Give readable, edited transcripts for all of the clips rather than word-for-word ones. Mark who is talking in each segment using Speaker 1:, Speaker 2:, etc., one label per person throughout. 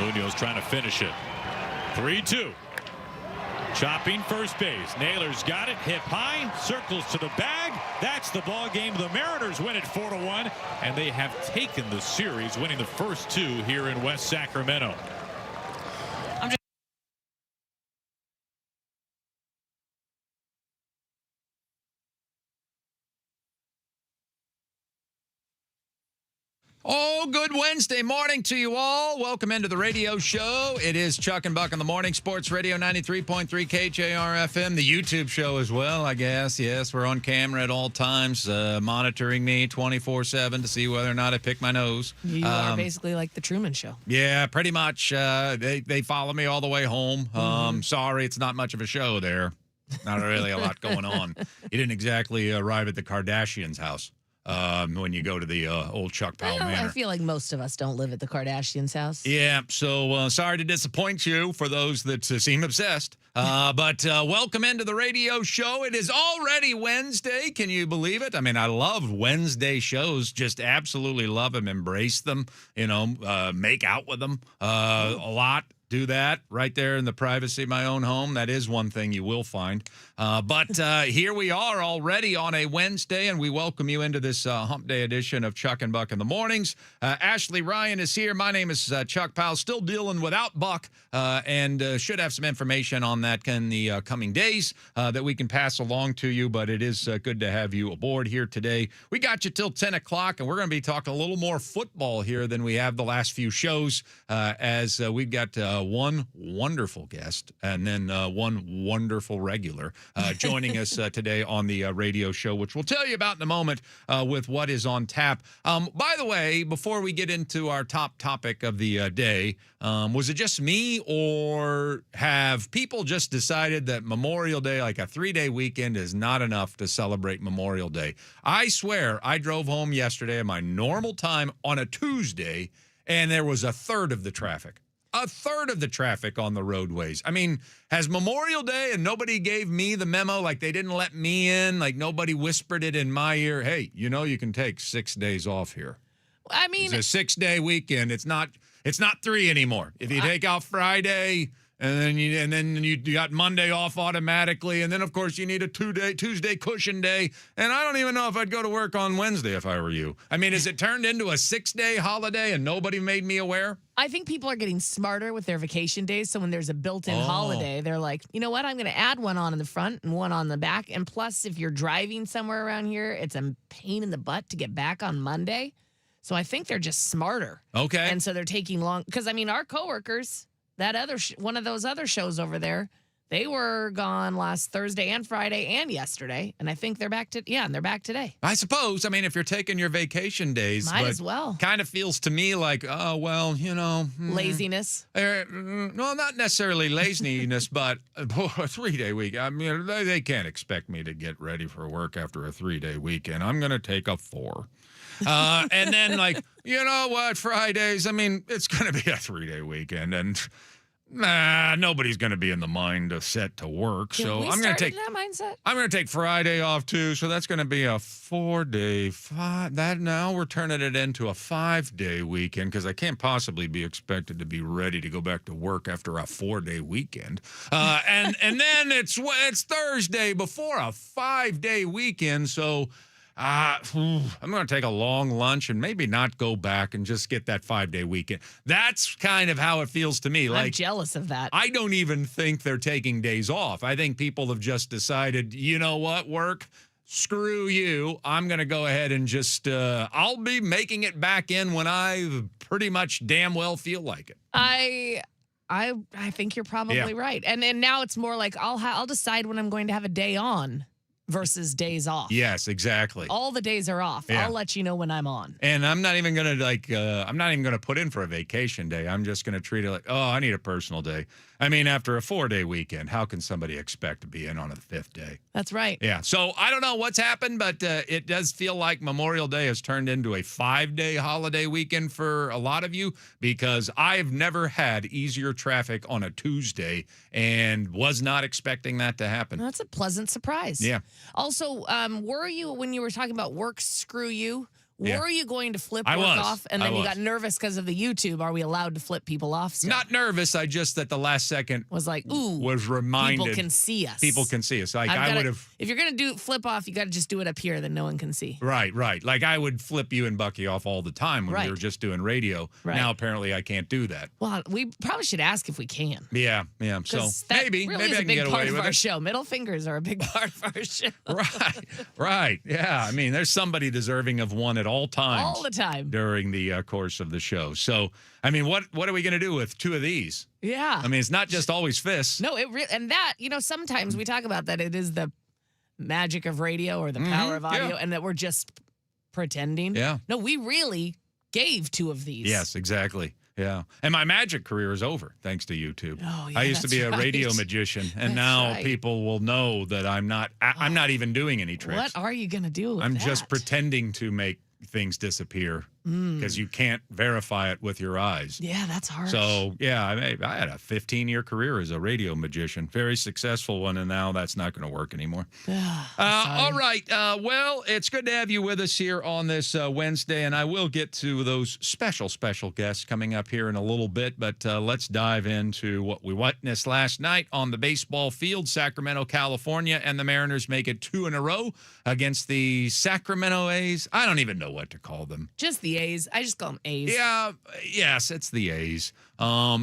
Speaker 1: Munoz trying to finish it. 3-2. Chopping first base. Naylor's got it. Hit high. Circles to the bag. That's the ball game. The Mariners win it 4-1. And they have taken the series, winning the first two here in West Sacramento.
Speaker 2: Oh, good Wednesday morning to you all. Welcome into the radio show. It is Chuck and Buck in the morning. Sports Radio 93.3 KJR FM. The YouTube show as well, I guess. Yes, we're on camera at all times, monitoring me 24/7 to see whether or not I pick my nose.
Speaker 3: You are basically like the Truman Show.
Speaker 2: Yeah, pretty much. They follow me all the way home. Sorry, it's not much of a show there. Not really a lot going on. You didn't exactly arrive at the Kardashians' house. When you go to the old Chuck Powell Manor.
Speaker 3: I feel like most of us don't live at the Kardashians' house.
Speaker 2: Yeah, so sorry to disappoint you for those that seem obsessed. But welcome into the radio show. It is already Wednesday. Can you believe it? I mean, I love Wednesday shows. Just absolutely love them, embrace them, make out with them a lot. Do that right there in the privacy of my own home. That is one thing you will find. But here we are already on a Wednesday, and we welcome you into this hump day edition of Chuck and Buck in the Mornings. Ashley Ryan is here. My name is Chuck Powell, still dealing without Buck, and should have some information on that in the coming days that we can pass along to you, but it is good to have you aboard here today. We got you till 10 o'clock, and we're going to be talking a little more football here than we have the last few shows, as we've got one wonderful guest and then one wonderful regular joining us today on the radio show, which we'll tell you about in a moment with what is on tap. By the way, before we get into our top topic of the day, was it just me, or have people just decided that Memorial Day, like a 3-day weekend, is not enough to celebrate Memorial Day? I swear, I drove home yesterday at my normal time on a Tuesday, and there was a third of the traffic. A third of the traffic on the roadways. I mean, has Memorial Day and nobody gave me the memo, like they didn't let me in, like nobody whispered it in my ear, hey, you can take 6 days off here.
Speaker 3: I mean,
Speaker 2: it's a 6-day weekend. It's not 3 anymore. If you take out Friday and then you got Monday off automatically, and then of course you need a Tuesday cushion day. And I don't even know if I'd go to work on Wednesday if I were you. I mean, is it turned into a 6-day holiday and nobody made me aware?
Speaker 3: I think people are getting smarter with their vacation days. So when there's a built-in holiday, they're like, you know what? I'm going to add one on in the front and one on the back. And plus, if you're driving somewhere around here, it's a pain in the butt to get back on Monday. So I think they're just smarter.
Speaker 2: Okay.
Speaker 3: And so they're taking long. Because, I mean, our coworkers, that other one of those other shows over there, they were gone last Thursday and Friday and yesterday. And I think they're back and they're back today.
Speaker 2: I suppose. I mean, if you're taking your vacation days.
Speaker 3: Might as well.
Speaker 2: Kind of feels to me like, oh, well,
Speaker 3: Laziness.
Speaker 2: Well, not necessarily laziness, but a 3-day week. I mean, they can't expect me to get ready for work after a 3-day weekend. I'm going to take a 4. And then, like, you know what, Fridays, I mean, it's going to be a 3-day weekend, and nobody's going to be in the mind of set to work.
Speaker 3: Did
Speaker 2: so
Speaker 3: we
Speaker 2: I'm going to take
Speaker 3: that mindset.
Speaker 2: I'm going to take Friday off too. So that's going to be a 4-day. That now we're turning it into a 5-day weekend, because I can't possibly be expected to be ready to go back to work after a 4-day weekend. And then it's Thursday before a 5-day weekend. So I'm going to take a long lunch and maybe not go back and just get that 5-day weekend. That's kind of how it feels to me.
Speaker 3: I'm jealous of that.
Speaker 2: I don't even think they're taking days off. I think people have just decided, you know what, work, screw you. I'm going to go ahead and just, I'll be making it back in when I pretty much damn well feel like it.
Speaker 3: I think you're probably right. And now it's more like I'll decide when I'm going to have a day on versus days off.
Speaker 2: Yes, exactly.
Speaker 3: All the days are off.
Speaker 2: Yeah.
Speaker 3: I'll let you know when I'm on.
Speaker 2: And I'm not even going to put in for a vacation day. I'm just going to treat it like, oh, I need a personal day. I mean, after a 4-day weekend, how can somebody expect to be in on a 5th day?
Speaker 3: That's right.
Speaker 2: Yeah. So I don't know what's happened, but it does feel like Memorial Day has turned into a 5-day holiday weekend for a lot of you, because I've never had easier traffic on a Tuesday and was not expecting that to happen.
Speaker 3: That's a pleasant surprise.
Speaker 2: Yeah.
Speaker 3: Also, were you, when you were talking about work, screw you,
Speaker 2: Yeah.
Speaker 3: Were you going to flip
Speaker 2: I
Speaker 3: work
Speaker 2: was.
Speaker 3: off, and
Speaker 2: I
Speaker 3: then you
Speaker 2: was.
Speaker 3: got nervous because of the YouTube? Are we allowed to flip people off still?
Speaker 2: Not nervous. I just at the last second
Speaker 3: was like, ooh,
Speaker 2: was reminded.
Speaker 3: people can see us.
Speaker 2: People can see us. Like I would have.
Speaker 3: If you're gonna do flip off, you got to just do it up here, then no one can see.
Speaker 2: Right. Like I would flip you and Bucky off all the time when we
Speaker 3: Right.
Speaker 2: were just doing radio.
Speaker 3: Right.
Speaker 2: Now apparently I can't do that.
Speaker 3: Well, we probably should ask if we can.
Speaker 2: Yeah. So
Speaker 3: 'Cause that
Speaker 2: maybe
Speaker 3: really is
Speaker 2: I
Speaker 3: a
Speaker 2: can
Speaker 3: big
Speaker 2: get
Speaker 3: part
Speaker 2: away
Speaker 3: of
Speaker 2: with
Speaker 3: our
Speaker 2: it.
Speaker 3: show. Middle fingers are a big part of our show.
Speaker 2: Right. Yeah. I mean, there's somebody deserving of one at all times.
Speaker 3: All the time.
Speaker 2: During the course of the show. So, I mean, what are we going to do with two of these?
Speaker 3: Yeah.
Speaker 2: I mean, it's not just always fists.
Speaker 3: No, and that, sometimes we talk about that it is the magic of radio or the power of audio, and that we're just pretending.
Speaker 2: Yeah.
Speaker 3: No, we really gave two of these.
Speaker 2: Yes, exactly. Yeah. And my magic career is over thanks to YouTube.
Speaker 3: Oh, yeah,
Speaker 2: I used to be a
Speaker 3: that's
Speaker 2: radio
Speaker 3: right.
Speaker 2: magician, and
Speaker 3: That's
Speaker 2: now
Speaker 3: right.
Speaker 2: people will know that I'm not even doing any tricks.
Speaker 3: What are you going to do with
Speaker 2: I'm
Speaker 3: that?
Speaker 2: just pretending to make things disappear because you can't verify it with your eyes.
Speaker 3: Yeah, that's hard.
Speaker 2: So, yeah, I had a 15-year career as a radio magician, very successful one, and now that's not going to work anymore. All right. Well, it's good to have you with us here on this Wednesday, and I will get to those special guests coming up here in a little bit, but let's dive into what we witnessed last night on the baseball field. Sacramento, California, and the Mariners make it 2 in a row against the Sacramento A's. I don't even know what to call them.
Speaker 3: Just the A's. I just call them A's.
Speaker 2: Yeah, yes, it's the A's.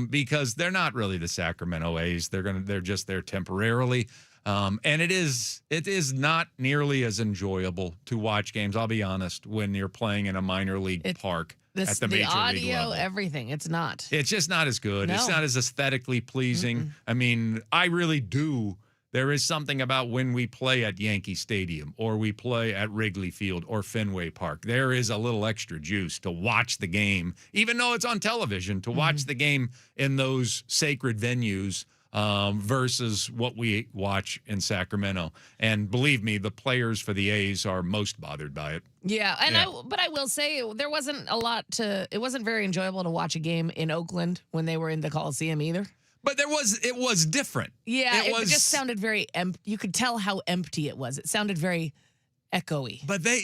Speaker 2: Because they're not really the Sacramento A's. They're just there temporarily. And it is not nearly as enjoyable to watch games, I'll be honest, when you're playing in a minor league park at the major
Speaker 3: audio,
Speaker 2: league level.
Speaker 3: everything. It's not.
Speaker 2: It's just not as good.
Speaker 3: No.
Speaker 2: It's not as aesthetically pleasing. I mean, I really do. There is something about when we play at Yankee Stadium or we play at Wrigley Field or Fenway Park. There is a little extra juice to watch the game, even though it's on television, to watch the game in those sacred venues versus what we watch in Sacramento. And believe me, the players for the A's are most bothered by it.
Speaker 3: Yeah, and
Speaker 2: Yeah.
Speaker 3: but I will say there wasn't it wasn't very enjoyable to watch a game in Oakland when they were in the Coliseum either.
Speaker 2: But it was different.
Speaker 3: Yeah, it
Speaker 2: was
Speaker 3: just sounded very empty. You could tell how empty it was. It sounded very echoey.
Speaker 2: But they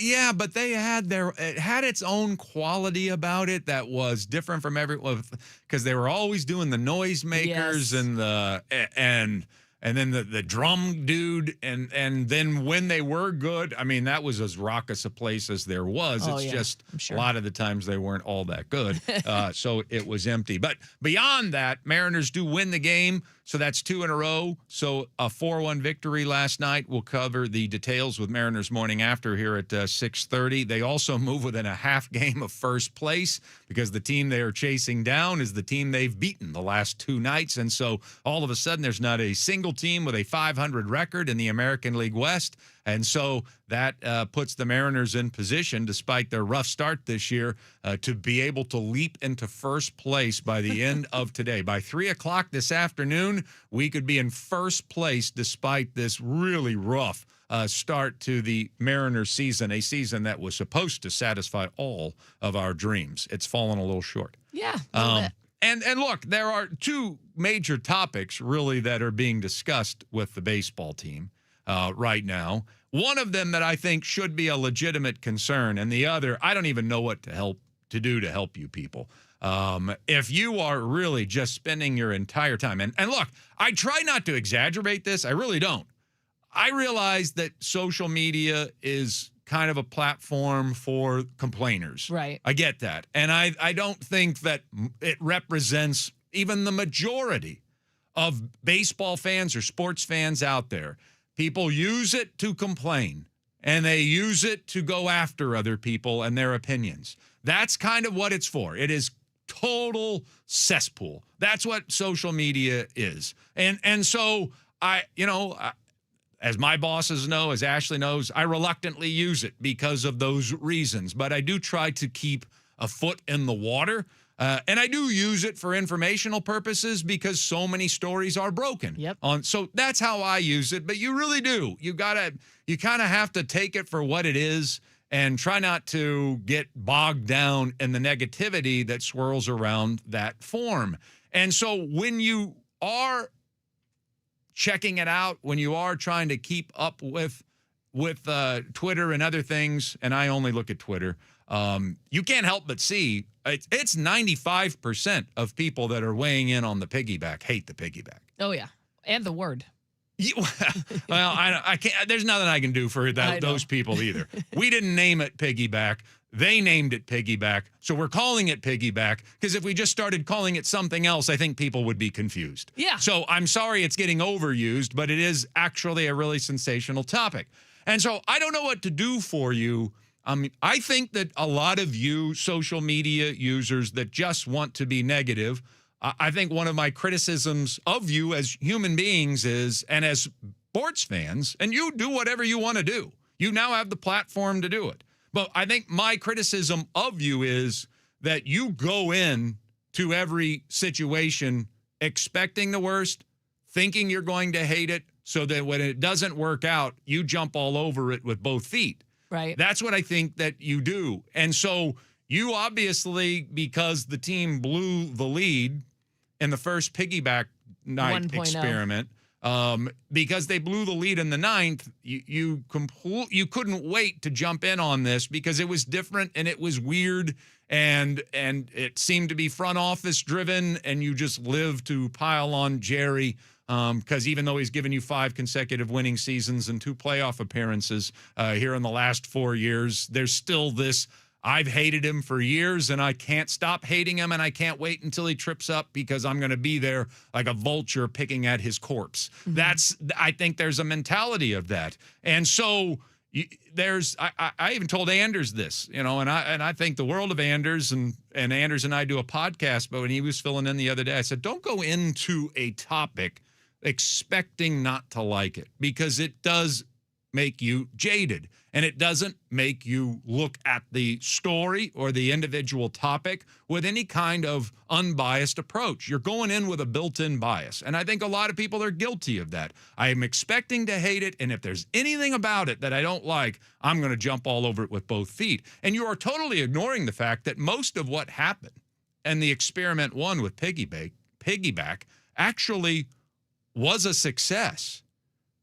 Speaker 2: had it had its own quality about it that was different from everyone because they were always doing the noisemakers
Speaker 3: Yes.
Speaker 2: and then the drum dude and then when they were good, I mean that was as raucous a place as there was.
Speaker 3: Oh,
Speaker 2: It's
Speaker 3: yeah,
Speaker 2: just
Speaker 3: I'm sure.
Speaker 2: a lot of the times they weren't all that good, so it was empty. But beyond that, Mariners do win the game. So that's 2 in a row. So a 4-1 victory last night. We'll cover the details with Mariners Morning After here at 6:30. They also move within a half game of first place because the team they are chasing down is the team they've beaten the last 2 nights. And so all of a sudden there's not a single team with a 500 record in the American League West. And so that puts the Mariners in position, despite their rough start this year, to be able to leap into first place by the end of today. By 3 o'clock this afternoon, we could be in first place despite this really rough start to the Mariners season, a season that was supposed to satisfy all of our dreams. It's fallen a little short.
Speaker 3: Yeah, a little bit.
Speaker 2: And look, there are 2 major topics really that are being discussed with the baseball team right now. One of them that I think should be a legitimate concern, and the other, I don't even know what to do to help you people. If you are really just spending your entire time, and look, I try not to exaggerate this. I really don't. I realize that social media is kind of a platform for complainers.
Speaker 3: Right.
Speaker 2: I get that. And I don't think that it represents even the majority of baseball fans or sports fans out there. People use it to complain, and they use it to go after other people and their opinions. That's kind of what it's for. It is total cesspool. That's what social media is. And so as my bosses know, as Ashley knows, I reluctantly use it because of those reasons. But I do try to keep a foot in the water. And I do use it for informational purposes because so many stories are broken.
Speaker 3: Yep.
Speaker 2: So that's how I use it. But you really do. You kind of have to take it for what it is and try not to get bogged down in the negativity that swirls around that form. And so when you are checking it out, when you are trying to keep up with Twitter and other things, and I only look at Twitter, you can't help but see it's 95% of people that are weighing in on the piggyback hate the piggyback.
Speaker 3: Oh, yeah. And the word.
Speaker 2: Well, I can't. There's nothing I can do for those people either. We didn't name it piggyback. They named it piggyback. So we're calling it piggyback because if we just started calling it something else, I think people would be confused.
Speaker 3: Yeah.
Speaker 2: So I'm sorry it's getting overused, but it is actually a really sensational topic. And so I don't know what to do for you. I think that a lot of you social media users that just want to be negative, I think one of my criticisms of you as human beings is, and as sports fans, and you do whatever you want to do. You now have the platform to do it. But I think my criticism of you is that you go in to every situation expecting the worst, thinking you're going to hate it, so that when it doesn't work out, you jump all over it with both feet.
Speaker 3: Right.
Speaker 2: That's what I think that you do. And so you obviously, because the team blew the lead in the first piggyback night
Speaker 3: 1.0
Speaker 2: experiment, because they blew the lead in the ninth, you couldn't wait to jump in on this because it was different and it was weird and it seemed to be front office driven, and you just live to pile on Jerry. Because even though he's given you 5 consecutive winning seasons and 2 playoff appearances here in the last 4 years, there's still this, I've hated him for years and I can't stop hating him and I can't wait until he trips up because I'm going to be there like a vulture picking at his corpse. Mm-hmm. I think there's a mentality of that. And so I even told Anders this, and I think the world of Anders, and Anders and I do a podcast, but when he was filling in the other day, I said, don't go into a topic expecting not to like it, because it does make you jaded and it doesn't make you look at the story or the individual topic with any kind of unbiased approach. You're going in with a built-in bias. And I think a lot of people are guilty of that. I am expecting to hate it. And if there's anything about it that I don't like, I'm going to jump all over it with both feet. And you are totally ignoring the fact that most of what happened and the experiment 1 with piggyback actually was a success.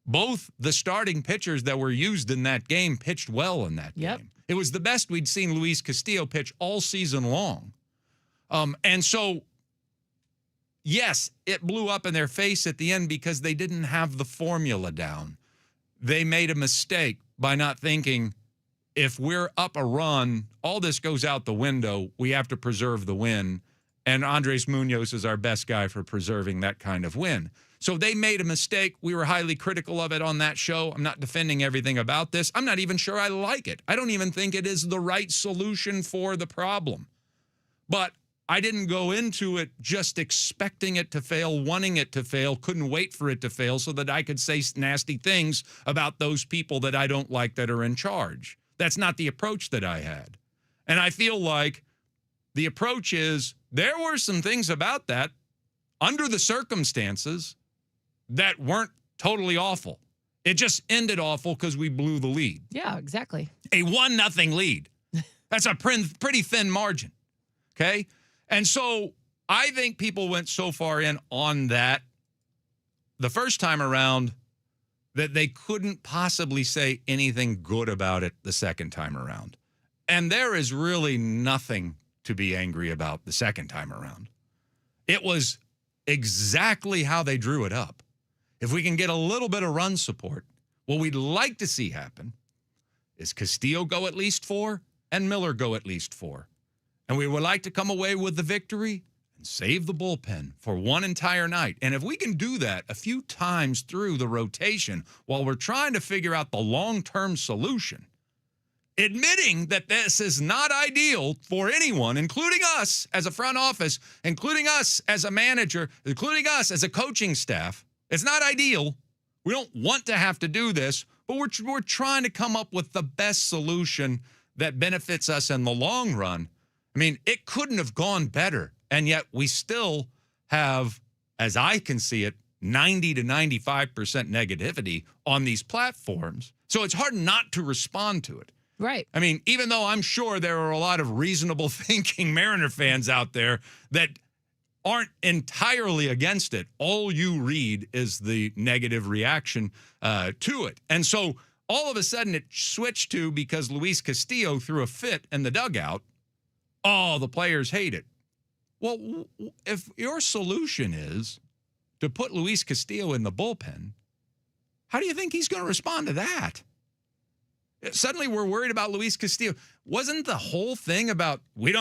Speaker 2: Both the starting pitchers that were used in that game pitched well in that game. It was the best we'd seen Luis Castillo pitch all season long. And so, yes, it blew up in their face at the end because they didn't have the formula down. They made a mistake by not thinking, if we're up a run, all this goes out the window. We have to preserve the win. And Andres Munoz is our best guy for preserving that kind of win. So they made a mistake. We were highly critical of it on that show. I'm not defending everything about this. I'm not even sure I like it. I don't even think it is the right solution for the problem. But I didn't go into it just expecting it to fail, wanting it to fail, couldn't wait for it to fail so that I could say nasty things about those people that I don't like that are in charge. That's not the approach that I had. And I feel like the approach is, there were some things about that under the circumstances that weren't totally awful. It just ended awful because we blew the lead.
Speaker 3: Yeah, exactly.
Speaker 2: A 1-0 lead. That's a pretty thin margin. Okay? And so I think people went so far in on that the first time around that they couldn't possibly say anything good about it the second time around. And there is really nothing to be angry about the second time around. It was exactly how they drew it up. If we can get a little bit of run support, what we'd like to see happen is Castillo go at least 4 and Miller go at least 4. And we would like to come away with the victory and save the bullpen for one entire night. And if we can do that a few times through the rotation while we're trying to figure out the long-term solution, admitting that this is not ideal for anyone, including us as a front office, including us as a manager, including us as a coaching staff. It's not ideal. We don't want to have to do this, but we're trying to come up with the best solution that benefits us in the long run. I mean, it couldn't have gone better, and yet we still have, as I can see it, 90 to 95% negativity on these platforms. So it's hard not to respond to it.
Speaker 3: Right.
Speaker 2: I mean, even though I'm sure there are a lot of reasonable thinking Mariner fans out there that aren't entirely against it, all you read is the negative reaction to it. And so all of a sudden it switched to because Luis Castillo threw a fit in the dugout. Oh, the players hate it. Well, if your solution is to put Luis Castillo in the bullpen, how do you think he's going to respond to that? Suddenly we're worried about Luis Castillo. Wasn't the whole thing about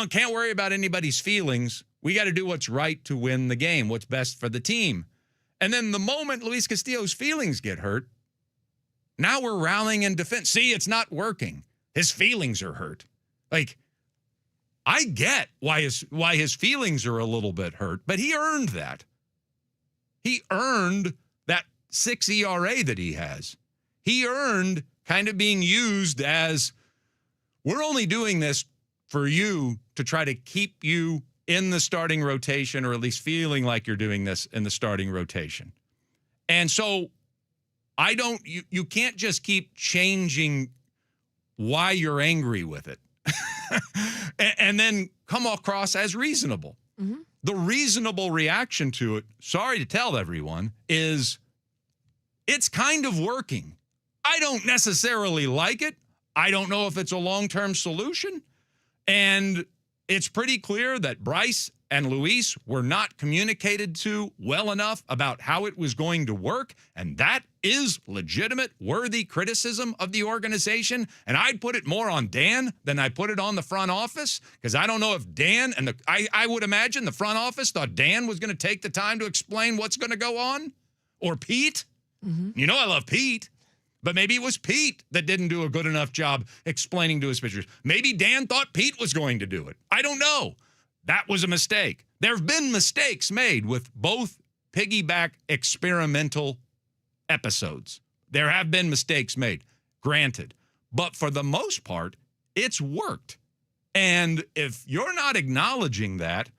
Speaker 2: can't worry about anybody's feelings. We got to do what's right to win the game, what's best for the team. And then the moment Luis Castillo's feelings get hurt, now we're rallying in defense. See, it's not working. His feelings are hurt. Like, I get why his feelings are a little bit hurt, but he earned that. He earned that 6 ERA that he has. He earned kind of being used as, we're only doing this for you to try to keep you in the starting rotation, or at least feeling like you're doing this in the starting rotation. And so you can't just keep changing why you're angry with it and then come across as reasonable. Mm-hmm. The reasonable reaction to it, sorry to tell everyone, is it's kind of working. I don't necessarily like it. I don't know if it's a long-term solution. And it's pretty clear that Bryce and Luis were not communicated to well enough about how it was going to work. And that is legitimate, worthy criticism of the organization. And I'd put it more on Dan than I put it on the front office, because I don't know if Dan and I would imagine the front office thought Dan was going to take the time to explain what's going to go on, or Pete. Mm-hmm. You know, I love Pete. But maybe it was Pete that didn't do a good enough job explaining to his pitchers. Maybe Dan thought Pete was going to do it. I don't know. That was a mistake. There have been mistakes made with both piggyback experimental episodes. There have been mistakes made, granted. But for the most part, it's worked. And if you're not acknowledging that,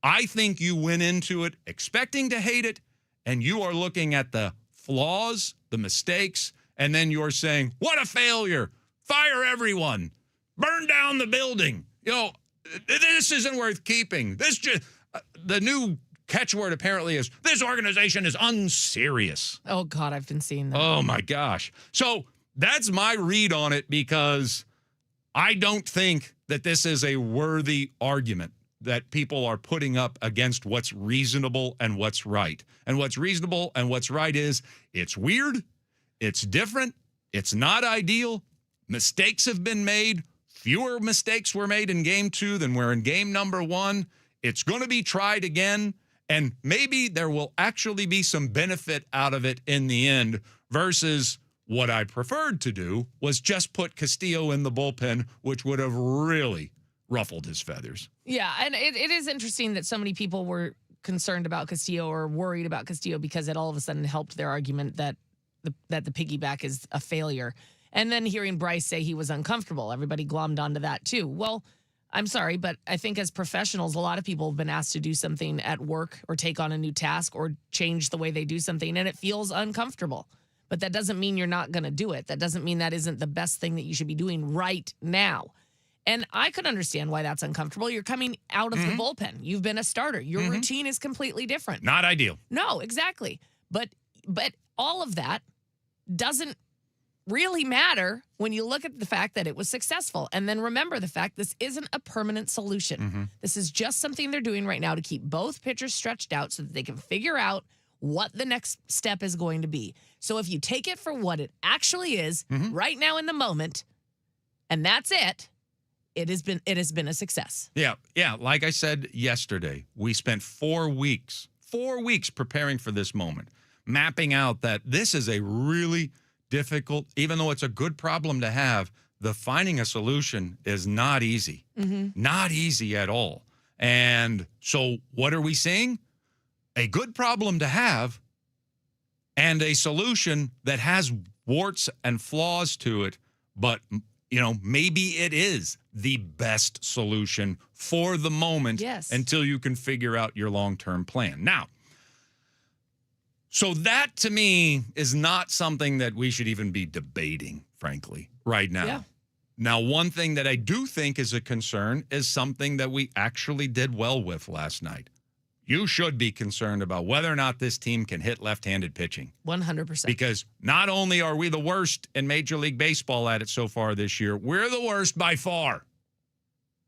Speaker 2: I think you went into it expecting to hate it, and you are looking at the flaws, the mistakes, and then you're saying, what a failure. Fire everyone. Burn down the building. You know, this isn't worth keeping. The new catchword apparently is, this organization is unserious.
Speaker 3: Oh, God, I've been seeing that.
Speaker 2: Oh, my gosh. So that's my read on it, because I don't think that this is a worthy argument that people are putting up against what's reasonable and what's right. And what's reasonable and what's right is, it's weird. It's different. It's not ideal. Mistakes have been made. Fewer mistakes were made in game 2 than were in game number 1. It's going to be tried again, and maybe there will actually be some benefit out of it in the end, versus what I preferred to do was just put Castillo in the bullpen, which would have really ruffled his feathers.
Speaker 3: Yeah, and it is interesting that so many people were concerned about Castillo or worried about Castillo, because it all of a sudden helped their argument that the piggyback is a failure. And then hearing Bryce say he was uncomfortable, everybody glommed onto that too. Well, I'm sorry, but I think as professionals, a lot of people have been asked to do something at work or take on a new task or change the way they do something, and it feels uncomfortable. But that doesn't mean you're not going to do it. That doesn't mean that isn't the best thing that you should be doing right now. And I could understand why that's uncomfortable. You're coming out of the bullpen. You've been a starter. Your routine is completely different.
Speaker 2: Not ideal.
Speaker 3: No, exactly. But all of that doesn't really matter when you look at the fact that it was successful. And then remember the fact this isn't a permanent solution. This is just something they're doing right now to keep both pitchers stretched out so that they can figure out what the next step is going to be. So if you take it for what it actually is right now in the moment, and that's it, it has been a success. Yeah.
Speaker 2: Like I said yesterday, we spent 4 weeks preparing for this moment, mapping out that this is a really difficult, even though it's a good problem to have, the finding a solution is not easy. Not easy at all. And so what are we seeing? A good problem to have and a solution that has warts and flaws to it, but maybe it is the best solution for the moment until you can figure out your long-term plan. Now, so that to me is not something that we should even be debating, frankly, right now.
Speaker 3: Yeah.
Speaker 2: Now, one thing that I do think is a concern is something that we actually did well with last night. you should be concerned about whether or not this team can hit left-handed pitching.
Speaker 3: 100%.
Speaker 2: Because not only are we the worst in Major League Baseball at it so far this year, we're the worst by far.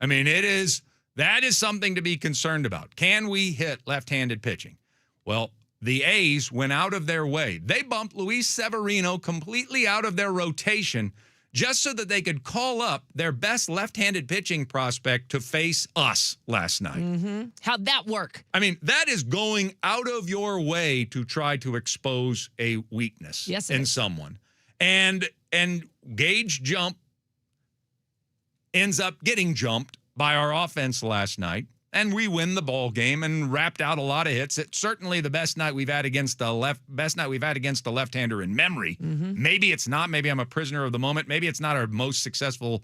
Speaker 2: I mean, that is something to be concerned about. Can we hit left-handed pitching? Well, the A's went out of their way. They bumped Luis Severino completely out of their rotation just so that they could call up their best left-handed pitching prospect to face us last night.
Speaker 3: Mm-hmm. How'd that work?
Speaker 2: I mean, that is going out of your way to try to expose a weakness in someone. And Gage Jump ends up getting jumped by our offense last night, and we win the ball game and wrapped out a lot of hits. It's certainly the best night we've had against the left-hander in memory.
Speaker 3: Mm-hmm.
Speaker 2: Maybe it's not. Maybe I'm a prisoner of the moment. Maybe it's not our most successful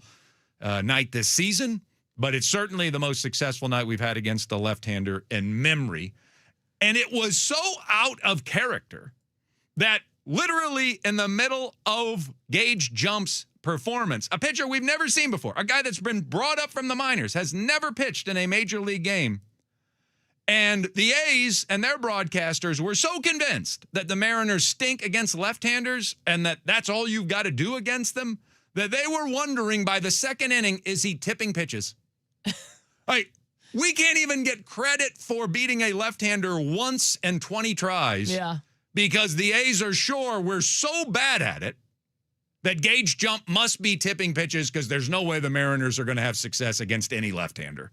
Speaker 2: night this season, but it's certainly the most successful night we've had against the left-hander in memory. And it was so out of character that literally in the middle of Gage Jump's performance, a pitcher we've never seen before, a guy that's been brought up from the minors, has never pitched in a major league game. And the A's and their broadcasters were so convinced that the Mariners stink against left-handers and that that's all you've got to do against them, that they were wondering by the second inning, is he tipping pitches? Like, we can't even get credit for beating a left-hander once in 20 tries.
Speaker 3: Yeah.
Speaker 2: Because the A's are sure we're so bad at it that Gage Jump must be tipping pitches because there's no way the Mariners are going to have success against any left-hander.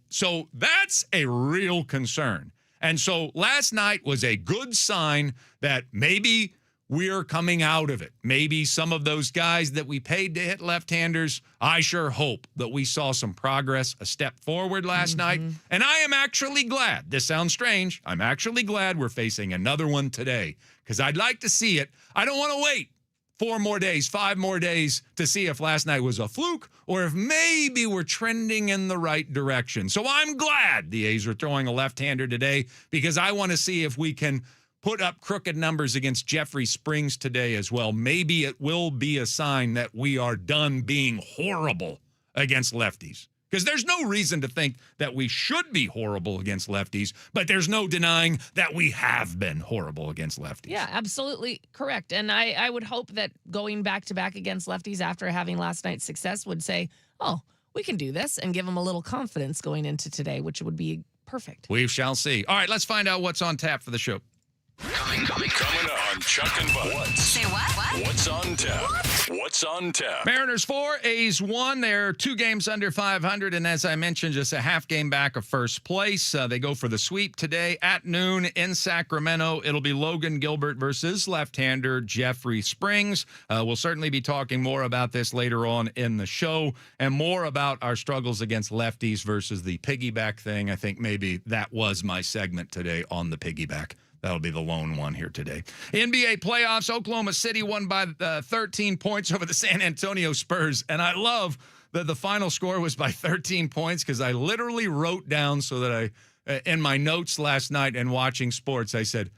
Speaker 2: So that's a real concern. And so last night was a good sign that maybe we're coming out of it. Maybe some of those guys that we paid to hit left-handers, I sure hope that we saw some progress, a step forward last night. And I am actually glad. This sounds strange. I'm actually glad we're facing another one today because I'd like to see it. I don't want to wait 4 more days, 5 more days to see if last night was a fluke or if maybe we're trending in the right direction. So I'm glad the A's are throwing a left-hander today because I want to see if we can put up crooked numbers against Jeffrey Springs today as well. Maybe it will be a sign that we are done being horrible against lefties. Because there's no reason to think that we should be horrible against lefties, but there's no denying that we have been horrible against lefties.
Speaker 3: Yeah, absolutely correct. And I would hope that going back-to-back against lefties after having last night's success would say, oh, we can do this, and give them a little confidence going into today, which would be perfect.
Speaker 2: We shall see. All right, let's find out what's on tap for the show.
Speaker 4: Coming on Chuck and Bud.
Speaker 5: Say what?
Speaker 4: What's on tap? What's on tap?
Speaker 2: Mariners 4, A's 1. They're 2 games under 500, and as I mentioned, just a half game back of first place. They go for the sweep today at noon in Sacramento. It'll be Logan Gilbert versus left-hander Jeffrey Springs. We'll certainly be talking more about this later on in the show and more about our struggles against lefties versus the piggyback thing. I think maybe that was my segment today on the piggyback. That'll be the lone one here today. NBA playoffs, Oklahoma City won by 13 points over the San Antonio Spurs. And I love that the final score was by 13 points because I literally wrote down so that in my notes last night and watching sports, I said,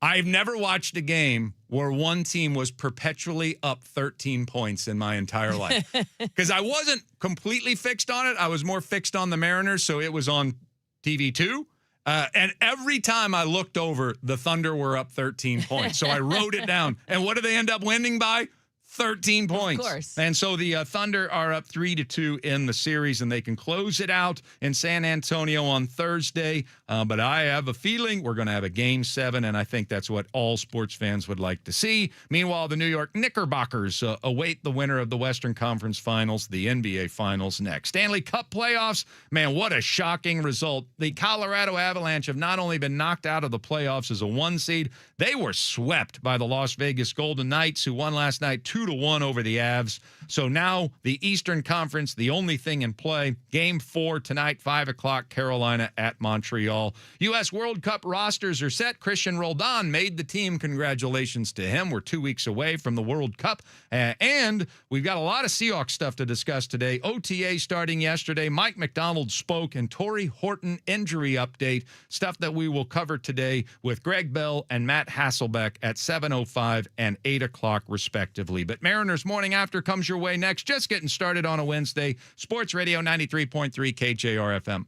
Speaker 2: I've never watched a game where one team was perpetually up 13 points in my entire life. Because I wasn't completely fixed on it. I was more fixed on the Mariners, so it was on TV 2. And every time I looked over, the Thunder were up 13 points. So I wrote it down. And what do they end up winning by? 13 points.
Speaker 3: Of course.
Speaker 2: And so the Thunder are up 3-2 in the series, and they can close it out in San Antonio on Thursday. But I have a feeling we're going to have a Game 7, and I think that's what all sports fans would like to see. Meanwhile, the New York Knickerbockers await the winner of the Western Conference Finals, the NBA Finals next. Stanley Cup playoffs, man, what a shocking result. The Colorado Avalanche have not only been knocked out of the playoffs as a 1 seed, they were swept by the Las Vegas Golden Knights, who won last night 2-1 over the Avs. So now the Eastern Conference, the only thing in play. Game 4 tonight, 5 o'clock, Carolina at Montreal. U.S. World Cup rosters are set. Christian Roldan made the team. Congratulations to him. We're 2 weeks away from the World Cup. And we've got a lot of Seahawks stuff to discuss today. OTA starting yesterday. Mike McDonald spoke, and Torrey Horton injury update. Stuff that we will cover today with Greg Bell and Matt Hasselbeck at 7:05 and 8 o'clock, respectively. But Mariners Morning After comes your way next. Just getting started on a Wednesday. Sports Radio 93.3 KJR FM.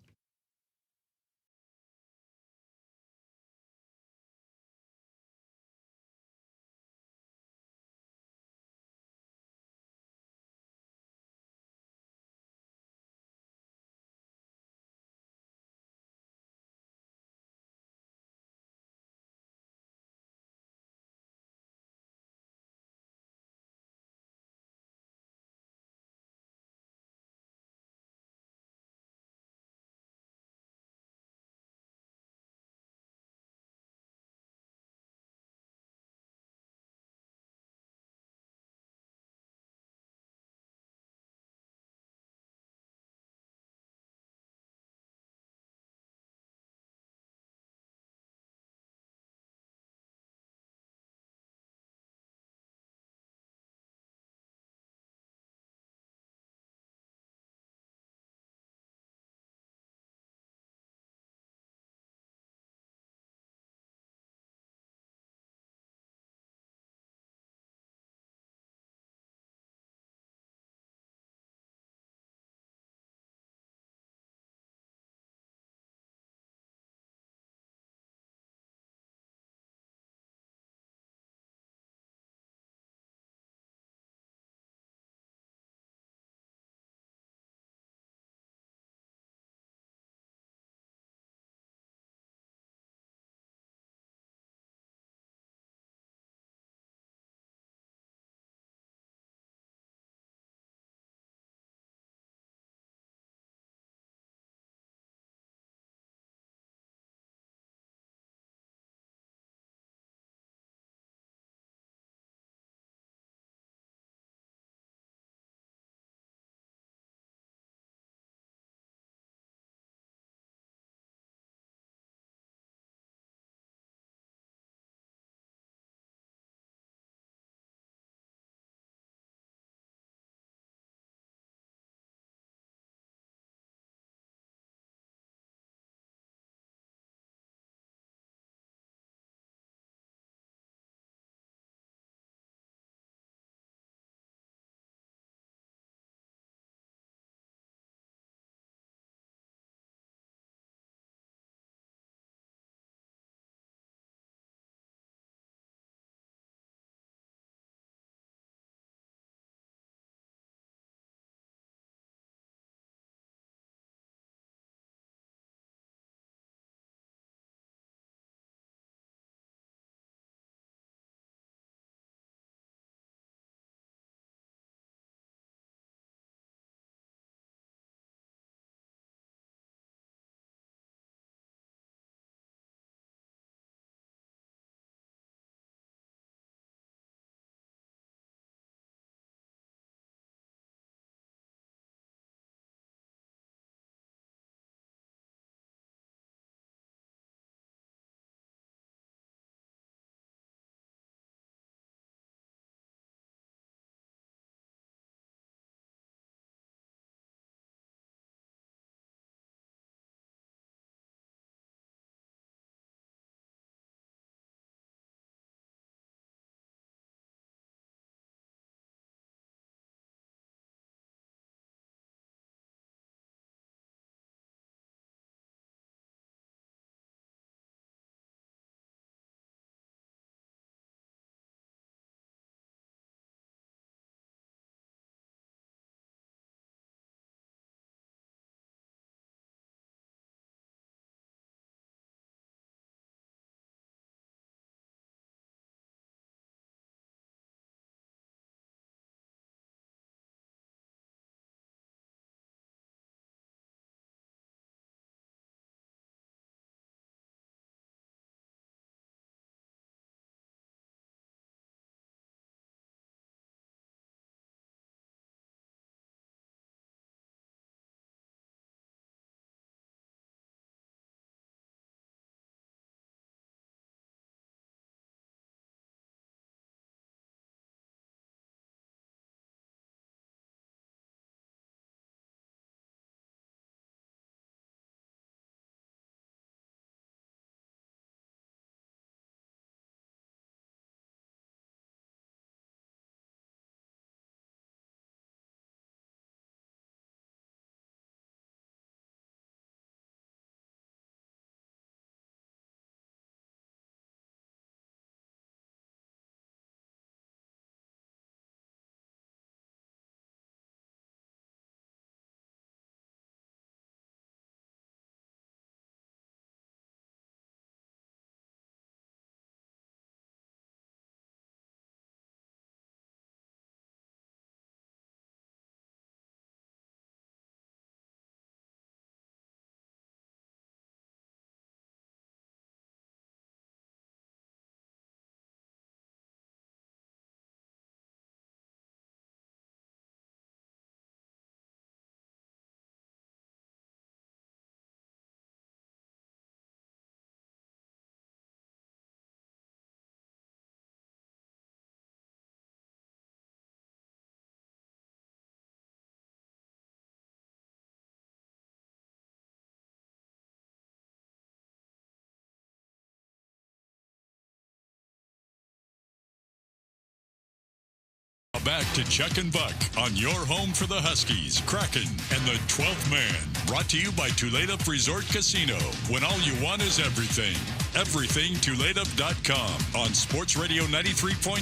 Speaker 4: back to Chuck and Buck on your home for the Huskies, Kraken, and the 12th man. Brought to you by Tulalip Resort Casino. When all you want is everything. Everything Tulalip.com on Sports Radio 93.3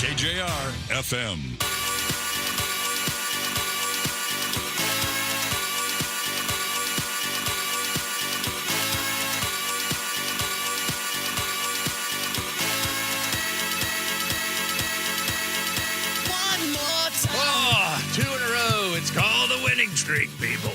Speaker 4: KJR FM.
Speaker 2: Two in a row. It's called a winning streak, people.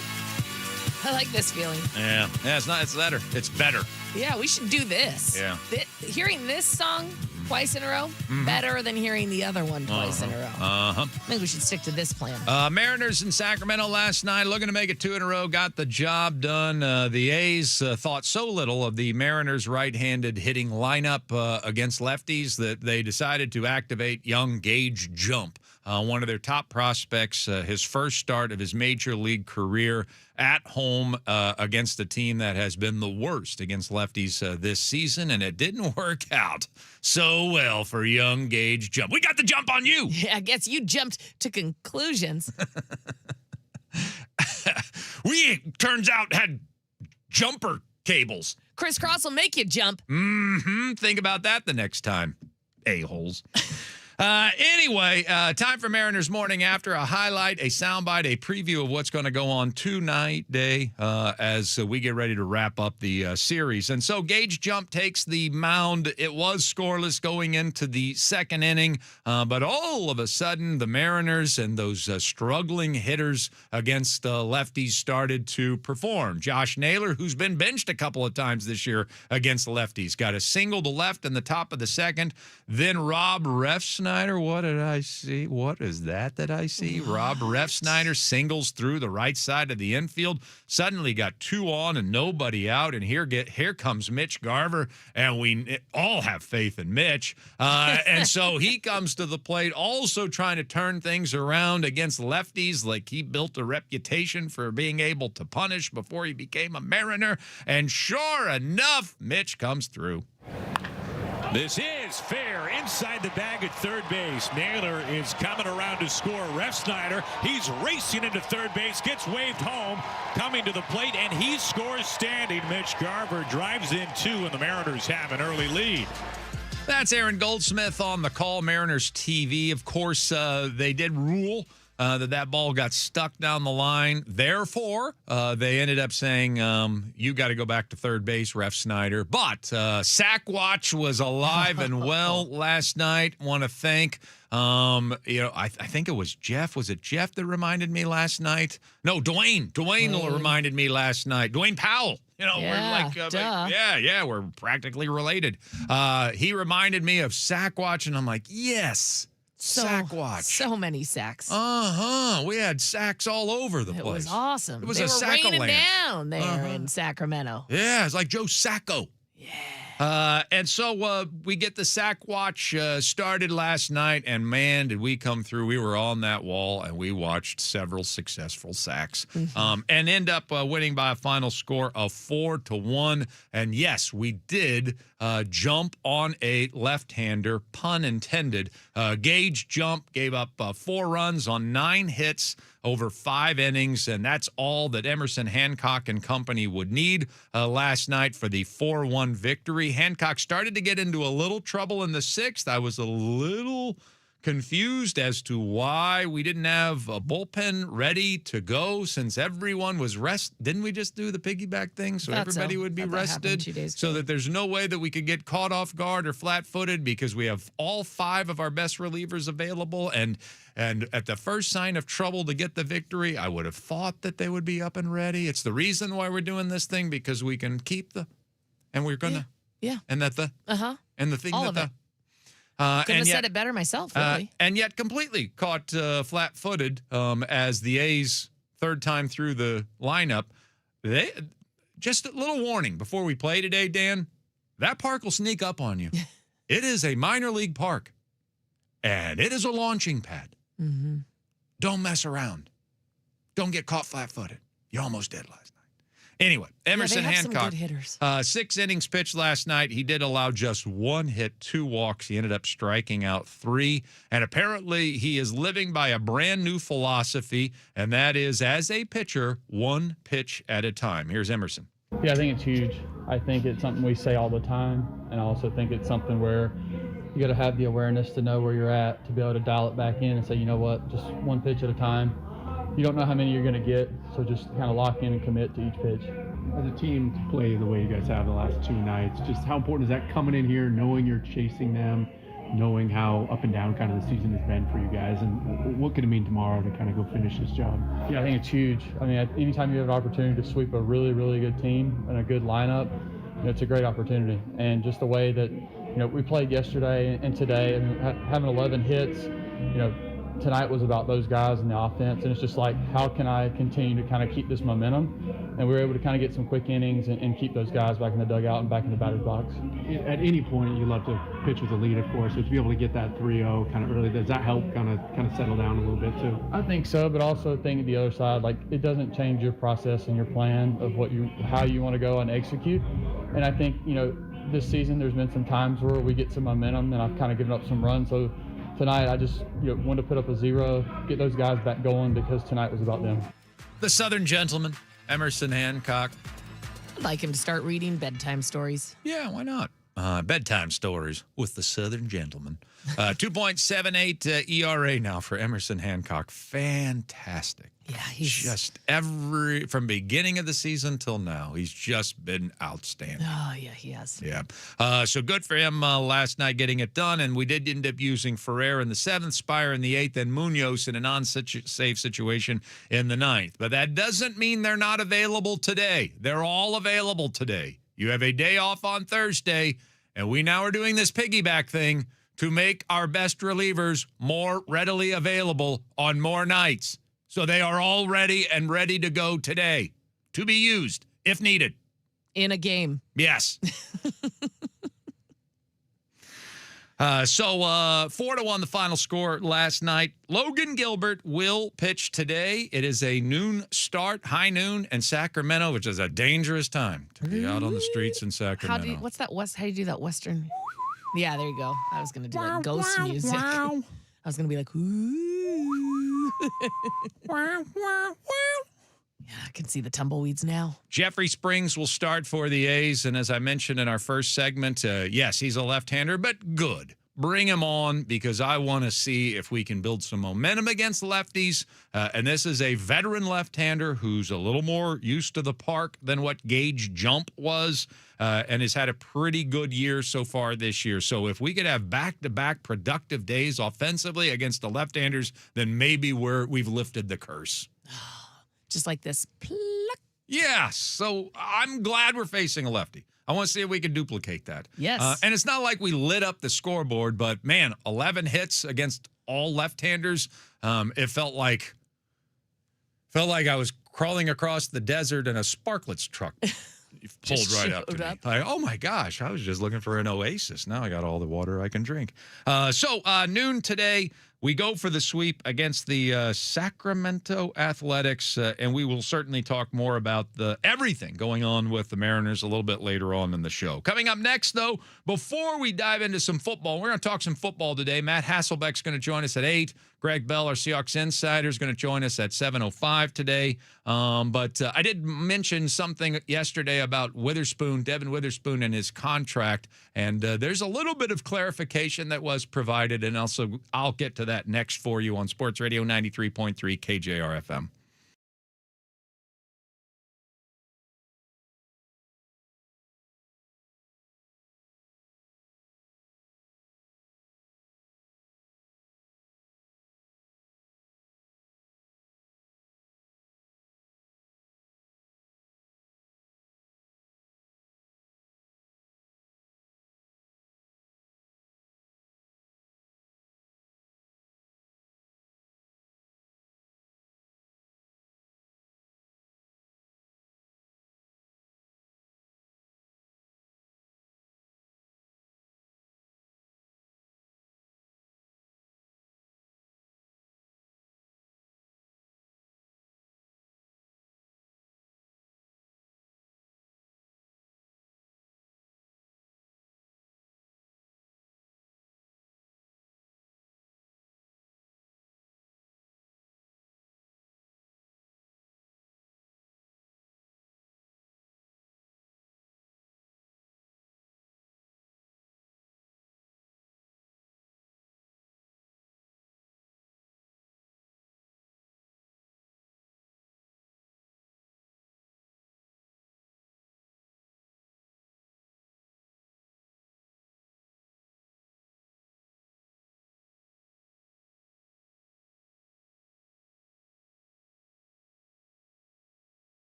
Speaker 3: I like this feeling.
Speaker 2: Yeah, it's not. It's better. It's better.
Speaker 3: Yeah, we should do this.
Speaker 2: Yeah.
Speaker 3: Hearing this song twice in a row, better than hearing the other one twice in a row. I think we should stick to this plan.
Speaker 2: Mariners in Sacramento last night, looking to make it 2 in a row, got the job done. The A's thought so little of the Mariners' right-handed hitting lineup against lefties that they decided to activate young Gage Jump. One of their top prospects, his first start of his major league career at home against a team that has been the worst against lefties this season, and it didn't work out so well for young Gage Jump. We got the jump on you.
Speaker 3: Yeah, I guess you jumped to conclusions.
Speaker 2: We, turns out, had jumper cables.
Speaker 3: Crisscross will make you jump.
Speaker 2: Think about that the next time, a-holes. Anyway, time for Mariners Morning After. A highlight, a soundbite, a preview of what's going to go on tonight, as we get ready to wrap up the series. And so Gage Jump takes the mound. It was scoreless going into the second inning, but all of a sudden, the Mariners and those struggling hitters against lefties started to perform. Josh Naylor, who's been benched a couple of times this year against lefties, got a single to left in the top of the second. Then Rob Refsnyder, what did I see? What is that I see? Rob Refsnyder singles through the right side of the infield. Suddenly got 2 on and nobody out. And here comes Mitch Garver, and we all have faith in Mitch. And so he comes to the plate, also trying to turn things around against lefties, like he built a reputation for being able to punish before he became a Mariner. And sure enough, Mitch comes through.
Speaker 1: This is fair inside the bag at third base. Naylor is coming around to score. Refsnyder, he's racing into third base, gets waved home, coming to the plate, and he scores standing. Mitch Garver drives in 2, and the Mariners have an early lead.
Speaker 2: That's Aaron Goldsmith on the call, Mariners TV. Of course, they did rule that ball got stuck down the line. Therefore, they ended up saying, you got to go back to third base, Refsnyder. But Sack Watch was alive and well last night. Want to thank, I think it was Jeff. Was it Jeff that reminded me last night? No, Dwayne. Dwayne reminded me last night. Dwayne Powell.
Speaker 3: Yeah,
Speaker 2: we're like, we're practically related. He reminded me of Sack Watch, and I'm like, yes. Sack Watch.
Speaker 3: So many sacks.
Speaker 2: We had sacks all over the place.
Speaker 3: It was awesome.
Speaker 2: It was
Speaker 3: they
Speaker 2: a
Speaker 3: were raining
Speaker 2: Sack-a-land.
Speaker 3: down there in Sacramento.
Speaker 2: Yeah, it's like Joe Sacco. Yeah. And so we get the Sack Watch started last night, and man, did we come through. We were on that wall, and we watched several successful sacks and end up winning by a final score of 4-1. And yes, we did jump on a left-hander, pun intended. Gage Jump gave up 4 runs on 9 hits over 5 innings, and that's all that Emerson, Hancock, and company would need last night for the 4-1 victory. Hancock started to get into a little trouble in the 6th. I was a little confused as to why we didn't have a bullpen ready to go since everyone was Didn't we just do the piggyback thing so everybody would be rested so that there's no way that we could get caught off guard or flat-footed because we have all 5 of our best relievers available, and at the first sign of trouble to get the victory, I would have thought that they would be up and ready. It's the reason why we're doing this thing, because we can keep and we're gonna and that and the thing
Speaker 3: all
Speaker 2: that
Speaker 3: of
Speaker 2: the
Speaker 3: it. Couldn't have said it better myself, really.
Speaker 2: And yet completely caught flat-footed as the A's third time through the lineup. Just a little warning before we play today, Dan. That park will sneak up on you. It is a minor league park, and it is a launching pad. Don't mess around. Don't get caught flat-footed. You almost did last night. Anyway, Emerson
Speaker 3: they have some
Speaker 2: Hancock,
Speaker 3: good hitters.
Speaker 2: 6 innings pitched last night. He did allow just 1 hit, 2 walks. He ended up striking out 3. And apparently he is living by a brand new philosophy, and that is, as a pitcher, 1 pitch at a time. Here's Emerson.
Speaker 5: Yeah, I think it's huge. I think it's something we say all the time, and I also think it's something where you got to have the awareness to know where you're at, to be able to dial it back in and say, you know what, just 1 pitch at a time. You don't know how many you're going to get, so just kind of lock in and commit to each pitch.
Speaker 6: As a team, to play the way you guys have the last 2 nights, just how important is that coming in here, knowing you're chasing them, knowing how up and down kind of the season has been for you guys, and what could it mean tomorrow to kind of go finish this job?
Speaker 5: Yeah, I think it's huge. I mean, anytime you have an opportunity to sweep a really, really good team and a good lineup, it's a great opportunity. And just the way that, we played yesterday and today, and having 11 hits, tonight was about those guys and the offense, and it's just like, how can I continue to kind of keep this momentum? And we were able to kind of get some quick innings and keep those guys back in the dugout and back in the batter's box.
Speaker 6: At any point, you love to pitch with a lead, of course, so to be able to get that 3-0 kind of early, does that help kind of settle down a little bit too?
Speaker 5: I think so, but also think the other side, like, it doesn't change your process and your plan of how you want to go and execute. And I think, this season there's been some times where we get some momentum and I've kind of given up some runs. So tonight I just wanted to put up a 0, get those guys back going, because tonight was about them.
Speaker 2: The Southern gentleman, Emerson Hancock.
Speaker 3: I'd like him to start reading bedtime stories.
Speaker 2: Yeah, why not? Bedtime stories with the Southern gentleman. 2.78 ERA now for Emerson Hancock. Fantastic.
Speaker 3: Yeah, he's
Speaker 2: just from beginning of the season till now, he's just been outstanding.
Speaker 3: Oh, yeah, he has.
Speaker 2: Yeah. So good for him last night getting it done. And we did end up using Ferrer in the 7th, Spire in the 8th, and Munoz in a non-safe situation in the 9th. But that doesn't mean they're not available today. They're all available today. You have a day off on Thursday, and we now are doing this piggyback thing to make our best relievers more readily available on more nights. So they are all ready and ready to go today to be used if needed.
Speaker 3: In a game.
Speaker 2: Yes. So 4-1 the final score last night. Logan Gilbert will pitch today. It is a noon start, high noon, in Sacramento, which is a dangerous time to be out on the streets in Sacramento.
Speaker 3: How do you do that Western? Yeah, there you go. I was going to do like ghost music. I was going to be like, ooh. Yeah, I can see the tumbleweeds now.
Speaker 2: Jeffrey Springs will start for the A's, and as I mentioned in our first segment, yes, he's a left-hander, but good. Bring him on, because I want to see if we can build some momentum against lefties. And this is a veteran left-hander who's a little more used to the park than what Gage Jump was, and has had a pretty good year so far this year. So if we could have back-to-back productive days offensively against the left-handers, then maybe we've lifted the curse.
Speaker 3: Just like this. Pluck.
Speaker 2: Yeah, so I'm glad we're facing a lefty. I want to see if we can duplicate that.
Speaker 3: Yes.
Speaker 2: And it's not like we lit up the scoreboard, but, man, 11 hits against all left-handers. It felt like I was crawling across the desert in a Sparklets truck. Pulled right up to me. Like, oh, my gosh, I was just looking for an oasis. Now I got all the water I can drink. So noon today, we go for the sweep against the Sacramento Athletics, and we will certainly talk more about everything going on with the Mariners a little bit later on in the show. Coming up next, though, before we dive into some football, we're going to talk some football today. Matt Hasselbeck's going to join us at 8. Greg Bell, our Seahawks insider, is going to join us at 7:05 today. But I did mention something yesterday about Devin Witherspoon, and his contract. And there's a little bit of clarification that was provided. And also, I'll get to that next for you on Sports Radio 93.3 KJR FM.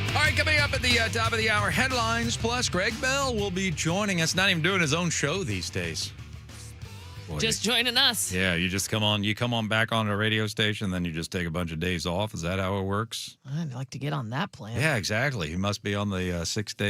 Speaker 2: All right, coming up at the top of the hour, headlines, plus Greg Bell will be joining us, not even doing his own show these days. Boy,
Speaker 3: Just joining us.
Speaker 2: yeah, you come on back on a radio station, then you just take a bunch of days off. Is that how it works?
Speaker 3: I'd like to get on that plan.
Speaker 2: Yeah, exactly. He must be on the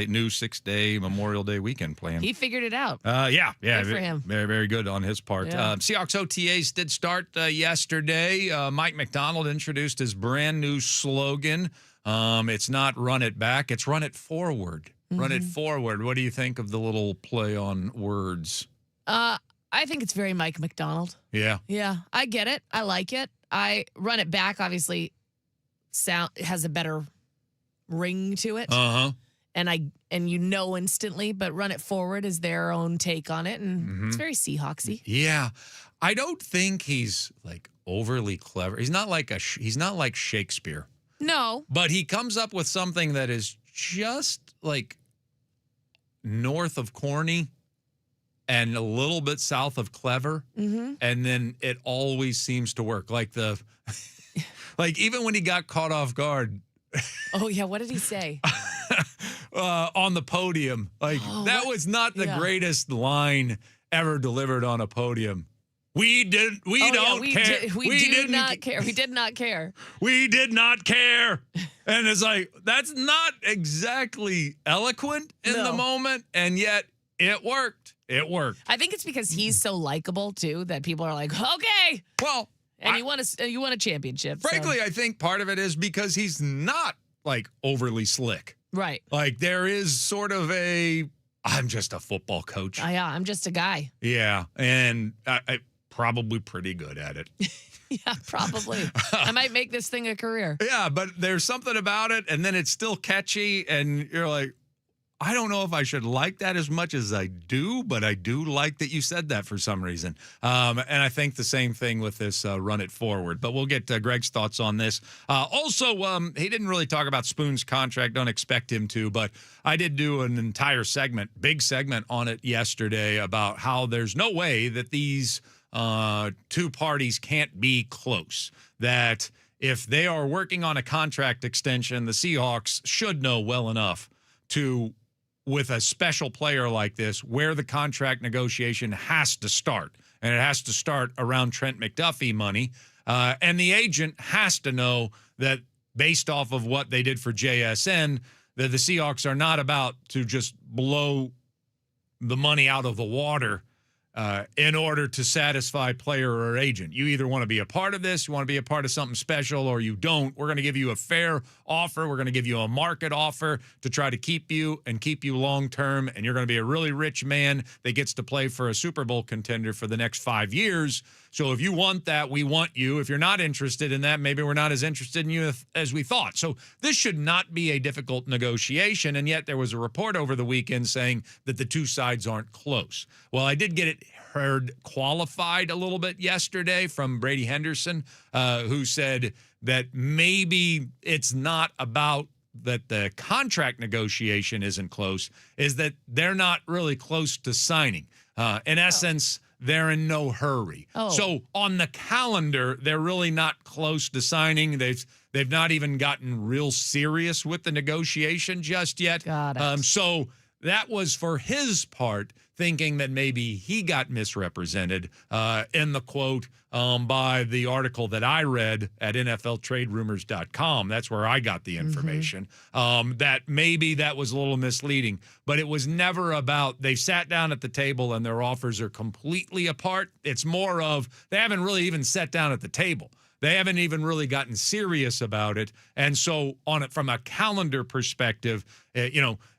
Speaker 2: new 6-day Memorial Day weekend plan.
Speaker 3: He figured it out.
Speaker 2: Yeah.
Speaker 3: Good for him.
Speaker 2: Very, very good on his part.
Speaker 3: Yeah.
Speaker 2: Seahawks OTAs did start yesterday. Mike McDonald introduced his brand new slogan. It's not run it back, it's run it forward. Run it forward. What do you think of the little play on words?
Speaker 3: I think it's very Mike McDonald.
Speaker 2: Yeah.
Speaker 3: Yeah, I get it. I like it. I run it back. Obviously, has a better ring to it, and you know instantly. But run it forward is their own take on it, and it's very Seahawksy.
Speaker 2: Yeah, I don't think he's like overly clever. He's not like Shakespeare.
Speaker 3: No,
Speaker 2: But he comes up with something that is just like north of corny and a little bit south of clever. And then it always seems to work. Like like even when he got caught off guard.
Speaker 3: Oh, yeah. What did he say?
Speaker 2: On the podium. Like that was not the greatest line ever delivered on a podium. We don't care.
Speaker 3: We did not care. We did not care.
Speaker 2: We did not care. And it's like, that's not exactly eloquent in the moment. And yet it worked. It worked.
Speaker 3: I think it's because he's so likable too that people are like, okay.
Speaker 2: Well,
Speaker 3: and you won a championship.
Speaker 2: Frankly, I think part of it is because he's not like overly slick.
Speaker 3: Right.
Speaker 2: Like there is sort of I'm just a football coach.
Speaker 3: Yeah, I'm just a guy.
Speaker 2: Yeah. And I probably pretty good at it.
Speaker 3: Yeah, probably. I might make this thing a career.
Speaker 2: Yeah, but there's something about it, and then it's still catchy, and you're like, I don't know if I should like that as much as I do, but I do like that you said that for some reason. And I think the same thing with this run it forward. But we'll get Greg's thoughts on this. Also, he didn't really talk about Spoon's contract. Don't expect him to, but I did do an entire big segment on it yesterday about how there's no way that these two parties can't be close. That if they are working on a contract extension, the Seahawks should know well enough to, with a special player like this, where the contract negotiation has to start. And it has to start around Trent McDuffie money. And the agent has to know that based off of what they did for JSN, that the Seahawks are not about to just blow the money out of the water in order to satisfy player or agent. You either want to be a part of this, you want to be a part of something special, or you don't. We're going to give you a fair offer. We're going to give you a market offer to try to keep you long term, and you're going to be a really rich man that gets to play for a Super Bowl contender for the next 5 years. So if you want that, we want you. If you're not interested in that, maybe we're not as interested in you as we thought. So this should not be a difficult negotiation, and yet there was a report over the weekend saying that the two sides aren't close. Well, I did get it heard qualified a little bit yesterday from Brady Henderson, who said that maybe it's not about that the contract negotiation isn't close, is that they're not really close to signing. In essence, they're in no hurry. So on the calendar, they're really not close to signing. They've not even gotten real serious with the negotiation just yet.
Speaker 3: Got it.
Speaker 2: So that was for his part, thinking that maybe he got misrepresented in the quote by the article that I read at NFLTradeRumors.com. That's where I got the information. That maybe that was a little misleading, but it was never about they sat down at the table and their offers are completely apart. It's more of they haven't really even sat down at the table. They haven't even really gotten serious about it. And so on it from a calendar perspective,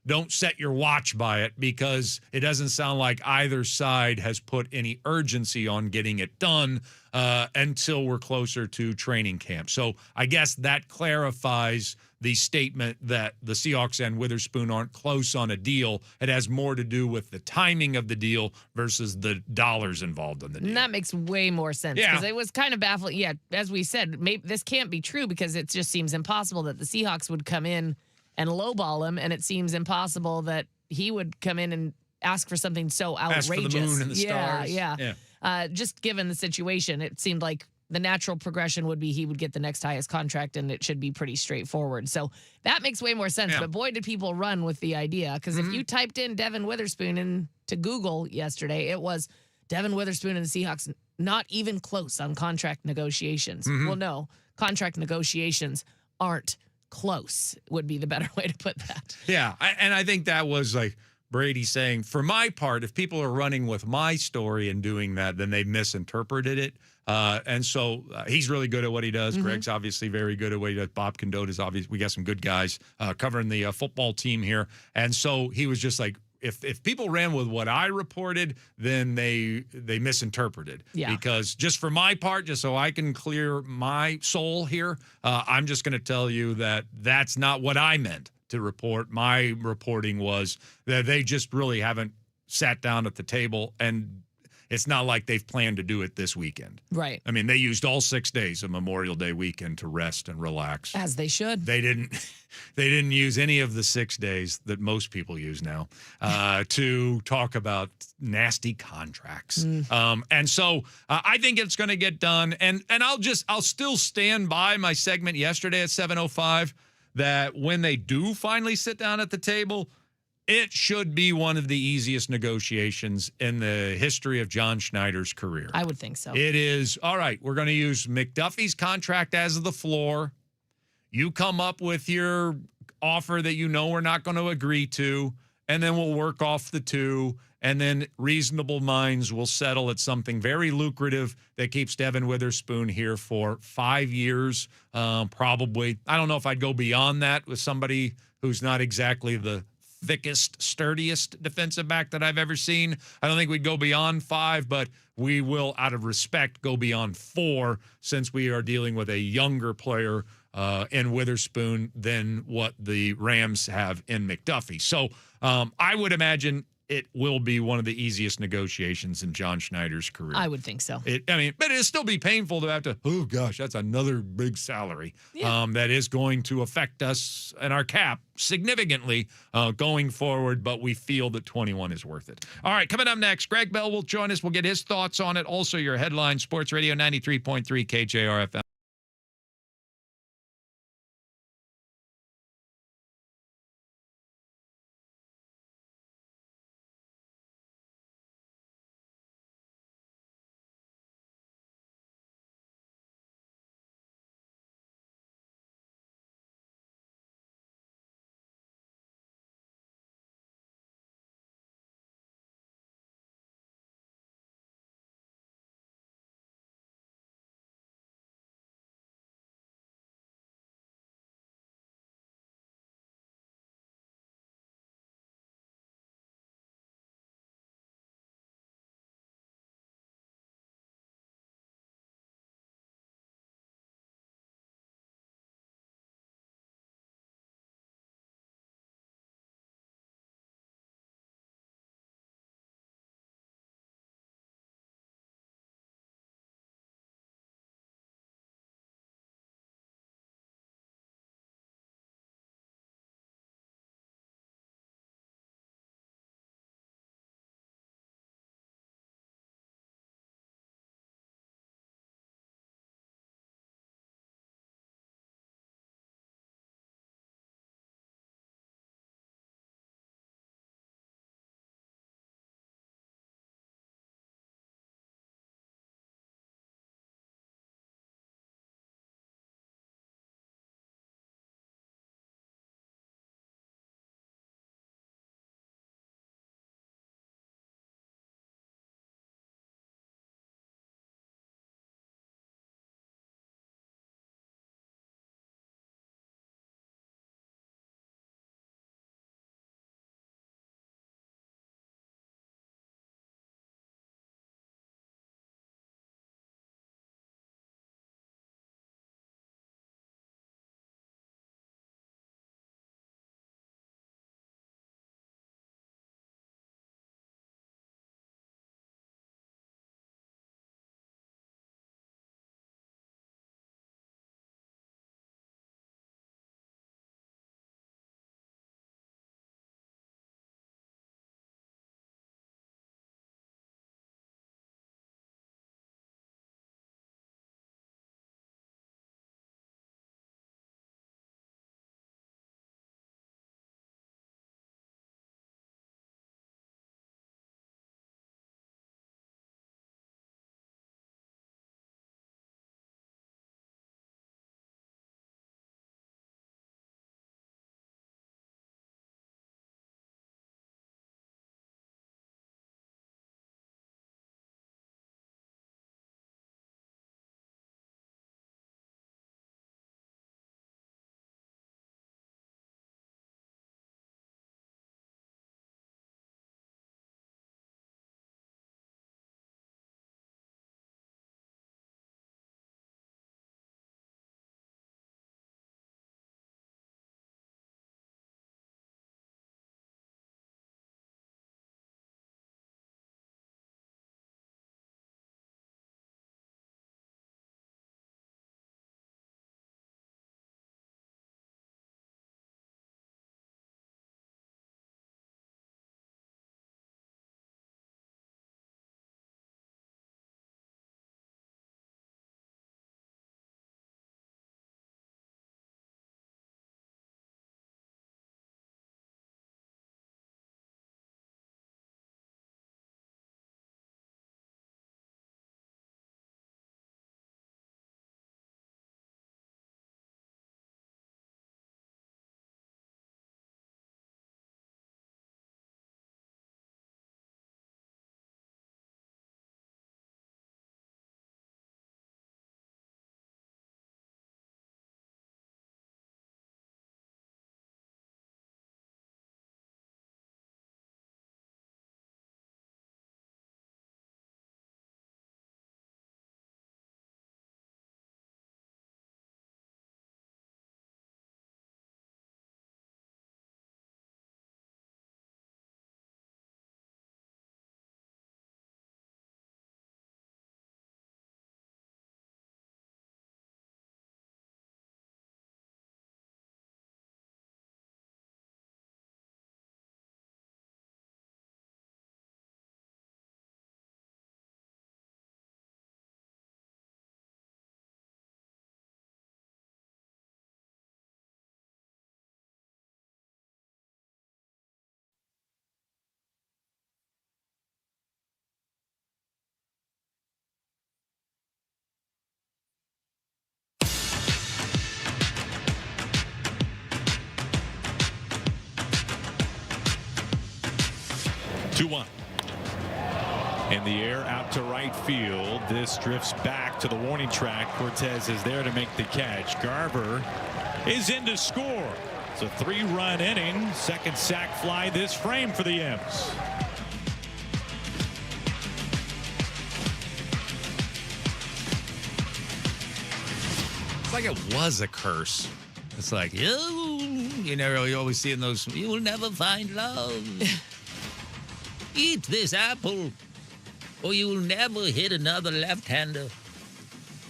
Speaker 2: don't set your watch by it because it doesn't sound like either side has put any urgency on getting it done until we're closer to training camp. So I guess that clarifies the statement that the Seahawks and Witherspoon aren't close on a deal. It has more to do with the timing of the deal versus the dollars involved in the deal.
Speaker 3: And that makes way more sense because it was kind of baffling. Yeah, as we said, maybe this can't be true because it just seems impossible that the Seahawks would come in and lowball him, and it seems impossible that he would come in and ask for something so outrageous.
Speaker 2: Ask for the moon and the stars.
Speaker 3: Yeah. Just given the situation, it seemed like the natural progression would be he would get the next highest contract, and it should be pretty straightforward. So that makes way more sense.
Speaker 2: Yeah.
Speaker 3: But boy, did people run with the idea. Because if you typed in Devin Witherspoon into Google yesterday, it was Devin Witherspoon and the Seahawks not even close on contract negotiations. Well, no, contract negotiations aren't close would be the better way to put that.
Speaker 2: Yeah, and I think that was like Brady saying, for my part, if people are running with my story and doing that, then they misinterpreted it. And so he's really good at what he does. Greg's obviously very good at what he does. Bob Condot is obviously, we got some good guys covering the football team here. And so he was just like, if people ran with what I reported, then they misinterpreted.
Speaker 3: Yeah.
Speaker 2: Because just for my part, just so I can clear my soul here, I'm just going to tell you that that's not what I meant to report. My reporting was that they just really haven't sat down at the table, and it's not like they've planned to do it this weekend.
Speaker 3: Right.
Speaker 2: I mean, they used all 6 days of Memorial Day weekend to rest and relax.
Speaker 3: As they should.
Speaker 2: They didn't use any of the 6 days that most people use now to talk about nasty contracts. And so I think it's going to get done. And I'll still stand by my segment yesterday at 7:05 that when they do finally sit down at the table, it should be one of the easiest negotiations in the history of John Schneider's career.
Speaker 3: I would think so.
Speaker 2: It is, all right, we're going to use McDuffie's contract as the floor. You come up with your offer that you know we're not going to agree to, and then we'll work off the two, and then reasonable minds will settle at something very lucrative that keeps Devin Witherspoon here for 5 years, probably. I don't know if I'd go beyond that with somebody who's not exactly the thickest, sturdiest defensive back that I've ever seen. I don't think we'd go beyond 5, but we will, out of respect, go beyond 4 since we are dealing with a younger player in Witherspoon than what the Rams have in McDuffie. So I would imagine it will be one of the easiest negotiations in John Schneider's career.
Speaker 3: I would think so.
Speaker 2: But it'll still be painful to have to, oh gosh, that's another big salary that is going to affect us and our cap significantly going forward, but we feel that 21 is worth it. All right, coming up next, Greg Bell will join us. We'll get his thoughts on it. Also, your headline, Sports Radio 93.3 KJR FM.
Speaker 1: 2-1. In the air out to right field. This drifts back to the warning track. Cortez is there to make the catch. Garver is in to score. It's a 3-run inning. Second sac fly this frame for the M's.
Speaker 2: It's like it was a curse. It's like, you know, you always see in those, you will never find love. Eat this apple, or you will never hit another left-hander.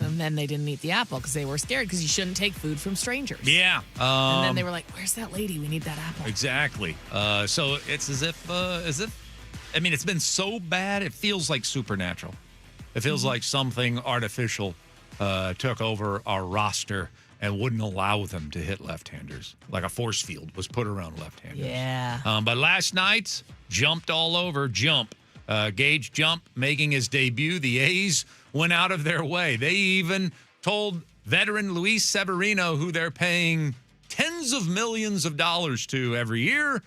Speaker 3: And then they didn't eat the apple because they were scared because you shouldn't take food from strangers.
Speaker 2: Yeah.
Speaker 3: And then they were like, where's that lady? We need that apple.
Speaker 2: Exactly. So it's as if, I mean, it's been so bad, it feels like supernatural. It feels like something artificial took over our roster and wouldn't allow them to hit left-handers. Like a force field was put around left-handers.
Speaker 3: Yeah.
Speaker 2: But last night, jumped all over. Gage Jump making his debut. The A's went out of their way. They even told veteran Luis Severino, who they're paying tens of millions of dollars to every year,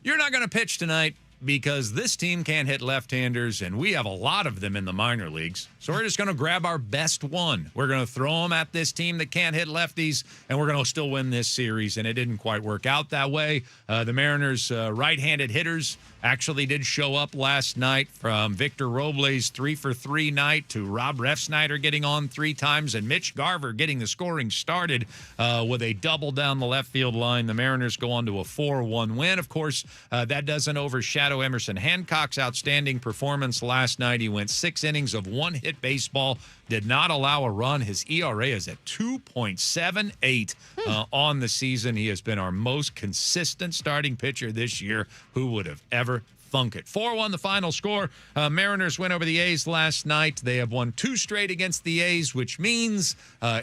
Speaker 2: you're not going to pitch tonight because this team can't hit left-handers, and we have a lot of them in the minor leagues. So we're just going to grab our best one. We're going to throw them at this team that can't hit lefties, and we're going to still win this series. And it didn't quite work out that way. The Mariners' right-handed hitters actually did show up last night, from Victor Robles' 3-for-3 night to Rob Refsnyder getting on 3 times and Mitch Garver getting the scoring started with a double down the left field line. The Mariners go on to a 4-1 win. Of course, that doesn't overshadow Emerson Hancock's outstanding performance last night. He went 6 innings of one-hit baseball, did not allow a run. His ERA is at 2.78 on the season. He has been our most consistent starting pitcher this year. Who would have ever thunk it? 4-1 the final score. Mariners win over the A's last night. They have won 2 straight against the A's, which means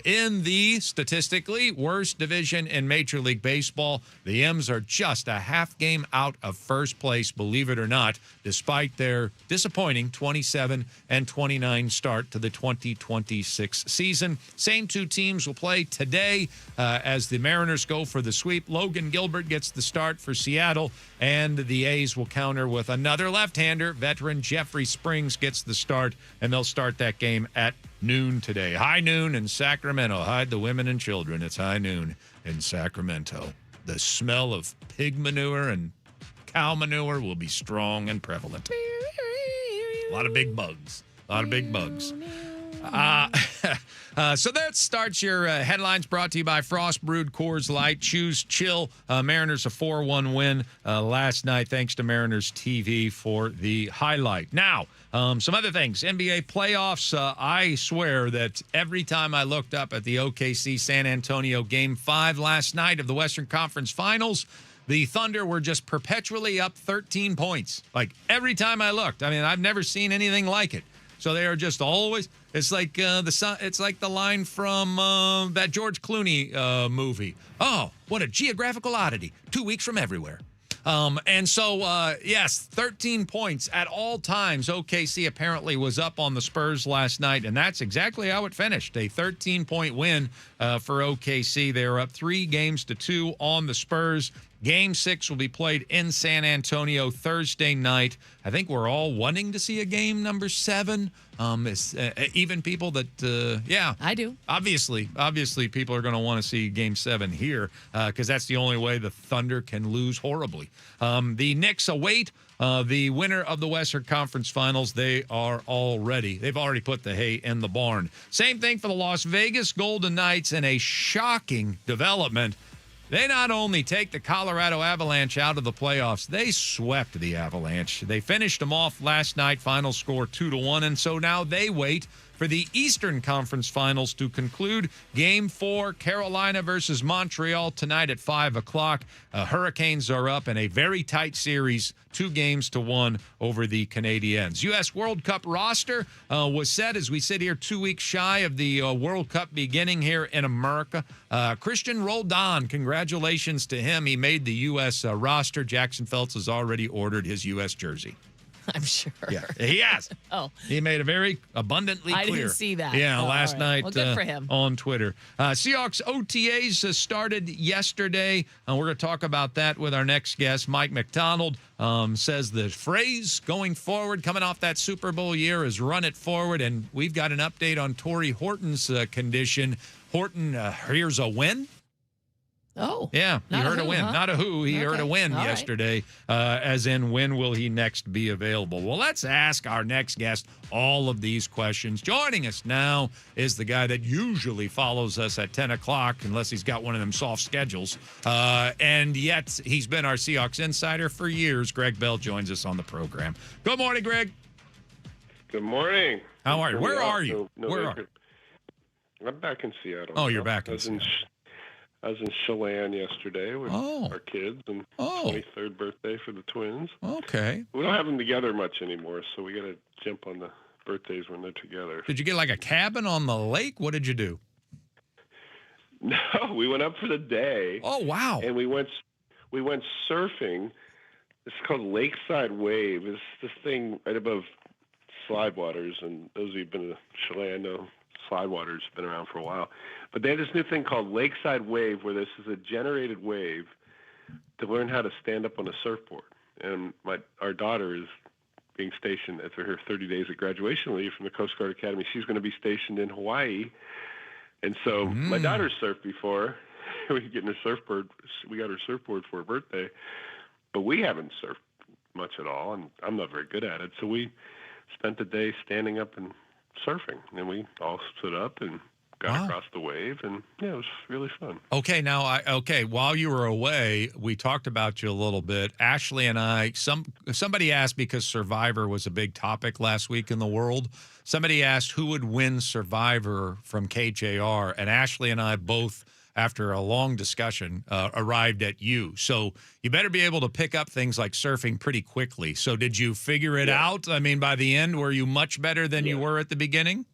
Speaker 2: in the statistically worst division in Major League Baseball, the M's are just a half game out of first place, believe it or not, despite their disappointing 27-29 start to the 2026 season. Same 2 teams will play today as the Mariners go for the sweep. Logan Gilbert gets the start for Seattle, and the A's will counter with another left-hander. Veteran Jeffrey Springs gets the start, and they'll start that game at noon today. High noon in Sacramento. Hide the women and children. It's high noon in Sacramento. The smell of pig manure and cow manure will be strong and prevalent. A lot of big bugs. So that starts your headlines, brought to you by Frost Brewed Coors Light. Choose chill. Mariners a 4-1 win last night, thanks to Mariners TV for the highlight. Now, some other things. NBA playoffs. I swear that every time I looked up at the OKC San Antonio Game 5 last night of the Western Conference Finals, the Thunder were just perpetually up 13 points. Like every time I looked. I mean, I've never seen anything like it. So they are just always. It's like it's like the line from that George Clooney movie. Oh, what a geographical oddity! 2 weeks from everywhere. And so, yes, 13 points at all times. OKC apparently was up on the Spurs last night, and that's exactly how it finished. A 13-point win for OKC. They are up 3-2 on the Spurs. Game 6 will be played in San Antonio Thursday night. I think we're all wanting to see a game number 7. Even people that,
Speaker 3: I do.
Speaker 2: Obviously, people are going to want to see Game 7 here because that's the only way the Thunder can lose horribly. The Knicks await the winner of the Western Conference Finals. They've already put the hay in the barn. Same thing for the Las Vegas Golden Knights, and a shocking development. They not only take the Colorado Avalanche out of the playoffs, they swept the Avalanche. They finished them off last night, final score 2-1, and so now they wait for the Eastern Conference Finals to conclude. Game 4, Carolina versus Montreal tonight at 5 o'clock. Hurricanes are up in a very tight series, 2-1 over the Canadiens. U.S. World Cup roster was set as we sit here 2 weeks shy of the World Cup beginning here in America. Christian Roldan, congratulations to him. He made the U.S. roster. Jackson Phelps has already ordered his U.S. jersey.
Speaker 3: I'm sure.
Speaker 2: Yeah, he has.
Speaker 3: Oh.
Speaker 2: He made it very abundantly clear.
Speaker 3: I didn't see that.
Speaker 2: Yeah,
Speaker 3: Oh,
Speaker 2: last
Speaker 3: all right.
Speaker 2: night
Speaker 3: Well, good for him.
Speaker 2: on Twitter. Seahawks OTAs started yesterday. We're going to talk about that with our next guest. Mike McDonald says the phrase going forward, coming off that Super Bowl year, is run it forward. And we've got an update on Torrey Horton's condition. Horton here's a win.
Speaker 3: Oh.
Speaker 2: Yeah, he heard a win.
Speaker 3: Huh?
Speaker 2: Not a who. He heard a win
Speaker 3: All right.
Speaker 2: yesterday, as in when will he next be available? Well, let's ask our next guest all of these questions. Joining us now is the guy that usually follows us at 10 o'clock, unless he's got one of them soft schedules. And yet he's been our Seahawks insider for years. Greg Bell joins us on the program. Good morning, Greg.
Speaker 7: Good morning.
Speaker 2: How are you? Where are you?
Speaker 7: Where are you? I'm back in Seattle.
Speaker 2: Oh, you're back in Seattle.
Speaker 7: I was in Chelan yesterday with our kids and 23rd birthday for the twins.
Speaker 2: Okay.
Speaker 7: We don't have them together much anymore, so we got to jump on the birthdays when they're together.
Speaker 2: Did you get like a cabin on the lake? What did you do?
Speaker 7: No, we went up for the day.
Speaker 2: Oh, wow.
Speaker 7: And we went surfing. It's called Lakeside Wave. It's this thing right above Slidewaters, and those of you who've been to Chelan know Slidewaters have been around for a while. But they have this new thing called Lakeside Wave, where this is a generated wave to learn how to stand up on a surfboard. And our daughter is being stationed after her 30 days of graduation leave from the Coast Guard Academy. She's going to be stationed in Hawaii. And so my daughter's surfed before. We got her surfboard for her birthday. But we haven't surfed much at all, and I'm not very good at it. So we spent the day standing up and surfing, and we all stood up and got across the wave, and yeah, it was really fun.
Speaker 2: Okay, now while you were away, we talked about you a little bit. Ashley and I, somebody asked, because Survivor was a big topic last week in the world. Somebody asked who would win Survivor from KJR, and Ashley and I both, after a long discussion, arrived at you. So you better be able to pick up things like surfing pretty quickly. So did you figure it out? I mean, by the end, were you much better than you were at the beginning?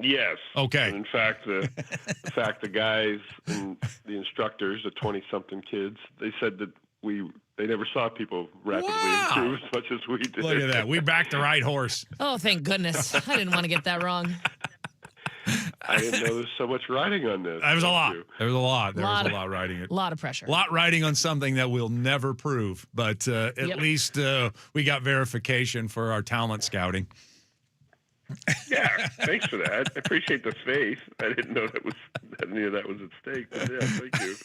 Speaker 7: Yes.
Speaker 2: Okay.
Speaker 7: And in fact, the guys and the instructors, the 20-something kids, they said that they never saw people rapidly improve as much as we did.
Speaker 2: Look at that. We backed the right horse.
Speaker 3: Oh, thank goodness. I didn't want to get that wrong.
Speaker 7: I didn't know there's so much riding on this.
Speaker 2: There was a lot. There was a lot. There was a lot riding it.
Speaker 3: A lot of pressure.
Speaker 2: A lot riding on something that we'll never prove. But at least we got verification for our talent scouting.
Speaker 7: Yeah, thanks for that. I appreciate the faith. I didn't know that any of that was at stake. But yeah, thank you.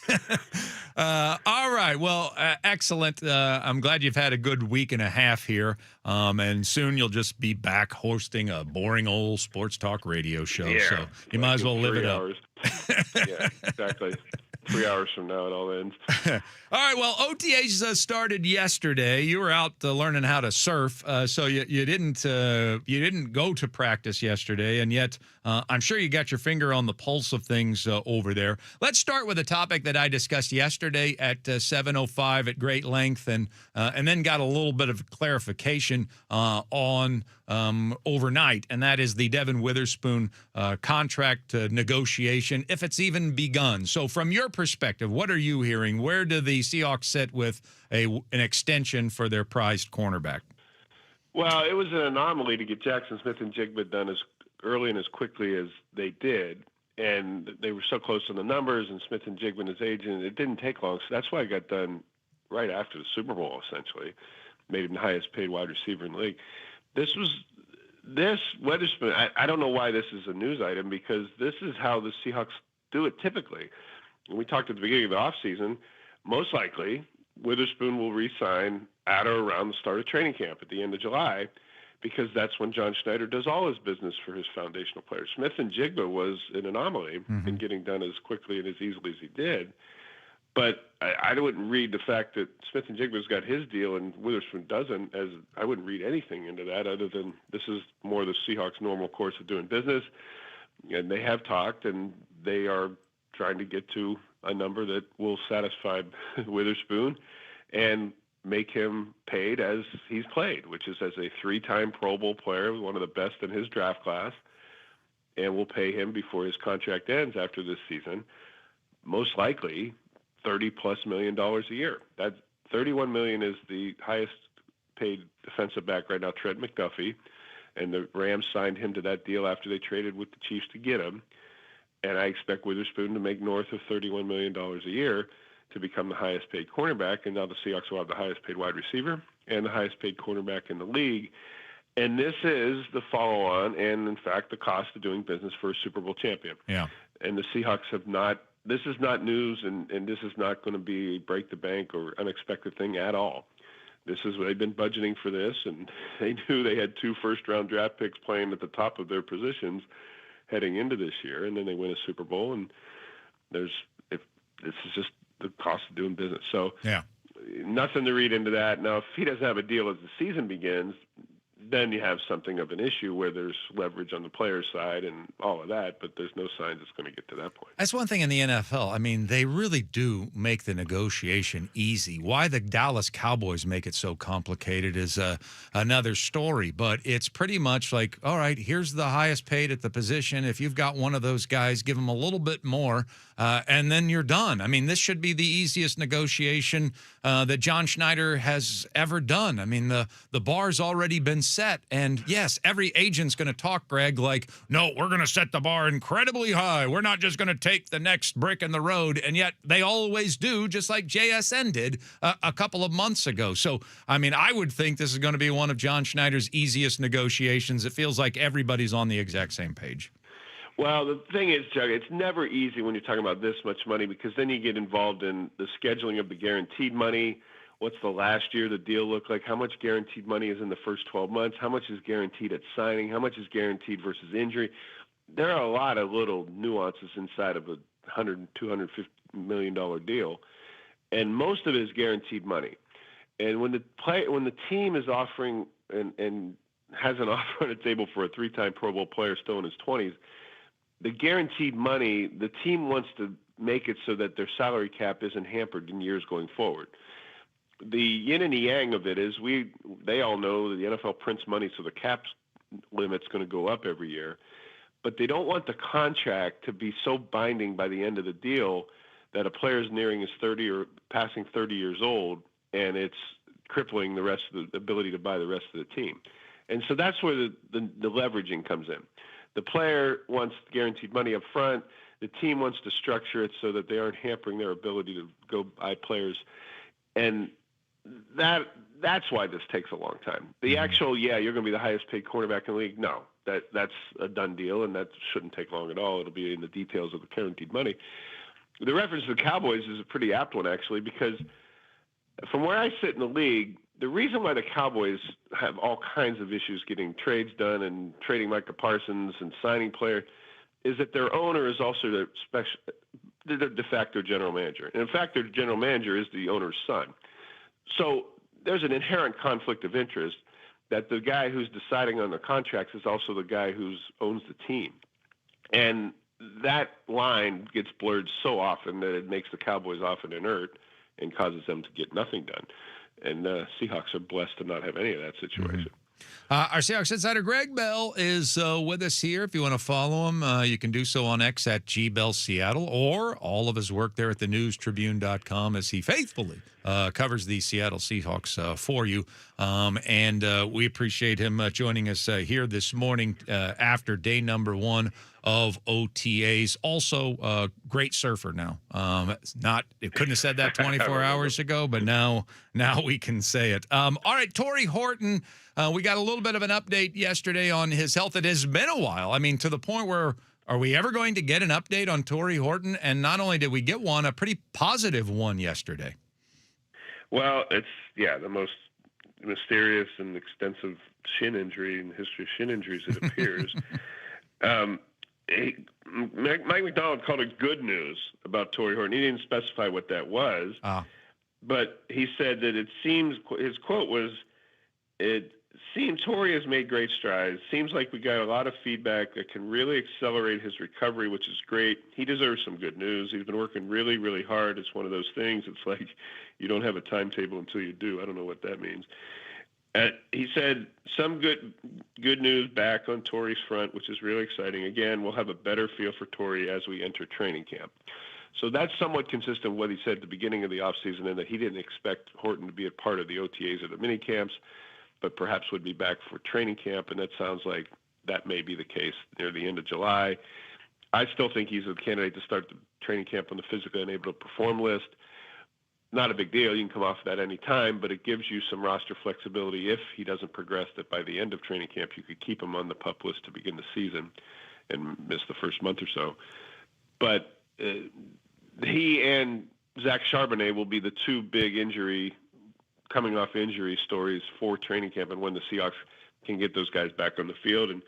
Speaker 2: All right. Well, excellent. I'm glad you've had a good week and a half here. And soon you'll just be back hosting a boring old sports talk radio show.
Speaker 7: Yeah,
Speaker 2: so you might as well live it up.
Speaker 7: Yeah, exactly. 3 hours from now, it all ends.
Speaker 2: All right. Well, OTAs started yesterday. You were out learning how to surf, so you didn't go to practice yesterday, and yet I'm sure you got your finger on the pulse of things over there. Let's start with a topic that I discussed yesterday at 7:05 at great length, and then got a little bit of clarification on overnight, and that is the Devin Witherspoon contract negotiation, if it's even begun. So from your perspective, what are you hearing? Where do the Seahawks sit with an extension for their prized cornerback?
Speaker 7: Well, it was an anomaly to get Jackson Smith and Jigba done as early and as quickly as they did. And they were so close on the numbers, and Smith and Jigba and his agent, it didn't take long. So that's why it got done right after the Super Bowl, essentially. Made him the highest paid wide receiver in the league. This Witherspoon, I don't know why this is a news item, because this is how the Seahawks do it typically. When we talked at the beginning of the offseason, most likely Witherspoon will re-sign at or around the start of training camp at the end of July, because that's when John Schneider does all his business for his foundational players. Smith and Jigba was an anomaly in getting done as quickly and as easily as he did. But I wouldn't read the fact that Smith and Jigba's got his deal and Witherspoon doesn't, as I wouldn't read anything into that other than this is more the Seahawks' normal course of doing business. And they have talked, and they are trying to get to a number that will satisfy Witherspoon and make him paid as he's played, which is as a 3-time Pro Bowl player, one of the best in his draft class, and we'll pay him before his contract ends after this season, most likely $30+ million a year. That $31 million is the highest paid defensive back right now, Trent McDuffie, and the Rams signed him to that deal after they traded with the Chiefs to get him. And I expect Witherspoon to make north of $31 million a year to become the highest paid cornerback. And now the Seahawks will have the highest paid wide receiver and the highest paid cornerback in the league. And this is the follow-on and, in fact, the cost of doing business for a Super Bowl champion.
Speaker 2: Yeah.
Speaker 7: And the Seahawks have not – this is not news, and this is not going to be a break-the-bank or unexpected thing at all. This is they've been budgeting for this, and they knew they had 2 first-round draft picks playing at the top of their positions heading into this year, and then they win a Super Bowl, and this is just the cost of doing business. So nothing to read into that. Now, if he doesn't have a deal as the season begins, then you have something of an issue where there's leverage on the player's side and all of that, but there's no signs it's going to get to that point.
Speaker 2: That's one thing in the NFL. I mean, they really do make the negotiation easy. Why the Dallas Cowboys make it so complicated is another story, but it's pretty much like, all right, here's the highest paid at the position. If you've got one of those guys, give them a little bit more, and then you're done. I mean, this should be the easiest negotiation that John Schneider has ever done. I mean, the bar's already been set. And yes, every agent's going to talk, Greg, like, no, we're going to set the bar incredibly high. We're not just going to take the next brick in the road. And yet they always do, just like JSN did a couple of months ago. So, I mean, I would think this is going to be one of John Schneider's easiest negotiations. It feels like everybody's on the exact same page.
Speaker 7: Well, the thing is, Jug, it's never easy when you're talking about this much money because then you get involved in the scheduling of the guaranteed money. What's the last year the deal look like? How much guaranteed money is in the first 12 months? How much is guaranteed at signing? How much is guaranteed versus injury? There are a lot of little nuances inside of a $100, $250 million deal, and most of it is guaranteed money. And when the team is offering and has an offer on the table for a 3-time Pro Bowl player still in his 20s, the guaranteed money, the team wants to make it so that their salary cap isn't hampered in years going forward. The yin and the yang of it is they all know that the NFL prints money, so the cap limit's going to go up every year. But they don't want the contract to be so binding by the end of the deal that a player is nearing his 30 or passing 30 years old, and it's crippling the rest of the ability to buy the rest of the team. And so that's where the leveraging comes in. The player wants guaranteed money up front. The team wants to structure it so that they aren't hampering their ability to go buy players. And that's why this takes a long time. The actual, you're going to be the highest paid cornerback in the league. No, that's a done deal, and that shouldn't take long at all. It'll be in the details of the guaranteed money. The reference to the Cowboys is a pretty apt one, actually, because from where I sit in the league, the reason why the Cowboys have all kinds of issues getting trades done and trading Micah Parsons and signing players is that their owner is also the de facto general manager. And in fact, their general manager is the owner's son. So there's an inherent conflict of interest that the guy who's deciding on the contracts is also the guy who owns the team. And that line gets blurred so often that it makes the Cowboys often inert and causes them to get nothing done. And Seahawks are blessed to not have any of that situation.
Speaker 2: Our Seahawks insider Greg Bell is with us here. If you want to follow him, you can do so on X at GBellSeattle, or all of his work there at thenewstribune.com as he faithfully covers the Seattle Seahawks for you. And we appreciate him joining us here this morning after day number 1 of OTAs. Also, great surfer now. It couldn't have said that 24 hours ago, but now we can say it. All right, Torrey Horton. We got a little bit of an update yesterday on his health. It has been a while. I mean, to the point where, are we ever going to get an update on Torrey Horton? And not only did we get one, a pretty positive one yesterday.
Speaker 7: Well, it's, the most mysterious and extensive shin injury in the history of shin injuries, it appears. Mike McDonald called it good news about Torrey Horton. He didn't specify what that was, but he said that it seems, his quote was, it seems Torrey has made great strides. Seems like we got a lot of feedback that can really accelerate his recovery, which is great. He deserves some good news. He's been working really, really hard. It's one of those things. It's like you don't have a timetable until you do. I don't know what that means. He said some good news back on Torrey's front, which is really exciting. Again, we'll have a better feel for Torrey as we enter training camp. So that's somewhat consistent with what he said at the beginning of the offseason, and that he didn't expect Horton to be a part of the OTAs or the mini camps. but perhaps would be back for training camp, and that sounds like that may be the case near the end of July. I still think he's a candidate to start the training camp on the physically unable to perform list. Not a big deal. You can come off of that any time, but it gives you some roster flexibility if he doesn't progress, that by the end of training camp you could keep him on the PUP list to begin the season and miss the first month or so. But he and Zach Charbonnet will be the two big coming off injury stories for training camp, and when the Seahawks can get those guys back on the field. And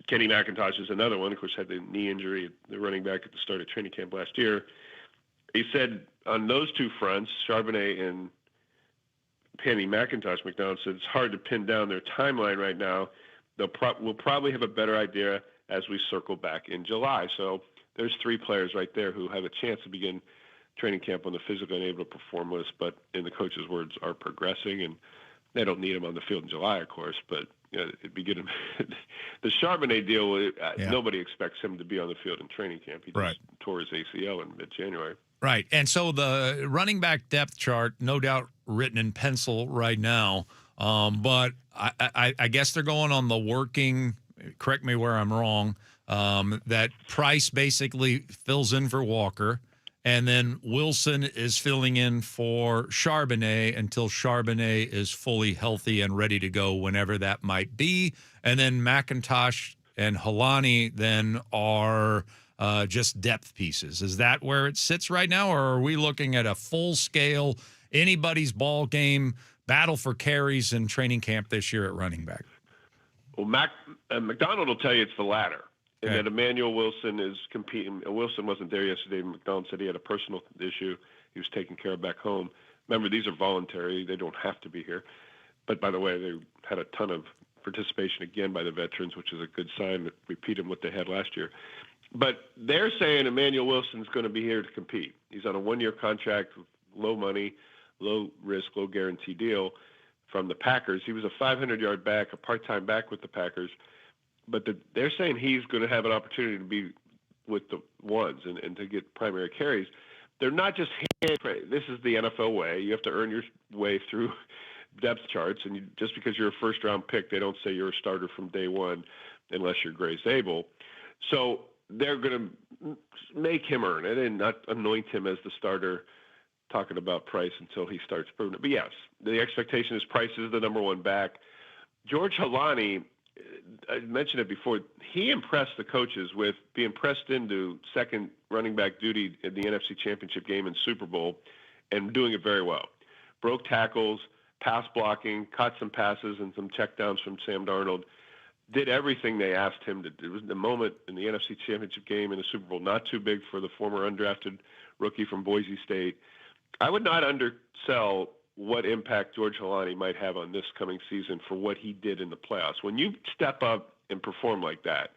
Speaker 7: Kenny McIntosh is another one, of course, had the knee injury, the running back at the start of training camp last year. He said on those two fronts, Charbonnet and Kenny McIntosh, said it's hard to pin down their timeline right now. We'll probably have a better idea as we circle back in July. So there's three players right there who have a chance to begin training camp on the physically unable to perform list, but in the coach's words, are progressing, and they don't need him on the field in July, of course, but it'd be good. The Charbonnet deal, nobody expects him to be on the field in training camp. He just tore his ACL in mid-January.
Speaker 2: Right, and so the running back depth chart, no doubt written in pencil right now, but I guess they're going on the working, correct me where I'm wrong, that Price basically fills in for Walker, and then Wilson is filling in for Charbonnet until Charbonnet is fully healthy and ready to go whenever that might be. And then McIntosh and Helani then are just depth pieces. Is that where it sits right now, or are we looking at a full-scale, anybody's ball game, battle for carries in training camp this year at running back?
Speaker 7: Well, McDonald will tell you it's the latter. And that Emmanuel Wilson is competing. Wilson wasn't there yesterday. McDonald said he had a personal issue he was taking care of back home. Remember, these are voluntary. They don't have to be here. But, by the way, they had a ton of participation again by the veterans, which is a good sign that repeated what they had last year. But they're saying Emmanuel Wilson's going to be here to compete. He's on a one-year contract with low money, low risk, low guarantee deal from the Packers. He was a 500-yard back, a part-time back with the Packers. But they're saying he's going to have an opportunity to be with the ones and to get primary carries. They're not just this is the NFL way. You have to earn your way through depth charts, and just because you're a first-round pick, they don't say you're a starter from day one unless you're Grace Abel. So they're going to make him earn it and not anoint him as the starter, talking about Price until he starts proving it. But, yes, the expectation is Price is the number one back. George Helani, I mentioned it before, he impressed the coaches with being pressed into second running back duty in the NFC Championship game and Super Bowl and doing it very well. Broke tackles, pass blocking, caught some passes and some checkdowns from Sam Darnold. Did everything they asked him to do. It was the moment in the NFC Championship game in the Super Bowl, not too big for the former undrafted rookie from Boise State. I would not undersell what impact George Helani might have on this coming season for what he did in the playoffs. When you step up and perform like that,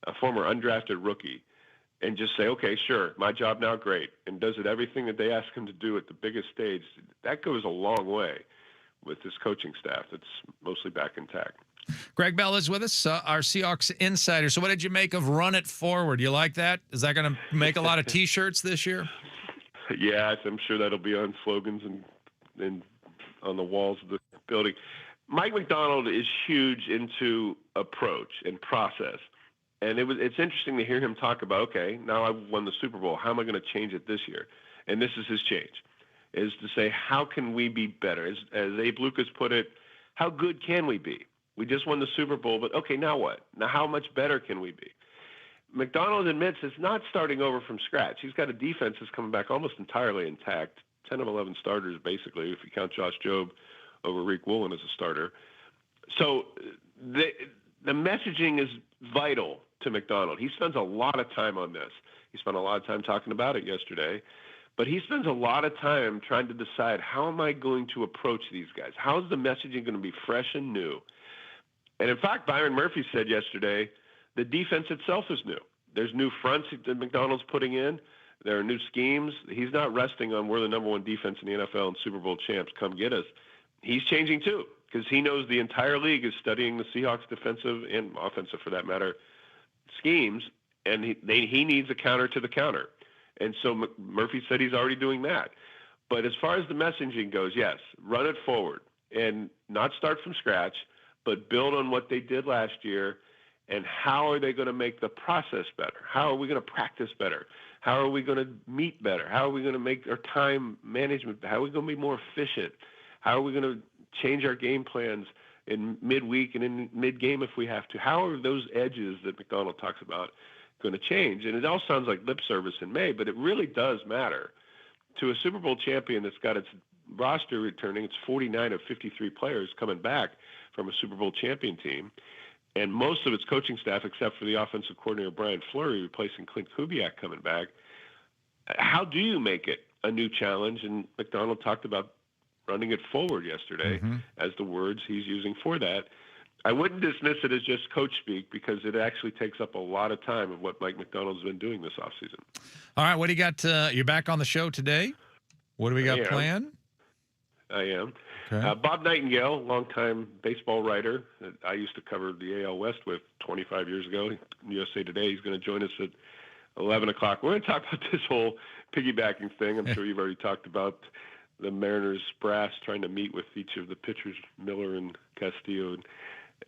Speaker 7: a former undrafted rookie, and just say, okay, sure, my job now, great, and does it everything that they ask him to do at the biggest stage, that goes a long way with this coaching staff that's mostly back intact.
Speaker 2: Greg Bell is with us, our Seahawks insider. So what did you make of Run It Forward? You like that? Is that going to make a lot of T-shirts this year?
Speaker 7: Yeah, I'm sure that'll be on slogans and on the walls of the building. Mike McDonald is huge into approach and process. And it's interesting to hear him talk about, okay, now I've won the Super Bowl. How am I going to change it this year? And this is his change, is to say, how can we be better? As Abe Lucas put it, how good can we be? We just won the Super Bowl, but okay, now what? Now how much better can we be? McDonald admits it's not starting over from scratch. He's got a defense that's coming back almost entirely intact. 10 of 11 starters, basically, if you count Josh Jobe over Reek Woolen as a starter. So the messaging is vital to McDonald. He spends a lot of time on this. He spent a lot of time talking about it yesterday. But he spends a lot of time trying to decide, how am I going to approach these guys? How is the messaging going to be fresh and new? And, in fact, Byron Murphy said yesterday the defense itself is new. There's new fronts that McDonald's putting in. There are new schemes. He's not resting on we're the number one defense in the NFL and Super Bowl champs, come get us. He's changing too, because he knows the entire league is studying the Seahawks defensive and offensive, for that matter, schemes, and he needs a counter to the counter. And so Murphy said he's already doing that. But as far as the messaging goes, yes, run it forward. and not start from scratch, but build on what they did last year. And how are they going to make the process better? How are we going to practice better? How are we going to meet better? How are we going to make our time management? How are we going to be more efficient? How are we going to change our game plans in midweek and in mid-game if we have to? How are those edges that McDonald talks about going to change? And it all sounds like lip service in May, but it really does matter. To a Super Bowl champion that's got its roster returning, it's 49 of 53 players coming back from a Super Bowl champion team, and most of its coaching staff, except for the offensive coordinator Brian Fleury, replacing Clint Kubiak coming back. How do you make it a new challenge? And McDonald talked about running it forward yesterday as the words he's using for that. I wouldn't dismiss it as just coach speak, because it actually takes up a lot of time of what Mike McDonald's been doing this offseason.
Speaker 2: All right, what do you got? You're back on the show today. What do we got planned?
Speaker 7: I am.
Speaker 2: Okay.
Speaker 7: Bob Nightingale, longtime baseball writer that I used to cover the AL West with 25 years ago, USA Today. He's going to join us at 11 o'clock. We're going to talk about this whole piggybacking thing. I'm sure you've already talked about the Mariners brass trying to meet with each of the pitchers, Miller and Castillo.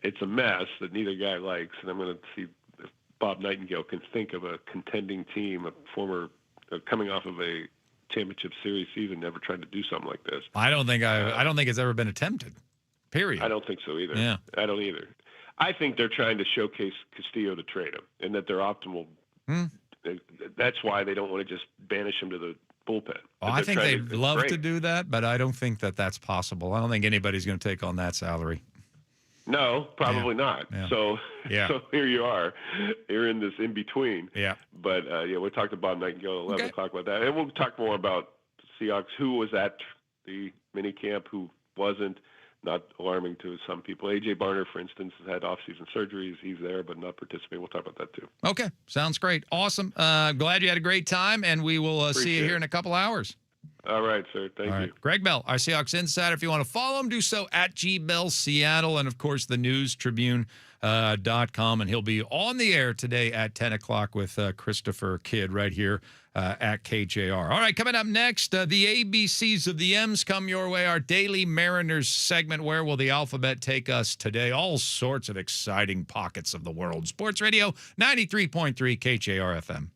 Speaker 7: It's a mess that neither guy likes, and I'm going to see if Bob Nightingale can think of a contending team, a former coming off of a championship series season, never tried to do something like this.
Speaker 2: I don't think it's ever been attempted. Period.
Speaker 7: I don't think so either.
Speaker 2: Yeah.
Speaker 7: I don't either. I think they're trying to showcase Castillo to trade him, and that they're optimal. That's why they don't want to just banish him to the bullpen.
Speaker 2: Oh, I think they'd love to do that, but I don't think that that's possible. I don't think anybody's going to take on that salary.
Speaker 7: No, probably not.
Speaker 2: Yeah.
Speaker 7: So,
Speaker 2: Yeah.
Speaker 7: so here you are. You're in this in between.
Speaker 2: Yeah.
Speaker 7: But we'll talk to Bob Nightingale at 11 o'clock about that, and we'll talk more about Seahawks. Who was at the mini camp? Who wasn't? Not alarming to some people. A.J. Barner, for instance, has had off-season surgeries. He's there, but not participating. We'll talk about that, too.
Speaker 2: Okay. Sounds great. Awesome. Glad you had a great time, and we will see you here in a couple hours.
Speaker 7: All right, sir. Thank you.
Speaker 2: Greg Bell, our Seahawks Insider. If you want to follow him, do so at GBellSeattle, and, of course, the newstribune.com. And he'll be on the air today at 10 o'clock with Christopher Kidd right here at KJR. All right, coming up next, the ABCs of the M's come your way. Our Daily Mariners segment. Where will the alphabet take us today? All sorts of exciting pockets of the world. Sports Radio, 93.3 KJR FM.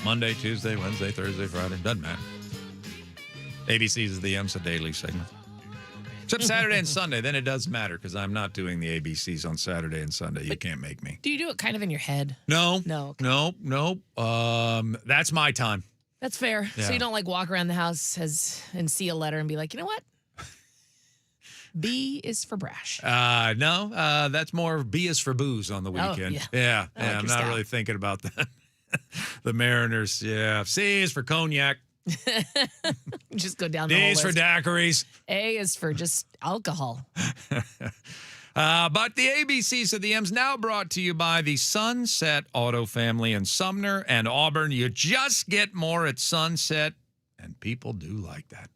Speaker 2: Monday, Tuesday, Wednesday, Thursday, Friday. Doesn't matter. ABC's of the M's a daily segment. Except Saturday and Sunday. Then it does matter because I'm not doing the ABCs on Saturday and Sunday. You can't make me.
Speaker 3: Do you do it kind of in your head?
Speaker 2: No.
Speaker 3: No.
Speaker 2: No. That's my time.
Speaker 3: That's fair.
Speaker 2: Yeah.
Speaker 3: So you don't like walk around the house and see a letter and be like, you know what? B is for brash.
Speaker 2: No. That's more B is for booze on the weekend.
Speaker 3: Yeah. I like
Speaker 2: I'm
Speaker 3: your
Speaker 2: not
Speaker 3: style.
Speaker 2: really thinking about that. The Mariners. Yeah. C is for cognac.
Speaker 3: Just go down the
Speaker 2: D
Speaker 3: whole
Speaker 2: is for
Speaker 3: list.
Speaker 2: daiquiris.
Speaker 3: A is for just alcohol.
Speaker 2: But the ABCs of the M's now brought to you by the Sunset Auto Family in Sumner and Auburn. You just get more at Sunset, and people do like that.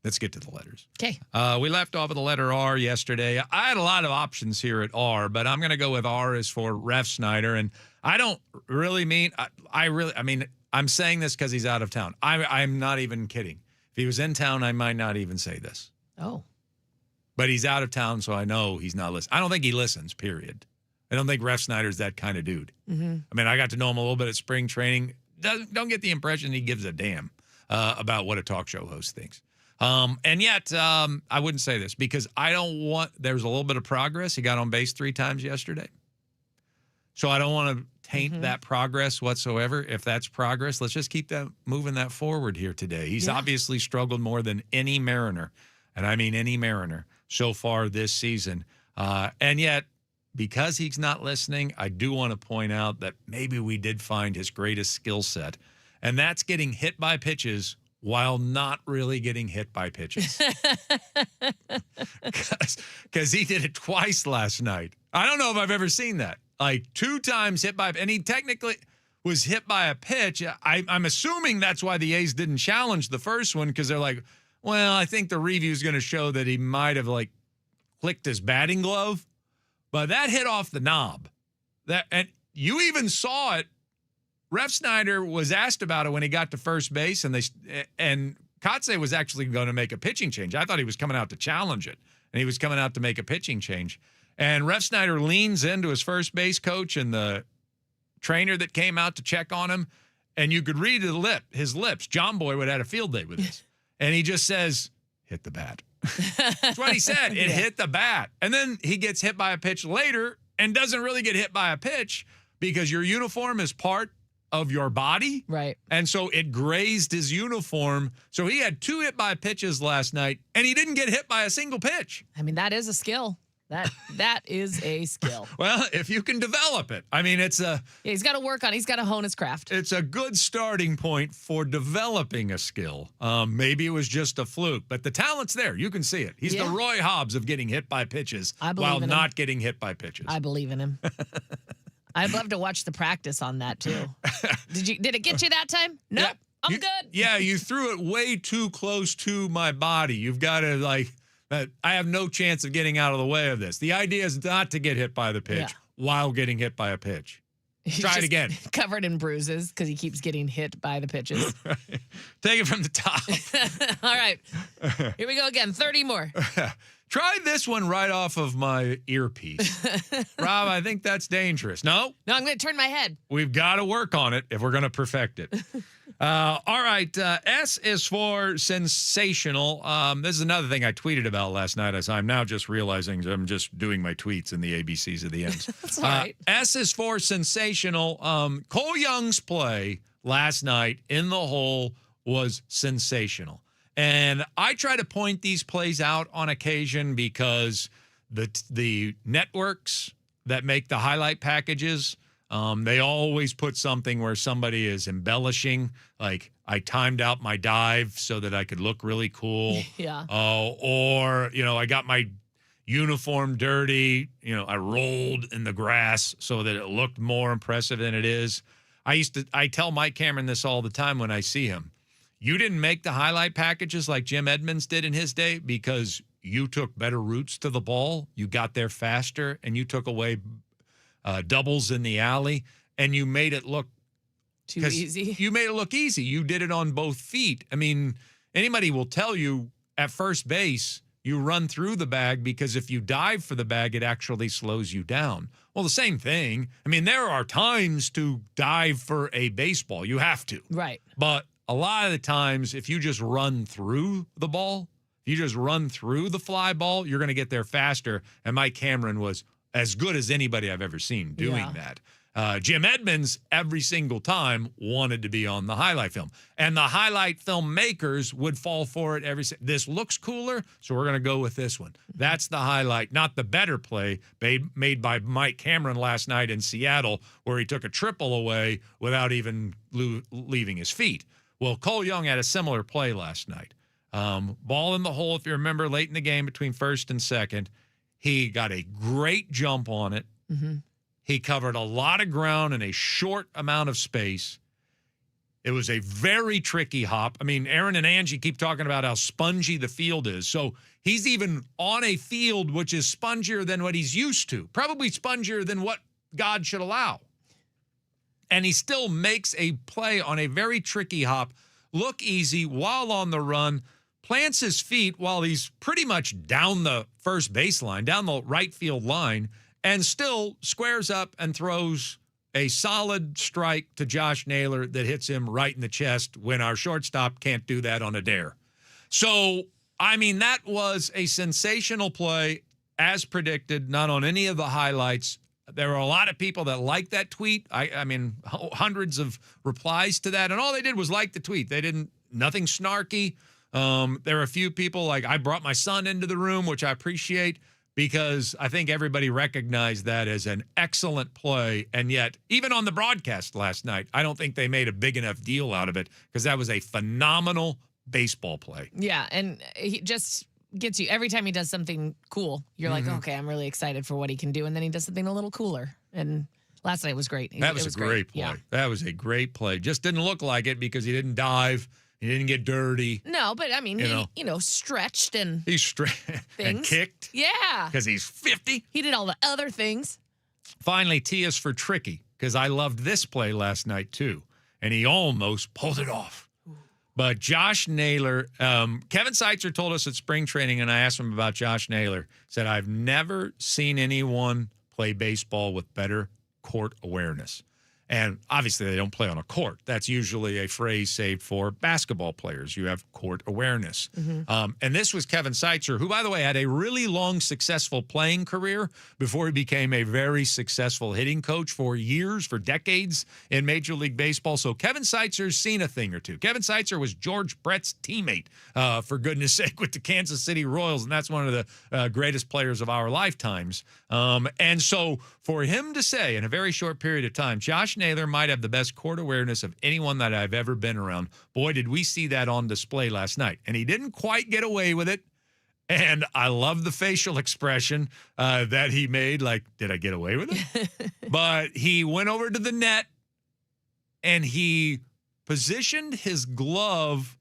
Speaker 2: Let's get to the letters.
Speaker 3: Okay.
Speaker 2: We left off with the letter R yesterday. I had a lot of options here at R, but I'm going to go with R as for Ref Snyder. And I don't really mean, I'm saying this because he's out of town. I'm not even kidding. If he was in town, I might not even say this.
Speaker 3: Oh.
Speaker 2: But he's out of town, so I know he's not listening. I don't think he listens, period. I don't think Ref Snyder's that kind of dude.
Speaker 3: Mm-hmm.
Speaker 2: I mean, I got to know him a little bit at spring training. Don't get the impression he gives a damn about what a talk show host thinks. And yet, I wouldn't say this because there's a little bit of progress. He got on base 3 times yesterday. So I don't want to taint that progress whatsoever. If that's progress, let's just keep moving that forward here today. He's obviously struggled more than any Mariner, and I mean any Mariner, so far this season. And yet, because he's not listening, I do want to point out that maybe we did find his greatest skill set, and that's getting hit by pitches while not really getting hit by pitches. Because he did it twice last night. I don't know if I've ever seen that. Like 2 times hit by, and he technically was hit by a pitch. I'm assuming that's why the A's didn't challenge the first one, because they're like, well, I think the review is going to show that he might have like clicked his batting glove, but that hit off the knob. And you even saw it. Ref Snyder was asked about it when he got to first base, and Kotze was actually going to make a pitching change. I thought he was coming out to challenge it, and he was coming out to make a pitching change. And Ref Snyder leans into his first base coach and the trainer that came out to check on him, and you could read his lips. John Boy would have had a field day with this. And he just says, hit the bat. That's what he said. It hit the bat. And then he gets hit by a pitch later and doesn't really get hit by a pitch because your uniform is part of your body.
Speaker 3: Right.
Speaker 2: And so it grazed his uniform. So he had 2 hit by pitches last night, and he didn't get hit by a single pitch.
Speaker 3: I mean, that is a skill. That is a skill.
Speaker 2: Well, if you can develop it. I mean,
Speaker 3: He's got to work on it. He's got to hone his craft.
Speaker 2: It's a good starting point for developing a skill. Maybe it was just a fluke, but the talent's there. You can see it. He's the Roy Hobbs of getting hit by pitches while not getting hit by pitches.
Speaker 3: I believe in him. I'd love to watch the practice on that too. Did it get you that time? Nope.
Speaker 2: Yeah,
Speaker 3: I'm good.
Speaker 2: Yeah, you threw it way too close to my body. You've got to I have no chance of getting out of the way of this. The idea is not to get hit by the pitch while getting hit by a pitch.
Speaker 3: He's
Speaker 2: Try it
Speaker 3: just
Speaker 2: again.
Speaker 3: Covered in bruises because he keeps getting hit by the pitches.
Speaker 2: Take it from the top.
Speaker 3: All right. Here we go again. 30 more.
Speaker 2: Try this one right off of my earpiece. Rob, I think that's dangerous. No,
Speaker 3: I'm going to turn my head.
Speaker 2: we've got to work on it if we're going to perfect it. All right. S is for sensational. This is another thing I tweeted about last night, as I'm now just realizing I'm just doing my tweets in the ABCs of the M's.
Speaker 3: That's all right.
Speaker 2: S is for sensational. Cole Young's play last night in the hole was sensational. And I try to point these plays out on occasion because the networks that make the highlight packages, they always put something where somebody is embellishing, like I timed out my dive so that I could look really cool.
Speaker 3: Yeah.
Speaker 2: Or, I got my uniform dirty. I rolled in the grass so that it looked more impressive than it is. I tell Mike Cameron this all the time when I see him. You didn't make the highlight packages like Jim Edmonds did in his day because you took better routes to the ball, you got there faster, and you took away doubles in the alley, and you made it look
Speaker 3: too easy.
Speaker 2: You made it look easy. You did it on both feet. I mean, anybody will tell you at first base, you run through the bag because if you dive for the bag, it actually slows you down. Well, the same thing. I mean, there are times to dive for a baseball. You have to.
Speaker 3: Right.
Speaker 2: But a lot of the times, if you just run through the ball, if you just run through the fly ball, you're going to get there faster. And Mike Cameron was as good as anybody I've ever seen doing that. Jim Edmonds, every single time, wanted to be on the highlight film. And the highlight film makers would fall for it this looks cooler, so we're going to go with this one. That's the highlight, not the better play made by Mike Cameron last night in Seattle, where he took a triple away without even leaving his feet. Well, Cole Young had a similar play last night. Ball in the hole, if you remember, late in the game between first and second. He got a great jump on it.
Speaker 3: Mm-hmm.
Speaker 2: He covered a lot of ground in a short amount of space. It was a very tricky hop. I mean, Aaron and Angie keep talking about how spongy the field is. So he's even on a field which is spongier than what he's used to, probably spongier than what God should allow. And he still makes a play on a very tricky hop, look easy while on the run, plants his feet while he's pretty much down the first baseline, down the right field line, and still squares up and throws a solid strike to Josh Naylor that hits him right in the chest when our shortstop can't do that on a dare. So, I mean, that was a sensational play, as predicted, not on any of the highlights. There were a lot of people that liked that tweet. I mean, hundreds of replies to that, and all they did was like the tweet. They didn't, nothing snarky. There were a few people, like I brought my son into the room, which I appreciate, because I think everybody recognized that as an excellent play. And yet, even on the broadcast last night, I don't think they made a big enough deal out of it because that was a phenomenal baseball play.
Speaker 3: Yeah, and he just gets you every time he does something cool. You're like, okay, I'm really excited for what he can do. And then he does something a little cooler. And last night was great.
Speaker 2: That was a great play.
Speaker 3: Yeah.
Speaker 2: That was a great play. Just didn't look like it because he didn't dive. He didn't get dirty.
Speaker 3: No, but I mean, he stretched and
Speaker 2: He and kicked.
Speaker 3: Yeah.
Speaker 2: Because he's 50.
Speaker 3: He did all the other things.
Speaker 2: Finally, T is for tricky, because I loved this play last night too. And he almost pulled it off. But Josh Naylor, Kevin Seitzer told us at spring training, and I asked him about Josh Naylor, said, I've never seen anyone play baseball with better court awareness. And obviously, they don't play on a court. That's usually a phrase saved for basketball players. You have court awareness.
Speaker 3: Mm-hmm.
Speaker 2: And this was Kevin Seitzer, who, by the way, had a really long, successful playing career before he became a very successful hitting coach for years, for decades in Major League Baseball. So Kevin Seitzer's seen a thing or two. Kevin Seitzer was George Brett's teammate, for goodness sake, with the Kansas City Royals. And that's one of the greatest players of our lifetimes. And so for him to say in a very short period of time, Josh Naylor might have the best court awareness of anyone that I've ever been around. Boy, did we see that on display last night. And he didn't quite get away with it. And I love the facial expression that he made, like, did I get away with it? But he went over to the net and he positioned his glove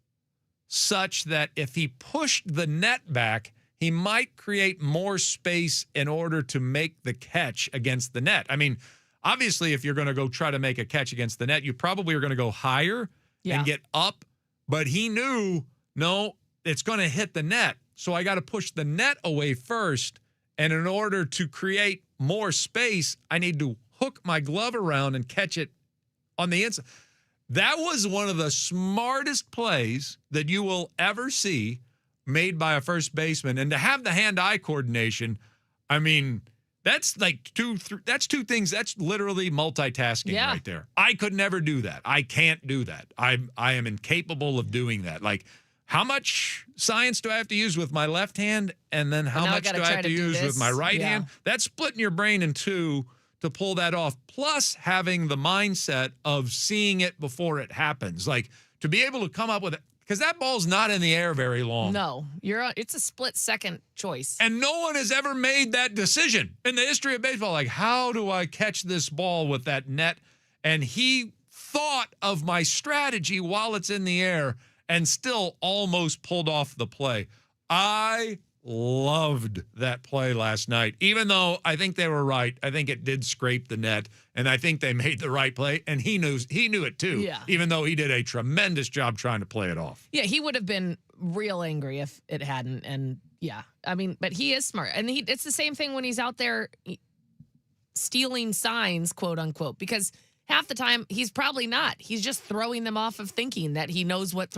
Speaker 2: such that if he pushed the net back, he might create more space in order to make the catch against the net. I mean, obviously, if you're going to go try to make a catch against the net, you probably are going to go higher and get up. But he knew, no, it's going to hit the net. So I got to push the net away first. And in order to create more space, I need to hook my glove around and catch it on the inside. That was one of the smartest plays that you will ever see made by a first baseman. And to have the hand-eye coordination, I mean, that's like two things. That's literally multitasking right there. I could never do that. I can't do that. I am incapable of doing that. Like, how much science do I have to use with my left hand? And then how much do I have to use with my right hand? That's splitting your brain in two to pull that off. Plus having the mindset of seeing it before it happens. Like, to be able to come up with it. Because that ball's not in the air very long.
Speaker 3: No, it's a split-second choice.
Speaker 2: And no one has ever made that decision in the history of baseball. Like, how do I catch this ball with that net? And he thought of my strategy while it's in the air and still almost pulled off the play. I loved that play last night, even though I think they were right. I think it did scrape the net, and I think they made the right play, and he knew it too,
Speaker 3: Yeah.
Speaker 2: even though he did a tremendous job trying to play it off.
Speaker 3: Yeah, he would have been real angry if it hadn't. And yeah, I mean, but he is smart. And it's the same thing when he's out there stealing signs, quote unquote, because half the time he's probably not. He's just throwing them off of thinking that he knows what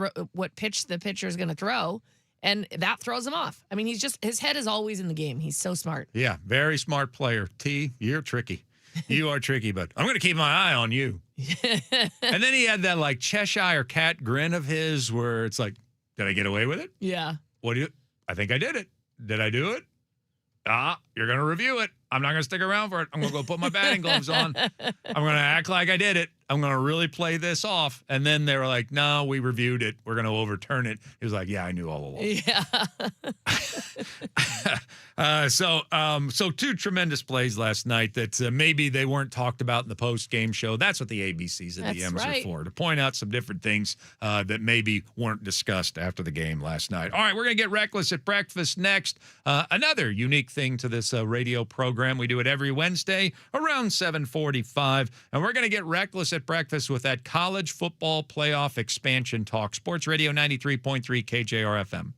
Speaker 3: pitch the pitcher is going to throw. And that throws him off. I mean, his head is always in the game. He's so smart.
Speaker 2: Yeah, very smart player. T, you're tricky. You are tricky, but I'm going to keep my eye on you. And then he had that like Cheshire cat grin of his where it's like, did I get away with it?
Speaker 3: Yeah.
Speaker 2: I think I did it. Did I do it? You're going to review it. I'm not going to stick around for it. I'm going to go put my batting gloves on. I'm going to act like I did it. I'm going to really play this off. And then they were like, no, we reviewed it. We're going to overturn it. He was like, yeah, I knew all along.
Speaker 3: Yeah.
Speaker 2: So two tremendous plays last night that maybe they weren't talked about in the post-game show. That's what the ABCs and the
Speaker 3: That's
Speaker 2: M's
Speaker 3: right.
Speaker 2: are for, to point out some different things that maybe weren't discussed after the game last night. All right, we're going to get reckless at breakfast next. Another unique thing to this radio program. We do it every Wednesday around 7:45, and we're going to get reckless at breakfast with that college football playoff expansion talk. Sports Radio 93.3 KJR FM.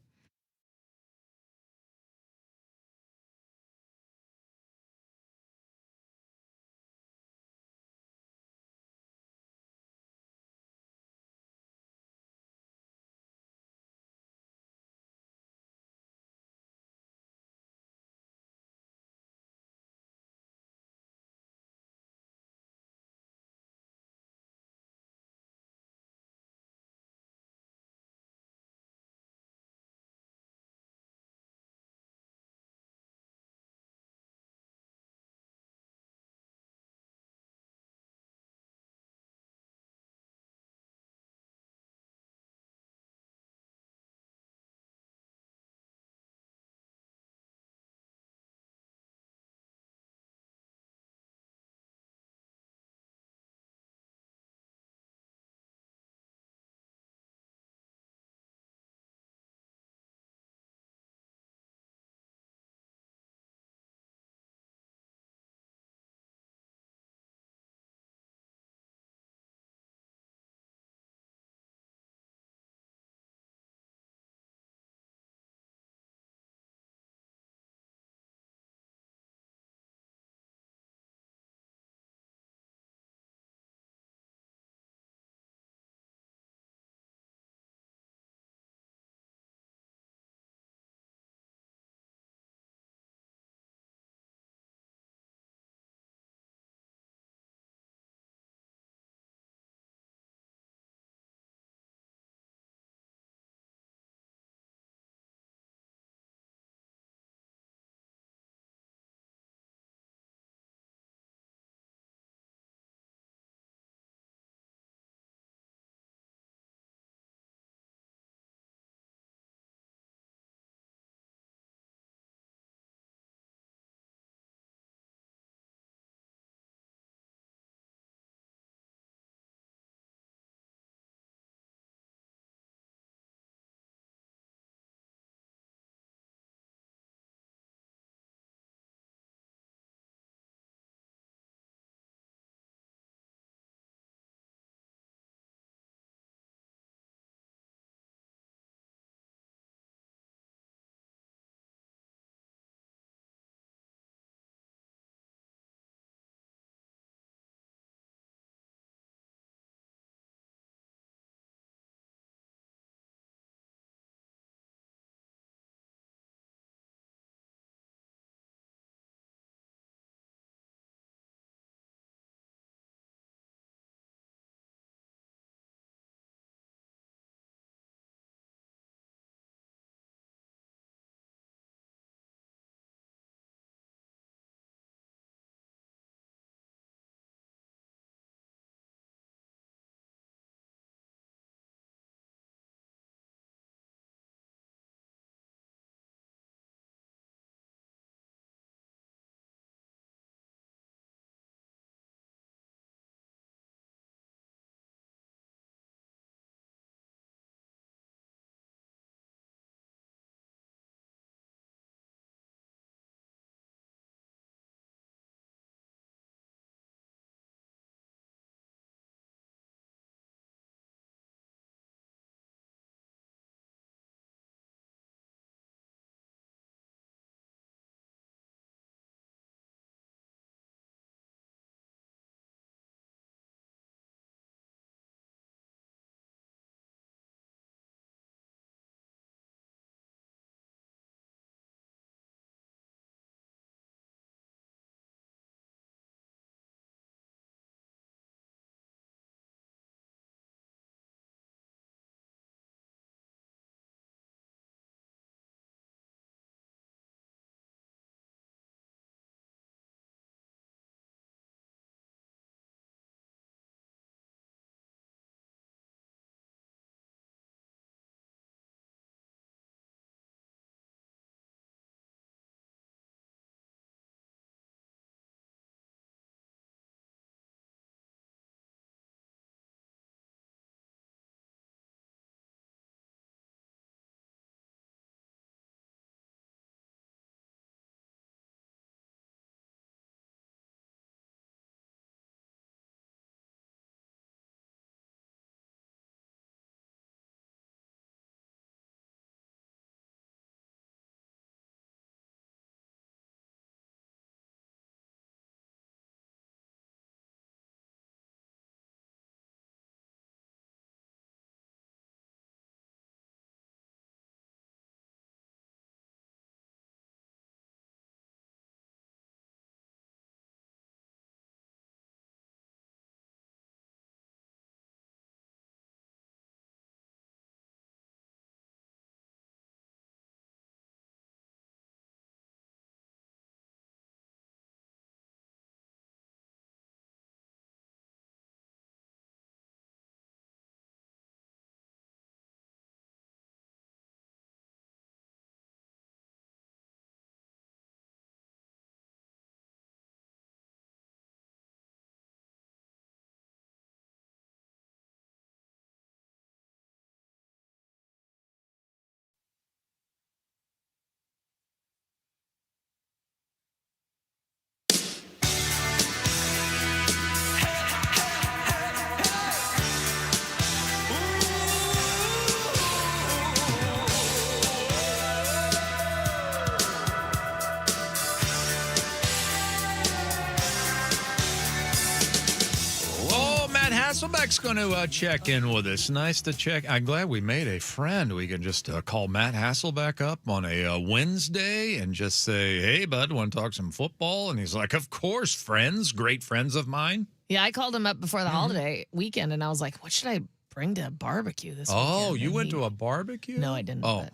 Speaker 2: Breck's going to check in with us. Nice to check. I'm glad we made a friend. We can just call Matt Hasselbeck up on a Wednesday and just say, hey, bud, want to talk some football? And he's like, of course, friends, great friends of mine.
Speaker 3: Yeah, I called him up before the holiday weekend, and I was like, what should I bring to a barbecue this weekend?
Speaker 2: Oh, you went to a barbecue?
Speaker 3: No, I didn't.
Speaker 2: Oh.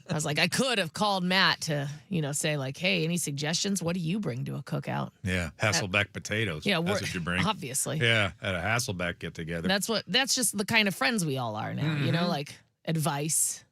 Speaker 3: I was like, I could have called Matt to, say like, hey, any suggestions? What do you bring to a cookout?
Speaker 2: Yeah, Hasselbeck potatoes.
Speaker 3: Yeah,
Speaker 2: that's what you bring.
Speaker 3: Obviously.
Speaker 2: Yeah, at a Hasselbeck get together.
Speaker 3: That's just the kind of friends we all are now, like advice.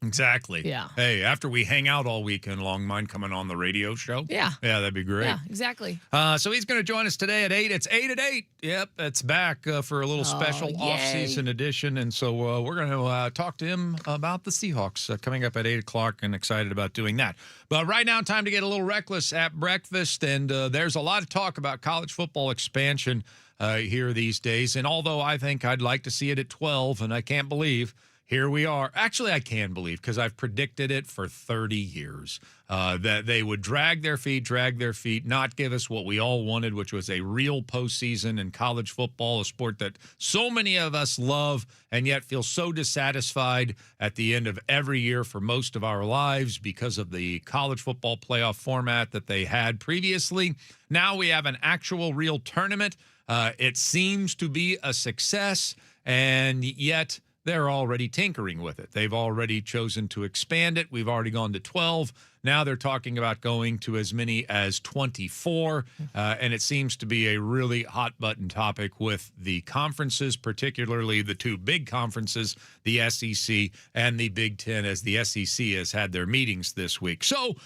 Speaker 2: Exactly.
Speaker 3: Yeah.
Speaker 2: Hey, after we hang out all weekend long, mind coming on the radio show?
Speaker 3: Yeah.
Speaker 2: Yeah, that'd be great.
Speaker 3: Yeah, exactly.
Speaker 2: So he's going to join us today at 8. It's 8 at 8. Yep, it's back for a little special
Speaker 3: yay.
Speaker 2: off-season edition. And so we're going to talk to him about the Seahawks coming up at 8 o'clock, and excited about doing that. But right now, time to get a little reckless at breakfast. And there's a lot of talk about college football expansion here these days. And although I think I'd like to see it at 12, and I can't believe here we are. Actually, I can believe, because I've predicted it for 30 years, that they would drag their feet, not give us what we all wanted, which was a real postseason in college football, a sport that so many of us love and yet feel so dissatisfied at the end of every year for most of our lives because of the college football playoff format that they had previously. Now we have an actual real tournament. It seems to be a success, and yet they're already tinkering with it. They've already chosen to expand it. We've already gone to 12. Now they're talking about going to as many as 24. And it seems to be a really hot-button topic with the conferences, particularly the two big conferences, the SEC and the Big Ten, as the SEC has had their meetings this week. So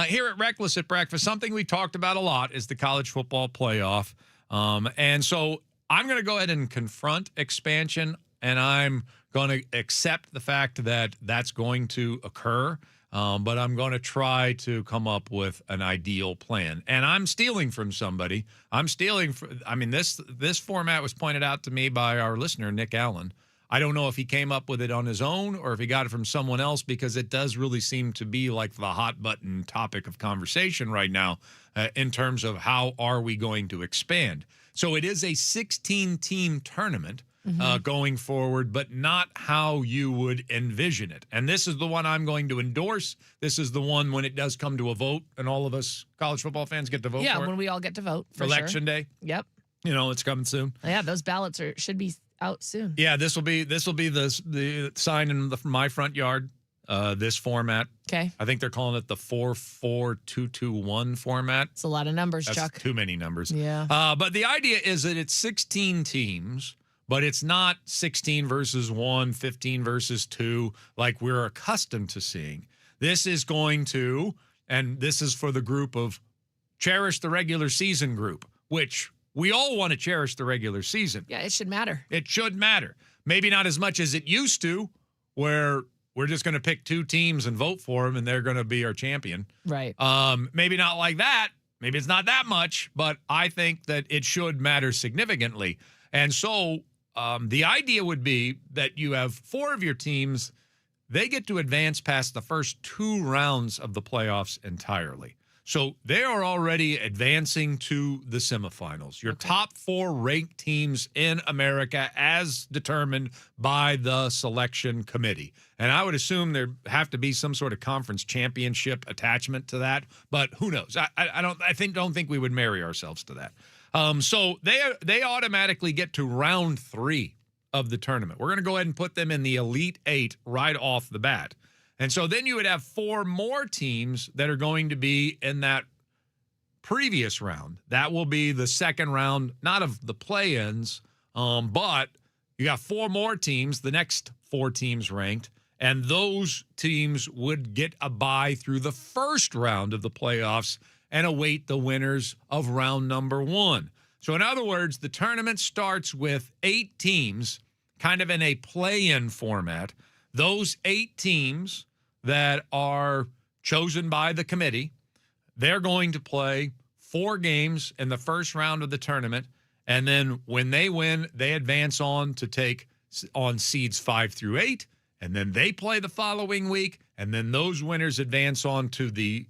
Speaker 2: here at Reckless at Breakfast, something we talked about a lot is the college football playoff. And so I'm going to go ahead and confront expansion, and I'm going to accept the fact that that's going to occur, but I'm going to try to come up with an ideal plan. And I'm stealing from somebody. This format was pointed out to me by our listener, Nick Allen. I don't know if he came up with it on his own or if he got it from someone else, because it does really seem to be like the hot button topic of conversation right now in terms of how are we going to expand. So it is a 16-team tournament. Going forward, but not how you would envision it. And this is the one I'm going to endorse. This is the one when it does come to a vote, and all of us college football fans get to vote for it.
Speaker 3: Yeah, when we all get to vote for
Speaker 2: Election day.
Speaker 3: Yep.
Speaker 2: It's coming soon.
Speaker 3: Yeah, those ballots should be out soon.
Speaker 2: Yeah, this will be the sign in my front yard. This format.
Speaker 3: Okay.
Speaker 2: I think they're calling it the 4-4-2-2-1 format.
Speaker 3: It's a lot of numbers,
Speaker 2: That's
Speaker 3: Chuck.
Speaker 2: too many numbers.
Speaker 3: Yeah.
Speaker 2: But the idea is that it's 16 teams. But it's not 16 versus 1, 15 versus 2, like we're accustomed to seeing. This is going to, and this is for the group of cherish the regular season group, which we all want to cherish the regular season.
Speaker 3: Yeah, it should matter.
Speaker 2: It should matter. Maybe not as much as it used to, where we're just going to pick two teams and vote for them, and they're going to be our champion.
Speaker 3: Right.
Speaker 2: Maybe not like that. Maybe it's not that much, but I think that it should matter significantly. And so the idea would be that you have 4 of your teams, they get to advance past the first 2 rounds of the playoffs entirely. So they are already advancing to the semifinals. Your top 4 ranked teams in America as determined by the selection committee. And I would assume there have to be some sort of conference championship attachment to that, but who knows? I don't think we would marry ourselves to that. So they automatically get to round 3 of the tournament. We're going to go ahead and put them in the Elite 8 right off the bat. And so then you would have 4 more teams that are going to be in that previous round. That will be the second round, not of the play-ins, but you got 4 more teams, the next 4 teams ranked, and those teams would get a bye through the first round of the playoffs and await the winners of round number 1. So in other words, the tournament starts with 8 teams, kind of in a play-in format. Those 8 teams that are chosen by the committee, they're going to play 4 games in the first round of the tournament, and then when they win, they advance on to take on seeds 5 through 8, and then they play the following week, and then those winners advance on to the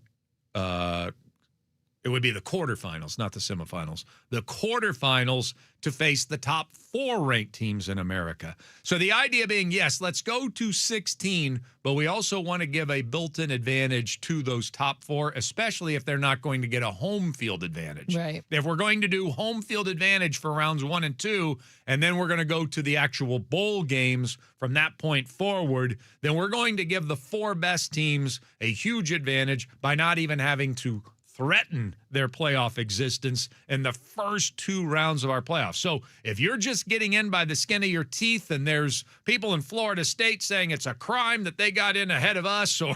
Speaker 2: It would be the quarterfinals, not the semifinals. The quarterfinals to face the top 4 ranked teams in America. So the idea being, yes, let's go to 16, but we also want to give a built-in advantage to those top 4, especially if they're not going to get a home field advantage.
Speaker 3: Right.
Speaker 2: If we're going to do home field advantage for rounds 1 and 2, and then we're going to go to the actual bowl games from that point forward, then we're going to give the 4 best teams a huge advantage by not even having to threaten their playoff existence in the first 2 rounds of our playoffs. So if you're just getting in by the skin of your teeth and there's people in Florida State saying it's a crime that they got in ahead of us or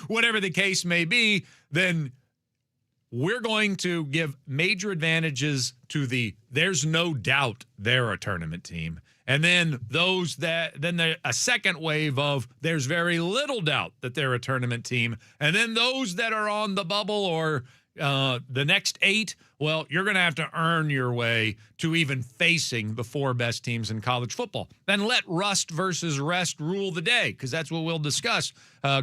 Speaker 2: whatever the case may be, then we're going to give major advantages to there's no doubt they're a tournament team. And then a second wave of there's very little doubt that they're a tournament team. And then those that are on the bubble or the next 8, well, you're going to have to earn your way to even facing the 4 best teams in college football. Then let rust versus rest rule the day, because that's what we'll discuss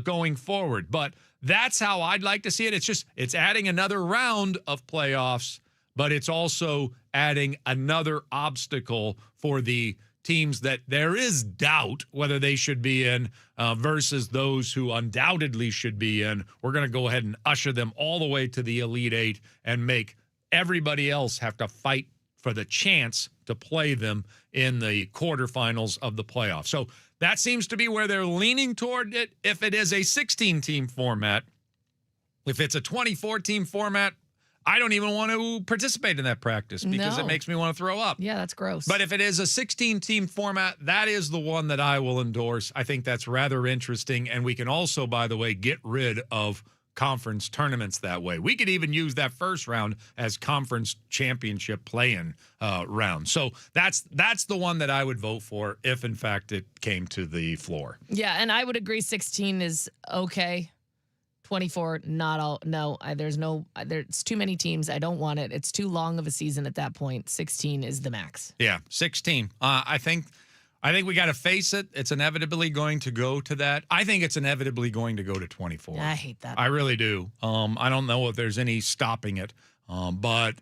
Speaker 2: going forward. But that's how I'd like to see it. It's adding another round of playoffs, but it's also adding another obstacle for the teams that there is doubt whether they should be in versus those who undoubtedly should be in. We're going to go ahead and usher them all the way to the Elite 8 and make everybody else have to fight for the chance to play them in the quarterfinals of the playoffs. So that seems to be where they're leaning toward it. If it is a 16-team format, if it's a 24-team format, I don't even want to participate in that practice because it makes me want to throw up.
Speaker 3: Yeah, that's gross.
Speaker 2: But if it is a 16-team format, that is the one that I will endorse. I think that's rather interesting. And we can also, by the way, get rid of conference tournaments that way. We could even use that first round as conference championship play-in round. So that's the one that I would vote for if, in fact, it came to the floor.
Speaker 3: Yeah, and I would agree 16 is okay. 24, not all. No, there's too many teams. I don't want it. It's too long of a season at that point. 16 is the max.
Speaker 2: Yeah, 16. I think we got to face it. It's inevitably going to go to that. I think it's inevitably going to go to 24.
Speaker 3: I hate that.
Speaker 2: I really do. I don't know if there's any stopping it. But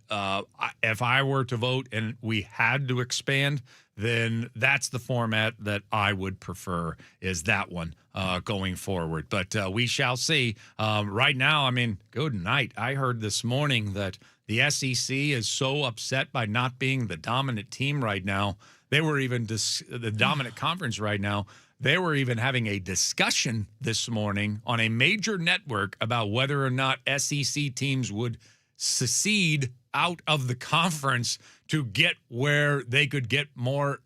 Speaker 2: if I were to vote and we had to expand, then that's the format that I would prefer, is that one going forward. But we shall see. Right now, I mean, good night. I heard this morning that the SEC is so upset by not being the dominant team right now. They were even the dominant conference right now. They were even having a discussion this morning on a major network about whether or not SEC teams would secede out of the conference to get where they could get more.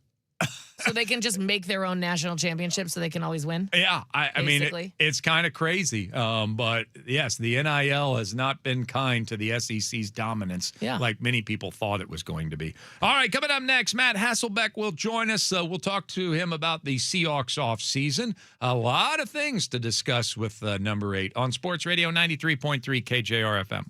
Speaker 3: So they can just make their own national championship so they can always win?
Speaker 2: Yeah, I mean, it's kind of crazy. But yes, the NIL has not been kind to the SEC's dominance like many people thought it was going to be. All right, coming up next, Matt Hasselbeck will join us. We'll talk to him about the Seahawks offseason. A lot of things to discuss with number 8 on Sports Radio 93.3 KJR FM.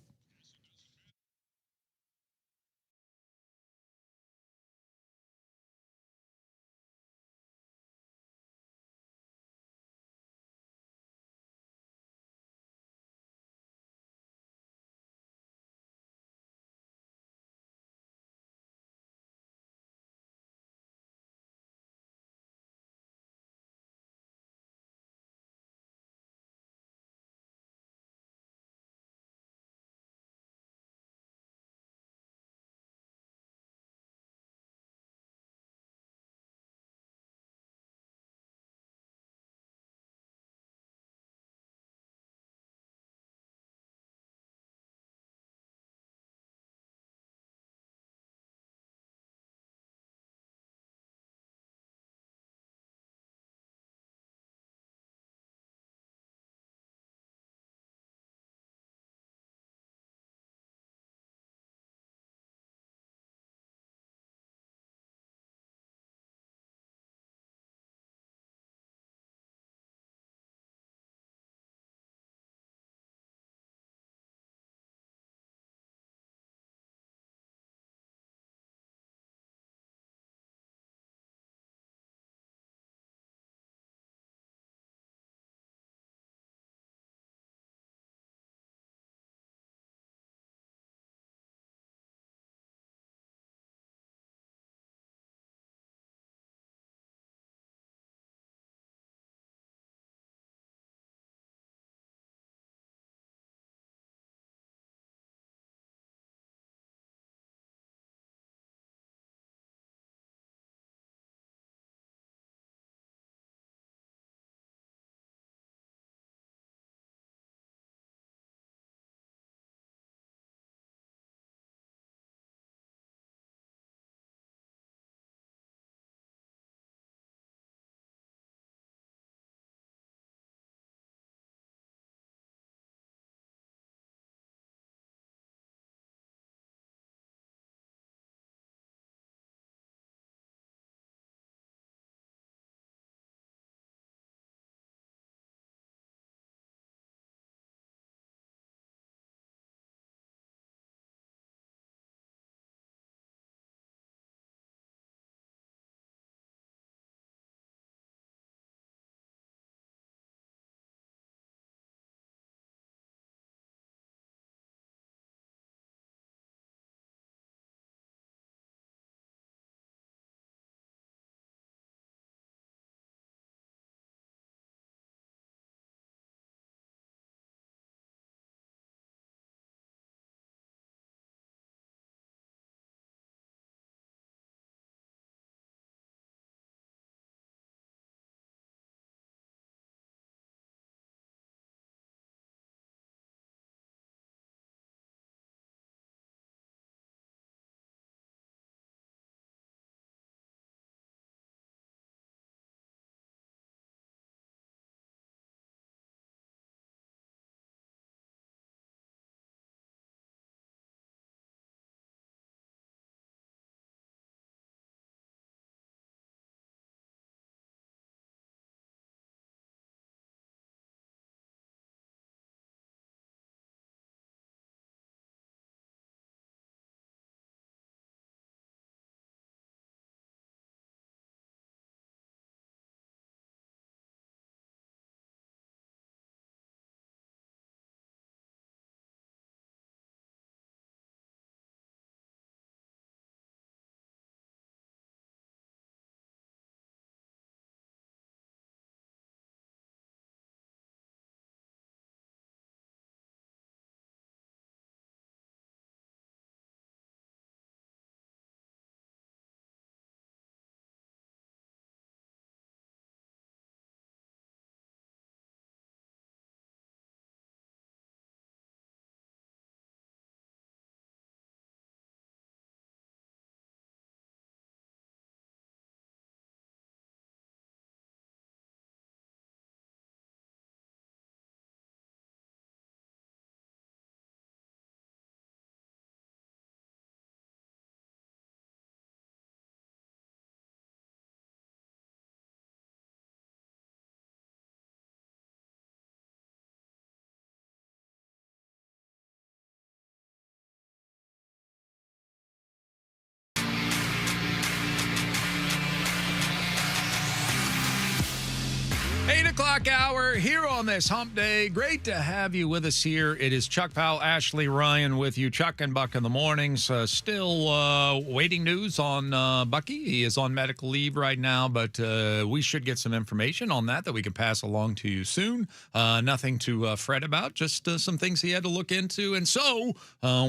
Speaker 2: o'clock hour here on this hump day. Great to have you with us here. It is Chuck Powell, Ashley Ryan with you. Chuck and Buck in the mornings. Still waiting news on Bucky. He is on medical leave right now, but we should get some information on that we can pass along to you soon. Nothing to fret about, just some things he had to look into. And so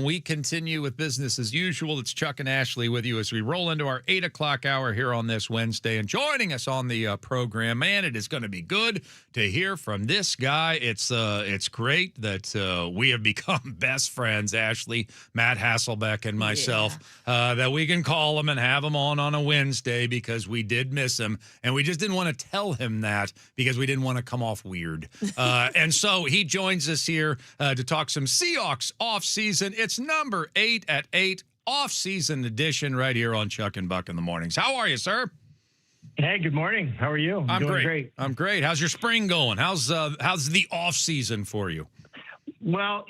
Speaker 2: we continue with business as usual. It's Chuck and Ashley with you as we roll into our 8 o'clock hour here on this Wednesday. And joining us on the program, man, it is going to be good to hear from this guy. It's great that we have become best friends, Ashley, Matt Hasselbeck, and myself, that we can call him and have him on a Wednesday because we did miss him, and we just didn't want to tell him that because we didn't want to come off weird. And so he joins us here to talk some Seahawks off-season. It's number 8 at 8, off-season edition right here on Chuck and Buck in the mornings. How are you, sir?
Speaker 8: Hey, good morning. How are you?
Speaker 2: I'm
Speaker 8: doing
Speaker 2: great. I'm great. How's your spring going? How's the off season for you?
Speaker 8: Well,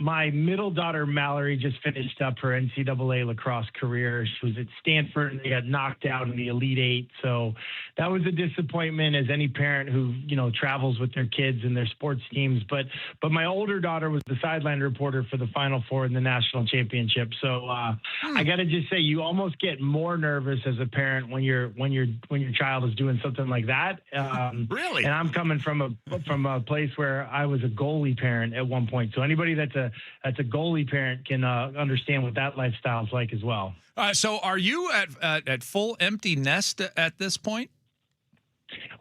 Speaker 8: my middle daughter Mallory just finished up her NCAA lacrosse career. She was at Stanford and they got knocked out in the Elite Eight. So that was a disappointment, as any parent who travels with their kids and their sports teams. But my older daughter was the sideline reporter for the Final Four in the national championship. So I got to just say, you almost get more nervous as a parent when your child is doing something like that.
Speaker 2: Really?
Speaker 8: And I'm coming from a place where I was a goalie parent at one point. So anybody that's a goalie parent can understand what that lifestyle is like as well.
Speaker 2: So are you at full empty nest at this point?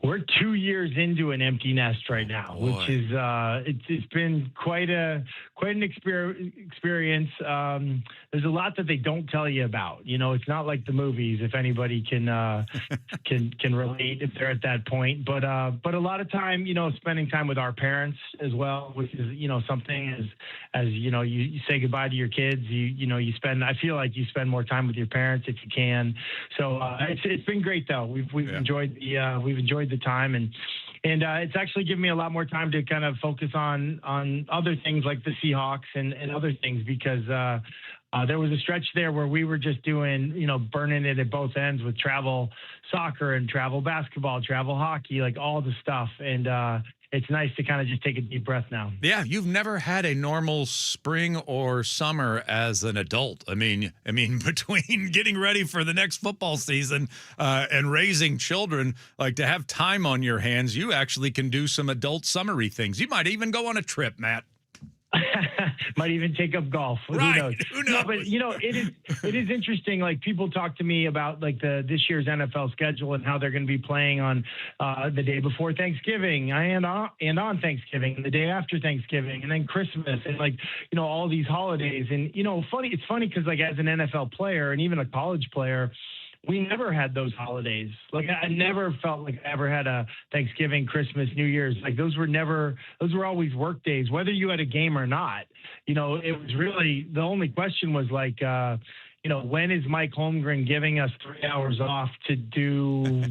Speaker 8: We're 2 years into an empty nest right now, which is it's been quite an experience. There's a lot that they don't tell you about. It's not like the movies. If anybody can relate if they're at that point, but a lot of time, spending time with our parents as well, which is something as you say goodbye to your kids. You spend. I feel like you spend more time with your parents if you can. So it's been great though. We've enjoyed the time, and it's actually given me a lot more time to kind of focus on other things like the Seahawks and other things, because there was a stretch there where we were just doing, burning it at both ends with travel soccer and travel basketball, travel hockey, like all the stuff. And it's nice to kind of just take a deep breath now.
Speaker 2: Yeah, you've never had a normal spring or summer as an adult. I mean, between getting ready for the next football season and raising children, like to have time on your hands, you actually can do some adult summery things. You might even go on a trip, Matt.
Speaker 8: Might even take up golf.
Speaker 2: Right.
Speaker 8: Who knows? No, but it is interesting. Like, people talk to me about like this year's NFL schedule and how they're going to be playing on the day before Thanksgiving and on Thanksgiving and the day after Thanksgiving and then Christmas and all these holidays. And it's funny because like as an NFL player and even a college player, we never had those holidays. Like, I never felt like I ever had a Thanksgiving, Christmas, New Year's. Like, those were always work days, whether you had a game or not. It was really, the only question was like, when is Mike Holmgren giving us 3 hours off to do,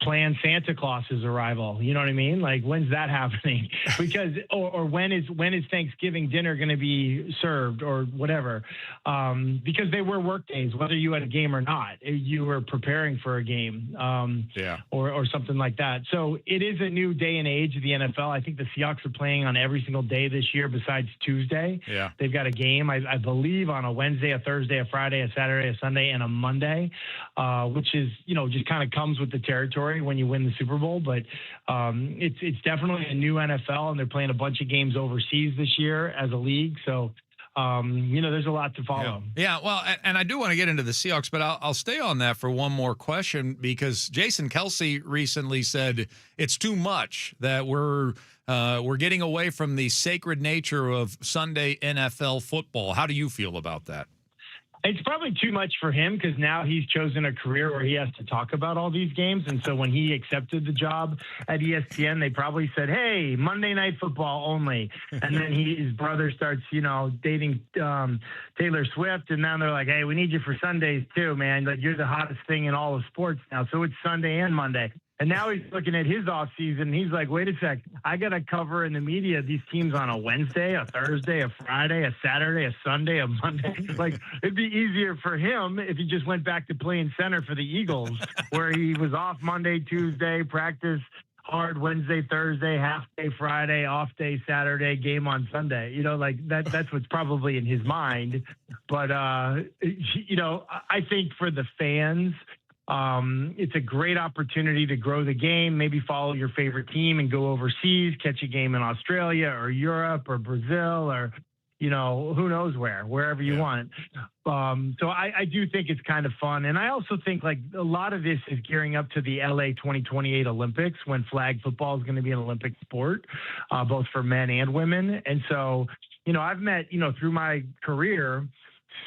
Speaker 8: plan Santa Claus's arrival? You know what I mean? Like, when's that happening? Because, or when is Thanksgiving dinner going to be served or whatever? Because they were work days, whether you had a game or not, you were preparing for a game, or something like that. So it is a new day and age of the NFL. I think the Seahawks are playing on every single day this year besides Tuesday. Yeah. They've got a game, I believe, on a Wednesday, a Thursday, a Friday, a Saturday, a Sunday, and a Monday, which is, just kind of comes with the territory when you win the Super Bowl. But it's definitely a new NFL, and they're playing a bunch of games overseas this year as a league. So there's a lot to follow.
Speaker 2: Yeah, well, and I do want to get into the Seahawks, but I'll stay on that for one more question, because Jason Kelsey recently said it's too much, that we're getting away from the sacred nature of Sunday NFL football. How do you feel about that?
Speaker 8: It's probably too much for him, because now he's chosen a career where he has to talk about all these games. And so when he accepted the job at ESPN, they probably said, hey, Monday Night Football only. And then his brother starts, dating Taylor Swift. And now they're like, hey, we need you for Sundays too, man. Like, you're the hottest thing in all of sports now. So it's Sunday and Monday. And now he's looking at his off season. He's like, wait a sec, I got to cover in the media these teams on a Wednesday, a Thursday, a Friday, a Saturday, a Sunday, a Monday. Like, it'd be easier for him if he just went back to playing center for the Eagles, where he was off Monday, Tuesday, practice hard Wednesday, Thursday, half day Friday, off day Saturday, game on Sunday. You know, like that's what's probably in his mind. But, you know, I think for the fans, it's a great opportunity to grow the game, maybe follow your favorite team and go overseas, catch a game in Australia or Europe or Brazil or, you know, who knows wherever you want. So I do think it's kind of fun. And I also think like a lot of this is gearing up to the LA 2028 Olympics, when flag football is going to be an Olympic sport, both for men and women. And so, you know, I've met, you know, through my career,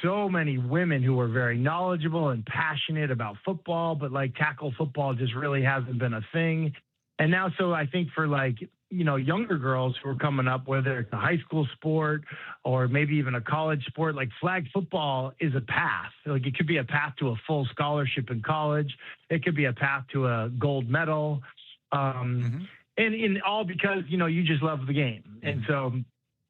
Speaker 8: so many women who are very knowledgeable and passionate about football, but like tackle football just really hasn't been a thing. And now, so I think for like, you know, younger girls who are coming up, whether it's a high school sport or maybe even a college sport, like flag football is a path. Like it could be a path to a full scholarship in college. It could be a path to a gold medal. And in all because, you know, you just love the game. And so,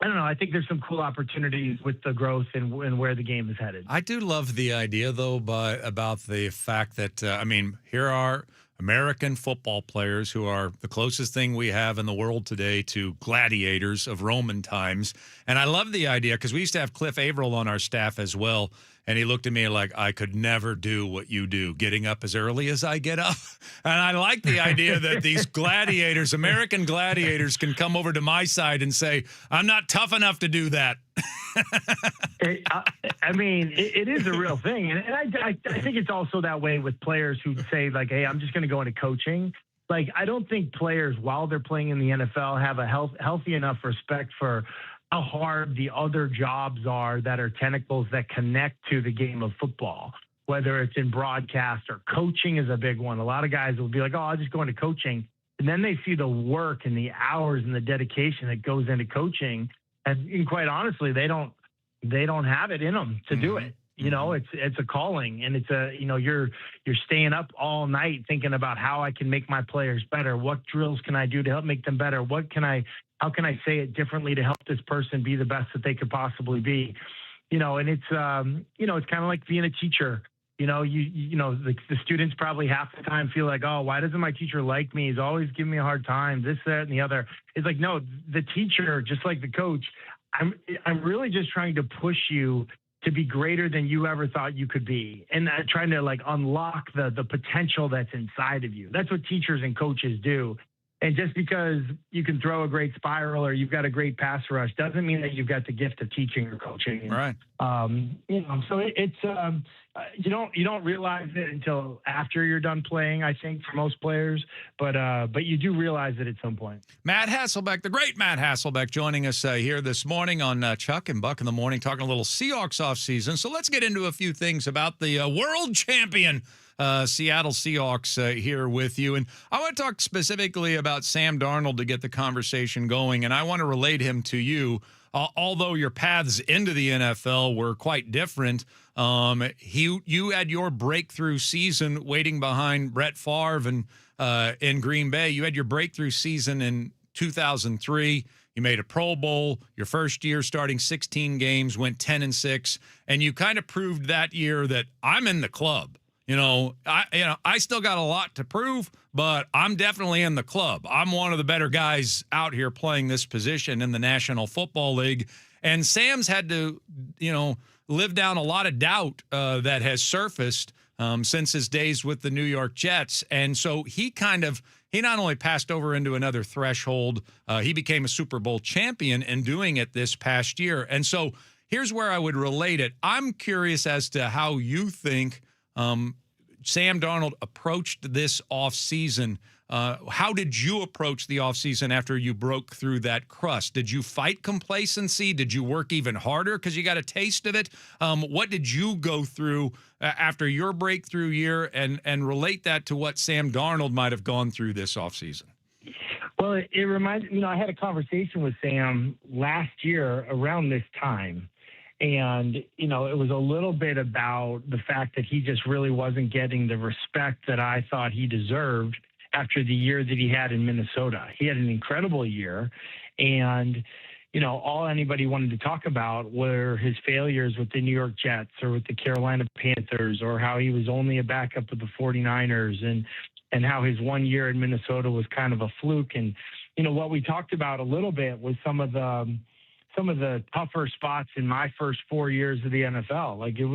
Speaker 8: I don't know. I think there's some cool opportunities with the growth and where the game is headed.
Speaker 2: I do love the idea, though, about the fact that, I mean, here are American football players who are the closest thing we have in the world today to gladiators of Roman times. And I love the idea because we used to have Cliff Averill on our staff as well. And he looked at me like, I could never do what you do, getting up as early as I get up. And I like the idea that these gladiators, American gladiators, can come over to my side and say, I'm not tough enough to do that.
Speaker 8: I mean, it is a real thing. And I think it's also that way with players who say, like, hey, I'm just going to go into coaching. Like, I don't think players, while they're playing in the NFL, have a healthy enough respect for how hard the other jobs are that are tentacles that connect to the game of football, whether it's in broadcast or coaching is a big one. A lot of guys will be like, oh, I'll just go into coaching. And then they see the work and the hours and the dedication that goes into coaching. And quite honestly, they don't have it in them to do it. You know, it's a calling, and it's you're staying up all night thinking about how I can make my players better. What drills can I do to help make them better? How can I say it differently to help this person be the best that they could possibly be? You know, and it's it's kind of like being a teacher. You know, the students probably half the time feel like, oh, why doesn't my teacher like me? He's always giving me a hard time, this, that, and the other. It's like, no, the teacher, just like the coach, I'm really just trying to push you to be greater than you ever thought you could be, and trying to like unlock the potential that's inside of you. That's what teachers and coaches do. And just because you can throw a great spiral or you've got a great pass rush doesn't mean that you've got the gift of teaching or coaching.
Speaker 2: Right.
Speaker 8: So it's you don't realize it until after you're done playing, I think, for most players, but you do realize it at some point.
Speaker 2: Matt Hasselbeck, the great Matt Hasselbeck, joining us here this morning on Chuck and Buck in the Morning, talking a little Seahawks offseason. So let's get into a few things about the world champion Seattle Seahawks here with you. And I want to talk specifically about Sam Darnold to get the conversation going, and I want to relate him to you. Although your paths into the NFL were quite different, you had your breakthrough season waiting behind Brett Favre and in Green Bay. You had your breakthrough season in 2003. You made a Pro Bowl your first year, starting 16 games, went 10-6, and you kind of proved that year that I'm in the club. I still got a lot to prove, but I'm definitely in the club. I'm one of the better guys out here playing this position in the National Football League. And Sam's had to, live down a lot of doubt that has surfaced since his days with the New York Jets. And so he not only passed over into another threshold, he became a Super Bowl champion in doing it this past year. And so here's where I would relate it. I'm curious as to how you think Sam Darnold approached this offseason. How did you approach the offseason after you broke through that crust? Did you fight complacency? Did you work even harder because you got a taste of it? What did you go through after your breakthrough year, and relate that to what Sam Darnold might have gone through this offseason?
Speaker 8: Well, it reminds me, I had a conversation with Sam last year around this time. And, it was a little bit about the fact that he just really wasn't getting the respect that I thought he deserved. after the year that he had in Minnesota. He had an incredible year, and all anybody wanted to talk about were his failures with the New York Jets or with the Carolina Panthers, or how he was only a backup with the 49ers, and how his 1 year in Minnesota was kind of a fluke. And what we talked about a little bit was some of the tougher spots in my first 4 years of the NFL. Like, it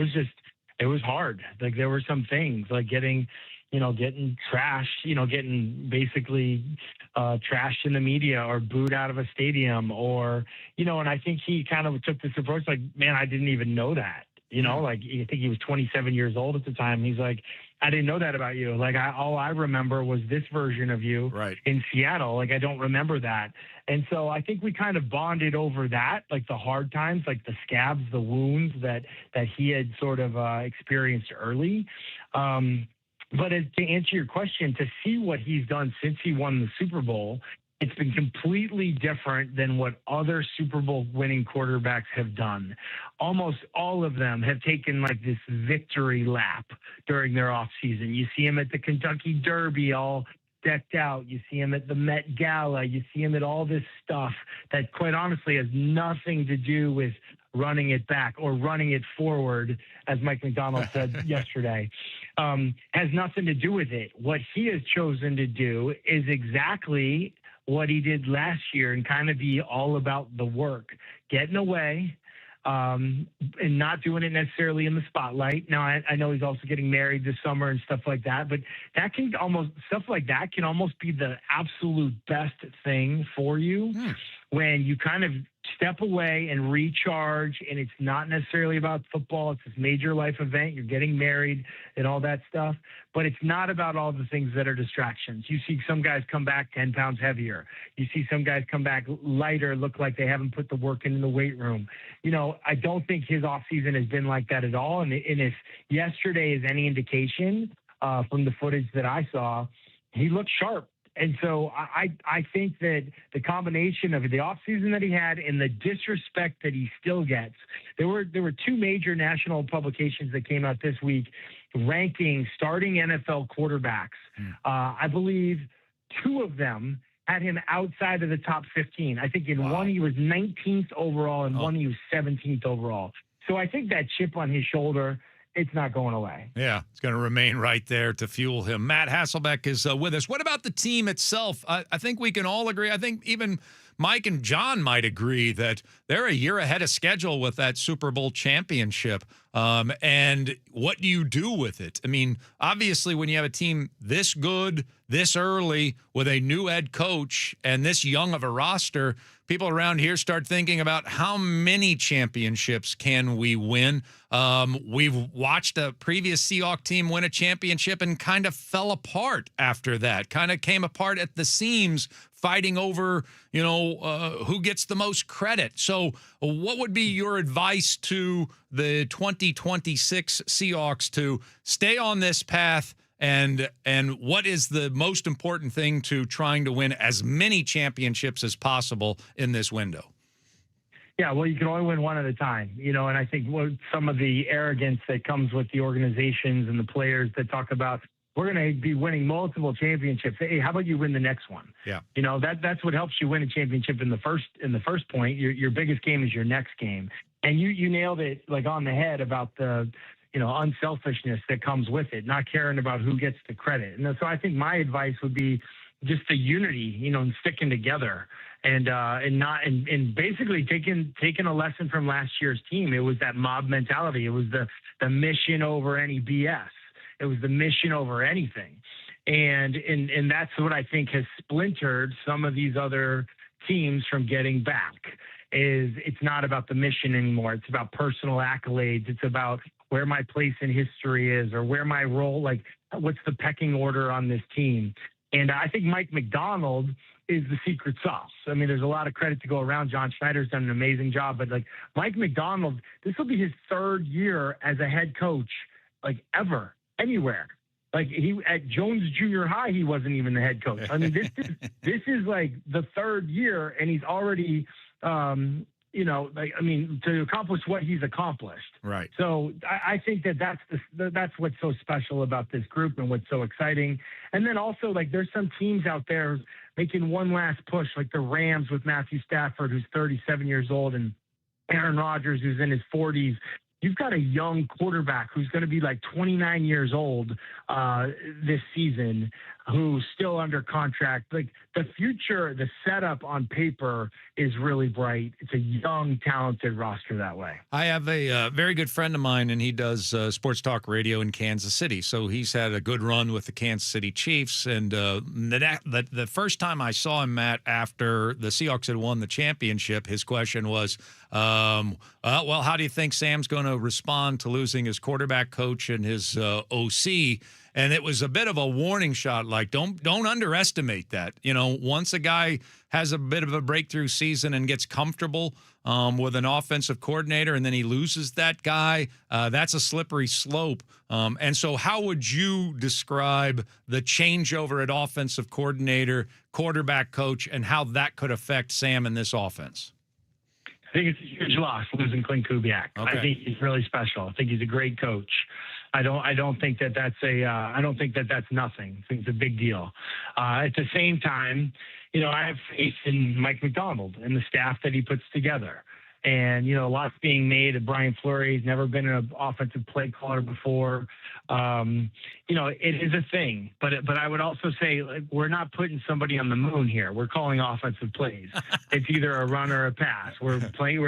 Speaker 8: was hard. Like, there were some things like getting trashed, getting basically trashed in the media or booed out of a stadium, or, and I think he kind of took this approach like, man, I didn't even know that, like, I think he was 27 years old at the time. He's like, I didn't know that about you. Like, all I remember was this version of you in Seattle. Like, I don't remember that. And so I think we kind of bonded over that, like the hard times, like the scabs, the wounds that he had sort of experienced early. But to answer your question, to see what he's done since he won the Super Bowl, it's been completely different than what other Super Bowl winning quarterbacks have done. Almost all of them have taken like this victory lap during their offseason. You see him at the Kentucky Derby all decked out. You see him at the Met Gala. You see him at all this stuff that quite honestly has nothing to do with running it back or running it forward, as Mike McDonald said yesterday. Has nothing to do with it. What he has chosen to do is exactly what he did last year, and kind of be all about the work, getting away, and not doing it necessarily in the spotlight. Now, I know he's also getting married this summer and stuff like that, but stuff like that can almost be the absolute best thing for you when you kind of step away and recharge, and it's not necessarily about football. It's this major life event. You're getting married and all that stuff, but it's not about all the things that are distractions. You see some guys come back 10 pounds heavier. You see some guys come back lighter, look like they haven't put the work in the weight room. I don't think his offseason has been like that at all. And if yesterday is any indication from the footage that I saw, he looked sharp. And so I think that the combination of the offseason that he had and the disrespect that he still gets, there were two major national publications that came out this week ranking starting NFL quarterbacks. I believe two of them had him outside of the top 15. I think in one he was 19th overall, and one he was 17th overall. So I think that chip on his shoulder, it's not going away.
Speaker 2: Yeah, it's going to remain right there to fuel him. Matt Hasselbeck is with us. What about the team itself? I think we can all agree. I think even Mike and John might agree that they're a year ahead of schedule with that Super Bowl championship. And what do you do with it? I mean, obviously, when you have a team this good, this early, with a new head coach and this young of a roster, people around here start thinking about how many championships can we win. We've watched a previous Seahawks team win a championship and kind of fell apart after that, kind of came apart at the seams, fighting over, who gets the most credit. So what would be your advice to the 2026 Seahawks to stay on this path? And what is the most important thing to trying to win as many championships as possible in this window?
Speaker 8: Yeah, well, you can only win one at a time, and I think some of the arrogance that comes with the organizations and the players that talk about, we're going to be winning multiple championships. Hey, how about you win the next one? Yeah. That's what helps you win a championship in the first point. Your biggest game is your next game. And you nailed it like on the head about the, unselfishness that comes with it, not caring about who gets the credit. And so I think my advice would be just the unity, and sticking together and basically taking a lesson from last year's team. It was that mob mentality. It was the mission over any BS. It was the mission over anything. And that's what I think has splintered some of these other teams from getting back. It's not about the mission anymore. It's about personal accolades. It's about where my place in history is, or where my role, like what's the pecking order on this team. And I think Mike McDonald is the secret sauce. I mean, there's a lot of credit to go around. John Schneider's done an amazing job, but like Mike McDonald, this will be his third year as a head coach, like ever, anywhere. Like he at Jones Junior High, he wasn't even the head coach. I mean, this is like the third year, and he's already to accomplish what he's accomplished.
Speaker 2: Right.
Speaker 8: So I think that's what's so special about this group and what's so exciting. And then also, like, there's some teams out there making one last push, like the Rams with Matthew Stafford, who's 37 years old, and Aaron Rodgers, who's in his 40s. You've got a young quarterback who's going to be like 29 years old this season, who's still under contract. Like, the future, the setup on paper is really bright. It's a young, talented roster that way.
Speaker 2: I have a very good friend of mine, and he does sports talk radio in Kansas City. So he's had a good run with the Kansas City Chiefs. And the first time I saw him, Matt, after the Seahawks had won the championship, his question was, well, how do you think Sam's going to respond to losing his quarterback coach and his OC? And it was a bit of a warning shot, like, don't underestimate that. Once a guy has a bit of a breakthrough season and gets comfortable with an offensive coordinator, and then he loses that guy, that's a slippery slope. And so how would you describe the changeover at offensive coordinator, quarterback coach, and how that could affect Sam in this offense?
Speaker 8: I think it's a huge loss losing Clint Kubiak.
Speaker 2: Okay.
Speaker 8: I think he's really special. I think he's a great coach. I don't think that that's nothing. I think it's a big deal. At the same time, I have faith in Mike McDonald and the staff that he puts together. And, lots being made of Brian Fleury. He's never been an offensive play caller before. It is a thing. But I would also say, like, we're not putting somebody on the moon here. We're calling offensive plays. It's either a run or a pass. We're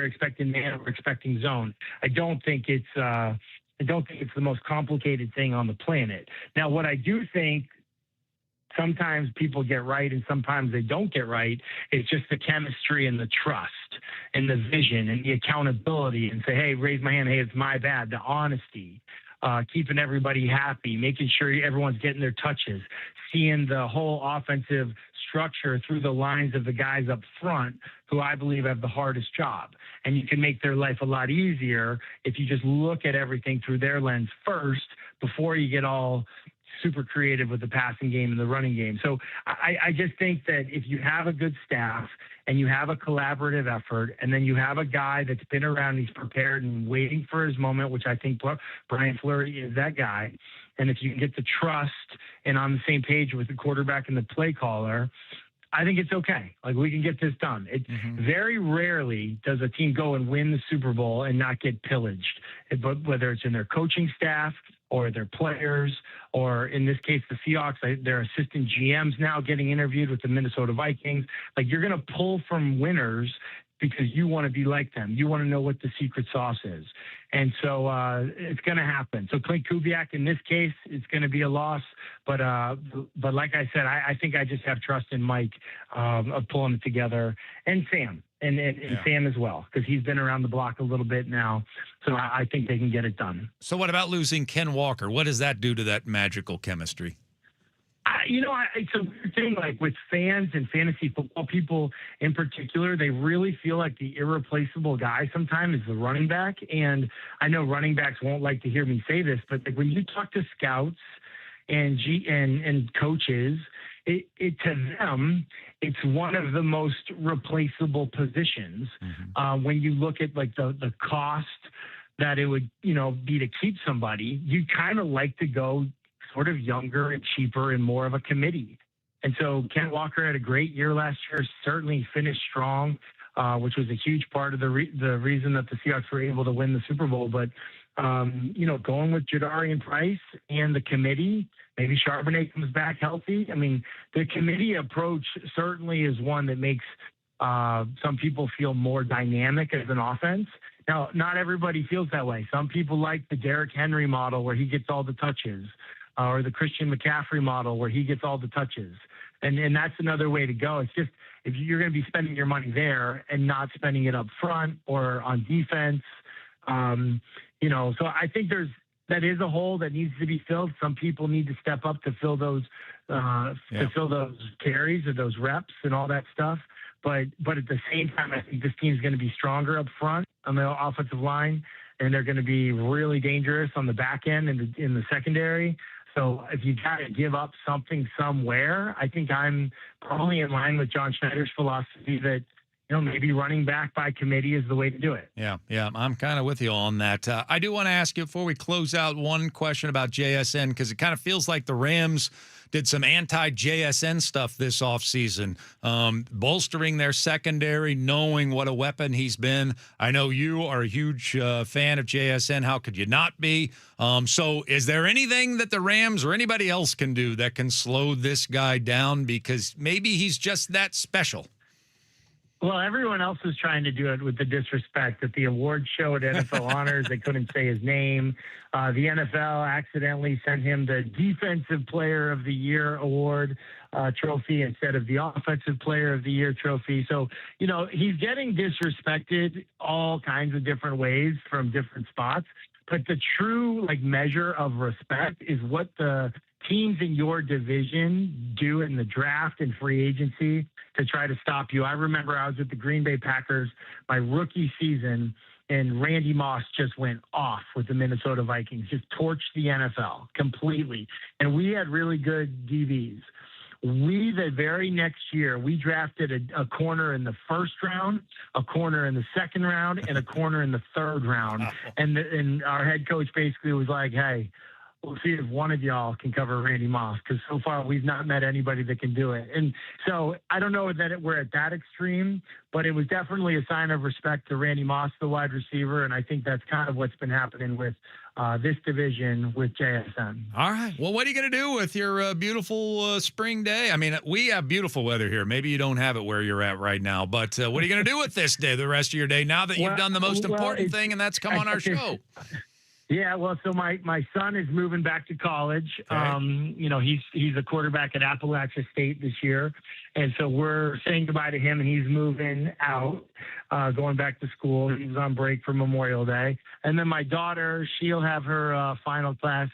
Speaker 8: expecting man, we're expecting zone. I don't think it's the most complicated thing on the planet. Now, what I do think sometimes people get right and sometimes they don't get right, it's just the chemistry and the trust and the vision and the accountability, and say, hey, raise my hand, hey, it's my bad, the honesty, keeping everybody happy, making sure everyone's getting their touches, seeing the whole offensive structure through the lines of the guys up front who I believe have the hardest job. And you can make their life a lot easier if you just look at everything through their lens first before you get all super creative with the passing game and the running game. So I just think that if you have a good staff and you have a collaborative effort, and then you have a guy that's been around, he's prepared and waiting for his moment, which I think Brian Fleury is that guy. And if you can get the trust and on the same page with the quarterback and the play caller, I think it's okay. Like, we can get this done. Very rarely does a team go and win the Super Bowl and not get pillaged, but whether it's in their coaching staff or their players, or in this case, the Seahawks, their assistant GMs now getting interviewed with the Minnesota Vikings. Like, you're going to pull from winners because you want to be like them. You want to know what the secret sauce is. And so it's going to happen. So Clint Kubiak, in this case, it's going to be a loss. But like I said, I think I just have trust in Mike of pulling it together, and Sam. And Sam as well, because he's been around the block a little bit now. So I think they can get it done.
Speaker 2: So what about losing Ken Walker? What does that do to that magical chemistry?
Speaker 8: It's a weird thing, like, with fans and fantasy football people in particular, they really feel like the irreplaceable guy sometimes is the running back. And I know running backs won't like to hear me say this, but like, when you talk to scouts and coaches, it to them, it's one of the most replaceable positions. When you look at, like, the cost that it would, be to keep somebody, you kind of like to go sort of younger and cheaper and more of a committee. And so Ken Walker had a great year last year, certainly finished strong, which was a huge part of the reason that the Seahawks were able to win the Super Bowl. But, going with Jadarian Price and the committee, maybe Charbonnet comes back healthy. I mean, the committee approach certainly is one that makes some people feel more dynamic as an offense. Now, not everybody feels that way. Some people like the Derrick Henry model where he gets all the touches, or the Christian McCaffrey model where he gets all the touches. And that's another way to go. It's just, if you're going to be spending your money there and not spending it up front or on defense, so I think that is a hole that needs to be filled. Some people need to step up to fill those carries or those reps and all that stuff. But at the same time, I think this team's going to be stronger up front on the offensive line, and they're going to be really dangerous on the back end and in the secondary. So if you got to give up something somewhere, I think I'm probably in line with John Schneider's philosophy that, maybe running back by committee is the way to do it.
Speaker 2: Yeah, I'm kind of with you on that. I do want to ask you before we close out one question about JSN, because it kind of feels like the Rams did some anti-JSN stuff this offseason, bolstering their secondary, knowing what a weapon he's been. I know you are a huge fan of JSN. How could you not be? So is there anything that the Rams or anybody else can do that can slow this guy down? Because maybe he's just that special.
Speaker 8: Well, everyone else was trying to do it with the disrespect at the award show at NFL Honors. They couldn't say his name. The NFL accidentally sent him the Defensive Player of the Year award trophy instead of the Offensive Player of the Year trophy. So, he's getting disrespected all kinds of different ways from different spots. But the true measure of respect is what the teams in your division do in the draft and free agency to try to stop you. I remember I was with the Green Bay Packers my rookie season, and Randy Moss just went off with the Minnesota Vikings, just torched the NFL completely. And we had really good DBs. The very next year, we drafted a corner in the first round, a corner in the second round, and a corner in the third round. And our head coach basically was like, hey, we'll see if one of y'all can cover Randy Moss, because so far we've not met anybody that can do it. And so I don't know that we're at that extreme, but it was definitely a sign of respect to Randy Moss, the wide receiver, and I think that's kind of what's been happening with this division with JSN.
Speaker 2: All right. Well, what are you going to do with your beautiful spring day? I mean, we have beautiful weather here. Maybe you don't have it where you're at right now, but what are you going to do with this day, the rest of your day, now that you've done the most important thing, and that's come on our show?
Speaker 8: Yeah, well, so my son is moving back to college. Okay. He's a quarterback at Appalachia State this year. And so we're saying goodbye to him, and he's moving out, going back to school. He's on break for Memorial Day. And then my daughter, she'll have her final class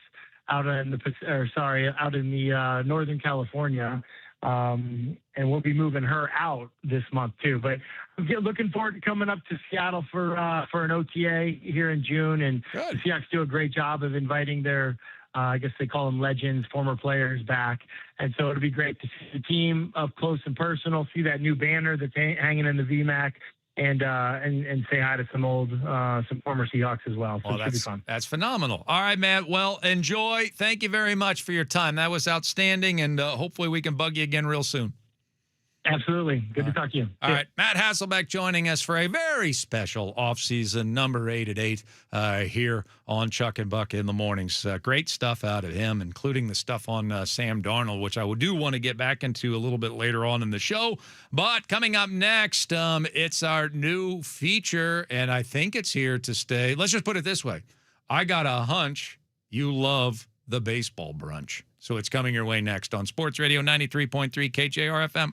Speaker 8: out in the Northern California. And we'll be moving her out this month too. But I'm looking forward to coming up to Seattle for an OTA here in June. And the Seahawks do a great job of inviting their, I guess they call them legends, former players back. And so it'll be great to see the team up close and personal, see that new banner that's hanging in the VMAC. And say hi to some former Seahawks as well. So it should be fun.
Speaker 2: That's phenomenal. All right, man. Well, enjoy. Thank you very much for your time. That was outstanding, and hopefully we can bug you again real soon.
Speaker 8: Absolutely. Good to talk to you.
Speaker 2: All right. Matt Hasselbeck joining us for a very special offseason number 8 at 8 here on Chuck and Buck in the mornings. Great stuff out of him, including the stuff on Sam Darnold, which I do want to get back into a little bit later on in the show. But coming up next, it's our new feature, and I think it's here to stay. Let's just put it this way. I got a hunch you love the baseball brunch. So it's coming your way next on Sports Radio 93.3 KJR FM.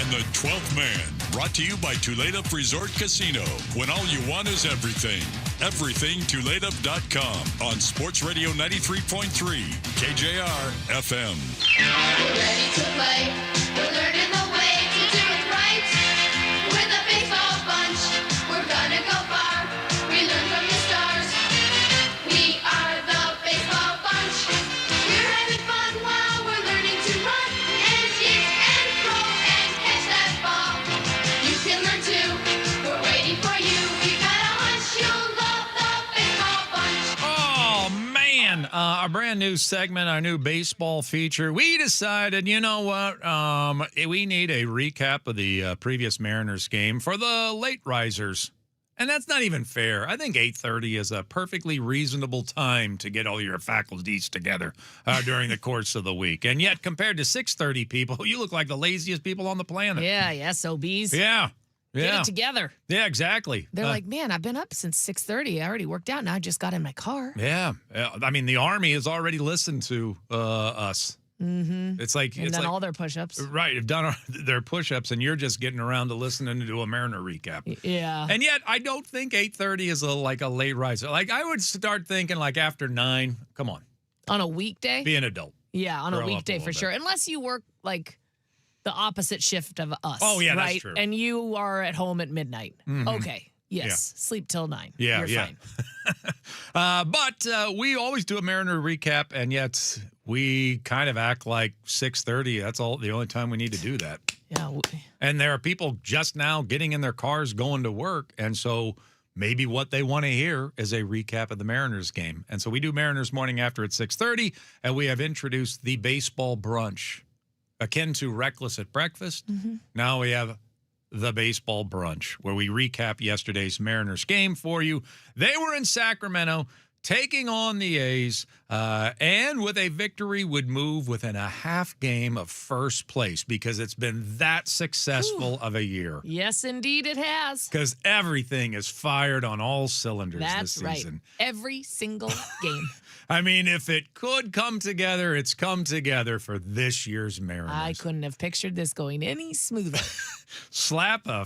Speaker 4: and the 12th Man. Brought to you by Tulip Resort Casino. When all you want is everything. Everything Tulip.com on Sports Radio 93.3 KJR FM.
Speaker 9: We're ready to play. We're learning the way to do it right. We're the baseball bunch. We're gonna go far. We learn from the stars. We are the baseball bunch. We're having fun while we're learning to run and hit and throw and catch that ball. You can learn too. We're waiting for you. We got a hunch you'll love the baseball bunch.
Speaker 2: Oh, man. Our brand new segment, our new baseball feature. We decided, you know what? We need a recap of the previous Mariners game for the late risers. And that's not even fair. I think 8:30 is a perfectly reasonable time to get all your faculties together during the course of the week. And yet, compared to 6:30 people, you look like the laziest people on the planet.
Speaker 3: Yeah, SOBs.
Speaker 2: Yeah.
Speaker 3: Get
Speaker 2: Yeah.
Speaker 3: it together.
Speaker 2: Yeah, exactly.
Speaker 3: They're like, man, I've been up since 6:30. I already worked out. Now I just got in my car.
Speaker 2: Yeah. I mean, the Army has already listened to us.
Speaker 3: Mm-hmm.
Speaker 2: It's like
Speaker 3: And
Speaker 2: it's
Speaker 3: done
Speaker 2: like,
Speaker 3: all their push-ups.
Speaker 2: right. Have done their push-ups, and you're just getting around to listening to a Mariner recap.
Speaker 3: Yeah.
Speaker 2: And yet, I don't think 8:30 is like a late riser. Like I would start thinking like after 9. Come on,
Speaker 3: On a weekday?
Speaker 2: be an adult.
Speaker 3: Yeah, on
Speaker 2: Grow
Speaker 3: a
Speaker 2: up a
Speaker 3: weekday
Speaker 2: little
Speaker 3: for
Speaker 2: bit.
Speaker 3: sure. Unless you work like the opposite shift of us.
Speaker 2: Oh, yeah, that's
Speaker 3: right?
Speaker 2: true.
Speaker 3: And you are at home at midnight.
Speaker 2: Mhm.
Speaker 3: Okay. Yes. Sleep till 9.
Speaker 2: Yeah,
Speaker 3: You're
Speaker 2: yeah.
Speaker 3: fine.
Speaker 2: But we always do a Mariner recap, and yet we kind of act like 6:30. That's the only time we need to do that.
Speaker 3: Yeah.
Speaker 2: And there are people just now getting in their cars going to work, and so maybe what they want to hear is a recap of the Mariners game. And so we do Mariners Morning After at 6:30, and we have introduced the baseball brunch, akin to Reckless at Breakfast. Now we have the baseball brunch, where we recap yesterday's Mariners game for you. They were in Sacramento taking on the A's, and with a victory would move within a half game of first place because it's been that successful of a year.
Speaker 3: Yes, indeed it has.
Speaker 2: Because everything is fired on all cylinders
Speaker 3: That's
Speaker 2: this
Speaker 3: right.
Speaker 2: season.
Speaker 3: Every single game.
Speaker 2: I mean, if it could come together, it's come together for this year's Mariners.
Speaker 3: I couldn't have pictured this going any smoother.
Speaker 2: Slap a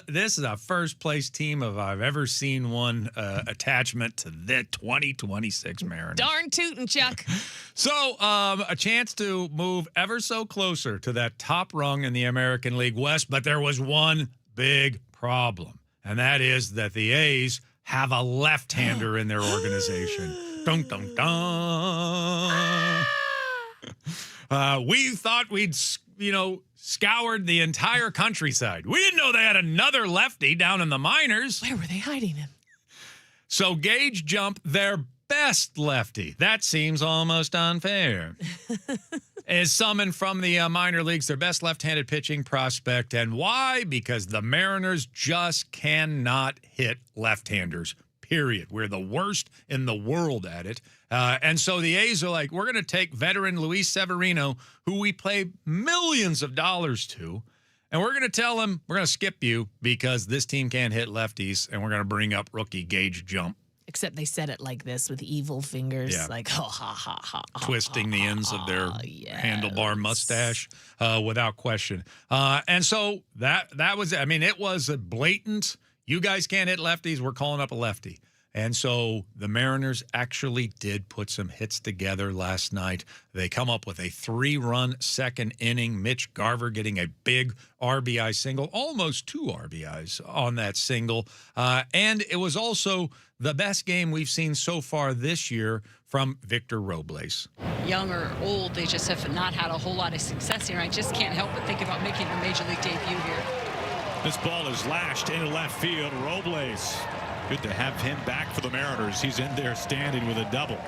Speaker 2: this is a first place team I've ever seen one attachment to the 2026 Mariners.
Speaker 3: Darn tootin', Chuck.
Speaker 2: So a chance to move ever so closer to that top rung in the American League West, but there was one big problem, and that is that the A's have a left-hander in their organization. Dun, dun, dun. We thought we'd, scoured the entire countryside. We didn't know they had another lefty down in the minors.
Speaker 3: Where were they hiding him?
Speaker 2: So Gage jumped their best lefty. That seems almost unfair. Is summoned from the minor leagues, their best left-handed pitching prospect. And why? Because the Mariners just cannot hit left-handers, period. We're the worst in the world at it. And so the A's are like, we're going to take veteran Luis Severino, who we pay millions of dollars to, and we're going to tell him we're going to skip you because this team can't hit lefties, and we're going to bring up rookie Gage Jump.
Speaker 3: Except they said it like this with evil fingers.
Speaker 2: Yeah.
Speaker 3: Like, ha, ha, ha, ha.
Speaker 2: Twisting the ends of their handlebar mustache without question. And so that was, I mean, it was a blatant, you guys can't hit lefties, we're calling up a lefty. And so the Mariners actually did put some hits together last night. They come up with a 3-run second inning. Mitch Garver getting a big RBI single, almost 2 RBIs on that single. And it was also the best game we've seen so far this year from Victor Robles.
Speaker 10: Young or old, they just have not had a whole lot of success here. I just can't help but think about making a major league debut here.
Speaker 1: This ball is lashed into left field. Robles, good to have him back for the Mariners. He's in there standing with a double.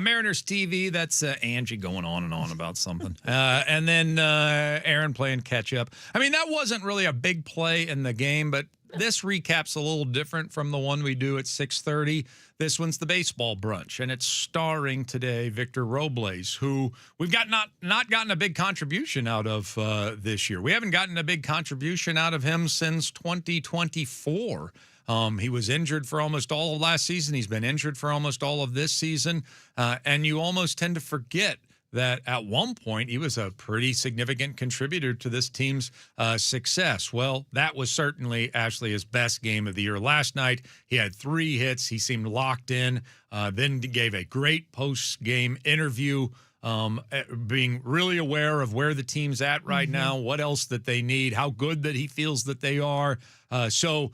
Speaker 2: Mariners TV, that's Angie going on and on about something. And then Aaron playing catch up. I mean, that wasn't really a big play in the game, but this recap's a little different from the one we do at 6:30. This one's the baseball brunch, and it's starring today Victor Robles, who we've not gotten a big contribution out of this year. We haven't gotten a big contribution out of him since 2024. He was injured for almost all of last season. He's been injured for almost all of this season. And you almost tend to forget that at one point he was a pretty significant contributor to this team's success. Well, that was certainly Ashley his best game of the year last night. He had 3 hits. He seemed locked in, then gave a great post-game interview, being really aware of where the team's at right now, what else that they need, how good that he feels that they are. So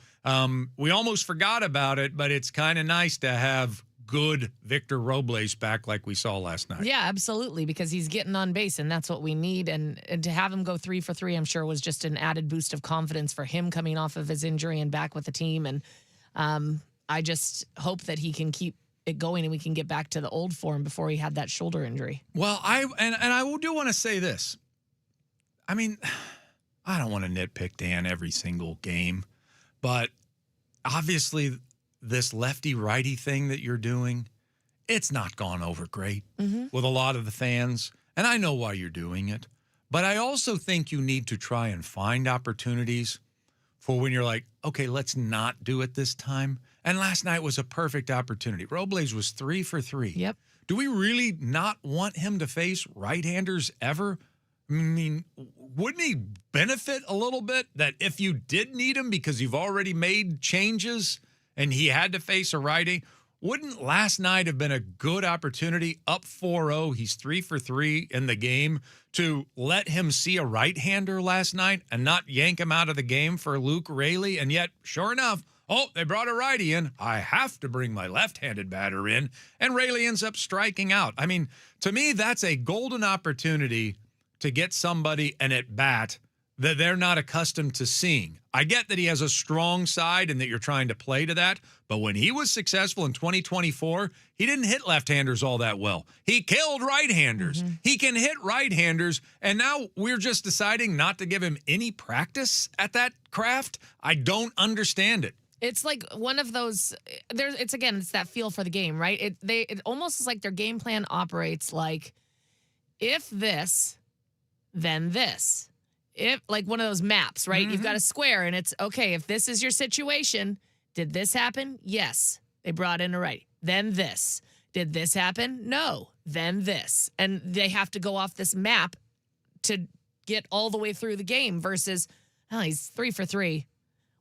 Speaker 2: we almost forgot about it, but it's kind of nice to have good Victor Robles back like we saw last night.
Speaker 3: Yeah, absolutely, because he's getting on base, and that's what we need. And to have him go 3 for 3, I'm sure was just an added boost of confidence for him coming off of his injury and back with the team. And I just hope that he can keep it going and we can get back to the old form before he had that shoulder injury.
Speaker 2: Well, I do want to say this. I mean, I don't want to nitpick Dan every single game, but obviously this lefty-righty thing that you're doing, it's not gone over great with a lot of the fans, and I know why you're doing it. But I also think you need to try and find opportunities for when you're like, okay, let's not do it this time. And last night was a perfect opportunity. Robles was 3 for 3.
Speaker 3: Yep.
Speaker 2: Do we really not want him to face right-handers ever? I mean, wouldn't he benefit a little bit that if you did need him because you've already made changes and he had to face a righty, wouldn't last night have been a good opportunity up 4-0? He's 3 for 3 in the game to let him see a right-hander last night and not yank him out of the game for Luke Raley. And yet, sure enough, oh, they brought a righty in. I have to bring my left-handed batter in. And Raley ends up striking out. I mean, to me, that's a golden opportunity to get somebody an at-bat that they're not accustomed to seeing. I get that he has a strong side and that you're trying to play to that, but when he was successful in 2024, he didn't hit left-handers all that well. He killed right-handers. He can hit right-handers, and now we're just deciding not to give him any practice at that craft? I don't understand it.
Speaker 3: It's like one of those. It's that feel for the game, right? It almost is like their game plan operates like, if this, then this. If like one of those maps, right? You've got a square, and it's okay. If this is your situation, did this happen? Yes, they brought in a righty. Then this. Did this happen? No. Then this, and they have to go off this map to get all the way through the game. Versus, oh, he's 3 for 3.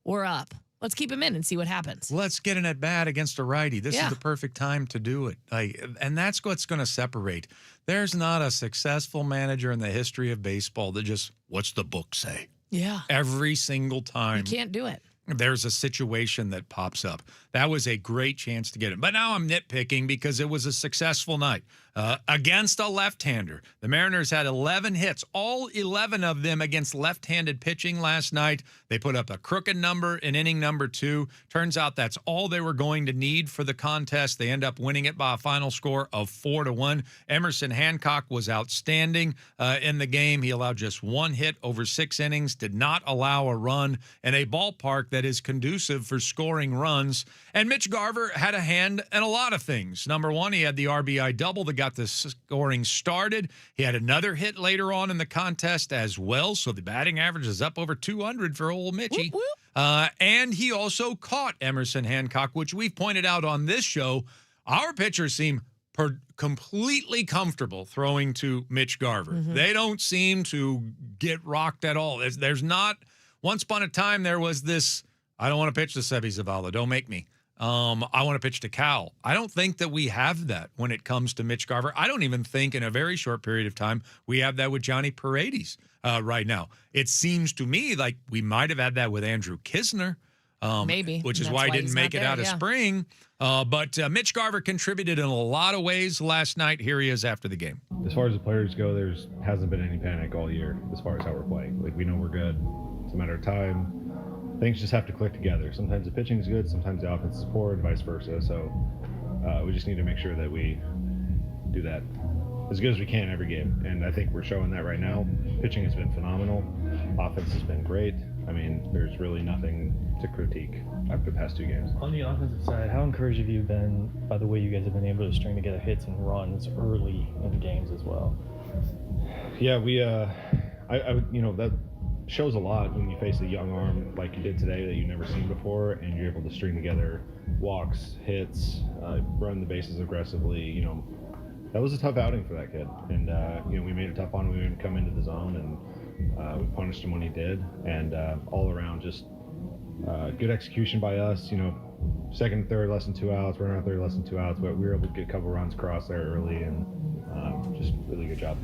Speaker 3: We're up. Let's keep him in and see what happens.
Speaker 2: Let's get an at-bat against a righty. This is the perfect time to do it. And that's what's going to separate. There's not a successful manager in the history of baseball that just, what's the book say?
Speaker 3: Yeah.
Speaker 2: Every single time.
Speaker 3: You can't do it.
Speaker 2: There's a situation that pops up. That was a great chance to get him. But now I'm nitpicking because it was a successful night against a left-hander. The Mariners had 11 hits, all 11 of them against left-handed pitching last night. They put up a crooked number in inning number 2. Turns out that's all they were going to need for the contest. They end up winning it by a final score of 4-1. Emerson Hancock was outstanding in the game. He allowed just 1 hit over 6 innings, did not allow a run in a ballpark that is conducive for scoring runs. And Mitch Garver had a hand in a lot of things. Number 1, he had the RBI double that got the scoring started. He had another hit later on in the contest as well, so the batting average is up over 200 for old Mitchie.
Speaker 3: Whoop, whoop.
Speaker 2: And he also caught Emerson Hancock, which we've pointed out on this show. Our pitchers seem completely comfortable throwing to Mitch Garver. They don't seem to get rocked at all. There's not, once upon a time, there was this, I don't want to pitch to Sebi Zavala, don't make me. I want to pitch to Cal. I don't think that we have that when it comes to Mitch Garver. I don't even think in a very short period of time we have that with Johnny Paredes right now. It seems to me like we might have had that with Andrew Kisner.
Speaker 3: Maybe.
Speaker 2: Which is
Speaker 3: That's
Speaker 2: why he
Speaker 3: why
Speaker 2: didn't
Speaker 3: he's
Speaker 2: make
Speaker 3: not
Speaker 2: it
Speaker 3: there,
Speaker 2: out of
Speaker 3: yeah.
Speaker 2: spring. But Mitch Garver contributed in a lot of ways last night. Here he is after the game.
Speaker 11: As far as the players go, there's hasn't been any panic all year as far as how we're playing. Like, we know we're good. It's a matter of time. Things just have to click together. Sometimes the pitching is good, sometimes the offense is poor, and vice versa. So we just need to make sure that we do that as good as we can every game. And I think we're showing that right now. Pitching has been phenomenal. Offense has been great. I mean, there's really nothing to critique after the past 2 games.
Speaker 12: On the offensive side, how encouraged have you been by the way you guys have been able to string together hits and runs early in games as well?
Speaker 11: Yeah, we, that shows a lot when you face a young arm like you did today that you've never seen before, and you're able to string together walks, hits, run the bases aggressively, that was a tough outing for that kid. And, we made it tough on him. We didn't come into the zone, and we punished him when he did. And all around, just good execution by us. Second, third, less than 2 outs. Runner on third, less than 2 outs. But we were able to get a couple runs across there early, and just really good job.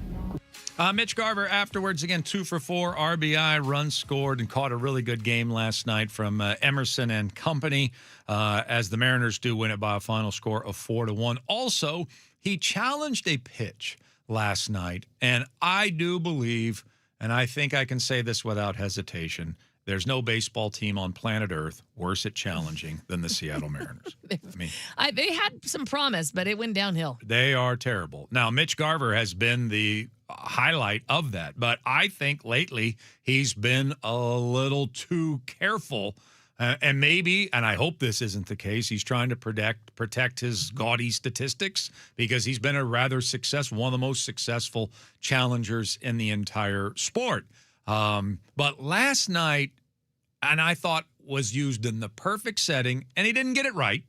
Speaker 2: Mitch Garver afterwards, again, 2 for 4, RBI, runs scored, and caught a really good game last night from Emerson and company, as the Mariners do win it by a final score of 4-1. Also, he challenged a pitch last night, and I do believe, and I think I can say this without hesitation, there's no baseball team on planet Earth worse at challenging than the Seattle Mariners.
Speaker 3: They had some promise, but it went downhill.
Speaker 2: They are terrible. Now, Mitch Garver has been the highlight of that, but I think lately he's been a little too careful. And maybe, and I hope this isn't the case, he's trying to protect his gaudy statistics, because he's been a rather successful, one of the most successful challengers in the entire sport. But last night, and I thought was used in the perfect setting, and he didn't get it right.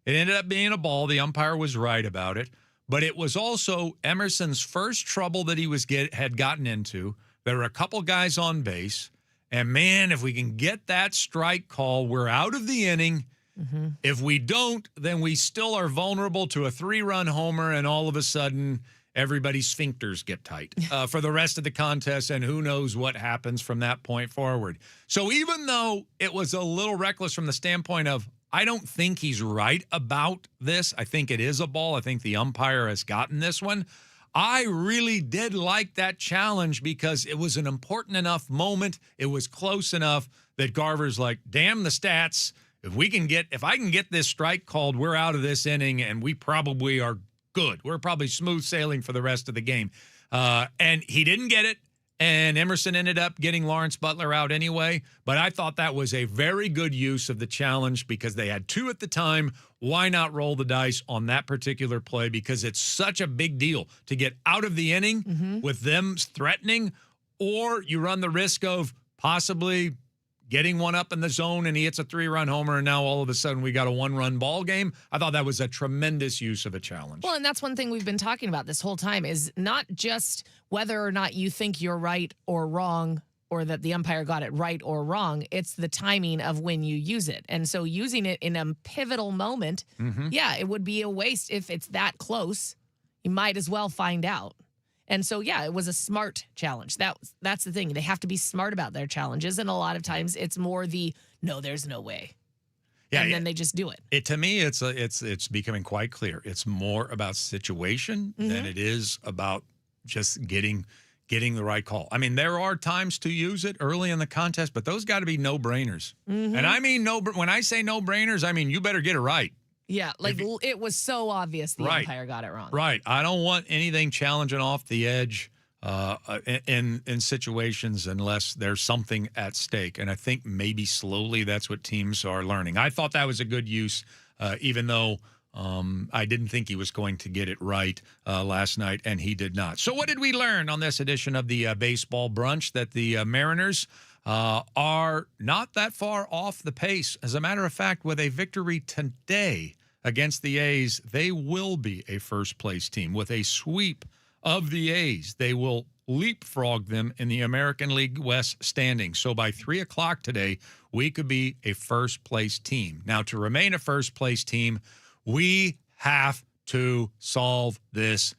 Speaker 2: It ended up being a ball. The umpire was right about it. But it was also Emerson's first trouble that he had gotten into. There were a couple guys on base. And, man, if we can get that strike call, we're out of the inning. Mm-hmm. If we don't, then we still are vulnerable to a 3-run homer, and all of a sudden everybody's sphincters get tight for the rest of the contest, and who knows what happens from that point forward. So even though it was a little reckless from the standpoint of, I don't think he's right about this. I think it is a ball. I think the umpire has gotten this one. I really did like that challenge because it was an important enough moment. It was close enough that Garver's like, damn the stats. If I can get this strike called, we're out of this inning, and we probably are good. We're probably smooth sailing for the rest of the game. And he didn't get it. And Emerson ended up getting Lawrence Butler out anyway. But I thought that was a very good use of the challenge because they had 2 at the time. Why not roll the dice on that particular play? Because it's such a big deal to get out of the inning with them threatening, or you run the risk of possibly getting one up in the zone and he hits a 3-run homer, and now all of a sudden we got a 1-run ball game. I thought that was a tremendous use of a challenge.
Speaker 3: Well, and that's one thing we've been talking about this whole time is not just whether or not you think you're right or wrong, or that the umpire got it right or wrong. It's the timing of when you use it. And so using it in a pivotal moment, yeah, it would be a waste if it's that close. You might as well find out. And so, yeah, it was a smart challenge. That's the thing. They have to be smart about their challenges. And a lot of times it's more no, there's no way. Yeah, and then they just do it.
Speaker 2: To me, it's becoming quite clear. It's more about situation than it is about just getting the right call. I mean, there are times to use it early in the contest, but those got to be no-brainers. And I mean, when I say no-brainers, I mean you better get it right.
Speaker 3: Yeah, it was so obvious the umpire got it wrong.
Speaker 2: Right. I don't want anything challenging off the edge in situations unless there's something at stake. And I think maybe slowly that's what teams are learning. I thought that was a good use, even though I didn't think he was going to get it right last night, and he did not. So what did we learn on this edition of the Baseball Brunch? That the Mariners are not that far off the pace. As a matter of fact, with a victory today against the A's, they will be a first-place team. With a sweep of the A's, they will leapfrog them in the American League West standings. So by 3 o'clock today, we could be a first-place team. Now, to remain a first-place team, we have to solve this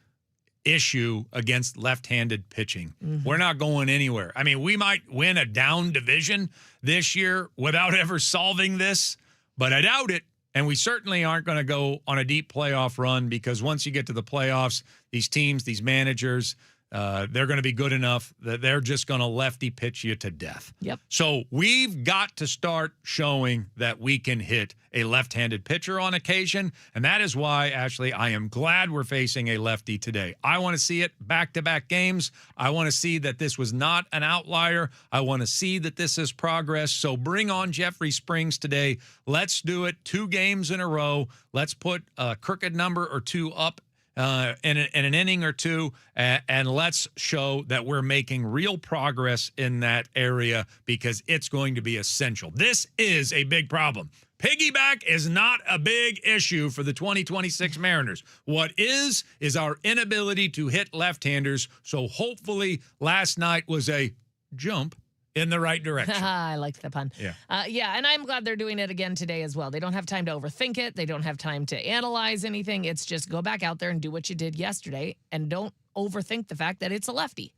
Speaker 2: issue against left-handed pitching. We're not going anywhere. I mean, we might win a down division this year without ever solving this, but I doubt it. And we certainly aren't going to go on a deep playoff run, because once you get to the playoffs, these teams, these managers, they're going to be good enough that they're just going to lefty pitch you to death.
Speaker 3: Yep.
Speaker 2: So we've got to start showing that we can hit a left-handed pitcher on occasion. And that is why, Ashley, I am glad we're facing a lefty today. I want to see it back-to-back games. I want to see that this was not an outlier. I want to see that this is progress. So bring on Jeffrey Springs today. Let's do it 2 games in a row. Let's put a crooked number or 2 up in an inning or two, and let's show that we're making real progress in that area because it's going to be essential. This is a big problem. Piggyback is not a big issue for the 2026 Mariners. What is our inability to hit left-handers, so hopefully last night was a jump in the right direction.
Speaker 3: I like the pun.
Speaker 2: Yeah.
Speaker 3: Yeah, and I'm glad they're doing it again today as well. They don't have time to overthink it. They don't have time to analyze anything. It's just go back out there and do what you did yesterday and don't overthink the fact that it's a lefty.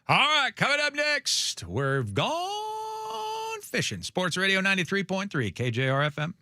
Speaker 2: All right, coming up next, we've gone fishing. Sports Radio 93.3 KJR FM.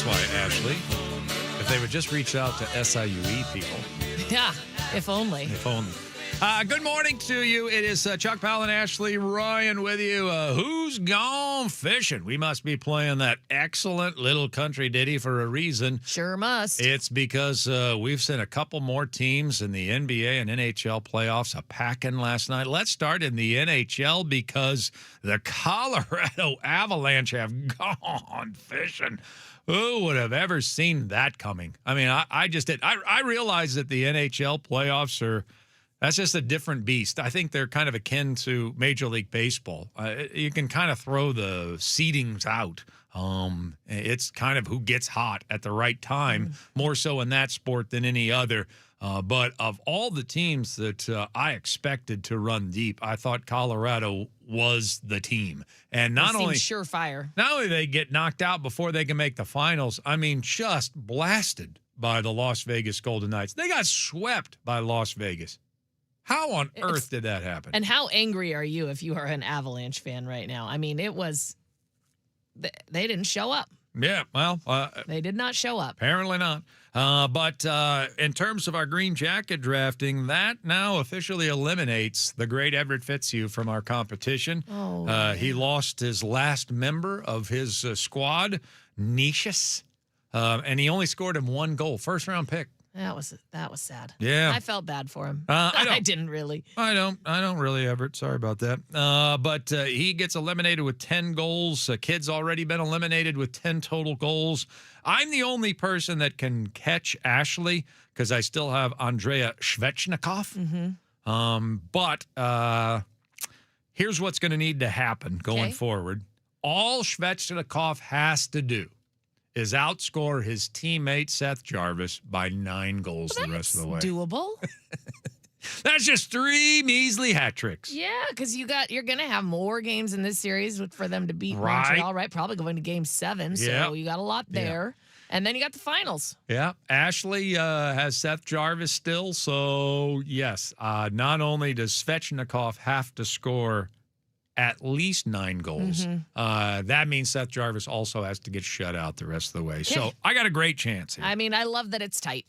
Speaker 2: why, Ashley, if they would just reach out to SIUE people.
Speaker 3: Yeah, if only.
Speaker 2: If only. Good morning to you. It is Chuck Powell and Ashley Ryan with you. Who's gone fishing? We must be playing that excellent little country ditty for a reason.
Speaker 3: Sure must.
Speaker 2: It's because we've sent a couple more teams in the NBA and NHL playoffs a-packing last night. Let's start in the NHL because the Colorado Avalanche have gone fishing. Who would have ever seen that coming? I mean, I just did. I realize that the NHL playoffs are... That's just a different beast. I think they're kind of akin to Major League Baseball. You can kind of throw the seedings out. It's kind of who gets hot at the right time, more so in that sport than any other. But of all the teams that I expected to run deep, I thought Colorado was the team. And not only
Speaker 3: surefire.
Speaker 2: Not only they get knocked out before they can make the finals, I mean, just blasted by the Las Vegas Golden Knights. They got swept by Las Vegas. How on earth did that happen?
Speaker 3: And how angry are you if you are an Avalanche fan right now? I mean, it was, they didn't show up.
Speaker 2: Yeah, well.
Speaker 3: They did not show up.
Speaker 2: Apparently not. But in terms of our green jacket drafting, that now officially eliminates the great Everett Fitzhugh from our competition.
Speaker 3: Oh.
Speaker 2: He lost his last member of his squad, Nicias, and he only scored him 1 goal. First-round pick.
Speaker 3: That was sad.
Speaker 2: Yeah.
Speaker 3: I felt bad for him.
Speaker 2: I
Speaker 3: didn't really.
Speaker 2: I don't really, Everett. Sorry about that. But he gets eliminated with 10 goals. Kid's already been eliminated with 10 total goals. I'm the only person that can catch Ashley because I still have Andrea Svechnikov. But here's what's going to need to happen going forward. All Svechnikov has to do is outscore his teammate Seth Jarvis by 9 goals the rest of the way.
Speaker 3: Doable.
Speaker 2: That's just 3 measly hat tricks.
Speaker 3: Yeah, because you're going to have more games in this series for them to beat
Speaker 2: Right.
Speaker 3: Montreal, right? Probably going to Game 7, so
Speaker 2: Yeah.
Speaker 3: you got a lot there. And then you got the finals.
Speaker 2: Yeah. Ashley has Seth Jarvis still, so yes. Not only does Svechnikov have to score at least 9 goals, that means Seth Jarvis also has to get shut out the rest of the way. So I got a great chance here.
Speaker 3: I mean, I love that it's tight.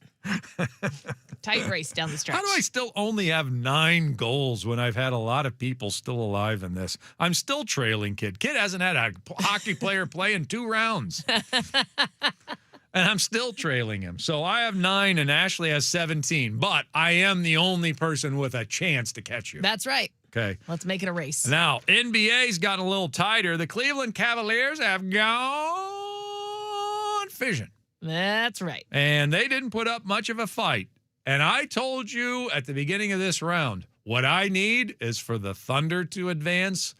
Speaker 3: Tight race down the stretch.
Speaker 2: How do I still only have 9 goals when I've had a lot of people still alive in this? I'm still trailing Kid. Kid hasn't had a hockey player play in 2 rounds. And I'm still trailing him. So I have 9 and Ashley has 17. But I am the only person with a chance to catch you.
Speaker 3: That's right.
Speaker 2: Okay.
Speaker 3: Let's make it a race.
Speaker 2: Now, NBA's gotten a little tighter. The Cleveland Cavaliers have gone fishing.
Speaker 3: That's right.
Speaker 2: And they didn't put up much of a fight. And I told you at the beginning of this round, what I need is for the Thunder to advance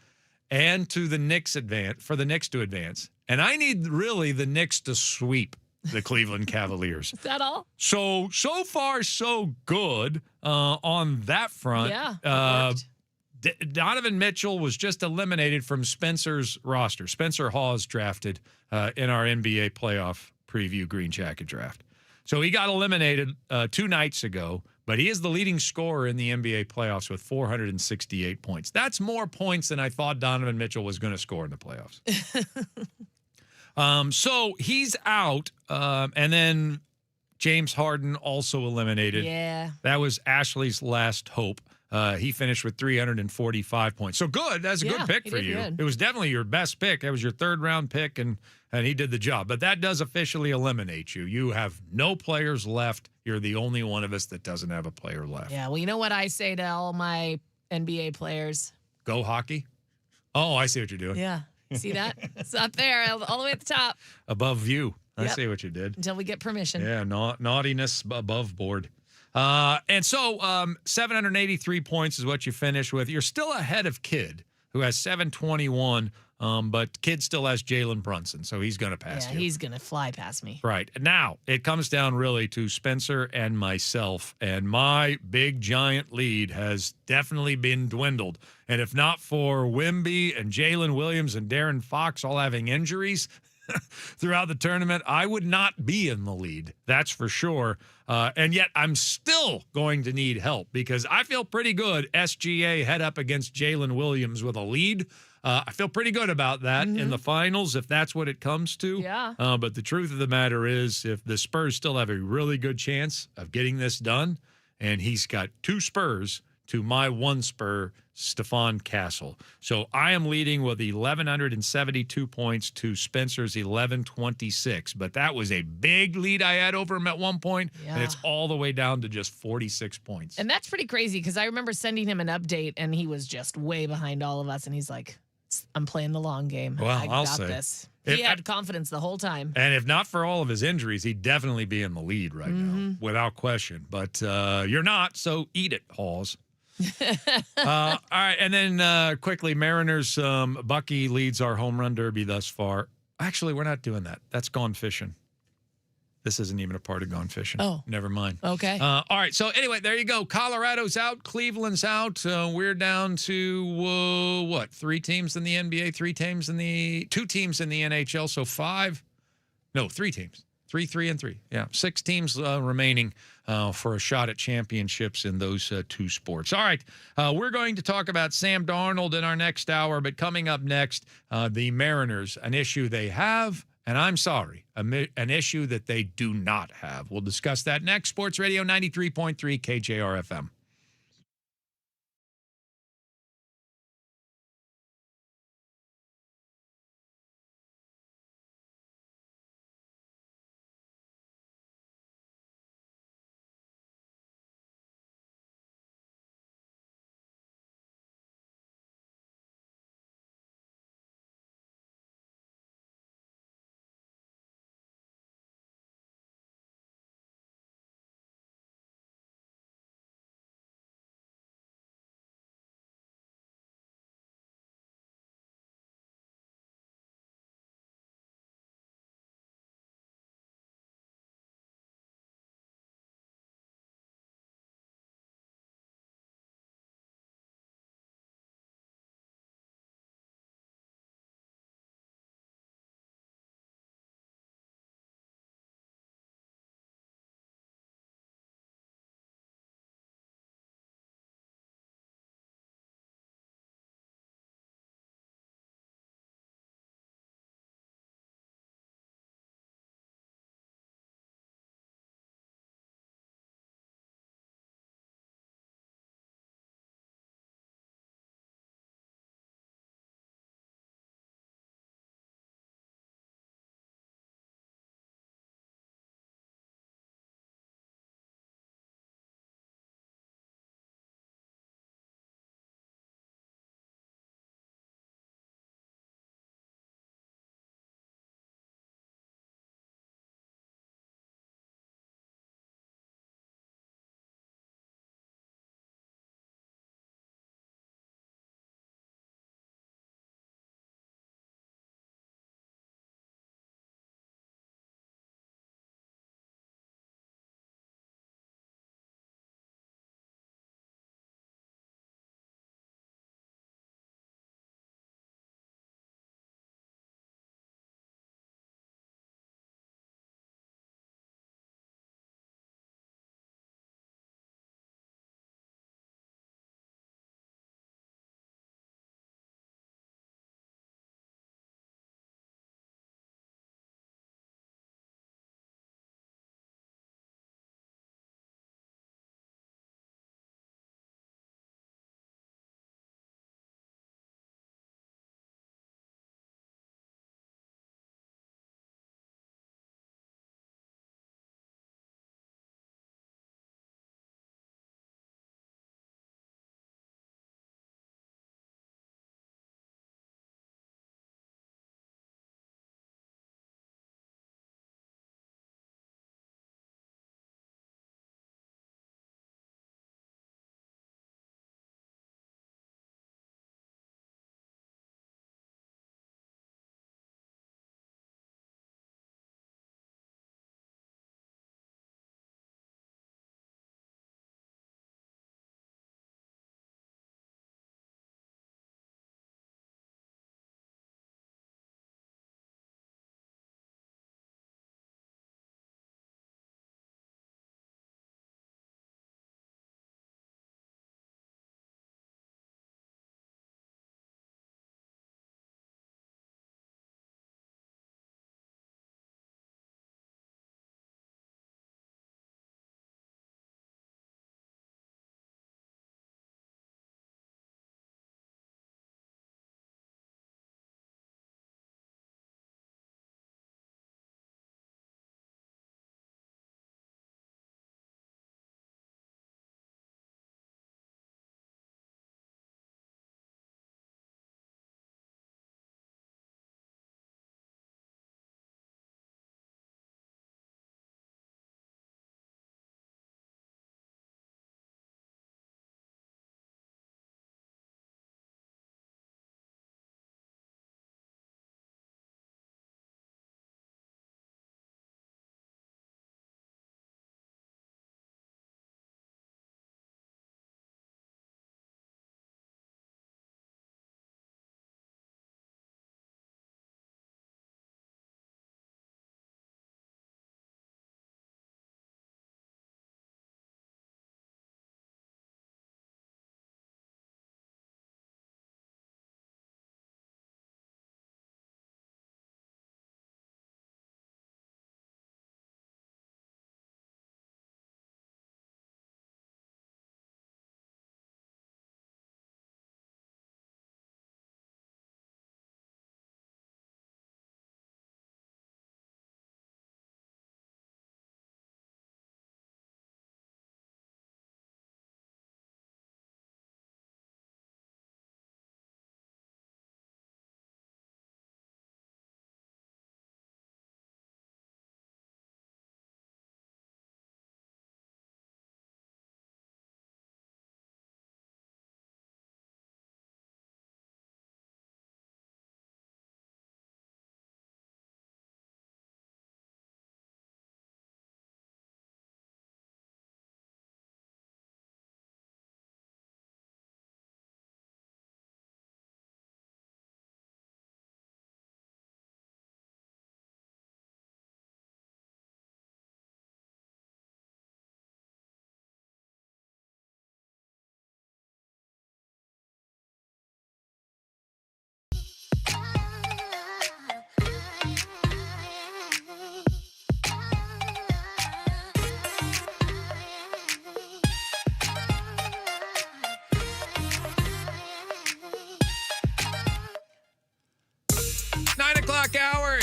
Speaker 2: and to the Knicks for the Knicks to advance. And I need really the Knicks to sweep the Cleveland Cavaliers.
Speaker 3: Is that all?
Speaker 2: So far, so good on that front.
Speaker 3: Yeah. It worked.
Speaker 2: Donovan Mitchell was just eliminated from Spencer's roster. Spencer Hawes drafted in our NBA playoff preview Green Jacket draft. So he got eliminated 2 nights ago, but he is the leading scorer in the NBA playoffs with 468 points. That's more points than I thought Donovan Mitchell was going to score in the playoffs. So he's out, and then James Harden also eliminated.
Speaker 3: Yeah.
Speaker 2: That was Ashley's last hope. He finished with 345 points. So good. That's a good pick
Speaker 3: he
Speaker 2: for
Speaker 3: did
Speaker 2: you.
Speaker 3: good.
Speaker 2: It was definitely your best pick. That was your 3rd-round pick, and he did the job. But that does officially eliminate you. You have no players left. You're the only one of us that doesn't have a player left.
Speaker 3: Yeah, well, you know what I say to all my NBA players?
Speaker 2: Go hockey? Oh, I see what you're doing.
Speaker 3: Yeah. See that? It's up there, all the way at the top.
Speaker 2: Above view. I
Speaker 3: Yep.
Speaker 2: see what you did.
Speaker 3: Until we get permission.
Speaker 2: Yeah, naughtiness above board. And so 783 points is what you finished with. You're still ahead of Kid, who has 721, but Kid still has Jalen Brunson, so he's going to pass you.
Speaker 3: He's going to fly past me.
Speaker 2: Right. Now, it comes down really to Spencer and myself, and my big, giant lead has definitely been dwindled. And if not for Wemby and Jalen Williams and Darren Fox all having injuries throughout the tournament, I would not be in the lead. That's for sure. And yet I'm still going to need help because I feel pretty good. SGA head up against Jalen Williams with a lead. I feel pretty good about that in the finals, if that's what it comes to.
Speaker 3: Yeah.
Speaker 2: But the truth of the matter is, if the Spurs still have a really good chance of getting this done, and he's got 2 Spurs to my 1 Spur, Stephon Castle. So I am leading with 1,172 points to Spencer's 1,126. But that was a big lead I had over him at one point, and it's all the way down to just 46 points.
Speaker 3: And that's pretty crazy because I remember sending him an update and he was just way behind all of us. And he's like, I'm playing the long game.
Speaker 2: Well,
Speaker 3: I'll
Speaker 2: say.
Speaker 3: this. He had confidence the whole time.
Speaker 2: And if not for all of his injuries, he'd definitely be in the lead right now, without question. But you're not, so eat it, Halls. All right, and then quickly, Mariners, Bucky leads our home run derby thus far. Actually, we're not doing that. That's Gone Fishing. This isn't even a part of Gone Fishing.
Speaker 3: Oh.
Speaker 2: Never mind.
Speaker 3: Okay.
Speaker 2: All right, so anyway, there you go. Colorado's out. Cleveland's out. We're down to, what, 3 teams in the NBA, 2 teams in the NHL, so 5? No, 3 teams. 3, and 3. Yeah, 6 teams remaining for a shot at championships in those 2 sports. All right, we're going to talk about Sam Darnold in our next hour, but coming up next, the Mariners, an issue they have, and I'm sorry, an issue that they do not have. We'll discuss that next. Sports Radio 93.3 KJR FM.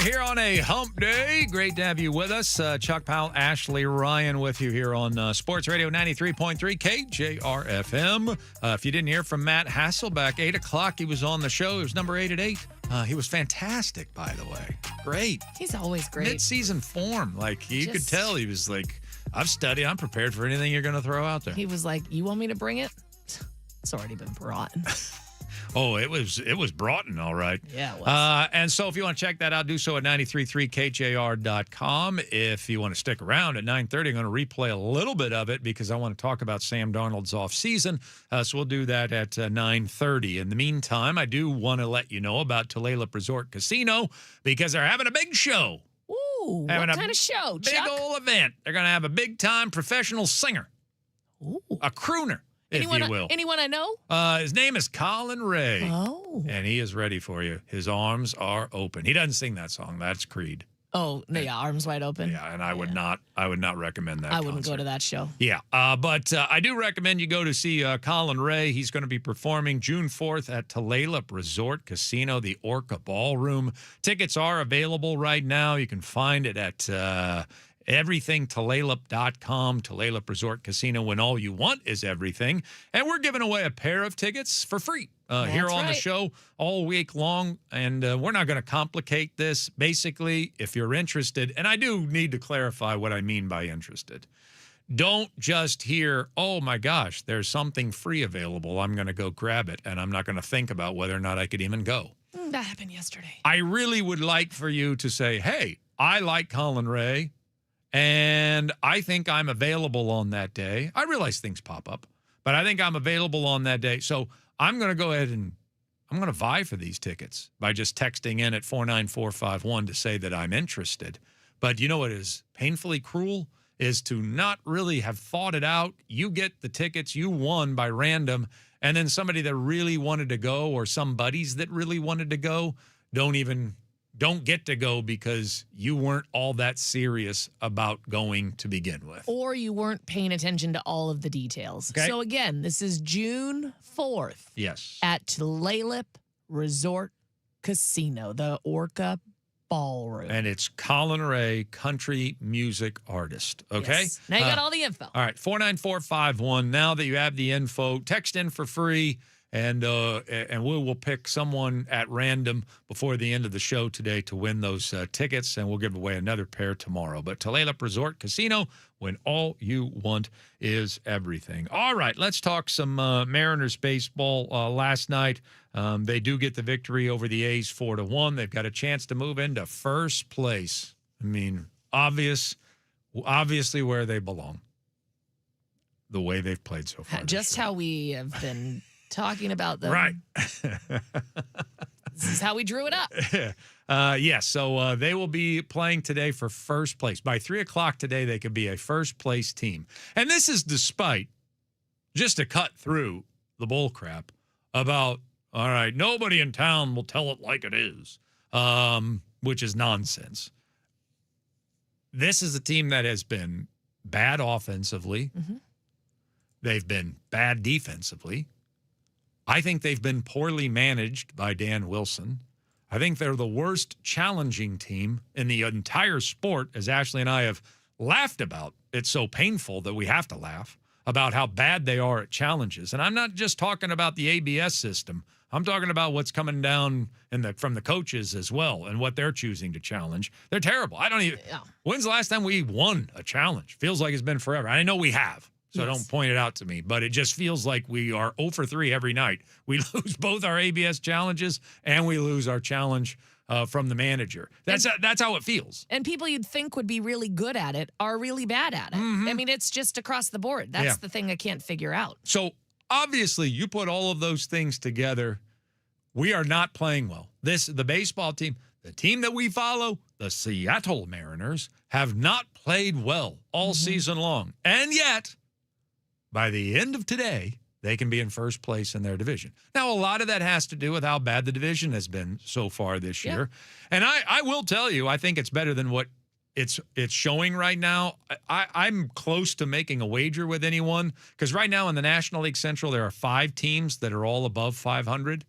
Speaker 2: here on a hump day. Great to have you with us. Chuck Powell, Ashley Ryan with you here on Sports Radio 93.3 KJR FM. If you didn't hear from Matt Hasselbeck, 8 o'clock, he was on the show. He was number 8 at 8. He was fantastic, by the way. Great.
Speaker 3: He's always great.
Speaker 2: Mid-season form. Like, you could tell he was like, I've studied. I'm prepared for anything you're going to throw out there.
Speaker 3: He was like, you want me to bring it? It's already been brought.
Speaker 2: Oh, it was Broughton, all right.
Speaker 3: Yeah, it was.
Speaker 2: And so if you want to check that out, do so at 93.3KJR.com. If you want to stick around at 9:30, I'm going to replay a little bit of it because I want to talk about Sam Darnold's offseason. So we'll do that at 9:30. In the meantime, I do want to let you know about Tulalip Resort Casino because they're having a big show.
Speaker 3: Ooh, what kind of show,
Speaker 2: Big
Speaker 3: Chuck?
Speaker 2: old event. They're going to have a big-time professional singer.
Speaker 3: Ooh.
Speaker 2: A crooner, if you will.
Speaker 3: Anyone I know?
Speaker 2: His name is Colin Ray.
Speaker 3: Oh.
Speaker 2: And he is ready for you. His arms are open. He doesn't sing that song. That's Creed.
Speaker 3: Oh, no, yeah, arms wide open.
Speaker 2: Yeah, and I would not recommend that.
Speaker 3: I wouldn't go to that show.
Speaker 2: Yeah, but I do recommend you go to see Colin Ray. He's going to be performing June 4th at Tulalip Resort Casino, the Orca Ballroom. Tickets are available right now. You can find it at everythingtulalip.com, Tulalip Resort Casino, when all you want is everything. And we're giving away a pair of tickets for free here on the show all week long. And we're not going to complicate this. Basically, if you're interested, and I do need to clarify what I mean by interested. Don't just hear, oh my gosh, there's something free available. I'm going to go grab it. And I'm not going to think about whether or not I could even go.
Speaker 3: That happened yesterday.
Speaker 2: I really would like for you to say, hey, I like Colin Ray. And I think I'm available on that day. I realize things pop up, but I think I'm available on that day. So I'm going to go ahead and I'm going to vie for these tickets by just texting in at 49451 to say that I'm interested. But you know what is painfully cruel is to not really have thought it out. You get the tickets you won by random, and then somebody that really wanted to go or some buddies that really wanted to go don't get to go because you weren't all that serious about going to begin with.
Speaker 3: Or you weren't paying attention to all of the details.
Speaker 2: Okay.
Speaker 3: So again, this is June 4th.
Speaker 2: Yes.
Speaker 3: At Tulalip Resort Casino, the Orca Ballroom.
Speaker 2: And it's Colin Ray, country music artist. Okay?
Speaker 3: Yes. Now you got all the info.
Speaker 2: All right, 49451. Now that you have the info, text in for free. And we will pick someone at random before the end of the show today to win those tickets, and we'll give away another pair tomorrow. But Tulalip Resort Casino, when all you want is everything. All right, let's talk some Mariners baseball. Last night, they do get the victory over the A's 4-1. They've got a chance to move into first place. I mean, obviously where they belong. The way they've played so far.
Speaker 3: Just how we have been talking about them.
Speaker 2: Right.
Speaker 3: This is how we drew it up.
Speaker 2: Yes, so they will be playing today for first place. By 3 o'clock today, they could be a first place team. And this is despite, just to cut through the bull crap about, all right, nobody in town will tell it like it is, which is nonsense. This is a team that has been bad offensively.
Speaker 3: Mm-hmm.
Speaker 2: They've been bad defensively. I think they've been poorly managed by Dan Wilson. I think they're the worst challenging team in the entire sport, as Ashley and I have laughed about. It's so painful that we have to laugh about how bad they are at challenges. And I'm not just talking about the ABS system. I'm talking about what's coming down from the coaches as well and what they're choosing to challenge. They're terrible. When's the last time we won a challenge? Feels like it's been forever. I know we have. So don't point it out to me, but it just feels like we are 0 for 3 every night. We lose both our ABS challenges and we lose our challenge from the manager. That's how it feels.
Speaker 3: And people you'd think would be really good at it are really bad at it.
Speaker 2: Mm-hmm.
Speaker 3: I mean, it's just across the board. That's the thing I can't figure out.
Speaker 2: So obviously you put all of those things together, we are not playing well. The baseball team, the team that we follow, the Seattle Mariners, have not played well all season long. And yet, by the end of today, they can be in first place in their division. Now, a lot of that has to do with how bad the division has been so far this year. And I will tell you, I think it's better than what it's showing right now. I'm close to making a wager with anyone because right now in the National League Central, there are 5 teams that are all above 500.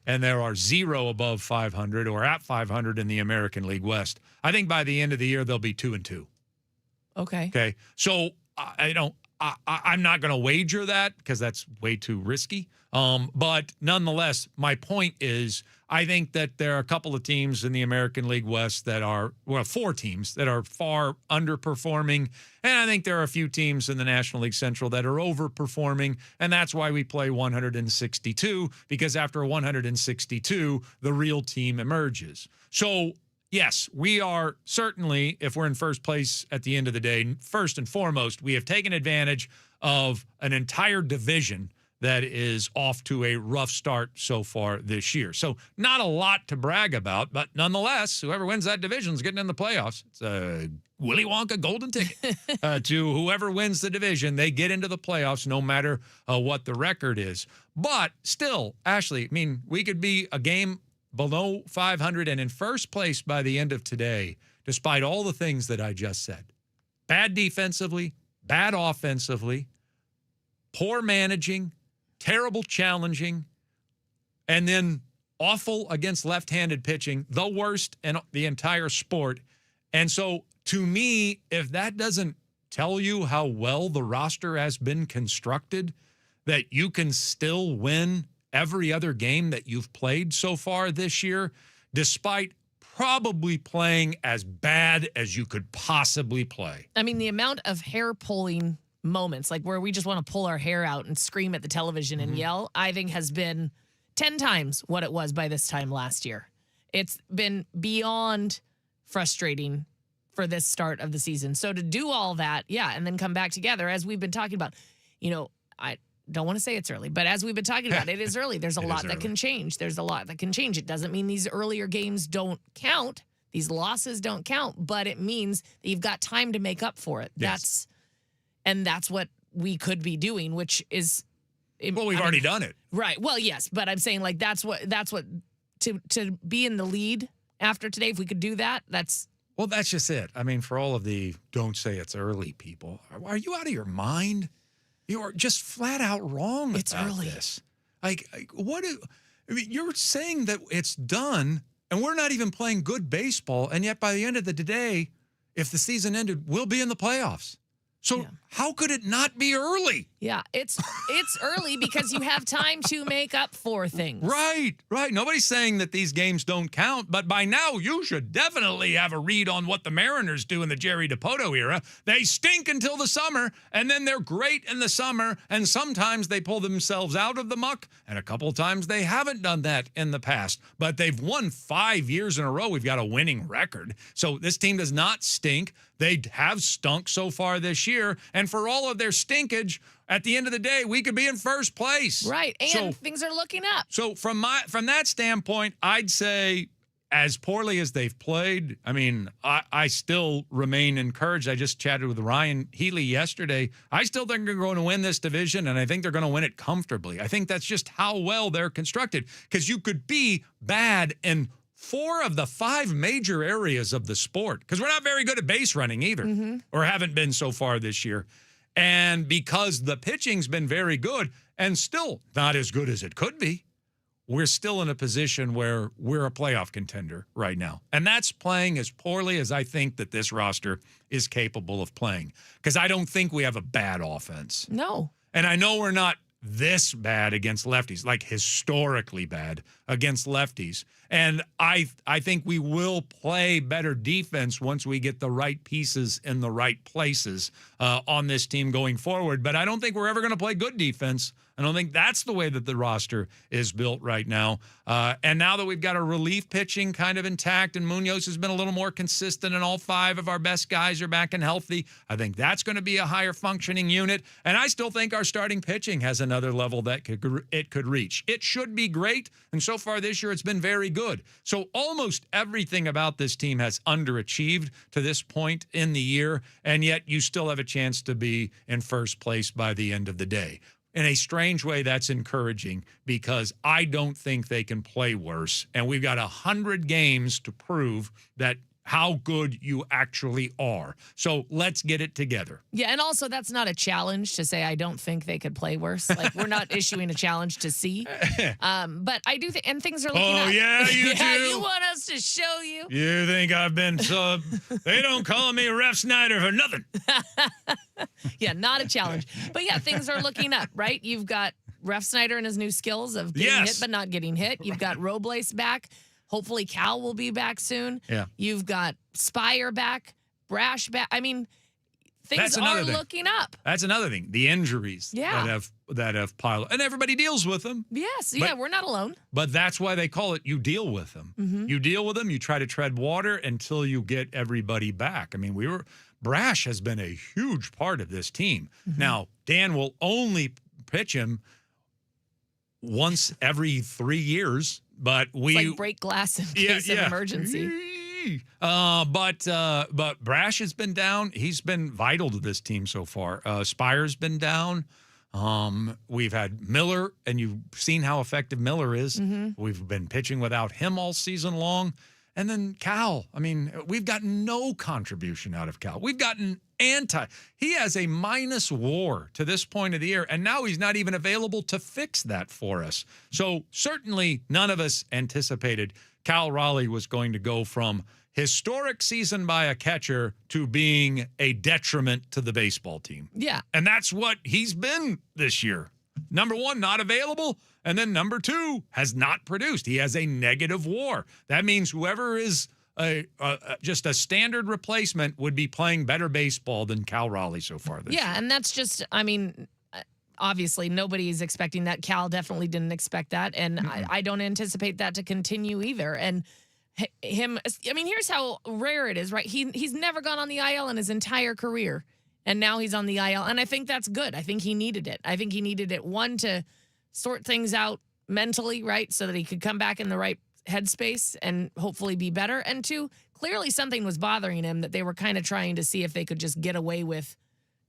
Speaker 2: And there are 0 above 500 or at 500 in the American League West. I think by the end of the year, they'll be 2-2. Okay. So I'm not going to wager that because that's way too risky. But nonetheless, my point is I think that there are a couple of teams in the American League West that are, 4 teams that are far underperforming. And I think there are a few teams in the National League Central that are overperforming. And that's why we play 162, because after 162, the real team emerges. So, yes, we are certainly, if we're in first place at the end of the day, first and foremost, we have taken advantage of an entire division that is off to a rough start so far this year. So not a lot to brag about, but nonetheless, whoever wins that division is getting in the playoffs. It's a Willy Wonka golden ticket to whoever wins the division. They get into the playoffs no matter what the record is. But still, Ashley, I mean, we could be a game below 500 and in first place by the end of today, despite all the things that I just said. Bad defensively, bad offensively, poor managing, terrible challenging, and then awful against left-handed pitching, the worst in the entire sport. And so, to me, if that doesn't tell you how well the roster has been constructed, that you can still win every other game that you've played so far this year, despite probably playing as bad as you could possibly play.
Speaker 3: I mean, the amount of hair-pulling moments, like where we just want to pull our hair out and scream at the television and yell, I think has been 10 times what it was by this time last year. It's been beyond frustrating for this start of the season. So to do all that, and then come back together, as we've been talking about, I don't want to say it's early, but as we've been talking about, it is early. There's a lot that can change. There's a lot that can change. It doesn't mean these earlier games don't count. These losses don't count, but it means that you've got time to make up for it.
Speaker 2: Yes.
Speaker 3: That's what we could be doing, which is...
Speaker 2: Well, we've already done it.
Speaker 3: Right. Well, yes, but I'm saying like that's what to be in the lead after today, if we could do that, that's...
Speaker 2: Well, that's just it. I mean, for all of the don't say it's early people, are you out of your mind? You are just flat out wrong
Speaker 3: it's
Speaker 2: about
Speaker 3: early.
Speaker 2: this. Like what? I mean, you're saying that it's done, and we're not even playing good baseball, and yet by the end of the day, if the season ended, we'll be in the playoffs. So how could it not be early?
Speaker 3: Yeah, it's early because you have time to make up for things.
Speaker 2: Right. Nobody's saying that these games don't count, but by now you should definitely have a read on what the Mariners do in the Jerry DiPoto era. They stink until the summer, and then they're great in the summer, and sometimes they pull themselves out of the muck, and a couple of times they haven't done that in the past. But they've won 5 years in a row. We've got a winning record. So this team does not stink. They have stunk so far this year, and for all of their stinkage, at the end of the day, we could be in first place.
Speaker 3: Right, and things are looking up.
Speaker 2: So from that standpoint, I'd say as poorly as they've played, I mean, I still remain encouraged. I just chatted with Ryan Healy yesterday. I still think they're going to win this division, and I think they're going to win it comfortably. I think that's just how well they're constructed, because you could be bad in 4 of the 5 major areas of the sport, because we're not very good at base running either, or haven't been so far this year. And because the pitching's been very good and still not as good as it could be, we're still in a position where we're a playoff contender right now. And that's playing as poorly as I think that this roster is capable of playing, because I don't think we have a bad offense.
Speaker 3: No.
Speaker 2: And I know we're not this bad against lefties, like historically bad against lefties. And I think we will play better defense once we get the right pieces in the right places on this team going forward. But I don't think we're ever going to play good defense. I don't think that's the way that the roster is built right now. And now that we've got a relief pitching kind of intact and Munoz has been a little more consistent and all 5 of our best guys are back and healthy, I think that's going to be a higher functioning unit. And I still think our starting pitching has another level that it could reach. It should be great. And so far this year, it's been very good. So almost everything about this team has underachieved to this point in the year. And yet you still have a chance to be in first place by the end of the day. In a strange way, that's encouraging, because I don't think they can play worse. And we've got 100 games to prove that how good you actually are. So let's get it together.
Speaker 3: Yeah, and also that's not a challenge to say I don't think they could play worse. Like we're not issuing a challenge to see. But I do think, and things are looking up.
Speaker 2: Oh, yeah, you do?
Speaker 3: You want us to show you?
Speaker 2: You think I've been sub? They don't call me Ref Snyder for nothing.
Speaker 3: Yeah, not a challenge. But yeah, things are looking up, right? You've got Ref Snyder and his new skills of getting hit but not getting hit. You've got Robles back. Hopefully Cal will be back soon.
Speaker 2: Yeah.
Speaker 3: You've got Spire back, Brash back. I mean, things are looking up.
Speaker 2: That's another thing. The injuries that have piled up. And everybody deals with them.
Speaker 3: Yes. Yeah, we're not alone.
Speaker 2: But that's why they call it you deal with them.
Speaker 3: Mm-hmm.
Speaker 2: You deal with them. You try to tread water until you get everybody back. I mean, Brash has been a huge part of this team.
Speaker 3: Mm-hmm.
Speaker 2: Now, Dan will only pitch him once every 3 years, but
Speaker 3: it's like break glass in case of emergency.
Speaker 2: But Brash has been down. He's been vital to this team so far. Spire's been down. We've had Miller, and you've seen how effective Miller is.
Speaker 3: Mm-hmm.
Speaker 2: We've been pitching without him all season long. And then Cal. I mean, we've gotten no contribution out of Cal. We've gotten he has a minus WAR to this point of the year, and now he's not even available to fix that for us. So certainly none of us anticipated Cal Raleigh was going to go from historic season by a catcher to being a detriment to the baseball team.
Speaker 3: Yeah.
Speaker 2: And that's what he's been this year. Number one, not available. And then number two, has not produced. He has a negative WAR. That means whoever is just a standard replacement would be playing better baseball than Cal Raleigh so far this year.
Speaker 3: Yeah, and that's just, I mean, obviously nobody's expecting that. Cal definitely didn't expect that, and I don't anticipate that to continue either. And him, I mean, here's how rare it is, right? He's never gone on the IL in his entire career, and now he's on the IL, and I think that's good. I think he needed it. I think he needed it, one, to sort things out mentally, right, so that he could come back in the right headspace and hopefully be better. And two, clearly something was bothering him that they were kind of trying to see if they could just get away with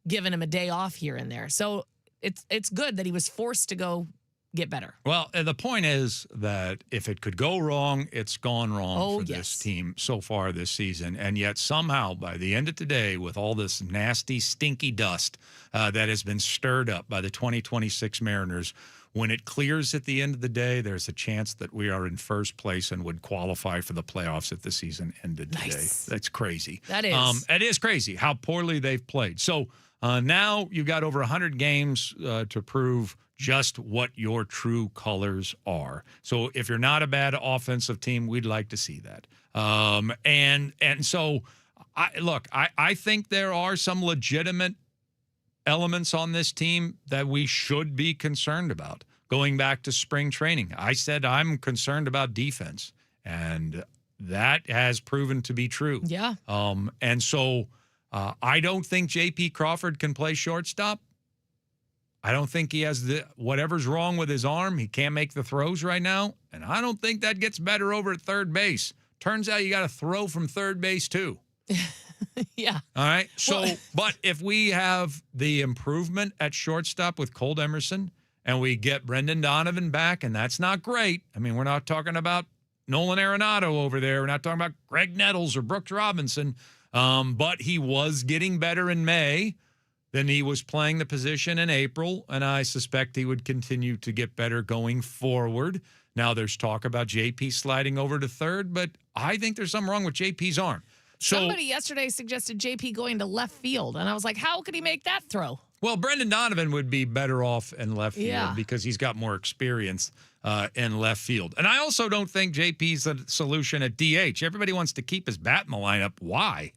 Speaker 3: giving him a day off here and there. So it's good that he was forced to go get better.
Speaker 2: Well, the point is that if it could go wrong, it's gone wrong for this team so far this season. And yet somehow by the end of today, with all this nasty, stinky dust that has been stirred up by the 2026 Mariners, when it clears at the end of the day, there's a chance that we are in first place and would qualify for the playoffs if the season ended today.
Speaker 3: Nice.
Speaker 2: That's crazy.
Speaker 3: That is.
Speaker 2: It is crazy how poorly they've played. So now you've got over 100 games to prove just what your true colors are. So if you're not a bad offensive team, we'd like to see that. And so, I think there are some legitimate elements on this team that we should be concerned about. Going back to spring training, I said I'm concerned about defense, and that has proven to be true.
Speaker 3: Yeah.
Speaker 2: And so I don't think J.P. Crawford can play shortstop. I don't think he has whatever's wrong with his arm. He can't make the throws right now, and I don't think that gets better over at third base. Turns out you got to throw from third base too.
Speaker 3: Yeah.
Speaker 2: All right. So, but if we have the improvement at shortstop with Colt Emerson and we get Brendan Donovan back, and that's not great. I mean, we're not talking about Nolan Arenado over there. We're not talking about Greg Nettles or Brooks Robinson. But he was getting better in May than he was playing the position in April, and I suspect he would continue to get better going forward. Now there's talk about JP sliding over to third, but I think there's something wrong with JP's arm. So,
Speaker 3: somebody yesterday suggested JP going to left field, and I was like, how could he make that throw?
Speaker 2: Well, Brendan Donovan would be better off in left field because he's got more experience in left field. And I also don't think JP's a solution at DH. Everybody wants to keep his bat in the lineup. Why?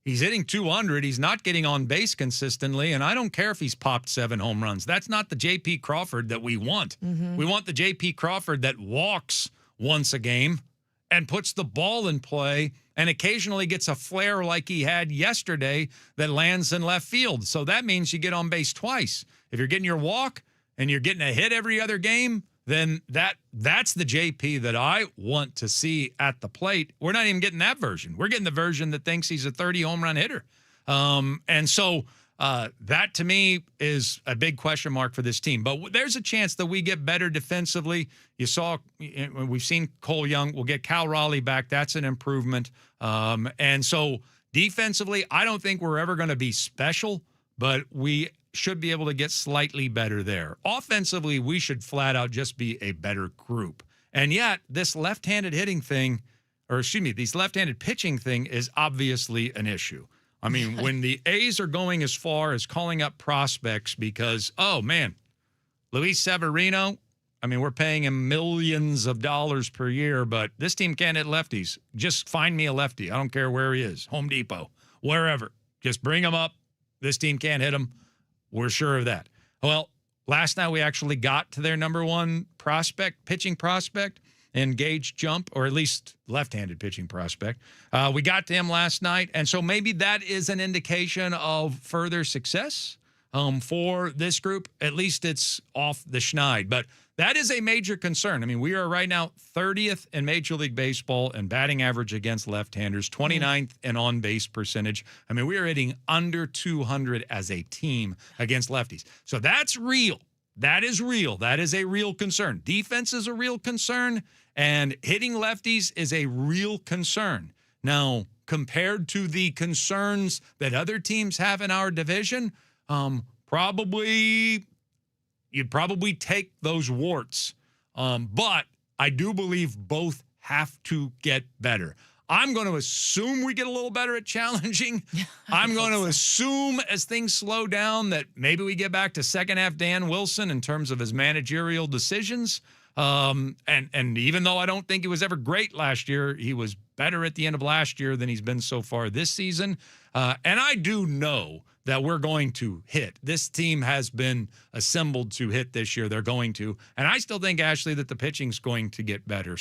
Speaker 2: He's hitting 200. He's not getting on base consistently, and I don't care if he's popped 7 home runs. That's not the J.P. Crawford that we want.
Speaker 3: Mm-hmm.
Speaker 2: We want the J.P. Crawford that walks once a game and puts the ball in play and occasionally gets a flare like he had yesterday that lands in left field. So that means you get on base twice. If you're getting your walk and you're getting a hit every other game, then that's the JP that I want to see at the plate. We're not even getting that version. We're getting the version that thinks he's a 30 home run hitter. And so That, to me, is a big question mark for this team. But there's a chance that we get better defensively. We've seen Cole Young. We'll get Cal Raleigh back. That's an improvement. And so defensively, I don't think we're ever going to be special, but we should be able to get slightly better there. Offensively, we should flat out just be a better group. And yet, this left-handed hitting thing, this left-handed pitching thing is obviously an issue. I mean, when the A's are going as far as calling up prospects because, oh, man, Luis Severino, I mean, we're paying him millions of dollars per year, but this team can't hit lefties. Just find me a lefty. I don't care where he is, Home Depot, wherever. Just bring him up. This team can't hit him. We're sure of that. Well, last night we actually got to their number one pitching prospect, and Gage Jump, or at least left-handed pitching prospect. We got to him last night, and so maybe that is an indication of further success for this group. At least it's off the schneid, but that is a major concern. I mean, we are right now 30th in Major League Baseball in batting average against left-handers, 29th in on-base percentage. I mean, we are hitting under 200 as a team against lefties. So that's real. That is real. That is a real concern. Defense is a real concern, and hitting lefties is a real concern. Now, compared to the concerns that other teams have in our division, you'd probably take those warts. But I do believe both have to get better. I'm going to assume we get a little better at challenging. I'm going to assume as things slow down that maybe we get back to second half Dan Wilson in terms of his managerial decisions. And even though I don't think he was ever great last year, he was better at the end of last year than he's been so far this season. And I do know that we're going to hit. This team has been assembled to hit this year. They're going to. And I still think, Ashley, that the pitching's going to get better.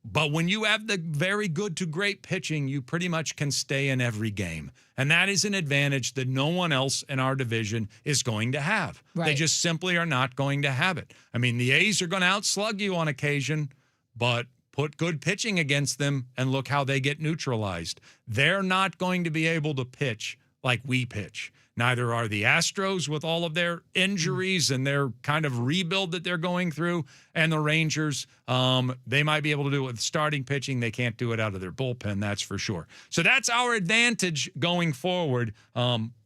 Speaker 2: But when you have the very good to great pitching, you pretty much can stay in every game. And that is an advantage that no one else in our division is going to have. Right. They just simply are not going to have it. I mean, the A's are going to outslug you on occasion, but put good pitching against them and look how they get neutralized. They're not going to be able to pitch like we pitch. Neither are the Astros with all of their injuries and their kind of rebuild that they're going through. And the Rangers, they might be able to do it with starting pitching. They can't do it out of their bullpen, that's for sure. So that's our advantage going forward.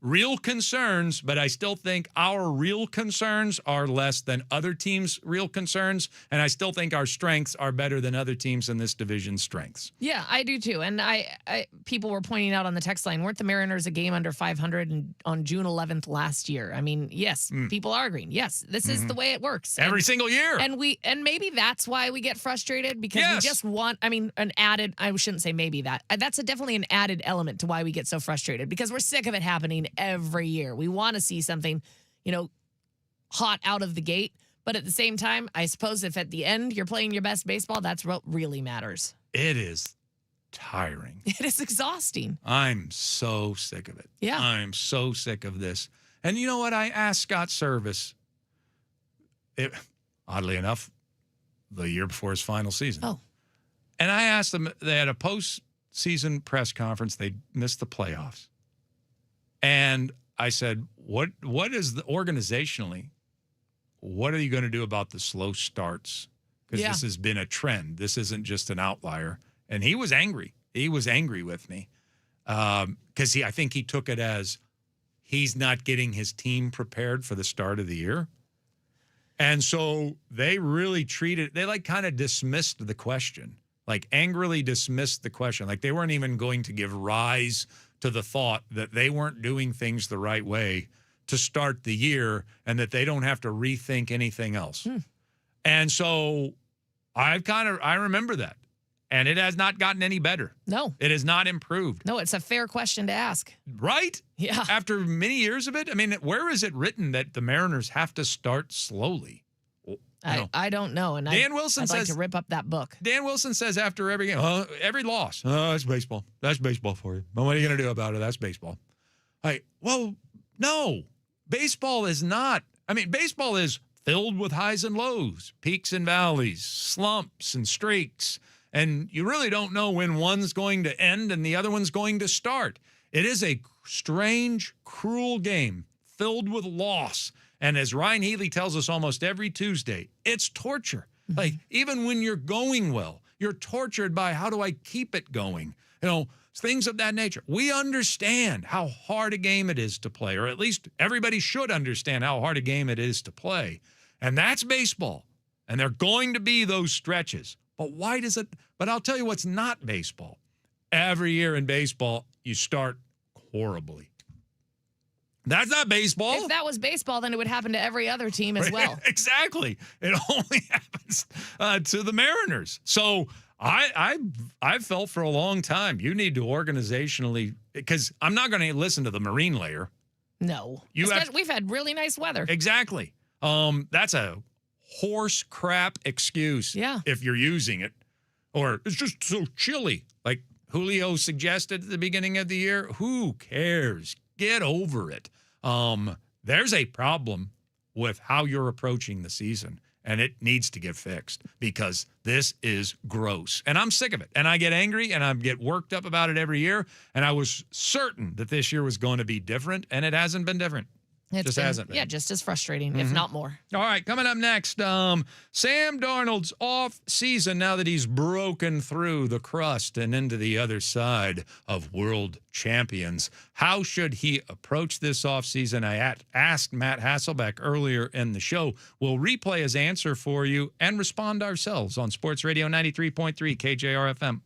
Speaker 2: Real concerns, but I still think our real concerns are less than other teams' real concerns. And I still think our strengths are better than other teams in this division's strengths.
Speaker 3: Yeah, I do too. And I people were pointing out on the text line, weren't the Mariners a game under 500 on June 11th last year? I mean, yes, people are agreeing. Yes, this is the way it works.
Speaker 2: Every single year.
Speaker 3: And maybe that's why we get frustrated because we just want, I shouldn't say maybe that. That's definitely an added element to why we get so frustrated because we're sick of it happening every year. We want to see something, hot out of the gate. But at the same time, I suppose if at the end you're playing your best baseball, that's what really matters.
Speaker 2: It is tiring.
Speaker 3: It is exhausting.
Speaker 2: I'm so sick of it.
Speaker 3: Yeah.
Speaker 2: I'm so sick of this. And you know what? I asked Scott Service, oddly enough, the year before his final season.
Speaker 3: Oh.
Speaker 2: And I asked them, they had a postseason press conference. They missed the playoffs. And I said, what is organizationally, what are you going to do about the slow starts? Because this has been a trend. This isn't just an outlier. And he was angry. He was angry with me because I think he took it as he's not getting his team prepared for the start of the year. And so they really they kind of dismissed the question, like angrily dismissed the question. Like they weren't even going to give rise to the thought that they weren't doing things the right way to start the year and that they don't have to rethink anything else. And so I remember that. And it has not gotten any better.
Speaker 3: No.
Speaker 2: It has not improved.
Speaker 3: No, it's a fair question to ask.
Speaker 2: Right?
Speaker 3: Yeah.
Speaker 2: After many years of it? I mean, where is it written that the Mariners have to start slowly?
Speaker 3: I don't know. And
Speaker 2: Dan Wilson
Speaker 3: I'd
Speaker 2: says,
Speaker 3: like to rip up that book.
Speaker 2: Dan Wilson says after every game, every loss, that's baseball. That's baseball for you. But what are you going to do about it? That's baseball. Well, no. Baseball is not. I mean, baseball is filled with highs and lows, peaks and valleys, slumps and streaks. And you really don't know when one's going to end and the other one's going to start. It is a strange, cruel game filled with loss. And as Ryan Healy tells us almost every Tuesday, it's torture. Like, even when you're going well, you're tortured by how do I keep it going? Things of that nature. We understand how hard a game it is to play, or at least everybody should understand how hard a game it is to play. And that's baseball. And there are going to be those stretches. But why does it? But I'll tell you what's not baseball. Every year in baseball, you start horribly. That's not baseball.
Speaker 3: If that was baseball, then it would happen to every other team as well.
Speaker 2: Exactly. It only happens to the Mariners. So I've felt for a long time you need to organizationally, because I'm not going to listen to the Marine layer.
Speaker 3: No. We've had really nice weather.
Speaker 2: Exactly. That's a horse crap excuse.
Speaker 3: Yeah.
Speaker 2: If you're using it. Or it's just so chilly. Like Julio suggested at the beginning of the year. Who cares? Get over it. There's a problem with how you're approaching the season, and it needs to get fixed because this is gross. And I'm sick of it. And I get angry and I get worked up about it every year. And I was certain that this year was going to be different, and it hasn't been different. Hasn't been.
Speaker 3: Yeah, just as frustrating, if not more.
Speaker 2: All right, coming up next, Sam Darnold's off season now that he's broken through the crust and into the other side of world champions. How should he approach this off season? I asked Matt Hasselbeck earlier in the show. We'll replay his answer for you and respond ourselves on Sports Radio 93.3 KJR FM.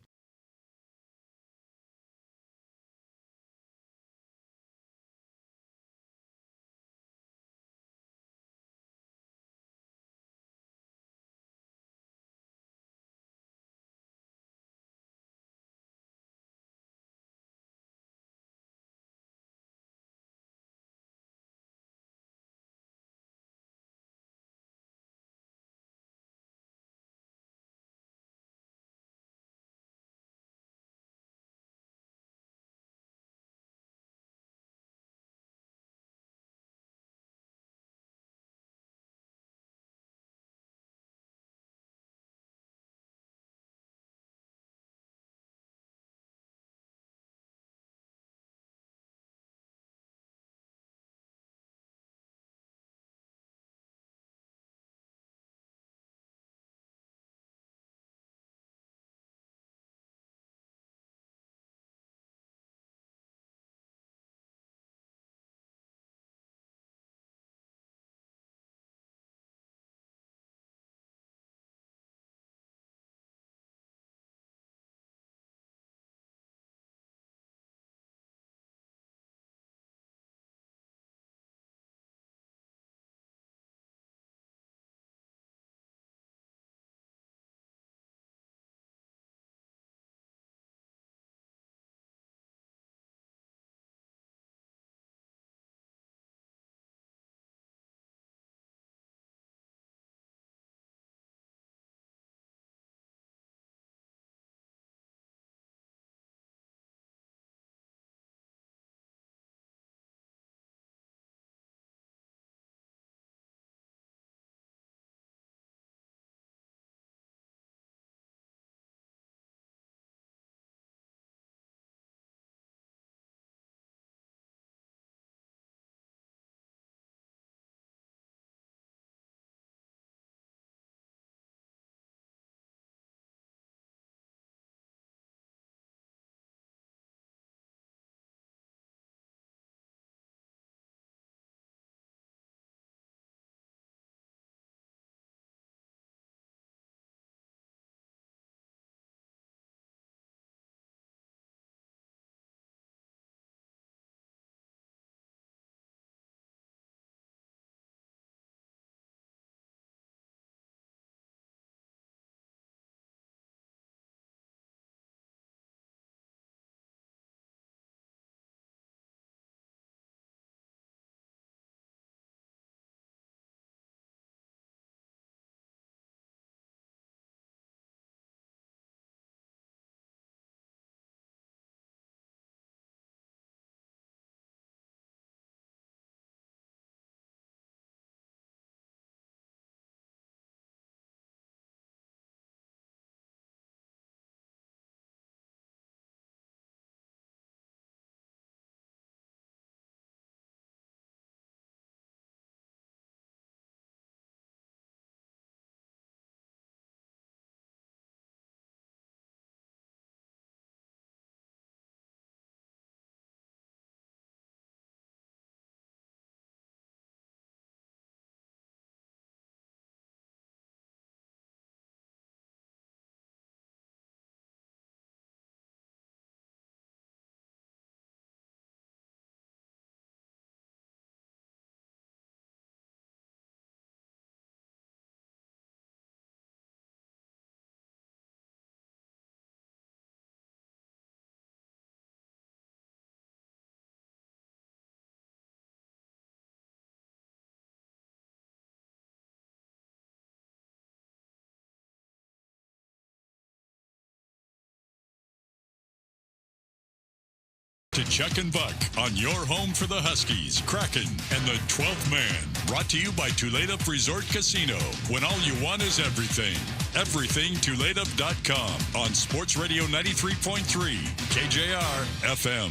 Speaker 4: to Chuck and Buck on your home for the Huskies, Kraken, and the 12th man. Brought to you by Tulalip Resort Casino. When all you want is everything. Everything Tulalip.com on Sports Radio 93.3 KJR FM.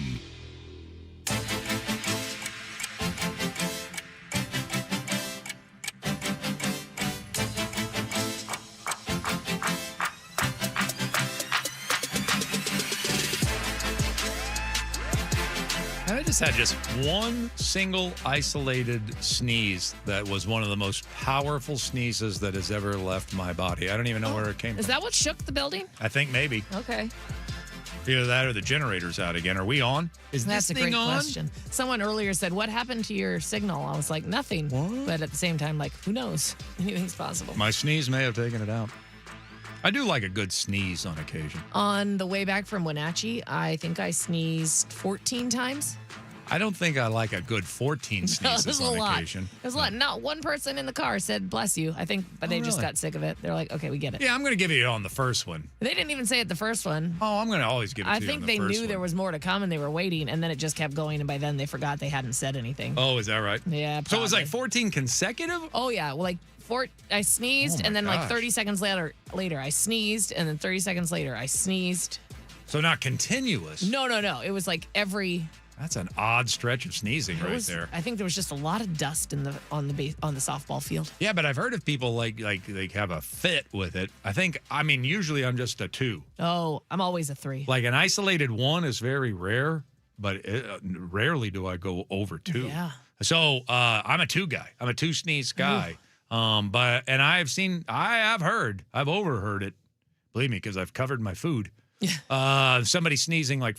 Speaker 2: I just had just one single isolated sneeze that was one of the most powerful sneezes that has ever left my body. I don't even know where it came from.
Speaker 3: Is that what shook the building?
Speaker 2: I think maybe.
Speaker 3: Okay.
Speaker 2: Either that or the generator's out again. Are we on? Is
Speaker 3: That's
Speaker 2: this
Speaker 3: a
Speaker 2: thing
Speaker 3: great
Speaker 2: on?
Speaker 3: question. Someone earlier said, what happened to your signal? I was like, nothing.
Speaker 2: What?
Speaker 3: But at the same time, like, who knows? Anything's possible.
Speaker 2: My sneeze may have taken it out. I do like a good sneeze on occasion.
Speaker 3: On the way back from Wenatchee, I think I sneezed 14 times.
Speaker 2: I don't think I like a good 14
Speaker 3: It
Speaker 2: sneezes
Speaker 3: was a
Speaker 2: on
Speaker 3: lot.
Speaker 2: occasion.
Speaker 3: It was a lot. Not one person in the car said, bless you. I think, but they just
Speaker 2: really?
Speaker 3: got sick of it. They're like, okay, we get it.
Speaker 2: Yeah, I'm going to give you on the first one.
Speaker 3: They didn't even say it the first one.
Speaker 2: Oh, I'm going to always give it
Speaker 3: I
Speaker 2: to you
Speaker 3: think
Speaker 2: on the
Speaker 3: they
Speaker 2: first
Speaker 3: knew
Speaker 2: one.
Speaker 3: there was more to come and they were waiting, and then it just kept going, and by then they forgot they hadn't said anything.
Speaker 2: Oh, is that right?
Speaker 3: Yeah,
Speaker 2: So it was like
Speaker 3: probably.
Speaker 2: 14 consecutive?
Speaker 3: Oh, yeah. Well, like, I sneezed,
Speaker 2: Oh, my
Speaker 3: and then like
Speaker 2: gosh.
Speaker 3: 30 seconds later, I sneezed, and then 30 seconds later, I sneezed.
Speaker 2: So not continuous.
Speaker 3: No. It was like every.
Speaker 2: That's an odd stretch of sneezing right
Speaker 3: was,
Speaker 2: there.
Speaker 3: I think there was just a lot of dust on the softball field.
Speaker 2: Yeah, but I've heard of people like they have a fit with it. Usually I'm just a 2.
Speaker 3: Oh, I'm always a 3.
Speaker 2: Like an isolated 1 is very rare, but rarely do I go over 2.
Speaker 3: Yeah.
Speaker 2: So I'm a 2 guy. I'm a 2 sneeze guy. I've overheard it. Believe me, because I've covered my food. Somebody sneezing like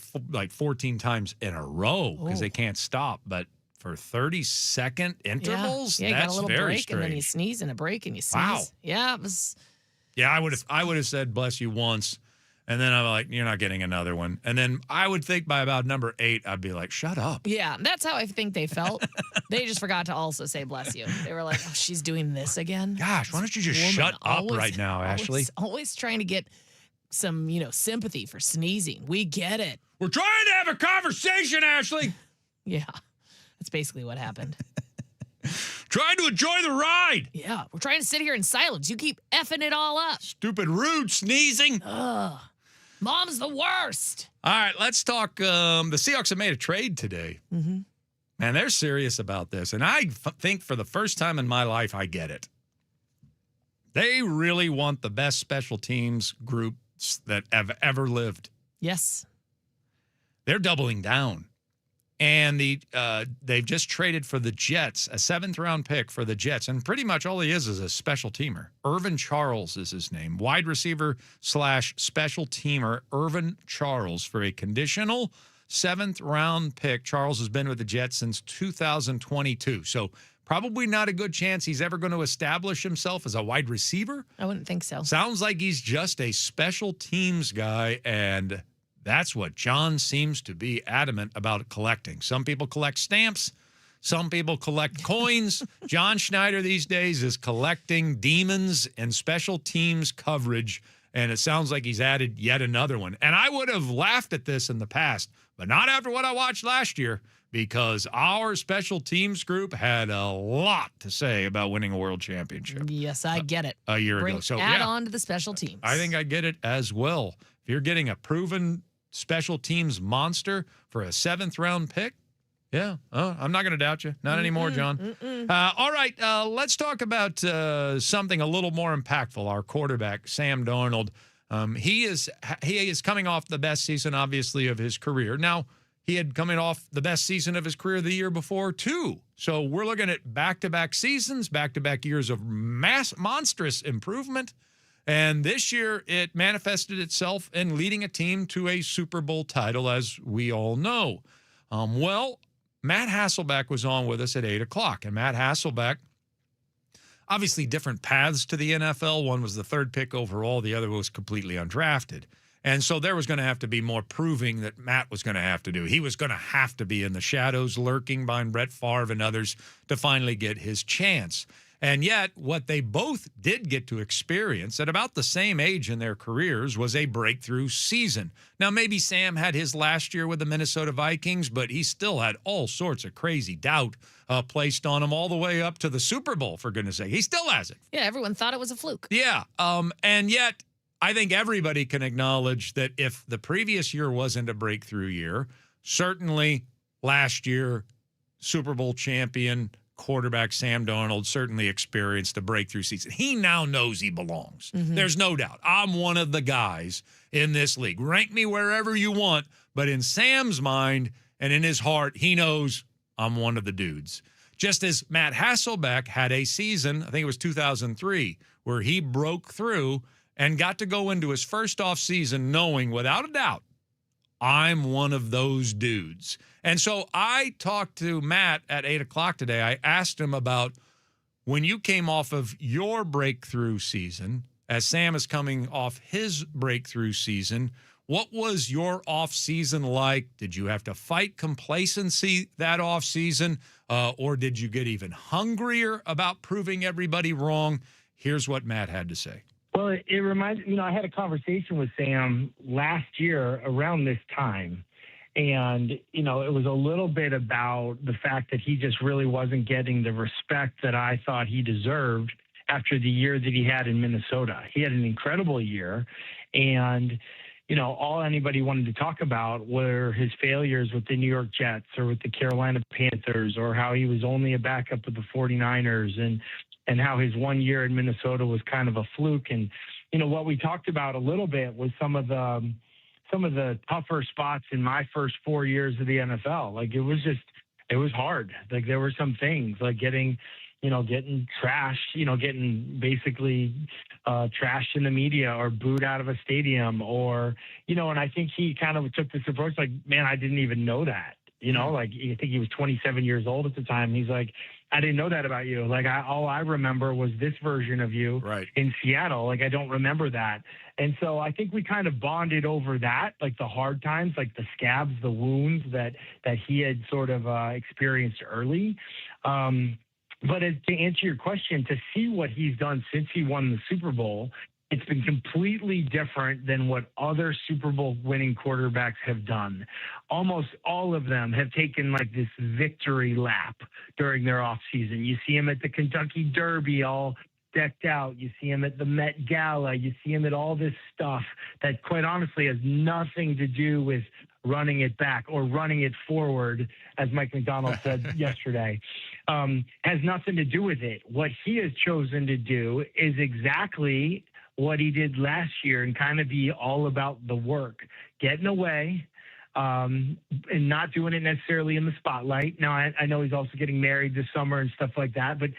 Speaker 2: 14 times in a row because they can't stop. But for 30-second intervals,
Speaker 3: yeah, you got
Speaker 2: that's
Speaker 3: a little
Speaker 2: very
Speaker 3: break,
Speaker 2: strange.
Speaker 3: and then you sneeze and a break, and you sneeze.
Speaker 2: Wow.
Speaker 3: Yeah, it was.
Speaker 2: Yeah, I would have said bless you once, and then I'm like, you're not getting another one. And then I would think by about number 8, I'd be like, shut up.
Speaker 3: Yeah, that's how I think they felt. They just forgot to also say bless you. They were like, oh, she's doing this again.
Speaker 2: Gosh, why don't you just
Speaker 3: Woman
Speaker 2: shut up
Speaker 3: always-
Speaker 2: right now, Ashley?
Speaker 3: Always trying to get some, sympathy for sneezing. We get it.
Speaker 2: We're trying to have a conversation, Ashley.
Speaker 3: Yeah, that's basically what happened.
Speaker 2: Trying to enjoy the ride.
Speaker 3: Yeah, we're trying to sit here in silence. You keep effing it all up.
Speaker 2: Stupid, rude sneezing.
Speaker 3: Ugh. Mom's the worst.
Speaker 2: All right, let's talk. The Seahawks have made a trade today.
Speaker 3: Mm-hmm.
Speaker 2: And they're serious about this. And I think for the first time in my life, I get it. They really want the best special teams groups that have ever lived.
Speaker 3: Yes.
Speaker 2: They're doubling down. And they've just traded for the Jets, a 7th-round pick for the Jets. And pretty much all he is a special teamer. Irvin Charles is his name. Wide receiver / special teamer Irvin Charles for a conditional 7th-round pick. Charles has been with the Jets since 2022. So probably not a good chance he's ever going to establish himself as a wide receiver.
Speaker 3: I wouldn't think so.
Speaker 2: Sounds like he's just a special teams guy, and that's what John seems to be adamant about collecting. Some people collect stamps. Some people collect coins. John Schneider these days is collecting demons and special teams coverage, and it sounds like he's added yet another one. And I would have laughed at this in the past, but not after what I watched last year, because our special teams group had a lot to say about winning a world championship.
Speaker 3: Yes, I get it.
Speaker 2: A year ago. So
Speaker 3: add
Speaker 2: yeah,
Speaker 3: on to the special teams.
Speaker 2: I think I get it as well. If you're getting a proven special teams monster for a 7th-round pick, yeah, I'm not going to doubt you. Not anymore, John. All right, let's talk about something a little more impactful. Our quarterback, Sam Darnold. He is coming off the best season, obviously, of his career. Now, he had coming off the best season of his career the year before, too. So we're looking at back-to-back seasons, back-to-back years of monstrous improvement. And this year, it manifested itself in leading a team to a Super Bowl title, as we all know. Matt Hasselbeck was on with us at 8 o'clock. And Matt Hasselbeck, obviously different paths to the NFL. One was the 3rd pick overall. The other was completely undrafted. And so there was going to have to be more proving that Matt was going to have to do. He was going to have to be in the shadows, lurking behind Brett Favre and others to finally get his chance. And yet, what they both did get to experience at about the same age in their careers was a breakthrough season. Now, maybe Sam had his last year with the Minnesota Vikings, but he still had all sorts of crazy doubt placed on him all the way up to the Super Bowl, for goodness sake. He still has it.
Speaker 3: Yeah, everyone thought it was a fluke.
Speaker 2: Yeah. And yet, I think everybody can acknowledge that if the previous year wasn't a breakthrough year, certainly last year, Super Bowl champion quarterback Sam Darnold certainly experienced a breakthrough season. He now knows he belongs. There's no doubt. I'm one of the guys in this league. Rank me wherever you want, but in Sam's mind and in his heart, he knows I'm one of the dudes. Just as Matt Hasselbeck had a season, I think it was 2003, where he broke through and got to go into his first off season knowing without a doubt, I'm one of those dudes. And so I talked to Matt at 8 o'clock today. I asked him about when you came off of your breakthrough season, as Sam is coming off his breakthrough season, what was your off season like? Did you have to fight complacency that off season, or did you get even hungrier about proving everybody wrong? Here's what Matt had to say.
Speaker 8: Well, it reminds me, I had a conversation with Sam last year around this time. And, it was a little bit about the fact that he just really wasn't getting the respect that I thought he deserved after the year that he had in Minnesota. He had an incredible year. And, all anybody wanted to talk about were his failures with the New York Jets or with the Carolina Panthers, or how he was only a backup with the 49ers, and how his 1 year in Minnesota was kind of a fluke. And, what we talked about a little bit was some of the tougher spots in my first 4 years of the NFL. Like, it was hard. Like, there were some things like getting trashed, getting basically trashed in the media or booed out of a stadium, or, and I think he kind of took this approach like, man, I didn't even know that. Like, I think he was 27 years old at the time. He's like, I didn't know that about you. Like, all I remember was this version of you in Seattle. Like, I don't remember that. And so I think we kind of bonded over that, like the hard times, like the scabs, the wounds that he had sort of experienced early. But to answer your question, to see what he's done since he won the Super Bowl, it's been completely different than what other Super Bowl winning quarterbacks have done. Almost all of them have taken like this victory lap during their offseason. You see him at the Kentucky Derby all decked out. You see him at the Met Gala. You see him at all this stuff that quite honestly has nothing to do with running it back or running it forward, as Mike McDonald said yesterday. Has nothing to do with it. What he has chosen to do is exactly what he did last year, and kind of be all about the work, getting away, and not doing it necessarily in the spotlight. Now, I know he's also getting married this summer and stuff like that, but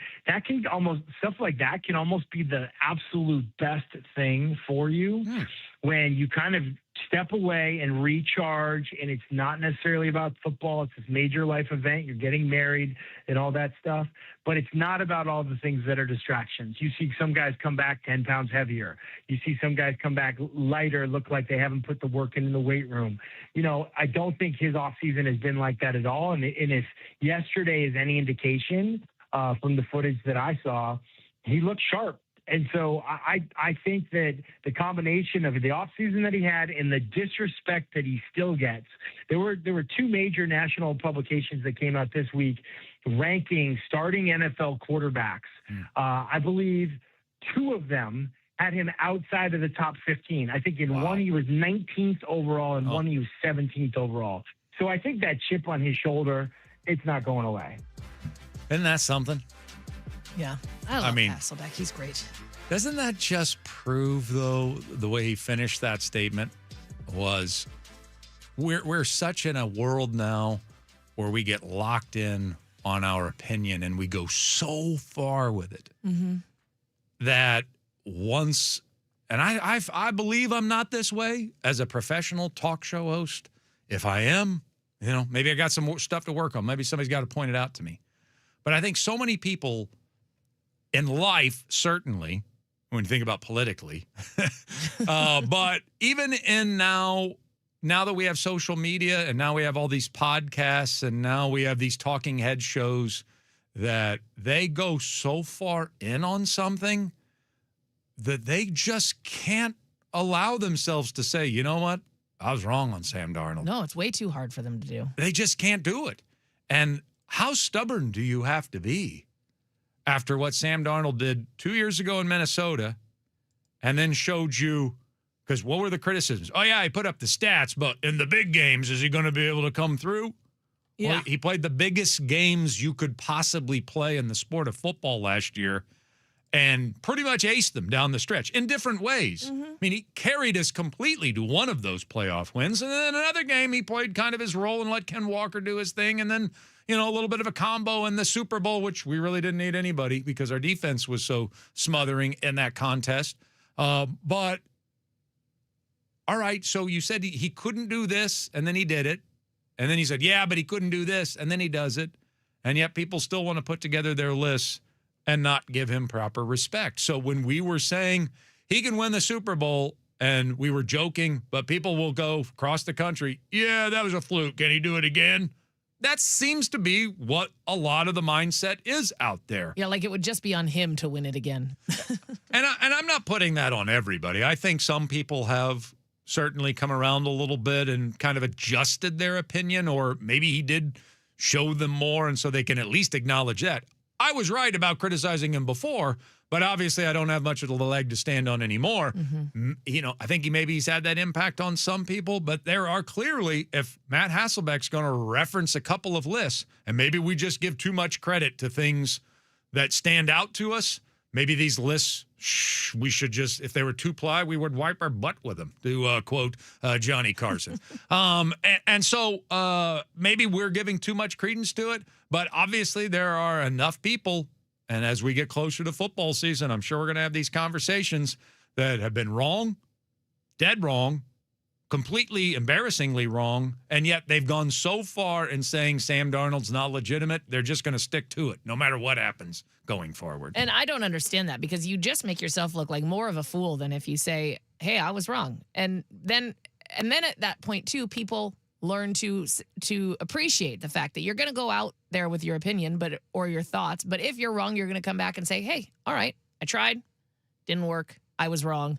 Speaker 8: stuff like that can almost be the absolute best thing for you when you kind of step away and recharge, and it's not necessarily about football. It's this major life event. You're getting married and all that stuff, but it's not about all the things that are distractions. You see some guys come back 10 pounds heavier. You see some guys come back lighter, look like they haven't put the work in the weight room. I don't think his offseason has been like that at all. And if yesterday is any indication from the footage that I saw, he looked sharp. And so I think that the combination of the offseason that he had and the disrespect that he still gets, there were two major national publications that came out this week ranking starting NFL quarterbacks. I believe two of them had him outside of the top 15. I think in one he was 19th overall, and one he was 17th overall. So I think that chip on his shoulder, it's not going away.
Speaker 2: Isn't that something?
Speaker 3: Yeah. I love Hasselbeck. He's great.
Speaker 2: Doesn't that just prove, though, the way he finished that statement was we're such in a world now where we get locked in on our opinion and we go so far with it that once, and I believe I'm not this way as a professional talk show host. If I am, maybe I got some more stuff to work on. Maybe somebody's got to point it out to me. But I think so many people in life, certainly, when you think about politically, but even in now that we have social media and now we have all these podcasts and now we have these talking head shows that they go so far in on something that they just can't allow themselves to say, you know what? I was wrong on Sam Darnold.
Speaker 3: No, it's way too hard for them to do.
Speaker 2: They just can't do it. And how stubborn do you have to be after what Sam Darnold did 2 years ago in Minnesota and then showed you, because what were the criticisms? Oh, yeah, he put up the stats, but in the big games, is he going to be able to come through?
Speaker 3: Yeah.
Speaker 2: Well, he played the biggest games you could possibly play in the sport of football last year and pretty much aced them down the stretch in different ways. I mean, he carried us completely to one of those playoff wins. And then another game, he played kind of his role and let Ken Walker do his thing. And then, you know, a little bit of a combo in the Super Bowl, which we really didn't need anybody because our defense was so smothering in that contest. But, all right, so you said he couldn't do this, and then he did it. And then he said, yeah, but he couldn't do this, and then he does it. And yet people still want to put together their lists and not give him proper respect. So when we were saying he can win the Super Bowl, and we were joking, but people will go across the country, yeah, that was a fluke. Can he do it again? That seems to be what a lot of the mindset is out there.
Speaker 3: Yeah, like it would just be on him to win it again.
Speaker 2: And I'm not putting that on everybody. I think some people have certainly come around a little bit and kind of adjusted their opinion, or maybe he did show them more, and so they can at least acknowledge that. I was right about criticizing him before, but obviously I don't have much of a leg to stand on anymore. You know, I think he's had that impact on some people, but there are clearly, if Matt Hasselbeck's going to reference a couple of lists, and maybe we just give too much credit to things that stand out to us, maybe these lists, we should just, if they were two-ply, we would wipe our butt with them, to quote Johnny Carson. And so maybe we're giving too much credence to it, but obviously there are enough people, and as we get closer to football season, I'm sure we're going to have these conversations that have been wrong, dead wrong, completely embarrassingly wrong, and yet they've gone so far in saying Sam Darnold's not legitimate, they're just going to stick to it no matter what happens going forward.
Speaker 3: And I don't understand that, because you just make yourself look like more of a fool than if you say, hey, I was wrong. And then at that point, too, people learn to appreciate the fact that you're going to go out there with your opinion or your thoughts. But if you're wrong, you're going to come back and say, hey, all right, I tried. Didn't work. I was wrong.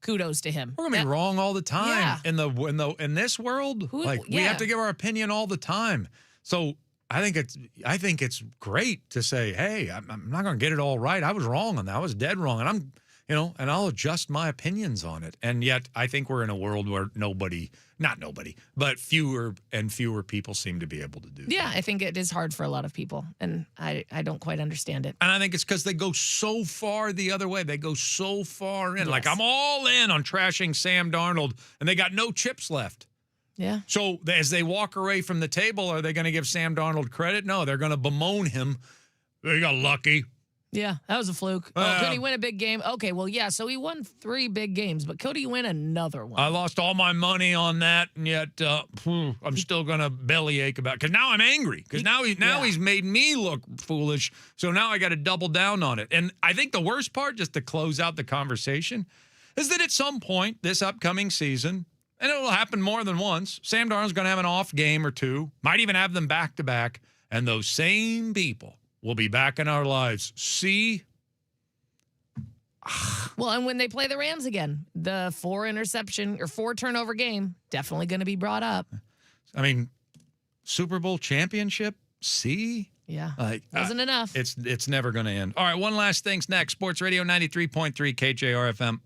Speaker 3: Kudos to him.
Speaker 2: We're gonna be wrong all the time
Speaker 3: Yeah.
Speaker 2: in this world. We have to give our opinion all the time. So I think it's great to say, hey, I'm not gonna get it all right. I was wrong on that. I was dead wrong, and and I'll adjust my opinions on it. And yet I think we're in a world where but fewer and fewer people seem to be able to do that.
Speaker 3: Yeah, I think it is hard for a lot of people, and I don't quite understand it.
Speaker 2: And I think it's because they go so far the other way. They go so far in. Yes. Like, I'm all in on trashing Sam Darnold, and they got no chips left.
Speaker 3: Yeah.
Speaker 2: So as they walk away from the table, are they going to give Sam Darnold credit? No, they're going to bemoan him. They got lucky.
Speaker 3: Yeah, that was a fluke. Could he win a big game? Okay, well, yeah, so he won 3 big games, but could he win another one?
Speaker 2: I lost all my money on that, and yet I'm still going to bellyache about it. Because now I'm angry. Because now he's made me look foolish, so now I got to double down on it. And I think the worst part, just to close out the conversation, is that at some point this upcoming season, and it will happen more than once, Sam Darnold's going to have an off game or two, might even have them back-to-back, and those same people will be back in our lives. See?
Speaker 3: Well, and when they play the Rams again, the 4 turnover game, definitely going to be brought up.
Speaker 2: I mean, Super Bowl championship, see?
Speaker 3: Yeah, wasn't enough.
Speaker 2: It's never going to end. All right, one last thing's next. Sports Radio 93.3 KJR FM.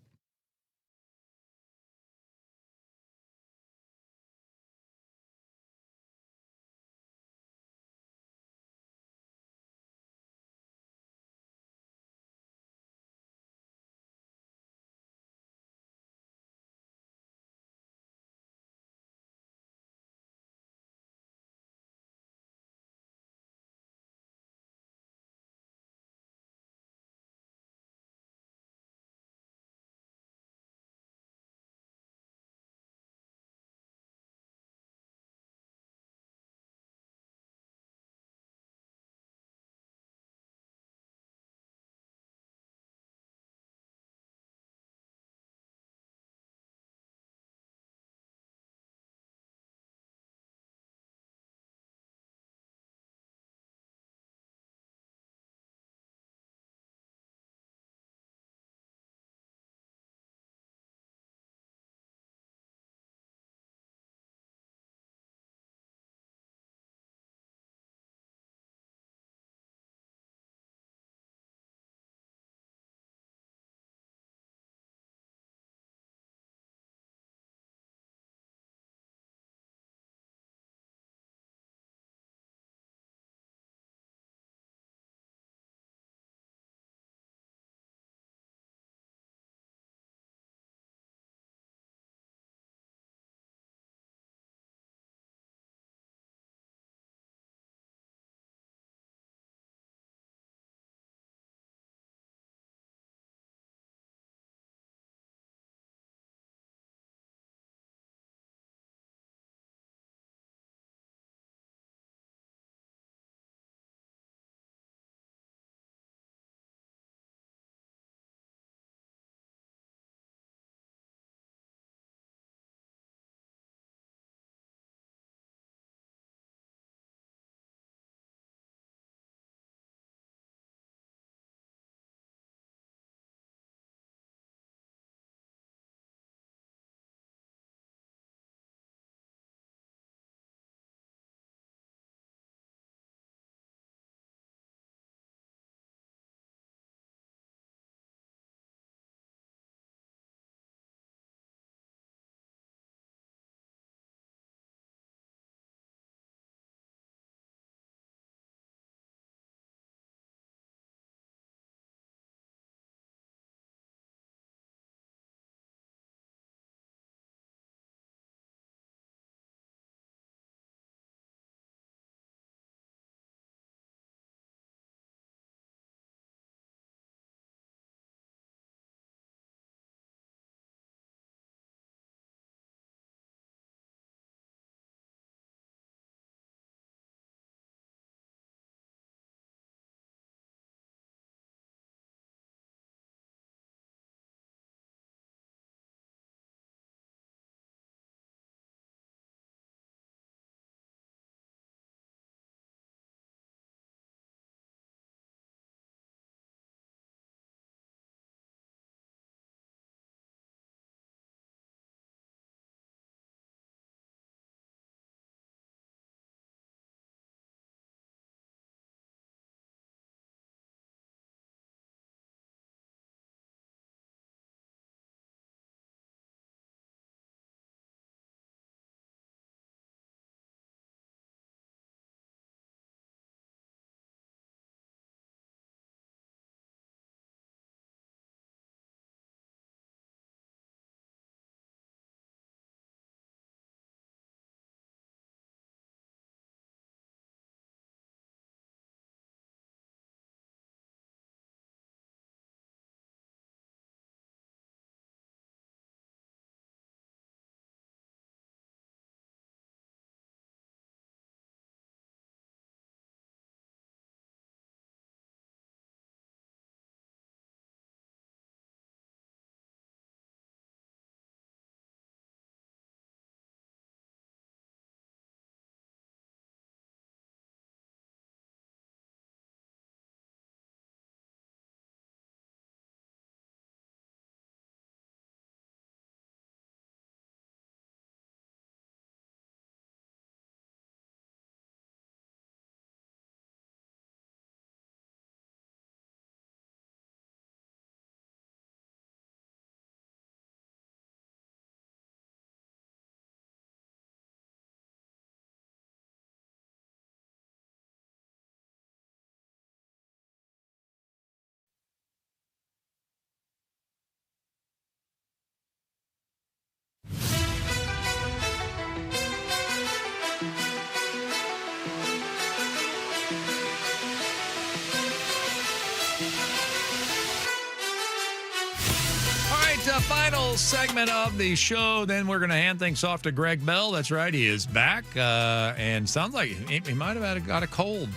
Speaker 2: final segment of the show. Then we're going to hand things off to Greg Bell. That's right. He is back. And sounds like he might have got a cold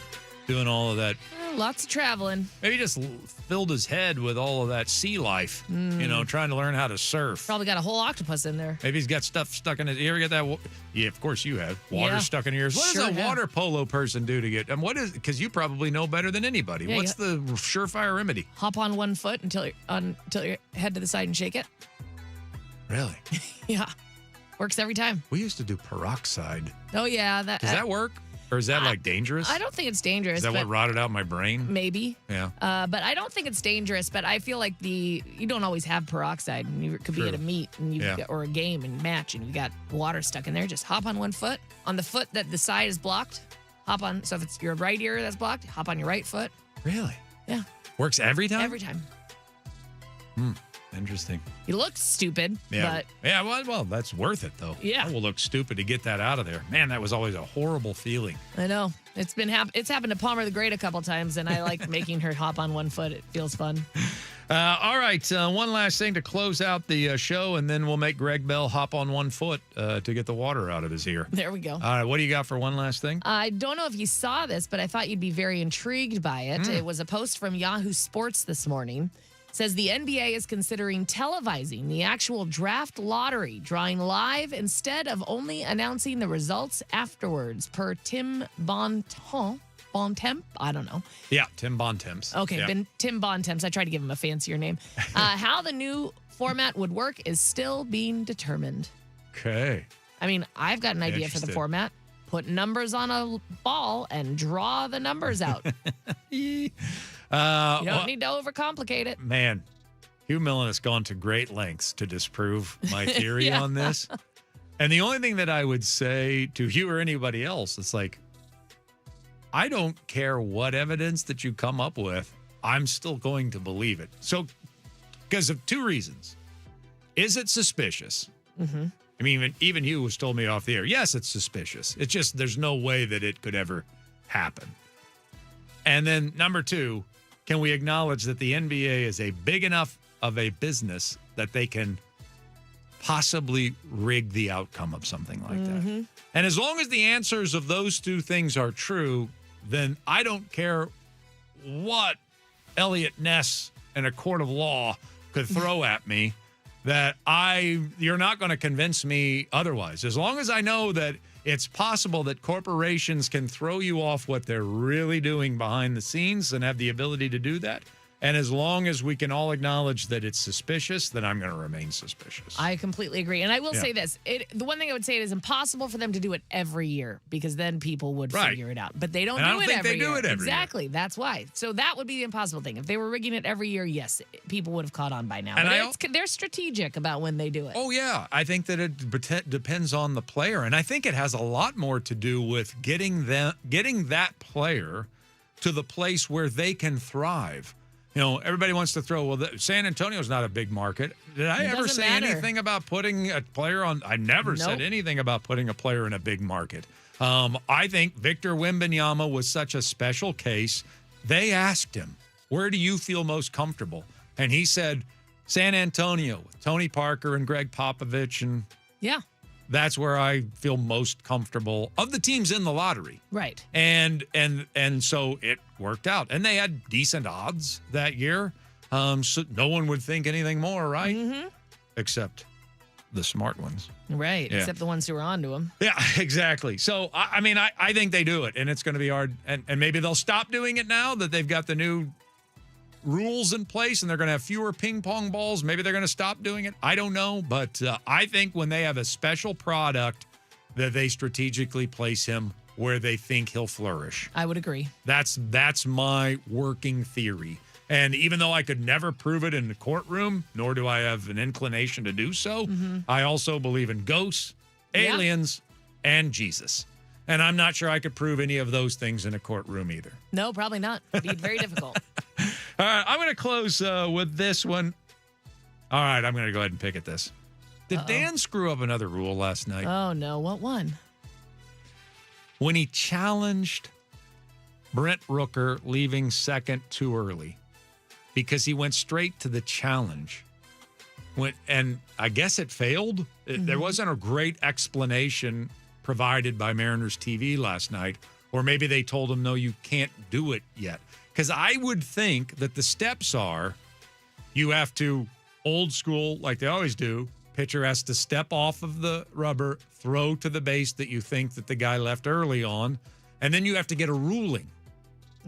Speaker 2: doing all of that.
Speaker 3: Lots of traveling.
Speaker 2: Maybe he just filled his head with all of that sea life, trying to learn how to surf.
Speaker 3: Probably got a whole octopus in there.
Speaker 2: Maybe he's got stuff stuck in his. You ever get that? Yeah, of course you have. Water stuck in your ears. What
Speaker 3: Sure
Speaker 2: does a
Speaker 3: have.
Speaker 2: water polo person do to get? And what is? Because you probably know better than anybody.
Speaker 3: Yeah,
Speaker 2: What's the surefire remedy?
Speaker 3: Hop on one foot until your head to the side and shake it.
Speaker 2: Really?
Speaker 3: Yeah. Works every time.
Speaker 2: We used to do peroxide.
Speaker 3: Oh, yeah.
Speaker 2: Does that work? Or is that like dangerous?
Speaker 3: I don't think it's dangerous.
Speaker 2: Is that
Speaker 3: but
Speaker 2: what rotted out my brain?
Speaker 3: Maybe.
Speaker 2: Yeah.
Speaker 3: But I don't think it's dangerous. But I feel like you don't always have peroxide. And you could be at a meet and or a game and match and you got water stuck in there. Just hop on one foot. On the foot that the side is blocked, hop on. So if it's your right ear that's blocked, hop on your right foot.
Speaker 2: Really?
Speaker 3: Yeah.
Speaker 2: Works every time?
Speaker 3: Every time.
Speaker 2: Interesting.
Speaker 3: You look stupid,
Speaker 2: Yeah.
Speaker 3: but
Speaker 2: Well, that's worth it though.
Speaker 3: Yeah.
Speaker 2: I will look stupid to get that out of there. Man, that was always a horrible feeling.
Speaker 3: I know. It's happened to Palmer the Great a couple times, and I like making her hop on one foot. It feels fun.
Speaker 2: All right. One last thing to close out the show, and then we'll make Greg Bell hop on one foot to get the water out of his ear.
Speaker 3: There we go.
Speaker 2: All right. What do you got for one last thing?
Speaker 3: I don't know if you saw this, but I thought you'd be very intrigued by it. It was a post from Yahoo Sports this morning. It says the NBA is considering televising the actual draft lottery, drawing live instead of only announcing the results afterwards, per Tim Bontemps. I don't know.
Speaker 2: Yeah, Tim Bontemps.
Speaker 3: Okay,
Speaker 2: Yeah.
Speaker 3: Tim Bontemps. I tried to give him a fancier name. How the new format would work is still being determined.
Speaker 2: Okay.
Speaker 3: I mean, I've got an idea for the
Speaker 2: Interesting.
Speaker 3: format. Put numbers on a ball and draw the numbers out. You don't need to overcomplicate it.
Speaker 2: Man, Hugh Millen has gone to great lengths to disprove my theory
Speaker 3: Yeah.
Speaker 2: on this. And the only thing that I would say to Hugh or anybody else, it's like, I don't care what evidence that you come up with, I'm still going to believe it. So, because of two reasons. Is it suspicious?
Speaker 3: Mm-hmm.
Speaker 2: I mean, even Hugh was told me off the air, yes, it's suspicious. It's just there's no way that it could ever happen. And then number two, can we acknowledge that the NBA is a big enough of a business that they can possibly rig the outcome of something like that? And as long as the answers of those two things are true, then I don't care what Elliot Ness and a court of law could throw at me, that you're not going to convince me otherwise. As long as I know that it's possible that corporations can throw you off what they're really doing behind the scenes and have the ability to do that. And as long as we can all acknowledge that it's suspicious, then I'm going to remain suspicious.
Speaker 3: I completely agree. And I will say this. The one thing I would say, it is impossible for them to do it every year because then people would figure it out. But they don't
Speaker 2: And I
Speaker 3: do
Speaker 2: don't
Speaker 3: it
Speaker 2: think
Speaker 3: every
Speaker 2: they do
Speaker 3: year.
Speaker 2: it every year.
Speaker 3: Exactly. That's why. So that would be the impossible thing. If they were rigging it every year, yes, people would have caught on by now.
Speaker 2: And
Speaker 3: But they're strategic about when they do it.
Speaker 2: Oh, yeah. I think that it depends on the player. And I think it has a lot more to do with getting that player to the place where they can thrive. You know, everybody wants to throw, San Antonio's not a big market. Did I ever say anything about putting a player on? I never said anything about putting a player in a big market. I think Victor Wembanyama was such a special case. They asked him, where do you feel most comfortable? And he said, San Antonio with Tony Parker and Greg Popovich. And
Speaker 3: yeah,
Speaker 2: that's where I feel most comfortable of the teams in the lottery.
Speaker 3: Right.
Speaker 2: And so it worked out. And they had decent odds that year. So no one would think anything more, right? Mm-hmm. Except the smart ones.
Speaker 3: Right.
Speaker 2: Yeah.
Speaker 3: Except the ones who are onto them.
Speaker 2: Yeah, exactly. So, I mean, I think they do it. And it's going to be hard. And maybe they'll stop doing it now that they've got the new rules in place and they're going to have fewer ping pong balls. Maybe they're going to stop doing it. I don't know. But I think when they have a special product that they strategically place him where they think he'll flourish.
Speaker 3: I would agree.
Speaker 2: That's my working theory. And even though I could never prove it in the courtroom, nor do I have an inclination to do so, I also believe in ghosts, aliens, and Jesus. And I'm not sure I could prove any of those things in a courtroom either.
Speaker 3: No, probably not. It'd be very difficult.
Speaker 2: All right, I'm going to close with this one. All right, I'm going to go ahead and pick at this. Did Dan screw up another rule last night?
Speaker 3: Oh, no. What one?
Speaker 2: When he challenged Brent Rooker leaving second too early because he went straight to the challenge and I guess it failed. There wasn't a great explanation provided by Mariners TV last night, or maybe they told him, no, you can't do it yet. Because I would think that the steps are you have to, old school, like they always do, pitcher has to step off of the rubber, throw to the base that you think that the guy left early on, and then you have to get a ruling.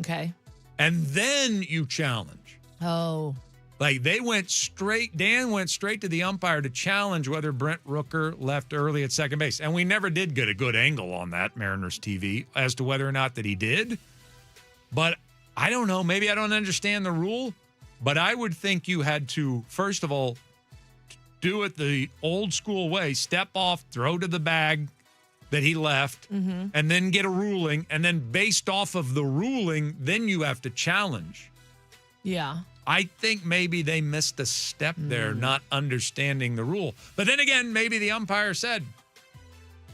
Speaker 3: Okay.
Speaker 2: And then you challenge.
Speaker 3: Oh.
Speaker 2: Like Dan went straight to the umpire to challenge whether Brent Rooker left early at second base. And we never did get a good angle on that, Mariners TV, as to whether or not that he did. But I don't know. Maybe I don't understand the rule. But I would think you had to, first of all, do it the old school way, step off, throw to the bag that he left, and then get a ruling. And then based off of the ruling, then you have to challenge.
Speaker 3: Yeah.
Speaker 2: I think maybe they missed a step there, not understanding the rule. But then again, maybe the umpire said,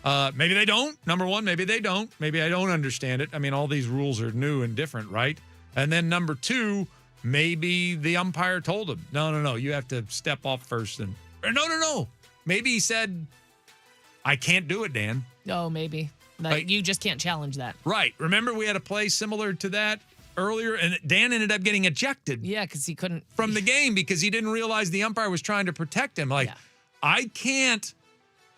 Speaker 2: maybe they don't. Number one, maybe they don't. Maybe I don't understand it. I mean, all these rules are new and different, right? And then number two, maybe the umpire told him, no, you have to step off first. Or no. Maybe he said, I can't do it, Dan.
Speaker 3: Oh, maybe.
Speaker 2: Like,
Speaker 3: you just can't challenge that.
Speaker 2: Right. Remember we had a play similar to that earlier, and Dan ended up getting ejected.
Speaker 3: Yeah, because he couldn't.
Speaker 2: From the game because he didn't realize the umpire was trying to protect him. Like, I can't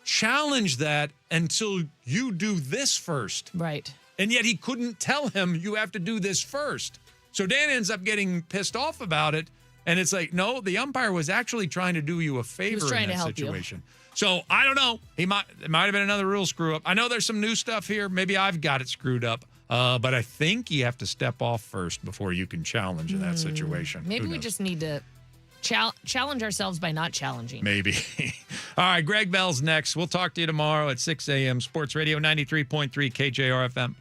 Speaker 2: challenge that until you do this first.
Speaker 3: Right.
Speaker 2: And yet he couldn't tell him you have to do this first. So Dan ends up getting pissed off about it. And it's like, no, the umpire was actually trying to do you a favor in that situation. So I don't know. It might have been another rule screw up. I know there's some new stuff here. Maybe I've got it screwed up. But I think you have to step off first before you can challenge in that situation.
Speaker 3: Maybe we just need to challenge ourselves by not challenging.
Speaker 2: Maybe. All right, Greg Bell's next. We'll talk to you tomorrow at 6 a.m. Sports Radio 93.3 KJR FM.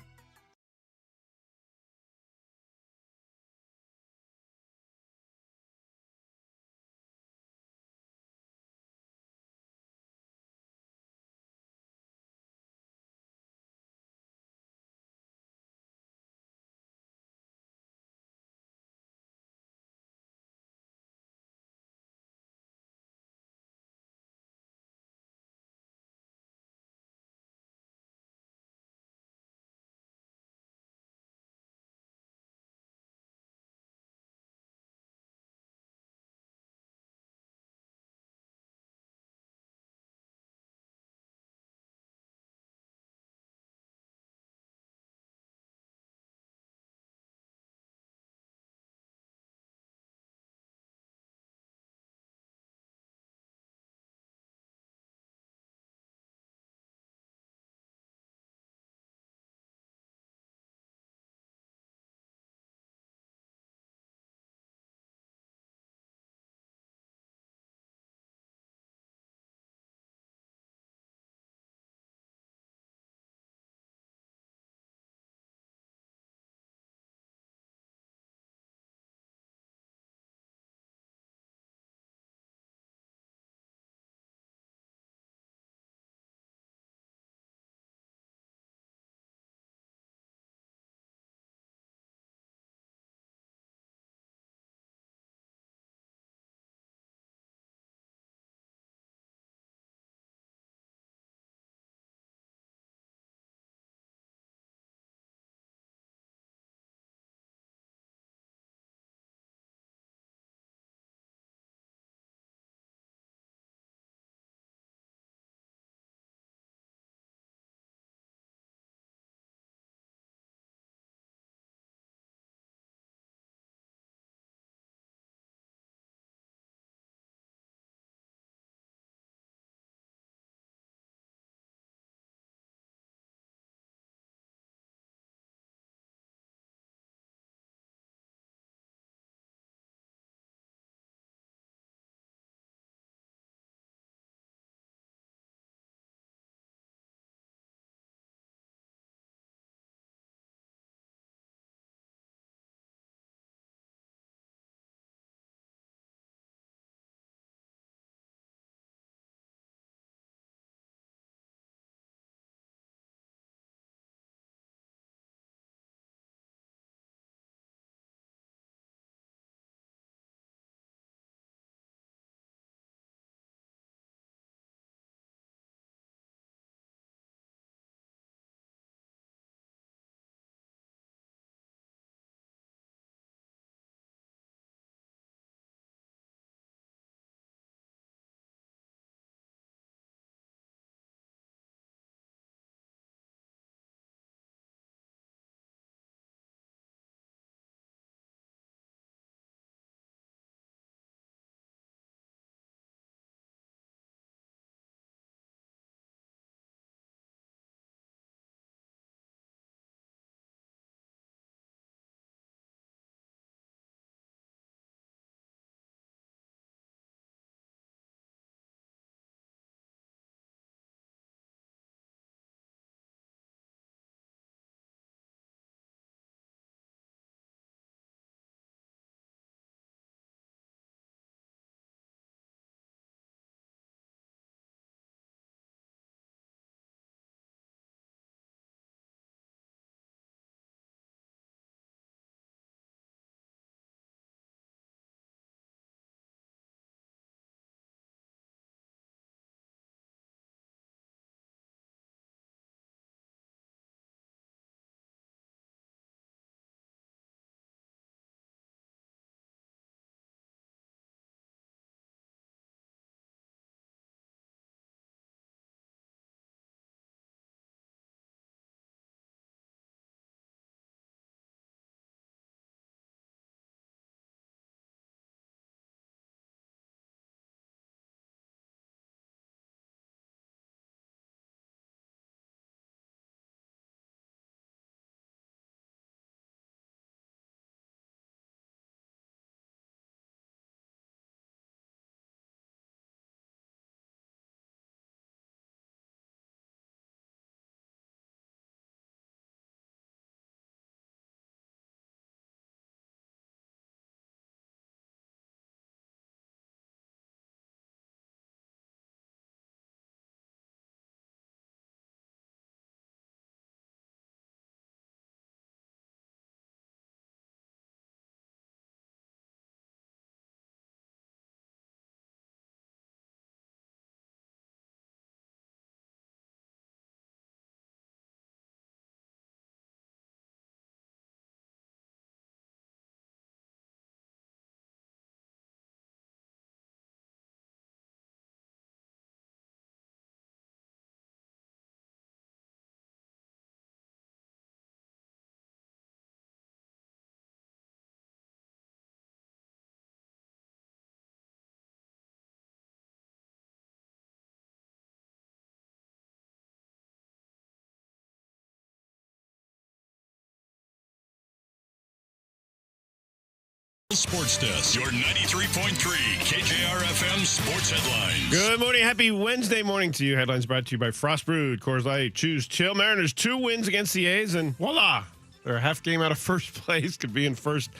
Speaker 4: Sports Desk, your 93.3 KJR FM sports headlines.
Speaker 13: Good morning. Happy Wednesday morning to you. Headlines brought to you by Frost Brewed, Coors Light, Choose Chill. Mariners 2 wins against the A's, and voila, they're a half game out of first place. Could be in first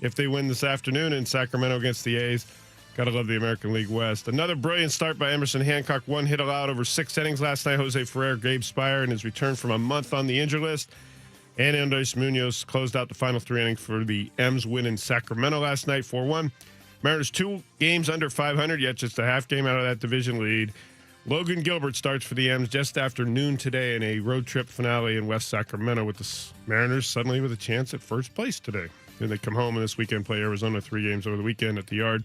Speaker 13: if they win this afternoon in Sacramento against the A's. Gotta love the American League West. Another brilliant start by Emerson Hancock. 1 hit allowed over 6 innings last night. Jose Ferrer, Gabe Spire in his return from a month on the injured list. And Andres Munoz closed out the final 3 innings for the M's win in Sacramento last night, 4-1. Mariners 2 games under 500, yet just a half game out of that division lead. Logan Gilbert starts for the M's just after noon today in a road trip finale in West Sacramento, with the Mariners suddenly with a chance at first place today. Then they come home and this weekend play Arizona 3 games over the weekend at the Yard.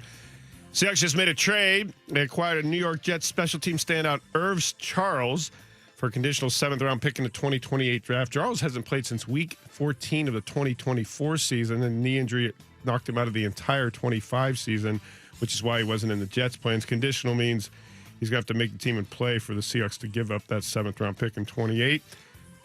Speaker 13: Seahawks just made a trade. They acquired a New York Jets special team standout, Irv Charles, for a conditional 7th-round pick in the 2028 draft. Charles hasn't played since Week 14 of the 2024 season, and knee injury knocked him out of the entire 25 season, which is why he wasn't in the Jets' plans. Conditional means he's going to have to make the team and play for the Seahawks to give up that 7th-round pick in 28.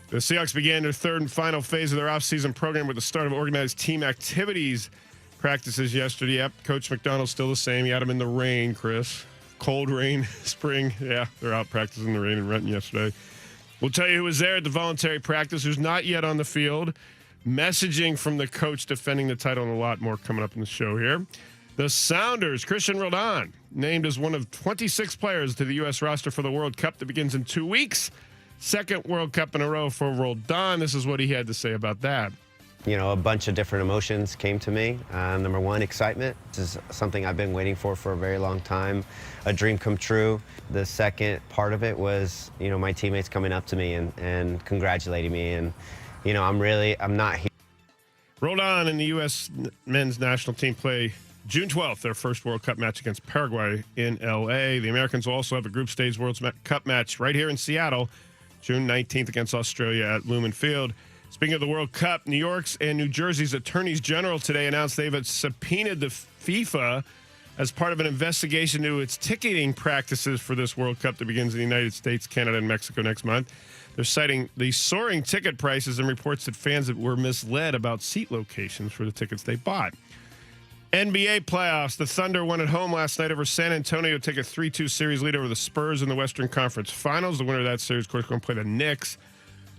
Speaker 13: The Seahawks began their third and final phase of their offseason program with the start of organized team activities practices yesterday. Yep, Coach McDonald's still the same. He had him in the rain, Chris. Cold rain, spring. Yeah, they're out practicing in the rain in Renton yesterday. We'll tell you who was there at the voluntary practice, who's not yet on the field. Messaging from the coach defending the title, and a lot more coming up in the show here. The Sounders, Christian Roldan, named as one of 26 players to the U.S. roster for the World Cup that begins in 2 weeks. Second World Cup in a row for Roldan. This is what he had to say about that.
Speaker 14: You know, a bunch of different emotions came to me. Number one, excitement. This is something I've been waiting for a very long time, a dream come true. The second part of it was, you know, my teammates coming up to me and congratulating me. And, you know, I'm not here.
Speaker 13: Roldan and the U.S. men's national team play June 12th, their first World Cup match against Paraguay in L.A. The Americans will also have a group stage World Cup match right here in Seattle, June 19th against Australia at Lumen Field. Speaking of the World Cup, New York's and New Jersey's attorneys general today announced they've subpoenaed the FIFA as part of an investigation into its ticketing practices for this World Cup that begins in the United States, Canada, and Mexico next month. They're citing the soaring ticket prices and reports that fans were misled about seat locations for the tickets they bought. NBA playoffs. The Thunder won at home last night over San Antonio to take a 3-2 series lead over the Spurs in the Western Conference Finals. The winner of that series, of course, going to play the Knicks,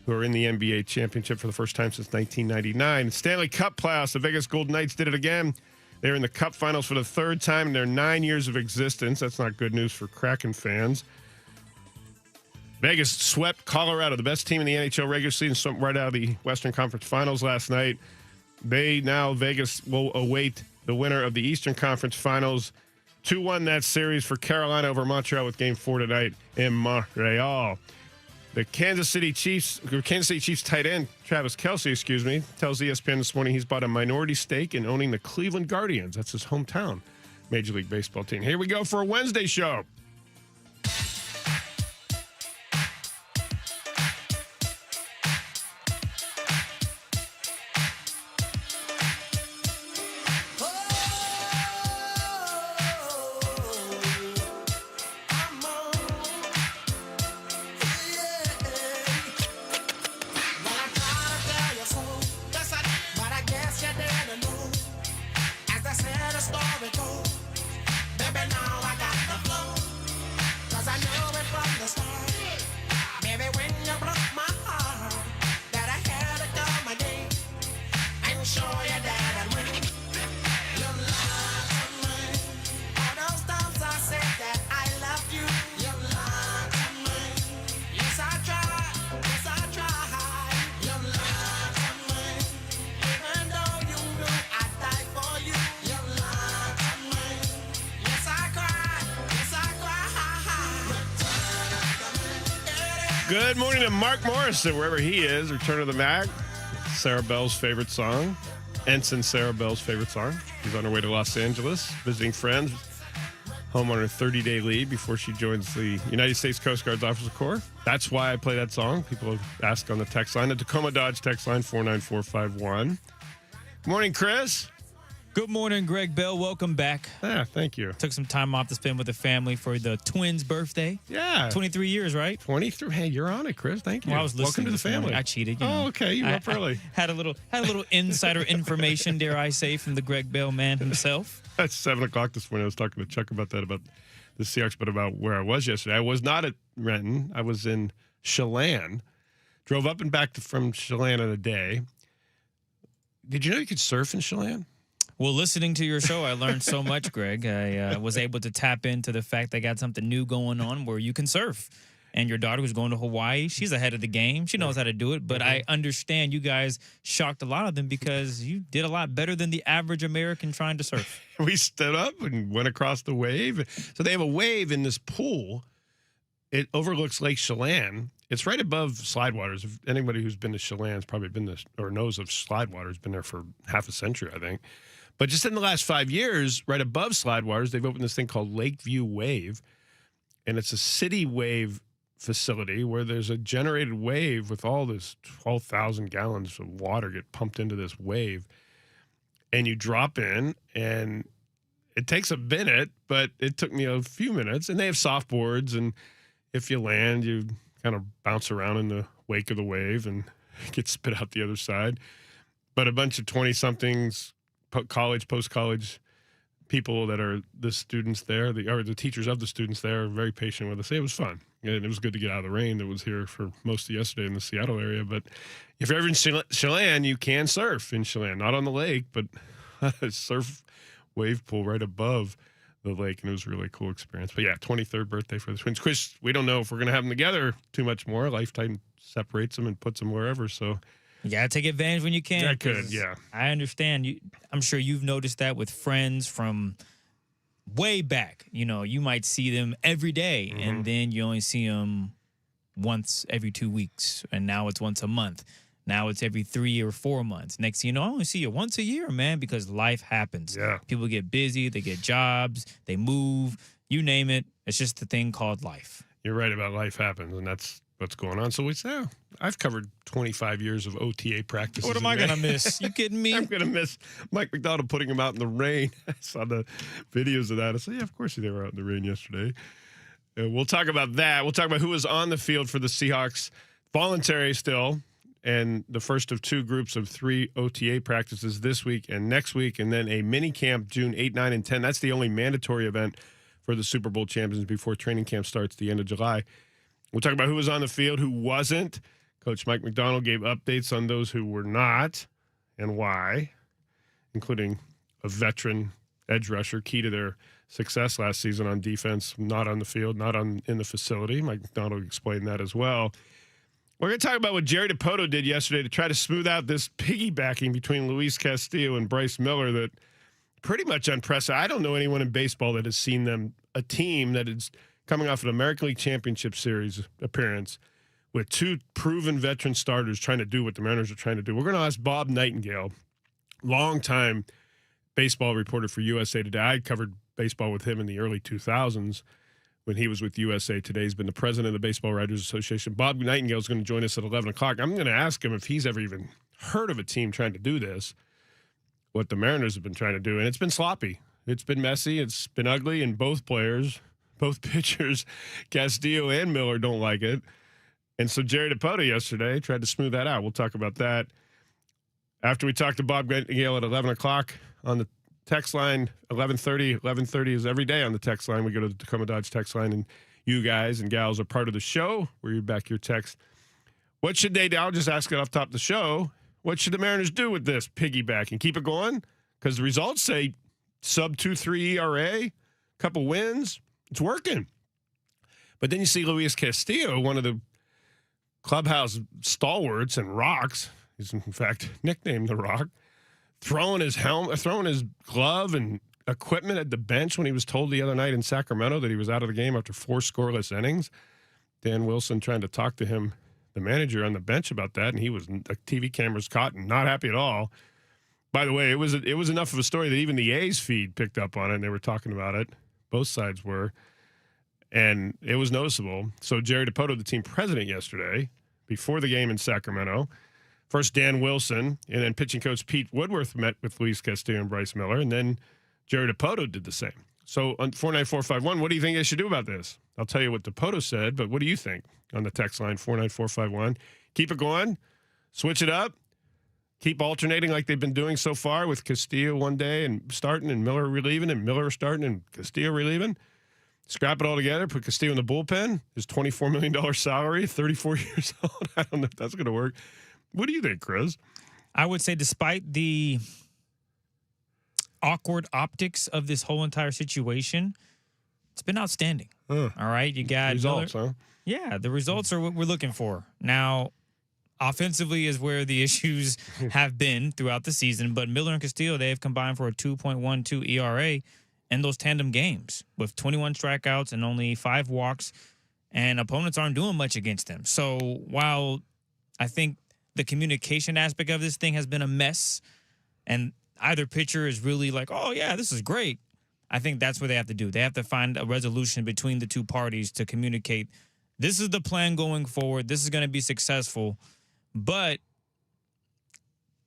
Speaker 13: who are in the NBA championship for the first time since 1999. Stanley Cup playoffs, the Vegas Golden Knights did it again. They're in the Cup Finals for the 3rd time in their 9 years of existence. That's not good news for Kraken fans. Vegas swept Colorado, the best team in the NHL regular season, swept right out of the Western Conference Finals last night. Vegas will await the winner of the Eastern Conference Finals. 2-1 that series for Carolina over Montreal with Game 4 tonight in Montreal. The Kansas City Chiefs tight end, Travis Kelce, tells ESPN this morning he's bought a minority stake in owning the Cleveland Guardians. That's his hometown Major League Baseball team. Here we go for a Wednesday show. Good morning to Mark Morrison, wherever he is. Return of the Mag. Sarah Bell's favorite song. Ensign Sarah Bell's favorite song. She's on her way to Los Angeles, visiting friends, home on her 30-day leave before she joins the United States Coast Guard's Officer Corps. That's why I play that song. People have asked on the text line, the Tacoma Dodge text line, 49451. Good morning, Chris.
Speaker 15: Good morning, Greg Bell. Welcome back.
Speaker 13: Yeah, thank you.
Speaker 15: Took some time off to spend with the family for the twins' birthday.
Speaker 13: Yeah.
Speaker 15: 23 years, right?
Speaker 13: 23. Hey, you're on it, Chris. Thank you.
Speaker 15: Well, I was
Speaker 13: Welcome
Speaker 15: listening
Speaker 13: to the
Speaker 15: this morning.
Speaker 13: family.
Speaker 15: I cheated. You know.
Speaker 13: Oh, okay. You were up early.
Speaker 15: Had a little insider information, dare I say, from the Greg Bell man himself.
Speaker 13: At 7 o'clock this morning, I was talking to Chuck about the Seahawks, but about where I was yesterday. I was not at Renton. I was in Chelan. Drove up and back from Chelan in a day. Did you know you could surf in Chelan?
Speaker 15: Well, listening to your show, I learned so much, Greg. I was able to tap into the fact they got something new going on where you can surf. And your daughter who's going to Hawaii, she's ahead of the game. She knows how to do it. But I understand you guys shocked a lot of them because you did a lot better than the average American trying to surf.
Speaker 13: We stood up and went across the wave. So they have a wave in this pool. It overlooks Lake Chelan. It's right above Slidewaters. If anybody who's been to Chelan's probably been this or knows of Slidewaters, been there for half a century, I think. But just in the last 5 years, right above Slidewaters, they've opened this thing called Lakeview Wave. And it's a city wave facility where there's a generated wave with all this 12,000 gallons of water get pumped into this wave. And you drop in, and it takes a minute, but it took me a few minutes. And they have softboards, and if you land, you kind of bounce around in the wake of the wave and get spit out the other side. But a bunch of 20-somethings, college, post-college people that are the students there, the teachers of the students there, are very patient with us. It was fun. And it was good to get out of the rain that was here for most of yesterday in the Seattle area. But if you're ever in Chelan, you can surf in Chelan. Not on the lake, but a surf wave pool right above the lake. And it was a really cool experience. But yeah, 23rd birthday for the twins. Chris, we don't know if we're going to have them together too much more. Lifetime separates them and puts them wherever. So
Speaker 15: you got to take advantage when you can.
Speaker 13: I could, yeah.
Speaker 15: I understand. I'm sure you've noticed that with friends from way back. You know, you might see them every day, and then you only see them once every 2 weeks, and now it's once a month. Now it's every 3 or 4 months. Next thing you know, I only see you once a year, man, because life happens.
Speaker 13: Yeah.
Speaker 15: People get busy, they get jobs, they move, you name it. It's just the thing called life.
Speaker 13: You're right about life happens, and that's what's going on. So we say, I've covered 25 years of OTA practices.
Speaker 15: What am I going to miss? You kidding me?
Speaker 13: I'm going to miss Mike McDonald putting him out in the rain. I saw the videos of that. I said, yeah, of course they were out in the rain yesterday. We'll talk about that. We'll talk about who was on the field for the Seahawks. Voluntary still, and the first of 2 groups of 3 OTA practices this week and next week, and then a mini camp June 8, 9, and 10. That's the only mandatory event for the Super Bowl champions before training camp starts the end of July. We'll talk about who was on the field, who wasn't. Coach Mike McDonald gave updates on those who were not and why, including a veteran edge rusher, key to their success last season on defense, not on the field, not in the facility. Mike McDonald explained that as well. We're going to talk about what Jerry DiPoto did yesterday to try to smooth out this piggybacking between Luis Castillo and Bryce Miller that pretty much unprecedented. I don't know anyone in baseball that has seen a team that is coming off an American League Championship Series appearance with 2 proven veteran starters trying to do what the Mariners are trying to do. We're going to ask Bob Nightingale, longtime baseball reporter for USA Today. I covered baseball with him in the early 2000s when he was with USA Today. He's been the president of the Baseball Writers Association. Bob Nightingale is going to join us at 11 o'clock. I'm going to ask him if he's ever even heard of a team trying to do this, what the Mariners have been trying to do. And it's been sloppy. It's been messy. It's been ugly. And both pitchers, Castillo and Miller, don't like it. And so Jerry DiPoto yesterday tried to smooth that out. We'll talk about that after we talk to Bob Nightingale at 11 o'clock on the text line. 11:30 is every day on the text line. We go to the Tacoma Dodge text line, and you guys and gals are part of the show where you back your text. What should they do? I'll just ask it off top of the show. What should the Mariners do with this piggyback and keep it going? Because the results say sub 2.3 ERA, couple wins. It's working. But then you see Luis Castillo, one of the clubhouse stalwarts and rocks. He's in fact nicknamed the Rock. Throwing his glove and equipment at the bench when he was told the other night in Sacramento that he was out of the game after 4 scoreless innings. Dan Wilson trying to talk to him, the manager, on the bench about that, and the TV cameras caught and not happy at all. By the way, it was enough of a story that even the A's feed picked up on it, and they were talking about it. Both sides were. And it was noticeable. So Jerry DiPoto, the team president yesterday, before the game in Sacramento, First, Dan Wilson, and then pitching coach Pete Woodworth met with Luis Castillo and Bryce Miller, and then Jerry DePoto did the same. So on 49451, what do you think they should do about this? I'll tell you what DePoto said, but what do you think on the text line 49451? Keep it going, switch it up, keep alternating like they've been doing so far with Castillo one day and starting and Miller relieving and Miller starting and Castillo relieving. Scrap it all together, put Castillo in the bullpen, his $24 million salary, 34 years old. I don't know if that's going to work. What do you think, Chris?
Speaker 15: I would say despite the awkward optics of this whole entire situation, it's been outstanding. All right, you got
Speaker 13: results,
Speaker 15: Miller.
Speaker 13: huh?
Speaker 15: Yeah, the results are what we're looking for. Now, offensively is where the issues have been throughout the season, but Miller and Castillo, they have combined for a 2.12 ERA in those tandem games with 21 strikeouts and only 5 walks, and opponents aren't doing much against them. So while I think the communication aspect of this thing has been a mess, and either pitcher is really like, oh, yeah, this is great, I think that's what they have to do. They have to find a resolution between the two parties to communicate, this is the plan going forward, this is going to be successful. But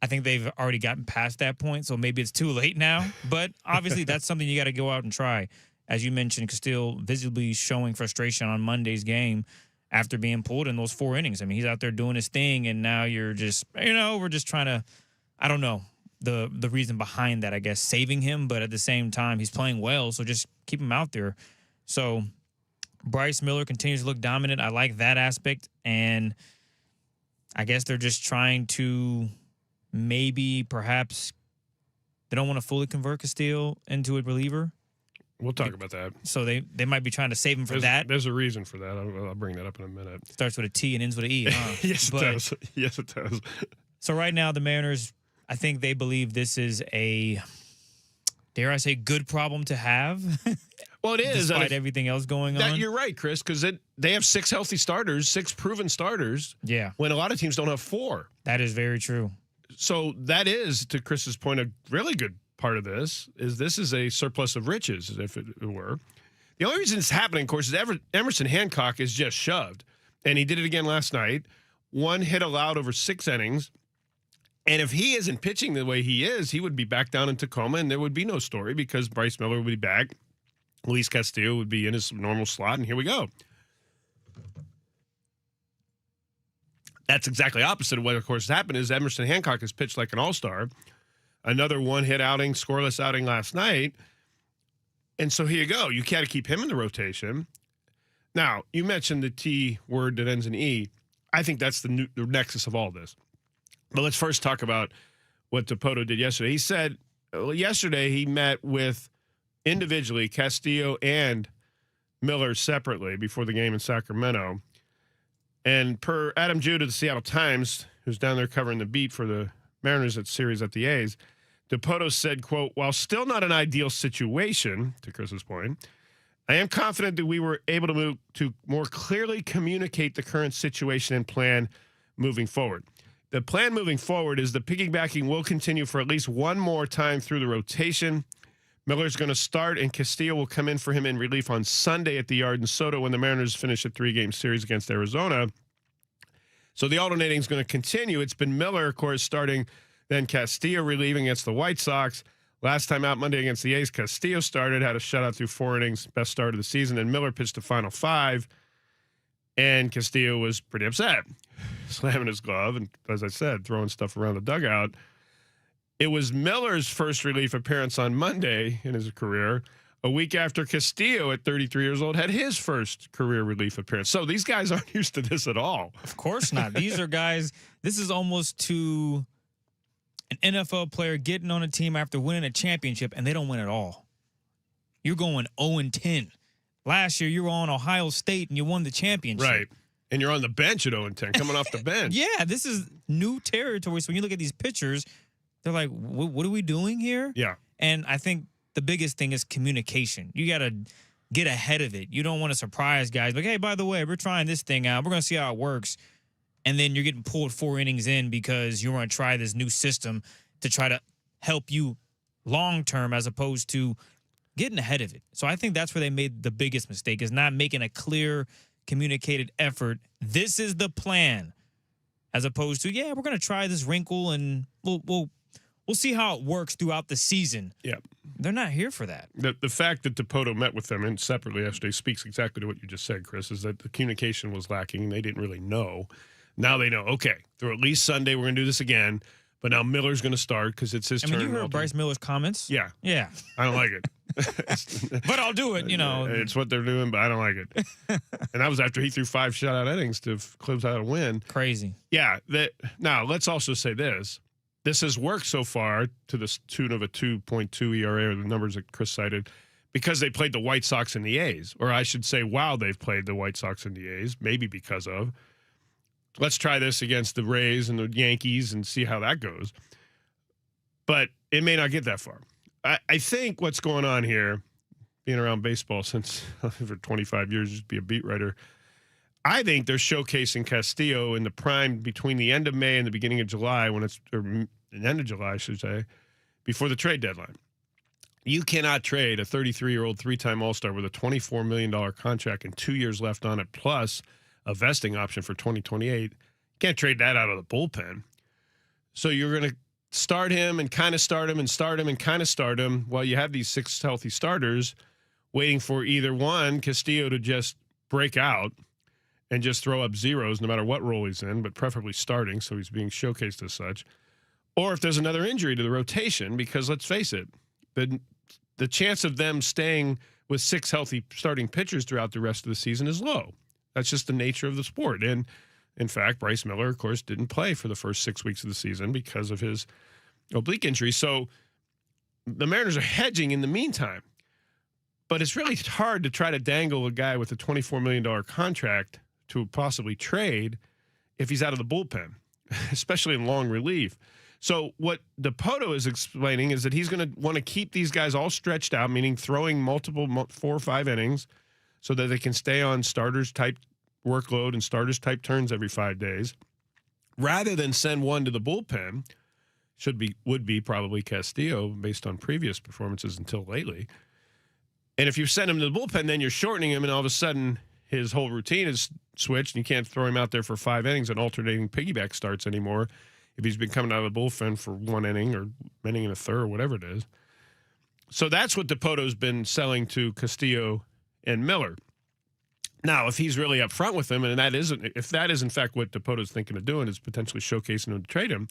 Speaker 15: I think they've already gotten past that point, so maybe it's too late now. But obviously, that's something you got to go out and try. As you mentioned, Castillo visibly showing frustration on Monday's game after being pulled in those 4 innings. I mean, he's out there doing his thing, and now you're just, we're just trying to, I don't know the reason behind that, I guess, saving him. But at the same time, he's playing well, so just keep him out there. So Bryce Miller continues to look dominant. I like that aspect, and I guess they're just trying to perhaps they don't want to fully convert Castillo into a reliever.
Speaker 13: We'll talk about that.
Speaker 15: So they might be trying to save him for that.
Speaker 13: There's a reason for that. I'll bring that up in a minute.
Speaker 15: Starts with a T and ends with an E. Huh?
Speaker 13: Yes, it does. Yes, it does.
Speaker 15: So right now, the Mariners, I think they believe this is a, dare I say, good problem to have.
Speaker 13: Well, it is.
Speaker 15: Despite everything else going on.
Speaker 13: You're right, Chris, because they have 6 healthy starters, 6 proven starters.
Speaker 15: Yeah.
Speaker 13: When a lot of teams don't have 4.
Speaker 15: That is very true.
Speaker 13: So that is, to Chris's point, a really good part of this is a surplus of riches, if it were. The only reason it's happening, of course, is Emerson Hancock is just shoved. And he did it again last night. 1 hit allowed over 6 innings. And if he isn't pitching the way he is, he would be back down in Tacoma, and there would be no story because Bryce Miller would be back. Luis Castillo would be in his normal slot, and here we go. That's exactly opposite of what, of course, happened is Emerson Hancock has pitched like an all-star. Another 1-hit outing, scoreless outing last night. And so here you go. You got to keep him in the rotation. Now, you mentioned the T word that ends in E. I think that's the nexus of all this. But let's first talk about what DePoto did yesterday. He said yesterday he met with individually Castillo and Miller separately before the game in Sacramento. And per Adam Jude of the Seattle Times, who's down there covering the beat for the Mariners series at the A's, DePoto said, quote, while still not an ideal situation, to Chris's point, I am confident that we were able to move to more clearly communicate the current situation and plan moving forward. The plan moving forward is the piggybacking will continue for at least one more time through the rotation. Miller's going to start, and Castillo will come in for him in relief on Sunday at the Yard in Soto when the Mariners finish a 3-game series against Arizona. So the alternating is going to continue. It's been Miller, of course, starting, then Castillo relieving against the White Sox. Last time out Monday against the A's, Castillo started, had a shutout through 4 innings, best start of the season, and Miller pitched the final 5. And Castillo was pretty upset, slamming his glove and, as I said, throwing stuff around the dugout. It was Miller's first relief appearance on Monday in his career, a week after Castillo, at 33 years old, had his first career relief appearance. So these guys aren't used to this at all.
Speaker 15: Of course not. These are guys, this is almost to an NFL player getting on a team after winning a championship, and they don't win at all. You're going 0-10. Last year, you were on Ohio State, and you won the championship.
Speaker 13: Right. And you're on the bench at 0-10, coming off the bench.
Speaker 15: Yeah, this is new territory. So when you look at these pitchers, they're like, what are we doing here?
Speaker 13: Yeah.
Speaker 15: And I think the biggest thing is communication. You got to get ahead of it. You don't want to surprise guys. Like, hey, by the way, we're trying this thing out. We're going to see how it works. And then you're getting pulled 4 innings in because you want to try this new system to try to help you long-term as opposed to getting ahead of it. So I think that's where they made the biggest mistake, is not making a clear, communicated effort. This is the plan. as opposed to, yeah, we're going to try this wrinkle and we'll see how it works throughout the season.
Speaker 13: Yeah.
Speaker 15: They're not here for that.
Speaker 13: The fact that DePoto met with them and separately yesterday speaks exactly to what you just said, Chris, is that the communication was lacking. They didn't really know. Now they know, okay, through at least Sunday, we're going to do this again. But now Miller's going to start because it's his turn.
Speaker 15: You heard Bryce Miller's comments?
Speaker 13: Yeah.
Speaker 15: Yeah.
Speaker 13: I don't like it.
Speaker 15: But I'll do it,
Speaker 13: It's what they're doing, but I don't like it. And that was after he threw 5 shutout innings to close out a win.
Speaker 15: Crazy.
Speaker 13: Yeah. Now, let's also say this. This has worked so far to the tune of a 2.2 ERA, or the numbers that Chris cited, because they played the White Sox and the A's. Or I should say, while they've played the White Sox and the A's, maybe because of. Let's try this against the Rays and the Yankees and see how that goes. But it may not get that far. I think what's going on here, being around baseball since for 25 years, just be a beat writer, I think they're showcasing Castillo in the prime between the end of May and the beginning of July, or the end of July, I should say, before the trade deadline. You cannot trade a 33-year-old 3-time All-Star with a $24 million contract and 2 years left on it, plus a vesting option for 2028. You can't trade that out of the bullpen. So you're going to start him and kind of start him and start him and kind of start him while you have these 6 healthy starters waiting for either one, Castillo to just break out and just throw up zeros no matter what role he's in, but preferably starting, so he's being showcased as such. Or if there's another injury to the rotation, because let's face it, the chance of them staying with 6 healthy starting pitchers throughout the rest of the season is low. That's just the nature of the sport. And, in fact, Bryce Miller, of course, didn't play for the first 6 weeks of the season because of his oblique injury. So the Mariners are hedging in the meantime. But it's really hard to try to dangle a guy with a $24 million contract to possibly trade if he's out of the bullpen, especially in long relief. So what DePoto is explaining is that he's going to want to keep these guys all stretched out, meaning throwing multiple 4 or 5 innings, so that they can stay on starters type workload and starters type turns every 5 days, rather than send one to the bullpen. Would be probably Castillo based on previous performances until lately. And if you send him to the bullpen, then you're shortening him, and all of a sudden his whole routine is switched, and you can't throw him out there for 5 innings and alternating piggyback starts anymore if he's been coming out of the bullpen for 1 inning or inning and a third or whatever it is. So that's what DePoto's been selling to Castillo and Miller. Now, if he's really upfront with him, and if that is in fact what DePoto's thinking of doing, is potentially showcasing him to trade him,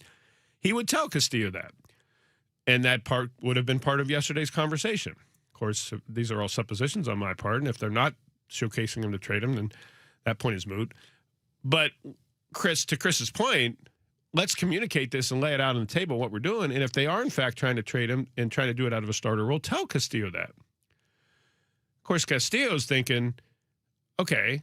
Speaker 13: he would tell Castillo that. And that part would have been part of yesterday's conversation. Of course, these are all suppositions on my part, and if they're not showcasing him to trade him, then that point is moot. But to Chris's point, let's communicate this and lay it out on the table what we're doing. And if they are in fact trying to trade him and trying to do it out of a starter role, tell Castillo that. Of course, Castillo's thinking, okay,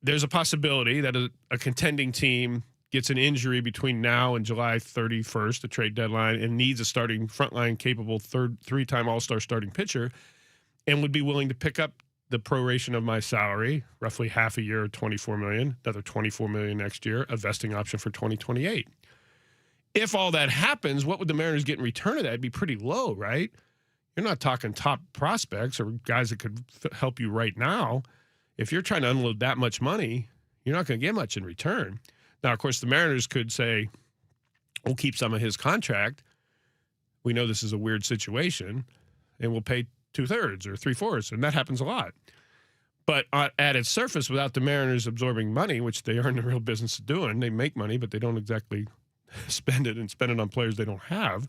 Speaker 13: there's a possibility that a contending team gets an injury between now and July 31st, the trade deadline, and needs a starting frontline capable 3-time All-Star starting pitcher, and would be willing to pick up the proration of my salary, roughly half a year, $24 million, another $24 million next year, a vesting option for 2028. If all that happens, what would the Mariners get in return of that? It'd be pretty low, right? You're not talking top prospects or guys that could help you right now. If you're trying to unload that much money, you're not going to get much in return. Now, of course, the Mariners could say, we'll keep some of his contract. We know this is a weird situation, and we'll pay 2/3 or 3/4, and that happens a lot. But at its surface, without the Mariners absorbing money, which they are in the real business of doing, they make money, but they don't exactly spend it on players they don't have.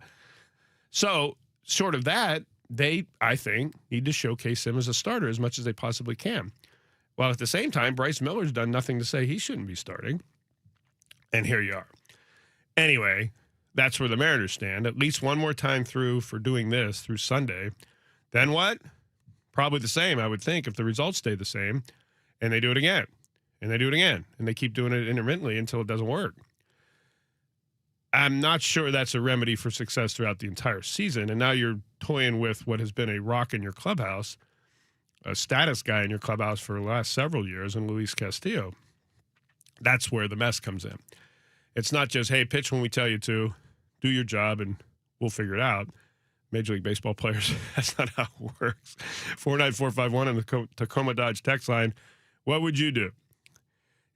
Speaker 13: So, short of that, they, I think, need to showcase him as a starter as much as they possibly can. While at the same time, Bryce Miller's done nothing to say he shouldn't be starting. And here you are. Anyway, that's where the Mariners stand. At least one more time through for doing this through Sunday. Then what? Probably the same, I would think, if the results stay the same. And they do it again. And they do it again. And they keep doing it intermittently until it doesn't work. I'm not sure that's a remedy for success throughout the entire season. And now you're toying with what has been a rock in your clubhouse, a status guy in your clubhouse for the last several years, and Luis Castillo. That's where the mess comes in. It's not just, hey, pitch when we tell you to, do your job, and we'll figure it out. Major League Baseball players, that's not how it works. 49451 on the Tacoma Dodge text line. What would you do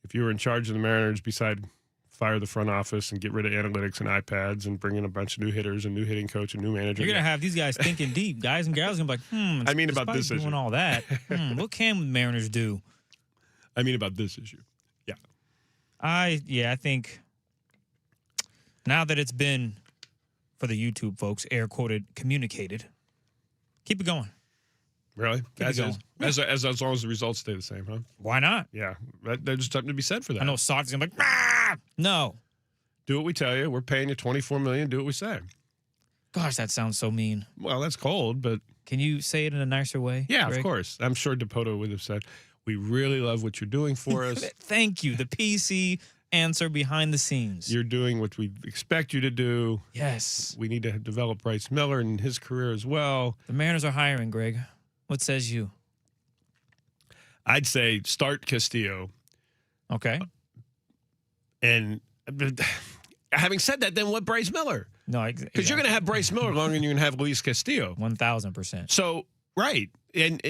Speaker 13: if you were in charge of the Mariners, beside fire the front office and get rid of analytics and iPads and bring in a bunch of new hitters and new hitting coach and new manager.
Speaker 15: You're going to have these guys thinking deep. Guys and gals going to be like,
Speaker 13: I mean about
Speaker 15: despite
Speaker 13: this
Speaker 15: doing
Speaker 13: issue.
Speaker 15: all that, what can the Mariners do?
Speaker 13: I mean about this issue. Yeah.
Speaker 15: I think now that it's been, for the YouTube folks, air quoted, communicated, keep it going.
Speaker 13: Really?
Speaker 15: Keep it going.
Speaker 13: As long as the results stay the same, huh?
Speaker 15: Why not?
Speaker 13: Yeah. There's something to be said for that.
Speaker 15: I know Sox going to be like, "Rah!" No.
Speaker 13: Do what we tell you. We're paying you $24 million. Do what we say.
Speaker 15: Gosh, that sounds so mean.
Speaker 13: Well, that's cold, but...
Speaker 15: Can you say it in a nicer way?
Speaker 13: Yeah,
Speaker 15: Greg?
Speaker 13: of course. I'm sure Dipoto would have said, we really love what you're doing for us.
Speaker 15: Thank you. The PC answer behind the scenes.
Speaker 13: You're doing what we expect you to do.
Speaker 15: Yes.
Speaker 13: We need to develop Bryce Miller in his career as well.
Speaker 15: The Mariners are hiring, Greg. What says you?
Speaker 13: I'd say start Castillo.
Speaker 15: Okay.
Speaker 13: And having said that, then what Bryce Miller?
Speaker 15: No,
Speaker 13: because you're going to have Bryce Miller longer than you're going to have Luis Castillo.
Speaker 15: 1,000%.
Speaker 13: So, right. And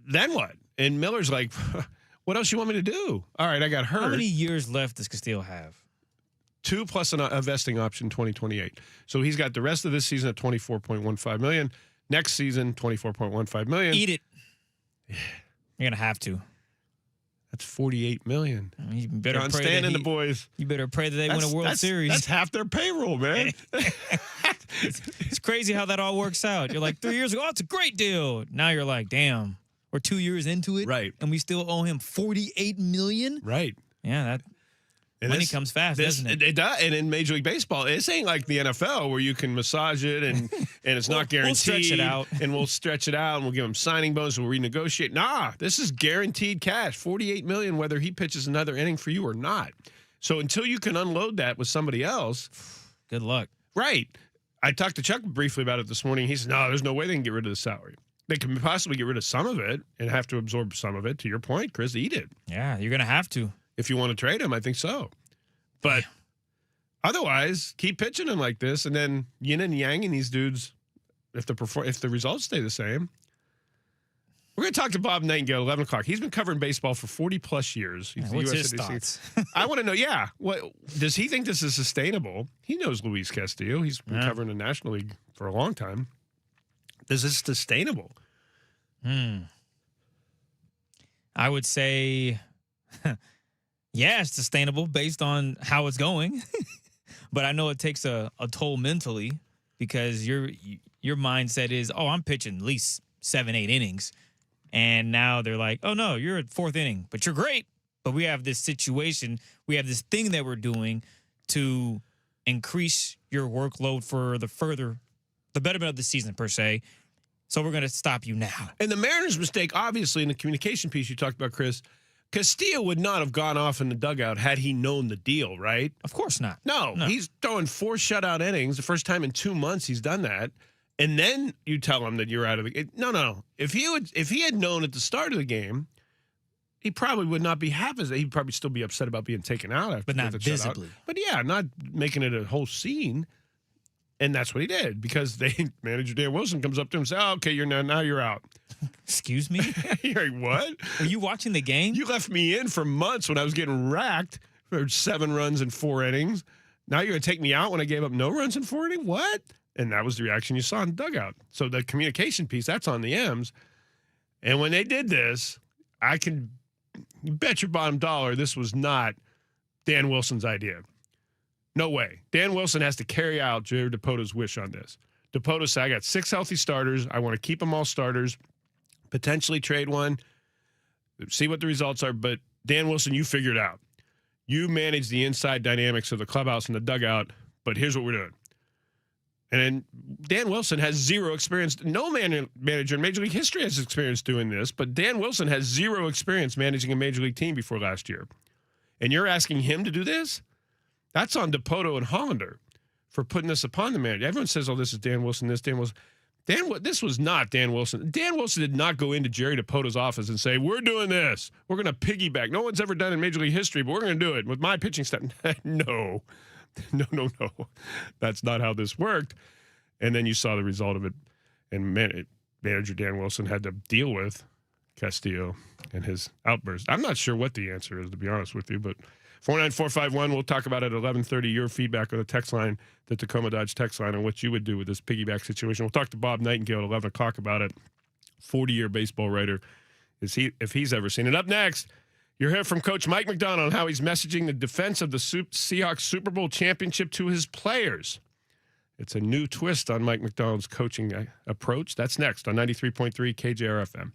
Speaker 13: then what? And Miller's like, what else you want me to do? All right, I got hurt.
Speaker 15: How many years left does Castillo have?
Speaker 13: 2 plus a vesting option 2028. So he's got the rest of this season at $24.15 million. Next season, $24.15 million.
Speaker 15: Eat it. You're going to have to.
Speaker 13: That's $48 million.
Speaker 15: You better
Speaker 13: John
Speaker 15: pray
Speaker 13: Stan
Speaker 15: that
Speaker 13: and the boys.
Speaker 15: You better pray that they win a World Series.
Speaker 13: That's half their payroll, man.
Speaker 15: It's crazy how that all works out. You're like 3 years ago, oh, it's a great deal. Now you're like, damn, we're 2 years into it,
Speaker 13: right?
Speaker 15: And we still owe him $48 million,
Speaker 13: right?
Speaker 15: Yeah, that money comes fast, doesn't it?
Speaker 13: It does. And in Major League Baseball, this ain't like the NFL where you can massage it and it's not guaranteed.
Speaker 15: We'll stretch it out.
Speaker 13: And we'll stretch it out and we'll give him signing bonus and we'll renegotiate. Nah, this is guaranteed cash, $48 million, whether he pitches another inning for you or not. So until you can unload that with somebody else,
Speaker 15: good luck.
Speaker 13: Right. I talked to Chuck briefly about it this morning. He said, no, there's no way they can get rid of the salary. They can possibly get rid of some of it and have to absorb some of it. To your point, Chris, eat it.
Speaker 15: Yeah, you're going to have to.
Speaker 13: If you want to trade him, I think so. But otherwise, keep pitching him like this, and then yin and yang these dudes, if the results stay the same. We're going to talk to Bob Nightingale at 11 o'clock. He's been covering baseball for 40-plus years. He's
Speaker 15: What's
Speaker 13: the
Speaker 15: his
Speaker 13: USADC.
Speaker 15: thoughts?
Speaker 13: I want to know, what does he think this is sustainable? He knows Luis Castillo. He's been covering the National League for a long time. Is this sustainable?
Speaker 15: I would say, yeah, it's sustainable based on how it's going. But I know it takes a toll mentally because your mindset is, oh, I'm pitching at least 7-8 innings. And now they're like, oh, no, you're at fourth inning, but you're great. But we have this situation, we have this thing that we're doing to increase your workload for the betterment of the season, per se. So we're going to stop you now.
Speaker 13: And the Mariners' mistake, obviously, in the communication piece you talked about, Chris, Castillo would not have gone off in the dugout had he known the deal, right?
Speaker 15: Of course not.
Speaker 13: No, he's throwing 4 shutout innings. The first time in 2 months he's done that. And then you tell him that you're out of the game. No. If he had known at the start of the game, he probably would not be half as. He'd probably still be upset about being taken out after,
Speaker 15: but not
Speaker 13: the
Speaker 15: visibly.
Speaker 13: Shutout. But yeah, not making it a whole scene. And that's what he did because manager Dan Wilson comes up to him and says, "Oh, okay, now you're out."
Speaker 15: Excuse me?
Speaker 13: You're like, what?
Speaker 15: Were you watching the game?
Speaker 13: You left me in for months when I was getting racked for 7 runs in 4 innings. Now you're going to take me out when I gave up no runs in 4 innings? What? And that was the reaction you saw in the dugout. So the communication piece, that's on the M's. And when they did this, I can bet your bottom dollar this was not Dan Wilson's idea. No way. Dan Wilson has to carry out Jerry Dipoto's wish on this. Dipoto said, I got 6 healthy starters. I want to keep them all starters, potentially trade one, see what the results are. But Dan Wilson, you figured it out. You manage the inside dynamics of the clubhouse and the dugout, but here's what we're doing. And then Dan Wilson has 0 experience. No manager in Major League history has experience doing this, but Dan Wilson has 0 experience managing a Major League team before last year. And you're asking him to do this? That's on Dipoto and Hollander for putting this upon the manager. Everyone says, oh, this is Dan Wilson, Dan Wilson. This was not Dan Wilson. Dan Wilson did not go into Jerry Dipoto's office and say, we're doing this. We're going to piggyback. No one's ever done in Major League history, but we're going to do it with my pitching staff. No. That's not how this worked. And then you saw the result of it. And manager Dan Wilson had to deal with Castillo and his outburst. I'm not sure what the answer is, to be honest with you, but 49451, we'll talk about at 11:30 your feedback on the text line, the Tacoma Dodge text line, on what you would do with this piggyback situation. We'll talk to Bob Nightingale at 11 o'clock about it. 40-year baseball writer, if he's ever seen it. Up next, you'll hear from Coach Mike Macdonald on how he's messaging the defense of the Seahawks Super Bowl championship to his players. It's a new twist on Mike Macdonald's coaching approach. That's next on 93.3 KJR FM.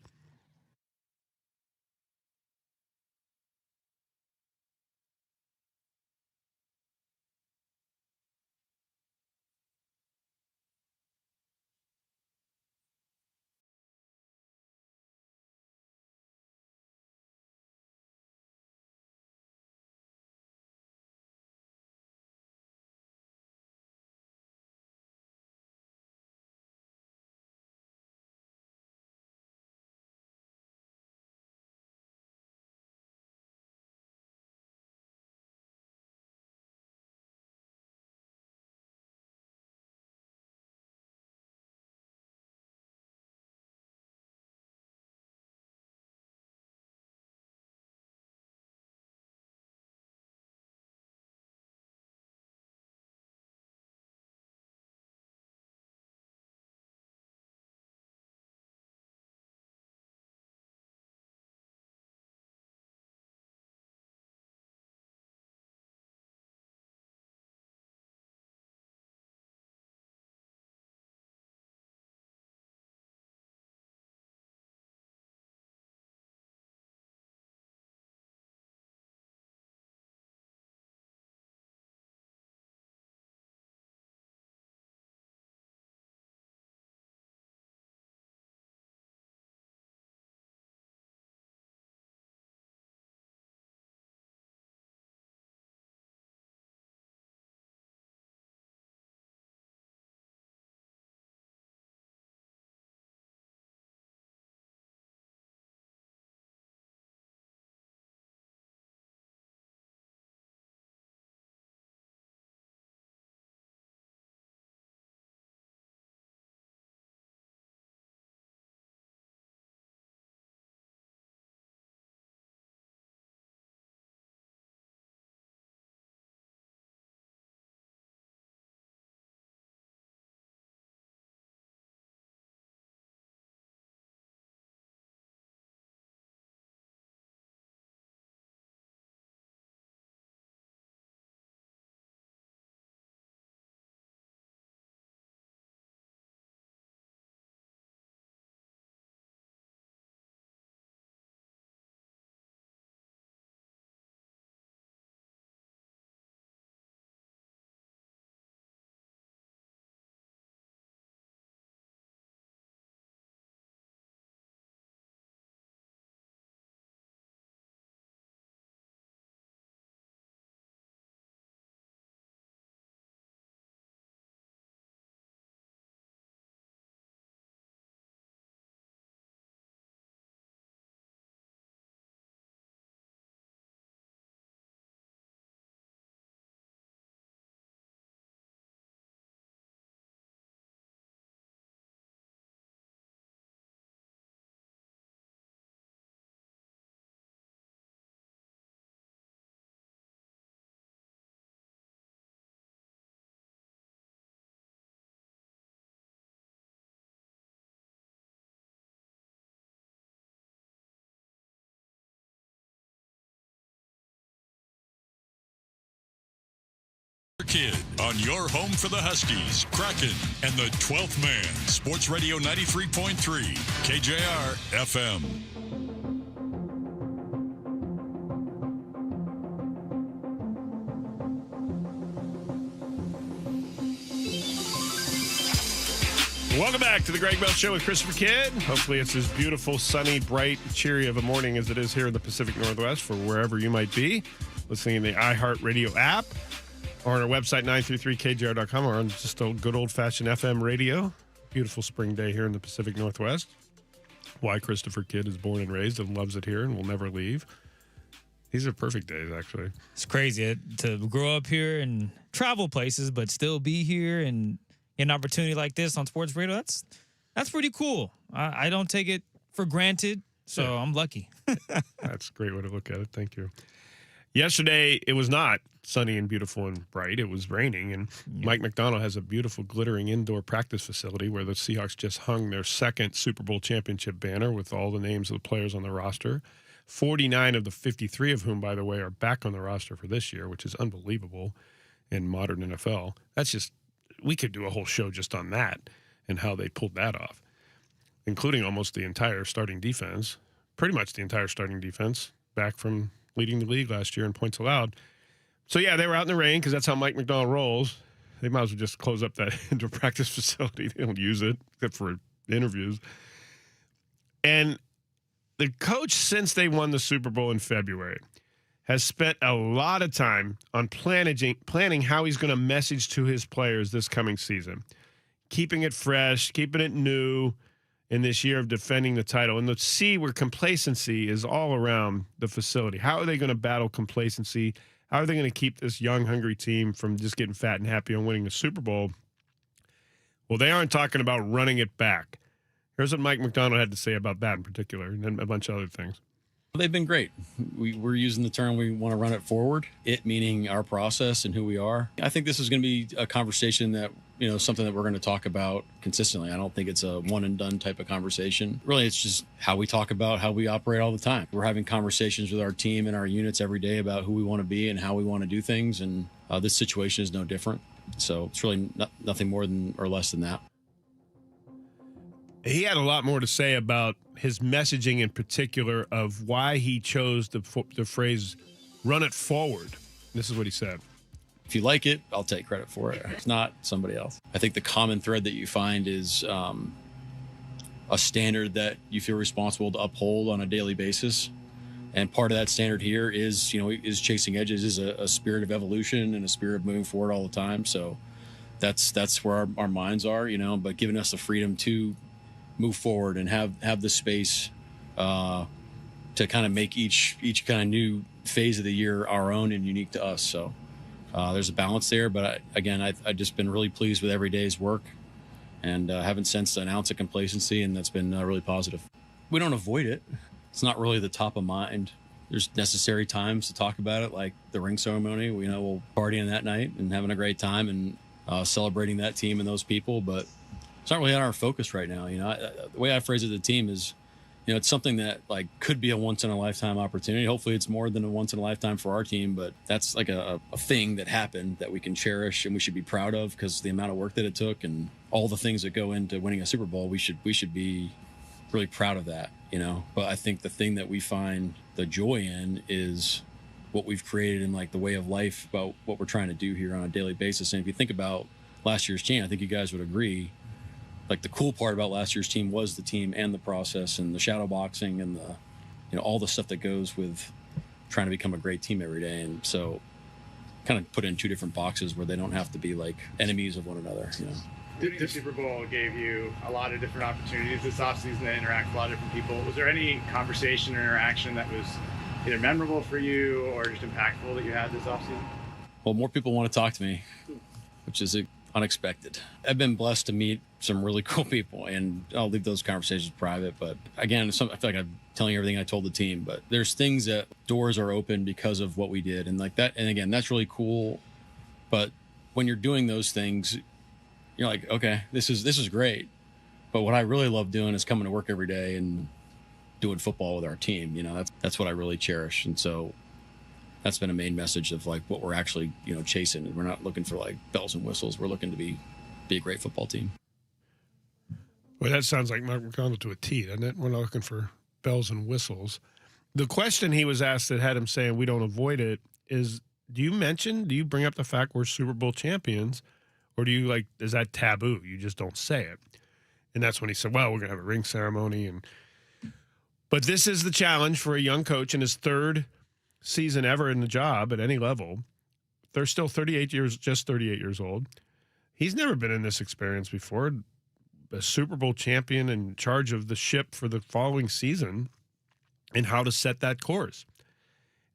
Speaker 4: Kid on your home for the Huskies, Kraken, and the 12th man. Sports Radio 93.3 KJR FM.
Speaker 13: Welcome back to the Greg Bell Show with Christopher Kidd. Hopefully it's as beautiful, sunny, bright, cheery of a morning as it is here in the Pacific Northwest for wherever you might be. Listening in the iHeartRadio app, or on our website, 933kjr.com, or on just a good old-fashioned FM radio. Beautiful spring day here in the Pacific Northwest. Why Christopher Kidd is born and raised and loves it here and will never leave. These are perfect days, actually.
Speaker 15: It's crazy to grow up here and travel places, but still be here and get an opportunity like this on sports radio. That's pretty cool. I don't take it for granted. So I'm lucky.
Speaker 13: That's a great way to look at it. Thank you. Yesterday, it was not sunny and beautiful and bright. It was raining, and Mike McDonald has a beautiful, glittering indoor practice facility where the Seahawks just hung their second Super Bowl championship banner with all the names of the players on the roster. 49 of the 53 of whom, by the way, are back on the roster for this year, which is unbelievable in modern NFL. That's just, we could do a whole show just on that and how they pulled that off, including almost the entire starting defense, pretty much the entire starting defense, back from leading the league last year in points allowed. So, yeah, they were out in the rain because that's how Mike McDonald rolls. They might as well just close up that indoor practice facility. They don't use it except for interviews. And the coach, since they won the Super Bowl in February, has spent a lot of time on planning how he's going to message to his players this coming season, keeping it fresh, keeping it new in this year of defending the title. And let's see where complacency is all around the facility. How are they going to battle complacency? How are they going to keep this young, hungry team from just getting fat and happy on winning the Super Bowl? Well, they aren't talking about running it back. Here's what Mike McDonald had to say about that in particular, and then a bunch of other things.
Speaker 16: They've been great. We're using the term we want to run it forward, it meaning our process and who we are. I think this is going to be a conversation that, something that we're going to talk about consistently. I don't think it's a one and done type of conversation. Really, it's just how we talk about how we operate all the time. We're having conversations with our team and our units every day about who we want to be and how we want to do things. And this situation is no different. So it's really nothing more than or less than that.
Speaker 13: He had a lot more to say about his messaging in particular of why he chose the phrase, run it forward. This is what he said.
Speaker 16: If you like it, I'll take credit for it. It's not somebody else. I think the common thread that you find is a standard that you feel responsible to uphold on a daily basis. And part of that standard here is chasing edges, is a spirit of evolution and a spirit of moving forward all the time. So that's where our minds are, but giving us the freedom to move forward and have the space to kind of make each kind of new phase of the year our own and unique to us. So there's a balance there, but I've just been really pleased with every day's work and haven't sensed an ounce of complacency, and that's been really positive. We don't avoid it. It's not really the top of mind. There's necessary times to talk about it, like the ring ceremony. We'll partying that night and having a great time and celebrating that team and those people, but it's not really on our focus right now. The way I phrase it to the team is, it's something that could be a once in a lifetime opportunity. Hopefully it's more than a once in a lifetime for our team, but that's like a thing that happened that we can cherish and we should be proud of because the amount of work that it took and all the things that go into winning a Super Bowl, we should be really proud of that, But I think the thing that we find the joy in is what we've created in the way of life about what we're trying to do here on a daily basis. And if you think about last year's team, I think you guys would agree, the cool part about last year's team was the team and the process and the shadow boxing and the, all the stuff that goes with trying to become a great team every day. And so kind of put in two different boxes where they don't have to be enemies of one another,
Speaker 17: The Super Bowl gave you a lot of different opportunities this offseason to interact with a lot of different people. Was there any conversation or interaction that was either memorable for you or just impactful that you had this offseason?
Speaker 16: Well, more people want to talk to me, which is unexpected. I've been blessed to meet some really cool people, and I'll leave those conversations private. But again, I feel like I'm telling you everything I told the team, but there's things that doors are open because of what we did. And that, and again, that's really cool. But when you're doing those things, you're like, okay, this is great. But what I really love doing is coming to work every day and doing football with our team. That's what I really cherish. And so that's been a main message of what we're actually, chasing. We're not looking for bells and whistles. We're looking to be a great football team.
Speaker 13: Well, that sounds like Mark McDonald to a T, doesn't it? We're not looking for bells and whistles. The question he was asked that had him saying we don't avoid it is, do you bring up the fact we're Super Bowl champions, or do you is that taboo? You just don't say it. And that's when he said, well, we're going to have a ring ceremony. But this is the challenge for a young coach in his third season ever in the job at any level. They're still 38 years old. He's never been in this experience before. A Super Bowl champion in charge of the ship for the following season and how to set that course.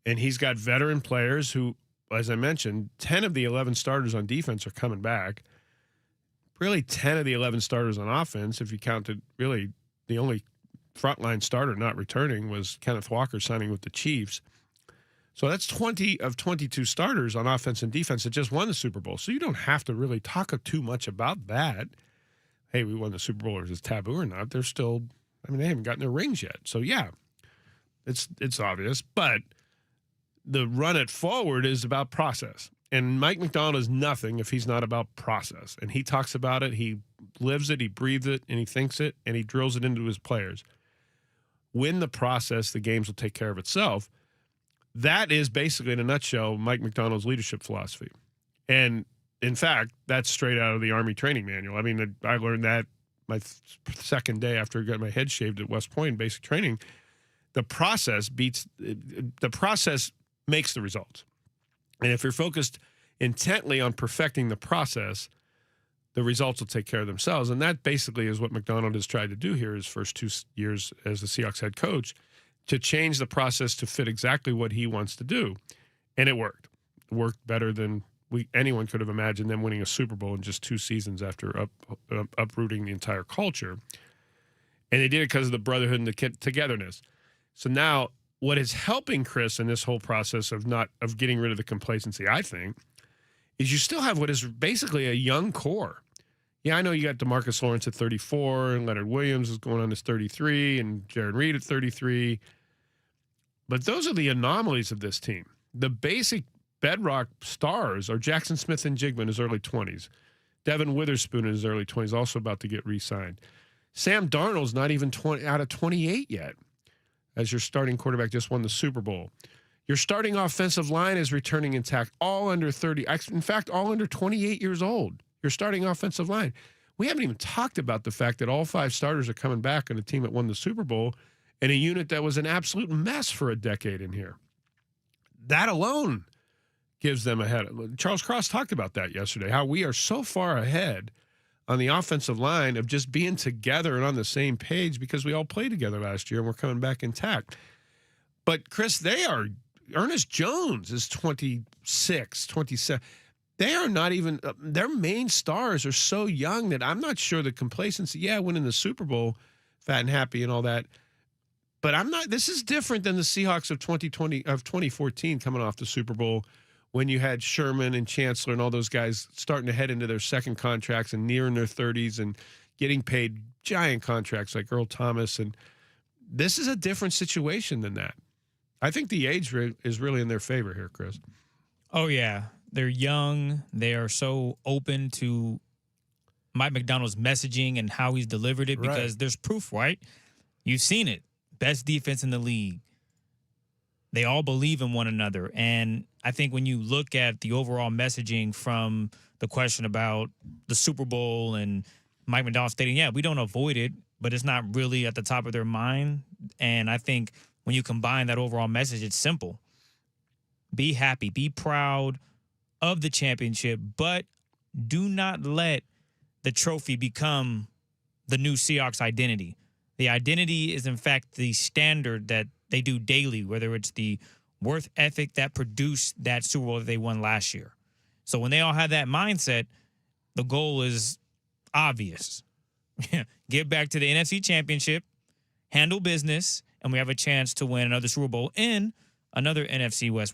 Speaker 13: And he's got veteran players who, as I mentioned, 10 of the 11 starters on defense are coming back. Really 10 of the 11 starters on offense, if you counted really the only frontline starter not returning was Kenneth Walker signing with the Chiefs. So that's 20 of 22 starters on offense and defense that just won the Super Bowl. So you don't have to really talk too much about that. Hey, we won the Super Bowl, or is it taboo or not? They're still, I mean, they haven't gotten their rings yet. So yeah, it's obvious. But the run it forward is about process. And Mike Macdonald is nothing if he's not about process. And he talks about it, he lives it, he breathes it, and he thinks it, and he drills it into his players. Win the process, the games will take care of itself. That is basically, in a nutshell, Mike Macdonald's leadership philosophy. And in fact, that's straight out of the Army training manual. I mean, I learned that my second day after I got my head shaved at West Point in basic training. The process makes the results. And if you're focused intently on perfecting the process, the results will take care of themselves. And that basically is what Macdonald has tried to do here his first 2 years as the Seahawks head coach, to change the process to fit exactly what he wants to do. And it worked. It worked better than anyone could have imagined them winning a Super Bowl in just 2 seasons after uprooting the entire culture. And they did it because of the brotherhood and the togetherness. So now what is helping Chris in this whole process of getting rid of the complacency, I think, is you still have what is basically a young core. Yeah, I know you got DeMarcus Lawrence at 34, and Leonard Williams is going on his 33, and Jaron Reed at 33. But those are the anomalies of this team. The basic bedrock stars are Jackson Smith and Jigba in his early 20s. Devin Witherspoon in his early 20s, also about to get re-signed. Sam Darnold's not even out of 28 yet, as your starting quarterback just won the Super Bowl. Your starting offensive line is returning intact, all under 30. In fact, all under 28 years old. Your starting offensive line. We haven't even talked about the fact that all 5 starters are coming back on a team that won the Super Bowl and a unit that was an absolute mess for a decade in here. That alone gives them a head. Charles Cross talked about that yesterday, how we are so far ahead on the offensive line of just being together and on the same page because we all played together last year and we're coming back intact. But, Chris, Ernest Jones is 26, 27. They are not even, their main stars are so young that I'm not sure the complacency, winning the Super Bowl, fat and happy and all that. But this is different than the Seahawks of 2014 coming off the Super Bowl when you had Sherman and Chancellor and all those guys starting to head into their second contracts and nearing their 30s and getting paid giant contracts like Earl Thomas. And this is a different situation than that. I think the age is really in their favor here, Chris.
Speaker 15: Oh, yeah. They're young. They are so open to Mike Macdonald's messaging and how he's delivered it because there's proof, right? You've seen it. Best defense in the league. They all believe in one another. And I think when you look at the overall messaging from the question about the Super Bowl and Mike Macdonald stating, we don't avoid it, but it's not really at the top of their mind. And I think when you combine that overall message, it's simple. Be happy, be proud of the championship, but do not let the trophy become the new Seahawks identity. The identity is, in fact, the standard that they do daily, whether it's the work ethic that produced that Super Bowl that they won last year. So when they all have that mindset, the goal is obvious. Get back to the NFC Championship, handle business, and we have a chance to win another Super Bowl in another NFC West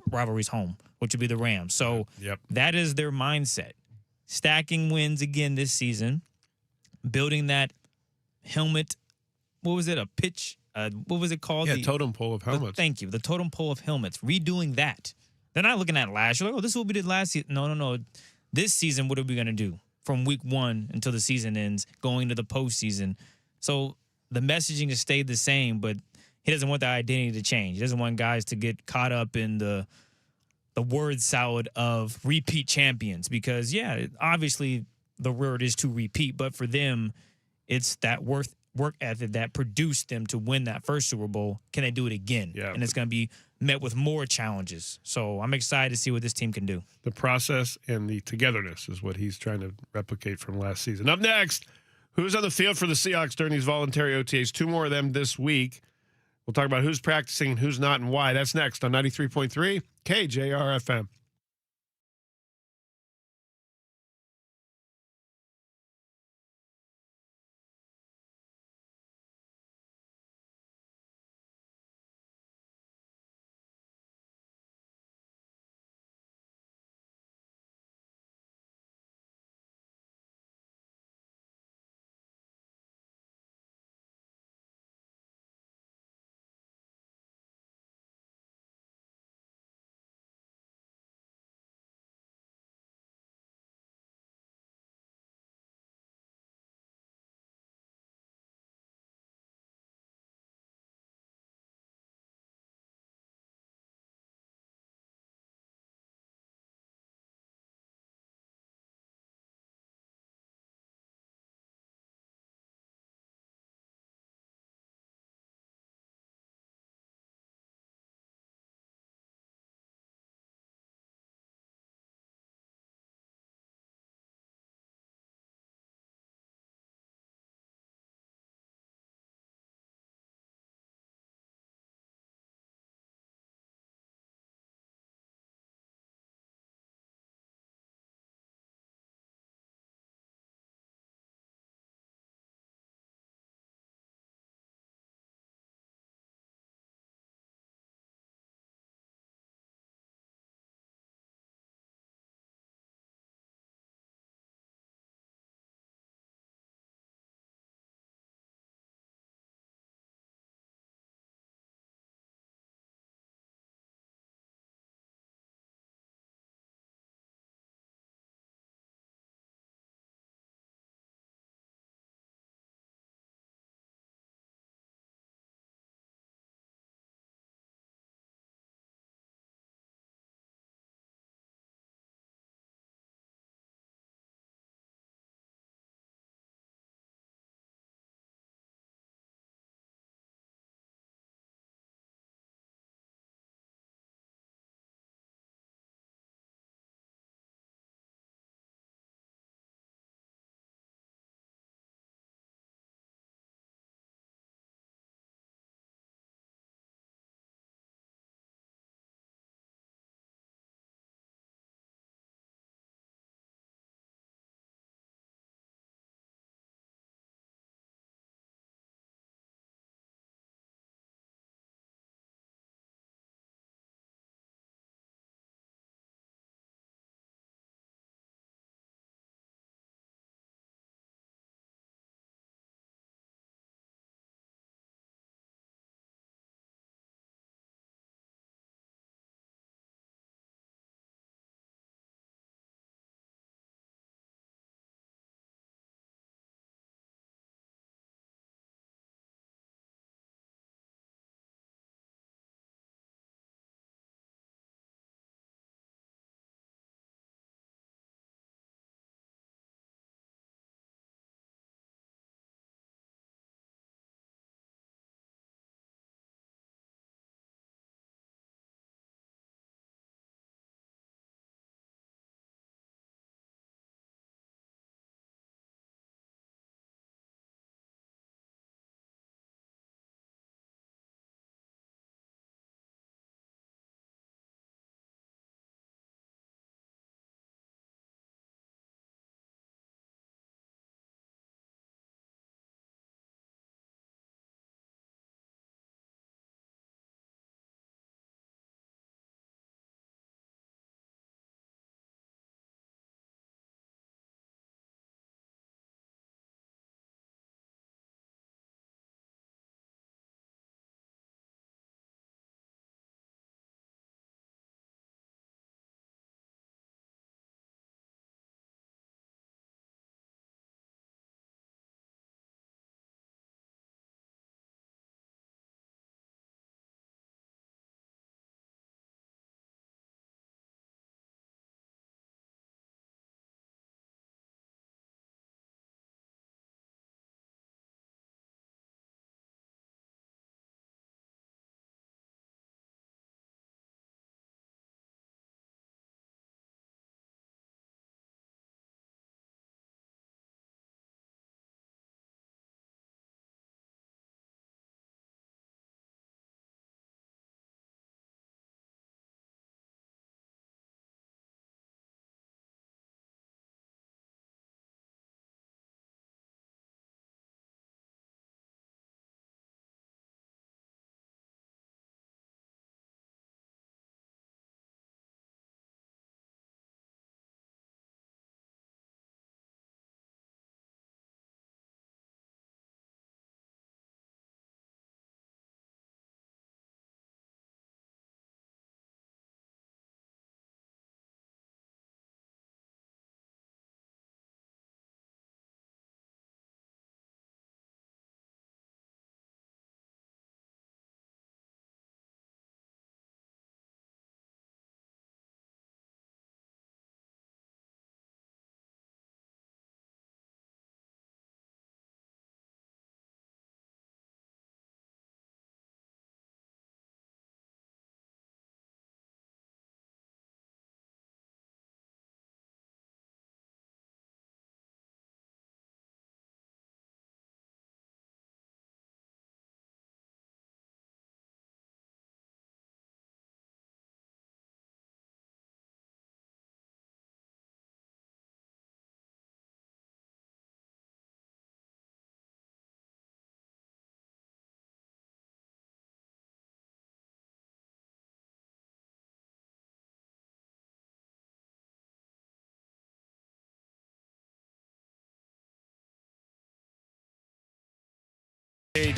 Speaker 15: rivalry's home, which would be the Rams. So that is their mindset. Stacking wins again this season, building that helmet. What was it? A pitch? What was it called?
Speaker 13: Yeah, totem pole of helmets.
Speaker 15: Thank you. The totem pole of helmets. Redoing that. They're not looking at last year. Like, this is what we did last season. No. This season, what are we going to do from week 1 until the season ends, going to the postseason? So the messaging has stayed the same, but he doesn't want the identity to change. He doesn't want guys to get caught up in the word salad of repeat champions because, obviously the word is to repeat, but for them, it's that work ethic that produced them to win that first Super Bowl. Can they do it again? Yeah. And it's going to be met with more challenges. So I'm excited to see what this team can do.
Speaker 13: The process and the togetherness is what he's trying to replicate from last season. Up next, who's on the field for the Seahawks during these voluntary OTAs? 2 more of them this week. We'll talk about who's practicing and who's not and why. That's next on 93.3 KJR FM.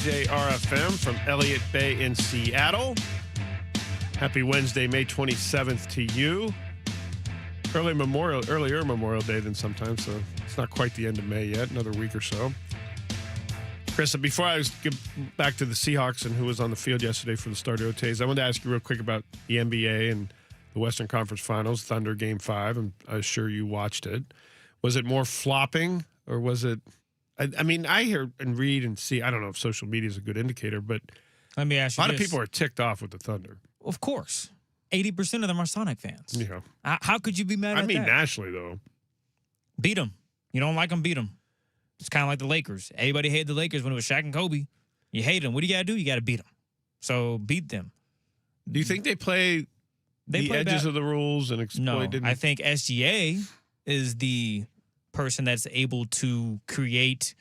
Speaker 13: KJR FM from Elliott Bay in Seattle. Happy Wednesday, May 27th to you. Earlier Memorial Day than sometimes, so it's not quite the end of May yet, another week or so. Chris, before I get back to the Seahawks and who was on the field yesterday for the start of OTAs, I wanted to ask you real quick about the NBA and the Western Conference Finals, Thunder Game 5. I'm sure you watched it. Was it more flopping, or was it... I mean, I hear and read and see, I don't know if social media is a good indicator, but
Speaker 15: let me ask you
Speaker 13: a lot of
Speaker 15: this.
Speaker 13: people are ticked off with the Thunder.
Speaker 15: Of course. 80% of them are Sonic fans.
Speaker 13: Yeah.
Speaker 15: How could you be mad at that?
Speaker 13: I mean, nationally, though.
Speaker 15: Beat them. You don't like them, beat them. It's kind of like the Lakers. Everybody hated the Lakers when it was Shaq and Kobe. You hate them. What do you got to do? You got to beat them. So beat them.
Speaker 13: Do you think they play the edges of the rules and exploit?
Speaker 15: No, I think SGA is the person that's able to create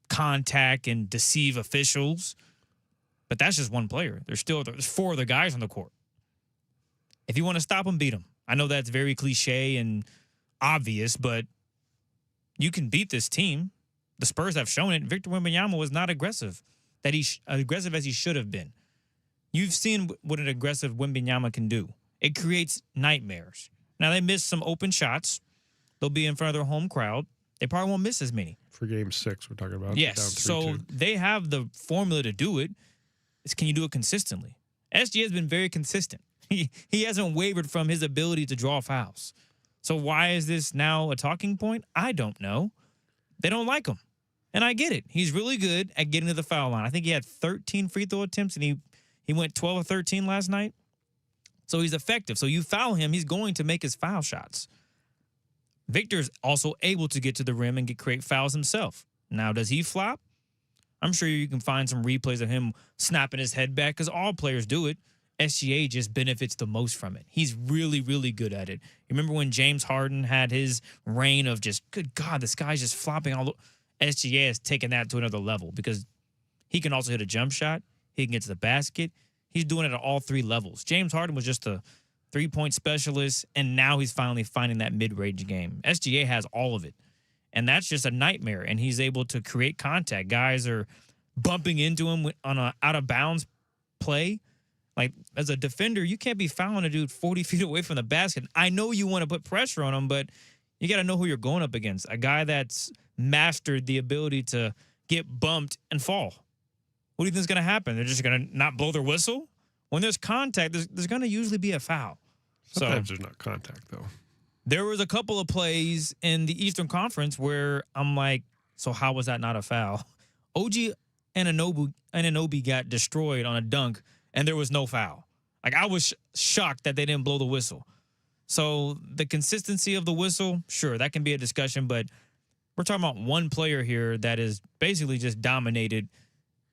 Speaker 15: contact and deceive officials. But that's just one player. There's 4 other guys on the court. If you want to stop them, beat them. I know that's very cliche and obvious, but you can beat this team. The Spurs have shown it. Victor Wembanyama was not aggressive as he should have been. You've seen what an aggressive Wembanyama can do. It creates nightmares. Now, they missed some open shots. They'll be in front of their home crowd. They probably won't miss as many.
Speaker 13: For Game 6, we're talking about.
Speaker 15: Yes,
Speaker 13: down 3-2.
Speaker 15: so they have the formula to do it. It's, can you do it consistently? SGA has been very consistent. He hasn't wavered from his ability to draw fouls. So why is this now a talking point? I don't know. They don't like him. And I get it. He's really good at getting to the foul line. I think he had 13 free throw attempts, and he went 12 or 13 last night. So he's effective. So you foul him, he's going to make his foul shots. Victor's also able to get to the rim and create fouls himself. Now, does he flop? I'm sure you can find some replays of him snapping his head back, because all players do it. SGA just benefits the most from it. He's really, really good at it. You remember when James Harden had his reign of just, good God, this guy's just flopping all over. SGA has taken that to another level, because he can also hit a jump shot. He can get to the basket. He's doing it at all 3 levels. James Harden was just a 3-point specialist, and now he's finally finding that mid-range game. SGA has all of it, and that's just a nightmare, and he's able to create contact. Guys are bumping into him on a out-of-bounds play. Like, as a defender, you can't be fouling a dude 40 feet away from the basket. I know you want to put pressure on him, but you got to know who you're going up against. A guy that's mastered the ability to get bumped and fall. What do you think is going to happen? They're just going to not blow their whistle? When there's contact, there's going to usually be a foul.
Speaker 13: Sometimes there's not contact, though.
Speaker 15: There was a couple of plays in the Eastern Conference where I'm like, so how was that not a foul? OG Anunoby got destroyed on a dunk, and there was no foul. Like, I was shocked that they didn't blow the whistle. So the consistency of the whistle, sure, that can be a discussion, but we're talking about one player here that is basically just dominated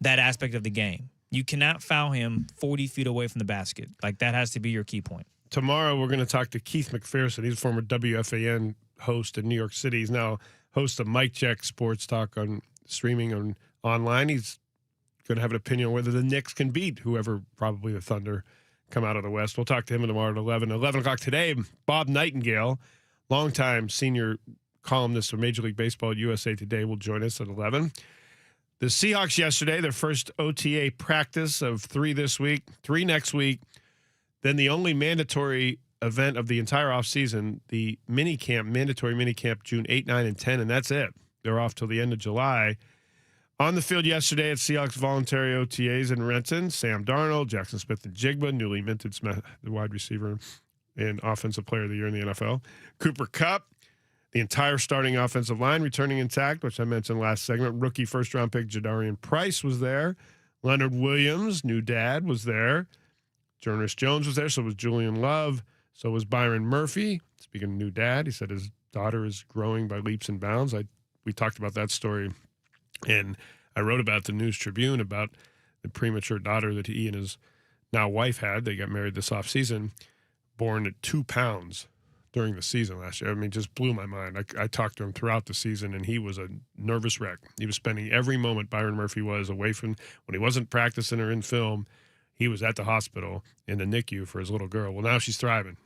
Speaker 15: that aspect of the game. You cannot foul him 40 feet away from the basket. Like, that has to be your key point.
Speaker 13: Tomorrow, we're going to talk to Keith McPherson. He's a former WFAN host in New York City. He's now host of Mike Check Sports Talk on streaming on online. He's going to have an opinion on whether the Knicks can beat whoever, probably the Thunder, come out of the West. We'll talk to him tomorrow at 11. 11 o'clock today, Bob Nightingale, longtime senior columnist for Major League Baseball at USA Today, will join us at 11. The Seahawks yesterday, their first OTA practice of 3 this week, 3 next week. Then the only mandatory event of the entire offseason, the mandatory minicamp, June 8, 9, and 10, and that's it. They're off till the end of July. On the field yesterday at Seahawks voluntary OTAs in Renton, Sam Darnold, Jackson Smith and Jigba, newly minted Smith, the wide receiver and offensive player of the year in the NFL. Cooper Kupp, the entire starting offensive line returning intact, which I mentioned last segment. Rookie first-round pick Jadarian Price was there. Leonard Williams, new dad, was there. Jonas Jones was there. So was Julian Love. So was Byron Murphy. Speaking of new dad, he said his daughter is growing by leaps and bounds. We talked about that story, and I wrote about the News Tribune about the premature daughter that he and his now wife had. They got married this offseason, born at 2 pounds during the season last year. I mean, just blew my mind. I talked to him throughout the season, and he was a nervous wreck. He was spending every moment, Byron Murphy was, away from, when he wasn't practicing or in film, he was at the hospital in the NICU for his little girl. Well, now she's thriving.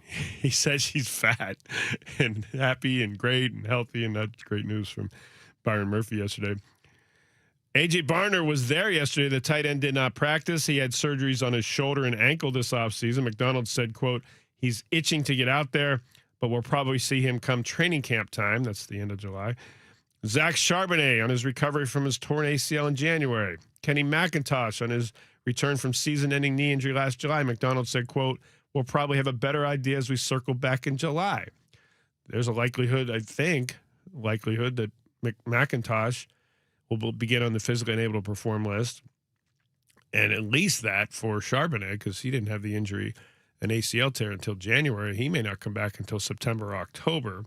Speaker 13: He says she's fat and happy and great and healthy, and that's great news from Byron Murphy yesterday. A.J. Barner was there yesterday. The tight end did not practice. He had surgeries on his shoulder and ankle this offseason. McDonald said, quote, he's itching to get out there, but we'll probably see him come training camp time. That's the end of July. Zach Charbonnet on his recovery from his torn ACL in January. Kenny McIntosh on his return from season-ending knee injury last July. McDonald said, quote, we'll probably have a better idea as we circle back in July. There's a likelihood, I think, that McIntosh will begin on the physically unable to perform list. And at least that for Charbonnet, because he didn't have the injury, an ACL tear, until January. He may not come back until September or October.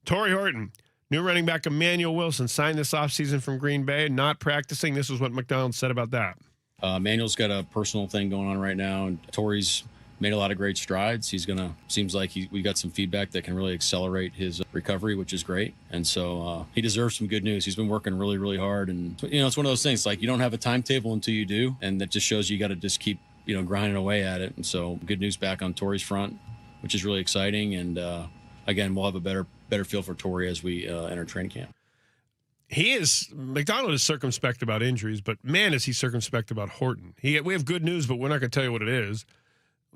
Speaker 13: Torrey Horton, new running back Emmanuel Wilson, signed this offseason from Green Bay, not practicing. This is what McDonald said about that.
Speaker 16: Manuel's got a personal thing going on right now, and Torrey's made a lot of great strides. Seems like we got some feedback that can really accelerate his recovery, which is great. And so he deserves some good news. He's been working really, really hard. And, it's one of those things, like you don't have a timetable until you do. And that just shows you got to just keep, grinding away at it. And so good news back on Torrey's front, which is really exciting. And again, we'll have a better feel for Torrey as we enter training camp.
Speaker 13: McDonald is circumspect about injuries, but man, is he circumspect about Horton. We have good news, but we're not going to tell you what it is.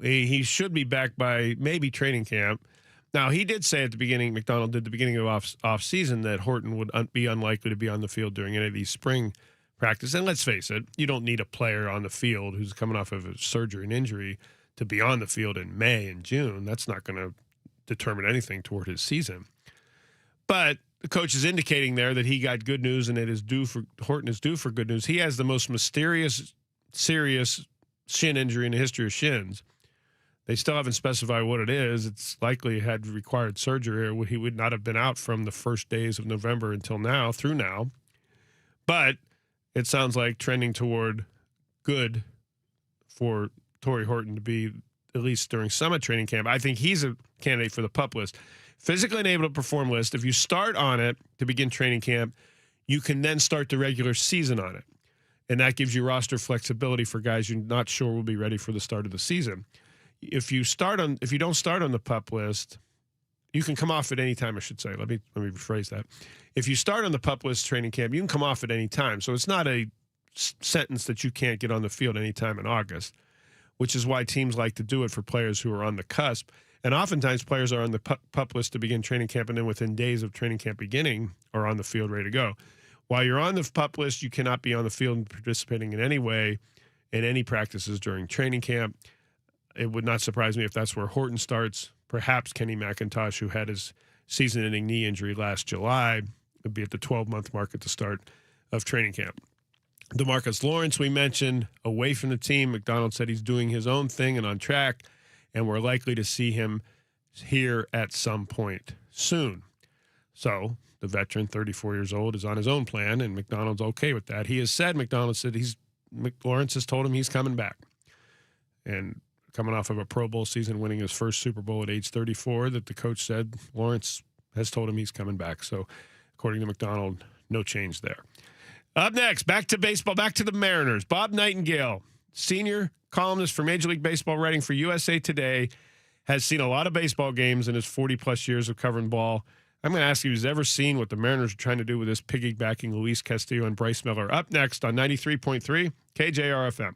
Speaker 13: He should be back by maybe training camp. Now, he did say at the beginning, McDonald did at the beginning of off season, that Horton would be unlikely to be on the field during any of these spring practice. And let's face it, you don't need a player on the field who's coming off of a surgery and injury to be on the field in May and June. That's not going to determine anything toward his season. But the coach is indicating there that he got good news and Horton is due for good news. He has the most mysterious, serious shin injury in the history of shins. They still haven't specified what it is. It's likely had required surgery, or he would not have been out from the first days of November until now, through now. But it sounds like trending toward good for Torrey Horton to be, at least during summer training camp. I think he's a candidate for the PUP list. Physically unable to perform list. If you start on it to begin training camp, you can then start the regular season on it. And that gives you roster flexibility for guys you're not sure will be ready for the start of the season. If you don't start on the PUP list, you can come off at any time, I should say. Let me rephrase that. If you start on the PUP list training camp, you can come off at any time. So it's not a sentence that you can't get on the field anytime in August, which is why teams like to do it for players who are on the cusp. And oftentimes players are on the PUP list to begin training camp, and then within days of training camp beginning are on the field ready to go. While you're on the PUP list, you cannot be on the field and participating in any way in any practices during training camp. It would not surprise me if that's where Horton starts. Perhaps Kenny McIntosh, who had his season-ending knee injury last July, would be at the 12-month mark at the start of training camp. DeMarcus Lawrence, we mentioned, away from the team. McDonald said he's doing his own thing and on track, and we're likely to see him here at some point soon. So the veteran, 34 years old, is on his own plan, and McDonald's okay with that. McDonald said Lawrence has told him he's coming back. And coming off of a Pro Bowl season, winning his first Super Bowl at age 34, that the coach said Lawrence has told him he's coming back. So according to McDonald, no change there. Up next, back to baseball, back to the Mariners. Bob Nightingale, senior columnist for Major League Baseball, writing for USA Today, has seen a lot of baseball games in his 40-plus years of covering ball. I'm going to ask you if he's ever seen what the Mariners are trying to do with this piggybacking Luis Castillo and Bryce Miller. Up next on 93.3 KJR FM.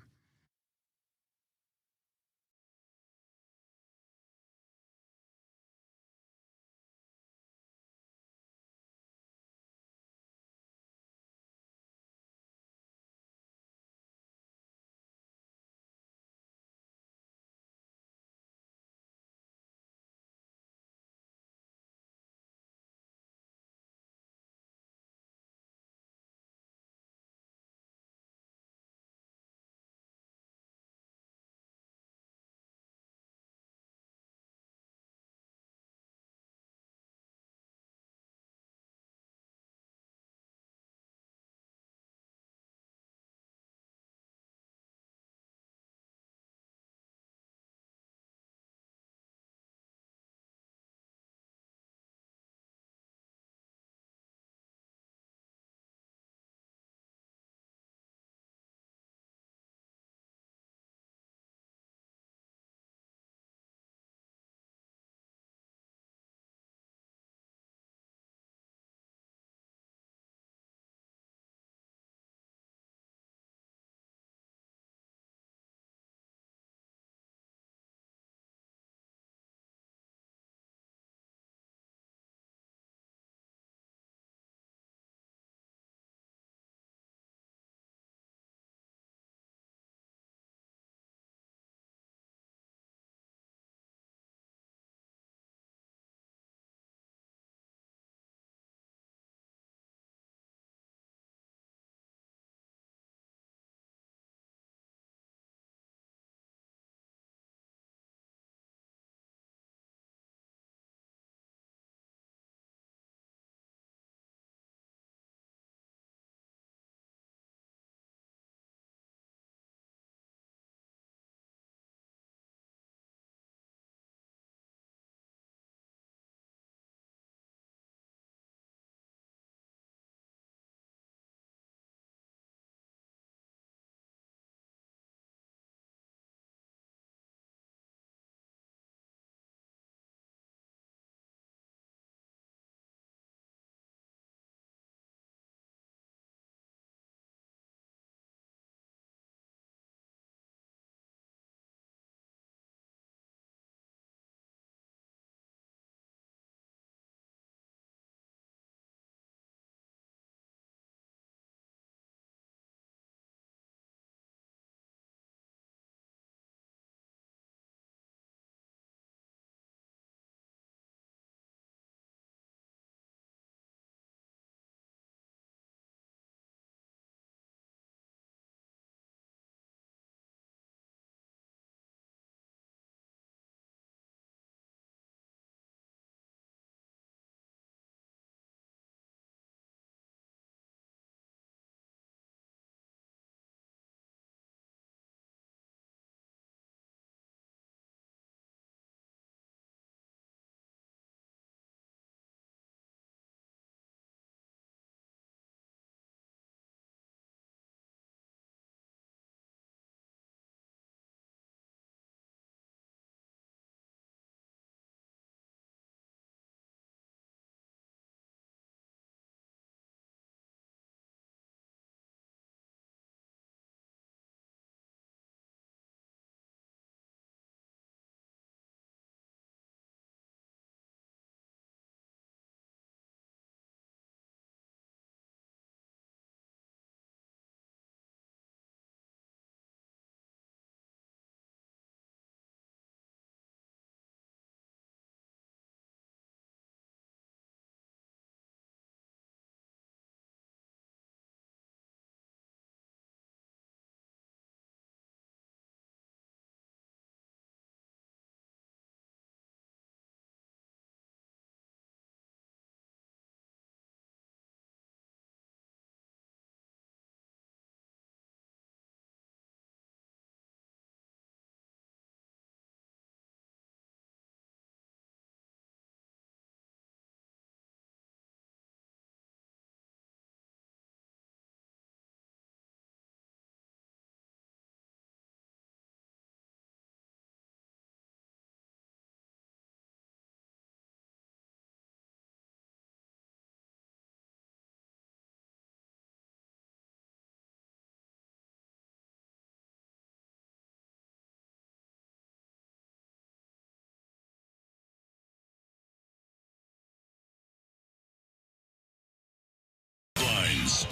Speaker 4: news.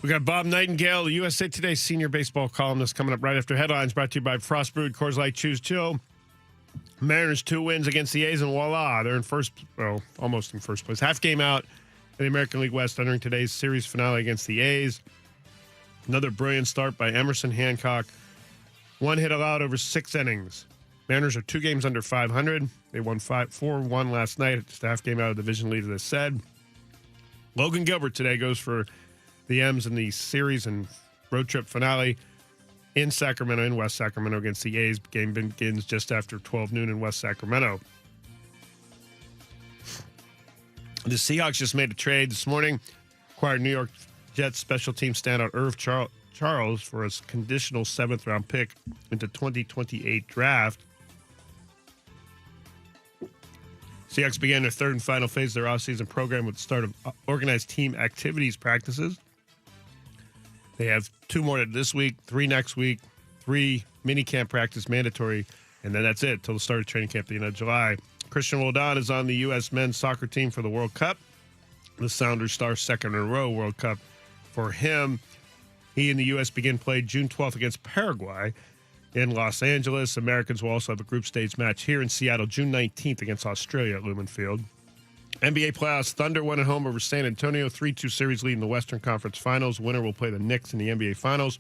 Speaker 13: We got Bob Nightingale, the USA Today senior baseball columnist, coming up right after headlines, brought to you by Frost Brewed, Coors Light, Choose Chill. Mariners 2 wins against the A's, and voila, they're in almost in first place. Half game out in the American League West, entering today's series finale against the A's. Another brilliant start by Emerson Hancock. 1 hit allowed over 6 innings. Mariners are 2 games under 500. They won 4-1 last night. Just a half game out of the division lead, as I said. Logan Gilbert today goes for the M's in the series and road trip finale in Sacramento, in West Sacramento against the A's. Game begins just after 12 noon in West Sacramento. The Seahawks just made a trade this morning, acquired New York Jets special team standout Irv Charles for a conditional 7th-round pick into 2028 draft. Seahawks began their third and final phase of their offseason program with the start of organized team activities practices. They have 2 more this week, 3 next week, 3 minicamp practice mandatory, and then that's it till the start of training camp at the end of July. Christian Roldan is on the U.S. men's soccer team for the World Cup. The Sounders star second in a row World Cup for him. He and the U.S. begin play June 12th against Paraguay in Los Angeles. Americans will also have a group stage match here in Seattle June 19th against Australia at Lumen Field. NBA playoffs, Thunder won at home over San Antonio, 3-2 series lead in the Western Conference Finals. Winner will play the Knicks in the NBA Finals.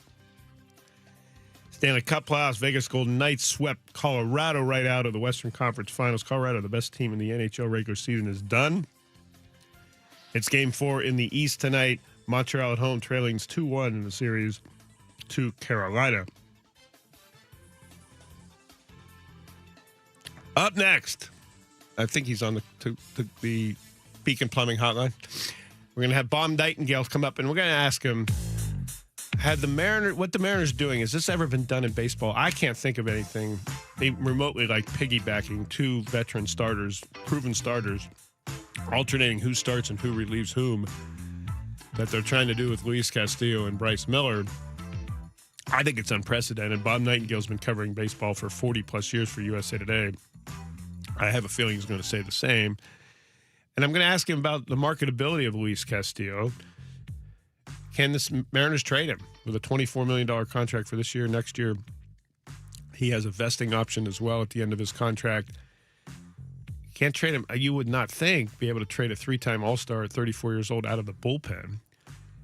Speaker 13: Stanley Cup playoffs, Vegas Golden Knights swept Colorado right out of the Western Conference Finals. Colorado, the best team in the NHL regular season, is done. It's Game 4 in the East tonight. Montreal at home, trailing 2-1 in the series to Carolina. Up next, I think he's on the Beacon Plumbing Hotline. We're going to have Bob Nightingale come up, and we're going to ask him, what the Mariners doing? Has this ever been done in baseball? I can't think of anything remotely like piggybacking 2 veteran starters, proven starters, alternating who starts and who relieves whom, that they're trying to do with Luis Castillo and Bryce Miller. I think it's unprecedented. Bob Nightingale's been covering baseball for 40-plus years for USA Today. I have a feeling he's going to say the same. And I'm going to ask him about the marketability of Luis Castillo. Can the Mariners trade him with a $24 million contract for this year? Next year, he has a vesting option as well at the end of his contract. Can't trade him. You would not think be able to trade a 3-time All-Star at 34 years old out of the bullpen.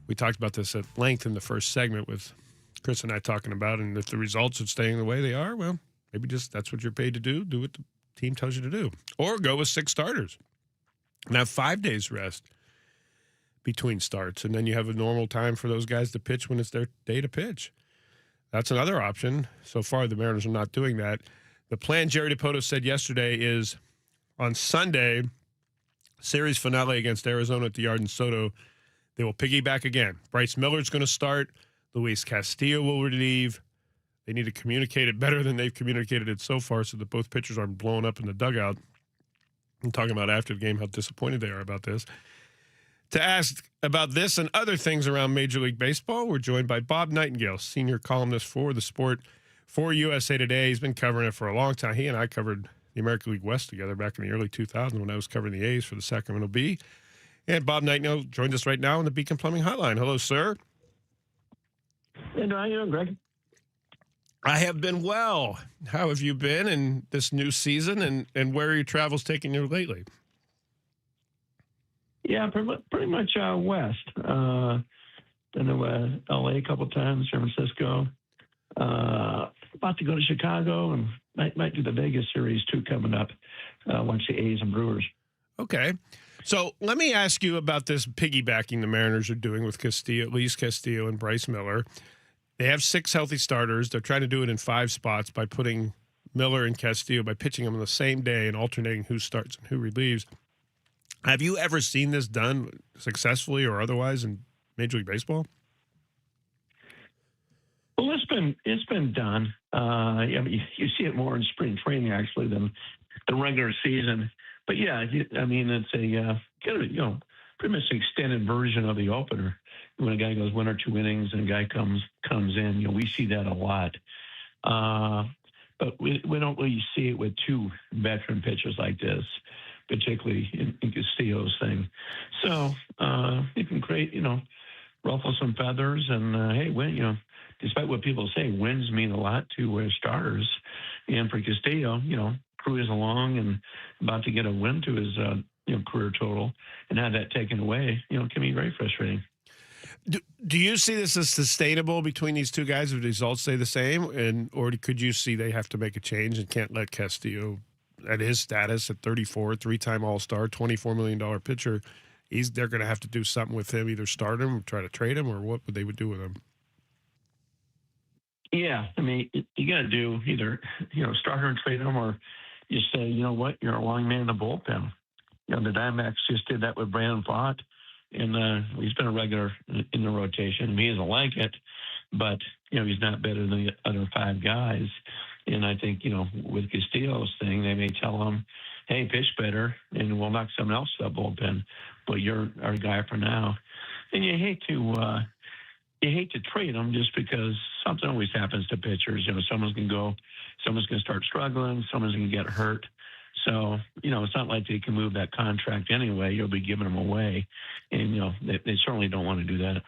Speaker 13: We talked about this at length in the first segment with Chris and I talking about, and if the results are staying the way they are, well, maybe just that's what you're paid to do. Do what the team tells you to do. Or go with 6 starters and have 5 days rest between starts, and then you have a normal time for those guys to pitch when it's their day to pitch. That's another option. So far, the Mariners are not doing that. The plan, Jerry Dipoto said yesterday, is on Sunday, series finale against Arizona at the Yard in Soto, they will piggyback again. Bryce Miller's going to start. Luis Castillo will relieve. They need to communicate it better than they've communicated it so far so that both pitchers aren't blown up in the dugout. I'm talking about after the game how disappointed they are about this. To ask about this and other things around Major League Baseball, we're joined by Bob Nightingale, senior columnist for the sport for USA Today. He's been covering it for a long time. He and I covered the American League West together back in the early 2000s when I was covering the A's for the Sacramento Bee. And Bob Nightingale joined us right now on the Beacon Plumbing Hotline. Hello, sir.
Speaker 18: Hey, how you doing, Greg?
Speaker 13: I have been well. How have you been in this new season, and where are your travels taking you lately?
Speaker 18: Yeah, pretty much west. Been to L.A. a couple times, San Francisco. About to go to Chicago, and might do the Vegas series too coming up. Once the A's and Brewers.
Speaker 13: Okay. So let me ask you about this piggybacking the Mariners are doing with Luis Castillo and Bryce Miller. They have 6 healthy starters. They're trying to do it in 5 spots by putting Miller and Castillo, by pitching them on the same day and alternating who starts and who relieves. Have you ever seen this done successfully or otherwise in Major League Baseball?
Speaker 18: Well, it's been done. I mean, you see it more in spring training actually than the regular season. But yeah, I mean, it's a pretty much an extended version of the opener. When a guy goes 1 or 2 innings and a guy comes in, we see that a lot. But we don't really see it with 2 veteran pitchers like this. particularly in Castillo's thing. So you can create, ruffle some feathers, and hey, win. Despite what people say, wins mean a lot to starters. And for Castillo, cruise along and about to get a win to his career total, and have that taken away, can be very frustrating.
Speaker 13: Do you see this as sustainable between these two guys if the results stay the same, or could you see they have to make a change and can't let Castillo, at his status at 34, three-time All-Star, $24 million pitcher, they're going to have to do something with him, either start him or try to trade him, or what would they do with him?
Speaker 18: Yeah, I mean, you got to do either, start her and trade him, or you say, you know what, you're a long man in the bullpen. The Diamondbacks just did that with Brandon Pfaadt, and he's been a regular in the rotation. He doesn't like it, but, he's not better than the other five guys. And I think, with Castillo's thing, they may tell him, hey, pitch better, and we'll knock someone else to the bullpen, but you're our guy for now. And you hate to trade them just because something always happens to pitchers. Someone's going to go, someone's going to start struggling, someone's going to get hurt. So, it's not like they can move that contract anyway. You'll be giving them away. And, they certainly don't want to do that.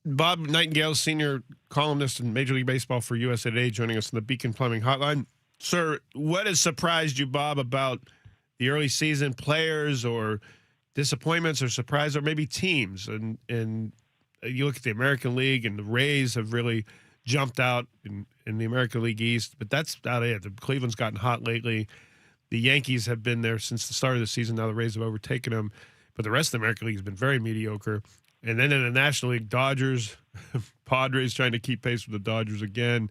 Speaker 13: Bob Nightingale, senior columnist in Major League Baseball for USA Today, joining us on the Beacon Plumbing Hotline. Sir, what has surprised you, Bob, about the early season players, or disappointments or surprise, or maybe teams? And you look at the American League, and the Rays have really jumped out in the American League East, but that's about it. The Cleveland's gotten hot lately. The Yankees have been there since the start of the season. Now the Rays have overtaken them, but the rest of the American League has been very mediocre. And then in the National League, Dodgers, Padres trying to keep pace with the Dodgers again.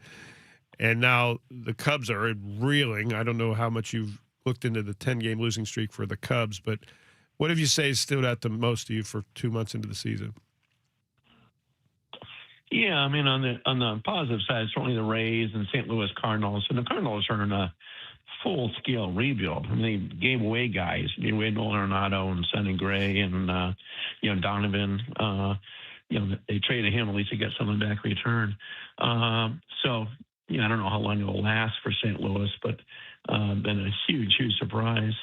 Speaker 13: And now the Cubs are reeling. I don't know how much you've looked into the 10-game losing streak for the Cubs, but what have you say stood out the most to you for 2 months into the season?
Speaker 18: Yeah, I mean, on the positive side, certainly the Rays and St. Louis Cardinals. And the Cardinals are in a full-scale rebuild. I mean, they gave away guys. They gave away Nolan Arenado and Sonny Gray and, Donovan. They traded him. At least they got something back in return. So, I don't know how long it will last for St. Louis, but been a huge, huge surprise.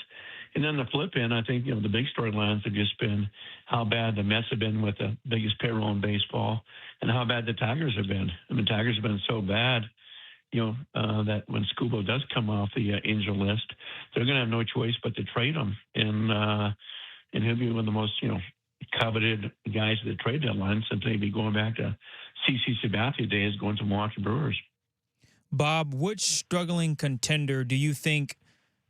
Speaker 18: And then the flip end, I think, the big storylines have just been how bad the Mets have been with the biggest payroll in baseball, and how bad the Tigers have been. I mean, Tigers have been so bad, that when Scubo does come off the Angel list, they're going to have no choice but to trade him. And he'll be one of the most, coveted guys at the trade deadline, since they'd be going back to CC Sabathia days, going to Milwaukee Brewers.
Speaker 15: Bob, which struggling contender do you think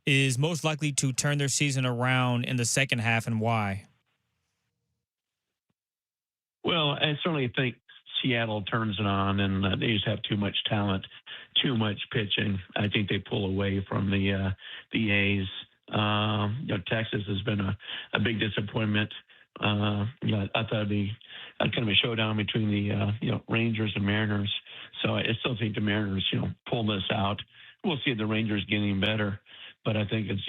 Speaker 15: is most likely to turn their season around in the second half, and why?
Speaker 18: Well, I certainly think Seattle turns it on, and they just have too much talent, too much pitching. I think they pull away from the A's. Texas has been a big disappointment. I thought it'd be kind of a showdown between the Rangers and Mariners. So I still think the Mariners pull this out. We'll see the Rangers getting better, but I think it's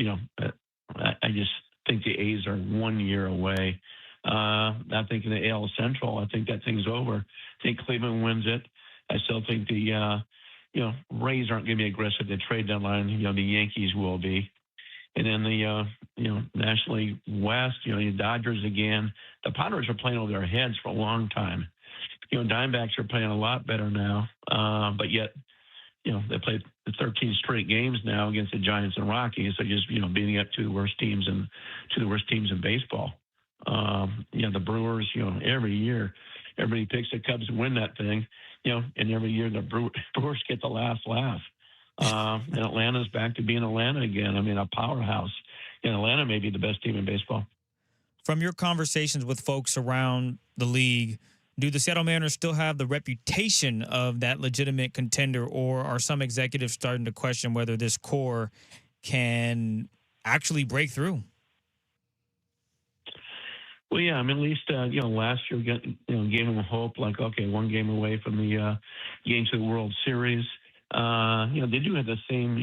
Speaker 18: I just think the A's are 1 year away. I think in the AL Central, I think that thing's over. I think Cleveland wins it. I still think the Rays aren't going to be aggressive at the trade deadline. The Yankees will be. And then the National League West, the Dodgers again. The Padres are playing over their heads for a long time. Diamondbacks are playing a lot better now, but yet, they played 13 straight games now against the Giants and Rockies. So just beating up two of the worst teams in baseball. The Brewers, every year, everybody picks the Cubs to win that thing, and every year the Brewers get the last laugh. And Atlanta's back to being Atlanta again. I mean, a powerhouse. Atlanta may be the best team in baseball.
Speaker 15: From your conversations with folks around the league, do the Seattle Mariners still have the reputation of that legitimate contender, or are some executives starting to question whether this core can actually break through?
Speaker 18: Well, yeah, I mean, at least, last year, gave them hope, like, okay, one game away from the game to the World Series. They do have the same,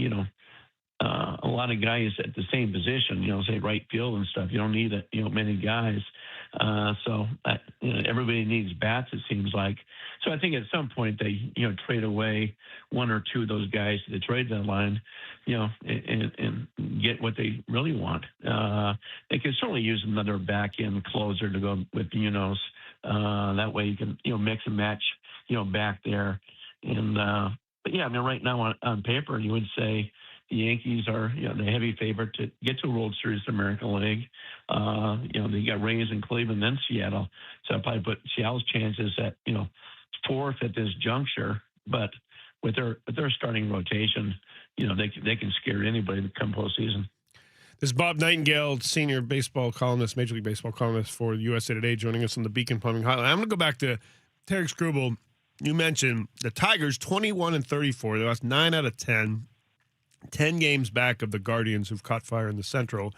Speaker 18: a lot of guys at the same position, say right field and stuff. You don't need many guys. So everybody needs bats, it seems like. So I think at some point they, trade away one or two of those guys to the trade deadline, and get what they really want. They could certainly use another back end closer to go with Munoz. That way you can, mix and match, back there. And but yeah, I mean, right now on paper, you would say the Yankees are, the heavy favorite to get to World Series American League. They got Rays in Cleveland, then Seattle. So I probably put Seattle's chances at, fourth at this juncture. But with their starting rotation, they can scare anybody to come postseason.
Speaker 13: This is Bob Nightingale, senior baseball columnist, Major League Baseball columnist for USA Today, joining us on the Beacon Plumbing Hotline. I'm going to go back to Tarek Skubal. You mentioned the Tigers 21-34. They lost 9 out of 10. 10 games back of the Guardians, who've caught fire in the Central.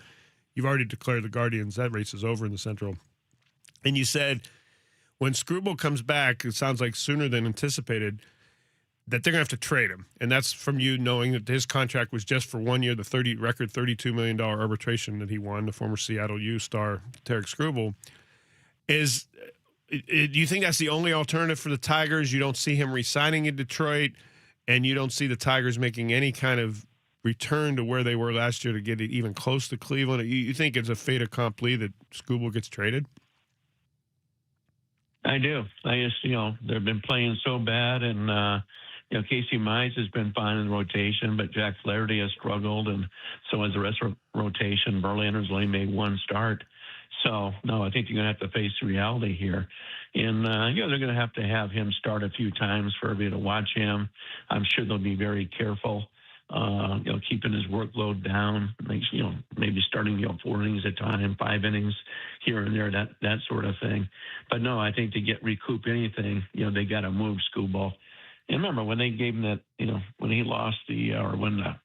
Speaker 13: You've already declared the Guardians, that race is over in the Central. And you said when Skubal comes back, it sounds like sooner than anticipated, that they're going to have to trade him. And that's from you knowing that his contract was just for 1 year, the record $32 million arbitration that he won, the former Seattle U star, Tarek Skubal. Do you think that's the only alternative for the Tigers? You don't see him re-signing in Detroit, and you don't see the Tigers making any kind of return to where they were last year to get it even close to Cleveland? You think it's a fait accompli that Skubal gets traded?
Speaker 18: I do. I just, they've been playing so bad, and Casey Mize has been fine in the rotation, but Jack Flaherty has struggled, and so has the rest of the rotation. Verlander's only made one start. So, no, I think you're going to have to face reality here. And, they're going to have him start a few times for everybody to watch him. I'm sure they'll be very careful, keeping his workload down, maybe starting, 4 innings at a time, 5 innings here and there, that sort of thing. But, no, I think to recoup anything, they got to move Skubal. And remember, when they gave him that, when he lost when the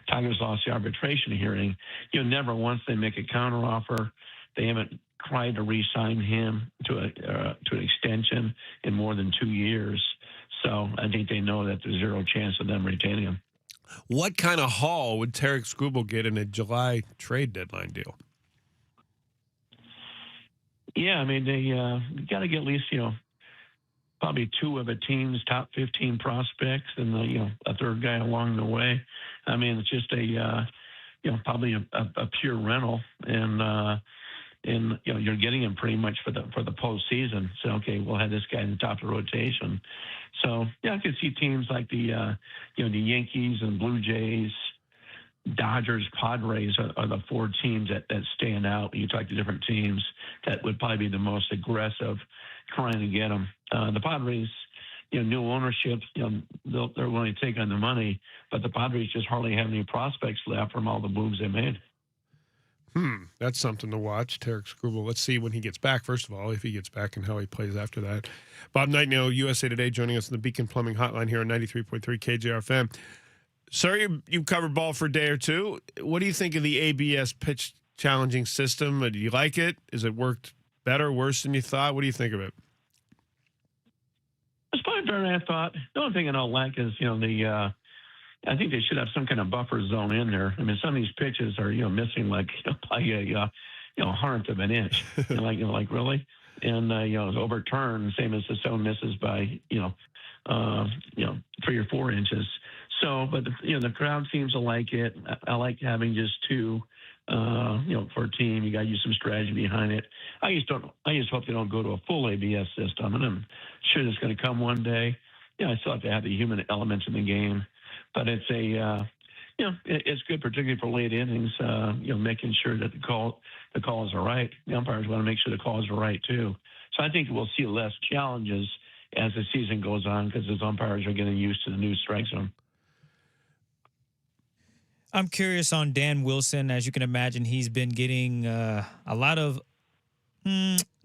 Speaker 18: Tigers lost the arbitration hearing, never once they make a counteroffer. They haven't tried to re-sign him to an extension in more than 2 years. So I think they know that there's zero chance of them retaining him.
Speaker 13: What kind of haul would Tarek Skubal get in a July trade deadline deal?
Speaker 18: Yeah, I mean, they got to get at least, probably 2 of a team's top 15 prospects and, a third guy along the way. I mean, it's just probably a pure rental. And you're getting him pretty much for the postseason. So okay, we'll have this guy in the top of the rotation. So yeah, I could see teams like the Yankees and Blue Jays, Dodgers, Padres are the 4 teams that stand out. You talk to different teams that would probably be the most aggressive trying to get him. The Padres, new ownership, they're willing to take on the money, but the Padres just hardly have any prospects left from all the moves they made.
Speaker 13: That's something to watch, Tarek Skubal. Let's see when he gets back, first of all, if he gets back and how he plays after that. Bob Nightingale, USA Today, joining us on the Beacon Plumbing Hotline here on 93.3 KJR FM. Sir, you covered ball for a day or two. What do you think of the ABS pitch challenging system? Do you like it? Has it worked better, worse than you thought? What do you think of it?
Speaker 18: It's probably better than I thought. The only thing I don't like is, I think they should have some kind of buffer zone in there. I mean, some of these pitches are, missing like by a 100th of an inch. Like really, and it's overturned, same as the zone misses by 3 or 4 inches. So, but the crowd seems to like it. I like having just 2. For a team, you got to use some strategy behind it. I just hope they don't go to a full ABS system, and I'm sure it's going to come one day. I still have to have the human elements in the game. But it's it's good, particularly for late innings. Making sure that the calls are right. The umpires want to make sure the calls are right too. So I think we'll see less challenges as the season goes on because those umpires are getting used to the new strike zone.
Speaker 15: I'm curious on Dan Wilson. As you can imagine, he's been getting a lot of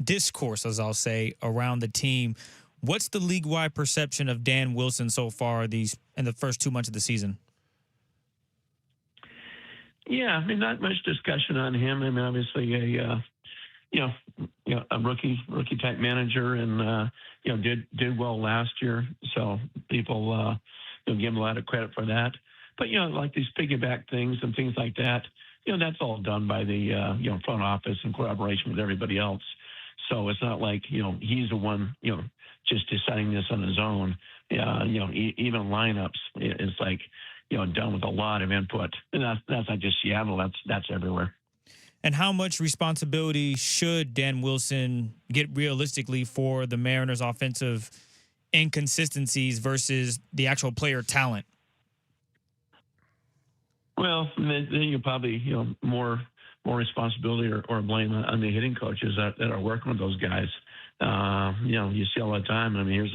Speaker 15: discourse, as I'll say, around the team. What's the league-wide perception of Dan Wilson so far in the first 2 months of the season?
Speaker 18: Yeah, I mean, not much discussion on him. I mean, obviously a rookie type manager, and did well last year. So people give him a lot of credit for that. But like these piggyback things and things like that, that's all done by the front office in collaboration with everybody else. So it's not like, he's the one, just deciding this on his own. Even lineups, it's like, done with a lot of input. And that's not just Seattle, that's everywhere.
Speaker 15: And how much responsibility should Dan Wilson get realistically for the Mariners' offensive inconsistencies versus the actual player talent?
Speaker 18: Well, then you probably, more responsibility or blame on the hitting coaches that are working with those guys. You see all the time. I mean, here's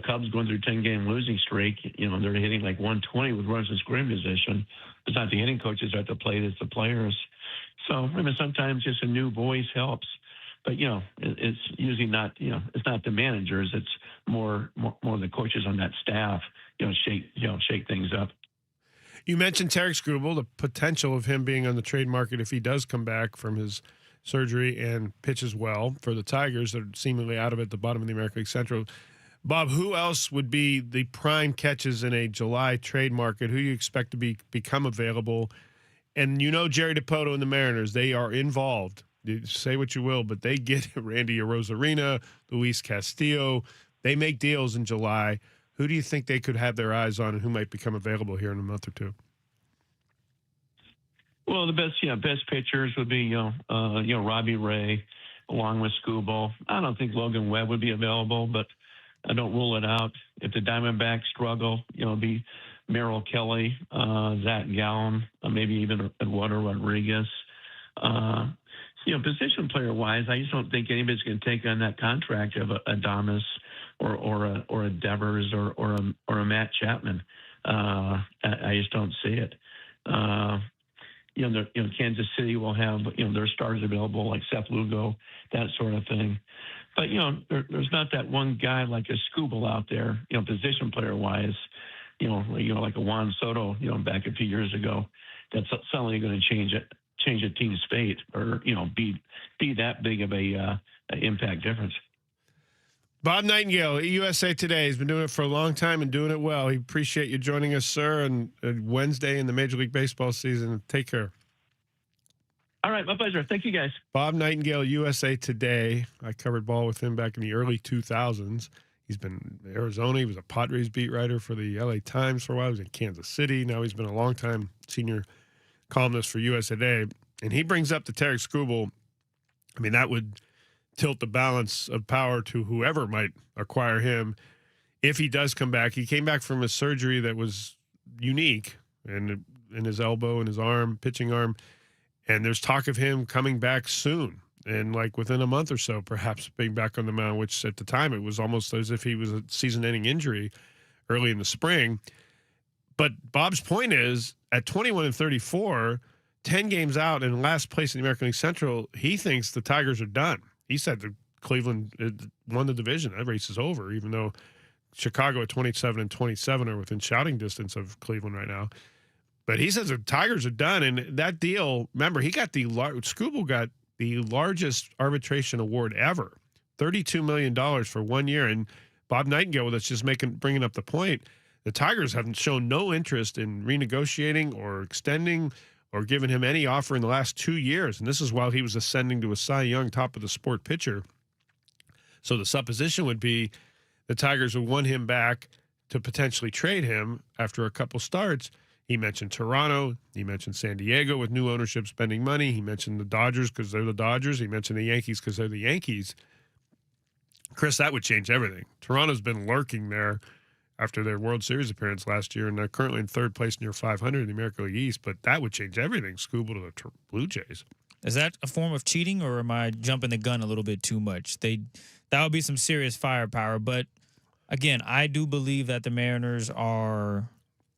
Speaker 18: Cubs going through 10-game losing streak. They're hitting like 120 with runners in scoring position. It's not the hitting coaches at the plate, it's the players. So, I mean, sometimes just a new voice helps. But, it's usually not, it's not the managers. It's more the coaches on that staff, shake things up.
Speaker 13: You mentioned Tarek Skubal, the potential of him being on the trade market if he does come back from his surgery and pitches well for the Tigers that are seemingly out of it at the bottom of the American League Central. Bob, who else would be the prime catches in a July trade market? Who you expect to become available? And Jerry DiPoto and the Mariners, they are involved. You say what you will, but they get Randy Arozarena, Luis Castillo. They make deals in July. Who do you think they could have their eyes on and who might become available here in a month or two?
Speaker 18: Well, the best pitchers would be, Robbie Ray along with Skubal. I don't think Logan Webb would be available, but I don't rule it out. If the Diamondbacks struggle, it'd be Merrill Kelly, Zach Gallen, maybe even Eduardo Rodriguez. Position player wise, I just don't think anybody's going to take on that contract of a Adames or a Devers or a Matt Chapman. I just don't see it. Kansas City will have their stars available like Seth Lugo, that sort of thing. But there's not that one guy like a Skubal out there, position player wise. Like a Juan Soto, back a few years ago, that's suddenly going to change a team's fate or be that big of a impact difference.
Speaker 13: Bob Nightingale, USA Today, has been doing it for a long time and doing it well. We appreciate you joining us, sir, on Wednesday in the Major League Baseball season. Take care.
Speaker 18: All right, my pleasure. Thank you, guys.
Speaker 13: Bob Nightingale, USA Today. I covered ball with him back in the early 2000s. He's been in Arizona. He was a Padres beat writer for the LA Times for a while. He was in Kansas City. Now he's been a longtime senior columnist for USA Today. And he brings up the Tarek Skubal. I mean, that would tilt the balance of power to whoever might acquire him if he does come back. He came back from a surgery that was unique in his elbow and his arm, pitching arm. And there's talk of him coming back soon. And like within a month or so, perhaps being back on the mound, which at the time it was almost as if he was a season-ending injury early in the spring. But Bob's point is, at 21-34, 10 games out and last place in the American League Central, he thinks the Tigers are done. He said that Cleveland won the division. That race is over, even though Chicago at 27-27 are within shouting distance of Cleveland right now. But he says the Tigers are done. And that deal, remember, Skubal got the largest arbitration award ever, $32 million for 1 year. And Bob Nightingale, that's just bringing up the point, the Tigers haven't shown no interest in renegotiating or extending or giving him any offer in the last 2 years. And this is while he was ascending to a Cy Young top of the sport pitcher. So the supposition would be the Tigers would want him back to potentially trade him after a couple starts. He mentioned Toronto. He mentioned San Diego with new ownership spending money. He mentioned the Dodgers because they're the Dodgers. He mentioned the Yankees because they're the Yankees. Chris, that would change everything. Toronto's been lurking there after their World Series appearance last year, and they're currently in third place near 500 in the American League East, but that would change everything. Skubal to the Blue Jays.
Speaker 15: Is that a form of cheating, or am I jumping the gun a little bit too much? That would be some serious firepower, but again, I do believe that the Mariners are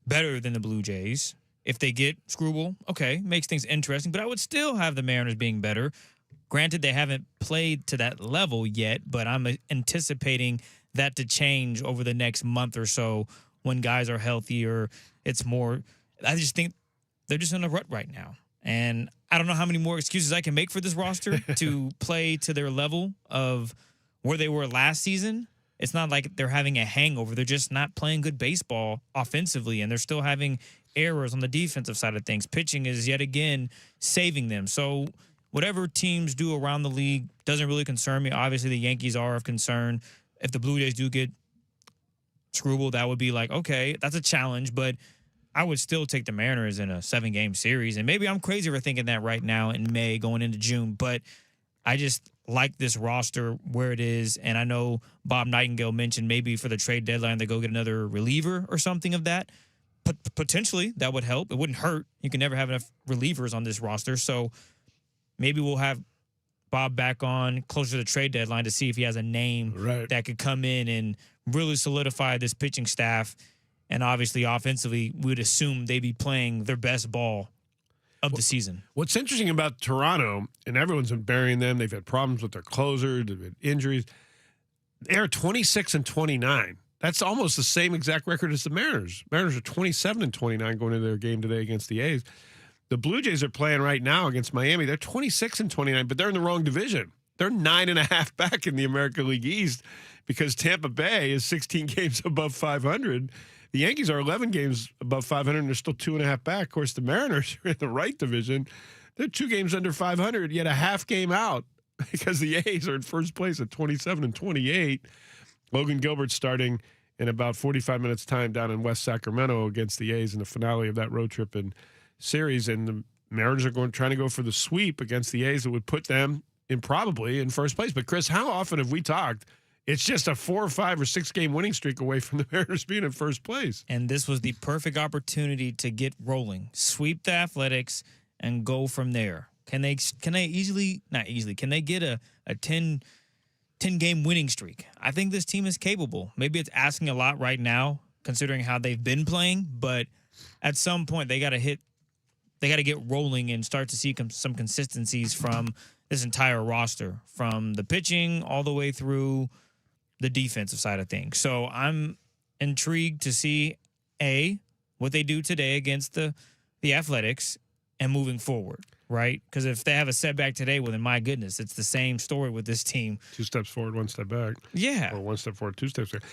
Speaker 15: better than the Blue Jays. If they get Skubal, okay, makes things interesting, but I would still have the Mariners being better. Granted, they haven't played to that level yet, but I'm anticipating that to change over the next month or so when guys are healthier. It's more, I just think they're just in a rut right now. And I don't know how many more excuses I can make for this roster to play to their level of where they were last season. It's not like they're having a hangover. They're just not playing good baseball offensively, and they're still having errors on the defensive side of things. Pitching is yet again saving them. So whatever teams do around the league doesn't really concern me. Obviously, the Yankees are of concern. If the Blue Jays do get screwball, that would be like, okay, that's a challenge, but I would still take the Mariners in a 7-game series. And maybe I'm crazy for thinking that right now in May going into June, but I just like this roster where it is. And I know Bob Nightingale mentioned maybe for the trade deadline, they go get another reliever or something of that. Potentially, that would help. It wouldn't hurt. You can never have enough relievers on this roster. So maybe we'll have Bob back on closer to the trade deadline to see if he has a name that could come in and really solidify this pitching staff. And obviously, offensively, we would assume they'd be playing their best ball of the season.
Speaker 13: What's interesting about Toronto, and everyone's been burying them, they've had problems with their closer, they've had injuries. They're 26-29. That's almost the same exact record as the Mariners. Mariners are 27-29 going into their game today against the A's. The Blue Jays are playing right now against Miami. They're 26-29, but they're in the wrong division. They're 9.5 back in the American League East because Tampa Bay is 16 games above 500. The Yankees are 11 games above 500, and they're still 2.5 back. Of course, the Mariners are in the right division. They're 2 games under 500, yet a half game out because the A's are in first place at 27-28. Logan Gilbert starting in about 45 minutes' time down in West Sacramento against the A's in the finale of that road trip and series. And the Mariners are trying to go for the sweep against the A's that would put them probably in first place. But, Chris, how often have we talked? It's just a 4 or 5 or 6 game winning streak away from the Mariners being in first place.
Speaker 15: And this was the perfect opportunity to get rolling, sweep the Athletics, and go from there. Can they easily, not easily, can they get a 10-game winning streak? I think this team is capable. Maybe it's asking a lot right now, considering how they've been playing, but at some point they got to get rolling and start to see some consistencies from this entire roster, from the pitching all the way through the defensive side of things. So I'm intrigued to see, what they do today against the Athletics and moving forward, right? Because if they have a setback today, well, then my goodness, it's the same story with this team.
Speaker 13: 2 steps forward, 1 step back.
Speaker 15: Yeah.
Speaker 13: Or 1 step forward, 2 steps back.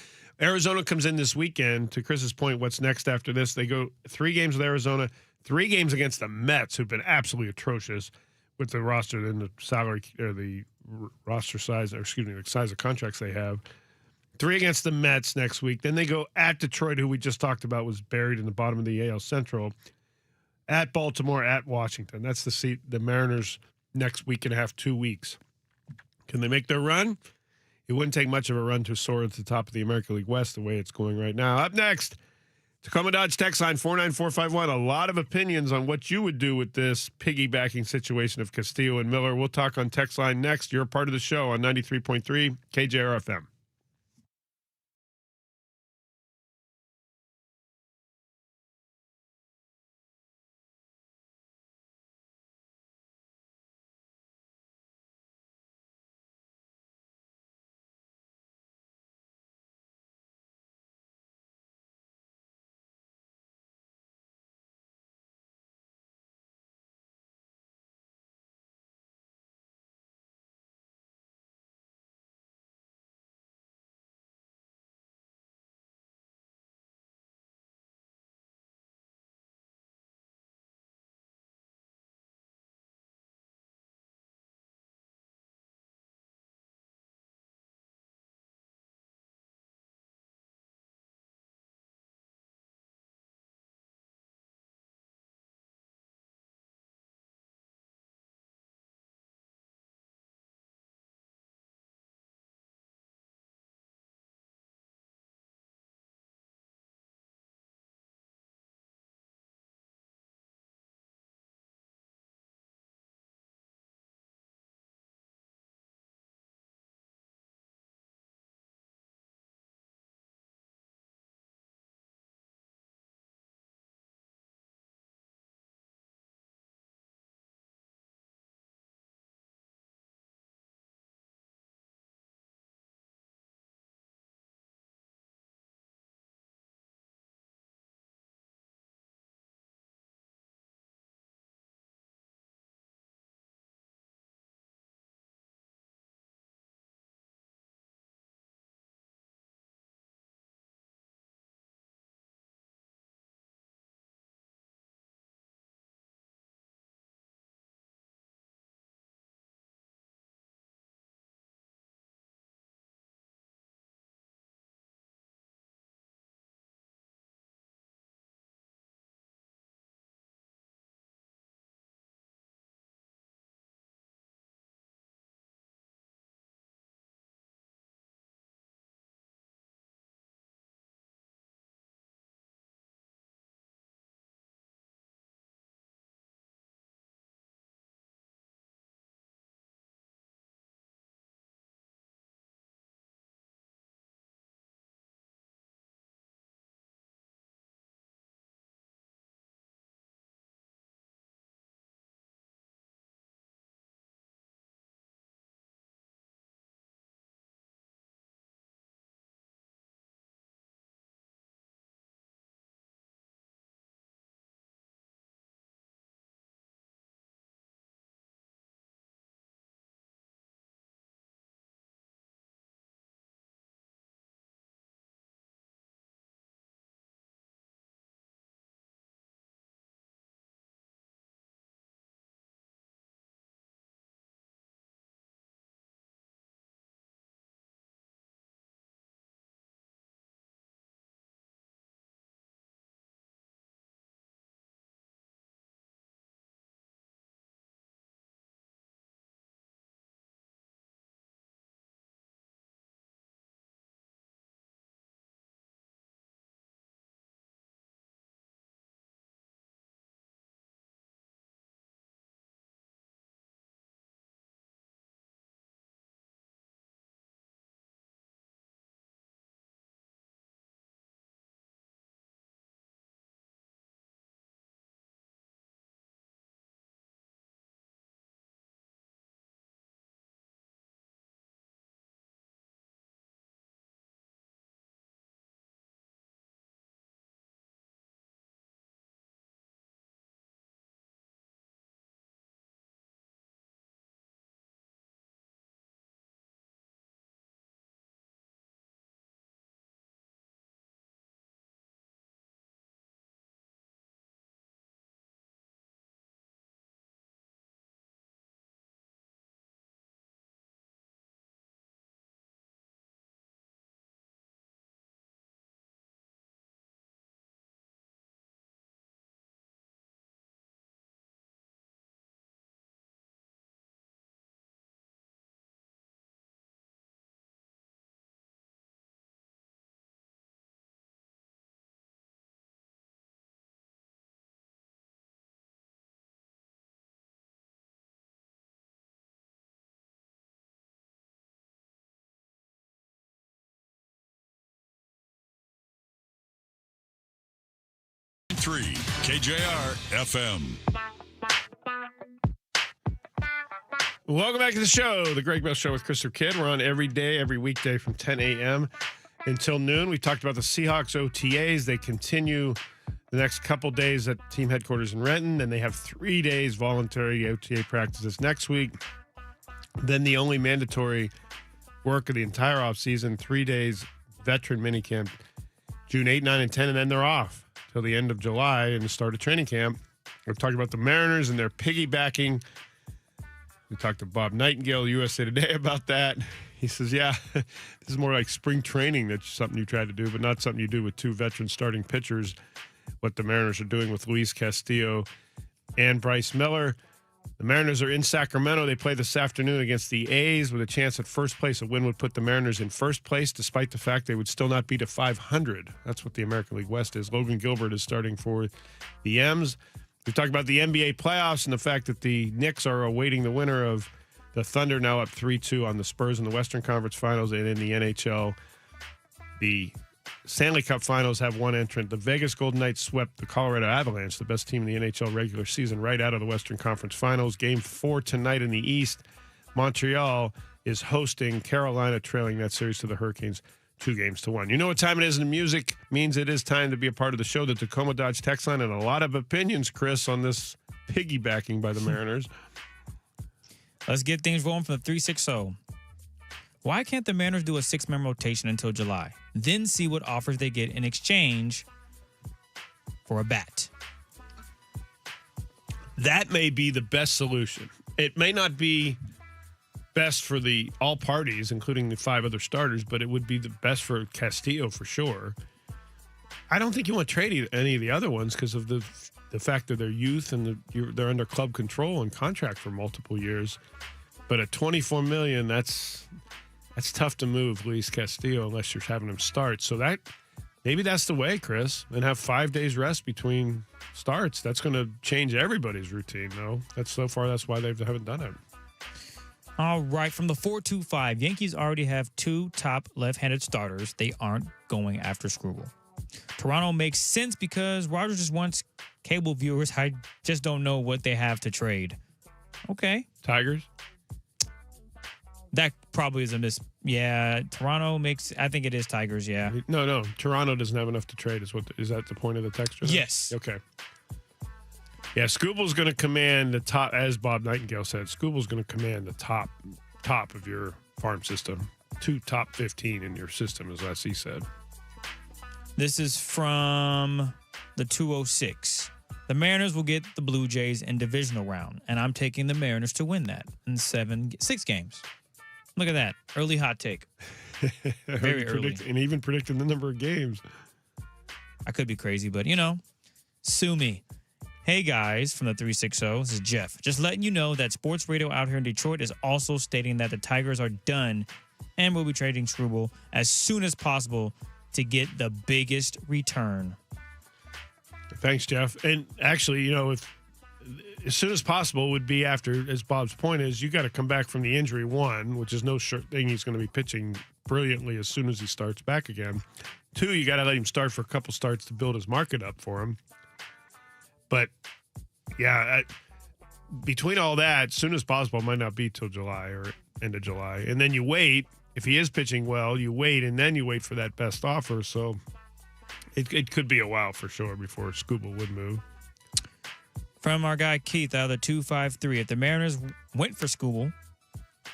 Speaker 13: Arizona comes in this weekend. To Chris's point, what's next after this? They go 3 games with Arizona, 3 games against the Mets, who've been absolutely atrocious with the roster and the salary or the roster size, or excuse me, the size of contracts they have. 3 against the Mets next week. Then they go at Detroit, who we just talked about was buried in the bottom of the AL Central. At Baltimore, at Washington. That's the Mariners next week and a half, 2 weeks. Can they make their run? It wouldn't take much of a run to soar to the top of the American League West the way it's going right now. Up next, Tacoma Dodge text line 49451. A lot of opinions on what you would do with this piggybacking situation of Castillo and Miller. We'll talk on text line next. You're a part of the show on 93.3 KJR FM.
Speaker 4: KJR FM.
Speaker 13: Welcome back to the show, the Greg Bell Show with Christopher Kidd. We're on every day, every weekday from 10 a.m. until noon. We talked about the Seahawks OTAs. They continue the next couple days at team headquarters in Renton, and they have 3 days voluntary OTA practices next week. Then the only mandatory work of the entire offseason, 3 days veteran minicamp, June 8, 9, and 10, and then they're off till the end of July and the start of training camp. We've talked about the Mariners and their piggybacking. We talked to Bob Nightingale, USA Today, about that. He says, yeah, this is more like spring training. That's something you try to do, but not something you do with two veteran starting pitchers, what the Mariners are doing with Luis Castillo and Bryce Miller. The Mariners are in Sacramento. They play this afternoon against the A's with a chance at first place. A win would put the Mariners in first place, despite the fact they would still not beat a 500. That's what the American League West is. Logan Gilbert is starting for the M's. We talked about the NBA playoffs and the fact that the Knicks are awaiting the winner of the Thunder, now up 3-2 on the Spurs in the Western Conference Finals. And in the NHL, the Stanley Cup Finals have one entrant. The Vegas Golden Knights swept the Colorado Avalanche, the best team in the NHL regular season, right out of the Western Conference Finals. Game 4 tonight in the East. Montreal is hosting Carolina, trailing that series to the Hurricanes 2-1. You know what time it is, and music means it is time to be a part of the show. The Tacoma Dodge text line, and a lot of opinions, Chris, on this piggybacking by the Mariners.
Speaker 15: Let's get things rolling from the 360. Why can't the Mariners do a 6-man rotation until July, then see what offers they get in exchange for a bat?
Speaker 13: That may be the best solution. It may not be best for all parties, including the 5 other starters, but it would be the best for Castillo for sure. I don't think you want to trade any of the other ones because of the fact that they're youth and they're under club control and contract for multiple years. But at $24 million, that's tough to move Luis Castillo unless you're having him start. So maybe that's the way, Chris, and have 5 days rest between starts. That's going to change everybody's routine, though. That's why they haven't done it.
Speaker 15: All right, from the 425, Yankees already have 2 top left-handed starters. They aren't going after Struble. Toronto makes sense because Rogers just wants cable viewers. I just don't know what they have to trade. Okay.
Speaker 13: Tigers?
Speaker 15: That probably is a miss. Yeah, Toronto makes. I think it is Tigers. Yeah.
Speaker 13: No. Toronto doesn't have enough to trade. Is that the point of the text?
Speaker 15: Yes.
Speaker 13: Okay. Yeah, Scooble's going to command the top, as Bob Nightingale said. Scooble's going to command the top of your farm system. 2 top 15 in your system, as he said.
Speaker 15: This is from the 206. The Mariners will get the Blue Jays in divisional round, and I'm taking the Mariners to win that in 6 games. Look at that. Early hot take. Very early.
Speaker 13: And even predicting the number of games.
Speaker 15: I could be crazy, but, sue me. Hey, guys, from the 360, this is Jeff. Just letting you know that sports radio out here in Detroit is also stating that the Tigers are done and will be trading Struble as soon as possible to get the biggest return.
Speaker 13: Thanks, Jeff. And actually, if as soon as possible would be after, as Bob's point is, you got to come back from the injury, which is no sure thing he's going to be pitching brilliantly as soon as he starts back again. 2, you got to let him start for a couple starts to build his market up for him. But, yeah, between all that, as soon as possible might not be till July or end of July. And then you wait. If he is pitching well, you wait, and then you wait for that best offer. So it could be a while for sure before Scuba would move.
Speaker 15: From our guy Keith out of the 253, if the Mariners went for Scuba,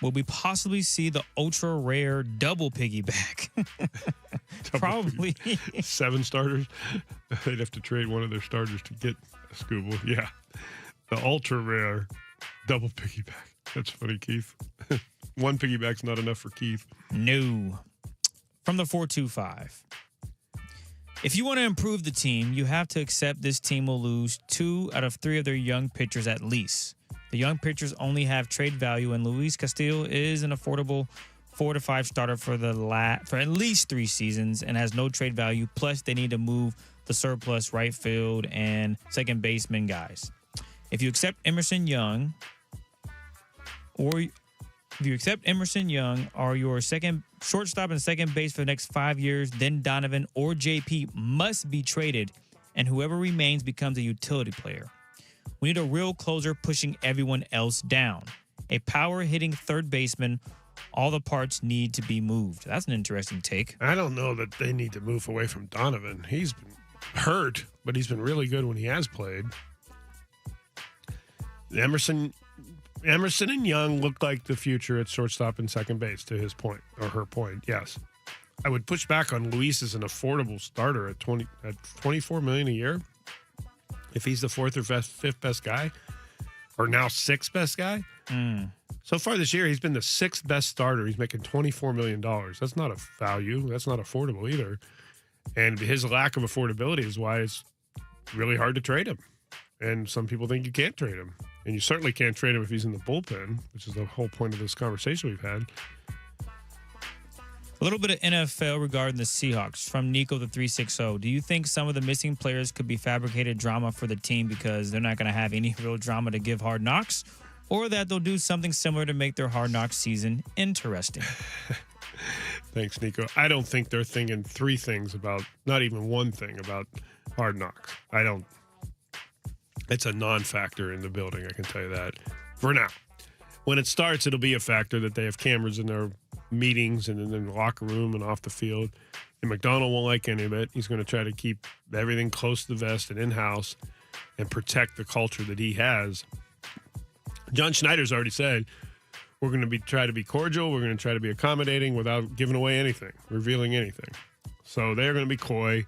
Speaker 15: will we possibly see the ultra rare double piggyback? Probably.
Speaker 13: 7 starters. They'd have to trade one of their starters to get Scuba. Yeah. The ultra rare double piggyback. That's funny, Keith. 1 piggyback's not enough for Keith.
Speaker 15: No. From the 425. If you want to improve the team, you have to accept this team will lose 2 out of 3 of their young pitchers at least. The young pitchers only have trade value, and Luis Castillo is an affordable 4 to 5 starter for at least 3 seasons and has no trade value. Plus, they need to move the surplus right field and second baseman guys. If you accept Emerson Young, or your second shortstop and second base for the next 5 years, then Donovan or JP must be traded and whoever remains becomes a utility player. We need a real closer pushing everyone else down. A power-hitting third baseman. All the parts need to be moved. That's an interesting take.
Speaker 13: I don't know that they need to move away from Donovan. He's been hurt, but he's been really good when he has played. Emerson and Young look like the future at shortstop and second base, to his point, or her point, yes. I would push back on Luis as an affordable starter at $24 million a year. If he's the fourth or fifth best guy, or now sixth best guy. So far this year, he's been the sixth best starter. He's making $24 million. That's not a value. That's not affordable either. And his lack of affordability is why it's really hard to trade him. And some people think you can't trade him. And you certainly can't trade him if he's in the bullpen, which is the whole point of this conversation we've had.
Speaker 15: A little bit of NFL regarding the Seahawks from Nico the 360. Do you think some of the missing players could be fabricated drama for the team because they're not going to have any real drama to give Hard Knocks, or that they'll do something similar to make their Hard Knocks season interesting?
Speaker 13: Thanks, Nico. I don't think they're thinking three things about, not even one thing about Hard Knocks. I don't. It's a non-factor in the building, I can tell you that. For now. When it starts, it'll be a factor that they have cameras in their meetings and in the locker room and off the field. And McDonald won't like any of it. He's going to try to keep everything close to the vest and in-house and protect the culture that he has. John Schneider's already said, we're going to try to be cordial. We're going to try to be accommodating without giving away anything, revealing anything. So they're going to be coy.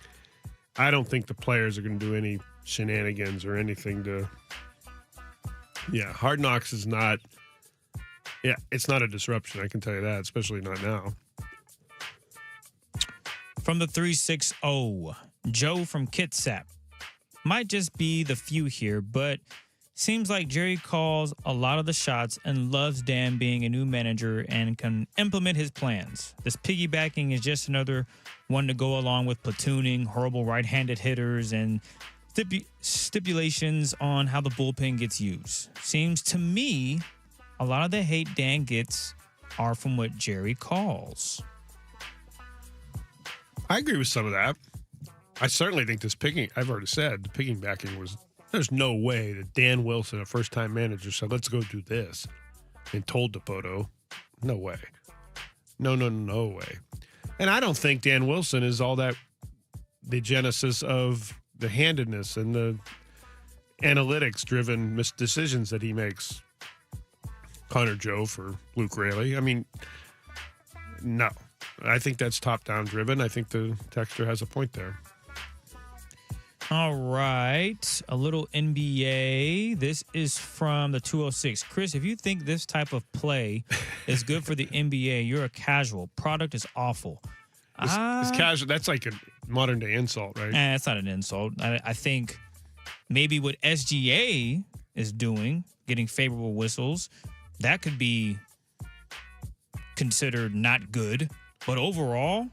Speaker 13: I don't think the players are going to do any shenanigans or anything to... Yeah, Hard Knocks is not... Yeah, it's not a disruption, I can tell you that, especially not now.
Speaker 15: From the 360, Joe from Kitsap. Might just be the few here, but seems like Jerry calls a lot of the shots and loves Dan being a new manager and can implement his plans. This piggybacking is just another one to go along with platooning, horrible right-handed hitters, and stipulations on how the bullpen gets used. Seems to me a lot of the hate Dan gets are from what Jerry calls.
Speaker 13: I agree with some of that. I certainly think this picking, I've already said, the piggybacking was, there's no way that Dan Wilson, a first-time manager, said, let's go do this, and told Dipoto. No way. No way. And I don't think Dan Wilson is all that the genesis of the handedness and the analytics-driven decisions that he makes. Connor Joe for Luke Raley. I mean, no. I think that's top-down driven. I think the texter has a point there.
Speaker 15: All right. A little NBA. This is from the 206. Chris, if you think this type of play is good for the NBA, you're a casual. Product is awful.
Speaker 13: It's casual. That's like a modern-day insult, right?
Speaker 15: That's not an insult. I think maybe what SGA is doing, getting favorable whistles, that could be considered not good. But overall,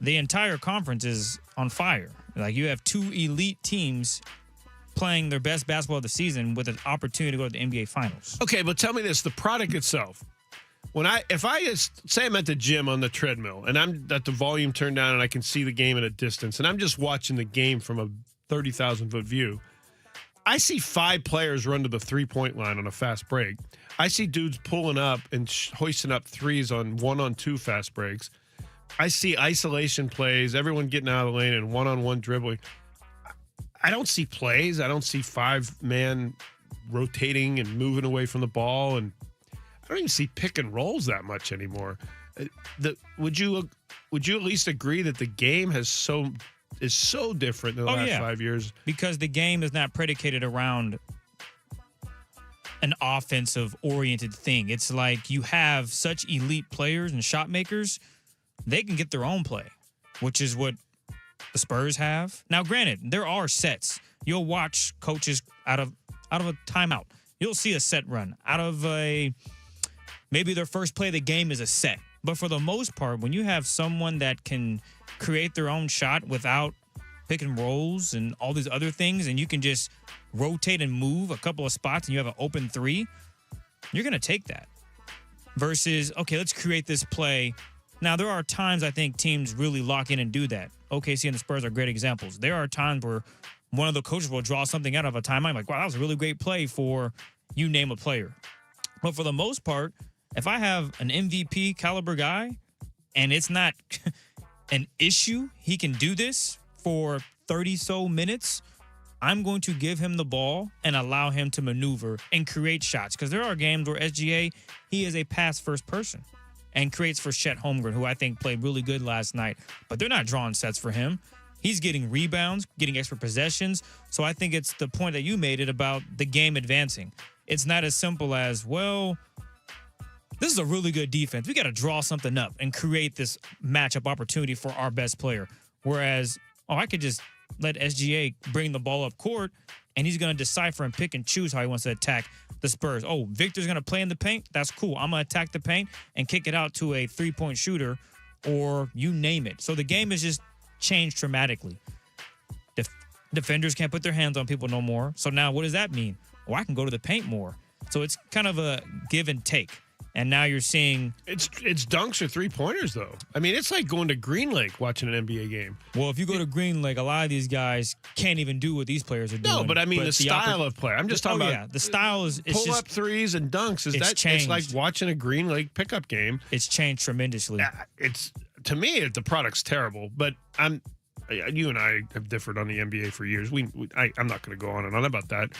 Speaker 15: the entire conference is on fire. Like, you have two elite teams playing their best basketball of the season with an opportunity to go to the NBA Finals.
Speaker 13: Okay, but tell me this, the product itself. If I say I'm at the gym on the treadmill and I'm at the volume turned down and I can see the game at a distance and I'm just watching the game from a 30,000-foot view, I see 5 players run to the three-point line on a fast break. I see dudes pulling up and hoisting up threes on one-on-two fast breaks. I see isolation plays, everyone getting out of the lane and one-on-one dribbling. I don't see plays. I don't see 5-man rotating and moving away from the ball, and I don't even see pick and rolls that much anymore. Would you at least agree that the game is so different in the last 5 years?
Speaker 15: Because the game is not predicated around an offensive-oriented thing. It's like you have such elite players and shot makers, they can get their own play, which is what the Spurs have. Now, granted, there are sets. You'll watch coaches out of a timeout. You'll see a set run. Maybe their first play of the game is a set. But for the most part, when you have someone that can create their own shot without pick and rolls and all these other things, and you can just rotate and move a couple of spots and you have an open three, you're going to take that. Versus, okay, let's create this play. Now, there are times I think teams really lock in and do that. OKC and the Spurs are great examples. There are times where one of the coaches will draw something out of a timeline like, wow, that was a really great play for you name a player. But for the most part, if I have an MVP caliber guy and it's not an issue, he can do this for 30-so minutes, I'm going to give him the ball and allow him to maneuver and create shots. Because there are games where SGA, he is a pass-first person and creates for Chet Holmgren, who I think played really good last night. But they're not drawing sets for him. He's getting rebounds, getting extra possessions. So I think it's the point that you made it about the game advancing. It's not as simple as, well, this is a really good defense. We got to draw something up and create this matchup opportunity for our best player. Whereas, I could just let SGA bring the ball up court, and he's going to decipher and pick and choose how he wants to attack the Spurs. Oh, Victor's going to play in the paint? That's cool. I'm going to attack the paint and kick it out to a three-point shooter, or you name it. So the game has just changed dramatically. Defenders can't put their hands on people no more. So now what does that mean? Well, I can go to the paint more. So it's kind of a give and take. And now you're seeing...
Speaker 13: It's dunks or three-pointers, though. I mean, it's like going to Green Lake watching an NBA game.
Speaker 15: Well, if you go to Green Lake, a lot of these guys can't even do what these players are doing.
Speaker 13: No, but I mean the style of play. I'm just talking about...
Speaker 15: Yeah, the style is...
Speaker 13: Pull-up threes and dunks. It's like watching a Green Lake pickup game.
Speaker 15: It's changed tremendously.
Speaker 13: To me, the product's terrible, but you and I have differed on the NBA for years. I'm not going to go on and on about that.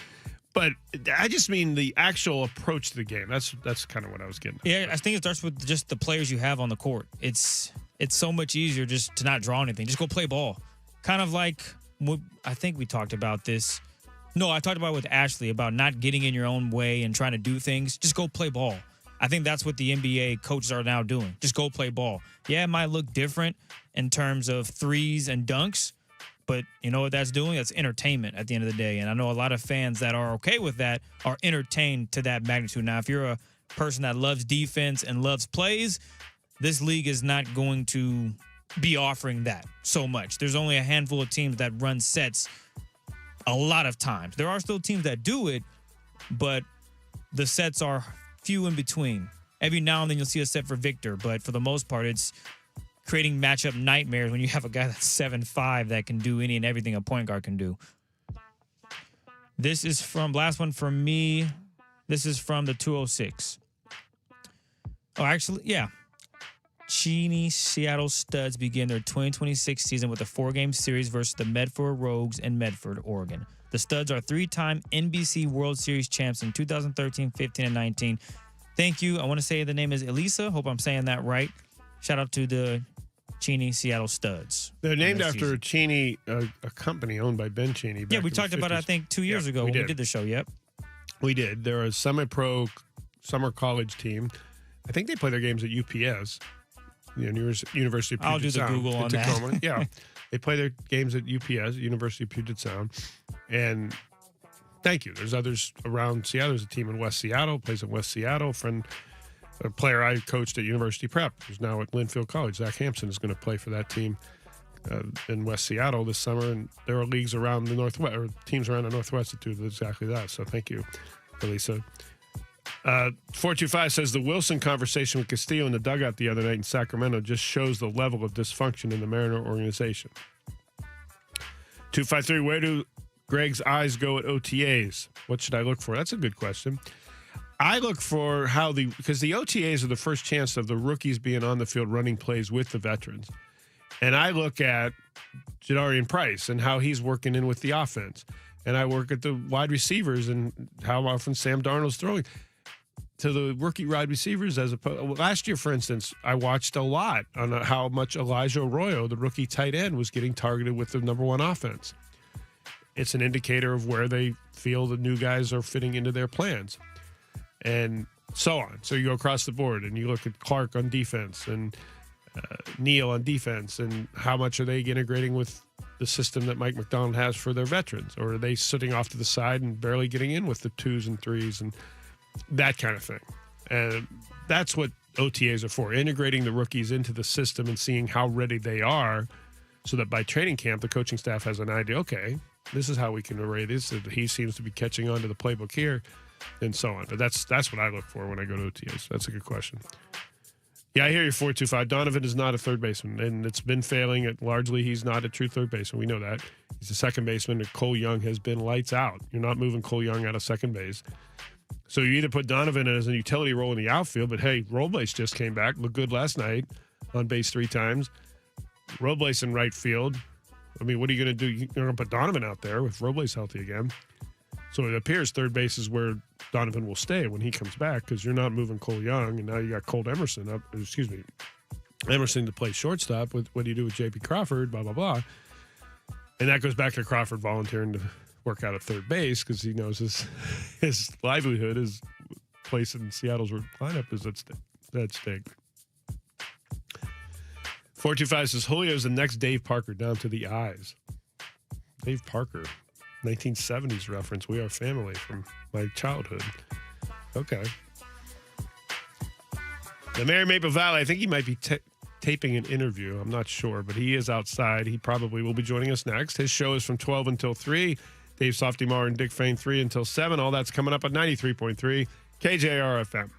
Speaker 13: But I just mean the actual approach to the game. That's kind of what I was getting at.
Speaker 15: Yeah, I think it starts with just the players you have on the court. It's so much easier just to not draw anything. Just go play ball. Kind of like, I think we talked about this. No, I talked about it with Ashley about not getting in your own way and trying to do things. Just go play ball. I think that's what the NBA coaches are now doing. Just go play ball. Yeah, it might look different in terms of threes and dunks, but you know what that's doing? That's entertainment at the end of the day. And I know a lot of fans that are okay with that are entertained to that magnitude. Now, if you're a person that loves defense and loves plays, this league is not going to be offering that so much. There's only a handful of teams that run sets a lot of times. There are still teams that do it, but the sets are few in between. Every now and then you'll see a set for Victor, but for the most part, it's creating matchup nightmares when you have a guy that's 7'5" that can do any and everything a point guard can do. This is from, last one from me. This is from the 206. Oh, actually, yeah. Cheney Seattle Studs begin their 2026 season with a 4-game series versus the Medford Rogues in Medford, Oregon. The Studs are 3-time NBC World Series champs in 2013, 15, and 19. Thank you. I want to say the name is Elisa. Hope I'm saying that right. Shout out to the Cheney Seattle Studs.
Speaker 13: They're named after Cheney, a company owned by Ben Cheney.
Speaker 15: Yeah, we talked about it, I think, 2 years ago when we did the show. Yep.
Speaker 13: We did. They're a semi-pro summer college team. I think they play their games at UPS, University of Puget Sound.
Speaker 15: I'll do the Google on
Speaker 13: Tacoma.
Speaker 15: that.
Speaker 13: Yeah. They play their games at UPS, University of Puget Sound. And thank you. There's others around Seattle. There's a team in West Seattle, plays in West Seattle. A player I coached at University Prep, who's now at Linfield College, Zach Hampson, is going to play for that team in West Seattle this summer. And there are leagues around the Northwest, or teams around the Northwest that do exactly that. So thank you, Elisa. 425 says the Wilson conversation with Castillo in the dugout the other night in Sacramento just shows the level of dysfunction in the Mariner organization. 253, where do Greg's eyes go at OTAs? What should I look for? That's a good question. I look for because the OTAs are the first chance of the rookies being on the field running plays with the veterans. And I look at Jadarian Price and how he's working in with the offense. And I work at the wide receivers and how often Sam Darnold's throwing to the rookie wide receivers. Last year, for instance, I watched a lot on how much Elijah Arroyo, the rookie tight end, was getting targeted with the number one offense. It's an indicator of where they feel the new guys are fitting into their plans. And so on. So you go across the board and you look at Clark on defense and Neal on defense and how much are they integrating with the system that Mike McDonald has for their veterans? Or are they sitting off to the side and barely getting in with the 2s and 3s and that kind of thing? And that's what OTAs are for, integrating the rookies into the system and seeing how ready they are so that by training camp, the coaching staff has an idea, okay, this is how we can array this. He seems to be catching on to the playbook here. And so on. But that's what I look for when I go to OTAs. That's a good question. Yeah, I hear you. 425. Donovan is not a third baseman, and it's been failing. Largely, he's not a true third baseman. We know that. He's a second baseman, and Cole Young has been lights out. You're not moving Cole Young out of second base. So you either put Donovan as a utility role in the outfield, but hey, Robles just came back, looked good last night, on base 3 times. Robles in right field. I mean, what are you going to do? You're going to put Donovan out there with Robles healthy again. So it appears third base is where Donovan will stay when he comes back, because you're not moving Cole Young, and now you got Colt Emerson Emerson to play shortstop. With what do you do with J.P. Crawford? Blah blah blah. And that goes back to Crawford volunteering to work out at third base because he knows his livelihood, his place in Seattle's lineup is at stake. 425 says Julio's the next Dave Parker, down to the eyes. Dave Parker. 1970s reference. We are family from my childhood. Okay. The Mary Maple Valley, I think he might be taping an interview. I'm not sure, but he is outside. He probably will be joining us next. His show is from 12 until 3. Dave Softy-Mar and Dick Fain 3 until 7. All that's coming up at 93.3 KJR FM.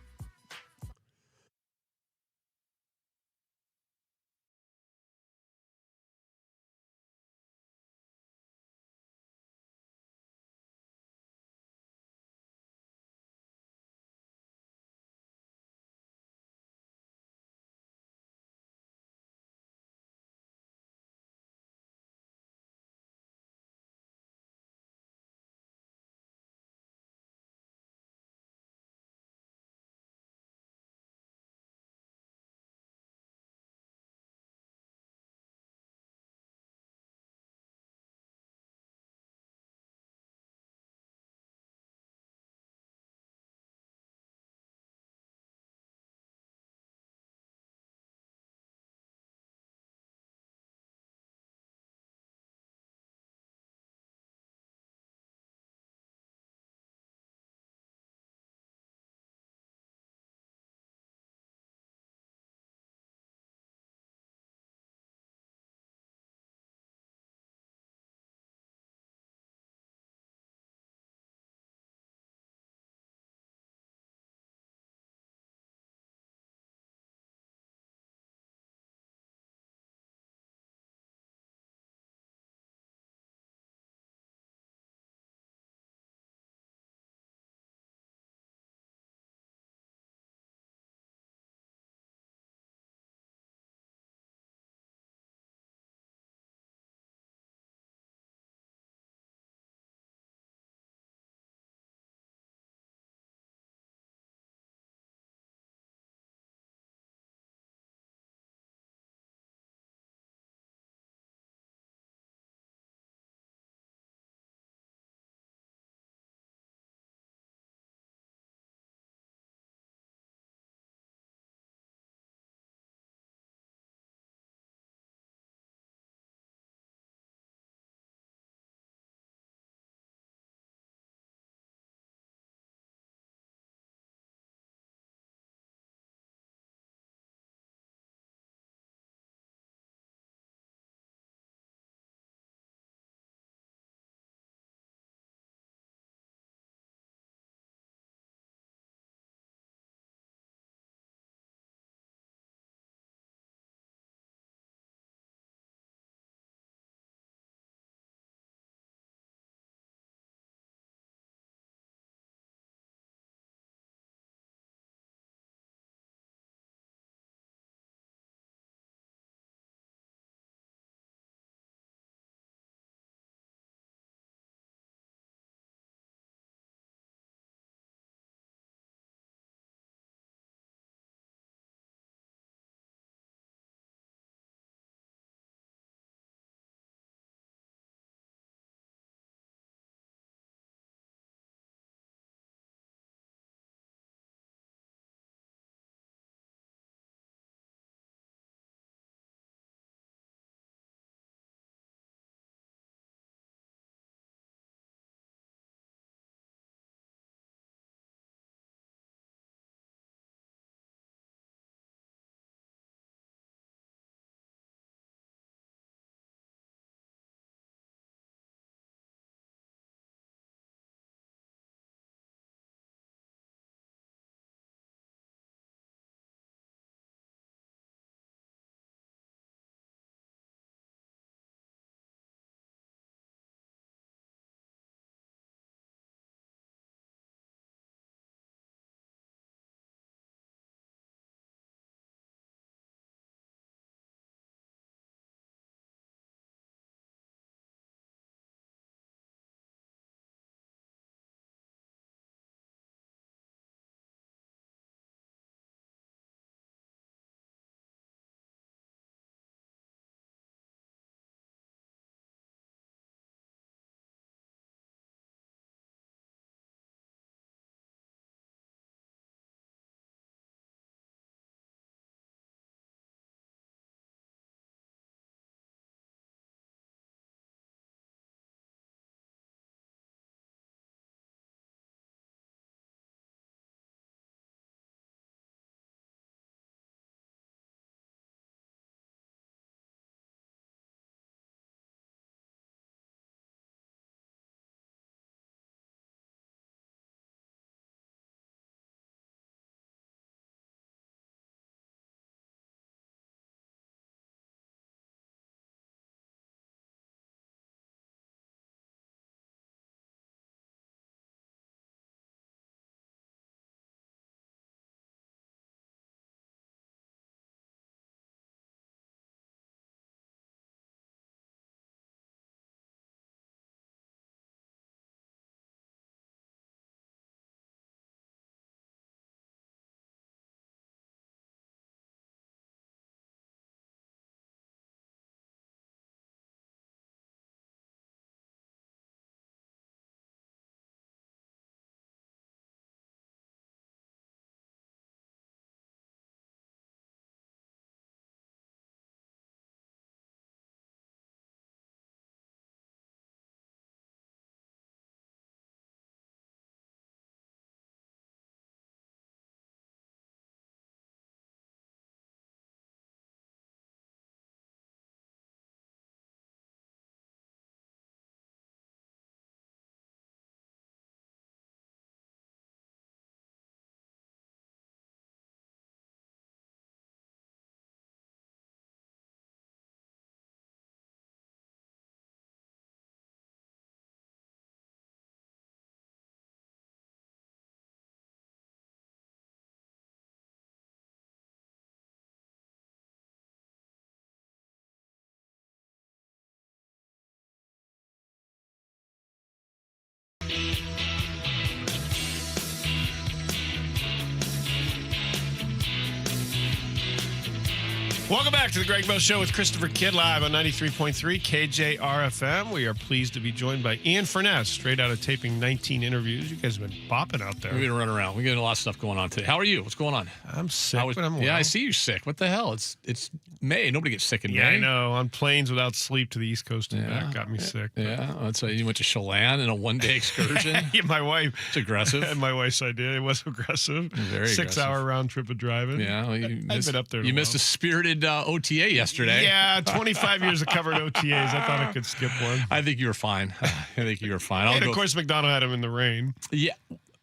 Speaker 13: Welcome back to the Greg Bell Show with Christopher Kidd live on 93.3 KJR FM. We are pleased to be joined by Ian Furness, straight out of taping 19 interviews. You guys have been bopping out there.
Speaker 19: We're going to run around. We're getting a lot of stuff going on today. How are you? What's going on?
Speaker 13: I'm sick, but I'm well.
Speaker 19: Yeah, I see you sick. What the hell? It's May. Nobody gets sick in May.
Speaker 13: Yeah, I know. On planes without sleep to the East Coast and back got me sick.
Speaker 19: Yeah, so you went to Chelan in a one-day excursion?
Speaker 13: Yeah, my wife.
Speaker 19: It's aggressive.
Speaker 13: And my wife's idea. It was aggressive.
Speaker 19: Very
Speaker 13: 6-hour round trip of driving.
Speaker 19: Yeah, well,
Speaker 13: I've been up there.
Speaker 19: You missed a spirited OTA yesterday.
Speaker 13: Yeah, 25 years of covered OTAs. I thought I could skip one.
Speaker 19: I think you were fine.
Speaker 13: And of course, McDonald had him in the rain.
Speaker 19: Yeah,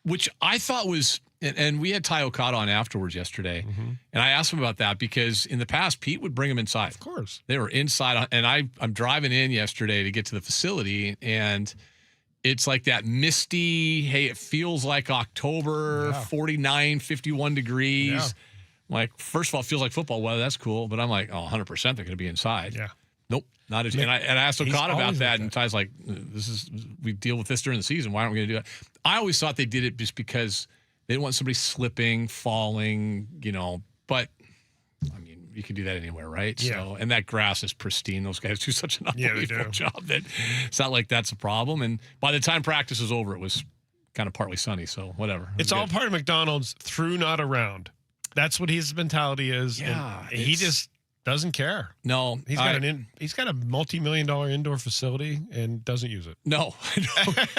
Speaker 19: which I thought was, and we had Ty Okada on afterwards yesterday, and I asked him about that because in the past, Pete would bring him inside. Of
Speaker 13: course.
Speaker 19: They were inside, and I'm driving in yesterday to get to the facility, and it's like that misty, hey, it feels like October, 49, 51 degrees.
Speaker 13: Yeah.
Speaker 19: Like, first of all, it feels like football weather. That's cool. But I'm like, 100% they're going to be inside.
Speaker 13: Yeah.
Speaker 19: Nope. Not as. And I asked
Speaker 13: He's
Speaker 19: Okada about
Speaker 13: always
Speaker 19: that,
Speaker 13: like
Speaker 19: and Ty's like, we deal with this during the season. Why aren't we going to do that? I always thought they did it just because they didn't want somebody slipping, falling, but I mean, you can do that anywhere, right?
Speaker 13: Yeah.
Speaker 19: So, and that grass is pristine. Those guys do such an unbelievable job that it's not like that's a problem. And by the time practice was over, it was kind of partly sunny. So whatever.
Speaker 13: It's all part of McDonald's through, not around. That's what his mentality is.
Speaker 19: Yeah,
Speaker 13: and he just doesn't care.
Speaker 19: No,
Speaker 13: he's got a multi-million-dollar indoor facility and doesn't use it.
Speaker 19: No,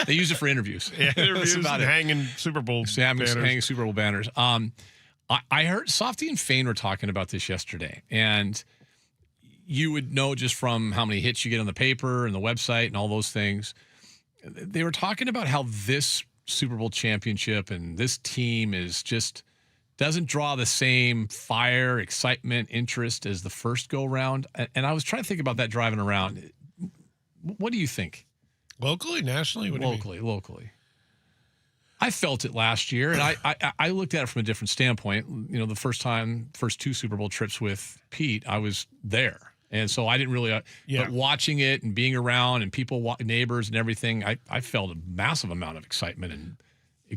Speaker 19: they use it for interviews.
Speaker 13: Yeah, interviews
Speaker 19: about
Speaker 13: and
Speaker 19: it.
Speaker 13: hanging Super Bowl banners.
Speaker 19: Hanging Super Bowl banners. I heard Softy and Fane were talking about this yesterday, and you would know just from how many hits you get on the paper and the website and all those things. They were talking about how this Super Bowl championship and this team is just doesn't draw the same fire, excitement, interest as the first go-round. And I was trying to think about that driving around. What do you think?
Speaker 13: Locally, nationally? What do you mean?
Speaker 19: Locally. I felt it last year, and I looked at it from a different standpoint. The first two Super Bowl trips with Pete, I was there. And so I didn't really, but watching it and being around and people, neighbors and everything, I felt a massive amount of excitement. And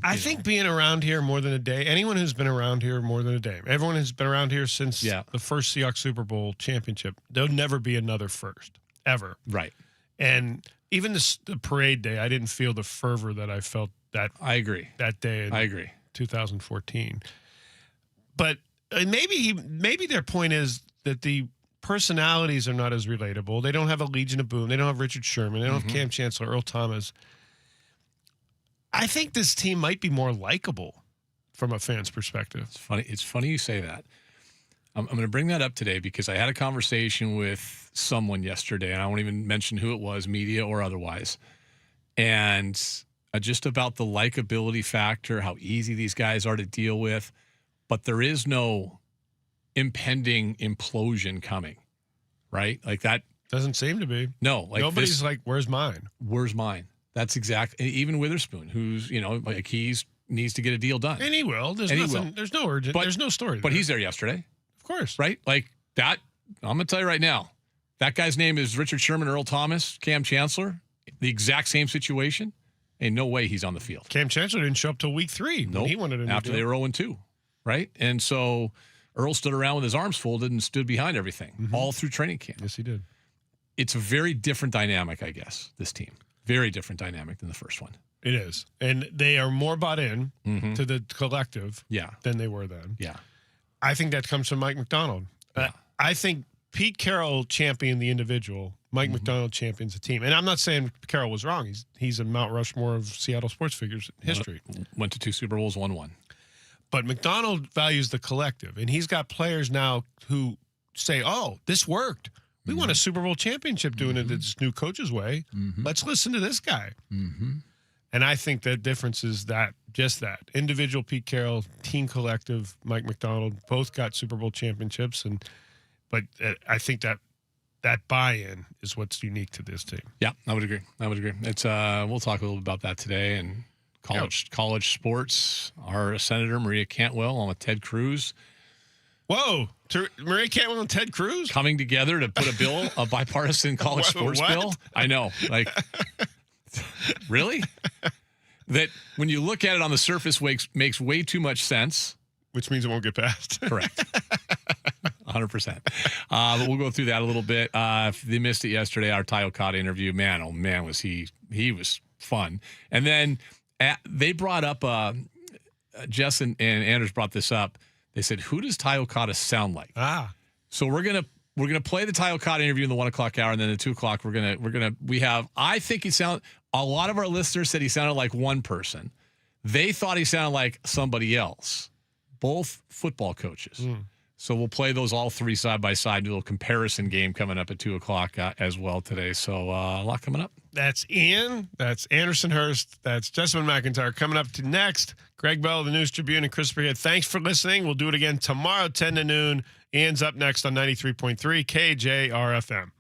Speaker 13: I think being around here more than a day, anyone who's been around here more than a day, everyone who's been around here since the first Seahawks Super Bowl championship, there'll never be another first, ever.
Speaker 19: Right.
Speaker 13: And even the parade day, I didn't feel the fervor that I felt
Speaker 19: I agree.
Speaker 13: That day in 2014. But maybe their point is that the personalities are not as relatable. They don't have a Legion of Boom. They don't have Richard Sherman. They don't have Cam Chancellor, Earl Thomas. I think this team might be more likable from a fan's perspective.
Speaker 19: It's funny you say that. I'm going to bring that up today because I had a conversation with someone yesterday, and I won't even mention who it was, media or otherwise, and just about the likability factor, how easy these guys are to deal with, but there is no impending implosion coming, right? Like that
Speaker 13: doesn't seem to be.
Speaker 19: No, like
Speaker 13: nobody's like, "Where's mine?
Speaker 19: Where's mine?" That's exactly. Even Witherspoon, who's like needs to get a deal done,
Speaker 13: and he will. There's nothing. There's no urgent. There's no story.
Speaker 19: But he's there yesterday,
Speaker 13: of course,
Speaker 19: right? Like that. I'm gonna tell you right now, that guy's name is Richard Sherman, Earl Thomas, Cam Chancellor. The exact same situation. Ain't no way he's on the field.
Speaker 13: Cam Chancellor didn't show up till week 3.
Speaker 19: Nope.
Speaker 13: He wanted
Speaker 19: after they were 0-2, right? And so Earl stood around with his arms folded and stood behind everything all through training camp.
Speaker 13: Yes, he did.
Speaker 19: It's a very different dynamic, I guess, this team. Very different dynamic than the first one.
Speaker 13: It is. And they are more bought in to the collective than they were then.
Speaker 19: Yeah.
Speaker 13: I think that comes from Mike McDonald. I think Pete Carroll championed the individual. Mike McDonald champions the team. And I'm not saying Carroll was wrong. He's a Mount Rushmore of Seattle sports figures history.
Speaker 19: Went to 2 Super Bowls, won 1.
Speaker 13: But McDonald values the collective. And he's got players now who say, oh, this worked. We won a Super Bowl championship doing it this new coach's way. Let's listen to this guy. And I think the difference is that individual Pete Carroll, team collective Mike McDonald, both got Super Bowl championships. But I think that buy-in is what's unique to this team.
Speaker 19: Yeah, I would agree. It's we'll talk a little bit about that today and college sports. Our Senator Maria Cantwell along with Ted Cruz.
Speaker 13: Whoa, Maria Cantwell and Ted Cruz
Speaker 19: coming together to put a bill, a bipartisan college sports bill. I know, like, really? That when you look at it on the surface makes way too much sense.
Speaker 13: Which means it won't get passed.
Speaker 19: Correct. 100%. But we'll go through that a little bit. If they missed it yesterday, our Ty Okada interview, man, oh man, was he was fun. And then they brought up, Jess and Anders brought this up. They said, who does Ty Okada sound like? So we're gonna play the Ty Okada interview in the 1 o'clock hour, and then the 2 o'clock I think a lot of our listeners said he sounded like one person. They thought he sounded like somebody else. Both football coaches. So we'll play those all three side by side. Do a little comparison game coming up at 2 o'clock as well today. So a lot coming up.
Speaker 13: That's Ian. That's Anderson Hurst. That's Jessamine McIntyre. Coming up to next, Greg Bell of the News Tribune and Chris Burhead. Thanks for listening. We'll do it again tomorrow, 10 to noon. Ian's up next on 93.3 KJR FM.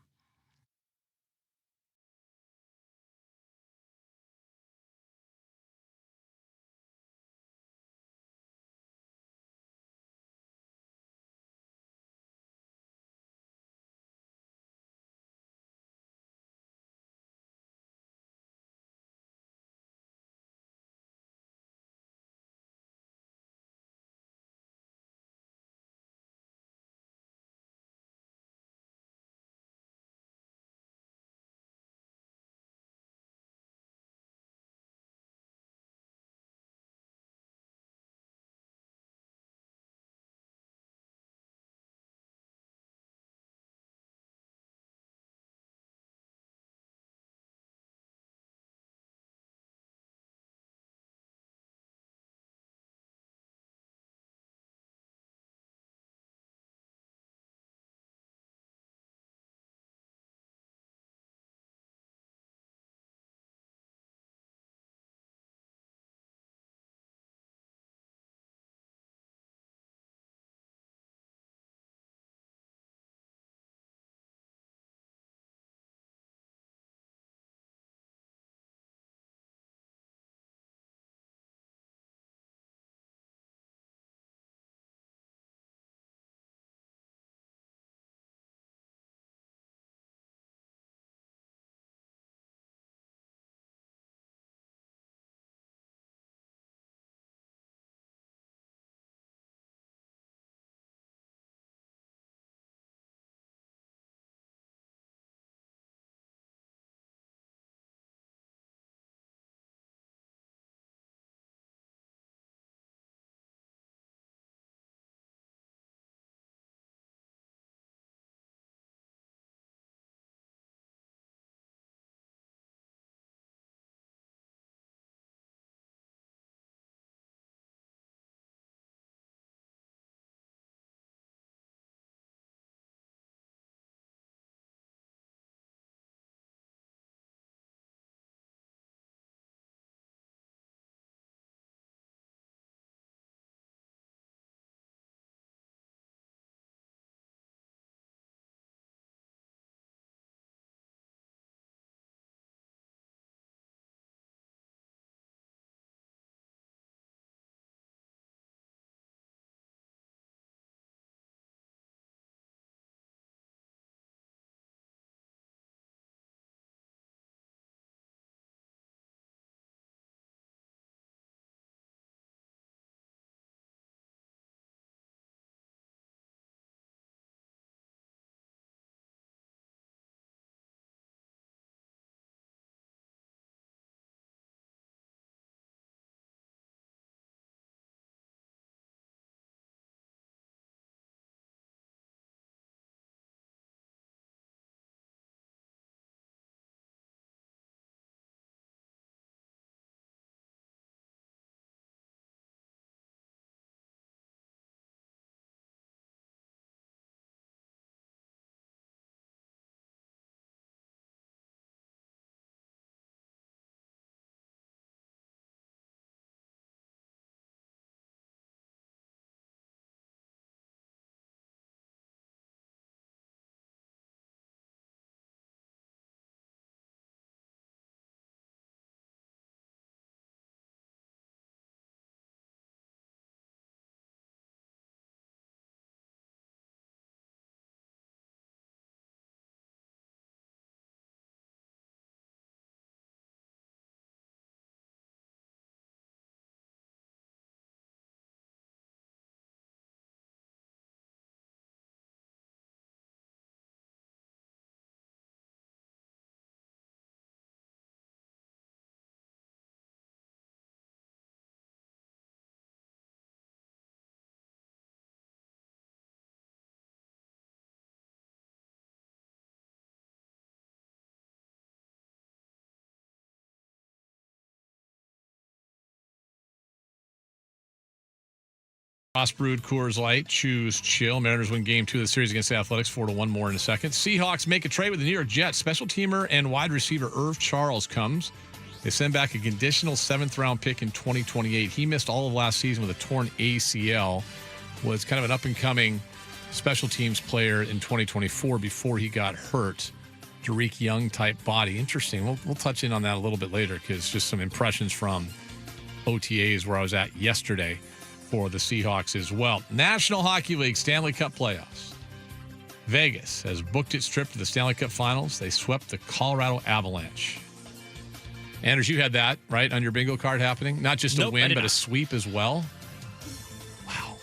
Speaker 19: Frost Brewed Coors Light, choose chill. Mariners win game 2 of the series against the Athletics, 4-1. More in a second. Seahawks make a trade with the New York Jets. Special teamer and wide receiver Irv Charles comes. They send back a conditional 7th-round pick in 2028. He missed all of last season with a torn ACL. Was kind of an up-and-coming special teams player in 2024 before he got hurt. Derek Young-type body. Interesting. We'll touch in on that a little bit later because just some impressions from OTAs where I was at yesterday for the Seahawks as well. National Hockey League Stanley Cup playoffs. Vegas has booked its trip to the Stanley Cup Finals. They swept the Colorado Avalanche. Anders, you had that, right, on your bingo card happening? Not just a win, but a sweep as well? Wow.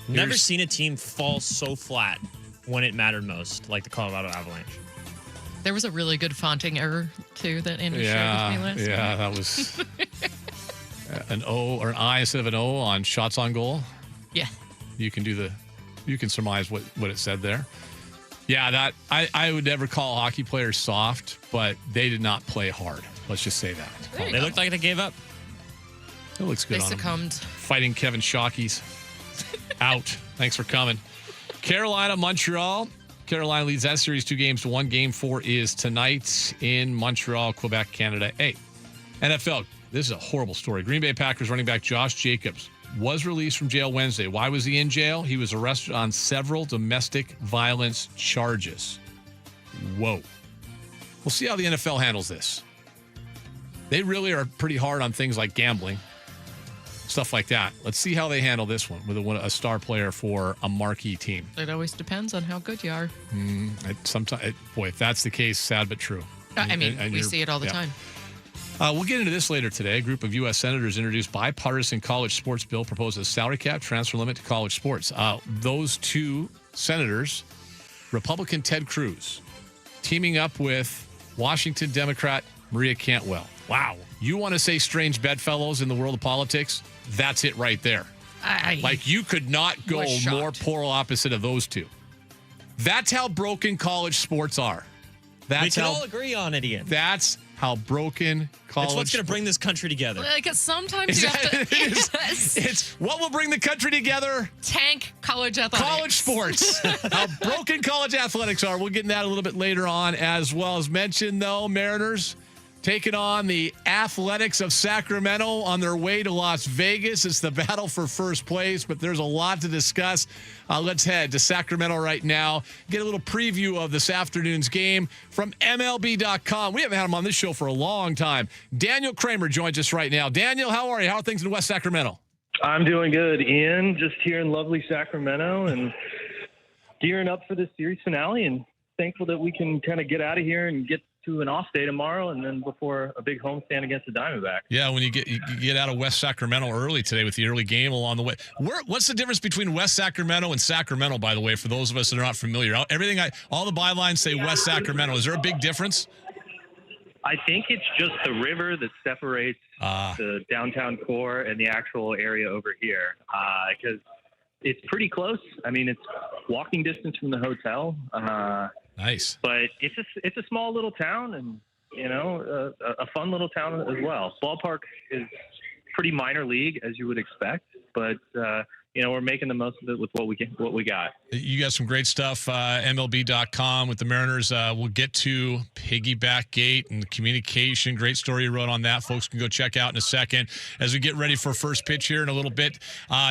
Speaker 20: Never seen a team fall so flat when it mattered most, like the Colorado Avalanche.
Speaker 21: There was a really good fonting error, too, that Andrew shared with me last week.
Speaker 19: Yeah, that was an O or an I instead of an O on shots on goal.
Speaker 21: Yeah.
Speaker 19: You can surmise what it said there. Yeah, that I would never call hockey players soft, but they did not play hard. Let's just say that.
Speaker 20: They looked like they gave up.
Speaker 19: It looks good
Speaker 21: They
Speaker 19: on them.
Speaker 21: succumbed.
Speaker 19: Fighting Kevin Shockey's out. Thanks for coming. Carolina, Montreal. Carolina leads that series 2-1. Game 4 is tonight in Montreal, Quebec, Canada. Hey, NFL. This is a horrible story. Green Bay Packers running back Josh Jacobs was released from jail Wednesday. Why was he in jail? He was arrested on several domestic violence charges. Whoa. We'll see how the NFL handles this. They really are pretty hard on things like gambling, stuff like that. Let's see how they handle this one with a star player for a marquee team.
Speaker 21: It always depends on how good you are.
Speaker 19: Boy, if that's the case, sad but true.
Speaker 21: I mean, we see it all the time.
Speaker 19: We'll get into this later today. A group of U.S. senators introduced bipartisan college sports bill proposes salary cap, transfer limit to college sports. Those two senators, Republican Ted Cruz, teaming up with Washington Democrat Maria Cantwell. Wow. You want to say strange bedfellows in the world of politics? That's it right there. Like you could not go more polar opposite of those two. That's how broken college sports are.
Speaker 20: We can all agree on it, Ian.
Speaker 19: That's how broken college.
Speaker 20: It's what's going to bring this country together.
Speaker 21: Like sometimes you have to.
Speaker 19: It's what will bring the country together.
Speaker 21: Tank college athletics.
Speaker 19: College sports. How broken college athletics are. We'll get into that a little bit later on as well. As mentioned, though, Mariners taking on the Athletics of Sacramento on their way to Las Vegas. It's the battle for first place, but there's a lot to discuss. Let's head to Sacramento right now. Get a little preview of this afternoon's game from MLB.com. We haven't had him on this show for a long time. Daniel Kramer joins us right now. Daniel, how are you? How are things in West Sacramento?
Speaker 22: I'm doing good, Ian. Just here in lovely Sacramento and gearing up for the series finale and thankful that we can kind of get out of here and get to an off day tomorrow and then before a big homestand against the Diamondbacks.
Speaker 19: Yeah, when you get out of West Sacramento early today with the early game along the way. What's the difference between West Sacramento and Sacramento, by the way, for those of us that are not familiar? All the bylines say West Sacramento. Is there a big difference?
Speaker 22: I think it's just the river that separates the downtown core and the actual area over here because it's pretty close. I mean, it's walking distance from the hotel.
Speaker 19: Nice.
Speaker 22: But it's a small little town and, a fun little town as well. Ballpark is pretty minor league, as you would expect. But, we're making the most of it with what we got.
Speaker 19: You got some great stuff, MLB.com with the Mariners. We'll get to Piggyback Gate and communication. Great story you wrote on that. Folks can go check out in a second as we get ready for first pitch here in a little bit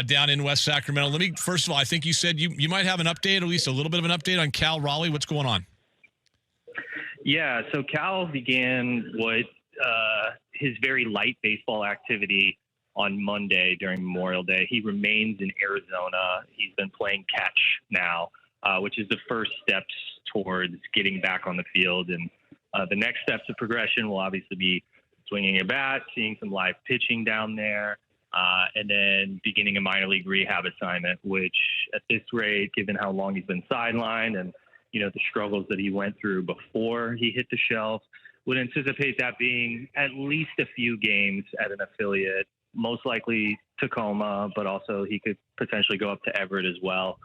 Speaker 19: down in West Sacramento. First of all, I think you said you might have an update, at least a little bit of an update on Cal Raleigh. What's going on?
Speaker 22: Yeah, so Cal began his very light baseball activity on Monday during Memorial Day. He remains in Arizona. He's been playing catch now, which is the first steps towards getting back on the field. And the next steps of progression will obviously be swinging a bat, seeing some live pitching down there, and then beginning a minor league rehab assignment, which at this rate, given how long he's been sidelined and, the struggles that he went through before he hit the shelf, would anticipate that being at least a few games at an affiliate, most likely Tacoma, but also he could potentially go up to Everett as well.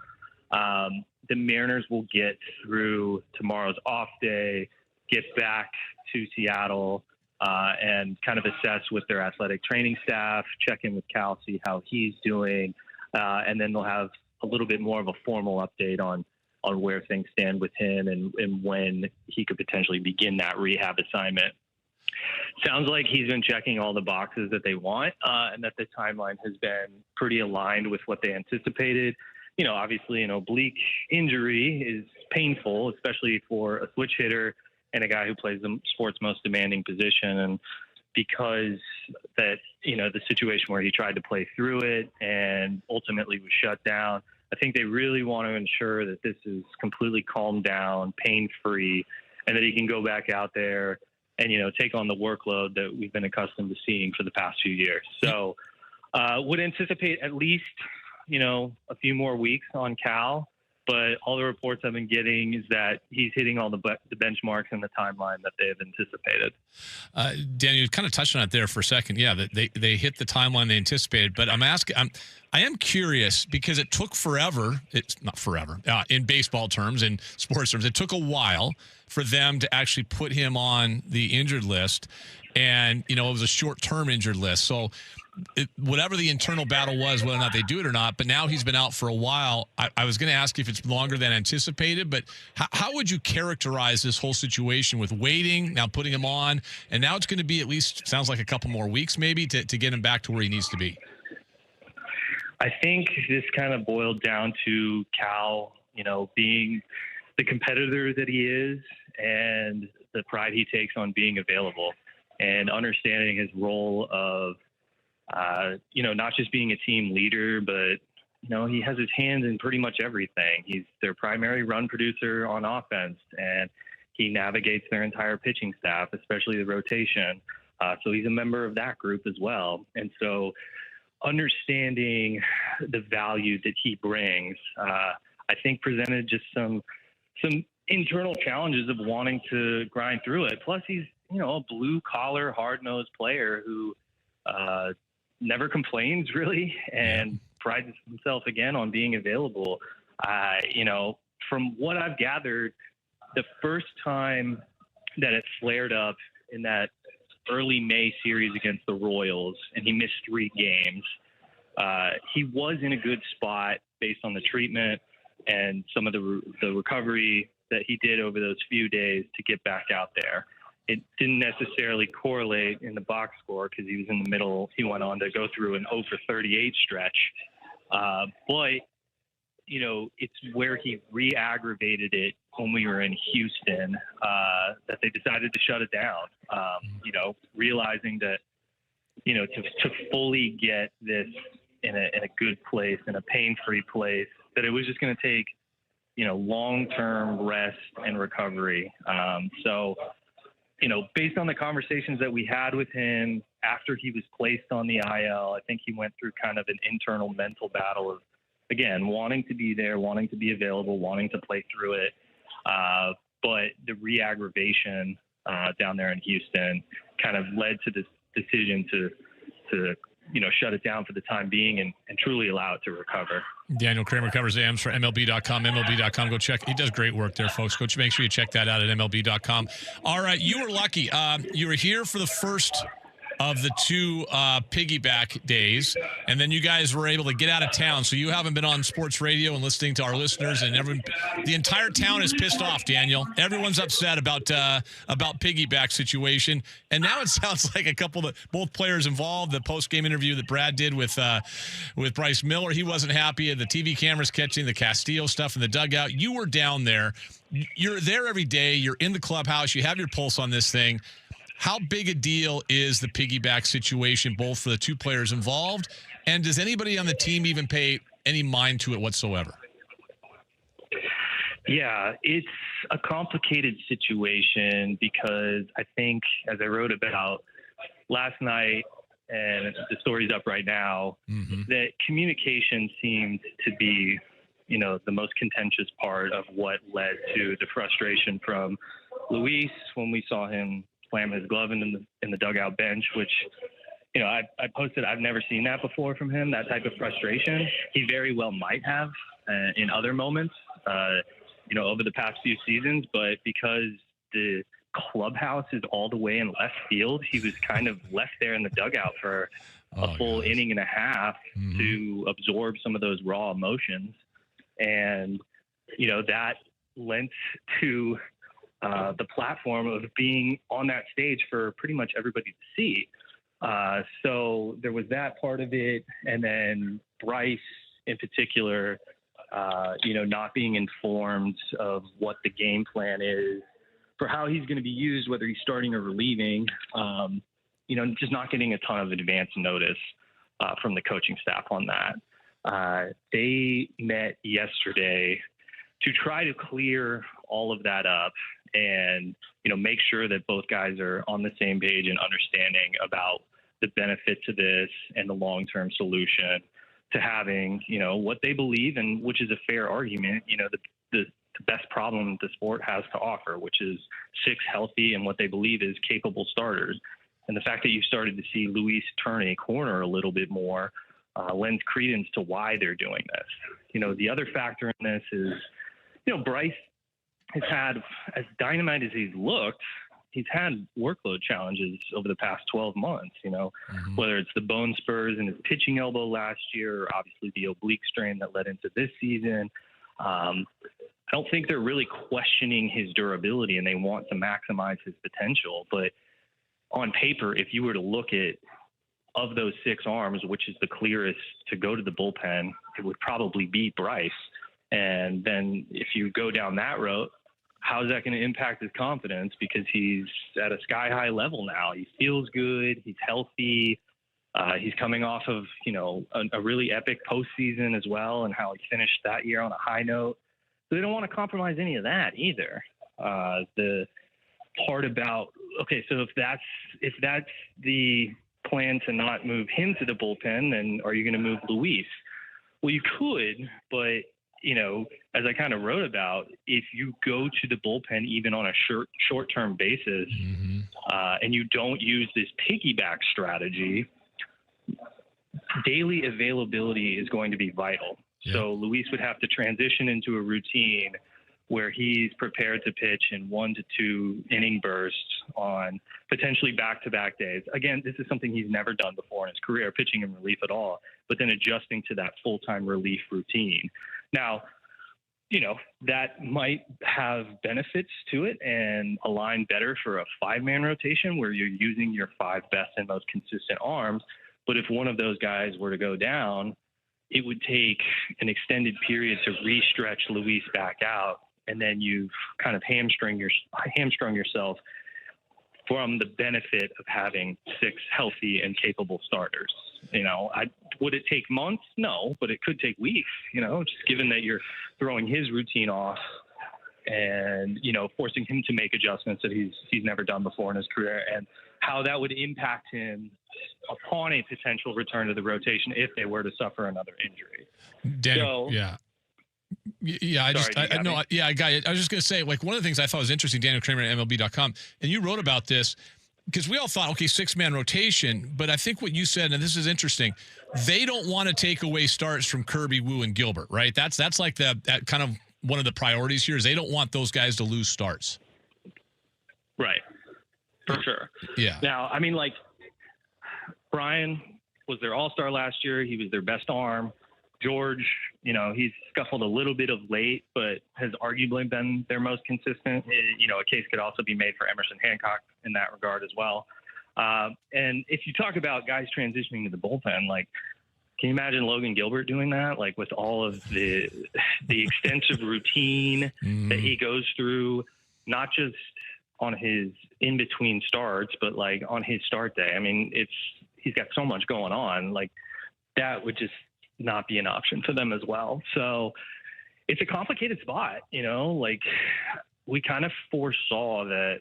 Speaker 22: The Mariners will get through tomorrow's off day, get back to Seattle, and kind of assess with their athletic training staff, check in with Cal, see how he's doing, and then they'll have a little bit more of a formal update on where things stand with him and when he could potentially begin that rehab assignment. Sounds like he's been checking all the boxes that they want, and that the timeline has been pretty aligned with what they anticipated. Obviously an oblique injury is painful, especially for a switch hitter and a guy who plays the sport's most demanding position. And because that, the situation where he tried to play through it and ultimately was shut down, I think they really want to ensure that this is completely calmed down, pain-free, and that he can go back out there and, take on the workload that we've been accustomed to seeing for the past few years. So would anticipate at least, a few more weeks on Cal, but all the reports I've been getting is that he's hitting all the benchmarks and the timeline that they have anticipated.
Speaker 19: Daniel, you kind of touched on it there for a second. Yeah, they hit the timeline they anticipated, but I am curious because it took forever. It's not forever in baseball terms, in sports terms. It took a while for them to actually put him on the injured list, and it was a short-term injured list. So whatever the internal battle was, whether or not they do it or not, but now he's been out for a while. I was going to ask if it's longer than anticipated, but how would you characterize this whole situation with waiting, now putting him on, and now it's going to be at least, sounds like a couple more weeks maybe to get him back to where he needs to be?
Speaker 22: I think this kind of boiled down to Cal, being the competitor that he is and the pride he takes on being available and understanding his role of, not just being a team leader, but, he has his hands in pretty much everything. He's their primary run producer on offense, and he navigates their entire pitching staff, especially the rotation. So he's a member of that group as well. And so understanding the value that he brings, I think presented just some internal challenges of wanting to grind through it. Plus he's, a blue collar, hard nosed player who, never complains really and prides himself again on being available. From what I've gathered, the first time that it flared up in that early May series against the Royals and he missed 3 games, he was in a good spot based on the treatment and some of the recovery that he did over those few days to get back out there. It didn't necessarily correlate in the box score because he was in the middle. He went on to go through an 0 for 38 stretch. But, it's where he re-aggravated it when we were in Houston that they decided to shut it down, realizing that, to fully get this in a good place, in a pain-free place, that it was just going to take, long-term rest and recovery. Based on the conversations that we had with him after he was placed on the IL, I think he went through kind of an internal mental battle of, again, wanting to be there, wanting to be available, wanting to play through it. But the re-aggravation down there in Houston kind of led to this decision to shut it down for the time being and truly allow it to recover.
Speaker 19: Daniel Kramer covers AMs for MLB.com. MLB.com. Go check. He does great work there, folks. Go make sure you check that out at MLB.com. All right. You were lucky. You were here for the first of the 2 piggyback days, and then you guys were able to get out of town. So you haven't been on sports radio and listening to our listeners, and the entire town is pissed off, Daniel. Everyone's upset about piggyback situation, and now it sounds like both players involved. The post-game interview that Brad did with Bryce Miller, he wasn't happy. The TV cameras catching the Castillo stuff in the dugout. You were down there. You're there every day. You're in the clubhouse. You have your pulse on this thing. How big a deal is the piggyback situation, both for the 2 players involved, and does anybody on the team even pay any mind to it whatsoever?
Speaker 22: Yeah, it's a complicated situation because I think, as I wrote about last night, and the story's up right now, that communication seemed to be, the most contentious part of what led to the frustration from Luis when we saw him slam his glove in the dugout bench, which, I posted, I've never seen that before from him, that type of frustration. He very well might have in other moments, over the past few seasons, but because the clubhouse is all the way in left field, he was kind of left there in the dugout for a full inning and a half to absorb some of those raw emotions. And, that lent to the platform of being on that stage for pretty much everybody to see. So there was that part of it. And then Bryce in particular, not being informed of what the game plan is for how he's going to be used, whether he's starting or relieving, just not getting a ton of advance notice from the coaching staff on that. They met yesterday to try to clear all of that up and, make sure that both guys are on the same page and understanding about the benefit to this and the long-term solution to having, what they believe, and which is a fair argument, the best problem the sport has to offer, which is 6 healthy and what they believe is capable starters. And the fact that you started to see Luis turn a corner a little bit more lends credence to why they're doing this. The other factor in this is, Bryce has had, as dynamite as he's looked, he's had workload challenges over the past 12 months, whether it's the bone spurs in his pitching elbow last year, or obviously the oblique strain that led into this season. I don't think they're really questioning his durability, and they want to maximize his potential. But on paper, if you were to look at, of those 6 arms, which is the clearest to go to the bullpen, it would probably be Bryce. And then if you go down that road, how is that going to impact his confidence? Because he's at a sky-high level now. He feels good. He's healthy. He's coming off of, a really epic postseason as well, and how he finished that year on a high note. So they don't want to compromise any of that either. The part about, okay, so if that's the plan to not move him to the bullpen, then are you going to move Luis? Well, you could, but as I kind of wrote about, if you go to the bullpen even on a short-term basis, and you don't use this piggyback strategy, daily availability is going to be vital. Yeah. So Luis would have to transition into a routine where he's prepared to pitch in 1 to 2 inning bursts on potentially back-to-back days. Again, this is something he's never done before in his career, pitching in relief at all, but then adjusting to that full-time relief routine. Now, that might have benefits to it and align better for a 5-man rotation where you're using your 5 best and most consistent arms. But if one of those guys were to go down, it would take an extended period to re-stretch Luis back out, and then you've kind of hamstrung yourself from the benefit of having 6 healthy and capable starters. Would it take months? No, but it could take weeks, just given that you're throwing his routine off and, forcing him to make adjustments that he's never done before in his career, and how that would impact him upon a potential return to the rotation if they were to suffer another injury.
Speaker 19: Daniel, I got it. I was just going to say, one of the things I thought was interesting, Daniel Kramer at MLB.com, and you wrote about this, because we all thought, okay, 6-man rotation, but I think what you said, and this is interesting, they don't want to take away starts from Kirby, Wu, and Gilbert, right? That's like that kind of one of the priorities here is they don't want those guys to lose starts.
Speaker 22: Right. For sure.
Speaker 19: Yeah.
Speaker 22: Now, Brian was their all-star last year. He was their best arm. George, he's scuffled a little bit of late, but has arguably been their most consistent. A case could also be made for Emerson Hancock in that regard as well. And if you talk about guys transitioning to the bullpen, can you imagine Logan Gilbert doing that? With all of the extensive routine that he goes through, not just on his in-between starts, but on his start day. He's got so much going on. That would just not be an option for them as well. So it's a complicated spot, we kind of foresaw that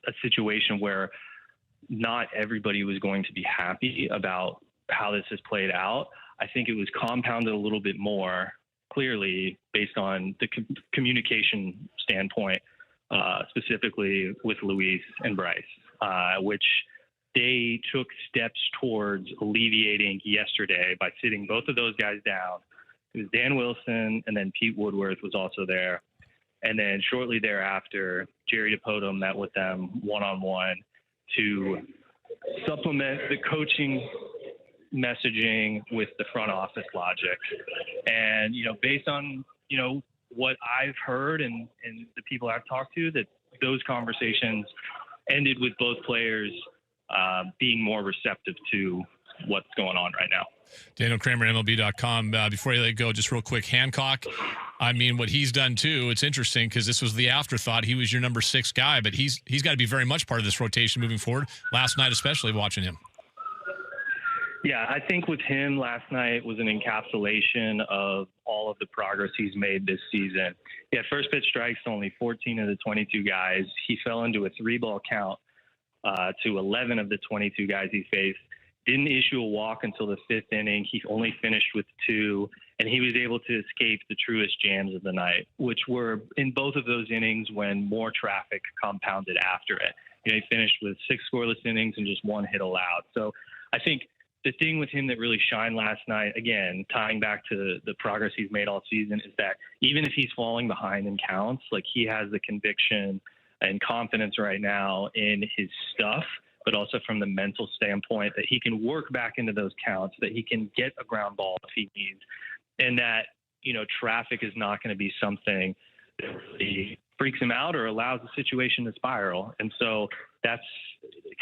Speaker 22: a situation where not everybody was going to be happy about how this has played out. I think it was compounded a little bit more clearly based on the communication standpoint, specifically with Luis and Bryce, which they took steps towards alleviating yesterday by sitting both of those guys down. It was Dan Wilson, and then Pete Woodworth was also there. And then shortly thereafter, Jerry DiPoto met with them one-on-one to supplement the coaching messaging with the front office logic. And, based on, what I've heard and the people I've talked to, that those conversations ended with both players being more receptive to what's going on right now.
Speaker 19: Daniel Kramer, MLB.com. Before you let go, just real quick, Hancock, I mean, what he's done too, it's interesting because this was the afterthought. He was your number 6 guy, but he's got to be very much part of this rotation moving forward. Last night, especially watching him.
Speaker 22: Yeah, I think with him last night was an encapsulation of all of the progress he's made this season. He had first pitch strikes to only 14 of the 22 guys. He fell into a 3-ball count to 11 of the 22 guys he faced. Didn't issue a walk until the 5th inning. He only finished with 2, and he was able to escape the truest jams of the night, which were in both of those innings when more traffic compounded after it. He finished with 6 scoreless innings and just 1 hit allowed. So I think the thing with him that really shined last night, again, tying back to the progress he's made all season, is that even if he's falling behind in counts, like he has the conviction and confidence right now in his stuff, but also from the mental standpoint that he can work back into those counts, that he can get a ground ball if he needs, and that, traffic is not going to be something that really freaks him out or allows the situation to spiral. And so that's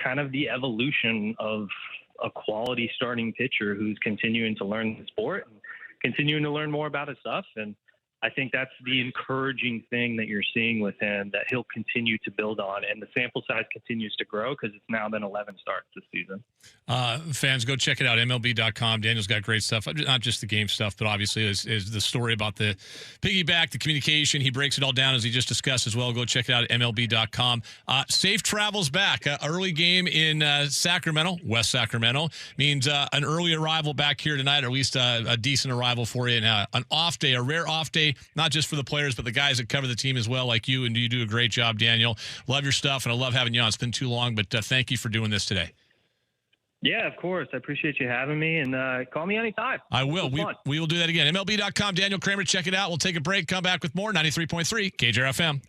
Speaker 22: kind of the evolution of a quality starting pitcher who's continuing to learn the sport and continuing to learn more about his stuff. And I think that's the encouraging thing that you're seeing with him, that he'll continue to build on. And the sample size continues to grow because it's now been 11 starts this season.
Speaker 19: Fans, go check it out, MLB.com. Daniel's got great stuff, not just the game stuff, but obviously is the story about the piggyback, the communication. He breaks it all down as he just discussed as well. Go check it out at MLB.com. Safe travels back. Early game in Sacramento, West Sacramento, means an early arrival back here tonight, or at least a decent arrival for you. And an off day, a rare off day, not just for the players, but the guys that cover the team as well, like you, and you do a great job, Daniel. Love your stuff, and I love having you on. It's been too long, but thank you for doing this today.
Speaker 22: Yeah, of course. I appreciate you having me, and call me anytime.
Speaker 19: I will. We will do that again. MLB.com, Daniel Kramer, check it out. We'll take a break, come back with more. 93.3 KJR FM.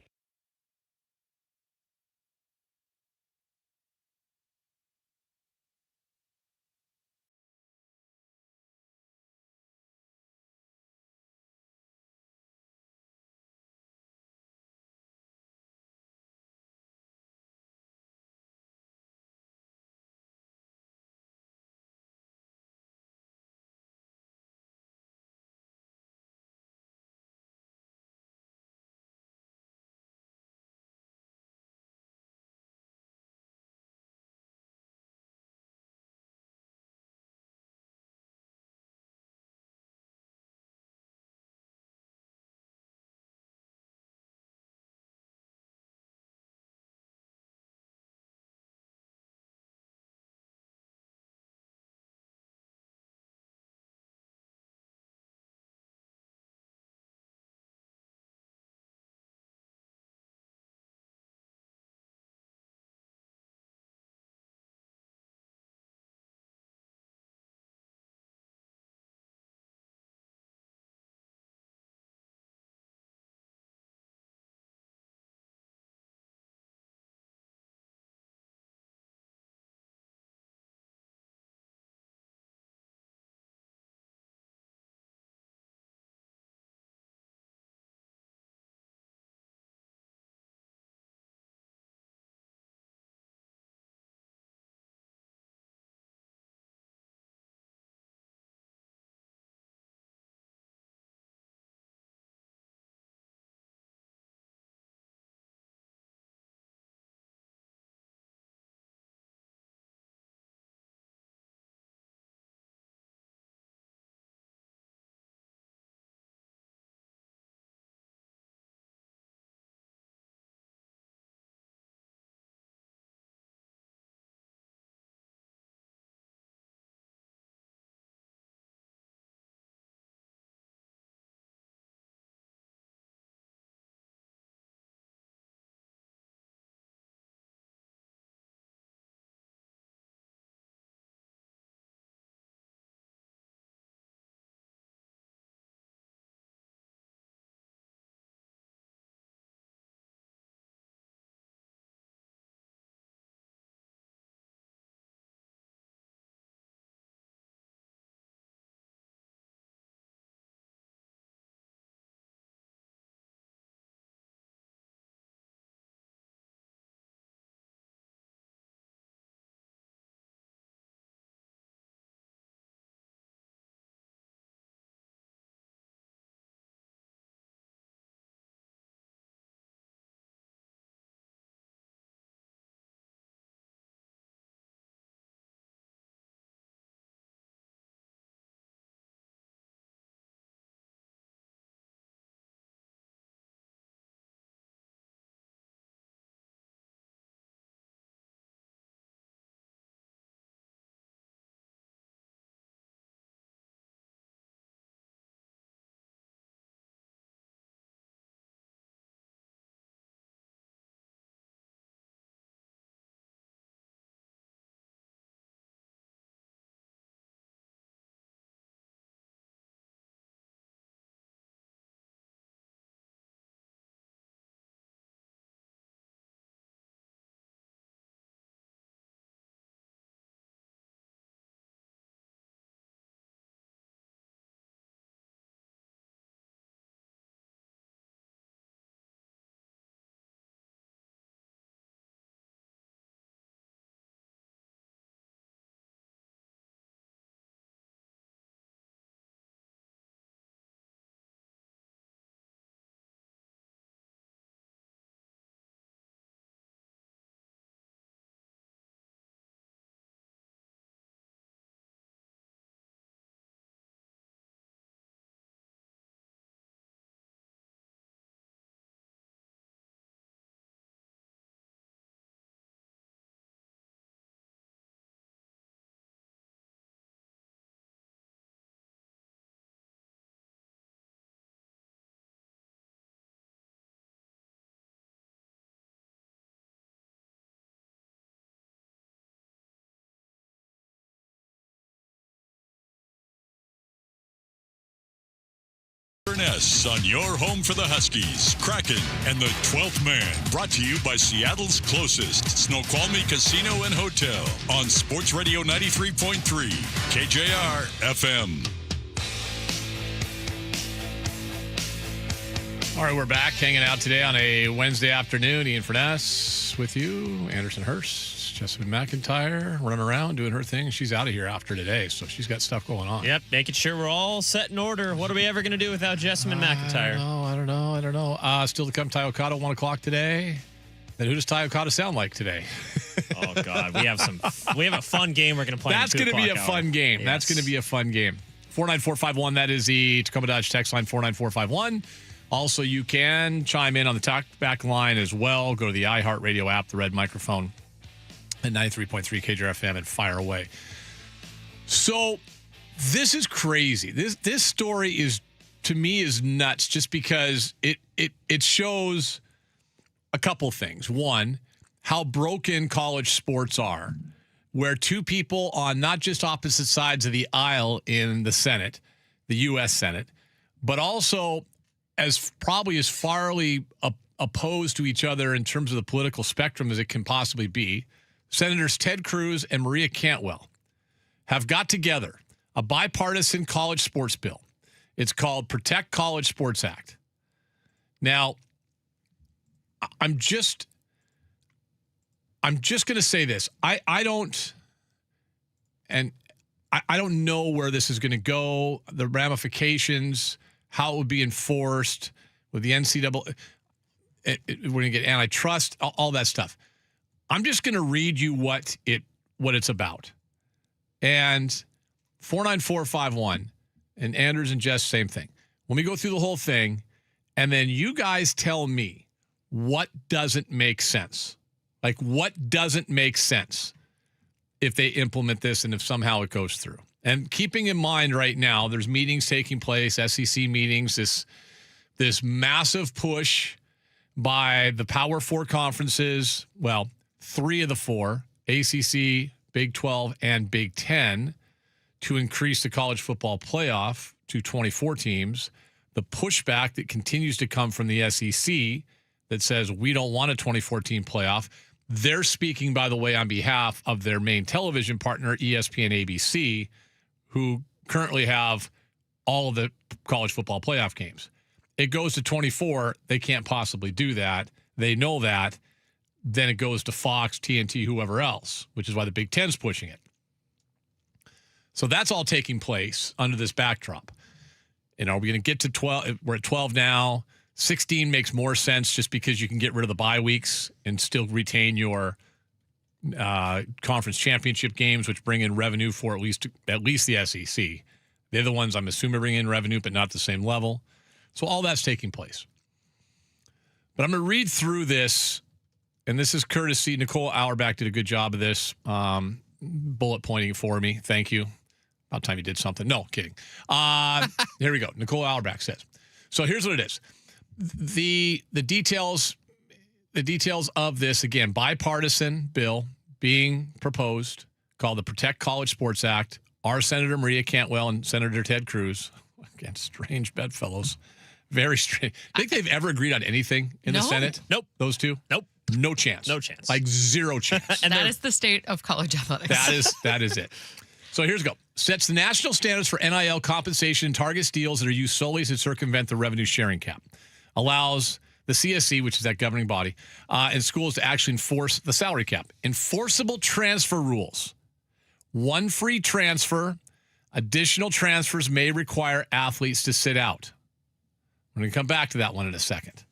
Speaker 4: Furness on your home for the Huskies, Kraken, and the 12th Man. Brought to you by Seattle's closest Snoqualmie Casino and Hotel on Sports Radio 93.3 KJR FM.
Speaker 19: All right, we're back hanging out today on a Wednesday afternoon. Ian Furness with you, Anderson Hurst, Jessamine McIntyre running around doing her thing. She's out of here after today, so she's got stuff going on.
Speaker 20: Yep, making sure we're all set in order. What are we ever going to do without Jessamine McIntyre?
Speaker 19: I don't know. Still to come, Ty Okada, 1 o'clock today. Then who does Ty Okada sound like today?
Speaker 20: Oh, God. We have a fun game we're going to play.
Speaker 19: That's going to be a fun game.
Speaker 20: Yes.
Speaker 19: That's going to be a fun game. 49451, that is the Tacoma Dodge text line, 49451. Also, you can chime in on the talkback line as well. Go to the iHeartRadio app, the red microphone at 93.3 KJR FM and fire away. So this is crazy. This story is, to me, is nuts just because it shows a couple things. One, how broken college sports are, where two people on not just opposite sides of the aisle in the Senate, the U.S. Senate, but also as probably as farly opposed to each other in terms of the political spectrum as it can possibly be, Senators Ted Cruz and Maria Cantwell have got together a bipartisan college sports bill. It's called Protect College Sports Act. Now, I'm just going to say this. I don't know where this is going to go, the ramifications, how it would be enforced with the NCAA. We're going to get antitrust, all that stuff. I'm just going to read you what it's about. And 49451 and Anders and Jess, same thing. Let me go through the whole thing, and then you guys tell me what doesn't make sense. Like, what doesn't make sense if they implement this and if somehow it goes through. And keeping in mind right now, there's meetings taking place, SEC meetings, this massive push by the Power Four conferences, well, 3 of the 4, ACC, Big 12, and Big 10, to increase the college football playoff to 24 teams. The pushback that continues to come from the SEC that says we don't want a 24-team playoff. They're speaking, by the way, on behalf of their main television partner, ESPN ABC, who currently have all of the college football playoff games. It goes to 24. They can't possibly do that. They know that. Then it goes to Fox, TNT, whoever else, which is why the Big Ten's pushing it. So that's all taking place under this backdrop. And are we going to get to 12? We're at 12 now. 16 makes more sense just because you can get rid of the bye weeks and still retain your conference championship games, which bring in revenue for at least the SEC. They're the ones I'm assuming bring in revenue, but not the same level. So all that's taking place. But I'm going to read through this, and this is courtesy. Nicole Auerbach did a good job of this, bullet pointing for me. Thank you. About time you did something. No, kidding. Here we go. Nicole Auerbach says. So here's what it is. The details of this, again, bipartisan bill being proposed called the Protect College Sports Act. Our Senator Maria Cantwell and Senator Ted Cruz, again, strange bedfellows, very strange. Think they've ever agreed on anything in the Senate?
Speaker 20: Nope.
Speaker 19: Those two?
Speaker 20: Nope.
Speaker 19: No chance.
Speaker 20: No chance.
Speaker 19: Like zero chance.
Speaker 21: And that is the state of college athletics.
Speaker 19: That is it. So here's go. Sets the national standards for NIL compensation and targets deals that are used solely to circumvent the revenue sharing cap. Allows the CSC, which is that governing body, and schools to actually enforce the salary cap. Enforceable transfer rules. One free transfer. Additional transfers may require athletes to sit out. We're going to come back to that one in a second.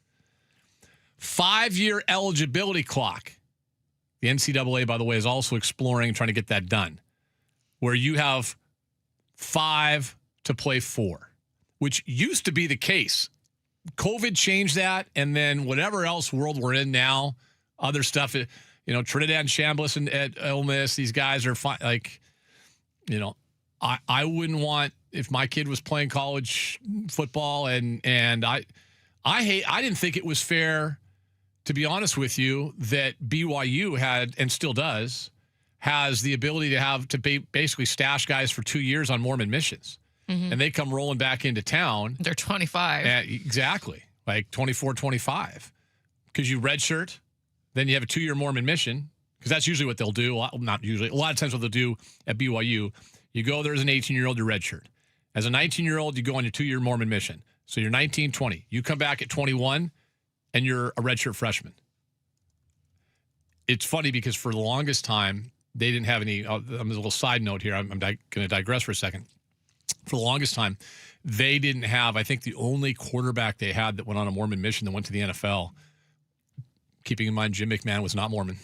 Speaker 19: 5-year eligibility clock. The NCAA, by the way, is also exploring trying to get that done, where you have 5 to play 4, which used to be the case. COVID changed that, and then whatever else world we're in now, other stuff, Trinidad and Chambliss and at Ole Miss, these guys are fine. Like, I wouldn't want, if my kid was playing college football, and I didn't think it was fair, to be honest with you, that BYU had, and still does, has the ability to basically stash guys for 2 years on Mormon missions.
Speaker 3: Mhm.
Speaker 19: and they come rolling back into town.
Speaker 21: They're 25.
Speaker 19: Exactly, like 24, 25. Because you redshirt, then you have a 2-year Mormon mission, because that's usually what they'll do. Not usually. A lot of times what they'll do at BYU, you go there as an 18-year-old, you're redshirt. As a 19-year-old, you go on your 2-year Mormon mission. So you're 19, 20. You come back at 21, and you're a redshirt freshman. It's funny because for the longest time, they didn't have any. A little side note here. I'm going to digress for a second. For the longest time, they didn't have, I think the only quarterback they had that went on a Mormon mission that went to the NFL, keeping in mind Jim McMahon was not Mormon.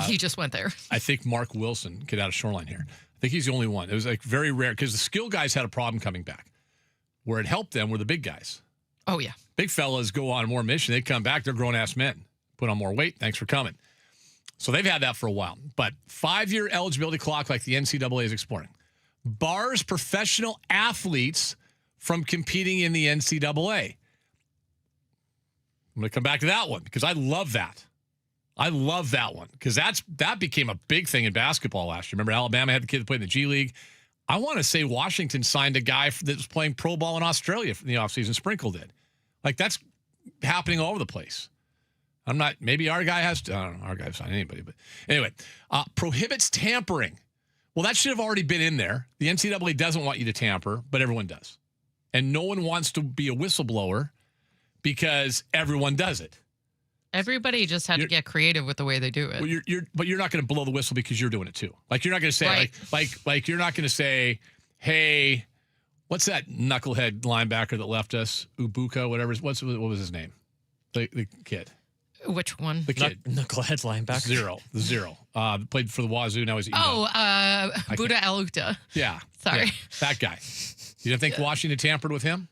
Speaker 21: He just went there.
Speaker 19: I think Mark Wilson, get out of Shoreline here. I think he's the only one. It was like very rare because the skill guys had a problem coming back. Where it helped them were the big guys.
Speaker 21: Oh, yeah.
Speaker 19: Big fellas go on more mission. They come back, they're grown-ass men. Put on more weight. Thanks for coming. So they've had that for a while. But 5-year eligibility clock like the NCAA is exploring bars professional athletes from competing in the NCAA. I'm going to come back to that one because I love that. I love that one because that became a big thing in basketball last year. Remember Alabama had the kid that played in the G League? I want to say Washington signed a guy that was playing pro ball in Australia in the offseason. Sprinkle did. Like, that's happening all over the place. Maybe our guy has to, I don't know, our guy hasn't signed anybody. But anyway, prohibits tampering. Well, that should have already been in there. The NCAA doesn't want you to tamper, but everyone does. And no one wants to be a whistleblower because everyone does it.
Speaker 21: Everybody just had to get creative with the way they do it.
Speaker 19: Well, but you're not going to blow the whistle because you're doing it too. Like you're not going to say like you're not going to say, hey, what's that knucklehead linebacker that left us? Ubuka, whatever. What was his name? The kid.
Speaker 21: Which one?
Speaker 19: The kid.
Speaker 20: Knucklehead linebacker.
Speaker 19: The zero. Played for the Wazoo. Now he's at
Speaker 21: Buddha Alukta.
Speaker 19: Yeah.
Speaker 21: Sorry.
Speaker 19: Yeah, that guy. You don't think Washington tampered with him?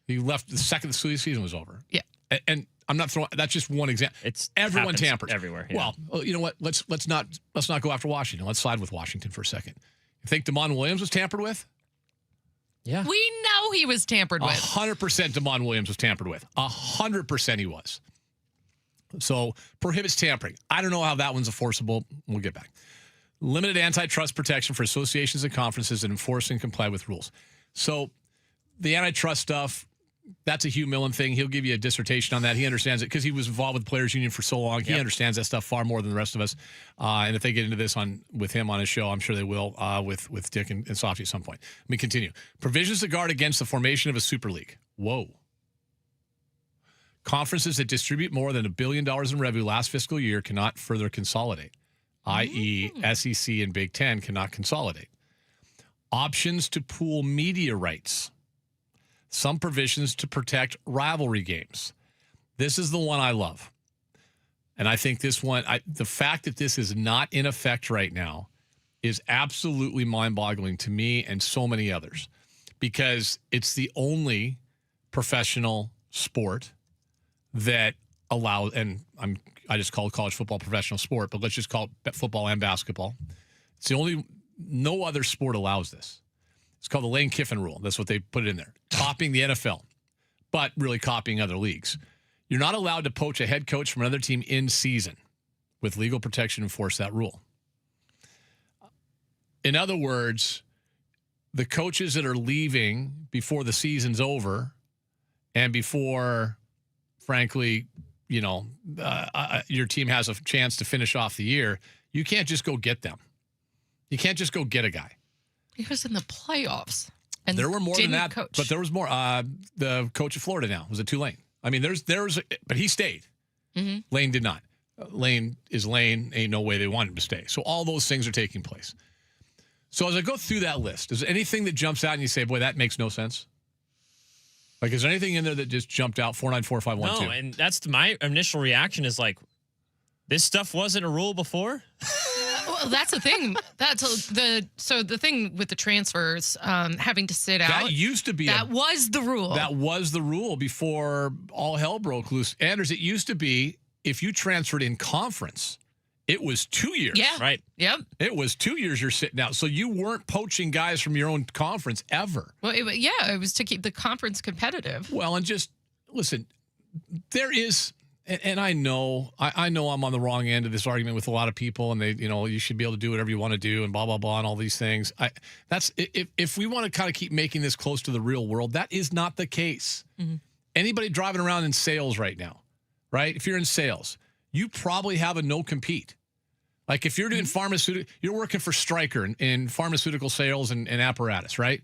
Speaker 19: He left the second the season was over.
Speaker 21: Yeah.
Speaker 19: And I'm not throwing. That's just one example.
Speaker 20: It's
Speaker 19: everyone tampered
Speaker 20: everywhere. Yeah.
Speaker 19: Well, you know what? Let's not go after Washington. Let's side with Washington for a second. You think Damon Williams was tampered with?
Speaker 20: Yeah.
Speaker 21: We know he was tampered with.
Speaker 19: 100% Damon Williams was tampered with. 100% he was. So prohibits tampering. I don't know how that one's enforceable. We'll get back. Limited antitrust protection for associations and conferences that enforce and comply with rules. So the antitrust stuff, that's a Hugh Millen thing. He'll give you a dissertation on that. He understands it because he was involved with the Players Union for so long. He understands that stuff far more than the rest of us. And if they get into this with him on his show, I'm sure they will with Dick and Softy at some point. Let me continue. Provisions to guard against the formation of a super league. Whoa. Conferences that distribute more than $1 billion in revenue last fiscal year cannot further consolidate, i.e. SEC and Big Ten cannot consolidate. Options to pool media rights. Some provisions to protect rivalry games. This is the one I love. And I think this one, the fact that this is not in effect right now is absolutely mind-boggling to me and so many others because it's the only professional sport that allows, and I just call college football professional sport, but let's just call it football and basketball. It's the only, no other sport allows this. It's called the Lane Kiffin rule. That's what they put it in there. Copying the NFL, but really copying other leagues. You're not allowed to poach a head coach from another team in season with legal protection to enforce that rule. In other words, the coaches that are leaving before the season's over and before, frankly, your team has a chance to finish off the year, you can't just go get them. You can't just go get a guy.
Speaker 21: He was in the playoffs. And
Speaker 19: there were more than that,
Speaker 21: coach.
Speaker 19: but there was more. The coach of Florida now was at Tulane. I mean, but he stayed.
Speaker 21: Mm-hmm.
Speaker 19: Lane did not. Lane is Lane. Ain't no way they want him to stay. So all those things are taking place. So as I go through that list, is there anything that jumps out and you say, boy, that makes no sense? Like, is there anything in there that just jumped out? 4945112.
Speaker 20: No, and that's my initial reaction is like, this stuff wasn't a rule before?
Speaker 21: Well, that's the thing. The thing with the transfers having to sit out.
Speaker 19: That used to be.
Speaker 21: That was the rule.
Speaker 19: That was the rule before all hell broke loose. Anders, it used to be if you transferred in conference, it was 2 years.
Speaker 21: Yeah.
Speaker 20: Right.
Speaker 21: Yep.
Speaker 19: It was 2 years you're sitting out. So you weren't poaching guys from your own conference ever.
Speaker 21: Well, it was to keep the conference competitive.
Speaker 19: Well, and just listen, there is, And I know I'm on the wrong end of this argument with a lot of people, and they, you should be able to do whatever you want to do, and blah blah blah, and all these things. If we want to kind of keep making this close to the real world, that is not the case.
Speaker 21: Mm-hmm.
Speaker 19: Anybody driving around in sales right now, right? If you're in sales, you probably have a no compete. Like if you're doing pharmaceutical, you're working for Stryker in pharmaceutical sales and apparatus, right?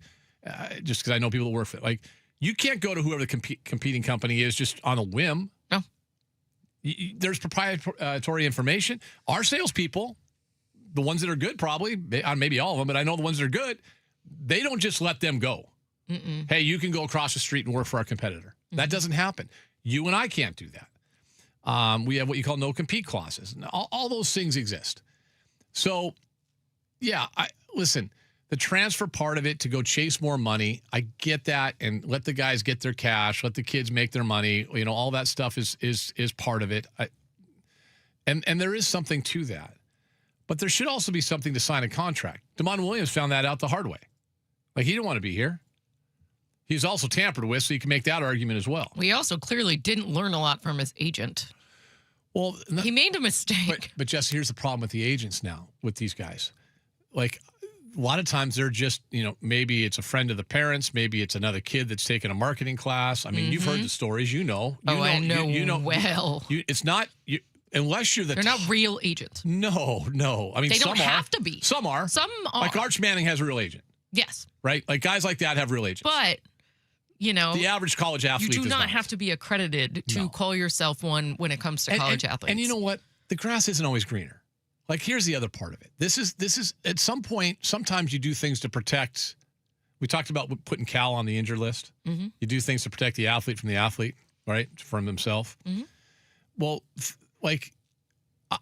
Speaker 19: Just because I know people that work for it. Like you can't go to whoever the competing company is just on a whim.
Speaker 21: No.
Speaker 19: There's proprietary information. Our salespeople, the ones that are good, probably, maybe all of them, but I know the ones that are good, they don't just let them go.
Speaker 21: Mm-mm.
Speaker 19: Hey, you can go across the street and work for our competitor. That doesn't happen. You and I can't do that. We have what you call no-compete clauses. All those things exist. So, yeah, listen, the transfer part of it to go chase more money, I get that, and let the guys get their cash, let the kids make their money. All that stuff is part of it. And there is something to that. But there should also be something to sign a contract. Damon Williams found that out the hard way. Like, he didn't want to be here. He's also tampered with, so you can make that argument as well.
Speaker 21: We also clearly didn't learn a lot from his agent.
Speaker 19: Well,
Speaker 21: he made a mistake.
Speaker 19: But Jesse, here's the problem with the agents now with these guys. Like, a lot of times they're just, maybe it's a friend of the parents, maybe it's another kid that's taken a marketing class. I mean, you've heard the stories,
Speaker 21: I know well.
Speaker 19: It's not unless you're
Speaker 21: They're not real agents.
Speaker 19: No. I mean,
Speaker 21: they don't
Speaker 19: some
Speaker 21: have
Speaker 19: are.
Speaker 21: to be.
Speaker 19: Some are.
Speaker 21: Some are.
Speaker 19: Like Arch Manning has a real agent.
Speaker 21: Yes.
Speaker 19: Right? Like guys like that have real agents.
Speaker 21: But,
Speaker 19: the average college athlete
Speaker 21: you do
Speaker 19: does
Speaker 21: not have to be accredited to call yourself one when it comes to college athletes.
Speaker 19: And you know what? The grass isn't always greener. Like, here's the other part of it. This is at some point, sometimes you do things to protect. We talked about putting Cal on the injured list.
Speaker 21: Mm-hmm.
Speaker 19: You do things to protect the athlete from the athlete, right? From himself.
Speaker 21: Mm-hmm.
Speaker 19: Well,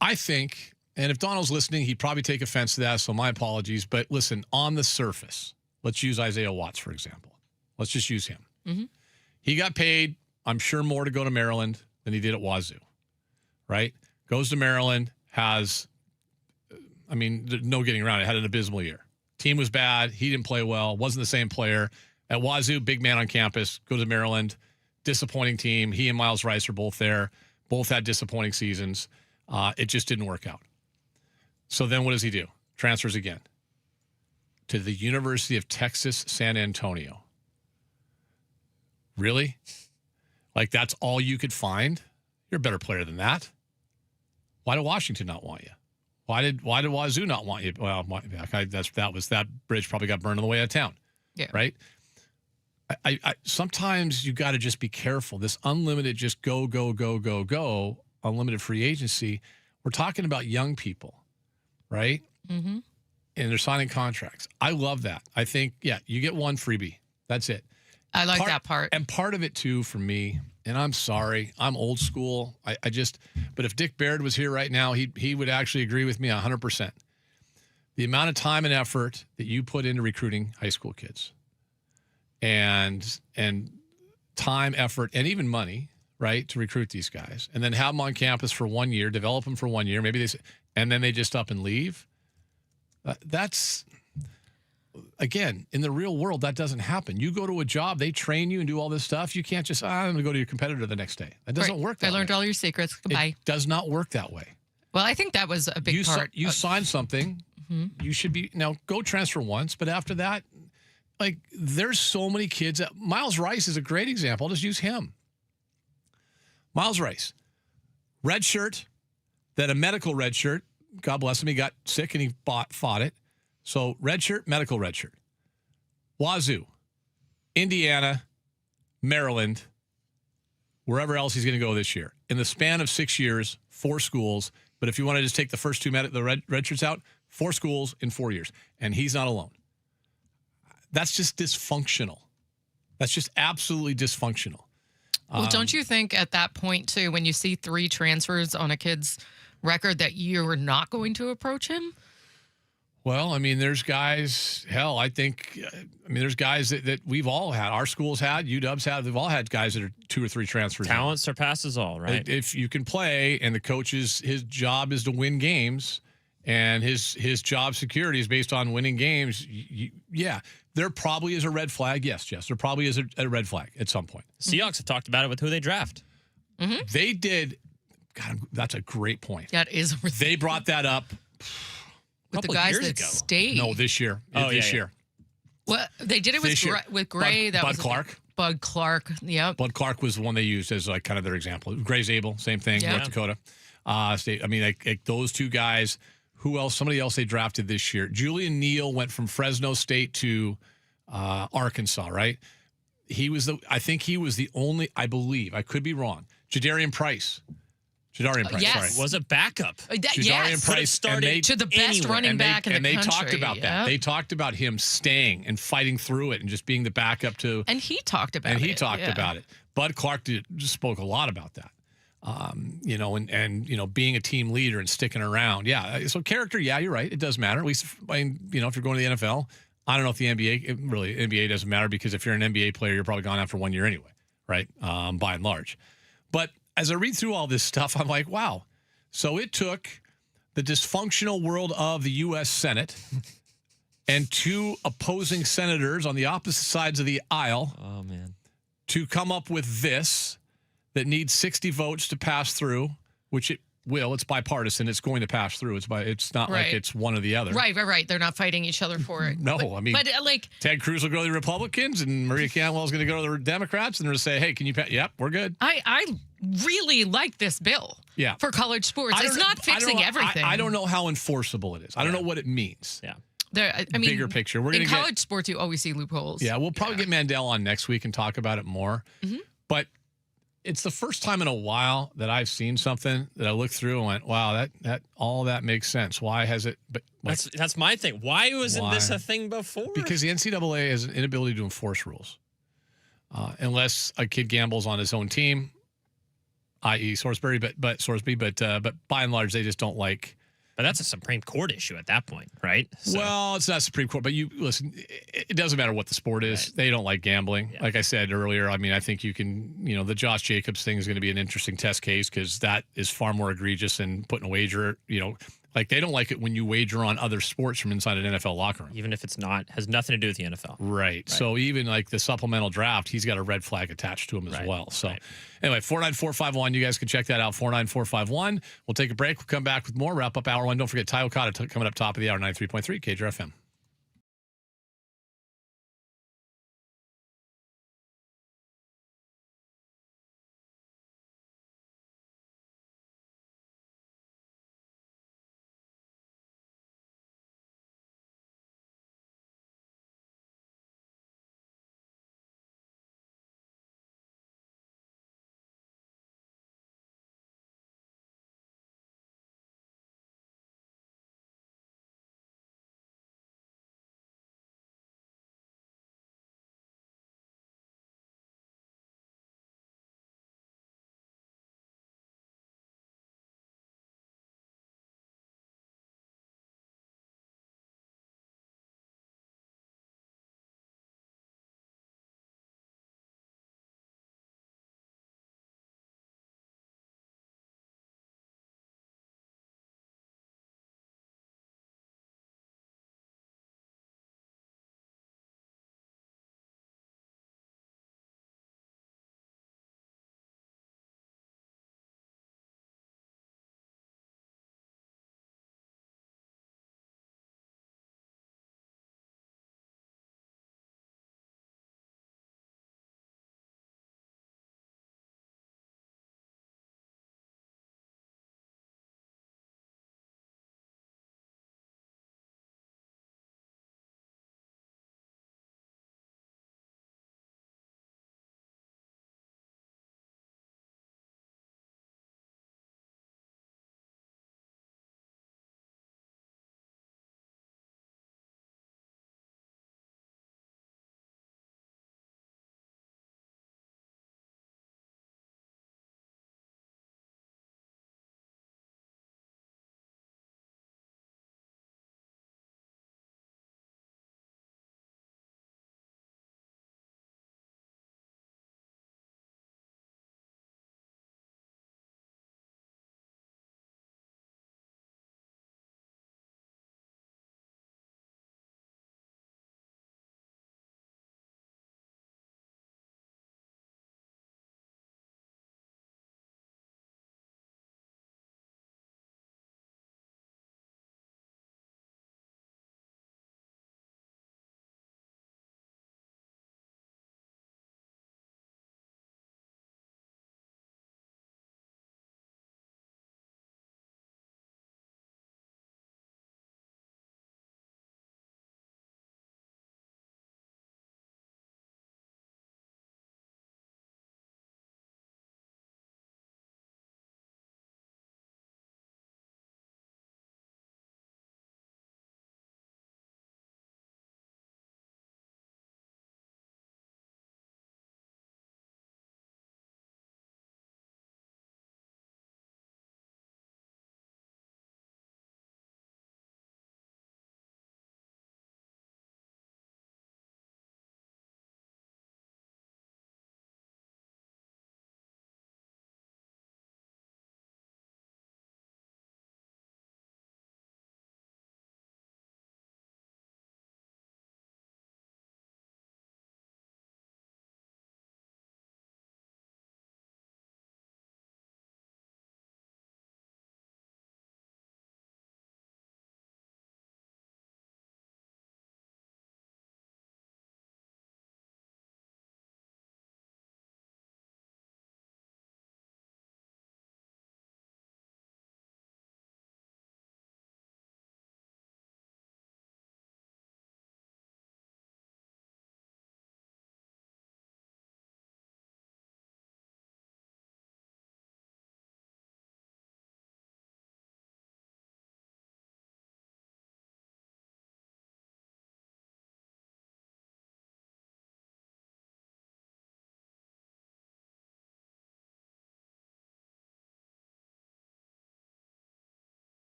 Speaker 19: I think, and if Donald's listening, he'd probably take offense to that, so my apologies. But listen, on the surface, let's use Isaiah Watts, for example. Let's just use him.
Speaker 21: Mm-hmm.
Speaker 19: He got paid, I'm sure, more to go to Maryland than he did at Wazoo, right? Goes to Maryland, has, there's no getting around it, had an abysmal year. Team was bad. He didn't play well. Wasn't the same player. At Wazoo, big man on campus. Goes to Maryland. Disappointing team. He and Miles Rice are both there. Both had disappointing seasons. It just didn't work out. So then what does he do? Transfers again to the University of Texas, San Antonio. Really? Like, that's all you could find? You're a better player than that. Why did Washington not want you? Why did Wazoo not want you? Well, that bridge probably got burned on the way out of town.
Speaker 21: Yeah.
Speaker 19: Right? I sometimes you got to just be careful. This unlimited just go, unlimited free agency. We're talking about young people, right?
Speaker 21: Mm-hmm.
Speaker 19: And they're signing contracts. I love that. I think, you get one freebie. That's it.
Speaker 21: I like that part.
Speaker 19: And part of it, too, for me, and I'm sorry, I'm old school. But if Dick Baird was here right now, he would actually agree with me 100%. The amount of time and effort that you put into recruiting high school kids and time, effort, and even money, right, to recruit these guys, and then have them on campus for 1 year, develop them for 1 year, and then they just up and leave. That's... Again, in the real world, that doesn't happen. You go to a job, they train you and do all this stuff. You can't just, I'm going to go to your competitor the next day. That doesn't work that way.
Speaker 21: I learned all your secrets. Goodbye.
Speaker 19: It does not work that way.
Speaker 21: Well, I think that was a big part.
Speaker 19: You signed something.
Speaker 21: Mm-hmm.
Speaker 19: You should be, now go transfer once, but after that, like, there's so many kids. Miles Rice is a great example. I'll just use him. Miles Rice, red shirt, then a medical red shirt. God bless him. He got sick and he fought it. So red shirt, medical red shirt. Wazoo, Indiana, Maryland, wherever else he's going to go this year. In the span of 6 years, 4 schools. But if you want to just take the first two the red shirts out, 4 schools in 4 years. And he's not alone. That's just dysfunctional. That's just absolutely dysfunctional.
Speaker 21: Well, don't you think at that point, too, when you see 3 transfers on a kid's record, that you're not going to approach him?
Speaker 19: Well, there's guys, there's guys that we've all had. Our school's had, UW's had, they've all had guys that are 2 or 3 transfers.
Speaker 20: Talent surpasses all, right?
Speaker 19: If you can play and the coach's his job is to win games and his job security is based on winning games, there probably is a red flag. Yes, Jess, there probably is a red flag at some point.
Speaker 20: Seahawks have talked about it with who they draft.
Speaker 19: They did. God, that's a great point.
Speaker 21: That is.
Speaker 19: They brought that up
Speaker 21: With the
Speaker 19: couple
Speaker 21: guys
Speaker 19: years
Speaker 21: that
Speaker 19: ago.
Speaker 21: stayed.
Speaker 19: No, this year. This year.
Speaker 21: Well, they did it with
Speaker 19: This year.
Speaker 21: with Gray.
Speaker 19: Bud
Speaker 21: that was
Speaker 19: Clark.
Speaker 21: Bud Clark. Yep.
Speaker 19: Bud Clark was the one they used as like kind of their example. Gray Zabel, same thing.
Speaker 21: Yeah.
Speaker 19: North Dakota State. I mean, like those two guys. Who else? Somebody else they drafted this year. Julian Neal went from Fresno State to Arkansas, right? I think he was the only, I believe, I could be wrong. Jadarian Price.
Speaker 21: Yes.
Speaker 19: Sorry.
Speaker 20: Was a backup.
Speaker 19: Jadarian Price
Speaker 20: started
Speaker 21: to the best running back in the country.
Speaker 19: And they talked about that.
Speaker 21: Yep.
Speaker 19: They talked about him staying and fighting through it and just being the backup to.
Speaker 21: And he talked about it.
Speaker 19: About it. Bud Clark just spoke a lot about that. Being a team leader and sticking around. Yeah. So character, yeah, you're right. It does matter. At least, if you're going to the NFL, I don't know if the NBA doesn't matter because if you're an NBA player, you're probably gone after 1 year anyway, right? By and large. But as I read through all this stuff, I'm like, wow. So it took the dysfunctional world of the U.S. Senate and two opposing senators on the opposite sides of the aisle to come up with this that needs 60 votes to pass through, which it will. It's bipartisan. It's going to pass through. It's not like it's one or the other.
Speaker 21: Right. They're not fighting each other for it.
Speaker 19: No,
Speaker 21: but like
Speaker 19: Ted Cruz will go to the Republicans, and Maria Cantwell is going to go to the Democrats, and they're going to say, "Hey, can you pass?" Yep, we're good.
Speaker 21: I really like this bill.
Speaker 19: Yeah.
Speaker 21: For college sports, it's not fixing everything.
Speaker 19: I don't know how enforceable it is. I don't know what it means.
Speaker 20: Yeah.
Speaker 19: Bigger picture. We're
Speaker 21: in college sports, you always see loopholes.
Speaker 19: Yeah, we'll probably get Mandel on next week and talk about it more.
Speaker 21: Mm-hmm.
Speaker 19: But it's the first time in a while that I've seen something that I looked through and went, "Wow, that all that makes sense. Why has it?" But
Speaker 20: that's my thing. Why wasn't this a thing before?
Speaker 19: Because the NCAA has an inability to enforce rules, unless a kid gambles on his own team, i.e., Sorsby. But by and large, they just don't like.
Speaker 20: But that's a Supreme Court issue at that point, right? So.
Speaker 19: Well, it's not Supreme Court, but you listen, it doesn't matter what the sport is. Right. They don't like gambling. Yeah. Like I said earlier, I mean, I think you can, the Josh Jacobs thing is going to be an interesting test case because that is far more egregious than putting a wager, like they don't like it when you wager on other sports from inside an NFL locker room.
Speaker 20: Even if it's has nothing to do with the NFL.
Speaker 19: Right. So even like the supplemental draft, he's got a red flag attached to him as well. So anyway, 49451, you guys can check that out, 49451. We'll take a break. We'll come back with more, wrap up hour one. Don't forget Ty Okada coming up top of the hour, 93.3 KJR FM.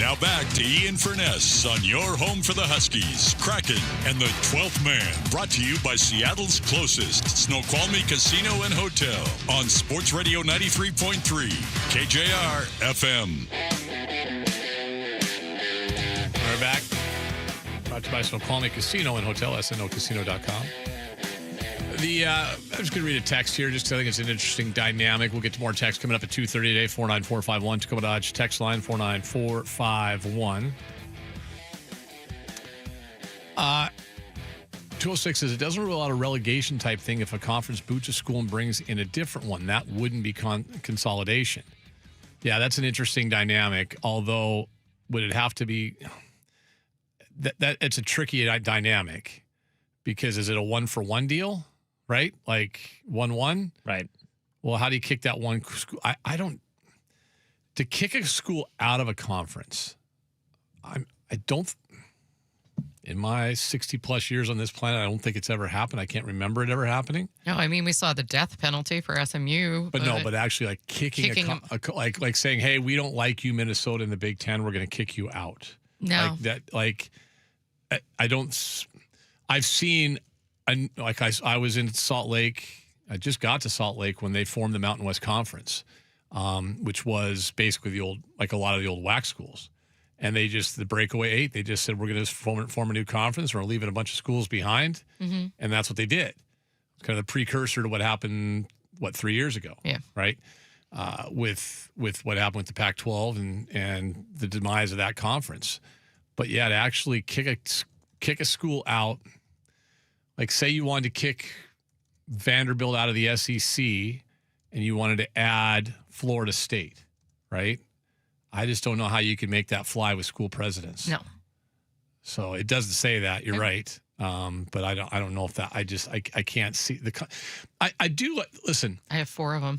Speaker 4: Now back to Ian Furness on your home for the Huskies, Kraken, and the 12th Man. Brought to you by Seattle's closest Snoqualmie Casino and Hotel on Sports Radio 93.3 KJR FM.
Speaker 19: We're back. Brought to you by Snoqualmie Casino and Hotel, snocasino.com. I'm just going to read a text here just because I think it's an interesting dynamic. We'll get to more text coming up at 2:30 today, 49451. Tacoma Dodge text line, 49451. 206 says it doesn't rule out a relegation type thing if a conference boots a school and brings in a different one. That wouldn't be consolidation. Yeah, that's an interesting dynamic, although would it have to be... That it's a tricky dynamic because is it a 1-for-1 deal? Right? Like 1-1?
Speaker 20: Right.
Speaker 19: Well, how do you kick that one school? I don't. To kick a school out of a conference, I don't. In my 60-plus years on this planet, I don't think it's ever happened. I can't remember it ever happening.
Speaker 21: No, I mean, we saw the death penalty for SMU.
Speaker 19: But actually like kicking like saying, hey, we don't like you, Minnesota, in the Big Ten. We're going to kick you out.
Speaker 21: No.
Speaker 19: I don't. I've seen... I was in Salt Lake. I just got to Salt Lake when they formed the Mountain West Conference, which was basically the old, like a lot of the old WAC schools. And they just, the breakaway 8, they just said, we're going to form a new conference. We're leaving a bunch of schools behind. Mm-hmm. And that's what they did. It's kind of the precursor to what happened, 3 years ago?
Speaker 21: Yeah.
Speaker 19: Right? With what happened with the Pac-12 and the demise of that conference. But yeah, to actually kick a school out, like say you wanted to kick Vanderbilt out of the SEC and you wanted to add Florida State, right? I just don't know how you can make that fly with school presidents.
Speaker 21: No.
Speaker 19: So it doesn't say that. You're right. But I don't know if that. I can't see the. I do listen.
Speaker 21: I have 4 of them.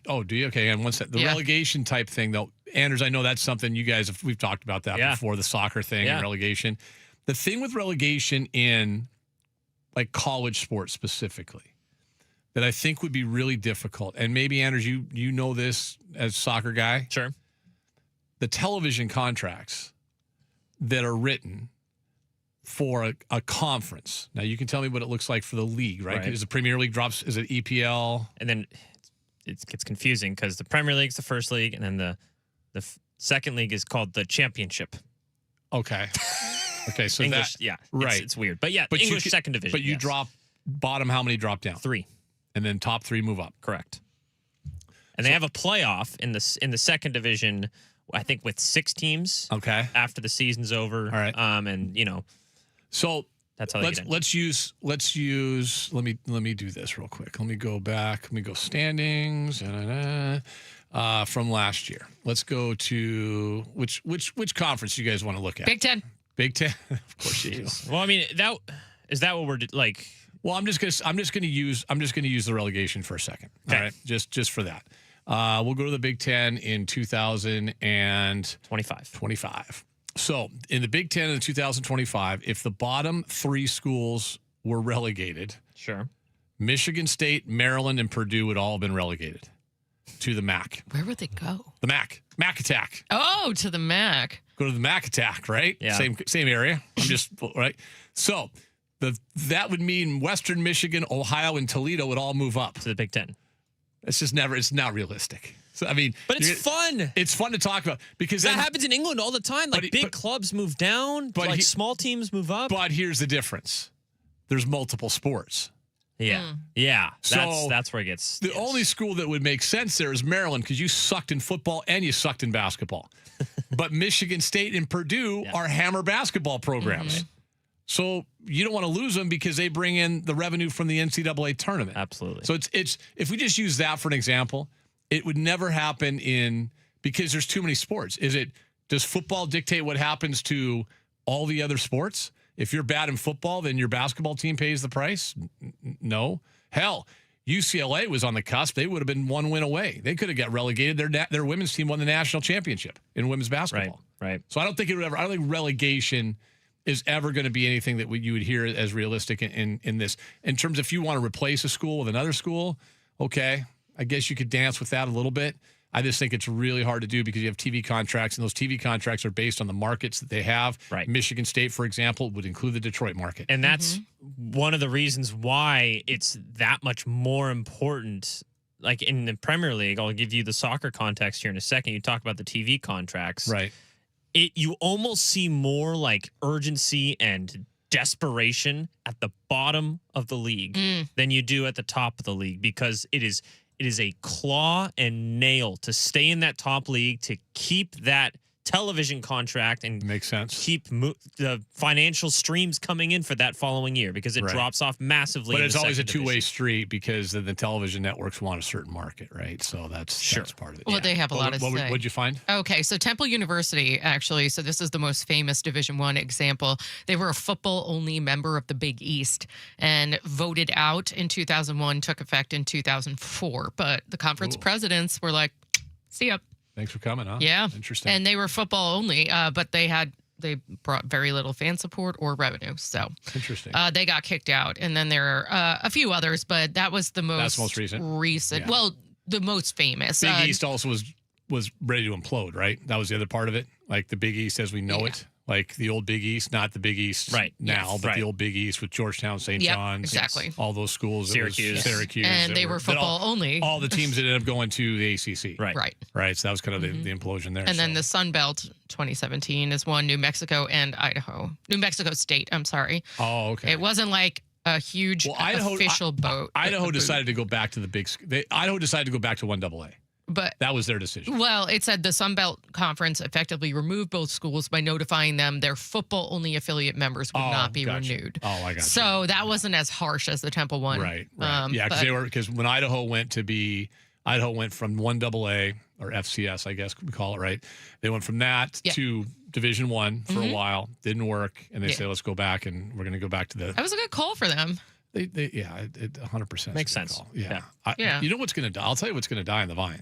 Speaker 19: Oh, do you? Okay, and one second. The relegation type thing though, Anders. I know that's something you guys we've talked about that before. The soccer thing and relegation. The thing with relegation in like college sports specifically, that I think would be really difficult. And maybe, Anders, you know this as a soccer guy.
Speaker 20: Sure.
Speaker 19: The television contracts that are written for a conference. Now, you can tell me what it looks like for the league, right? Is the Premier League drops, is it EPL?
Speaker 20: And then it gets confusing because the Premier League's the first league, and then the second league is called the Championship.
Speaker 19: Okay. Okay, so
Speaker 20: English,
Speaker 19: right.
Speaker 20: It's weird. But yeah, English second division.
Speaker 19: But you drop bottom, how many drop down?
Speaker 20: 3.
Speaker 19: And then top 3 move up.
Speaker 20: Correct. And they have a playoff in the second division, I think, with 6 teams.
Speaker 19: Okay.
Speaker 20: After the season's over. All
Speaker 19: right.
Speaker 20: And
Speaker 19: so
Speaker 20: that's how they get in.
Speaker 19: Let's use let me do this real quick. Let me go back. Let me go standings from last year. Let's go to which conference you guys want to look at?
Speaker 21: Big Ten.
Speaker 19: Big Ten, of course you do.
Speaker 20: Well, I mean, is that what we're like?
Speaker 19: Well, I'm just gonna use the relegation for a second. Okay. All right, just for that. We'll go to the Big Ten in 2025. So in the Big Ten in 2025, if the bottom 3 schools were relegated,
Speaker 20: sure,
Speaker 19: Michigan State, Maryland, and Purdue would all have been relegated to the MAC.
Speaker 21: Where would they go?
Speaker 19: The MAC Attack.
Speaker 21: Oh, to the MAC.
Speaker 19: Go to the MAC Attack, right?
Speaker 20: Yeah.
Speaker 19: Same area. I'm just right. So that would mean Western Michigan, Ohio, and Toledo would all move up
Speaker 20: to the Big Ten.
Speaker 19: It's not realistic. So I mean,
Speaker 20: but it's fun.
Speaker 19: It's fun to talk about because
Speaker 20: that happens in England all the time. Like big clubs move down, but small teams move up.
Speaker 19: But here's the difference: there's multiple sports.
Speaker 20: Yeah, yeah.
Speaker 19: So
Speaker 20: that's where it gets.
Speaker 19: The only school that would make sense there is Maryland because you sucked in football and you sucked in basketball. But Michigan State and Purdue are hammer basketball programs. Mm-hmm. So you don't want to lose them because they bring in the revenue from the NCAA tournament.
Speaker 20: Absolutely.
Speaker 19: So it's if we just use that for an example, it would never happen because there's too many sports. Does football dictate what happens to all the other sports? If you're bad in football, then your basketball team pays the price? No. Hell, UCLA was on the cusp. They would have been 1 win away. They could have got relegated. Their women's team won the national championship in women's basketball.
Speaker 20: Right.
Speaker 19: So I don't think relegation is ever going to be anything that you would hear as realistic in this. In terms of if you want to replace a school with another school, okay, I guess you could dance with that a little bit. I just think it's really hard to do because you have TV contracts, and those TV contracts are based on the markets that they have.
Speaker 20: Right.
Speaker 19: Michigan State, for example, would include the Detroit market.
Speaker 20: And that's one of the reasons why it's that much more important. Like in the Premier League, I'll give you the soccer context here in a second. You talk about the TV contracts.
Speaker 19: Right.
Speaker 20: You almost see more like urgency and desperation at the bottom of the league than you do at the top of the league, because it is a claw and nail to stay in that top league, to keep that television contract and
Speaker 19: makes sense.
Speaker 20: Keep the financial streams coming in for that following year, because it
Speaker 19: Right.
Speaker 20: drops off massively.
Speaker 19: But
Speaker 20: in
Speaker 19: it's
Speaker 20: the
Speaker 19: always a
Speaker 20: second
Speaker 19: two-way
Speaker 20: division.
Speaker 19: street because the television networks want a certain market, right? So that's part of it.
Speaker 21: Well, they have a lot to say.
Speaker 19: What'd you find?
Speaker 21: Okay, so Temple University, actually, so this is the most famous Division I example. They were a football-only member of the Big East and voted out in 2001, took effect in 2004. But the conference presidents were like, see ya.
Speaker 19: Thanks for coming, huh?
Speaker 21: Yeah.
Speaker 19: Interesting.
Speaker 21: And they were football only, but they brought very little fan support or revenue. So
Speaker 19: interesting.
Speaker 21: They got kicked out. And then there are a few others, but that was the most,
Speaker 19: That's most recent. Yeah.
Speaker 21: Well, the most famous.
Speaker 19: Big East also was ready to implode, right? That was the other part of it. Like the Big East as we know it. Like the old Big East, not the Big East now, but the old Big East with Georgetown, St. John's.
Speaker 21: Exactly.
Speaker 19: All those schools.
Speaker 20: Syracuse.
Speaker 21: And they were football only.
Speaker 19: All the teams that ended up going to the ACC.
Speaker 21: Right.
Speaker 19: Right. So that was kind of the implosion there.
Speaker 21: And then the Sun Belt 2017 is one, New Mexico and Idaho. New Mexico State, I'm sorry.
Speaker 19: Oh, okay.
Speaker 21: It wasn't like a huge official vote.
Speaker 19: Idaho decided to go back to Idaho decided to go back to 1AA.
Speaker 21: But
Speaker 19: that was their decision.
Speaker 21: Well, it said the Sun Belt Conference effectively removed both schools by notifying them their football-only affiliate members would not be renewed.
Speaker 19: Oh, I got you.
Speaker 21: So that wasn't as harsh as the Temple one.
Speaker 19: Right. Yeah, because when Idaho went from 1AA or FCS, I guess we call it, right? They went from that to Division I for a while. Didn't work, and they say let's go back, and we're going to go back to the.
Speaker 21: That was a good call for them.
Speaker 19: It 100%
Speaker 20: makes sense.
Speaker 19: Yeah.
Speaker 21: Yeah.
Speaker 19: You know what's going to die? I'll tell you what's going to die on the vine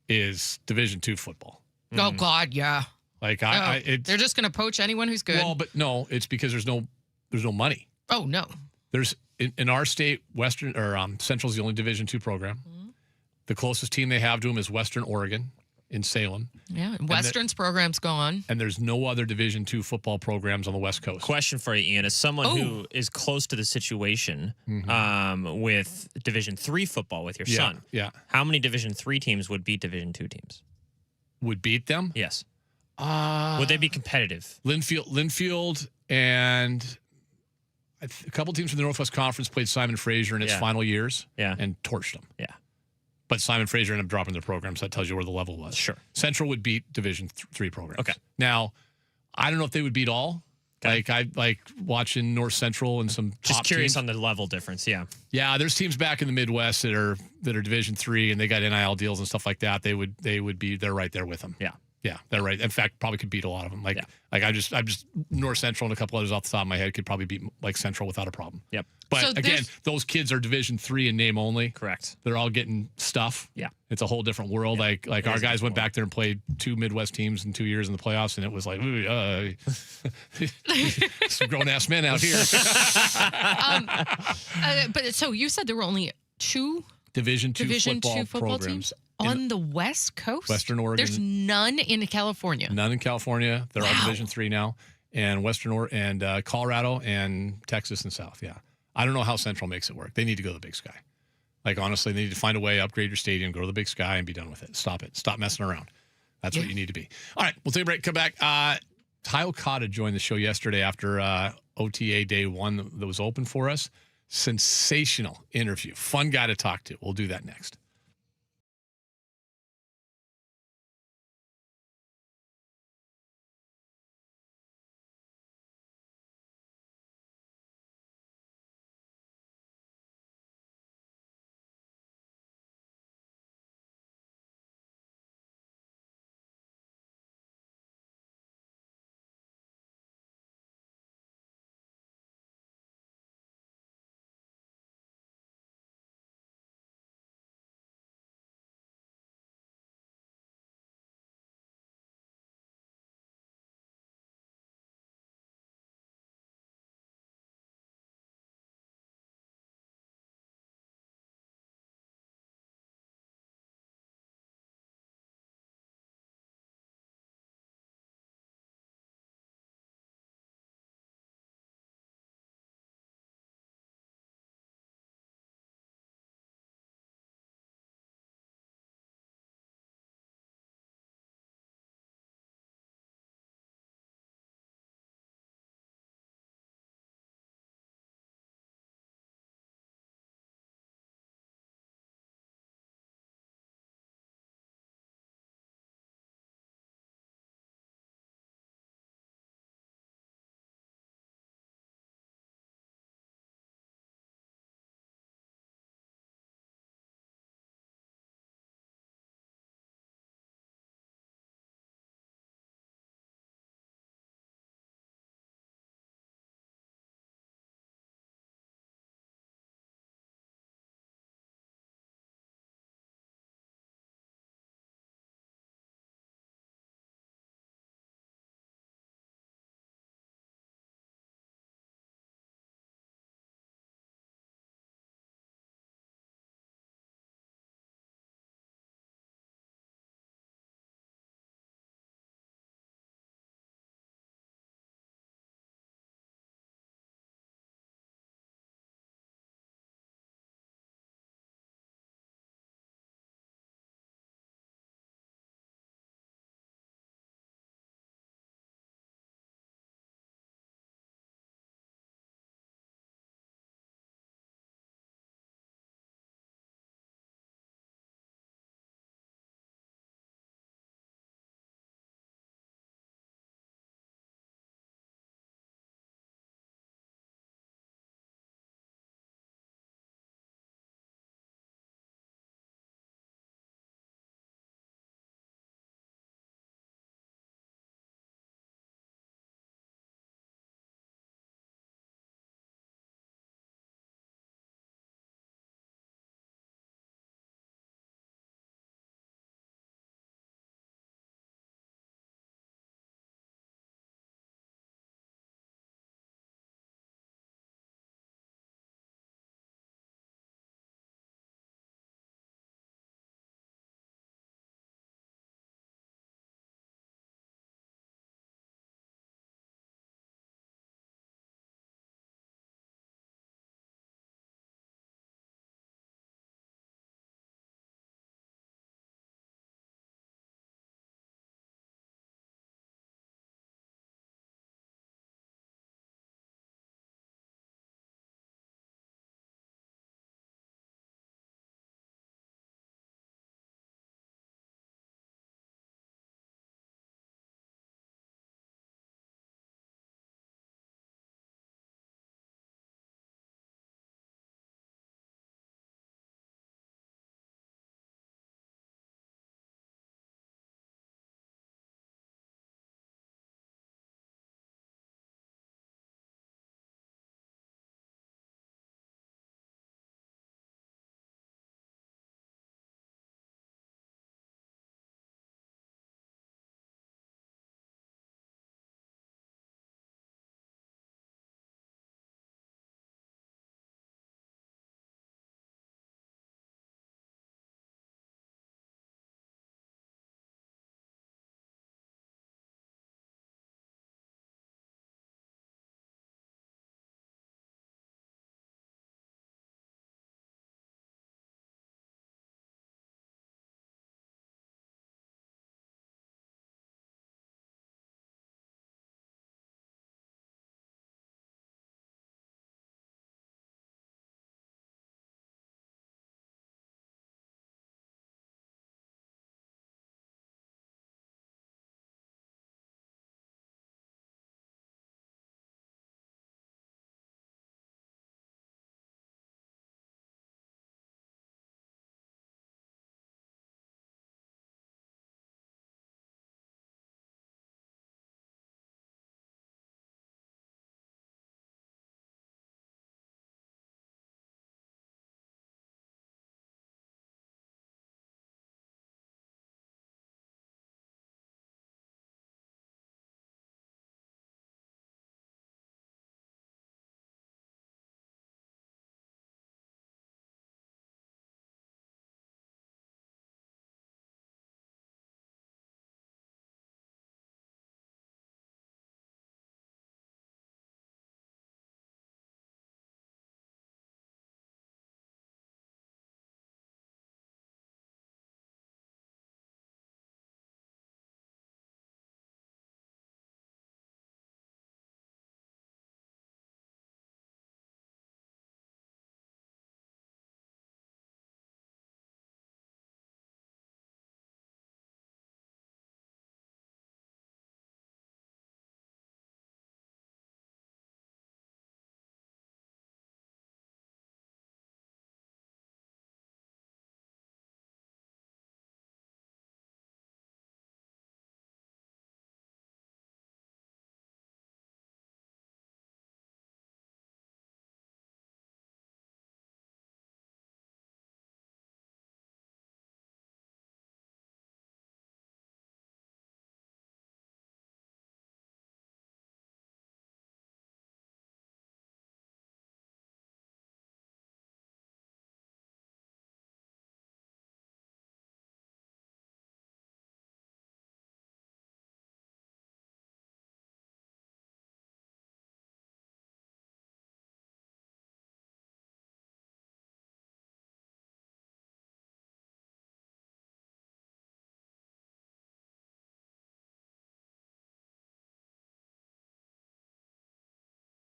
Speaker 19: is Division II football.
Speaker 21: Oh God, yeah.
Speaker 19: Like
Speaker 21: they're just going to poach anyone who's good.
Speaker 19: Well, but no, it's because there's no money.
Speaker 21: Oh no.
Speaker 19: There's in our state, Western or Central's the only Division II program. The closest team they have to them is Western Oregon in Salem.
Speaker 21: Yeah, Western's program's gone.
Speaker 19: And there's no other Division II football programs on the West Coast.
Speaker 20: Question for you, Ian. As someone who is close to the situation with Division III football with your son, how many Division III teams would beat Division II teams?
Speaker 19: Would beat them?
Speaker 20: Yes. Would they be competitive?
Speaker 19: Linfield and a couple teams from the Northwest Conference played Simon Fraser in its final years and torched them.
Speaker 20: Yeah.
Speaker 19: But Simon Fraser ended up dropping their program, so that tells you where the level was.
Speaker 20: Sure.
Speaker 19: Central would beat Division III programs.
Speaker 20: Okay.
Speaker 19: Now, I don't know if they would beat all. Like I like watching North Central and some
Speaker 20: Just
Speaker 19: top
Speaker 20: curious
Speaker 19: teams.
Speaker 20: on the level difference. Yeah.
Speaker 19: Yeah, there's teams back in the Midwest that are Division III and they got NIL deals and stuff like that. They're right there with them.
Speaker 20: Yeah.
Speaker 19: Yeah, they're right. In fact, probably could beat a lot of them. Like I'm just North Central and a couple others off the top of my head could probably beat like Central without a problem.
Speaker 20: Yep.
Speaker 19: But
Speaker 21: So
Speaker 19: again, those kids are Division III in name only.
Speaker 20: Correct.
Speaker 19: They're all getting stuff.
Speaker 20: Yeah.
Speaker 19: It's a whole different world.
Speaker 20: Yeah.
Speaker 19: Like our guys went back there and played 2 Midwest teams in 2 years in the playoffs, and it was like, some grown ass men out here.
Speaker 21: But so you said there were only 2
Speaker 19: Division II
Speaker 21: football
Speaker 19: programs
Speaker 21: teams on the West Coast?
Speaker 19: Western Oregon.
Speaker 21: There's none in California.
Speaker 19: None in California. They're all Division III now, and Colorado and Texas and South. Yeah, I don't know how Central makes it work. They need to go to the Big Sky. Like honestly, they need to find a way, upgrade your stadium, go to the Big Sky, and be done with it. Stop it. Stop messing around. That's what you need to be. All right, we'll take a break. Come back. Ty Okada joined the show yesterday after OTA day 1 that was open for us. Sensational interview. Fun guy to talk to. We'll do that next.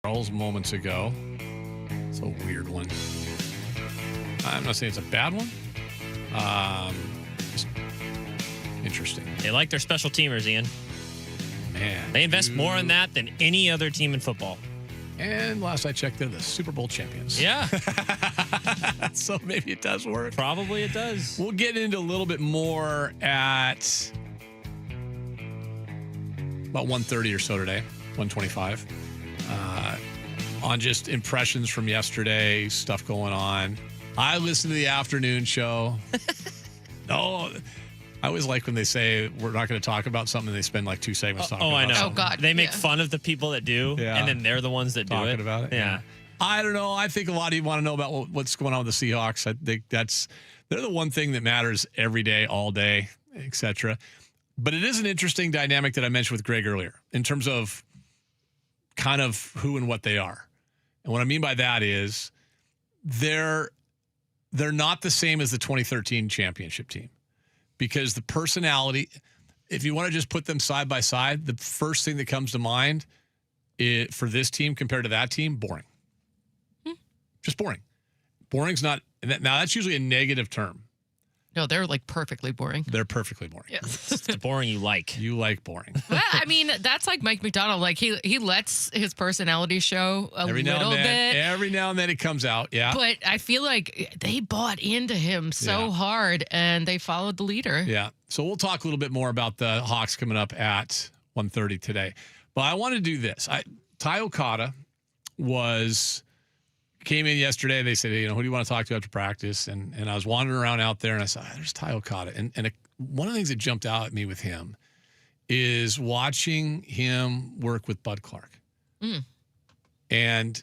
Speaker 19: Charles moments ago. It's a weird one. I'm not saying it's a bad one. Just interesting.
Speaker 20: They like their special teamers, Ian.
Speaker 19: Man.
Speaker 20: They invest more in that than any other team in football.
Speaker 19: And last I checked, they're the Super Bowl champions.
Speaker 20: Yeah.
Speaker 19: So maybe it does work.
Speaker 20: Probably it does.
Speaker 19: We'll get into a little bit more at about 1:30 or so today, 1:25, on just impressions from yesterday, stuff going on. I listened to the afternoon show. No, I always like when they say we're not going to talk about something and they spend like 2 segments talking about it.
Speaker 20: I know.
Speaker 21: Oh, God.
Speaker 20: They make fun of the people that do, and then they're the ones that do it.
Speaker 19: Talking about it.
Speaker 20: Yeah.
Speaker 19: I don't know. I think a lot of you want to know about what's going on with the Seahawks. I think they're the one thing that matters every day, all day, etc. But it is an interesting dynamic that I mentioned with Greg earlier in terms of kind of who and what they are. And what I mean by that is they're not the same as the 2013 championship team because the personality, if you want to just put them side by side, the first thing that comes to mind for this team compared to that team, boring. Just boring. Boring's not, now that's usually a negative term.
Speaker 21: No, they're like perfectly boring.
Speaker 19: They're perfectly boring.
Speaker 21: Yes.
Speaker 20: It's the boring you like.
Speaker 19: You like boring.
Speaker 21: Well, I mean, that's like Mike McDonald. Like he lets his personality show
Speaker 19: Every
Speaker 21: little bit.
Speaker 19: Every now and then it comes out. Yeah.
Speaker 21: But I feel like they bought into him so hard and they followed the leader.
Speaker 19: Yeah. So we'll talk a little bit more about the Hawks coming up at 1:30 today. But I want to do this. Ty Okada came in yesterday. They said, who do you want to talk to after practice? And I was wandering around out there and I said, there's Ty Okada. And one of the things that jumped out at me with him is watching him work with Bud Clark. And,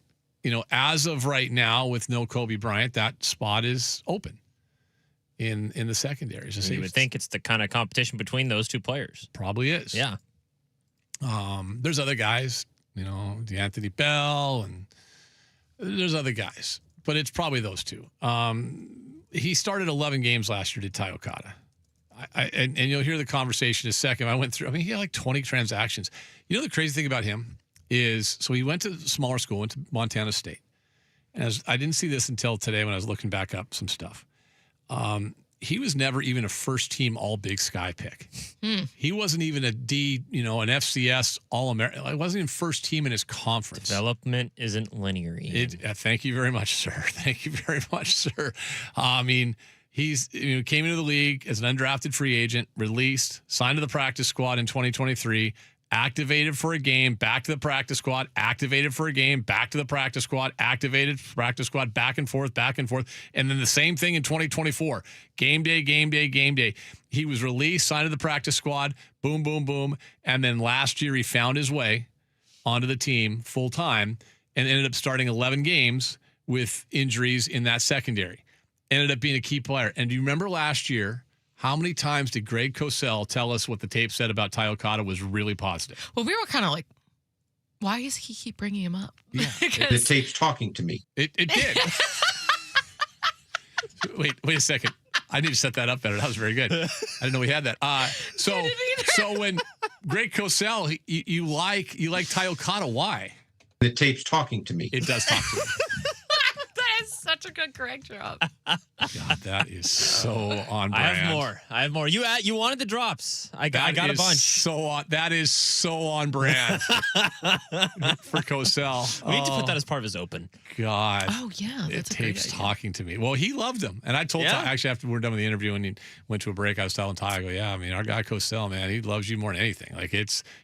Speaker 19: as of right now with no Kobe Bryant, that spot is open in the secondary.
Speaker 20: You would think it's the kind of competition between those two players.
Speaker 19: Probably is.
Speaker 20: Yeah.
Speaker 19: There's other guys, DeAnthony Bell, and there's other guys, but it's probably those two. He started 11 games last year, did Ty Okada. And you'll hear the conversation in a second. I went through, he had like 20 transactions. The crazy thing about him is, so he went to smaller school, went to Montana State. And I didn't see this until today when I was looking back up some stuff. He was never even a first-team All-Big Sky pick. He wasn't even a D, an FCS All-American. He wasn't even first team in his conference.
Speaker 20: Development isn't linear.
Speaker 19: Thank you very much, sir. Thank you very much, sir. He's came into the league as an undrafted free agent, released, signed to the practice squad in 2023, activated for a game, back to the practice squad, activated for a game, back to the practice squad, activated, practice squad, back and forth. And then the same thing in 2024. Game day. He was released, signed to the practice squad, boom, boom, boom. And then last year he found his way onto the team full time and ended up starting 11 games with injuries in that secondary. Ended up being a key player. And do you remember last year, how many times did Greg Cosell tell us what the tape said about Ty Okada was really positive?
Speaker 21: Well, we were kind of like, why does he keep bringing him up?
Speaker 19: Yeah.
Speaker 5: The tape's talking to me.
Speaker 19: It did. Wait a second. I need to set that up better. That was very good. I didn't know we had that. So when Greg Cosell, you like Ty Okada, why?
Speaker 5: The tape's talking to me.
Speaker 19: It does talk to me.
Speaker 21: That is such a good Greg job.
Speaker 19: God, that is so on brand.
Speaker 20: I have more. You wanted the drops. I got a bunch.
Speaker 19: That is so on brand for Cosell.
Speaker 20: We need to put that as part of his open.
Speaker 19: God.
Speaker 21: Oh, yeah.
Speaker 19: It tapes talking to me. Well, he loved him. And I told Ty, actually, after we were done with the interview and he went to a break, I was telling Ty, I go, our guy Cosell, man, he loves you more than anything. Like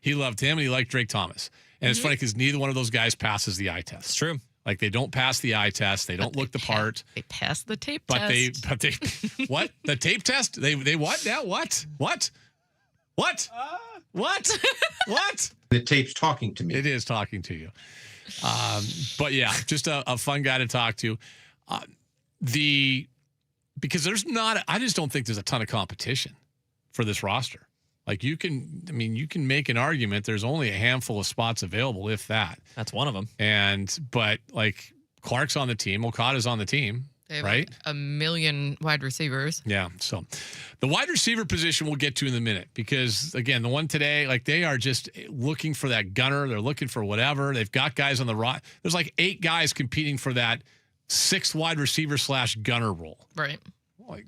Speaker 19: he loved him and he liked Drake Thomas. And it's funny because neither one of those guys passes the eye test.
Speaker 20: It's true.
Speaker 19: Like they don't pass the eye test. They don't look the part.
Speaker 21: They pass the tape
Speaker 19: test. But they what? The tape test? They what now? What? What?
Speaker 5: The tape's talking to me.
Speaker 19: It is talking to you. But yeah, just a fun guy to talk to. Because I just don't think there's a ton of competition for this roster. Like you can make an argument. There's only a handful of spots available, if that.
Speaker 20: That's one of them.
Speaker 19: But like Clark's on the team, Okada's on the team.
Speaker 21: They have
Speaker 2: right?
Speaker 21: a million wide receivers.
Speaker 2: Yeah. So the wide receiver position we'll get to in a minute because, again, the one today, like they are just looking for that gunner. They're looking for whatever. They've got guys on the roster. There's like 8 guys competing for that 6th wide receiver / gunner role.
Speaker 21: Right.
Speaker 2: Like,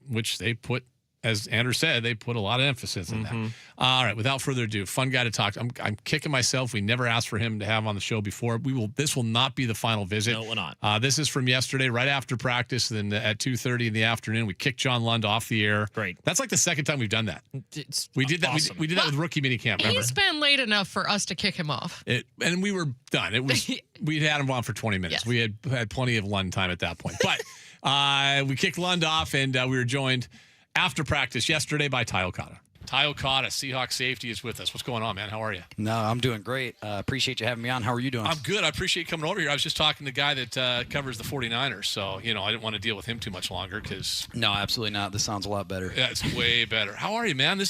Speaker 2: which they put, as Andrew said, they put a lot of emphasis in that. All right, without further ado, fun guy to talk to. I'm kicking myself. We never asked for him to have on the show before. This will not be the final visit.
Speaker 20: No, we're not.
Speaker 2: This is from yesterday, right after practice. Then at 2:30 in the afternoon, we kicked John Lund off the air.
Speaker 20: Great.
Speaker 2: That's like the second time we've done that.
Speaker 20: It's
Speaker 2: We did that.
Speaker 20: awesome.
Speaker 2: We did that with rookie minicamp. Remember?
Speaker 21: He's been late enough for us to kick him off.
Speaker 2: And we were done. It was we'd had him on for 20 minutes.
Speaker 21: Yes.
Speaker 2: We had plenty of Lund time at that point. But we kicked Lund off, and we were joined after practice yesterday by Ty Okada. Ty Okada, Seahawks safety, is with us. What's going on, man? How are you?
Speaker 6: No, I'm doing great. Appreciate you having me on. How are you doing?
Speaker 2: I'm good. I appreciate you coming over here. I was just talking to the guy that covers the 49ers, so, I didn't want to deal with him too much longer because...
Speaker 6: No, absolutely not. This sounds a lot better.
Speaker 2: Yeah, it's way better. How are you, man?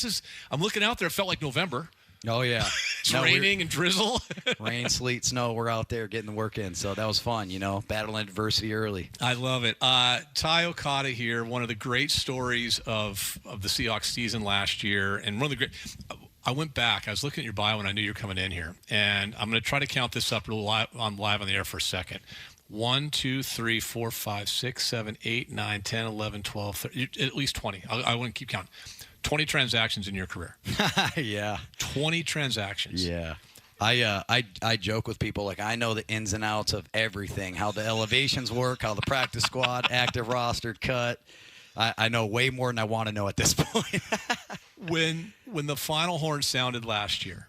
Speaker 2: I'm looking out there. It felt like November.
Speaker 6: Oh, yeah.
Speaker 2: It's raining and drizzle.
Speaker 6: Rain, sleet, snow. We're out there getting the work in, so that was fun, battling adversity early.
Speaker 2: I love it. Ty Okada here, one of the great stories of the Seahawks season last year, and one of the great... I went back. I was looking at your bio when I knew you were coming in here, and I'm going to try to count this up live on the air for a second. 1, 2, 3, 4, 5, 6, 7, 8, 9, 10, 11, 12, 13, at least 20. I want to keep counting. 20 transactions in your career.
Speaker 6: Yeah.
Speaker 2: 20 transactions.
Speaker 6: Yeah. I joke with people like I know the ins and outs of everything, how the elevations work, how the practice squad, active roster, cut. I know way more than I want to know at this point.
Speaker 2: When the final horn sounded last year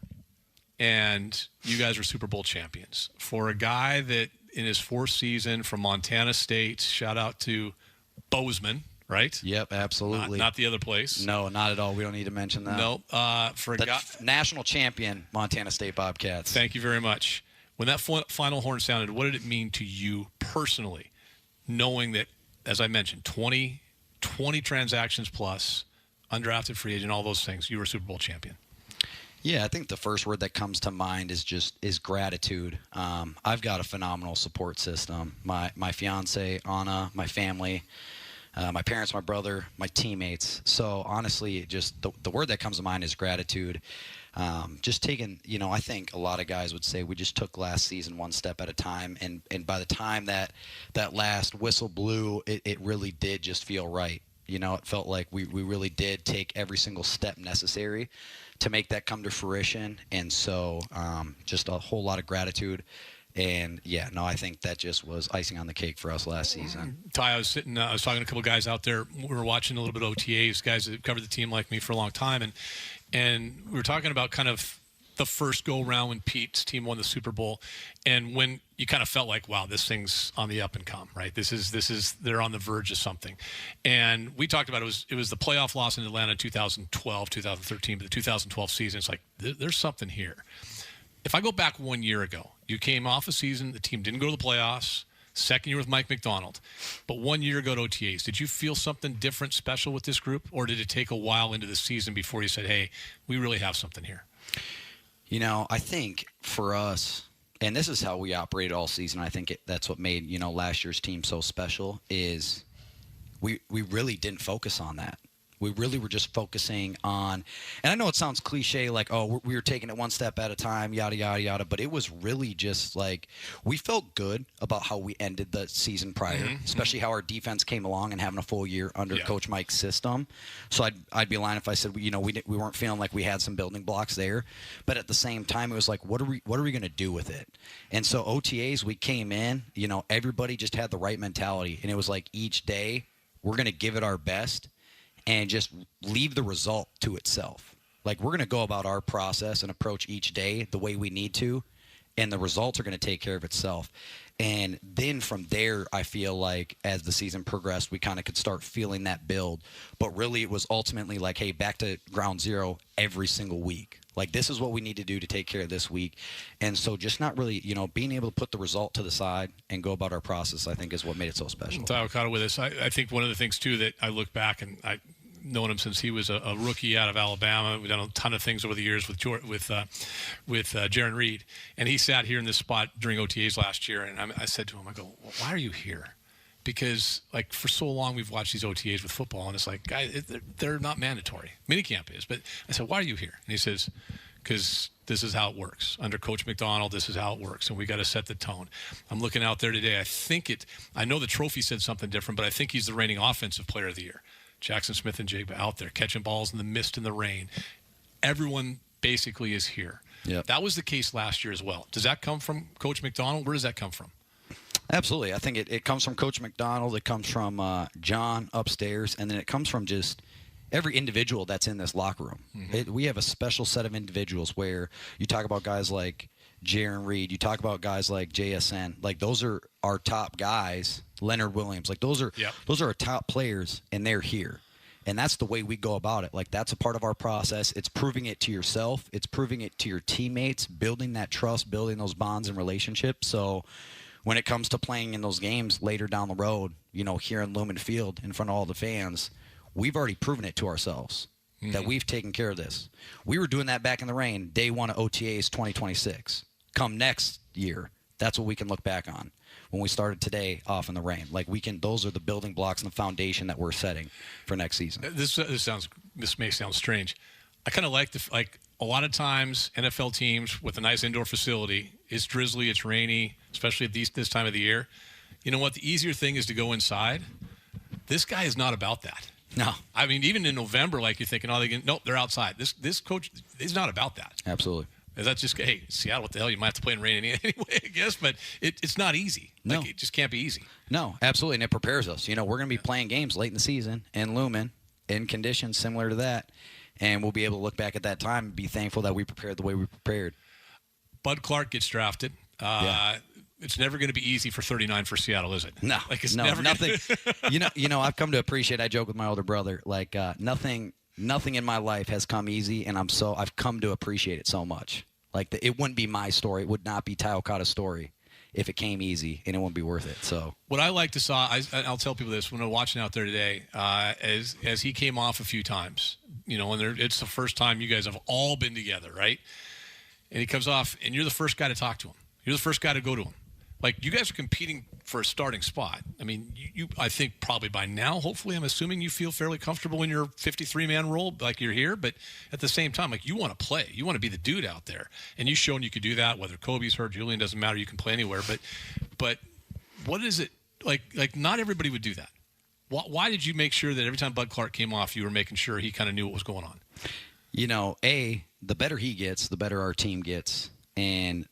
Speaker 2: and you guys were Super Bowl champions, for a guy that in his 4th season from Montana State, shout out to Bozeman, right?
Speaker 6: Yep, absolutely.
Speaker 2: Not the other place.
Speaker 6: No, not at all. We don't need to mention that.
Speaker 2: No. For a guy,
Speaker 6: national champion, Montana State Bobcats.
Speaker 2: Thank you very much. When that final horn sounded, what did it mean to you personally, knowing that, as I mentioned, 20 transactions plus, undrafted free agent, all those things, you were a Super Bowl champion?
Speaker 6: Yeah, I think the first word that comes to mind is gratitude. I've got a phenomenal support system. My fiance, Anna, my family, my parents, my brother, my teammates. So honestly, just the word that comes to mind is gratitude. Just taking, I think a lot of guys would say we just took last season one step at a time. And by the time that last whistle blew, it really did just feel right. It felt like we really did take every single step necessary to make that come to fruition. And so just a whole lot of gratitude. And I think that just was icing on the cake for us last season.
Speaker 2: Ty, I was talking to a couple of guys out there. We were watching a little bit of OTAs, guys that covered the team like me for a long time, and we were talking about kind of the first go round when Pete's team won the Super Bowl, and when you kind of felt like, wow, this thing's on the up and come, right? This is they're on the verge of something. And we talked about it was the playoff loss in Atlanta in 2012, 2013, but the 2012 season, it's like there's something here. If I go back 1 year ago, you came off a season, the team didn't go to the playoffs, second year with Mike McDonald, but 1 year ago at OTAs, did you feel something different, special with this group, or did it take a while into the season before you said, hey, we really have something here?
Speaker 6: I think for us, and this is how we operated all season, I think that's what made, last year's team so special, is we really didn't focus on that. We really were just focusing on, and I know it sounds cliche, like, oh, we were taking it one step at a time, yada, yada, yada, but it was really just like, we felt good about how we ended the season prior, especially how our defense came along and having a full year under Coach Mike's system. So I'd be lying if I said, we weren't feeling like we had some building blocks there, but at the same time, it was like, what are we going to do with it? And so OTAs, we came in, everybody just had the right mentality, and it was like each day, we're going to give it our best and just leave the result to itself. Like, we're going to go about our process and approach each day the way we need to, and the results are going to take care of itself. And then from there, I feel like as the season progressed, we kind of could start feeling that build. But really, it was ultimately like, hey, back to ground zero every single week. Like, this is what we need to do to take care of this week. And so just not really, being able to put the result to the side and go about our process, I think, is what made it so special.
Speaker 2: Ty Okada with us. I think one of the things, too, that I look back, and I've known him since he was a rookie out of Alabama. We've done a ton of things over the years with Jaron Reed. And he sat here in this spot during OTAs last year, and I said to him, I go, well, why are you here?
Speaker 19: because like for so long we've watched these OTAs with football, and it's like, guys, they're not mandatory. Minicamp is, but I said, why are you here? And he says, because this is how it works under Coach McDonald. This is how it works, and we got to set the tone. I'm looking out there today. I know the trophy said something different, but I think he's the reigning offensive player of the year. Jackson Smith and Jigba out there catching balls in the mist and the rain. Everyone basically is here.
Speaker 6: Yep.
Speaker 19: That was the case last year as well. Does that come from Coach McDonald? Where does that come from?
Speaker 6: Absolutely. I think it comes from Coach McDonald. It comes from John upstairs, and then it comes from just every individual that's in this locker room.
Speaker 19: Mm-hmm.
Speaker 6: We have a special set of individuals where you talk about guys like Jaron Reed, you talk about guys like JSN, like those are our top guys. Leonard Williams, like those are our top players, and they're here. And that's the way we go about it. Like, that's a part of our process. It's proving it to yourself. It's proving it to your teammates, building that trust, building those bonds and relationships. So when it comes to playing in those games later down the road, here in Lumen Field in front of all the fans, we've already proven it to ourselves that we've taken care of this. We were doing that back in the rain, day one of OTAs 2026. Come next year, that's what we can look back on. When we started today off in the rain, those are the building blocks and the foundation that we're setting for next season.
Speaker 19: This may sound strange. I kind of like a lot of times NFL teams with a nice indoor facility, it's drizzly, it's rainy, especially at this time of the year. You know what? The easier thing is to go inside. This guy is not about that.
Speaker 6: No.
Speaker 19: I mean, even in November, like you're thinking, nope, they're outside. This coach is not about that.
Speaker 6: Absolutely.
Speaker 19: That's just, hey, Seattle, what the hell? You might have to play in rain anyway, I guess, but it's not easy.
Speaker 6: No.
Speaker 19: It just can't be easy.
Speaker 6: No, absolutely, and it prepares us. We're going to be playing games late in the season in Lumen in conditions similar to that, and we'll be able to look back at that time and be thankful that we prepared the way we prepared.
Speaker 19: Bud Clark gets drafted. It's never going to be easy for 39 for Seattle, is it?
Speaker 6: No,
Speaker 19: it's
Speaker 6: no,
Speaker 19: never
Speaker 6: nothing. I've come to appreciate. I joke with my older brother, nothing in my life has come easy, and I've come to appreciate it so much. It wouldn't be my story. It would not be Ty Okada's story if it came easy, and it wouldn't be worth it. So
Speaker 19: what I like to saw, I'll tell people this when I'm watching out there today, as he came off a few times, and it's the first time you guys have all been together, right? And he comes off, and you're the first guy to talk to him. You're the first guy to go to him. You guys are competing for a starting spot. I mean, I think probably by now, hopefully, I'm assuming you feel fairly comfortable in your 53-man role, like you're here. But at the same time, you want to play. You want to be the dude out there. And you've shown you could do that, whether Kobe's hurt, Julian, doesn't matter. You can play anywhere. But what is it, not everybody would do that. Why did you make sure that every time Bud Clark came off, you were making sure he kind of knew what was going on?
Speaker 6: The better he gets, the better our team gets. And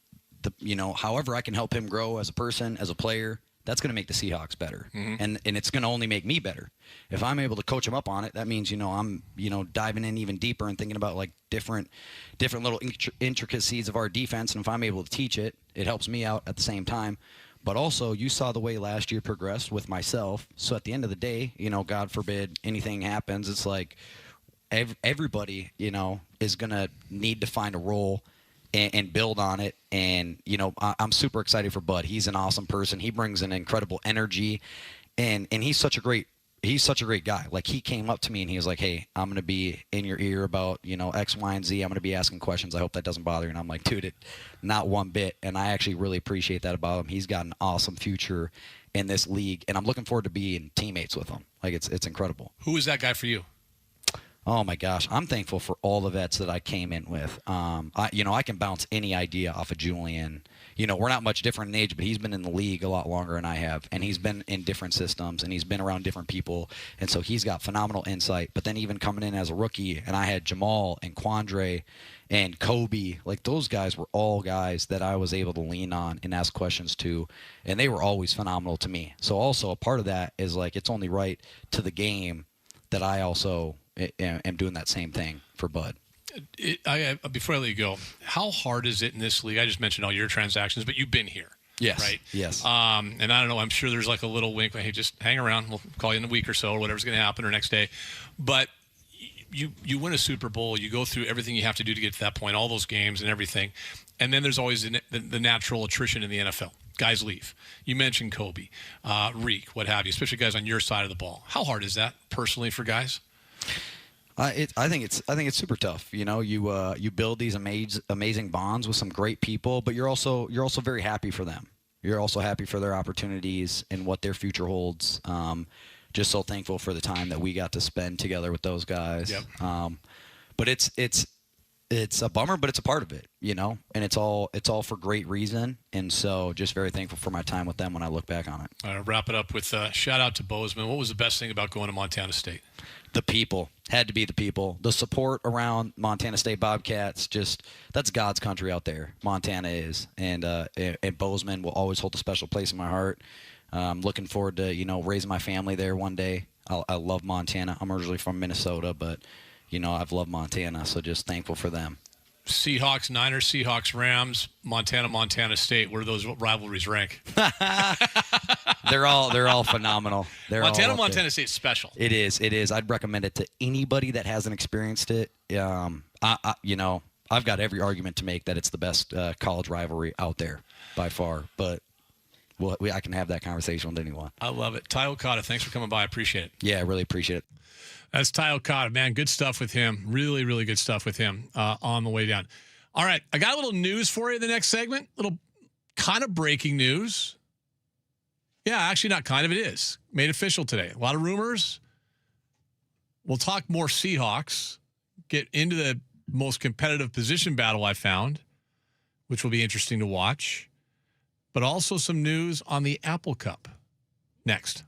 Speaker 6: however I can help him grow as a person, as a player, that's going to make the Seahawks better. Mm-hmm. And it's going to only make me better. If I'm able to coach him up on it, that means, I'm, diving in even deeper and thinking about different little intricacies of our defense. And if I'm able to teach it, it helps me out at the same time. But also, you saw the way last year progressed with myself. So at the end of the day, God forbid anything happens, it's everybody, is going to need to find a role and build on it. And, I'm super excited for Bud. He's an awesome person. He brings an incredible energy, and he's such a great guy. He came up to me and he was like, hey, I'm going to be in your ear about, X, Y, and Z. I'm going to be asking questions. I hope that doesn't bother you. And I'm like, dude, not one bit. And I actually really appreciate that about him. He's got an awesome future in this league, and I'm looking forward to being teammates with him. It's incredible.
Speaker 19: Who is that guy for you?
Speaker 6: Oh my gosh, I'm thankful for all the vets that I came in with. I can bounce any idea off of Julian. We're not much different in age, but he's been in the league a lot longer than I have, and he's been in different systems, and he's been around different people, and so he's got phenomenal insight. But then even coming in as a rookie, and I had Jamal and Quandre and Kobe, those guys were all guys that I was able to lean on and ask questions to, and they were always phenomenal to me. So also a part of that is it's only right to the that I also am doing that same thing for Bud.
Speaker 19: Before I let you go, how hard is it in this league? I just mentioned all your transactions, but you've been here.
Speaker 6: Yes.
Speaker 19: Right?
Speaker 6: Yes.
Speaker 19: And I don't know, I'm sure there's like a little wink, like, hey, just hang around. We'll call you in a week or so or whatever's going to happen or next day. But you win a Super Bowl. You go through everything you have to do to get to that point, all those games and everything. And then there's always the natural attrition in the NFL. Guys leave. You mentioned Kobe, Reek, what have you, especially guys on your side of the ball. How hard is that personally for guys?
Speaker 6: I think it's super tough. You build these amazing bonds with some great people, but you're also very happy for them. You're also happy for their opportunities and what their future holds. Just so thankful for the time that we got to spend together with those guys.
Speaker 19: Yep.
Speaker 6: But it's a bummer, but it's a part of it, and it's all for great reason. And so just very thankful for my time with them when I look back on it.
Speaker 19: All right, wrap it up with shout out to Bozeman. What was the best thing about going to Montana State?
Speaker 6: The people. Had to be the people. The support around Montana State Bobcats, that's God's country out there. Montana is. And Bozeman will always hold a special place in my heart. Looking forward to, raising my family there one day. I love Montana. I'm originally from Minnesota, but, I've loved Montana, so just thankful for them.
Speaker 19: Seahawks, Niners, Seahawks, Rams, Montana State. Where do those rivalries rank?
Speaker 6: They're all phenomenal.
Speaker 19: Montana State's special.
Speaker 6: It is. I'd recommend it to anybody that hasn't experienced it. I've got every argument to make that it's the best college rivalry out there by far. But I can have that conversation with anyone.
Speaker 19: I love it. Ty Okada, thanks for coming by. I appreciate it.
Speaker 6: Yeah, I really appreciate it.
Speaker 19: That's Ty Okada, man. Good stuff with him. Really, really good stuff with him on the way down. All right, I got a little news for you in the next segment. Little kind of breaking news. Yeah, actually not kind of. It is. Made official today. A lot of rumors. We'll talk more Seahawks. Get into the most competitive position battle I found, which will be interesting to watch. But also some news on the Apple Cup. Next.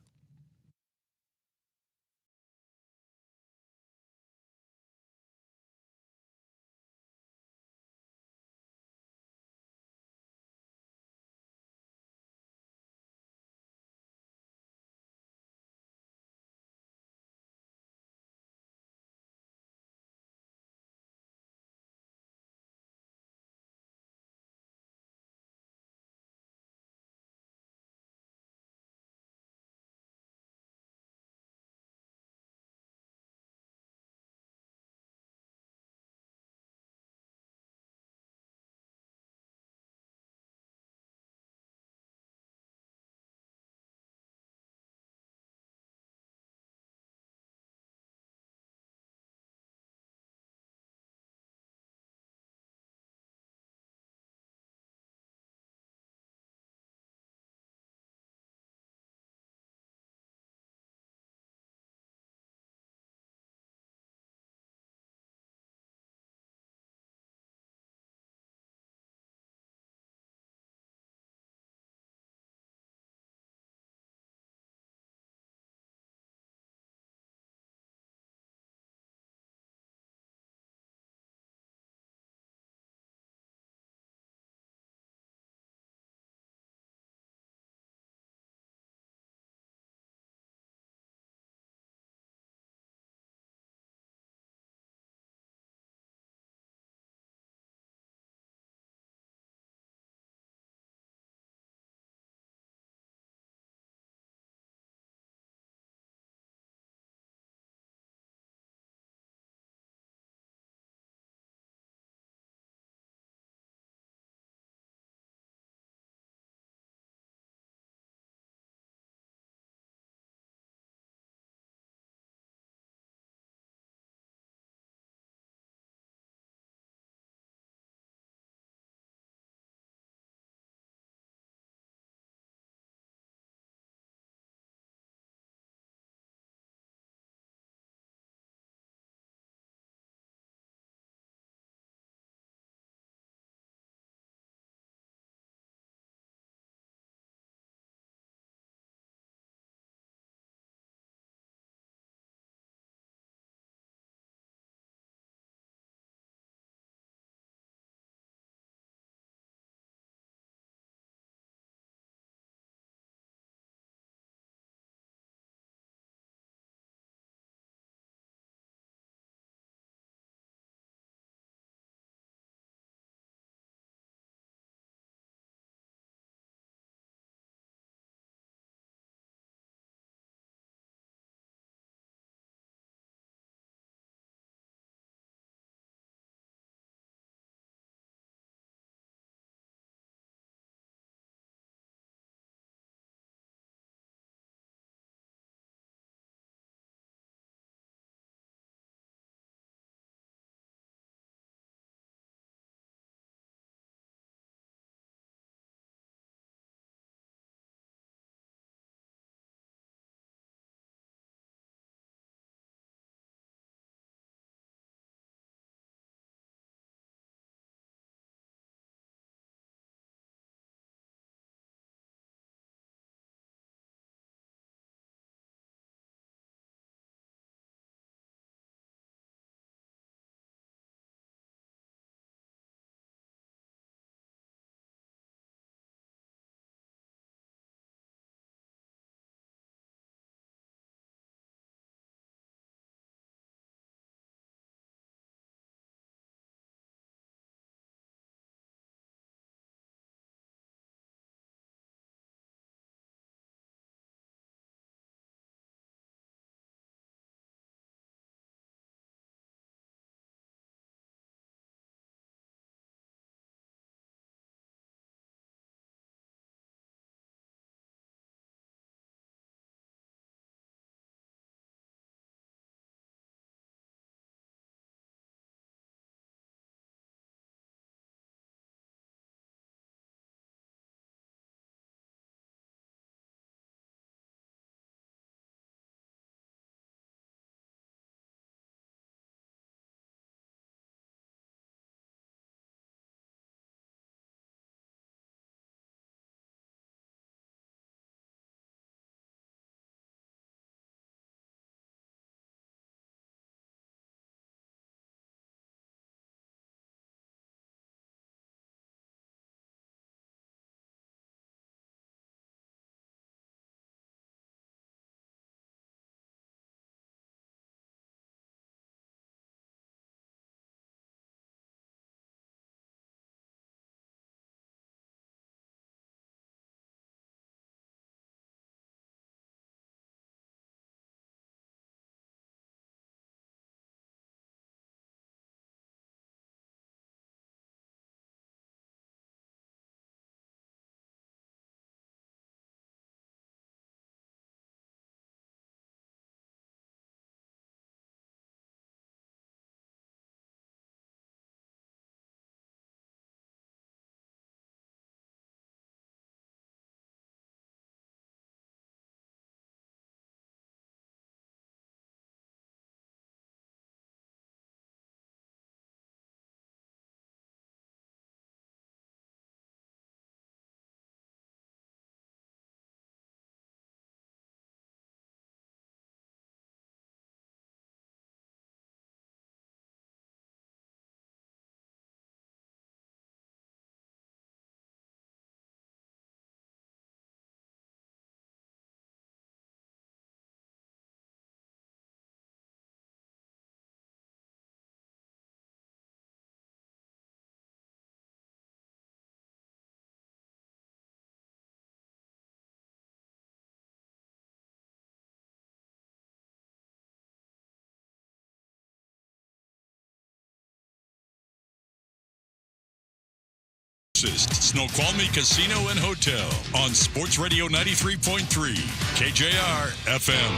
Speaker 4: closest Snoqualmie Casino and Hotel on Sports Radio 93.3 KJR FM.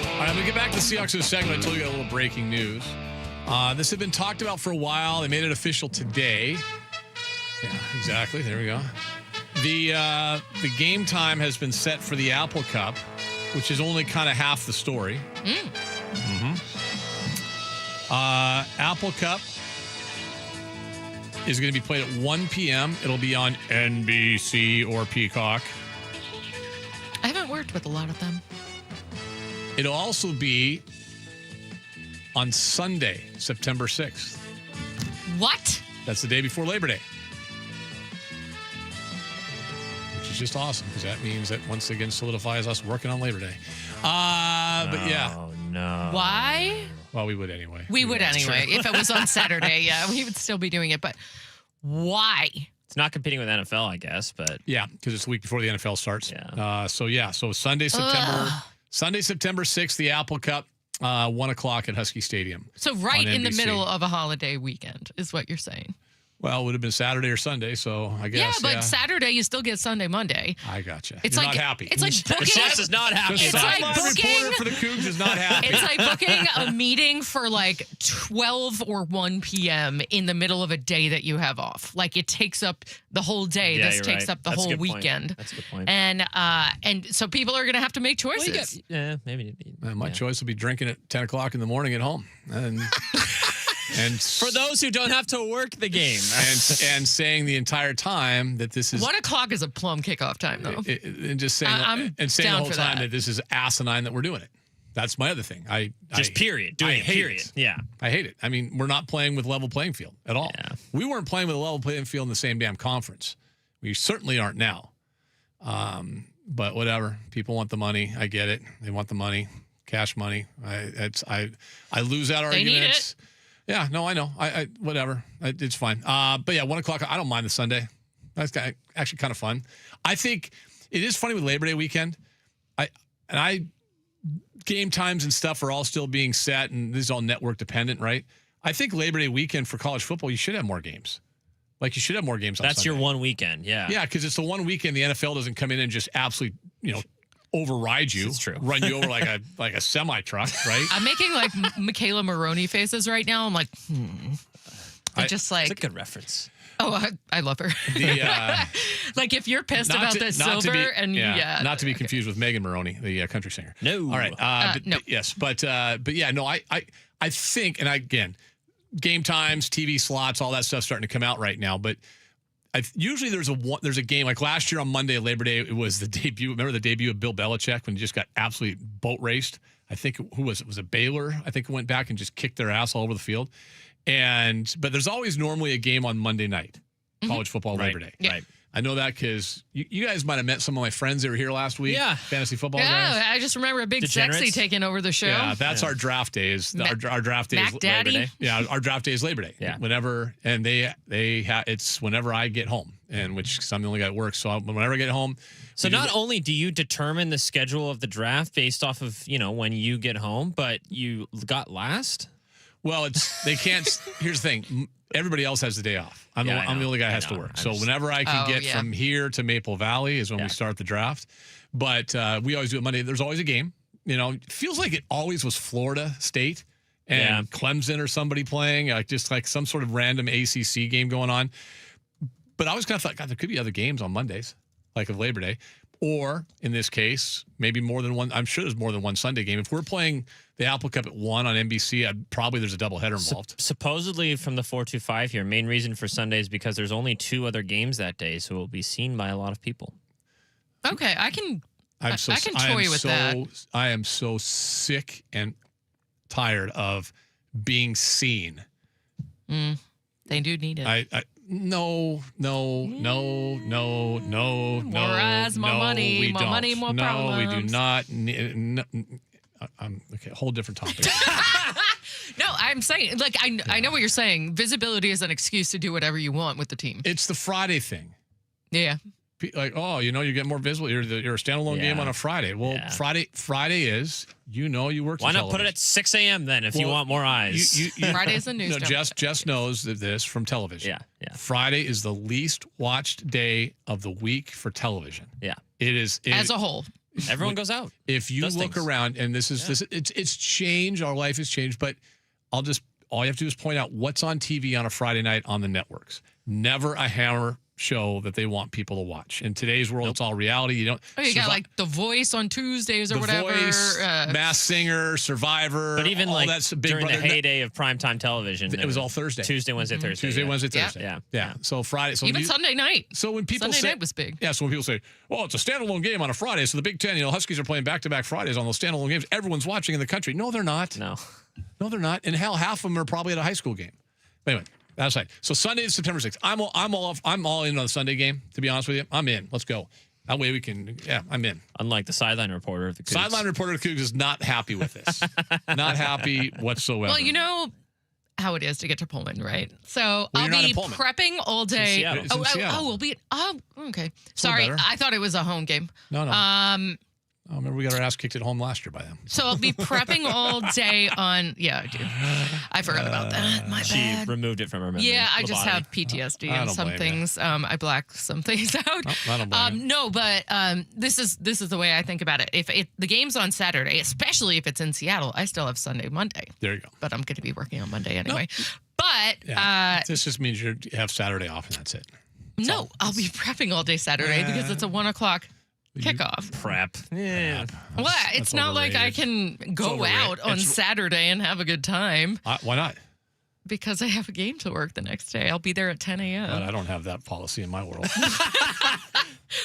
Speaker 19: All right, I'm going to get back to the Seahawks in a second. I told you I got a little breaking news. This had been talked about for a while. They made it official today. Yeah, exactly. There we go. The game time has been set for the Apple Cup, which is only kind of half the story. Apple Cup is going to be played at 1 p.m. It'll be on NBC or Peacock.
Speaker 21: I haven't worked with a lot of them.
Speaker 19: It'll also be on Sunday, September 6th.
Speaker 21: What?
Speaker 19: That's the day before Labor Day. Which is just awesome, because that means that once again solidifies us working on Labor Day. But yeah.
Speaker 20: Oh, no.
Speaker 21: Why?
Speaker 19: Well, we would anyway.
Speaker 21: We would anyway. If it was on Saturday, yeah, we would still be doing it. But why?
Speaker 20: It's not competing with NFL, I guess, but
Speaker 19: yeah, because it's the week before the NFL starts.
Speaker 20: Yeah.
Speaker 19: So Sunday, September 6th, the Apple Cup, 1 o'clock at Husky Stadium.
Speaker 21: So right in the
Speaker 19: NBC.
Speaker 21: middle of a holiday weekend is what you're saying.
Speaker 19: Well, it would have been Saturday or Sunday, so I guess.
Speaker 21: Yeah, but Saturday you still get Sunday, Monday.
Speaker 19: I gotcha.
Speaker 21: It's
Speaker 19: You're
Speaker 21: like
Speaker 19: not happy.
Speaker 21: It's like booking.
Speaker 20: Jess is not happy.
Speaker 21: It's like booking.
Speaker 19: Reporter for the Cougs is not happy.
Speaker 21: It's like booking a meeting for like 12 or 1 p.m. in the middle of a day that you have off. Like it takes up the whole day.
Speaker 20: Yeah,
Speaker 21: this
Speaker 20: you're
Speaker 21: takes
Speaker 20: right.
Speaker 21: up the
Speaker 20: That's a
Speaker 21: whole
Speaker 20: good point.
Speaker 21: weekend.
Speaker 20: That's a good point.
Speaker 21: And so people are going to have to make
Speaker 20: Well, you
Speaker 21: choices.
Speaker 20: yeah, maybe.
Speaker 19: My choice will be drinking at 10 o'clock in the morning at home. And
Speaker 20: For those who don't have to work the game.
Speaker 19: and saying the entire time that this is
Speaker 21: 1 o'clock is a plum kickoff time, though.
Speaker 19: and just saying
Speaker 21: I'm
Speaker 19: and saying the
Speaker 21: down
Speaker 19: whole
Speaker 21: for
Speaker 19: time
Speaker 21: that.
Speaker 19: that this is asinine that we're doing it. That's my other thing.
Speaker 20: Period. Doing
Speaker 19: I
Speaker 20: it,
Speaker 19: hate
Speaker 20: period.
Speaker 19: it.
Speaker 20: Yeah.
Speaker 19: I hate it. I mean, we're not playing with level playing field at all.
Speaker 20: Yeah.
Speaker 19: We weren't playing with a level playing field in the same damn conference. We certainly aren't now. But whatever. People want the money. I get it. They want the money, cash money. I lose that
Speaker 21: They
Speaker 19: argument.
Speaker 21: need it.
Speaker 19: Yeah, no, I know. I whatever. It's fine. But yeah, 1 o'clock. I don't mind the Sunday. That's actually kind of fun. I think it is funny with Labor Day weekend. Game times and stuff are all still being set, and this is all network dependent, right? I think Labor Day weekend for college football, you should have more games. Like you should have more games on
Speaker 20: That's
Speaker 19: Sunday.
Speaker 20: your one weekend, yeah.
Speaker 19: Yeah, because it's the one weekend the NFL doesn't come in and just absolutely, override you.
Speaker 20: It's true.
Speaker 19: Run you over like a semi truck, right?
Speaker 21: I'm making like Michaela Maroney faces right now. I'm like, just like.
Speaker 20: It's a good reference.
Speaker 21: Oh, I love her. Like if you're pissed about the silver
Speaker 19: not to be confused with Megan Maroney, the country singer.
Speaker 20: No.
Speaker 19: All right.
Speaker 21: No.
Speaker 19: Yes, but yeah, no, I think, and again, game times, TV slots, all that stuff starting to come out right now. But usually there's a game like last year on Monday, Labor Day. It was the debut. Remember the debut of Bill Belichick when he just got absolutely boat raced. I think who was it? Was it Baylor? I think it went back and just kicked their ass all over the field. But there's always normally a game on Monday night, college football Labor Day.
Speaker 21: Yeah.
Speaker 19: Right. I know that because you guys might have met some of my friends that were here last week.
Speaker 21: Yeah.
Speaker 19: Fantasy football
Speaker 21: Yeah,
Speaker 19: guys.
Speaker 21: I just remember a big
Speaker 20: Degenerates?
Speaker 21: sexy taking over the show.
Speaker 19: Yeah, that's our draft days. Our draft day
Speaker 21: Mac
Speaker 19: is
Speaker 21: Daddy?
Speaker 19: Labor Day. Yeah, our draft day is Labor Day.
Speaker 20: Yeah.
Speaker 19: Whenever, and it's whenever I get home, and which cause I'm the only guy at work. So whenever I get home.
Speaker 20: So not only do you determine the schedule of the draft based off of, when you get home, but you got last?
Speaker 19: Well, they can't. Here's the thing. Everybody else has the day off. I'm the only guy that has to work. So whenever I can get from here to Maple Valley is when we start the draft. But we always do it Monday. There's always a game. It feels like it always was Florida State and Clemson or somebody playing, just like some sort of random ACC game going on. But I always kind of thought, God, there could be other games on Mondays, like of Labor Day. Or in this case, maybe more than one. I'm sure there's more than one Sunday game. If we're playing the Apple Cup at 1 on NBC, probably there's a doubleheader involved.
Speaker 20: Supposedly from the 425 here, main reason for Sunday is because there's only 2 other games that day, so it will be seen by a lot of people.
Speaker 21: Okay, I can toy with that.
Speaker 19: I am so sick and tired of being seen.
Speaker 21: They do need it.
Speaker 19: No. More
Speaker 21: eyes, more money,
Speaker 19: we
Speaker 21: more
Speaker 19: don't.
Speaker 21: money, more
Speaker 19: no,
Speaker 21: problems.
Speaker 19: we do not. Okay, whole different topic.
Speaker 21: No, I'm saying, like, I know what you're saying. Visibility is an excuse to do whatever you want with the team.
Speaker 19: It's the Friday thing.
Speaker 21: Yeah.
Speaker 19: like, oh, you get more visible. You're a standalone game on a Friday. Well, Friday is, you work.
Speaker 20: Why not put it at 6 a.m. then if you want more eyes?
Speaker 21: Friday's a news day.
Speaker 19: Jess knows this from television.
Speaker 20: Yeah.
Speaker 19: Friday is the least watched day of the week for television.
Speaker 20: Yeah.
Speaker 19: It is.
Speaker 21: As a whole.
Speaker 20: Everyone goes out.
Speaker 19: If you look around, and it's changed. Our life has changed, but all you have to do is point out what's on TV on a Friday night on the networks. Never a Hammer show that they want people to watch. In today's world, it's all reality. You don't.
Speaker 21: Oh, you got like The Voice on Tuesdays or whatever.
Speaker 19: Voice, Masked Singer, Survivor.
Speaker 20: But even
Speaker 19: all that's Big
Speaker 20: during
Speaker 19: Brother.
Speaker 20: the heyday of primetime television,
Speaker 19: it was all Thursday.
Speaker 20: Tuesday, Wednesday, Thursday.
Speaker 19: Tuesday, Wednesday,
Speaker 21: Yeah.
Speaker 19: Thursday. Yeah. So Friday. So
Speaker 21: Even Sunday night.
Speaker 19: So when people
Speaker 21: Sunday
Speaker 19: say,
Speaker 21: night was big.
Speaker 19: Yeah. So when people say, "Well, it's a standalone game on a Friday," so the Big Ten, Huskies are playing back-to-back Fridays on those standalone games. Everyone's watching in the country. No, they're not.
Speaker 20: No,
Speaker 19: they're not. And hell, half of them are probably at a high school game. Anyway. That's right. So Sunday is September 6th. I'm all in on the Sunday game, to be honest with you. I'm in. Let's go. That way we can, I'm in.
Speaker 20: Unlike the sideline reporter of the Cougs.
Speaker 19: Sideline reporter of the Cougs is not happy with this. Not happy whatsoever.
Speaker 21: Well, you know how it is to get to Pullman, right? So
Speaker 19: Well,
Speaker 21: I'll
Speaker 19: you're not
Speaker 21: be
Speaker 19: in Pullman.
Speaker 21: prepping all day.
Speaker 19: Seattle. It's in Seattle.
Speaker 21: We'll be. Oh, okay. Sorry,
Speaker 19: better.
Speaker 21: I thought it was a home game.
Speaker 19: No. Oh, remember we got our ass kicked at home last year by them.
Speaker 21: So I'll be prepping all day on. Yeah, I do. I forgot about that. My
Speaker 20: She
Speaker 21: bad.
Speaker 20: removed it from her memory.
Speaker 21: Yeah, I
Speaker 20: The
Speaker 21: just
Speaker 20: body.
Speaker 21: have PTSD
Speaker 19: I
Speaker 21: and
Speaker 19: don't
Speaker 21: some
Speaker 19: blame
Speaker 21: things. I black some things out.
Speaker 19: I don't blame you.
Speaker 21: No, but this is the way I think about it. If the game's on Saturday, especially if it's in Seattle, I still have Sunday, Monday.
Speaker 19: There you go.
Speaker 21: But I'm going to be working on Monday anyway. But
Speaker 19: Yeah. This just means you have Saturday off and that's it.
Speaker 21: no, I'll be prepping all day Saturday because it's a 1:00 kickoff.
Speaker 20: Prep. Yeah.
Speaker 21: Well, it's not like I can go
Speaker 19: overrated.
Speaker 21: out on Saturday and have a good time
Speaker 19: Why not?
Speaker 21: because I have a game to work the next day. I'll be there at 10 a.m.
Speaker 19: But I don't have that policy in my world.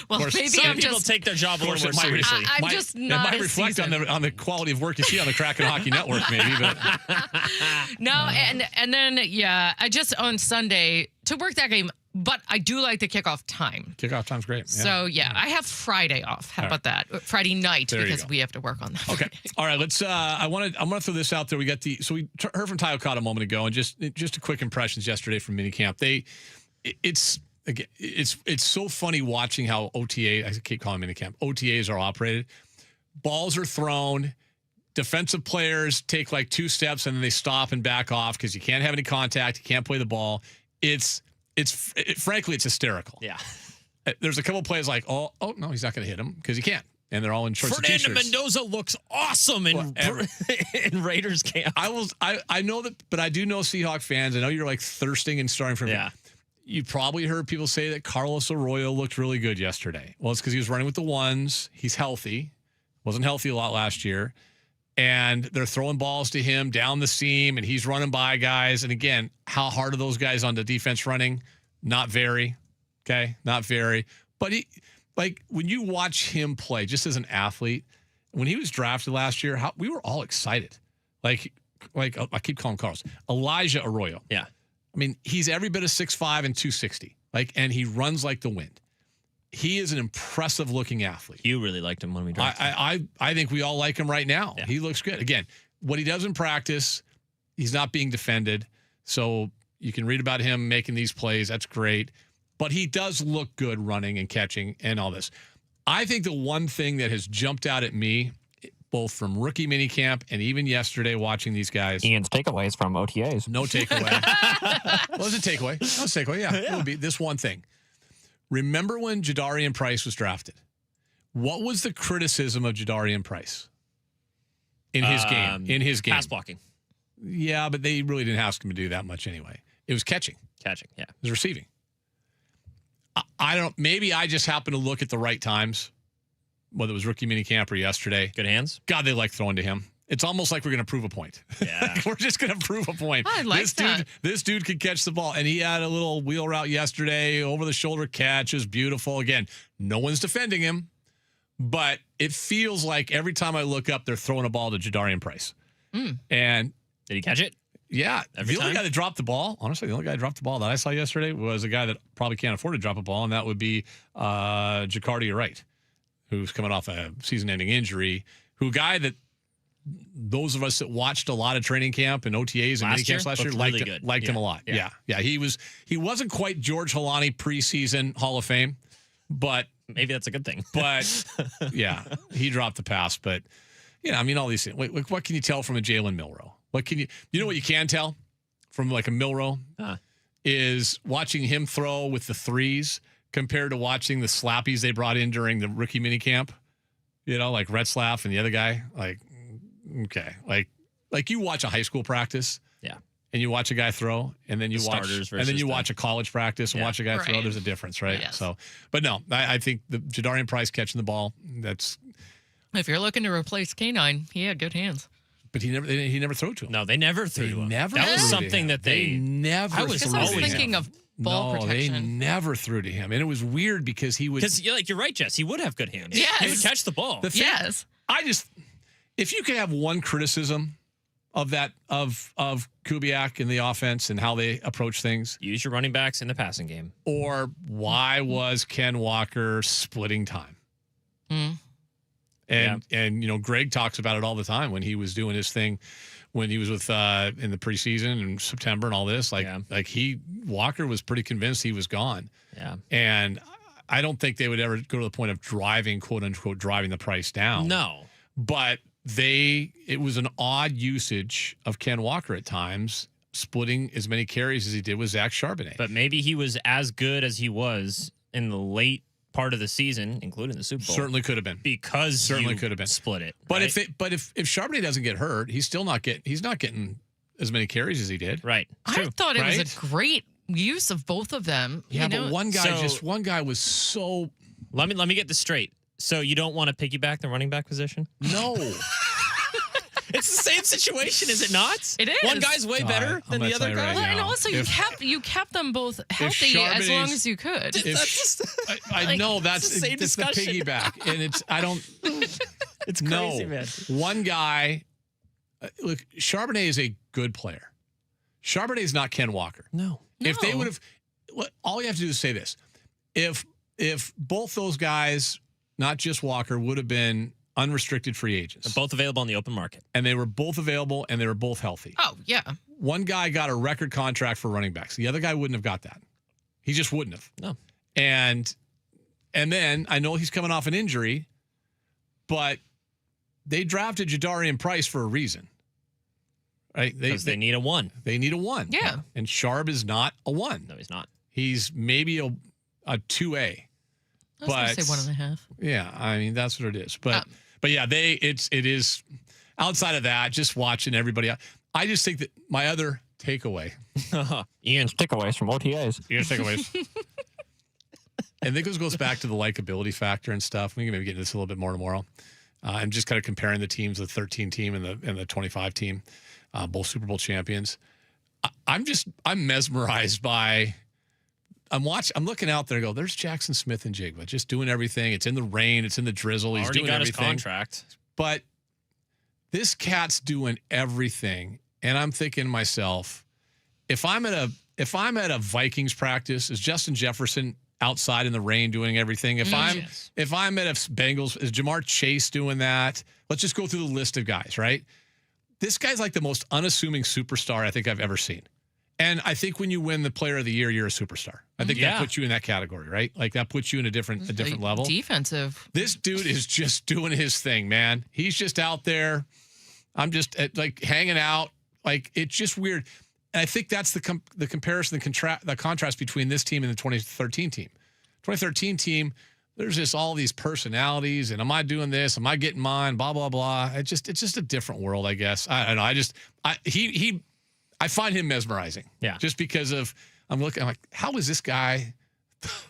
Speaker 21: Well,
Speaker 19: course,
Speaker 21: maybe
Speaker 20: Some
Speaker 21: I'm
Speaker 20: people
Speaker 21: just
Speaker 20: take their job a little more
Speaker 19: it might
Speaker 20: seriously.
Speaker 21: I'm
Speaker 19: might-
Speaker 21: just
Speaker 19: it
Speaker 21: not
Speaker 19: might
Speaker 21: as
Speaker 19: reflect
Speaker 21: seasoned.
Speaker 19: on the quality of work you see on the Kraken Hockey Network, maybe. But
Speaker 21: No, and then I just on Sunday to work that game, but I do like the kickoff time.
Speaker 19: kickoff time's great. Yeah.
Speaker 21: So I have Friday off. How
Speaker 19: All
Speaker 21: about that? Friday night
Speaker 19: There you
Speaker 21: because
Speaker 19: go.
Speaker 21: we have to work on that.
Speaker 19: Okay. All right. Let's. I'm gonna throw this out there. We got we heard from Ty Okada a moment ago, and just a quick impressions yesterday from minicamp. It's so funny watching how OTA. I keep calling minicamp. OTAs are operated. Balls are thrown. Defensive players take like 2 steps and then they stop and back off because you can't have any contact. You can't play the ball. Frankly, it's hysterical.
Speaker 20: Yeah.
Speaker 19: There's a couple plays like, oh no, he's not going to hit him because he can't. And they're all in shorts and
Speaker 20: Fernando
Speaker 19: t-shirts.
Speaker 20: Mendoza looks awesome in Raiders camp.
Speaker 19: I know that, but I do know Seahawk fans. I know you're like thirsting and starting from.
Speaker 20: Yeah.
Speaker 19: You probably heard people say that Carlos Arroyo looked really good yesterday. Well, it's because he was running with the ones. He's healthy. Wasn't healthy a lot last year. And they're throwing balls to him down the seam, and he's running by guys. And again, how hard are those guys on the defense running? Not very. Okay? Not very. But when you watch him play, just as an athlete, when he was drafted last year, we were all excited. Like I keep calling him Carlos. Elijah Arroyo.
Speaker 20: Yeah.
Speaker 19: I mean, he's every bit of 6'5" and 260. And he runs like the wind. He is an impressive looking athlete.
Speaker 20: You really liked him when we drafted him.
Speaker 19: I think we all like him right now.
Speaker 20: Yeah.
Speaker 19: He looks good. Again, what he does in practice, he's not being defended. So you can read about him making these plays. That's great. But he does look good running and catching and all this. I think the one thing that has jumped out at me, both from rookie minicamp and even yesterday watching these guys.
Speaker 15: Ian's takeaways from OTAs.
Speaker 19: No takeaway. Well, it's a takeaway. That was a takeaway, yeah. It would be this one thing. Remember when Jadarian Price was drafted? What was the criticism of Jadarian Price in his game? In his game.
Speaker 20: Pass blocking.
Speaker 19: Yeah, but they really didn't ask him to do that much anyway. It was catching.
Speaker 20: Catching, yeah.
Speaker 19: It was receiving. I don't. Maybe I just happened to look at the right times, whether it was rookie minicamp or yesterday.
Speaker 20: Good hands.
Speaker 19: God, they like throwing to him. It's almost like we're going to prove a point.
Speaker 20: Yeah.
Speaker 19: We're just going to prove a point.
Speaker 21: I like that.
Speaker 19: This dude could catch the ball, and he had a little wheel route yesterday, over-the-shoulder catch. It was beautiful. Again, no one's defending him, but it feels like every time I look up, they're throwing a ball to Jadarian Price. And
Speaker 20: did he catch it?
Speaker 19: Yeah.
Speaker 20: Every
Speaker 19: the only
Speaker 20: time?
Speaker 19: guy that dropped the ball, honestly, the only guy that dropped the ball that I saw yesterday was a guy that probably can't afford to drop a ball, and that would be Jacardi Wright, who's coming off a season-ending injury, a guy that those of us that watched a lot of training camp and OTAs and minicamps last year liked him a lot. Yeah. He wasn't quite George Halani preseason Hall of Fame, But
Speaker 20: maybe that's a good thing.
Speaker 19: But yeah, he dropped the pass. But I mean, all these things. What can you tell from a Jalen Milroe? What can you know what you can tell from like a Milroe is watching him throw with the threes compared to watching the slappies they brought in during the rookie minicamp. Like Retzlaff and the other guy. Like, okay, like you watch a high school practice.
Speaker 20: Yeah.
Speaker 19: And you watch a guy throw, and then you watch a college practice and watch a guy throw. There's a difference, right?
Speaker 21: Yes.
Speaker 19: So, but no, I think the Jadarian Price catching the ball. That's
Speaker 21: if you're looking to replace K9, he had good hands.
Speaker 19: But he never threw to him.
Speaker 20: No, they never threw to him.
Speaker 19: Never.
Speaker 20: That was something that they
Speaker 19: never.
Speaker 21: I was thinking of ball protection.
Speaker 19: They never threw to him, and it was weird because he would.
Speaker 20: Because you're right, Jess. He would have good hands.
Speaker 21: Yes.
Speaker 20: He would catch the ball.
Speaker 21: Yes.
Speaker 19: If you could have one criticism of that of Kubiak in the offense and how they approach things,
Speaker 20: use your running backs in the passing game.
Speaker 19: Or why was Ken Walker splitting time? And Greg talks about it all the time when he was doing his thing, when he was with in the preseason in September and all this. Walker was pretty convinced he was gone.
Speaker 20: Yeah.
Speaker 19: And I don't think they would ever go to the point of driving, quote unquote, driving the price down.
Speaker 20: No.
Speaker 19: But it was an odd usage of Ken Walker at times, splitting as many carries as he did with Zach Charbonnet.
Speaker 20: But maybe he was as good as he was in the late part of the season, including the Super Bowl.
Speaker 19: Certainly could have been.
Speaker 20: Because
Speaker 19: certainly could have been
Speaker 20: split it.
Speaker 19: But
Speaker 20: right?
Speaker 19: if Charbonnet doesn't get hurt, he's not getting as many carries as he did.
Speaker 20: Right.
Speaker 21: I thought it was a great use of both of them.
Speaker 19: Yeah, but one guy was so.
Speaker 20: Let me get this straight. So you don't want to piggyback the running back position?
Speaker 19: No.
Speaker 20: It's the same situation, is it not?
Speaker 21: It is.
Speaker 20: One guy's way better than the other guy.
Speaker 21: And also, you kept them both healthy as long as you could.
Speaker 19: I know that's
Speaker 20: the same discussion.
Speaker 19: The piggyback, and
Speaker 20: it's crazy, man.
Speaker 19: One guy, look, Charbonnet is a good player. Charbonnet is not Ken Walker.
Speaker 20: No.
Speaker 19: If they would have, all you have to do is say this: if both those guys, not just Walker, would have been unrestricted free agents.
Speaker 20: They're both available on the open market.
Speaker 19: And they were both available and they were both healthy.
Speaker 21: Oh, yeah.
Speaker 19: One guy got a record contract for running backs. The other guy wouldn't have got that. He just wouldn't have.
Speaker 20: No.
Speaker 19: And then I know he's coming off an injury, but they drafted Jadarian Price for a reason. Right?
Speaker 20: Because they need a one.
Speaker 19: They need a one.
Speaker 21: Yeah.
Speaker 19: And Sharp is not a one.
Speaker 20: No, he's not.
Speaker 19: He's maybe a 2A.
Speaker 21: I was going to say 1.5.
Speaker 19: Yeah, I mean that's what it is. But yeah, it is outside of that, just watching everybody. I just think that my other takeaway,
Speaker 20: Ian's takeaways from OTAs.
Speaker 19: Ian's takeaways. And this goes back to the likability factor and stuff. We can maybe get into this a little bit more tomorrow. I'm just kind of comparing the teams, the 13 team and the 25 team, both Super Bowl champions. I'm mesmerized by. I'm looking out there and go, there's Jackson Smith and Jigba just doing everything. It's in the rain. It's in the drizzle. He's
Speaker 20: already
Speaker 19: doing
Speaker 20: got
Speaker 19: everything.
Speaker 20: His contract.
Speaker 19: But this cat's doing everything. And I'm thinking to myself, if I'm at a Vikings practice, is Justin Jefferson outside in the rain doing everything? If I'm at a Bengals, is Jamar Chase doing that? Let's just go through the list of guys, right? This guy's like the most unassuming superstar I think I've ever seen. And I think when you win the Player of the Year, you're a superstar. I think that puts you in that category, right? Like that puts you in a different level.
Speaker 21: Defensive.
Speaker 19: This dude is just doing his thing, man. He's just out there. I'm just like hanging out. Like it's just weird. And I think that's the comparison, the contrast between this team and the 2013 team. 2013 team, there's just all these personalities, and am I doing this? Am I getting mine? Blah blah blah. It's just a different world, I guess. I don't know. I find him mesmerizing.
Speaker 20: Yeah.
Speaker 19: Just because I'm like, how is this guy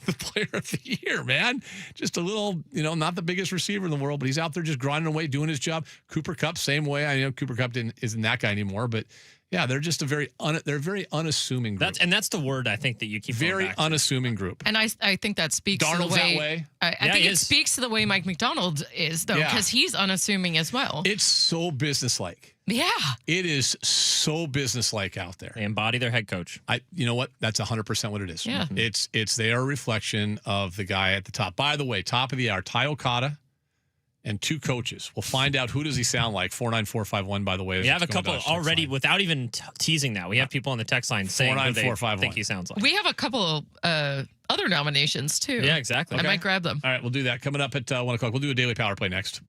Speaker 19: the Player of the Year, man? Just a little, not the biggest receiver in the world, but he's out there just grinding away, doing his job. Cooper Kupp, same way. I know Cooper Kupp isn't that guy anymore, but yeah, they're just they're a very unassuming group.
Speaker 20: That's the word I think that you keep
Speaker 19: very
Speaker 20: going back
Speaker 19: unassuming group.
Speaker 21: And I think that speaks to the
Speaker 19: Darnold's
Speaker 21: way.
Speaker 19: that way.
Speaker 21: I think it speaks to the way Mike McDonald is, though, because he's unassuming as well.
Speaker 19: It's so businesslike.
Speaker 21: Yeah.
Speaker 19: It is so businesslike out there.
Speaker 20: They embody their head coach.
Speaker 19: You know what? That's 100% what it is.
Speaker 21: Yeah.
Speaker 19: They are a reflection of the guy at the top. By the way, top of the hour, Ty Okada and 2 coaches. We'll find out who does he sound like. 49451, by the way.
Speaker 20: We have a couple already without even teasing that. We have people on the text line saying who they
Speaker 19: 49451.
Speaker 20: think he sounds like.
Speaker 21: We have a couple other nominations too.
Speaker 20: Yeah, exactly.
Speaker 21: I might grab them.
Speaker 19: All right, we'll do that coming up at 1 o'clock. We'll do a daily power play next.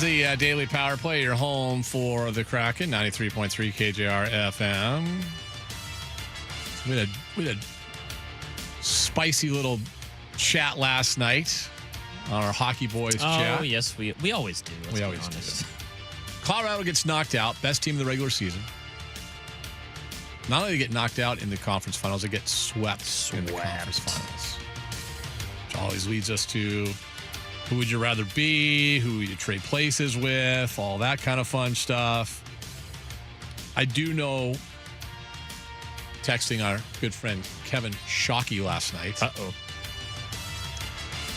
Speaker 19: is the Daily Power Play, your home for the Kraken, 93.3 KJR FM. We had a spicy little chat last night on our Hockey Boys chat.
Speaker 20: Oh, yes, we always do.
Speaker 19: We always do. Colorado gets knocked out, best team in the regular season. Not only do they get knocked out in the conference finals, they get swept in the conference finals. Which always leads us to who would you rather be, who would you trade places with, all that kind of fun stuff. I do know, texting our good friend Kevin Shockey last night.
Speaker 20: Uh-oh.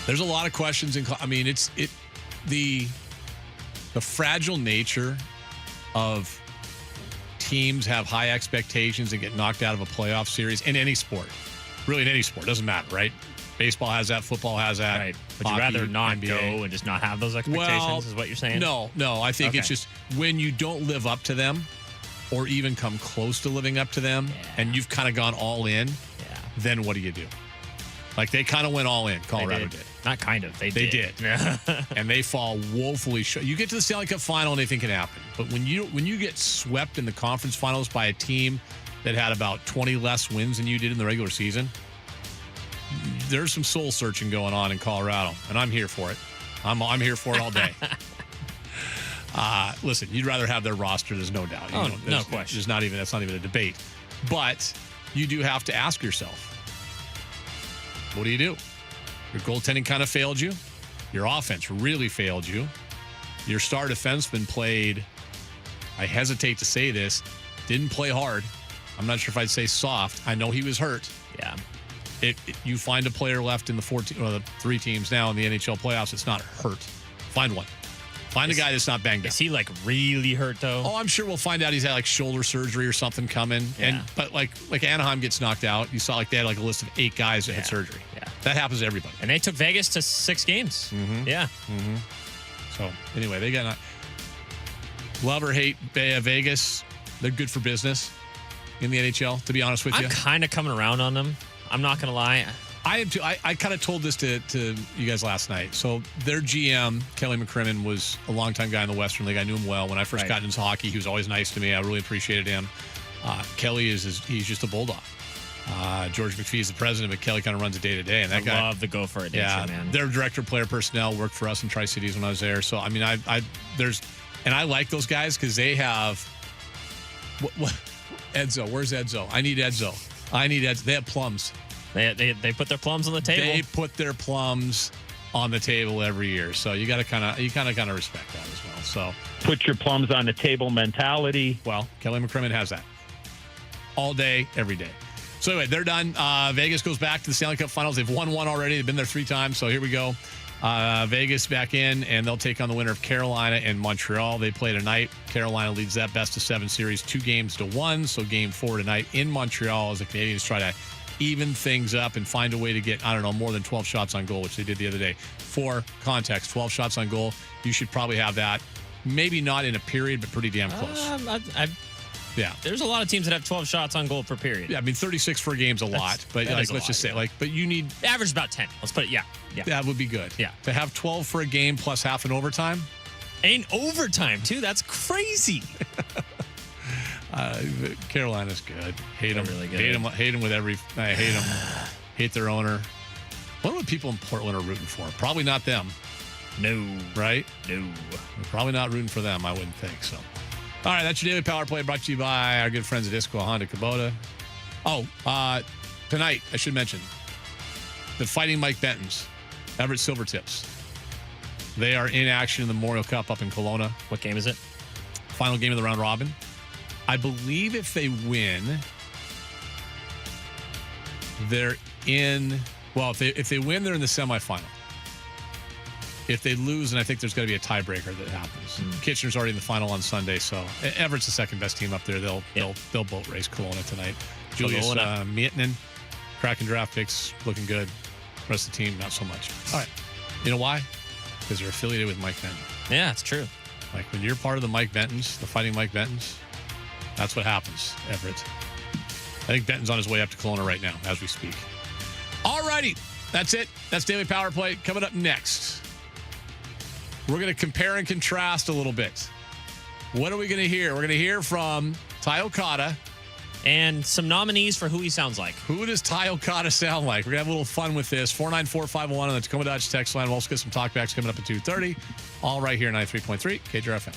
Speaker 19: There's a lot of questions. The fragile nature of teams have high expectations and get knocked out of a playoff series in any sport. Really, in any sport. Doesn't matter, right? Baseball has that. Football has that.
Speaker 20: Right. Would you
Speaker 19: hockey,
Speaker 20: rather not
Speaker 19: NBA.
Speaker 20: go and just not have those expectations, is what you're saying?
Speaker 19: No. I think it's just when you don't live up to them or even come close to living up to them and you've kind of gone all in, then what do you do? Like, they kind of went all in. Colorado did.
Speaker 20: Not kind of. They
Speaker 19: did. And they fall woefully short. You get to the Stanley Cup final and anything can happen. But when you get swept in the conference finals by a team that had about 20 less wins than you did in the regular season, there's some soul searching going on in Colorado, and I'm here for it. I'm here for it all day. Listen, you'd rather have their roster. There's no doubt.
Speaker 20: No question.
Speaker 19: That's not even a debate. But you do have to ask yourself, what do you do? Your goaltending kind of failed you. Your offense really failed you. Your star defenseman played, I hesitate to say this, didn't play hard. I'm not sure if I'd say soft. I know he was hurt.
Speaker 20: Yeah.
Speaker 19: You find a player left in the 3 teams now in the NHL playoffs that's not hurt. Find one. Find a guy that's not banged up.
Speaker 20: Is he like really hurt though?
Speaker 19: Oh, I'm sure we'll find out he's had like shoulder surgery or something coming.
Speaker 20: Yeah.
Speaker 19: But like Anaheim gets knocked out. You saw like they had like a list of 8 guys that had surgery.
Speaker 20: Yeah.
Speaker 19: That happens to everybody.
Speaker 20: And they took Vegas to 6 games.
Speaker 19: Mm-hmm.
Speaker 20: Yeah.
Speaker 19: Mm-hmm. So anyway, they got love or hate Vegas. They're good for business in the NHL, to be honest with you.
Speaker 20: I'm kind of coming around on them. I'm not going to lie.
Speaker 19: I am too. I kind of told this to you guys last night. So their GM, Kelly McCrimmon, was a longtime guy in the Western League. I knew him well. When I first got into hockey, he was always nice to me. I really appreciated him. Kelly he's just a bulldog. George McPhee is the president, but Kelly kind of runs it day to day. And that guy,
Speaker 20: love the go for it nature, man.
Speaker 19: Their director of player personnel worked for us in Tri-Cities when I was there. So I mean, I like those guys because they have what Edzo. Where's Edzo? I need Edzo. They have plums.
Speaker 20: They put their plums on the table.
Speaker 19: They put their plums on the table every year. So you got to kind of respect that as well. So
Speaker 7: put your plums on the table mentality.
Speaker 19: Well, Kelly McCrimmon has that all day, every day. So anyway, they're done. Vegas goes back to the Stanley Cup Finals. They've won one already. They've been there 3 times. So here we go. Vegas back in, and they'll take on the winner of Carolina and Montreal. They play tonight. Carolina leads that best-of-7 series 2-1. So game 4 tonight in Montreal as the Canadians try to even things up and find a way to get, more than 12 shots on goal, which they did the other day. For context, 12 shots on goal, you should probably have that. Maybe not in a period, but pretty damn close. Yeah.
Speaker 20: There's a lot of teams that have 12 shots on goal per period.
Speaker 19: Yeah, 36 for a game's a lot. But let's just say, but you need...
Speaker 20: Average about 10. Let's put it, yeah.
Speaker 19: That would be good.
Speaker 20: Yeah.
Speaker 19: To have 12 for a game plus half in overtime.
Speaker 20: In overtime, too. That's crazy.
Speaker 19: Carolina's good. Hate them.
Speaker 20: Really good.
Speaker 19: Hate them with every. I hate them. Hate their owner. What are people in Portland are rooting for? Probably not them.
Speaker 20: No.
Speaker 19: Right?
Speaker 20: No.
Speaker 19: We're probably not rooting for them. I wouldn't think so. All right, that's your Daily Power Play brought to you by our good friends at Isco Honda Kubota. Tonight I should mention the Fighting Mike Bentons, Everett Silvertips. They are in action in the Memorial Cup up in Kelowna.
Speaker 20: What game is it?
Speaker 19: Final game of the round robin. I believe if they win, they're in. Well, if they win, they're in the semifinal. If they lose, and I think there's going to be a tiebreaker that happens. Kitchener's already in the final on Sunday, so Everett's the second best team up there. They'll boat race Kelowna tonight. Julius Miettinen, Kraken draft picks, looking good. The rest of the team, not so much. All right, you know why? Because they're affiliated with Mike Benton.
Speaker 20: Yeah, it's true.
Speaker 19: Like when you're part of the Mike Bentons, the Fighting Mike Bentons, that's what happens, Everett. I think Benton's on his way up to Kelowna right now as we speak. All righty. That's it. That's Daily Power Play. Coming up next, We're going to compare and contrast a little bit. What are we going to hear? We're going to hear from Ty Okada.
Speaker 20: And some nominees for who he sounds like.
Speaker 19: Who does Ty Okada sound like? We're going to have a little fun with this. 494-501 on the Tacoma Dodge text line. We'll also get some talkbacks coming up at 2:30. All right here, 93.3 KJR FM.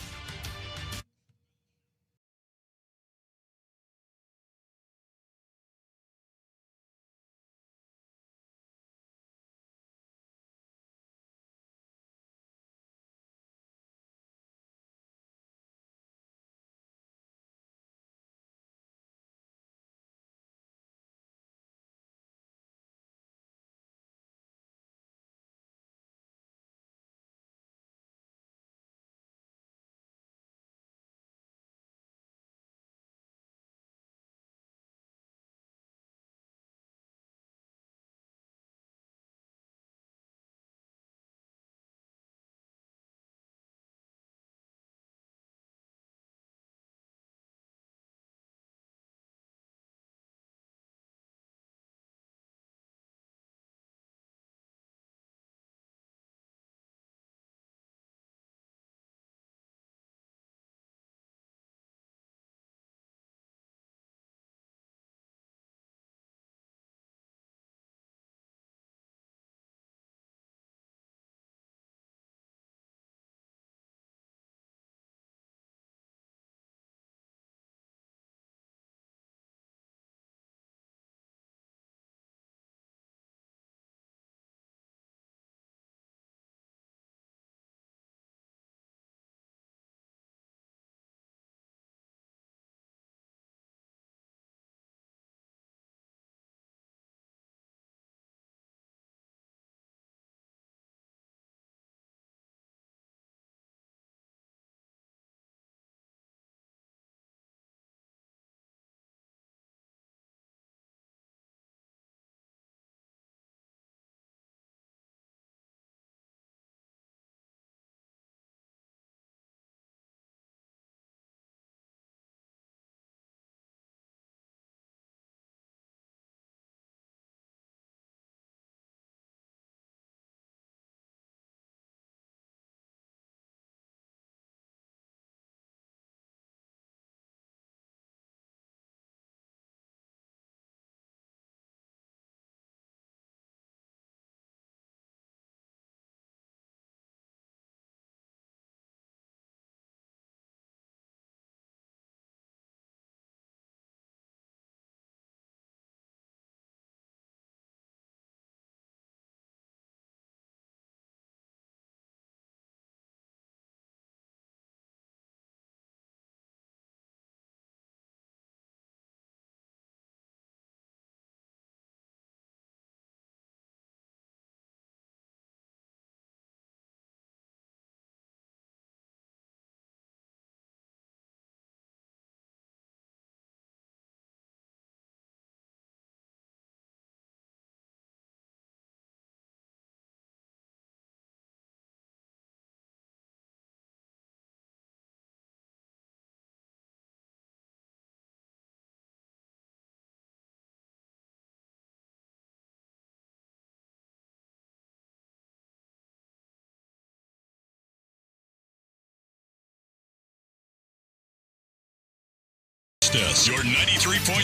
Speaker 4: Your 93.3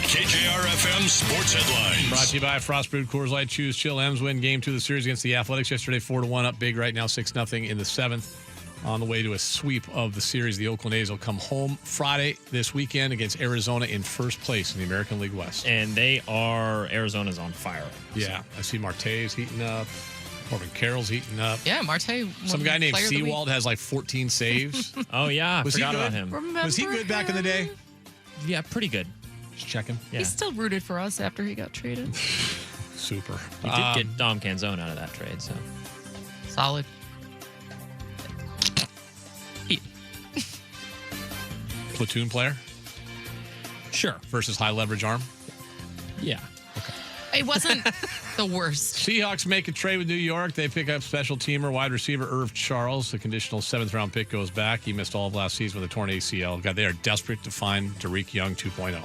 Speaker 4: KJR FM sports headlines.
Speaker 19: Brought to you by Frost Brewed Coors Light. Choose chill. M's win game 2 of the series against the Athletics yesterday, 4-1 up big right now, 6-0 in the 7th. On the way to a sweep of the series, the Oakland A's will come home Friday this weekend against Arizona in first place in the American League West.
Speaker 20: And Arizona's on fire.
Speaker 19: Yeah, I see Marte's heating up. Corbin Carroll's heating up.
Speaker 21: Yeah, Marte.
Speaker 19: Some guy named Seawald has like 14 saves.
Speaker 20: Oh, yeah.
Speaker 19: Was he
Speaker 20: Forgot
Speaker 19: good?
Speaker 20: about him.
Speaker 19: Was he good back in the day?
Speaker 20: Yeah, pretty good.
Speaker 19: Just checking.
Speaker 20: Yeah.
Speaker 21: He's still rooted for us after he got traded.
Speaker 19: Super.
Speaker 20: He did get Dom Canzone out of that trade, so.
Speaker 21: Solid.
Speaker 19: Platoon player?
Speaker 20: Sure.
Speaker 19: Versus high leverage arm?
Speaker 20: Yeah.
Speaker 21: It wasn't the worst.
Speaker 19: Seahawks make a trade with New York. They pick up special teamer wide receiver Irv Charles. The conditional 7th-round pick goes back. He missed all of last season with a torn ACL. God, they are desperate to find Tariq Young 2.0.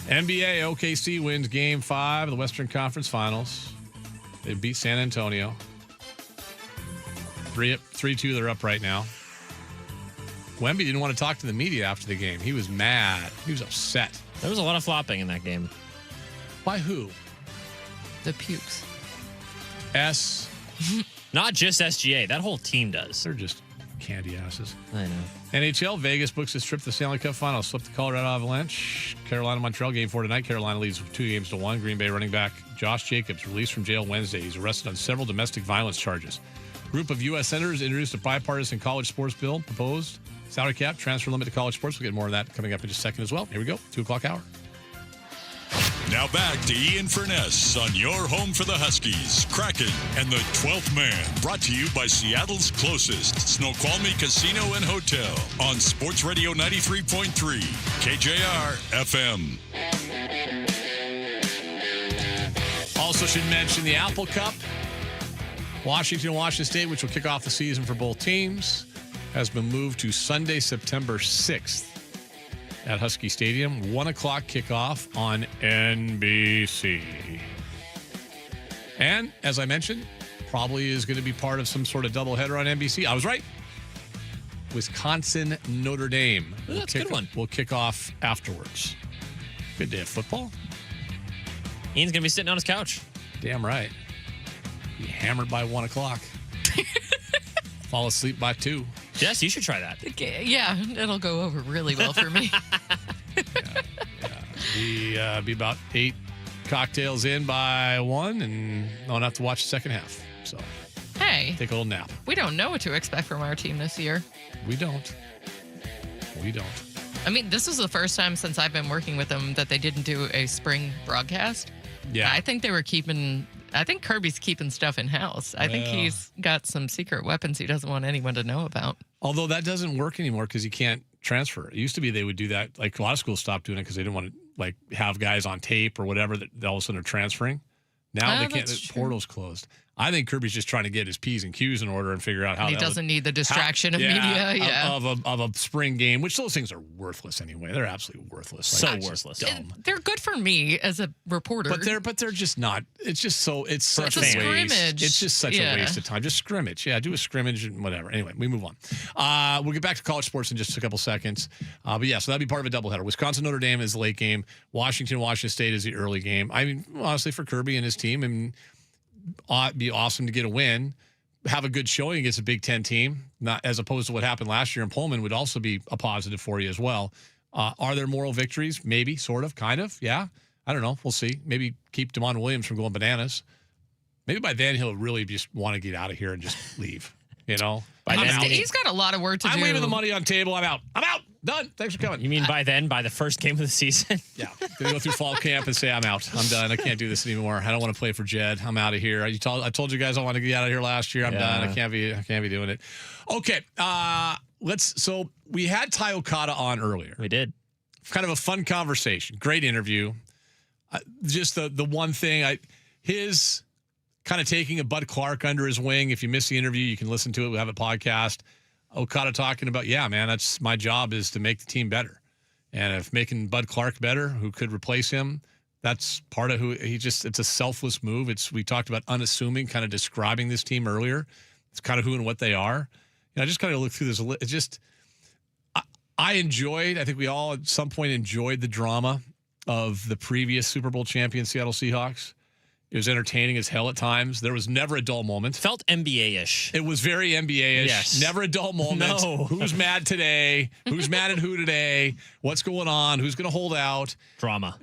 Speaker 19: NBA, OKC wins Game 5 of the Western Conference Finals. They beat San Antonio. 3-2, they're up right now. Wemby didn't want to talk to the media after the game. He was mad. He was upset.
Speaker 20: There was a lot of flopping in that game.
Speaker 19: By who?
Speaker 21: The pukes.
Speaker 20: Not just SGA. That whole team does.
Speaker 19: They're just candy asses.
Speaker 20: I know.
Speaker 19: NHL, Vegas books its trip to the Stanley Cup Final. Swept the Colorado Avalanche. Carolina-Montreal game 4 tonight. Carolina leads 2-1. Green Bay running back Josh Jacobs released from jail Wednesday. He's arrested on several domestic violence charges. Group of U.S. senators introduced a bipartisan college sports bill proposed. Salary cap, transfer limit to college sports. We'll get more of that coming up in just a second as well. Here we go. 2 o'clock hour.
Speaker 4: Now back to Ian Furness on your home for the Huskies, Kraken, and the 12th Man. Brought to you by Seattle's closest Snoqualmie Casino and Hotel on Sports Radio 93.3 KJR FM.
Speaker 19: Also should mention the Apple Cup. Washington State, which will kick off the season for both teams, has been moved to Sunday, September 6th. At Husky Stadium, 1 o'clock kickoff on NBC. And, as I mentioned, probably is going to be part of some sort of doubleheader on NBC. I was right. Wisconsin, Notre Dame.
Speaker 20: That's a good one.
Speaker 19: We'll kick off afterwards. Good day of football.
Speaker 20: Ian's going to be sitting on his couch.
Speaker 19: Damn right. Be hammered by 1 o'clock. Fall asleep by 2.
Speaker 20: Jess, you should try that.
Speaker 21: Okay, yeah, it'll go over really well for me.
Speaker 19: Be about 8 cocktails in by 1, and I'll have to watch the second half. So,
Speaker 21: Hey,
Speaker 19: take a little nap.
Speaker 21: we don't know what to expect from our team this year.
Speaker 19: We don't.
Speaker 21: I mean, this is the first time since I've been working with them that they didn't do a spring broadcast.
Speaker 19: Yeah.
Speaker 21: I think Kirby's keeping stuff in house. I think he's got some secret weapons he doesn't want anyone to know about.
Speaker 19: Although that doesn't work anymore because you can't transfer. It used to be they would do that. Like a lot of schools stopped doing it because they didn't want to have guys on tape or whatever that all of a sudden are transferring. Now they can't. The portal's closed. I think Kirby's just trying to get his P's and Q's in order and figure out how
Speaker 21: He doesn't need the distraction of media. Yeah.
Speaker 19: Of a spring game, which those things are worthless anyway. They're absolutely worthless.
Speaker 20: So worthless.
Speaker 19: Dumb.
Speaker 21: They're good for me as a reporter.
Speaker 19: But they're just not. It's just so it's such
Speaker 21: a
Speaker 19: waste.
Speaker 21: scrimmage.
Speaker 19: It's just such a waste of time. Just scrimmage. Yeah, do a scrimmage and whatever. Anyway, we move on. We'll get back to college sports in just a couple seconds. But yeah, so that'd be part of a doubleheader. Wisconsin Notre Dame is the late game. Washington State is the early game. I mean, honestly, for Kirby and his team, and it'd be awesome to get a win, have a good showing against a Big Ten team, not as opposed to what happened last year in Pullman would also be a positive for you as well. Are there moral victories? Maybe, sort of, kind of, yeah. I don't know. We'll see. Maybe keep DeMond Williams from going bananas. Maybe by then he'll really just want to get out of here and just leave. You know,
Speaker 21: He's got a lot of work to do.
Speaker 19: I'm leaving the money on the table. I'm out. Done. Thanks for coming.
Speaker 20: You mean by the first game of the season?
Speaker 19: Yeah. Gonna go through fall camp and say I'm out. I'm done. I can't do this anymore. I don't want to play for Jed. I'm out of here. I told you guys I want to get out of here last year. I'm done. I can't be doing it. Okay. So we had Ty Okada on earlier.
Speaker 20: We did.
Speaker 19: Kind of a fun conversation. Great interview. Just the one thing his kind of taking a Bud Clark under his wing. If you missed the interview, you can listen to it. We have a podcast. Okada talking about, yeah, man, that's my job is to make the team better. And if making Bud Clark better, who could replace him, that's part of who it's a selfless move. We talked about unassuming, kind of describing this team earlier. It's kind of who and what they are. I just kind of looked through this. It's just, I think we all at some point enjoyed the drama of the previous Super Bowl champion Seattle Seahawks. It was entertaining as hell at times. There was never a dull moment.
Speaker 20: Felt NBA-ish.
Speaker 19: It was very NBA-ish.
Speaker 20: Yes.
Speaker 19: Never a dull moment.
Speaker 20: No.
Speaker 19: Who's mad today? Who's mad at who today? What's going on? Who's going to hold out?
Speaker 20: Drama.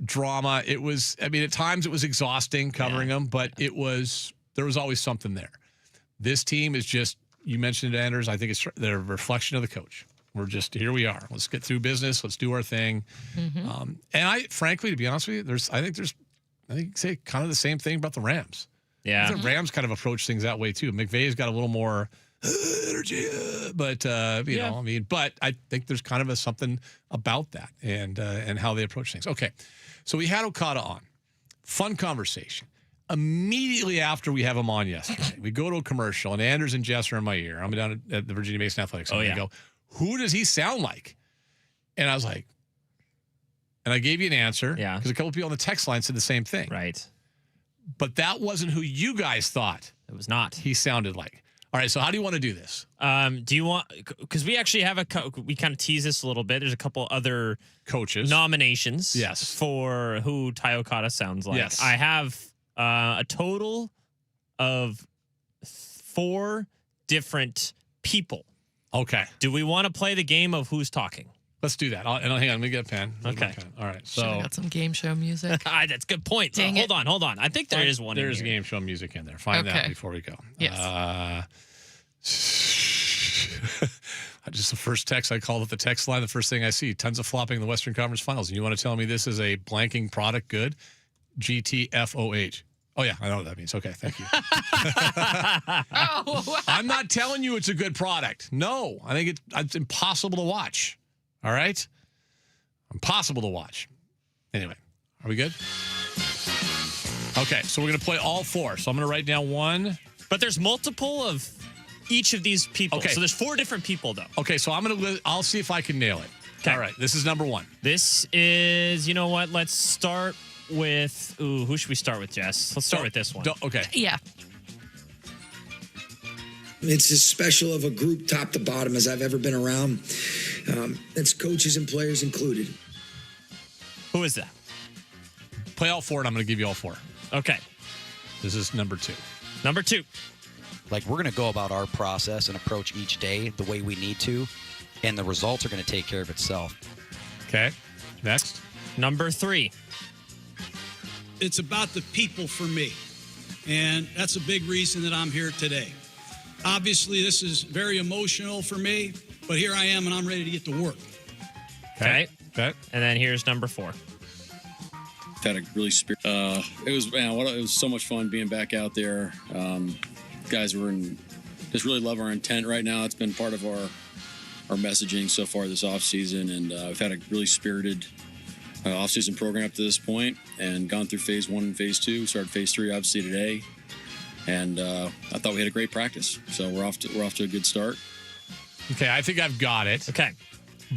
Speaker 19: It was, at times it was exhausting covering them, but there was always something there. This team is just, you mentioned it, Anders, I think it's the reflection of the coach. We're just, here we are. Let's get through business. Let's do our thing. Mm-hmm. And frankly, to be honest with you, I think say kind of the same thing about the Rams.
Speaker 20: Yeah.
Speaker 19: The Rams kind of approach things that way too. McVay's got a little more energy, but but I think there's kind of something about that and how they approach things. Okay, so we had Okada on. Fun conversation. Immediately after we have him on yesterday, we go to a commercial, and Anders and Jess are in my ear. I'm down at the Virginia Mason Athletics. And I go, who does he sound like? And I was like, and I gave you an answer.
Speaker 20: Yeah.
Speaker 19: Because a couple people on the text line said the same thing.
Speaker 20: Right.
Speaker 19: But that wasn't who you guys thought
Speaker 20: it was not.
Speaker 19: He sounded like. All right, so how do you want to do this?
Speaker 20: Do you want, because we actually have we kind of tease this a little bit. There's a couple other
Speaker 19: coaches
Speaker 20: nominations.
Speaker 19: Yes.
Speaker 20: For who Tai Okada sounds like.
Speaker 19: Yes.
Speaker 20: I have a total of 4 different people.
Speaker 19: Okay.
Speaker 20: Do we want to play the game of who's talking?
Speaker 19: Let's do that. Hang on, let me get a pen.
Speaker 20: Okay.
Speaker 19: All right.
Speaker 21: Should have
Speaker 19: So
Speaker 21: got some game show music.
Speaker 20: That's a good point.
Speaker 21: Dang
Speaker 20: Hold on. I think there is one in
Speaker 19: There's
Speaker 20: here.
Speaker 19: game show music in there. Find that
Speaker 21: Okay.
Speaker 19: before we go.
Speaker 21: Yes.
Speaker 19: Just the first text I called at the text line. The first thing I see, tons of flopping in the Western Conference Finals. And you want to tell me this is a blanking product good? GTFOH. Oh, yeah, I know what that means. Okay, thank you. I'm not telling you it's a good product. No, I think it's impossible to watch. All right? Impossible to watch. Anyway, are we good? Okay, so we're going to play all 4. So I'm going to write down one.
Speaker 20: But there's multiple of each of these people.
Speaker 19: Okay.
Speaker 20: So there's 4 different people, though.
Speaker 19: Okay, so I'll see if I can nail it.
Speaker 20: Okay.
Speaker 19: All right, this is number 1.
Speaker 20: This is, you know what? Let's start with, who should we start with, Jess? Let's start with this one.
Speaker 19: Okay.
Speaker 21: Yeah.
Speaker 9: It's as special of a group top to bottom as I've ever been around. It's coaches and players included.
Speaker 20: Who is that?
Speaker 19: Play all 4, and I'm going to give you all 4.
Speaker 20: Okay.
Speaker 19: This is number 2.
Speaker 20: Number 2.
Speaker 6: Like, we're going to go about our process and approach each day the way we need to, and the results are going to take care of itself.
Speaker 19: Okay. Next.
Speaker 20: Number 3.
Speaker 10: It's about the people for me, and that's a big reason that I'm here today. Obviously, this is very emotional for me, but here I am, and I'm ready to get to work.
Speaker 20: Okay. And then here's number 4.
Speaker 16: Had a really it was so much fun being back out there. Guys were just really love our intent right now. It's been part of our messaging so far this offseason, and we've had a really spirited offseason program up to this point, and gone through phase 1 and phase 2. Started phase 3 obviously today, and I thought we had a great practice. So we're off to a good start.
Speaker 19: Okay, I think I've got it.
Speaker 20: Okay,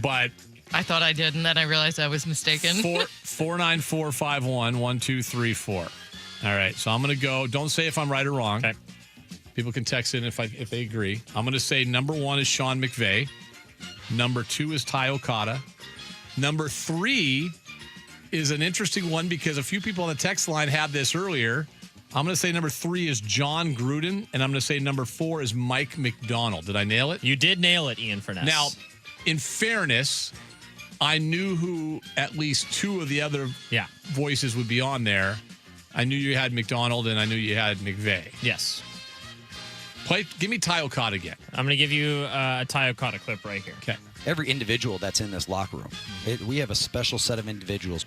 Speaker 19: but
Speaker 21: I thought I did, and then I realized I was mistaken.
Speaker 19: 49451 1234. All right, so I'm going to go. Don't say if I'm right or wrong.
Speaker 20: Okay.
Speaker 19: People can text in if they agree. I'm going to say number 1 is Sean McVay. Number 2 is Tai Okada. Number 3 is an interesting one because a few people on the text line had this earlier. I'm going to say number 3 is John Gruden, and I'm going to say number 4 is Mike McDonald. Did I nail it?
Speaker 20: You did nail it, Ian Furness.
Speaker 19: Now, in fairness, I knew who at least 2 of the other voices would be on there. I knew you had McDonald, and I knew you had McVay.
Speaker 20: Yes.
Speaker 19: Give me Tai Okada again.
Speaker 20: I'm going to give you a Tai Okada clip right here.
Speaker 19: Okay.
Speaker 6: Every individual that's in this locker room, we have a special set of individuals.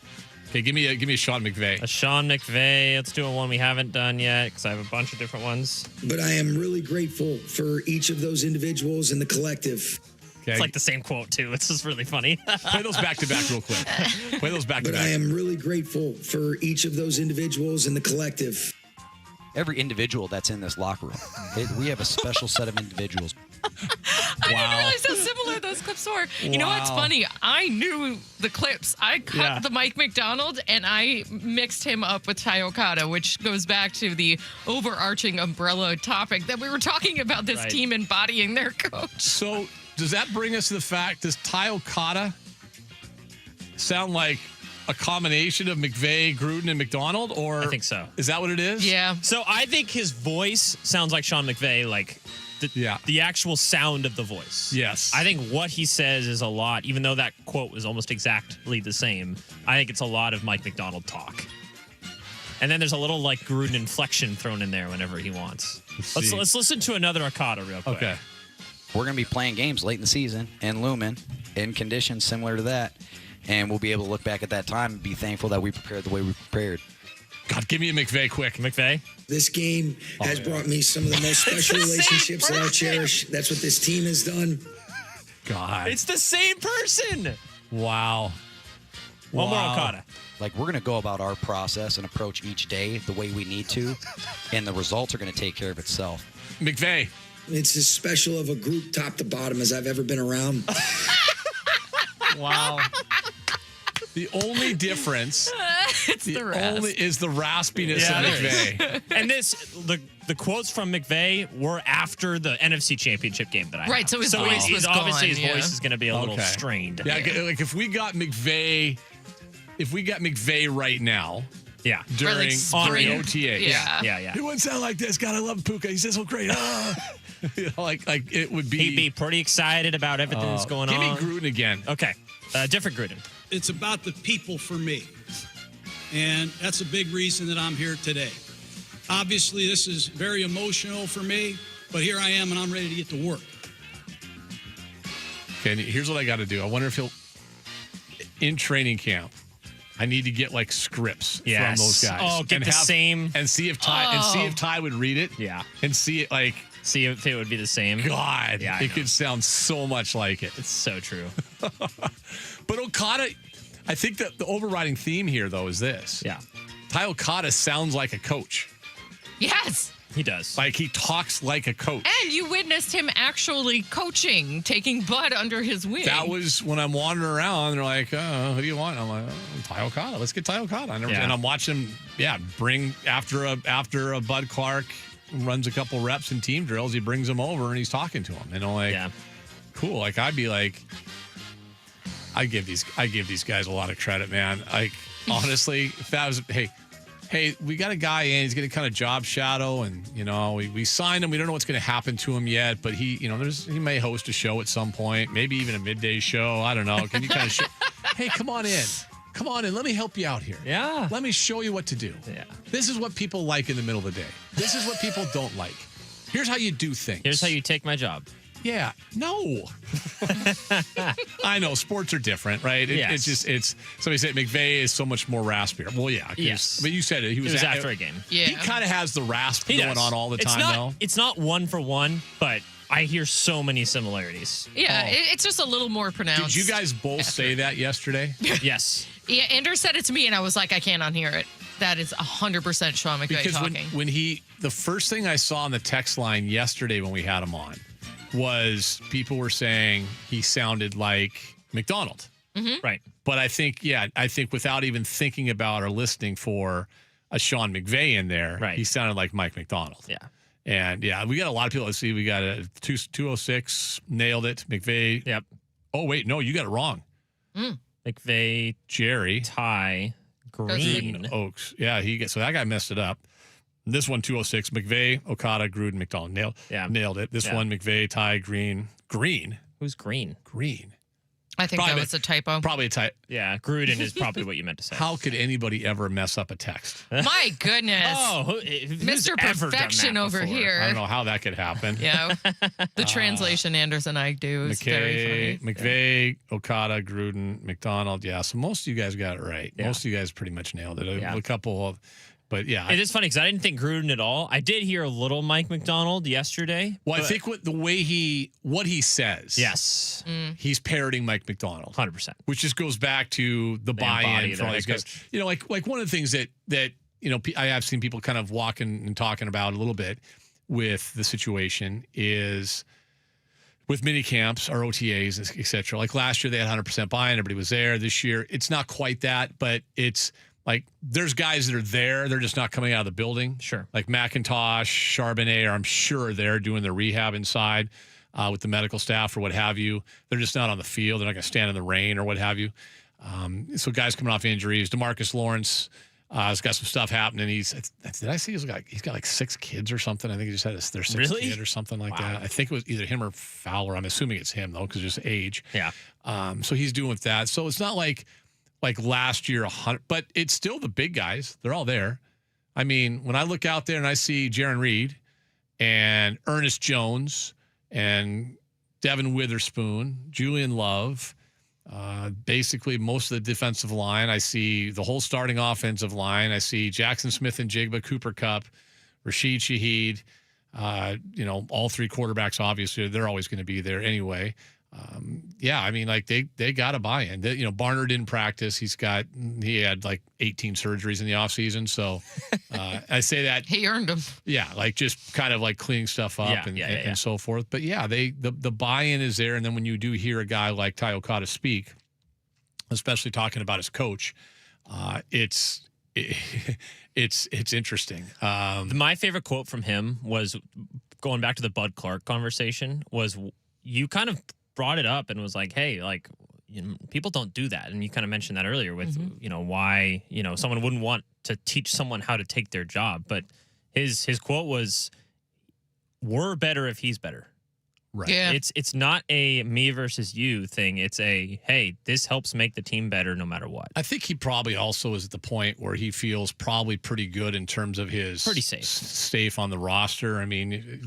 Speaker 19: Okay, give me a Sean McVay.
Speaker 20: A Sean McVay. Let's do a one we haven't done yet because I have a bunch of different ones.
Speaker 9: But I am really grateful for each of those individuals and the collective.
Speaker 19: Okay.
Speaker 20: It's like the same quote, too. It's just really funny.
Speaker 19: Play those back to back real quick. Play those back to
Speaker 9: But
Speaker 19: back.
Speaker 9: I am really grateful for each of those individuals and the collective.
Speaker 6: Every individual that's in this locker room, we have a special set of individuals.
Speaker 21: I didn't realize how similar those clips were. You know what's funny? I knew the clips. I cut the Mike McDonald, and I mixed him up with Tai Okada, which goes back to the overarching umbrella topic that we were talking about, this team embodying their coach.
Speaker 19: So does that bring us to the fact, does Tai Okada sound like a combination of McVay, Gruden, and McDonald? Or
Speaker 20: I think so.
Speaker 19: Is that what it is?
Speaker 21: Yeah.
Speaker 20: So I think his voice sounds like Sean McVay, like the actual sound of the voice.
Speaker 19: Yes.
Speaker 20: I think what he says is a lot, even though that quote was almost exactly the same. I think it's a lot of Mike McDonald talk. And then there's a little like Gruden inflection thrown in there whenever he wants. Let's listen to another Okada real quick.
Speaker 19: Okay.
Speaker 6: We're going to be playing games late in the season in Lumen in conditions similar to that. And we'll be able to look back at that time and be thankful that we prepared the way we prepared.
Speaker 19: God, give me a McVay quick.
Speaker 20: McVay?
Speaker 9: This game has brought me some of the most special relationships that I'll cherish. That's what this team has done.
Speaker 19: God.
Speaker 20: It's the same person.
Speaker 19: Wow.
Speaker 20: One more Okada.
Speaker 6: Like, we're going to go about our process and approach each day the way we need to, and the results are going to take care of itself.
Speaker 19: McVay.
Speaker 9: It's as special of a group top to bottom as I've ever been around.
Speaker 19: Wow. The only difference
Speaker 21: It's the rasp.
Speaker 19: is the raspiness of McVay.
Speaker 20: And the quotes from McVay were after the NFC Championship game that I
Speaker 21: Right,
Speaker 20: have.
Speaker 21: so his voice was
Speaker 20: obviously
Speaker 21: gone,
Speaker 20: his voice is going to be a little strained.
Speaker 19: Yeah, like if we got McVay right now.
Speaker 20: Yeah.
Speaker 19: During OTAs.
Speaker 20: Yeah.
Speaker 19: He wouldn't sound like this. God, I love Puka. He says so great. You know, like it would be.
Speaker 20: He'd be pretty excited about everything that's going on.
Speaker 19: Give me Gruden again.
Speaker 20: Okay. Different Gruden.
Speaker 10: It's about the people for me. And that's a big reason that I'm here today. Obviously, this is very emotional for me, but here I am and I'm ready to get to work.
Speaker 19: Okay, and here's what I got to do. I wonder if he'll, in training camp, I need to get like scripts from those guys.
Speaker 20: Oh, get the same.
Speaker 19: And see if Ty would read it.
Speaker 20: Yeah.
Speaker 19: And see it like.
Speaker 20: See if it would be the same.
Speaker 19: God.
Speaker 20: Yeah,
Speaker 19: it could sound so much like it.
Speaker 20: It's so true.
Speaker 19: But Okada, I think that the overriding theme here, though, is this.
Speaker 20: Yeah.
Speaker 19: Ty Okada sounds like a coach.
Speaker 21: Yes.
Speaker 20: He does.
Speaker 19: Like he talks like a coach.
Speaker 21: And you witnessed him actually coaching, taking Bud under his wing.
Speaker 19: That was when I'm wandering around. They're like, who do you want? I'm like, Ty Okada. Let's get Ty Okada. And I'm watching him, bring after a Bud Clark runs a couple reps in team drills. He brings them over and he's talking to them. And I'm like, cool. Like I'd be like, I give these guys a lot of credit, man. Like honestly, if that was hey, we got a guy in. He's going to kind of job shadow, and we signed him. We don't know what's going to happen to him yet, but he may host a show at some point, maybe even a midday show. I don't know. Can you kind of show? Hey, come on in. Come on in. Let me help you out here.
Speaker 20: Yeah.
Speaker 19: Let me show you what to do.
Speaker 20: Yeah.
Speaker 19: This is what people like in the middle of the day. This is what people don't like. Here's how you do things.
Speaker 20: Here's how you take my job.
Speaker 19: Yeah. No. I know sports are different, right?
Speaker 20: Yes.
Speaker 19: It's somebody said McVay is so much more raspier. Well, yeah.
Speaker 20: Yes.
Speaker 19: But you said it. He was
Speaker 20: after a game.
Speaker 21: Yeah.
Speaker 19: He kind of has the rasp going on all the time, though.
Speaker 20: It's not one for one, but I hear so many similarities.
Speaker 21: Yeah, it's just a little more pronounced.
Speaker 19: Did you guys both say that yesterday?
Speaker 20: Yes.
Speaker 21: Yeah, Anders said it to me, and I was like, I can't unhear it. That is 100% Sean McVay
Speaker 19: because
Speaker 21: talking.
Speaker 19: when the first thing I saw on the text line yesterday when we had him on was people were saying he sounded like McDonald.
Speaker 21: Mm-hmm.
Speaker 20: Right.
Speaker 19: But I think without even thinking about or listening for a Sean McVay in there, he sounded like Mike McDonald.
Speaker 20: Yeah.
Speaker 19: And we got a lot of people. Let's see, we got a 206, nailed it. McVay.
Speaker 20: Yep.
Speaker 19: Oh, wait, no, you got it wrong.
Speaker 20: McVay,
Speaker 19: Jerry,
Speaker 20: Ty, Green,
Speaker 19: Oaks. Yeah, so that guy messed it up. This one, 206, McVay, Okada, Gruden, McDonald. Nailed it. This one, McVay, Ty, Green. Green?
Speaker 20: Who's Green?
Speaker 19: Green.
Speaker 21: I think that was a typo.
Speaker 19: Probably a typo.
Speaker 20: Yeah, Gruden is probably what you meant to say.
Speaker 19: How could anybody ever mess up a text?
Speaker 21: My goodness.
Speaker 20: Who's
Speaker 21: Mr.
Speaker 20: ever done
Speaker 21: Perfection
Speaker 20: that
Speaker 21: over
Speaker 20: before?
Speaker 21: here.
Speaker 19: I don't know how that could happen.
Speaker 21: Yeah. The translation Anders and I do is very funny.
Speaker 19: McVay, Okada, Gruden, McDonald. Yeah, so most of you guys got it right.
Speaker 20: Yeah.
Speaker 19: Most of you guys pretty much nailed it.
Speaker 20: Yeah.
Speaker 19: A couple of, but yeah.
Speaker 20: It is funny because I didn't think Gruden at all. I did hear a little Mike McDonald yesterday.
Speaker 19: Well, I think the way what he says.
Speaker 20: Yes.
Speaker 19: He's parroting Mike McDonald.
Speaker 20: 100%.
Speaker 19: Which just goes back to the buy-in for all these guys. Like one of the things that I have seen people kind of walking and talking about a little bit with the situation is with mini camps or OTAs, et cetera. Like last year they had 100% buy-in. Everybody was there. This year it's not quite that, but it's like there's guys that are there. They're just not coming out of the building.
Speaker 20: Sure. Like
Speaker 19: McIntosh, Charbonnet, I'm sure they're doing their rehab inside with the medical staff or what have you. They're just not on the field. They're not going to stand in the rain or what have you. So guys coming off injuries. DeMarcus Lawrence has got some stuff happening. Did I see he's got like 6 kids or something? I think he just had their 6th kid or something like that. I think it was either him or Fowler. I'm assuming it's him though, because just age.
Speaker 20: Yeah.
Speaker 19: So he's doing with that. So it's not like last year 100, but it's still the big guys. They're all there. I mean, when I look out there and I see Jaron Reed and Ernest Jones and Devin Witherspoon, Julian Love, basically most of the defensive line. I see the whole starting offensive line. I see Jackson Smith and Jigba, Cooper Kupp, Rashid Shaheed. All 3 quarterbacks, obviously, they're always going to be there anyway. I mean, like they got to buy in. Barner didn't practice. He had like 18 surgeries in the offseason. So I say that
Speaker 21: he earned them.
Speaker 19: Yeah, like just kind of like cleaning stuff up and so forth. But yeah, the buy-in is there. And then when you do hear a guy like Ty Okada speak, especially talking about his coach, it's it's interesting.
Speaker 20: My favorite quote from him was going back to the Bud Clark conversation. Was you kind of brought it up and was like, hey, like, people don't do that, and you kind of mentioned that earlier with why someone wouldn't want to teach someone how to take their job, but his quote was, "We're better if he's better."
Speaker 19: Right.
Speaker 21: Yeah.
Speaker 20: It's not a me versus you thing. It's a, hey, this helps make the team better no matter what.
Speaker 19: I think he probably also is at the point where he feels probably pretty good in terms of his
Speaker 20: Pretty safe.
Speaker 19: safe on the roster. I mean,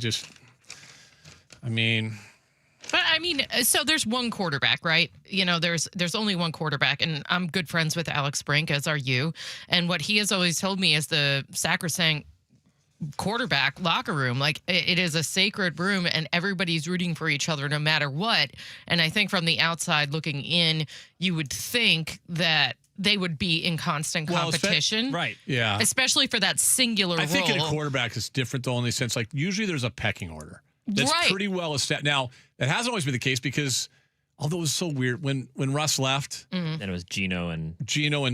Speaker 21: But I mean, so there's one quarterback, right? There's only one quarterback, and I'm good friends with Alex Brink, as are you. And what he has always told me is the sacrosanct quarterback locker room, like it is a sacred room, and everybody's rooting for each other no matter what. And I think from the outside looking in, you would think that they would be in constant competition,
Speaker 20: right?
Speaker 19: Yeah,
Speaker 21: especially for that singular
Speaker 19: I think
Speaker 21: role.
Speaker 19: in a quarterback it's different though, in the sense like usually there's a pecking order that's
Speaker 21: Right.
Speaker 19: pretty well established. Now it hasn't always been the case because although it was so weird when Russ left,
Speaker 20: Then it was Gino and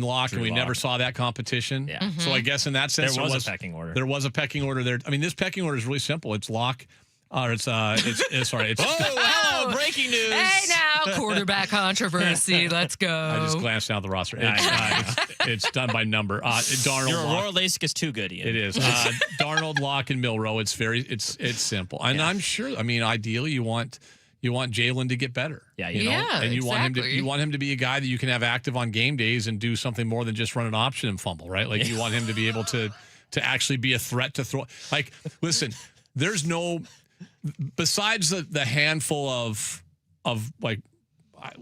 Speaker 19: Locke,
Speaker 20: Drew
Speaker 19: and we
Speaker 20: Lock.
Speaker 19: never saw that competition.
Speaker 20: Yeah.
Speaker 19: So I guess in that sense
Speaker 20: There was a pecking order.
Speaker 19: There was a pecking order there. I mean, this pecking order is really simple. It's Locke. It's sorry. It's
Speaker 20: hello, breaking news.
Speaker 21: Hey now, quarterback controversy. Let's go.
Speaker 19: I just glanced down at the roster. It's done by number. Darnold.
Speaker 20: Your
Speaker 19: Locke.
Speaker 20: Aurora LASIK is too good, Ian.
Speaker 19: It is. Darnold, Locke, and Milroe. It's simple. And I'm sure. I mean, ideally, you want Jalen to get better.
Speaker 20: Yeah,
Speaker 19: and you
Speaker 21: exactly.
Speaker 19: want him to be a guy that you can have active on game days and do something more than just run an option and fumble, right? Like you want him to be able to actually be a threat to throw. Like, listen, there's no besides the handful of like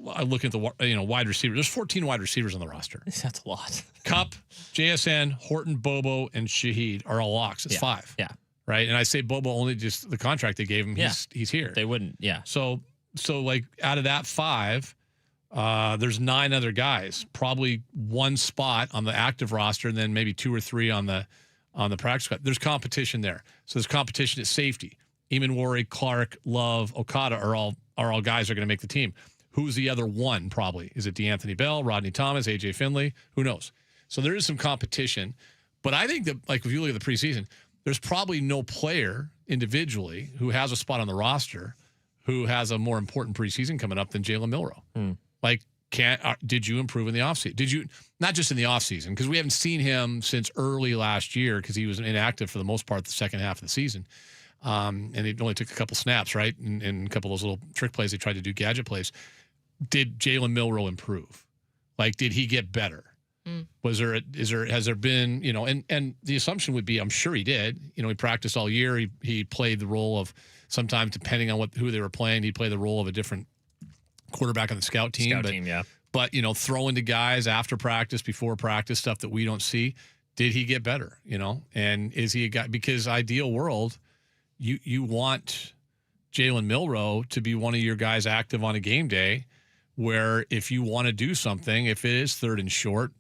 Speaker 19: I look at the wide receivers. There's 14 wide receivers on the roster.
Speaker 20: That's a lot.
Speaker 19: Cup, JSN, Horton, Bobo, and Shaheed are all locks. It's 5.
Speaker 20: Yeah.
Speaker 19: Right. And I say Bobo only just the contract they gave him. He's here.
Speaker 20: They wouldn't. Yeah.
Speaker 19: So like out of that 5, there's 9 other guys, probably one spot on the active roster, and then maybe 2 or 3 on the practice squad. There's competition there. So there's competition at safety. Eamon Warwick, Clark, Love, Okada are all guys that are going to make the team. Who's the other one? Probably is it DeAnthony Bell, Rodney Thomas, AJ Finley? Who knows? So there is some competition, but I think that like if you look at the preseason, there's probably no player individually who has a spot on the roster who has a more important preseason coming up than Jalen Milroe. Like, did you improve in the offseason? Did you, not just in the offseason, because we haven't seen him since early last year because he was inactive for the most part the second half of the season. And he only took a couple snaps, right? And a couple of those little trick plays they tried to do, gadget plays. Did Jalen Milroe improve? Like, did he get better? Has there been, and the assumption would be, I'm sure he did. He practiced all year. He played the role of, sometimes depending on who they were playing, he'd play the role of a different quarterback on the scout team. But throwing to guys after practice, before practice, stuff that we don't see. Did he get better? And is he a guy? Because ideal world, you want Jalen Milroe to be one of your guys active on a game day, where if you want to do something, if it is 3rd and short,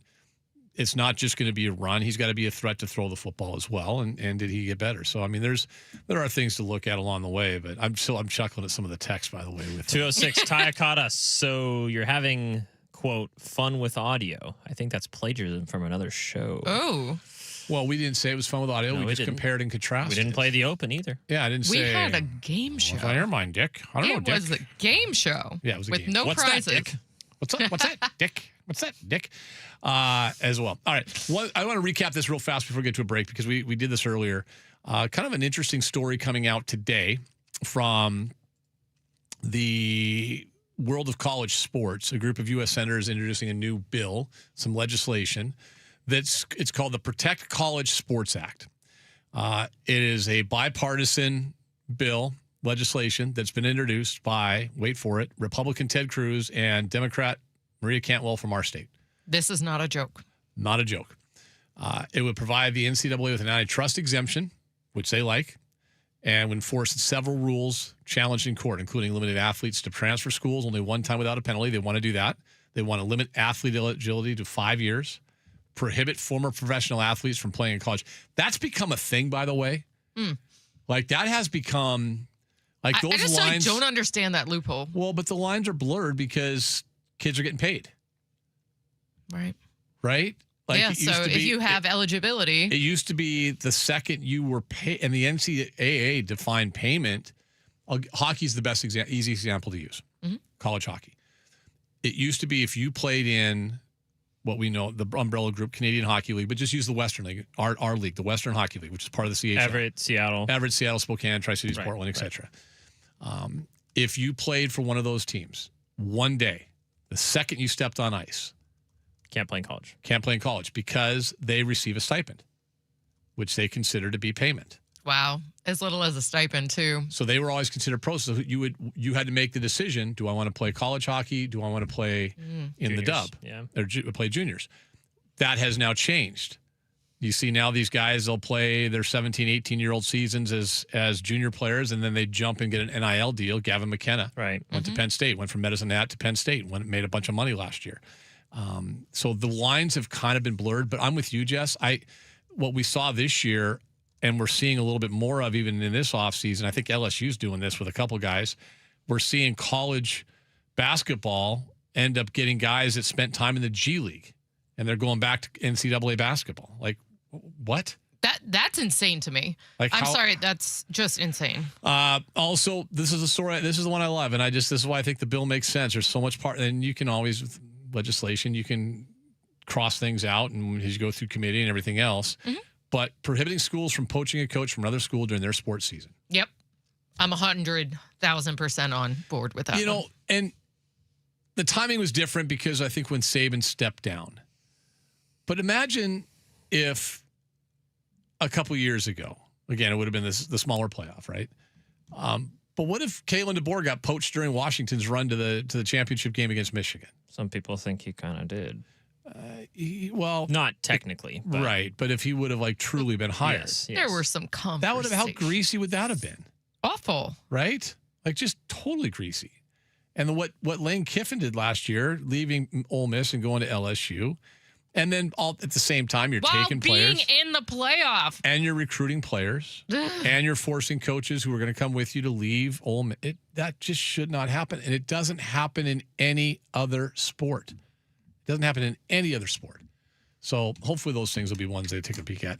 Speaker 19: it's not just going to be a run. He's got to be a threat to throw the football as well. And did he get better? So, I mean, there are things to look at along the way, but I'm chuckling at some of the text, by the way. With
Speaker 20: 206, Taya caught us. So you're having, quote, fun with audio. I think that's plagiarism from another show.
Speaker 21: Oh.
Speaker 19: Well, we didn't say it was fun with audio.
Speaker 20: No,
Speaker 19: we just compared and contrasted.
Speaker 20: We didn't play the open either.
Speaker 19: Yeah, I didn't say.
Speaker 21: We had a game show.
Speaker 19: Well, never mind, Dick. I don't know, Dick.
Speaker 21: It was a game show.
Speaker 19: Yeah, it was a
Speaker 21: with
Speaker 19: game.
Speaker 21: no
Speaker 19: What's
Speaker 21: prizes.
Speaker 19: That, Dick? What's that, Dick? What's that, Dick? As well. All right. I want to recap this real fast before we get to a break because we did this earlier. Kind of an interesting story coming out today from the world of college sports. A group of U.S. senators introducing a new bill, some legislation it's called the Protect College Sports Act. It is a bipartisan bill, legislation that's been introduced by, wait for it, Republican Ted Cruz and Democrat Maria Cantwell from our state.
Speaker 21: This is not a joke.
Speaker 19: Not a joke. It would provide the NCAA with an antitrust exemption, which they like, and would enforce several rules challenged in court, including limiting athletes to transfer schools only one time without a penalty. They want to do that. They want to limit athlete eligibility to 5 years, prohibit former professional athletes from playing in college. That's become a thing, by the way. Like, that has become, like, those
Speaker 21: I just
Speaker 19: lines.
Speaker 21: don't understand that loophole.
Speaker 19: Well, but the lines are blurred because kids are getting paid.
Speaker 21: Right.
Speaker 19: Right? Like
Speaker 21: yeah,
Speaker 19: it used
Speaker 21: so
Speaker 19: to
Speaker 21: if
Speaker 19: be-
Speaker 21: you have eligibility.
Speaker 19: It used to be the second you were paid, and the NCAA defined payment. Hockey's the best easy example to use.
Speaker 21: Mhm.
Speaker 19: College hockey. It used to be if you played in what we know, the umbrella group, Canadian Hockey League, but just use the Western League, our league, the Western Hockey League, which is part of the CHL.
Speaker 20: Everett, Seattle,
Speaker 19: Spokane, Tri-Cities,
Speaker 20: Right,
Speaker 19: Portland,
Speaker 20: right.
Speaker 19: etc. If you played for one of those teams one day, the second you stepped on ice,
Speaker 20: can't play in college.
Speaker 19: Can't play in college because they receive a stipend, which they consider to be payment.
Speaker 21: Wow. As little as a stipend, too.
Speaker 19: So they were always considered pros. So you had to make the decision: do I want to play college hockey? Do I want to play in the
Speaker 20: Juniors,
Speaker 19: dub?
Speaker 20: yeah.
Speaker 19: Or play juniors? That has now changed. You see now these guys, they'll play their 17, 18-year-old seasons as junior players, and then they jump and get an NIL deal. Gavin McKenna went to Penn State, went from Medicine Hat to Penn State, made a bunch of money last year. So the lines have kind of been blurred, but I'm with you, Jess. What we saw this year, and we're seeing a little bit more of even in this offseason, I think LSU's doing this with a couple guys. We're seeing college basketball end up getting guys that spent time in the G League, and they're going back to NCAA basketball. Like, what?
Speaker 21: That's insane to me.
Speaker 19: Like
Speaker 21: I'm
Speaker 19: how-
Speaker 21: sorry, that's just insane.
Speaker 19: Also, this is a story. This is the one I love, and this is why I think the bill makes sense. There's so much and you can always, with legislation, you can cross things out, and as you go through committee and everything else. But prohibiting schools from poaching a coach from another school during their sports season.
Speaker 21: Yep. I'm 100,000% on board with that.
Speaker 19: You know, and the timing was different because I think when Saban stepped down. But imagine if a couple years ago, again, it would have been the smaller playoff, right? But what if Kalen DeBoer got poached during Washington's run to the championship game against Michigan?
Speaker 20: Some people think he kind of did.
Speaker 19: Well,
Speaker 20: not technically, but
Speaker 19: right? But if he would have truly been hired,
Speaker 20: Yes,
Speaker 21: There were some conversations.
Speaker 19: that would have how greasy would that have been?
Speaker 21: Awful.
Speaker 19: Right? Just totally greasy. And what Lane Kiffin did last year, leaving Ole Miss and going to LSU, and then all at the same time you're
Speaker 21: While
Speaker 19: taking
Speaker 21: being
Speaker 19: players
Speaker 21: in the playoff.
Speaker 19: and you're recruiting players and you're forcing coaches who are going to come with you to leave Ole Miss. That just should not happen, and it doesn't happen in any other sport. It doesn't happen in any other sport. So hopefully those things will be ones they take a peek at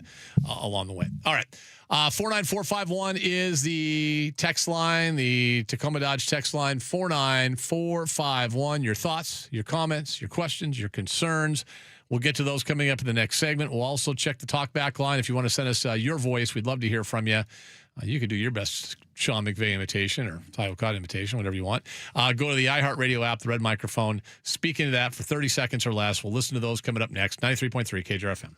Speaker 19: along the way. All right. 49451 is the text line, the Tacoma Dodge text line, 49451. Your thoughts, your comments, your questions, your concerns. We'll get to those coming up in the next segment. We'll also check the talkback line. If you want to send us your voice, we'd love to hear from you. You can do your best Sean McVay imitation or Ty Okada imitation, whatever you want. Go to the iHeartRadio app, the red microphone. Speak into that for 30 seconds or less. We'll listen to those coming up next. 93.3 KJR FM.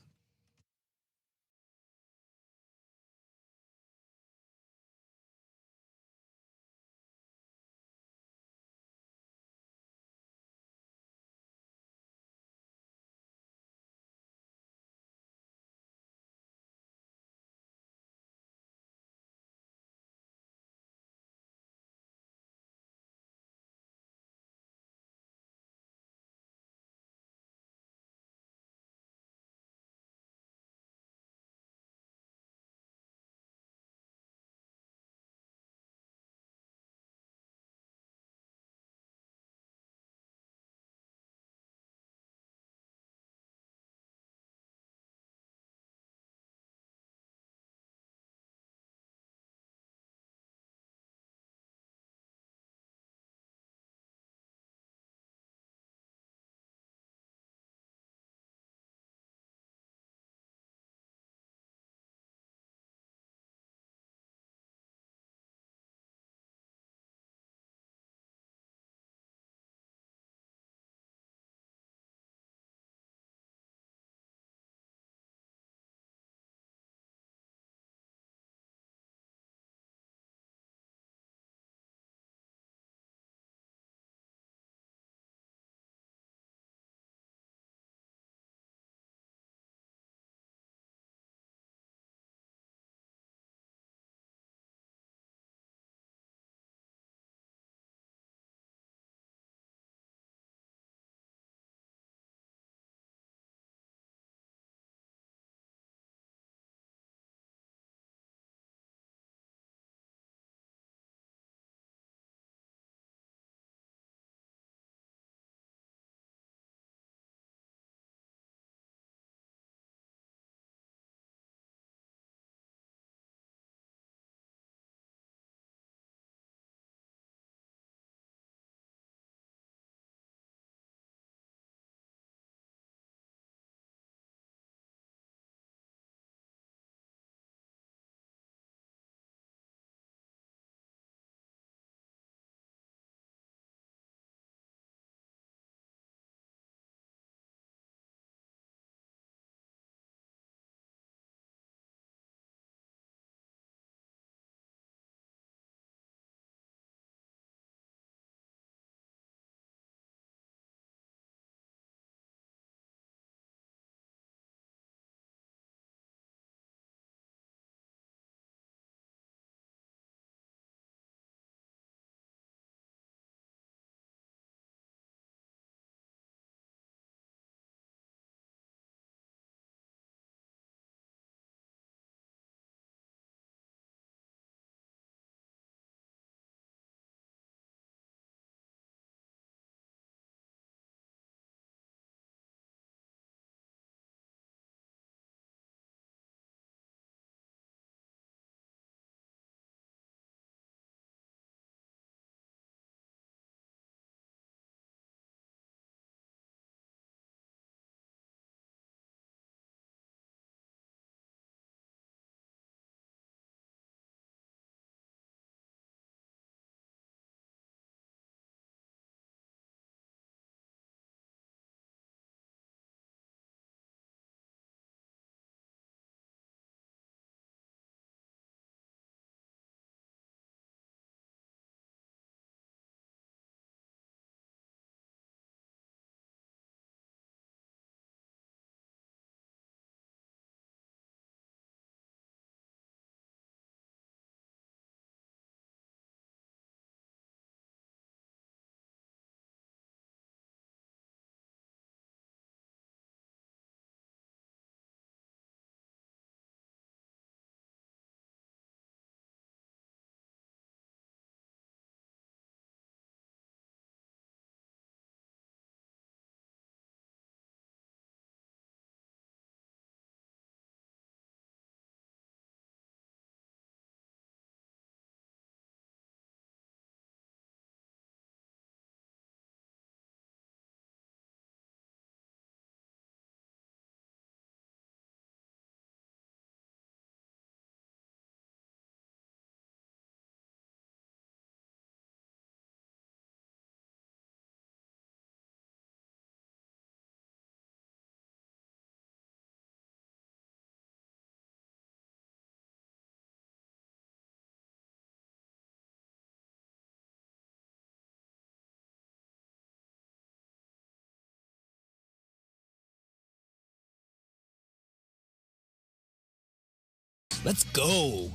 Speaker 1: Let's go.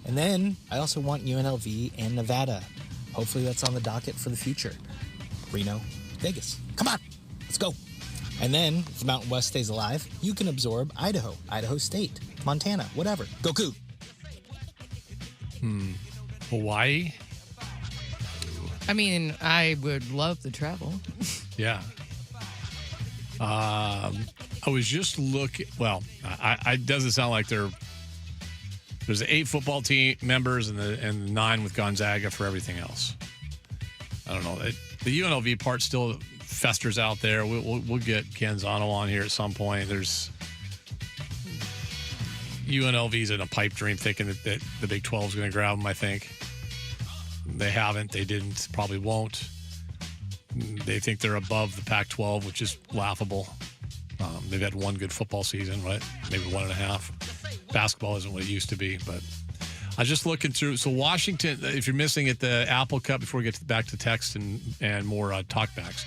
Speaker 1: And then I also want UNLV and Nevada. Hopefully that's on the docket for the future. Reno, Vegas. Come on, let's go. And then, if the Mountain West stays alive, you can absorb Idaho, Idaho State, Montana, whatever. Goku.
Speaker 19: Hawaii?
Speaker 21: I mean, I would love to travel.
Speaker 19: Yeah. I was just looking. Well, it doesn't sound like there's 8 football team members and 9 with Gonzaga for everything else. I don't know. The UNLV part still festers out there. We'll get Canzano on here at some point. There's UNLV's in a pipe dream thinking that the Big 12 is going to grab them, I think. They haven't. They didn't. Probably won't. They think they're above the Pac-12, which is laughable. They've had one good football season, right? Maybe 1.5. Basketball isn't what it used to be, but I was just looking through. So Washington, if you're missing at the Apple Cup, before we get back to text and more talkbacks,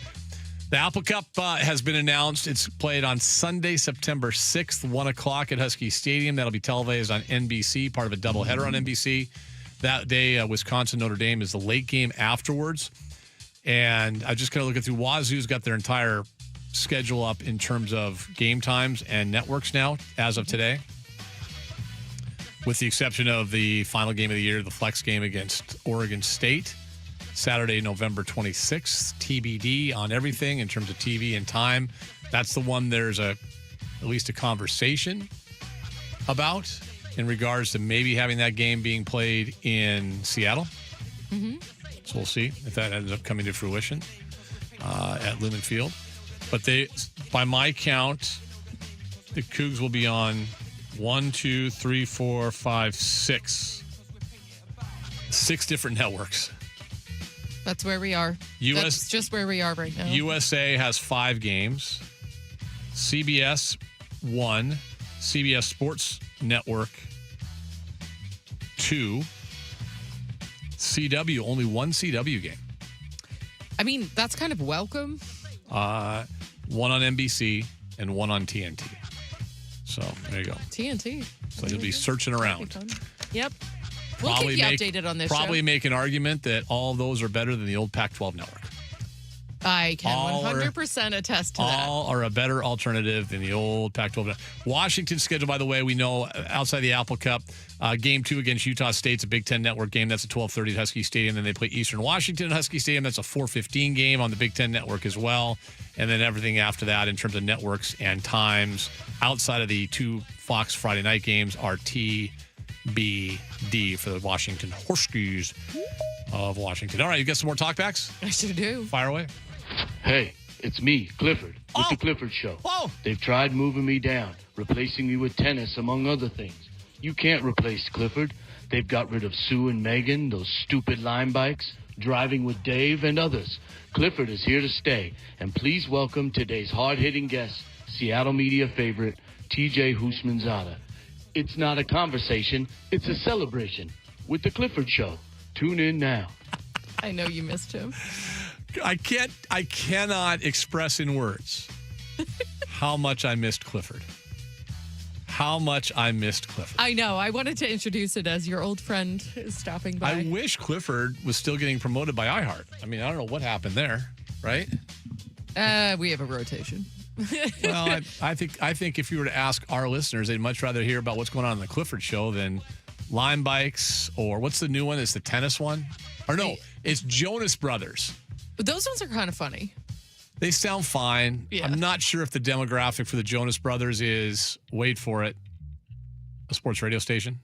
Speaker 19: the Apple Cup has been announced. It's played on Sunday, September 6th, 1 o'clock at Husky Stadium. That'll be televised on NBC, part of a doubleheader on NBC. That day, Wisconsin-Notre Dame is the late game afterwards. And I just kind of looking through. Wazoo's got their entire schedule up in terms of game times and networks now, as of today, with the exception of the final game of the year, the flex game against Oregon State, Saturday, November 26th, TBD on everything in terms of TV and time. That's the one there's at least a conversation about in regards to maybe having that game being played in Seattle.
Speaker 21: Mm-hmm.
Speaker 19: So we'll see if that ends up coming to fruition at Lumen Field. But by my count, the Cougs will be on 1, 2, 3, 4, 5, 6 different networks.
Speaker 21: That's where we are. That's just where we are right now.
Speaker 19: USA has 5 games. CBS 1. CBS Sports Network 2. CW, only 1 CW game.
Speaker 21: I mean, that's kind of welcome.
Speaker 19: 1 on NBC and 1 on TNT. So there you go.
Speaker 21: TNT.
Speaker 19: So you'll be searching around.
Speaker 21: Yep. We'll keep you updated on this
Speaker 19: Probably
Speaker 21: show.
Speaker 19: make an argument that all those are better than the old Pac-12 network.
Speaker 21: I can 100% attest to that.
Speaker 19: All are a better alternative than the old Pac-12 network. Washington's schedule, by the way, we know outside the Apple Cup, game 2 against Utah State's a Big Ten Network game. That's at 12:30 at Husky Stadium. Then they play Eastern Washington at Husky Stadium. That's a 4:15 game on the Big Ten Network as well. And then everything after that in terms of networks and times outside of the 2 Fox Friday night games are TBD for the Washington Huskies of Washington. All right, you got some more talkbacks?
Speaker 21: I sure do.
Speaker 19: Fire away.
Speaker 12: Hey, it's me, Clifford, with the Clifford Show. They've tried moving me down, replacing me with tennis, among other things. You can't replace Clifford. They've got rid of Sue and Megan, those stupid Lime bikes, driving with Dave, and others. Clifford is here to stay, and please welcome today's hard-hitting guest, Seattle media favorite, TJ Houshmandzadeh. It's not a conversation, it's a celebration with the Clifford Show. Tune in now.
Speaker 21: I know you missed him.
Speaker 19: I cannot express in words how much I missed Clifford. How much I missed Clifford.
Speaker 21: I know. I wanted to introduce it as your old friend is stopping by.
Speaker 19: I wish Clifford was still getting promoted by iHeart. I mean, I don't know what happened there, right?
Speaker 21: We have a rotation.
Speaker 19: Well, I think if you were to ask our listeners, they'd much rather hear about what's going on in the Clifford Show than Lime Bikes, or what's the new one? It's the tennis one? Or no, it's Jonas Brothers.
Speaker 21: But those ones are kind of funny.
Speaker 19: They sound fine.
Speaker 21: Yeah.
Speaker 19: I'm not sure if the demographic for the Jonas Brothers is, wait for it, a sports radio station.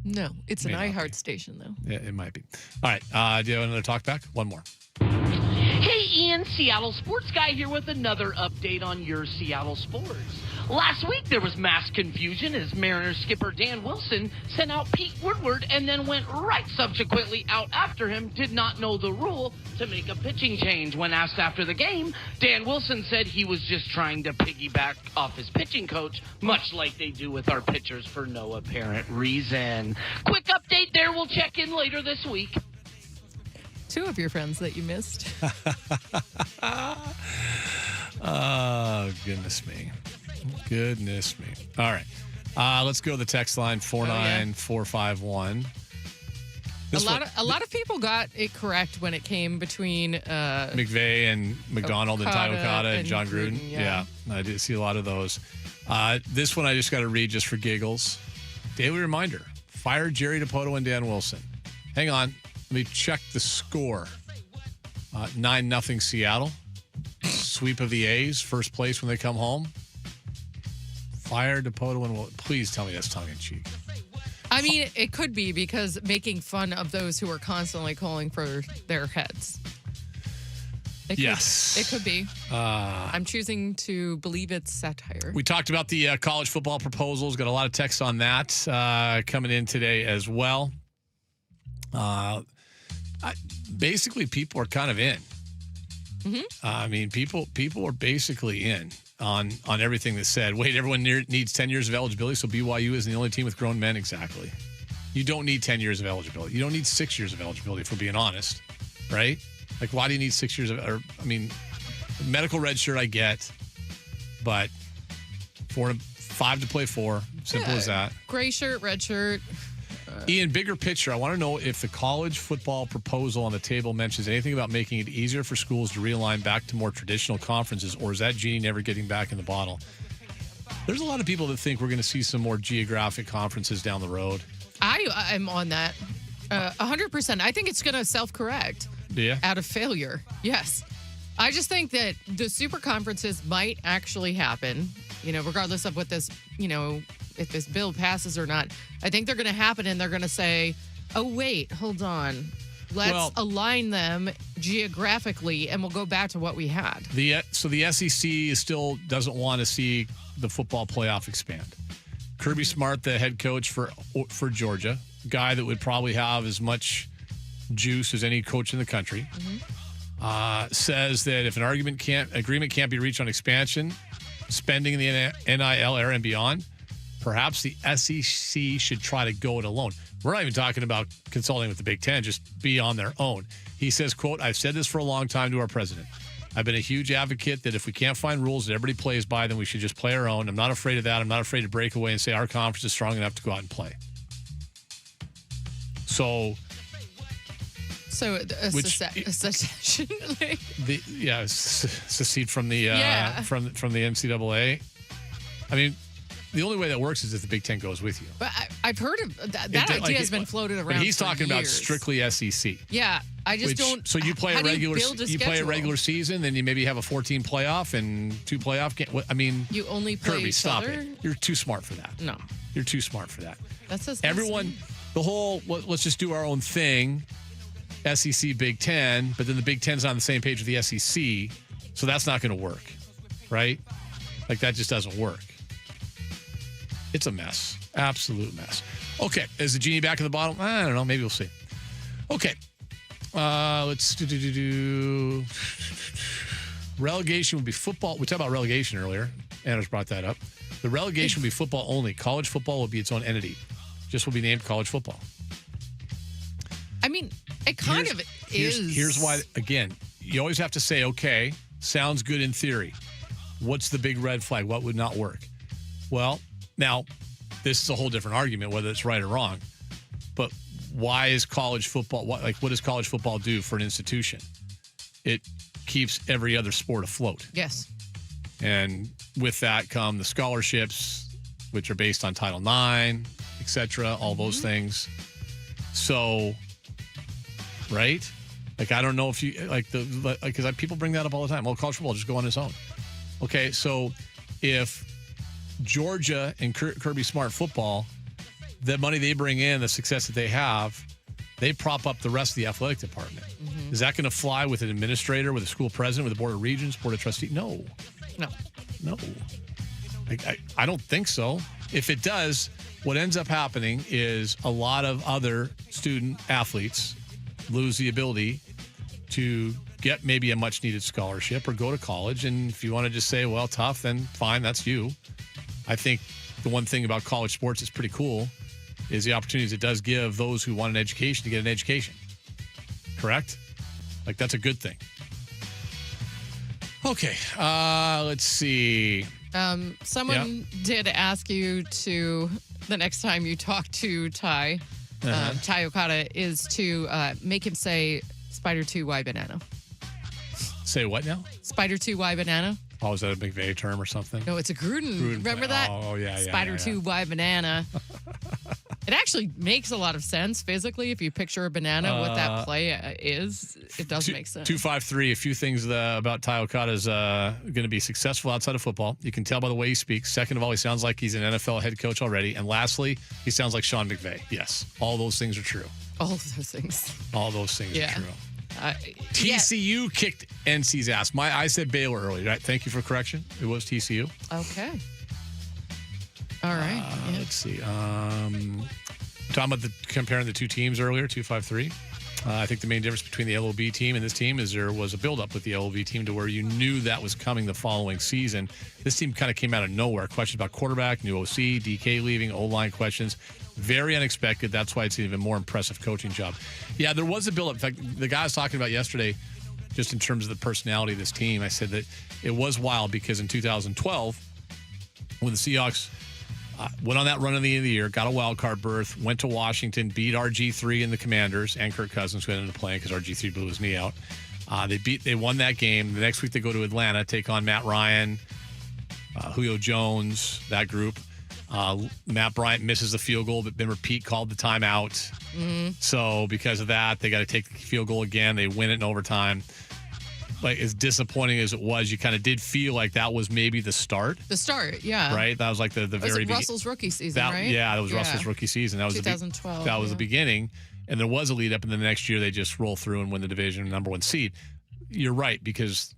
Speaker 21: No, it's an
Speaker 19: May not
Speaker 21: iHeart station, though.
Speaker 19: Yeah, it might be. All right. Do you have another talk back? One more.
Speaker 23: Hey, Ian, Seattle Sports Guy here with another update on your Seattle sports. Last week, there was mass confusion as Mariners skipper Dan Wilson sent out Pete Woodward and then went right subsequently out after him, did not know the rule to make a pitching change. When asked after the game, Dan Wilson said he was just trying to piggyback off his pitching coach, much like they do with our pitchers for no apparent reason. Quick update there. We'll check in later this week.
Speaker 21: 2 of your friends that you missed.
Speaker 19: Oh, goodness me. Goodness me. All right. Let's go to the text line 49451.
Speaker 21: A lot of people got it correct when it came between
Speaker 19: McVay and McDonald and Ty Okada and John Gruden. Yeah, I did see a lot of those. This one I just got to read just for giggles. Daily reminder: fire Jerry DiPoto and Dan Wilson. Hang on, let me check the score. 9-0 Seattle. Sweep of the A's, first place when they come home. Fire DiPoto and Wilson. Please tell me that's tongue in cheek.
Speaker 21: I mean, it could be because making fun of those who are constantly calling for their heads. It could be. I'm choosing to believe it's satire.
Speaker 19: We talked about the college football proposals. Got a lot of texts on that coming in today as well. Basically, people are kind of in. I mean, people are basically in on everything that's said. Wait, everyone needs 10 years of eligibility, so BYU isn't the only team with grown men? Exactly. You don't need 10 years of eligibility. You don't need 6 years of eligibility, if we're being honest, right? Like, why do you need 6 years medical red shirt I get, but 5 to play 4. Simple as that.
Speaker 21: Gray shirt, red shirt.
Speaker 19: Ian, bigger picture, I want to know if the college football proposal on the table mentions anything about making it easier for schools to realign back to more traditional conferences, or is that genie never getting back in the bottle? There's a lot of people that think we're going to see some more geographic conferences down the road.
Speaker 21: I'm on that 100%. I think it's going to self-correct out of failure. Yes. I just think that the super conferences might actually happen, regardless of what this, if this bill passes or not. I think they're going to happen, and they're going to say, oh, wait, hold on. Let's align them geographically, and we'll go back to what we had.
Speaker 19: So the SEC still doesn't want to see the football playoff expand. Kirby Smart, the head coach for Georgia, guy that would probably have as much juice as any coach in the country, says that if an agreement can't be reached on expansion, spending in the NIL era and beyond, perhaps the SEC should try to go it alone. We're not even talking about consulting with the Big Ten, just be on their own. He says, quote, I've said this for a long time to our president. I've been a huge advocate that if we can't find rules that everybody plays by, then we should just play our own. I'm not afraid of that. I'm not afraid to break away and say our conference is strong enough to go out and play. So
Speaker 21: secession.
Speaker 19: Secede from the from the NCAA. I mean, the only way that works is if the Big Ten goes with you.
Speaker 21: But I've heard of that idea has been floated around.
Speaker 19: But he's talking about
Speaker 21: years.
Speaker 19: strictly SEC.
Speaker 21: Yeah, I just don't.
Speaker 19: So you play a regular season, then you maybe have a 14 playoff and 2 playoff games. I mean,
Speaker 21: you only play
Speaker 19: Kirby,
Speaker 21: each
Speaker 19: stop
Speaker 21: other?
Speaker 19: it. You're too smart for that.
Speaker 21: No,
Speaker 19: you're too smart for that.
Speaker 21: That's just
Speaker 19: everyone. The whole let's just do our own thing. SEC, Big Ten, but then the Big Ten's on the same page with the SEC, so that's not going to work, right? Like, that just doesn't work. It's a mess. Absolute mess. Okay, is the genie back in the bottle? I don't know. Maybe we'll see. Okay. Let's do. Relegation would be football. We talked about relegation earlier. Anders brought that up. The relegation would be football only. College football will be its own entity. Just will be named college football.
Speaker 21: I mean, it kind of is.
Speaker 19: Here's why, again, you always have to say, okay, sounds good in theory. What's the big red flag? What would not work? Well, now, this is a whole different argument, whether it's right or wrong. But why is college football, what does college football do for an institution? It keeps every other sport afloat.
Speaker 21: Yes.
Speaker 19: And with that come the scholarships, which are based on Title IX, et cetera, all those things. So, right? Like, I don't know if you, because people bring that up all the time. Well, college football just go on its own. Okay, so if Georgia and Kirby Smart football, the money they bring in, the success that they have, they prop up the rest of the athletic department. Mm-hmm. Is that going to fly with an administrator, with a school president, with a board of regents, board of trustees? No. I don't think so. If it does, what ends up happening is a lot of other student athletes lose the ability to get maybe a much needed scholarship or go to college. And if you want to just say, well, tough, then fine, that's you. I think the one thing about college sports that's pretty cool is the opportunities it does give those who want an education to get an education. Correct? Like, that's a good thing. Okay, let's see.
Speaker 21: Someone did ask you to, the next time you talk to Ty, Ty Okada, is to make him say Spider 2, why banana?
Speaker 19: Say what now?
Speaker 21: Spider 2, why banana?
Speaker 19: Oh, is that a McVay term or something?
Speaker 21: No, it's a Gruden. Remember that?
Speaker 19: Oh, yeah.
Speaker 21: Spider 2, why banana? It actually makes a lot of sense physically. If you picture a banana, what that play is, it does make sense.
Speaker 19: 253, a few things about Ty Okada is going to be successful outside of football. You can tell by the way he speaks. Second of all, he sounds like he's an NFL head coach already. And lastly, he sounds like Sean McVay. Yes, all those things are true.
Speaker 21: All of those things.
Speaker 19: All those things are true.
Speaker 21: TCU
Speaker 19: kicked NC's ass. I said Baylor earlier, right? Thank you for correction. It was TCU.
Speaker 21: Okay. All right.
Speaker 19: Let's see. Talking about comparing the two teams earlier, 253. I think the main difference between the LOB team and this team is there was a buildup with the LOB team to where you knew that was coming the following season. This team kind of came out of nowhere. Questions about quarterback, new OC, DK leaving, O-line questions. Very unexpected. That's why it's an even more impressive coaching job. Yeah, there was a buildup. In fact, the guy I was talking about yesterday, just in terms of the personality of this team, I said that it was wild because in 2012, when the Seahawks went on that run at the end of the year, got a wild card berth, went to Washington, beat RG3 and the Commanders, and Kirk Cousins, who ended up playing because RG3 blew his knee out. They won that game. The next week they go to Atlanta, take on Matt Ryan, Julio Jones, that group. Matt Bryant misses the field goal, but Bimmer Pete called the timeout.
Speaker 21: Mm-hmm.
Speaker 19: So because of that, they got to take the field goal again. They win it in overtime. Like, as disappointing as it was, you kind of did feel like that was maybe the start.
Speaker 21: The start, yeah.
Speaker 19: Right? That was like the very beginning.
Speaker 21: Russell's rookie season, right?
Speaker 19: Yeah, that was Russell's rookie season. That was
Speaker 21: 2012.
Speaker 19: That was the beginning. And there was a lead up, and then the next year they just roll through and win the division, number one seed. You're right, because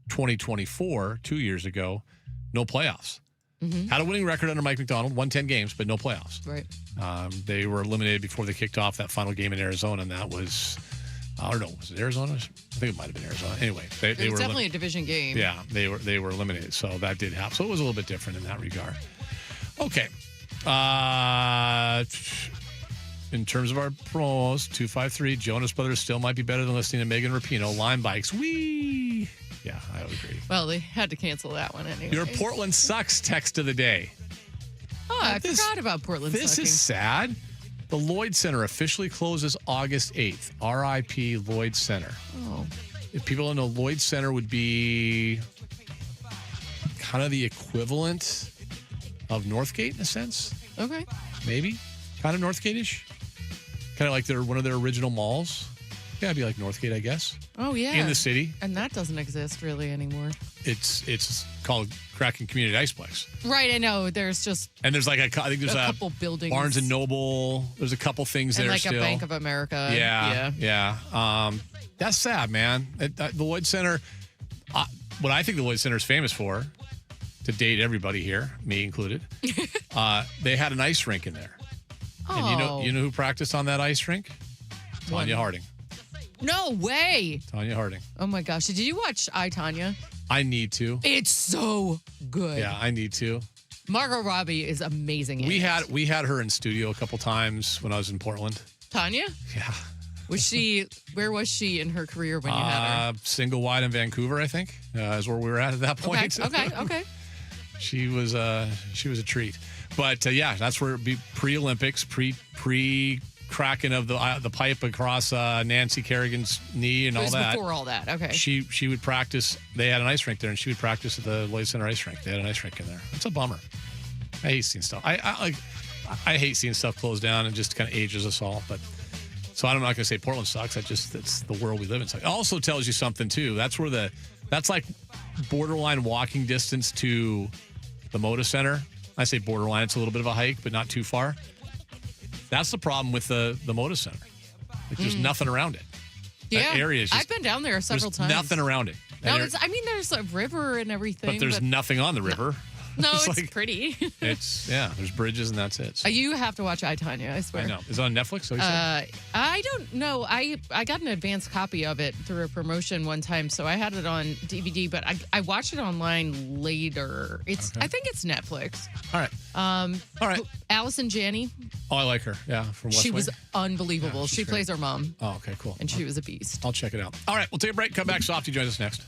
Speaker 19: 2024, 2 years ago, no playoffs.
Speaker 21: Mm-hmm.
Speaker 19: Had a winning record under Mike McDonald, won 10 games, but no playoffs.
Speaker 21: Right.
Speaker 19: They were eliminated before they kicked off that final game in Arizona, and that was, I don't know, was it Arizona? I think it might have been Arizona. Anyway, they
Speaker 21: it was
Speaker 19: were
Speaker 21: definitely a division game.
Speaker 19: Yeah, they were eliminated, so that did happen. So it was a little bit different in that regard. Okay. In terms of our promos, 253, Jonas Brothers still might be better than listening to Megan Rapinoe. Lime bikes, wee. Yeah, I would agree.
Speaker 21: Well, they had to cancel that one anyway.
Speaker 19: Your Portland sucks text of the day.
Speaker 21: Oh, I forgot about Portland
Speaker 19: This
Speaker 21: sucking.
Speaker 19: is sad. The Lloyd Center officially closes August 8th. R.I.P. Lloyd Center.
Speaker 21: Oh.
Speaker 19: If people don't know, Lloyd Center would be kind of the equivalent of Northgate in a sense.
Speaker 21: Okay.
Speaker 19: Maybe. Kind of Northgate-ish. Kind of like one of their original malls. Yeah, it'd be like Northgate, I guess.
Speaker 21: Oh, yeah.
Speaker 19: In the city.
Speaker 21: And that doesn't exist really anymore.
Speaker 19: It's called Kraken Community Iceplex.
Speaker 21: Right, I know. There's just
Speaker 19: And there's like I think there's
Speaker 21: a couple buildings.
Speaker 19: Barnes and Noble. There's a couple things
Speaker 21: and
Speaker 19: there
Speaker 21: like
Speaker 19: still.
Speaker 21: a Bank of America.
Speaker 19: Yeah. That's sad, man. The Lloyd Center, what I think the Lloyd Center is famous for, to date everybody here, me included, they had an ice rink in there. And you know who practiced on that ice rink? Tanya Harding.
Speaker 21: No way.
Speaker 19: Tanya Harding.
Speaker 21: Oh my gosh. Did you watch I, Tanya?
Speaker 19: I need to.
Speaker 21: It's so good.
Speaker 19: Yeah, I need to.
Speaker 21: Margot Robbie is amazing.
Speaker 19: We had her in studio a couple times when I was in Portland.
Speaker 21: Tanya?
Speaker 19: Yeah.
Speaker 21: Where was she in her career when you had her?
Speaker 19: Single wide in Vancouver, I think, is where we were at that point.
Speaker 21: Okay.
Speaker 19: She was a treat. But yeah, that's where it'd be pre-Olympics, pre cracking of the pipe across Nancy Kerrigan's knee and all that.
Speaker 21: Before all that, okay.
Speaker 19: She would practice. They had an ice rink there, and she would practice at the Lloyd Center ice rink. They had an ice rink in there. It's a bummer. I hate seeing stuff. I hate seeing stuff close down and just kind of ages us all. But so I'm not going to say Portland sucks. It's the world we live in. It also tells you something too. That's like borderline walking distance to the Moda Center. I say borderline. It's a little bit of a hike, but not too far. That's the problem with the Moda Center. Like, there's nothing around it.
Speaker 21: Yeah,
Speaker 19: that area is just,
Speaker 21: I've been down there several times.
Speaker 19: Nothing around it.
Speaker 21: No, there's a river and everything.
Speaker 19: But there's nothing on the river.
Speaker 21: No, it's pretty.
Speaker 19: There's bridges and that's it. So.
Speaker 21: You have to watch I, Tanya, I swear.
Speaker 19: I know. Is it on Netflix?
Speaker 21: I don't know. I got an advanced copy of it through a promotion one time, so I had it on DVD, but I watched it online later. I think it's Netflix.
Speaker 19: All right. All right.
Speaker 21: Allison Janney.
Speaker 19: Oh, I like her. Yeah, from West
Speaker 21: She
Speaker 19: Wing.
Speaker 21: was unbelievable.
Speaker 19: Yeah,
Speaker 21: she plays her mom.
Speaker 19: Oh, okay, cool.
Speaker 21: And she was a beast.
Speaker 19: I'll check it out. All right, we'll take a break. Come back. Softy joins us next.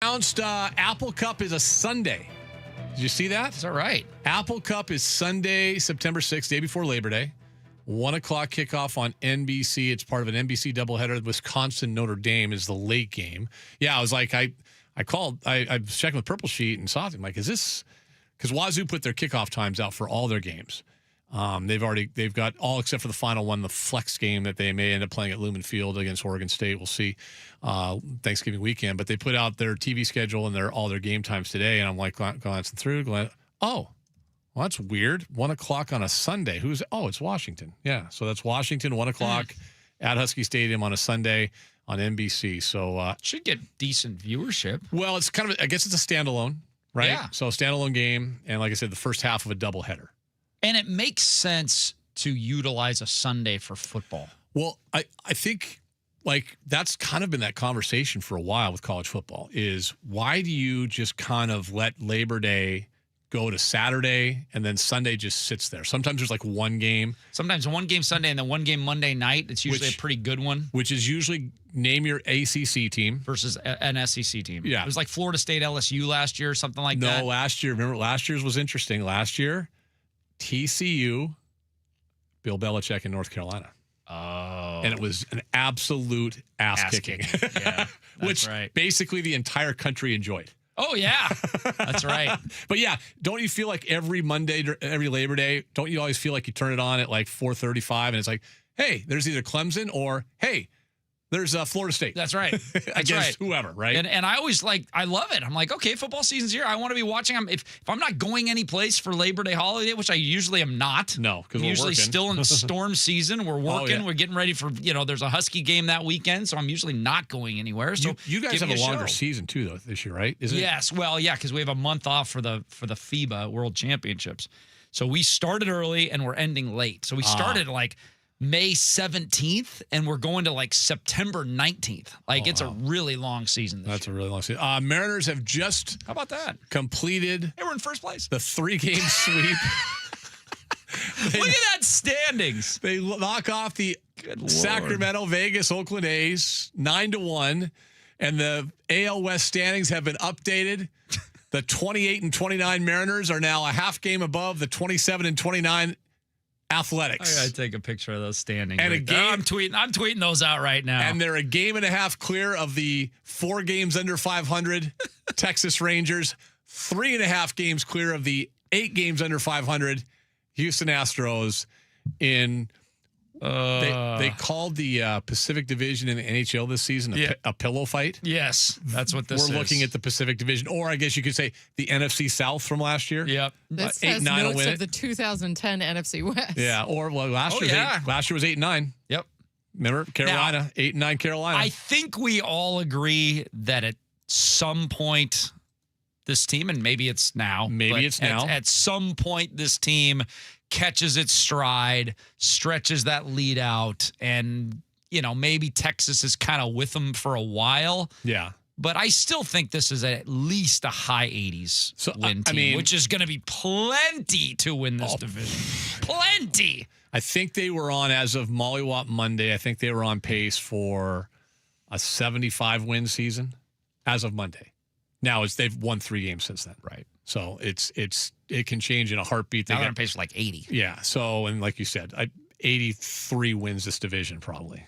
Speaker 19: Announced Apple Cup is a Sunday. Did you see that?
Speaker 8: Is that right?
Speaker 19: Apple Cup is Sunday, September 6th, day before Labor Day. 1 o'clock kickoff on NBC. It's part of an NBC doubleheader. Wisconsin Notre Dame is the late game. Yeah, I was like, I called. I was checking with Purple Sheet and saw it. I'm like, is this? Because Wazoo put their kickoff times out for all their games. They've got all except for the final one, the flex game that they may end up playing at Lumen Field against Oregon State. We'll see Thanksgiving weekend. But they put out their TV schedule and all their game times today. And I'm like glancing through, well, that's weird. 1 o'clock on a Sunday. It's Washington. Yeah, so that's Washington, 1 o'clock at Husky Stadium on a Sunday on NBC. So
Speaker 8: should get decent viewership.
Speaker 19: Well, it's kind of, I guess it's a standalone, right?
Speaker 8: Yeah.
Speaker 19: So a standalone game, and like I said, the first half of a doubleheader.
Speaker 8: And it makes sense to utilize a Sunday for football.
Speaker 19: Well, I think like that's kind of been that conversation for a while with college football is why do you just kind of let Labor Day go to Saturday and then Sunday just sits there? Sometimes there's like one game.
Speaker 8: Sometimes one game Sunday and then one game Monday night. It's usually a pretty good one.
Speaker 19: Which is usually name your ACC team.
Speaker 8: Versus an SEC team.
Speaker 19: Yeah.
Speaker 8: It was like Florida State LSU last year or something like that.
Speaker 19: No, last year. Remember, last year's was interesting. Last year, TCU, Bill Belichick in North Carolina.
Speaker 8: Oh.
Speaker 19: And it was an absolute ass-kicking.
Speaker 8: Yeah,
Speaker 19: which basically the entire country enjoyed.
Speaker 8: Oh, yeah. That's right.
Speaker 19: But yeah, don't you feel like every Monday, every Labor Day, don't you always feel like you turn it on at like 4:35 and it's like, hey, there's either Clemson or, hey, there's Florida State.
Speaker 8: That's right. That's
Speaker 19: against whoever, right?
Speaker 8: And I always I love it. I'm like, okay, football season's here. I want to be watching. If I'm not going any place for Labor Day holiday, which I usually am not.
Speaker 19: No, because
Speaker 8: we're usually
Speaker 19: working.
Speaker 8: still in storm season. We're working.
Speaker 19: Oh, yeah.
Speaker 8: We're getting ready for, there's a Husky game that weekend, so I'm usually not going anywhere. So
Speaker 19: you guys have a longer season too, though, this year, right? Isn't it?
Speaker 8: Yes. Well, yeah, because we have a month off for the FIBA World Championships. So we started early and we're ending late. So we started like May 17th, and we're going to like September 19th. It's a really long season this
Speaker 19: That's
Speaker 8: year.
Speaker 19: a really long season. Mariners have just
Speaker 8: How about that?
Speaker 19: completed
Speaker 8: Hey, we're in first place.
Speaker 19: the 3-game sweep.
Speaker 8: Look at that standings.
Speaker 19: They knock off the Sacramento, Vegas, Oakland A's 9-1, and the AL West standings have been updated. The 28 and 29 Mariners are now a half game above the 27 and 29 Athletics.
Speaker 8: I gotta take a picture of those standings.
Speaker 19: And a game,
Speaker 8: I'm tweeting those out right now.
Speaker 19: And they're a game and a half clear of the 4 games under 500 Texas Rangers, 3.5 games clear of the 8 games under 500 Houston Astros. They called the Pacific Division in the NHL this season a pillow fight.
Speaker 8: Yes, that's what this is.
Speaker 19: We're looking at the Pacific Division, or I guess you could say the NFC South from last year.
Speaker 8: Yep.
Speaker 11: This has
Speaker 19: 8-9
Speaker 11: notes
Speaker 19: win
Speaker 11: of the 2010 NFC West.
Speaker 19: Yeah, or last year was 8-9.
Speaker 8: Yep.
Speaker 19: Remember Carolina, 8-9 Carolina.
Speaker 8: I think we all agree that at some point this team, and maybe it's now. At some point this team catches its stride, stretches that lead out, and, maybe Texas is kind of with them for a while.
Speaker 19: Yeah.
Speaker 8: But I still think this is at least a high 80s win team, which is going to be plenty to win this division. Plenty.
Speaker 19: I think they were on, as of Mollywop Monday, I think they were on pace for a 75-win season as of Monday. Now, they've won 3 games since then.
Speaker 8: Right.
Speaker 19: So it can change in a heartbeat.
Speaker 8: Now they're on pace for like 80.
Speaker 19: Yeah. So, and like you said, 83 wins this division probably.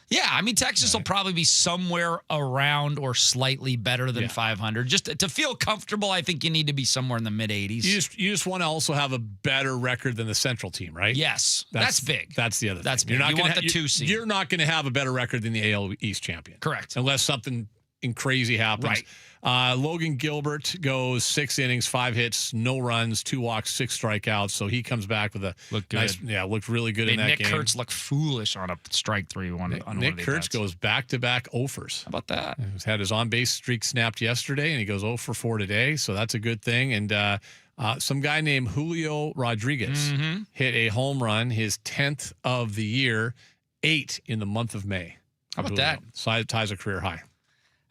Speaker 8: Yeah, I mean, Texas will probably be somewhere around or slightly better than 500. Just to feel comfortable, I think you need to be somewhere in the mid-80s.
Speaker 19: You just want to also have a better record than the Central team, right?
Speaker 8: Yes, that's big.
Speaker 19: That's the other thing.
Speaker 8: That's big. You want the 2 seed.
Speaker 19: You're not going to have a better record than the AL East champion.
Speaker 8: Correct.
Speaker 19: Unless something crazy happens.
Speaker 8: Right.
Speaker 19: Logan Gilbert goes 6 innings, 5 hits, no runs, 2 walks, 6 strikeouts. So he comes back with looked really good in that
Speaker 8: game.
Speaker 19: game.
Speaker 8: Nick Kurtz looked foolish on a strike 3 on
Speaker 19: Nick Kurtz goes back-to-back offers.
Speaker 8: How about that?
Speaker 19: He's had his on-base streak snapped yesterday, and he goes 0 for 4 today. So that's a good thing. And some guy named Julio Rodriguez hit a home run, his 10th of the year, 8 in the month of May.
Speaker 8: How about that?
Speaker 19: Ties a career high.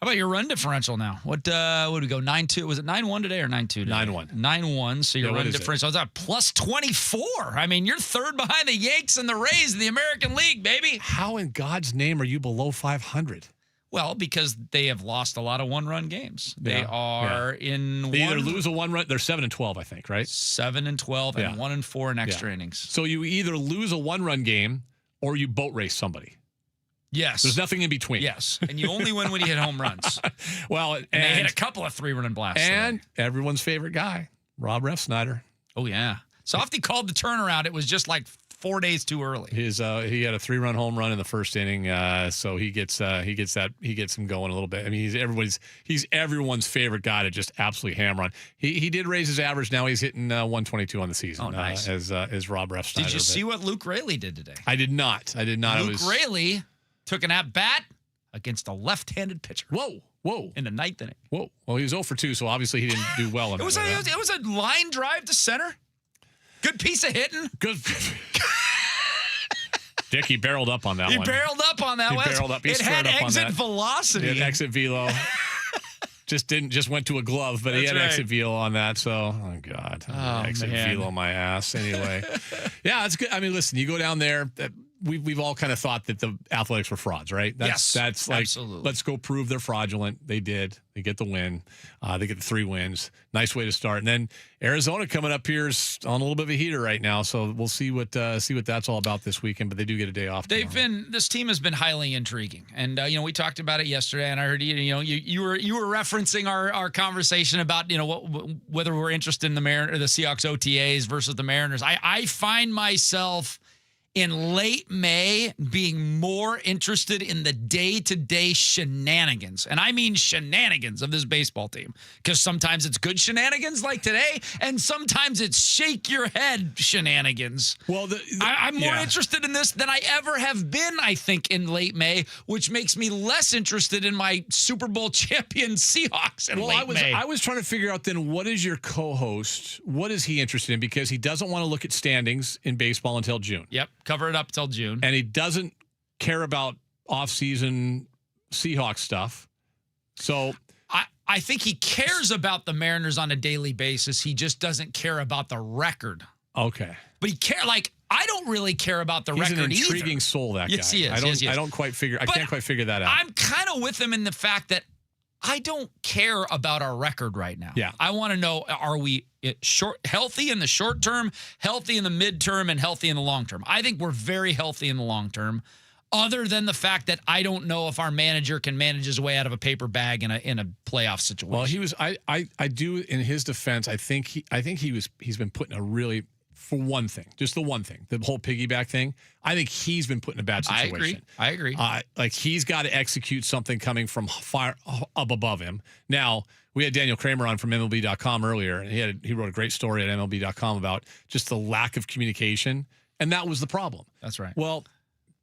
Speaker 8: How about your run differential now? What did we go? 9-2. Was it 9-1 today or 9-2 today?
Speaker 19: 9-1.
Speaker 8: 9-1. So your run differential is at plus 24. I mean, you're third behind the Yanks and the Rays in the American League, baby.
Speaker 19: How in God's name are you below 500?
Speaker 8: Well, because they have lost a lot of one-run games. They are in
Speaker 19: They either lose a one-run. They're 7-12, I think, right?
Speaker 8: 7-12 and 1-4 in extra innings.
Speaker 19: So you either lose a one-run game or you boat race somebody.
Speaker 8: Yes.
Speaker 19: There's nothing in between.
Speaker 8: Yes. And you only win when you hit home runs.
Speaker 19: Well,
Speaker 8: and they hit a couple of 3-run blasts.
Speaker 19: And everyone's favorite guy, Rob Refsnyder.
Speaker 8: Oh, yeah. Softy called the turnaround. It was just like 4 days too early.
Speaker 19: He had a 3-run home run in the first inning, so he gets him going a little bit. I mean, he's everyone's favorite guy to just absolutely hammer on. He did raise his average. Now he's hitting 122 on the season.
Speaker 8: Oh, nice.
Speaker 19: As Rob Refsnyder.
Speaker 8: Did you see what Luke Raley did today?
Speaker 19: I did not.
Speaker 8: Luke Raley took an at-bat against a left-handed pitcher.
Speaker 19: Whoa.
Speaker 8: In the ninth inning.
Speaker 19: Whoa. Well, he was 0 for 2, so obviously he didn't do well.
Speaker 8: It was a line drive to center. Good piece of hitting.
Speaker 19: Good. Dick, he barreled up on that one.
Speaker 8: He barreled up on that one.
Speaker 19: He barreled up. He
Speaker 8: it had exit velocity.
Speaker 19: It had exit velo. just went to a glove, but he had exit velo on that. So, oh God, exit velo my ass. Anyway, yeah, that's good. I mean, listen, you go down there. We've all kind of thought that the Athletics were frauds, right? That's like,
Speaker 8: absolutely.
Speaker 19: Let's go prove they're fraudulent. They did. They get the win. They get the 3 wins. Nice way to start. And then Arizona coming up here is on a little bit of a heater right now. So we'll see what that's all about this weekend. But they do get a day off.
Speaker 8: This team has been highly intriguing, and we talked about it yesterday. And I heard you were referencing our conversation about whether we're interested in the Seahawks OTAs versus the Mariners. I find myself in late May being more interested in the day-to-day shenanigans, and I mean shenanigans of this baseball team, because sometimes it's good shenanigans like today, and sometimes it's shake your head shenanigans.
Speaker 19: Well,
Speaker 8: I'm more interested in this than I ever have been, I think, in late May, which makes me less interested in my Super Bowl champion Seahawks in late May.
Speaker 19: I was trying to figure out then, what is your co-host, what is he interested in? Because he doesn't want to look at standings in baseball until June.
Speaker 8: Yep. Cover it up till June.
Speaker 19: And he doesn't care about off-season Seahawks stuff. So
Speaker 8: I think he cares about the Mariners on a daily basis. He just doesn't care about the record.
Speaker 19: Okay.
Speaker 8: But I don't really care about the record either.
Speaker 19: He's an intriguing soul, that guy.
Speaker 8: Yes, he is.
Speaker 19: I can't quite figure that out.
Speaker 8: I'm kind of with him in the fact that I don't care about our record right now.
Speaker 19: Yeah.
Speaker 8: I want to know, are we healthy in the short term, healthy in the midterm, and healthy in the long term? I think we're very healthy in the long term, other than the fact that I don't know if our manager can manage his way out of a paper bag in a playoff situation.
Speaker 19: Well, I do, in his defense, I think he's been put in a really, for one thing, just the one thing, the whole piggyback thing, I think he's been put in a bad situation.
Speaker 8: I agree.
Speaker 19: Like, he's got to execute something coming from far up above him. Now, we had Daniel Kramer on from MLB.com earlier, and he wrote a great story at MLB.com about just the lack of communication, and that was the problem.
Speaker 8: That's right.
Speaker 19: Well,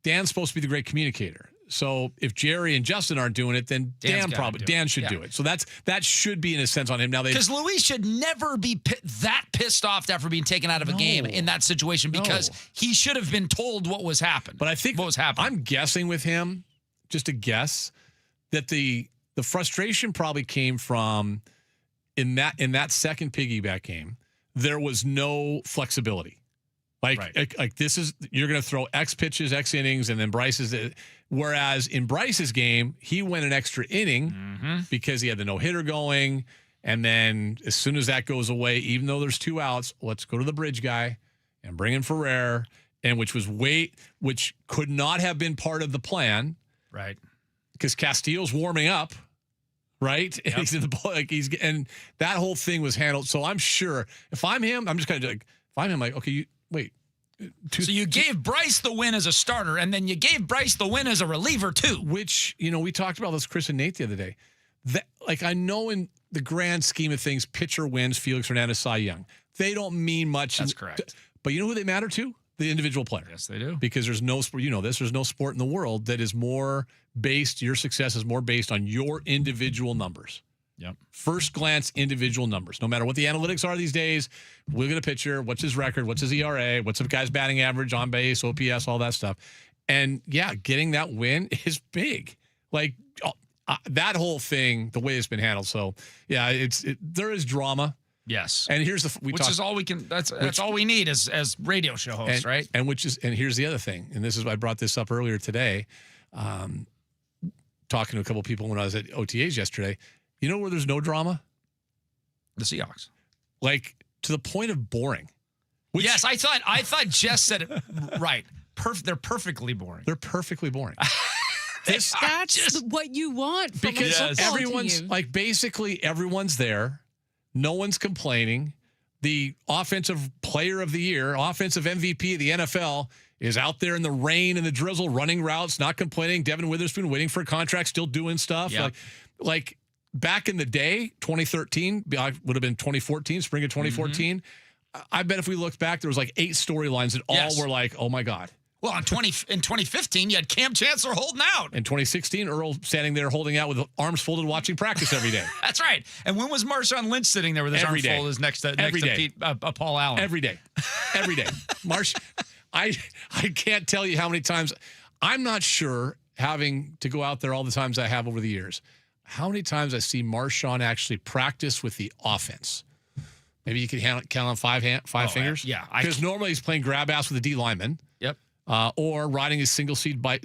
Speaker 19: Dan's supposed to be the great communicator. So if Jerry and Justin aren't doing it, then Dan should do it. So that should be in a sense on him. Now,
Speaker 8: because Luis should never be that pissed off after being taken out of a game in that situation, because he should have been told what was happening.
Speaker 19: But I think
Speaker 8: what was happening.
Speaker 19: I'm guessing with him, just a guess, that the frustration probably came from in that second piggyback game, there was no flexibility. Like this is, you're going to throw X pitches, X innings, and then Bryce's. Whereas in Bryce's game, he went an extra inning because he had the no-hitter going. And then as soon as that goes away, even though there's 2 outs, let's go to the bridge guy and bring in Ferrer, and which could not have been part of the plan.
Speaker 8: Right.
Speaker 19: Because Castillo's warming up. Right. And he's in the and that whole thing was handled. So I'm sure if I'm him, I'm just kind of like, if I'm him, like, okay, wait.
Speaker 8: So you gave Bryce the win as a starter, and then you gave Bryce the win as a reliever too.
Speaker 19: Which, we talked about this, Chris and Nate, the other day. I know in the grand scheme of things, pitcher wins, Felix Hernandez, Cy Young. They don't mean much.
Speaker 8: That's correct.
Speaker 19: But you know who they matter to? The individual player.
Speaker 8: Yes, they do.
Speaker 19: Because there's no sport, there's no sport in the world that is more based, your success is more based on your individual numbers.
Speaker 8: Yep.
Speaker 19: First glance individual numbers. No matter what the analytics are these days, look at a pitcher, what's his record, what's his ERA, what's the guy's batting average, on base, OPS, all that stuff. And yeah, getting that win is big. Like that whole thing, the way it's been handled. So yeah, there is drama.
Speaker 8: Yes.
Speaker 19: And here's
Speaker 8: is all we can, that's all we need as radio show hosts, right?
Speaker 19: And here's the other thing. And I brought this up earlier today. talking to a couple people when I was at OTAs yesterday. You know where there's no drama?
Speaker 8: The Seahawks.
Speaker 19: Like, to the point of boring.
Speaker 8: Yes, I thought Jess said it right. They're perfectly boring.
Speaker 19: They're perfectly boring.
Speaker 11: That's what you want from
Speaker 19: because
Speaker 11: a football
Speaker 19: everyone's
Speaker 11: team.
Speaker 19: like basically everyone's there. No one's complaining. The offensive player of the year, offensive MVP of the NFL is out there in the rain and the drizzle running routes, not complaining. Devin Witherspoon waiting for a contract, still doing stuff.
Speaker 8: Yep.
Speaker 19: Like back in the day, 2013, would have been 2014, spring of 2014. I bet if we looked back, there was like 8 storylines that all were like, oh my God.
Speaker 8: Well, in 2015, you had Cam Chancellor holding out.
Speaker 19: In 2016, Earl standing there holding out with arms folded watching practice every day.
Speaker 8: That's right. And when was Marshawn Lynch sitting there with his arms folded next to Paul Allen?
Speaker 19: Every day. Every day. I can't tell you how many times. I'm not sure, having to go out there all the times I have over the years, how many times I see Marshawn actually practice with the offense. Maybe you can count on five fingers.
Speaker 8: Yeah.
Speaker 19: Because normally he's playing grab ass with a D lineman.
Speaker 8: Yep.
Speaker 19: Or riding his single speed bike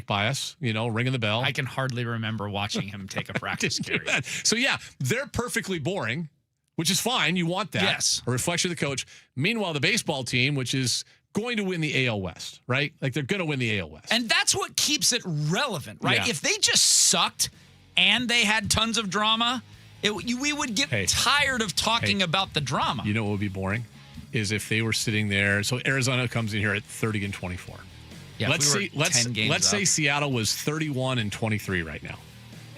Speaker 19: by us, ringing the bell.
Speaker 8: I can hardly remember watching him take a practice carry.
Speaker 19: So yeah, they're perfectly boring, which is fine. You want that.
Speaker 8: Yes.
Speaker 19: A reflection of the coach. Meanwhile, the baseball team, which is going to win the AL West, right? Like they're going to win the AL West.
Speaker 8: And that's what keeps it relevant, right?
Speaker 19: Yeah.
Speaker 8: If they just sucked and they had tons of drama, we would get tired of talking about the drama.
Speaker 19: You know what would be boring? Is if they were sitting there. So Arizona comes in here at 30-24.
Speaker 8: Yeah,
Speaker 19: let's say Seattle was 31-23 right now,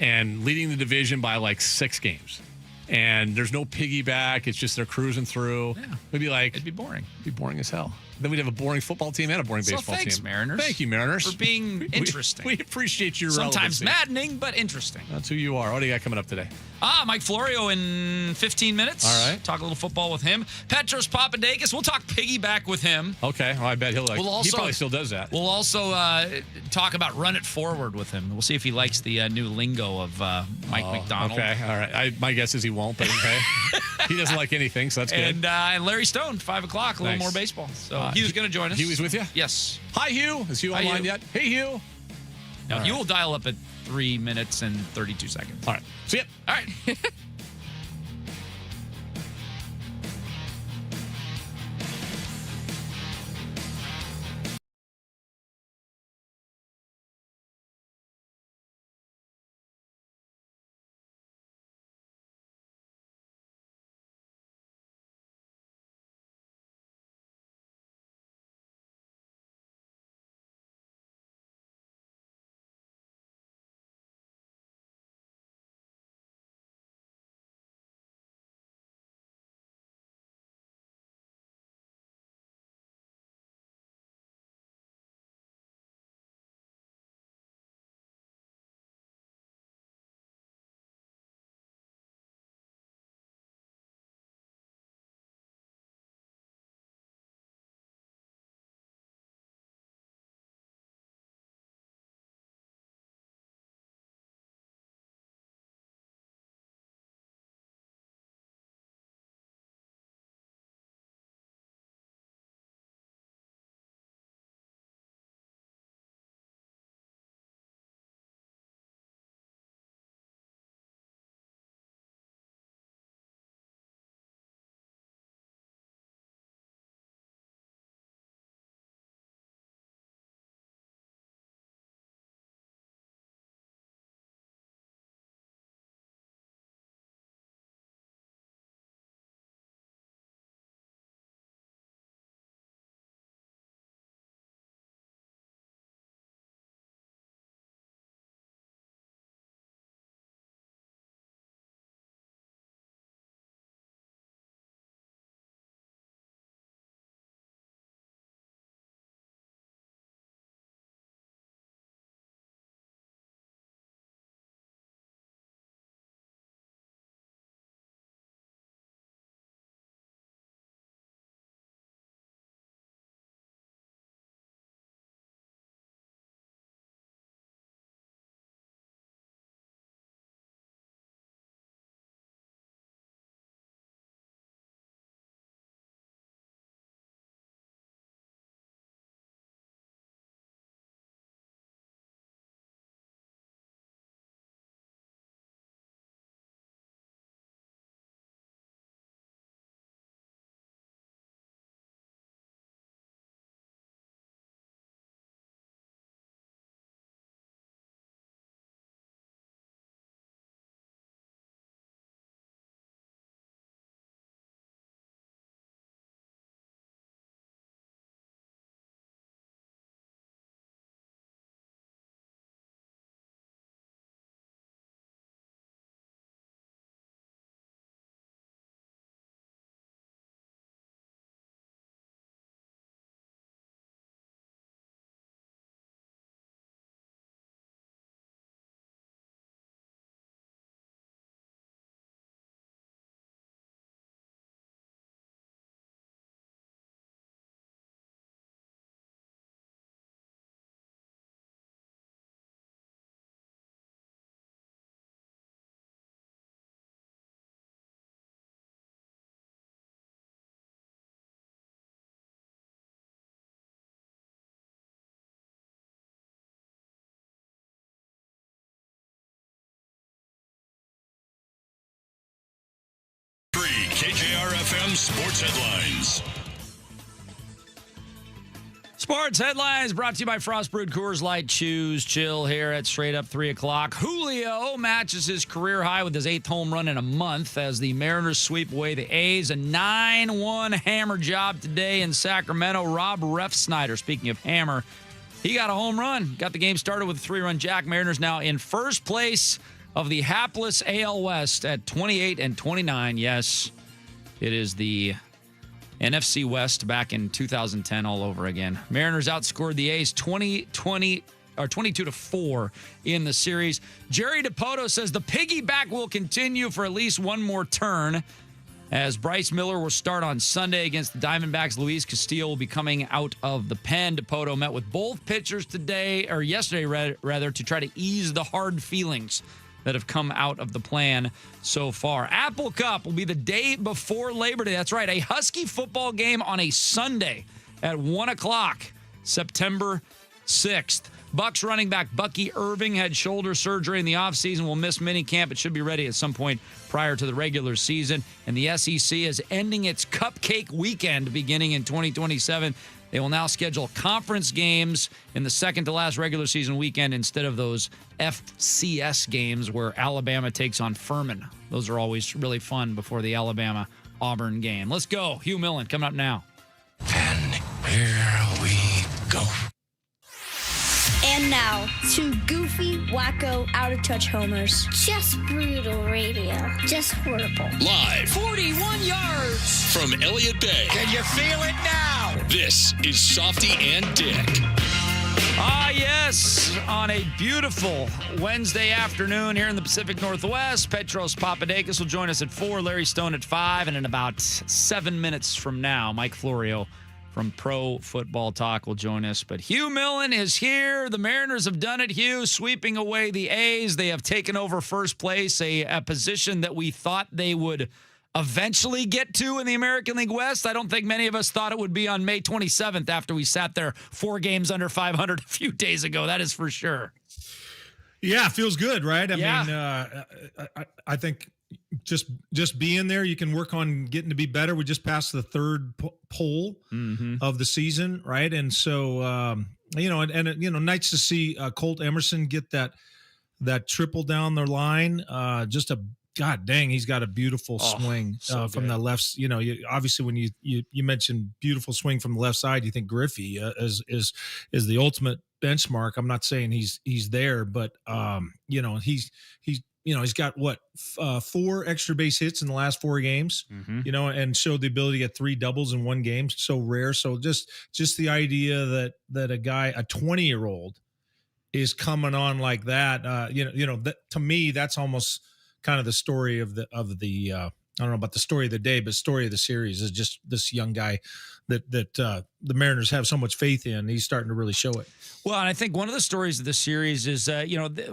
Speaker 19: and leading the division by like 6 games. And there's no piggyback. It's just they're cruising through.
Speaker 8: Yeah.
Speaker 19: It'd
Speaker 8: be boring.
Speaker 19: It'd be boring as hell. Then we'd have a boring football team and a boring baseball
Speaker 8: thanks,
Speaker 19: team.
Speaker 8: Mariners.
Speaker 19: Thank you, Mariners.
Speaker 8: For being interesting.
Speaker 19: We appreciate your
Speaker 8: Sometimes
Speaker 19: relevancy.
Speaker 8: maddening, but interesting.
Speaker 19: That's who you are. What do you got coming up today?
Speaker 8: Mike Florio in 15 minutes.
Speaker 19: All right.
Speaker 8: Talk a little football with him. Petros Papadakis, we'll talk piggyback with him.
Speaker 19: Okay. Well, I bet he'll he probably still does that.
Speaker 8: We'll also talk about run it forward with him. We'll see if he likes the new lingo of Mike McDonald.
Speaker 19: Okay. All right. My guess is he won't, but okay. He doesn't like anything, so that's good.
Speaker 8: And Larry Stone, 5 o'clock, a little more baseball. So Hugh's going to join us.
Speaker 19: Hugh's with you?
Speaker 8: Yes.
Speaker 19: Hi, Hugh. Is Hugh online yet? Hey, Hugh.
Speaker 8: No, Hugh will dial up at 3 minutes and 32 seconds.
Speaker 19: All right. See ya.
Speaker 8: All right.
Speaker 4: KJR-FM Sports Headlines.
Speaker 8: Sports headlines brought to you by Frost Brewed Coors Light. Choose chill here at straight up 3 o'clock. Julio matches his career high with his 8th home run in a month as the Mariners sweep away the A's. A 9-1 hammer job today in Sacramento. Rob Refsnyder, speaking of hammer, he got a home run. Got the game started with a 3-run jack. Mariners now in first place of the hapless AL West at 28-29. Yes, it is the NFC West back in 2010 all over again. Mariners outscored the A's 22-4 in the series. Jerry DiPoto says the piggyback will continue for at least one more turn as Bryce Miller will start on Sunday against the Diamondbacks. Luis Castillo will be coming out of the pen. DiPoto met with both pitchers yesterday rather, to try to ease the hard feelings that have come out of the plan so far. Apple Cup will be the day before Labor Day. That's right, a Husky football game on a Sunday at 1 o'clock, September 6th. Bucks running back Bucky Irving had shoulder surgery in the offseason, will miss minicamp. It should be ready at some point prior to the regular season. And the SEC is ending its Cupcake Weekend beginning in 2027. They will now schedule conference games in the second to last regular season weekend instead of those FCS games where Alabama takes on Furman. Those are always really fun before the Alabama-Auburn game. Let's go. Hugh Millen coming up now.
Speaker 14: And here we go.
Speaker 17: And now, two goofy, wacko, out-of-touch homers. Just brutal radio. Just horrible.
Speaker 4: Live
Speaker 17: 41 yards.
Speaker 4: from Elliott Bay.
Speaker 14: Can you feel it now?
Speaker 4: This is Softy and Dick.
Speaker 8: Ah, yes, on a beautiful Wednesday afternoon here in the Pacific Northwest. Petros Papadakis will join us at 4, Larry Stone at 5, and in about 7 minutes from now, Mike Florio from Pro Football Talk will join us. But Hugh Millen is here. The Mariners have done it, Hugh, sweeping away the A's. They have taken over first place, a position that we thought they would eventually get to in the American League West. I don't think many of us thought it would be on May 27th after we sat there 4 games under 500 a few days ago. That is for sure.
Speaker 18: Yeah, feels good, right? I mean, I think just being there, you can work on getting to be better. We just passed the third poll of the season, right? And so, nice to see Colt Emerson get that triple down the line. God dang, he's got a beautiful swing from the left. Obviously when you mentioned beautiful swing from the left side, you think Griffey is the ultimate benchmark. I'm not saying he's there, but he's got 4 extra base hits in the last 4 games, and showed the ability to get 3 doubles in one game. So rare. So just the idea that a guy, a 20-year-old, is coming on like that. That, to me, that's almost kind of the story of the I don't know about the story of the day, but story of the series is just this young guy that the Mariners have so much faith in. He's starting to really show it.
Speaker 8: Well, and I think one of the stories of the series is,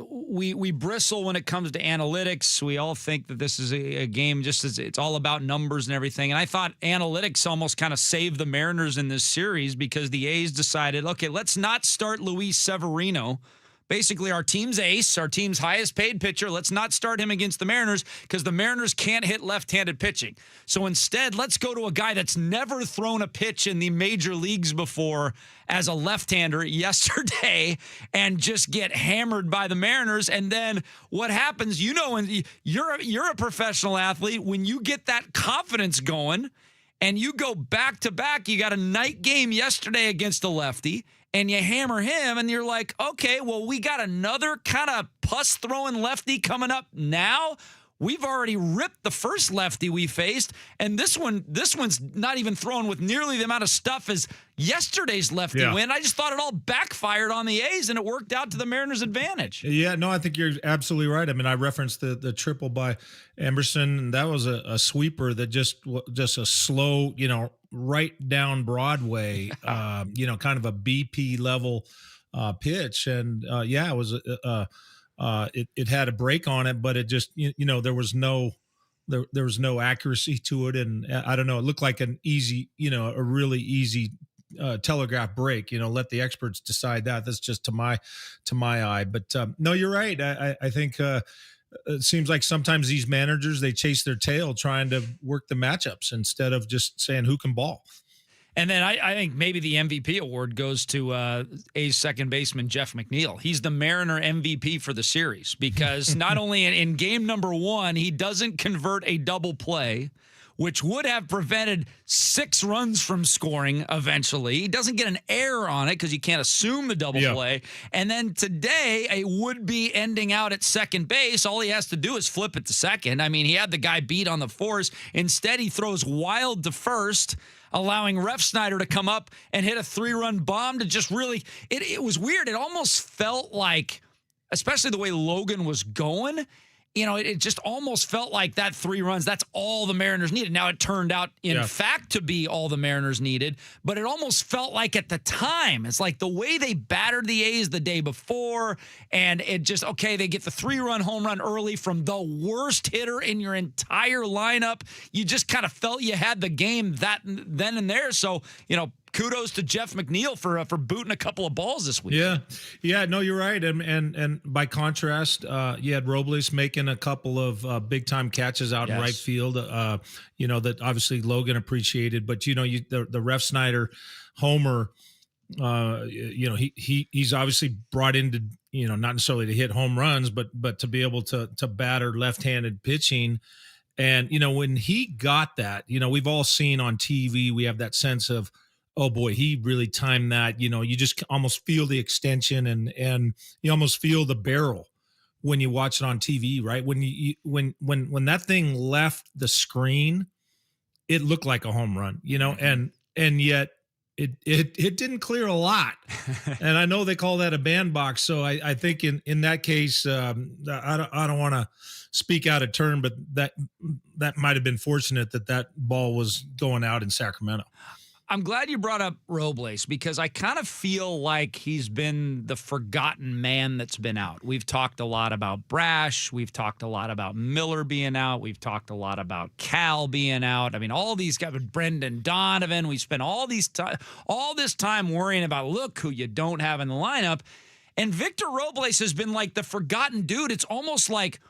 Speaker 8: we bristle when it comes to analytics. We all think that this is a game just as it's all about numbers and everything. And I thought analytics almost kind of saved the Mariners in this series because the A's decided, okay, let's not start Luis Severino, basically our team's ace, our team's highest paid pitcher. Let's not start him against the Mariners because the Mariners can't hit left-handed pitching. So instead, let's go to a guy that's never thrown a pitch in the major leagues before as a left-hander yesterday and just get hammered by the Mariners. And then what happens, when you're a professional athlete, when you get that confidence going and you go back-to-back, you got a night game yesterday against a lefty, and you hammer him, and you're like, okay, well, we got another kind of pus-throwing lefty coming up now. We've already ripped the first lefty we faced, and this one's not even throwing with nearly the amount of stuff as yesterday's lefty win. I just thought it all backfired on the A's, and it worked out to the Mariners' advantage.
Speaker 18: Yeah, no, I think you're absolutely right. I mean, I referenced the triple by Emerson, and that was a sweeper that just a slow, right down Broadway, kind of a BP level pitch. And it was it had a break on it, but it just, there was no accuracy to it. And I don't know, it looked like an easy, a really easy telegraph break, let the experts decide that. That's just to my eye. But no, you're right. I think it seems like sometimes these managers, they chase their tail trying to work the matchups instead of just saying who can ball.
Speaker 8: And then I think maybe the MVP award goes to A's second baseman Jeff McNeil. He's the Mariner MVP for the series because not only in game number 1, he doesn't convert a double play, which would have prevented 6 runs from scoring eventually. He doesn't get an error on it because you can't assume the double play. And then today, a would-be ending out at second base, all he has to do is flip it to second. I mean, he had the guy beat on the force. Instead, he throws wild to first, allowing Refsnyder to come up and hit a 3-run bomb to just really – it was weird. It almost felt like, especially the way Logan was going – it just almost felt like that 3 runs, that's all the Mariners needed. Now, it turned out, in fact, to be all the Mariners needed, but it almost felt like at the time, it's like the way they battered the A's the day before, and it just, okay, they get the 3-run home run early from the worst hitter in your entire lineup. You just kind of felt you had the game then and there. So, kudos to Jeff McNeil for booting a couple of balls this week. Yeah, no, you're right. And by contrast, you had Robles making a couple of big time catches out in right field. That obviously Logan appreciated, but the Refsnyder homer. He's obviously brought into not necessarily to hit home runs, but to be able to batter left-handed pitching. And when he got that, we've all seen on TV, we have that sense of, oh boy, he really timed that. You just almost feel the extension and you almost feel the barrel when you watch it on TV, right? When that thing left the screen, it looked like a home run, and yet it didn't clear a lot. And I know they call that a bandbox. So I think in that case, I don't want to speak out of turn, but that might've been fortunate that ball was going out in Sacramento. I'm glad you brought up Robles because I kind of feel like he's been the forgotten man that's been out. We've talked a lot about Brash. We've talked a lot about Miller being out. We've talked a lot about Cal being out. I mean, all these guys, Brendan Donovan. We spent all this time worrying about, look who you don't have in the lineup. And Victor Robles has been like the forgotten dude. It's almost like,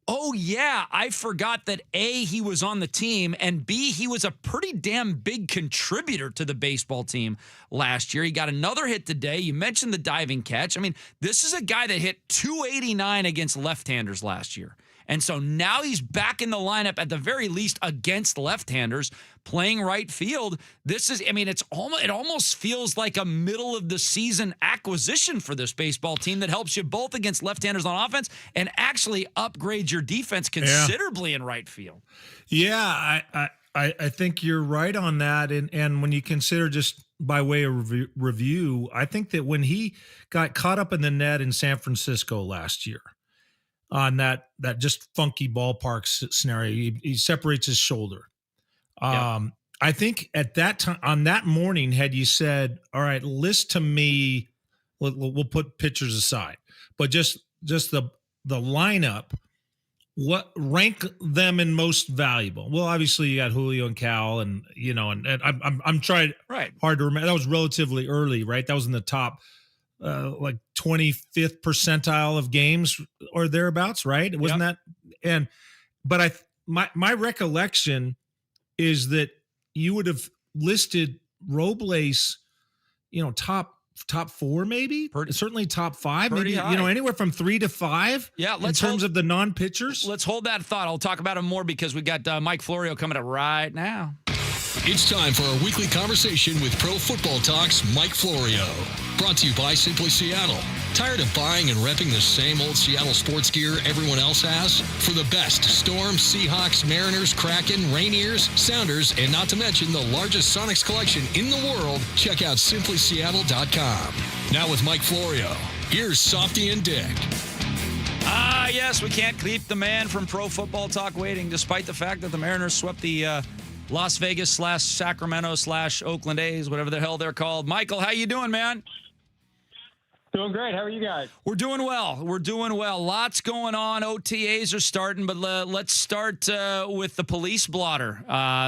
Speaker 8: oh, yeah, I forgot that A, he was on the team, and B, he was a pretty damn big contributor to the baseball team last year. He got another hit today. You mentioned the diving catch. I mean, this is a guy that hit 289 against left-handers last year. And so now he's back in the lineup at the very least against left-handers playing right field. It almost feels like a middle of the season acquisition for this baseball team that helps you both against left-handers on offense and actually upgrades your defense considerably in right field. Yeah, I think you're right on that. And when you consider, just by way of review, I think that when he got caught up in the net in San Francisco last year, on that just funky ballpark scenario, he separates his shoulder. I think at that time, on that morning, had you said, all right, list to me, we'll put pitchers aside, but just the lineup, what rank them in most valuable? Well, obviously you got Julio and Cal and I'm trying hard to remember. That was relatively early, right? That was in the top like 25th percentile of games or thereabouts, right? It wasn't that. But my recollection is that you would have listed Robles, top 4, maybe certainly top 5, maybe high. Anywhere from 3 to 5. Yeah, in terms of the non-pitchers. Let's hold that thought. I'll talk about it more because we got Mike Florio coming up right now.
Speaker 3: It's time for a weekly conversation with Pro Football Talk's Mike Florio. Brought to you by Simply Seattle. Tired of buying and repping the same old Seattle sports gear everyone else has? For the best Storm, Seahawks, Mariners, Kraken, Rainiers, Sounders, and not to mention the largest Sonics collection in the world, check out simplyseattle.com. Now with Mike Florio, here's Softy and Dick.
Speaker 8: Yes, we can't keep the man from Pro Football Talk waiting, despite the fact that the Mariners swept the Las Vegas / Sacramento / Oakland A's, whatever the hell they're called. Michael, how you doing, man?
Speaker 13: Doing great. How are you guys?
Speaker 8: We're doing well. Lots going on. OTAs are starting, but let's start with the police blotter.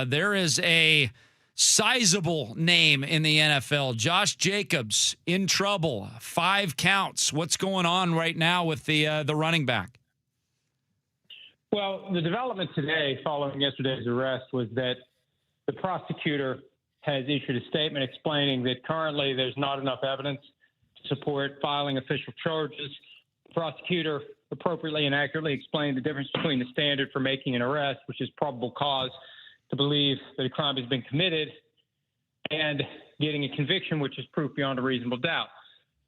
Speaker 8: There is a sizable name in the NFL. Josh Jacobs in trouble. 5 counts. What's going on right now with the running back?
Speaker 13: Well, the development today following yesterday's arrest was that the prosecutor has issued a statement explaining that currently there's not enough evidence to support filing official charges. The prosecutor appropriately and accurately explained the difference between the standard for making an arrest, which is probable cause to believe that a crime has been committed, and getting a conviction, which is proof beyond a reasonable doubt.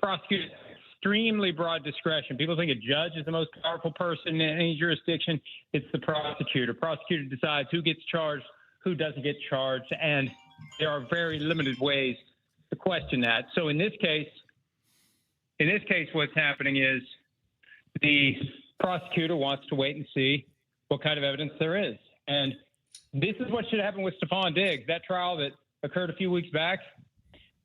Speaker 13: Prosecutors have extremely broad discretion. People think a judge is the most powerful person in any jurisdiction. It's the prosecutor. Prosecutor decides who gets charged, who doesn't get charged, and there are very limited ways to question that. So in this case, what's happening is the prosecutor wants to wait and see what kind of evidence there is. And this is what should happen with Stephon Diggs. That trial that occurred a few weeks back,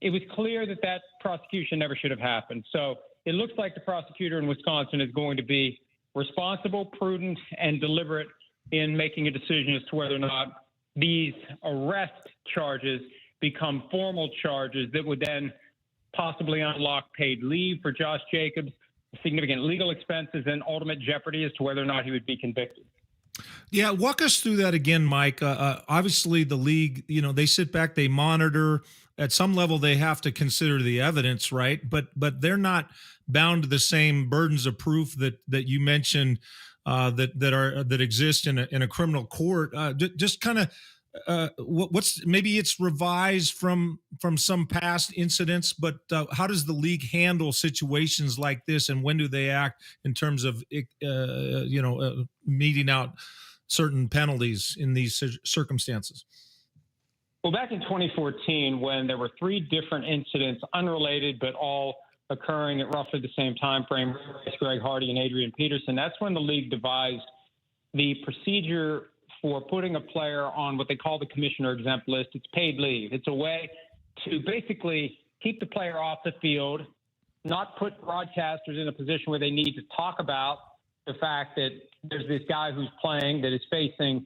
Speaker 13: it was clear that that prosecution never should have happened. So it looks like the prosecutor in Wisconsin is going to be responsible, prudent, and deliberate in making a decision as to whether or not these arrest charges become formal charges that would then possibly unlock paid leave for Josh Jacobs, significant legal expenses, and ultimate jeopardy as to whether or not he would be convicted.
Speaker 18: Yeah, walk us through that again, Mike. Obviously, the league, they sit back, they monitor. At some level, they have to consider the evidence, right? But they're not bound to the same burdens of proof that you mentioned that exist in a criminal court. Just kind of what's maybe it's revised from some past incidents, but how does the league handle situations like this, and when do they act in terms of meting out certain penalties in these circumstances?
Speaker 13: Well, back in 2014, when there were 3 different incidents, unrelated but all occurring at roughly the same time frame, Greg Hardy and Adrian Peterson, that's when the league devised the procedure for putting a player on what they call the commissioner exempt list. It's paid leave. It's a way to basically keep the player off the field, not put broadcasters in a position where they need to talk about the fact that there's this guy who's playing that is facing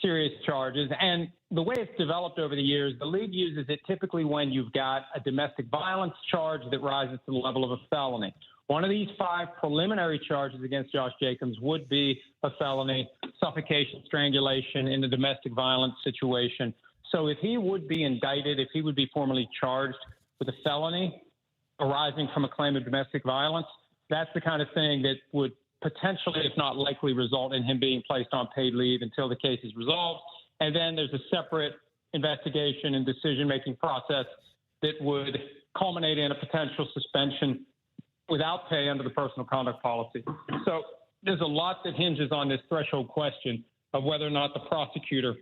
Speaker 13: serious charges. And the way it's developed over the years, the league uses it typically when you've got a domestic violence charge that rises to the level of a felony. One of these 5 preliminary charges against Josh Jacobs would be a felony, suffocation, strangulation in a domestic violence situation. So if he would be indicted, if he would be formally charged with a felony arising from a claim of domestic violence, that's the kind of thing that would potentially, if not likely, result in him being placed on paid leave until the case is resolved. And then there's a separate investigation and decision-making process that would culminate in a potential suspension without pay under the personal conduct policy. So there's a lot that hinges on this threshold question of whether or not the prosecutor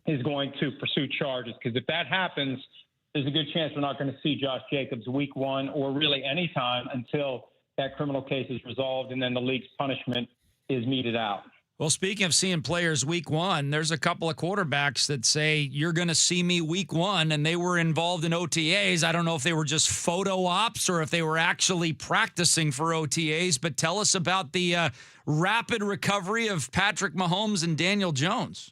Speaker 13: is going to pursue charges. Because if that happens, there's a good chance we're not going to see Josh Jacobs week 1 or really any time until that criminal case is resolved and then the league's punishment is meted out.
Speaker 8: Well, speaking of seeing players week 1, there's a couple of quarterbacks that say, you're going to see me week 1, and they were involved in OTAs. I don't know if they were just photo ops or if they were actually practicing for OTAs, but tell us about the rapid recovery of Patrick Mahomes and Daniel Jones.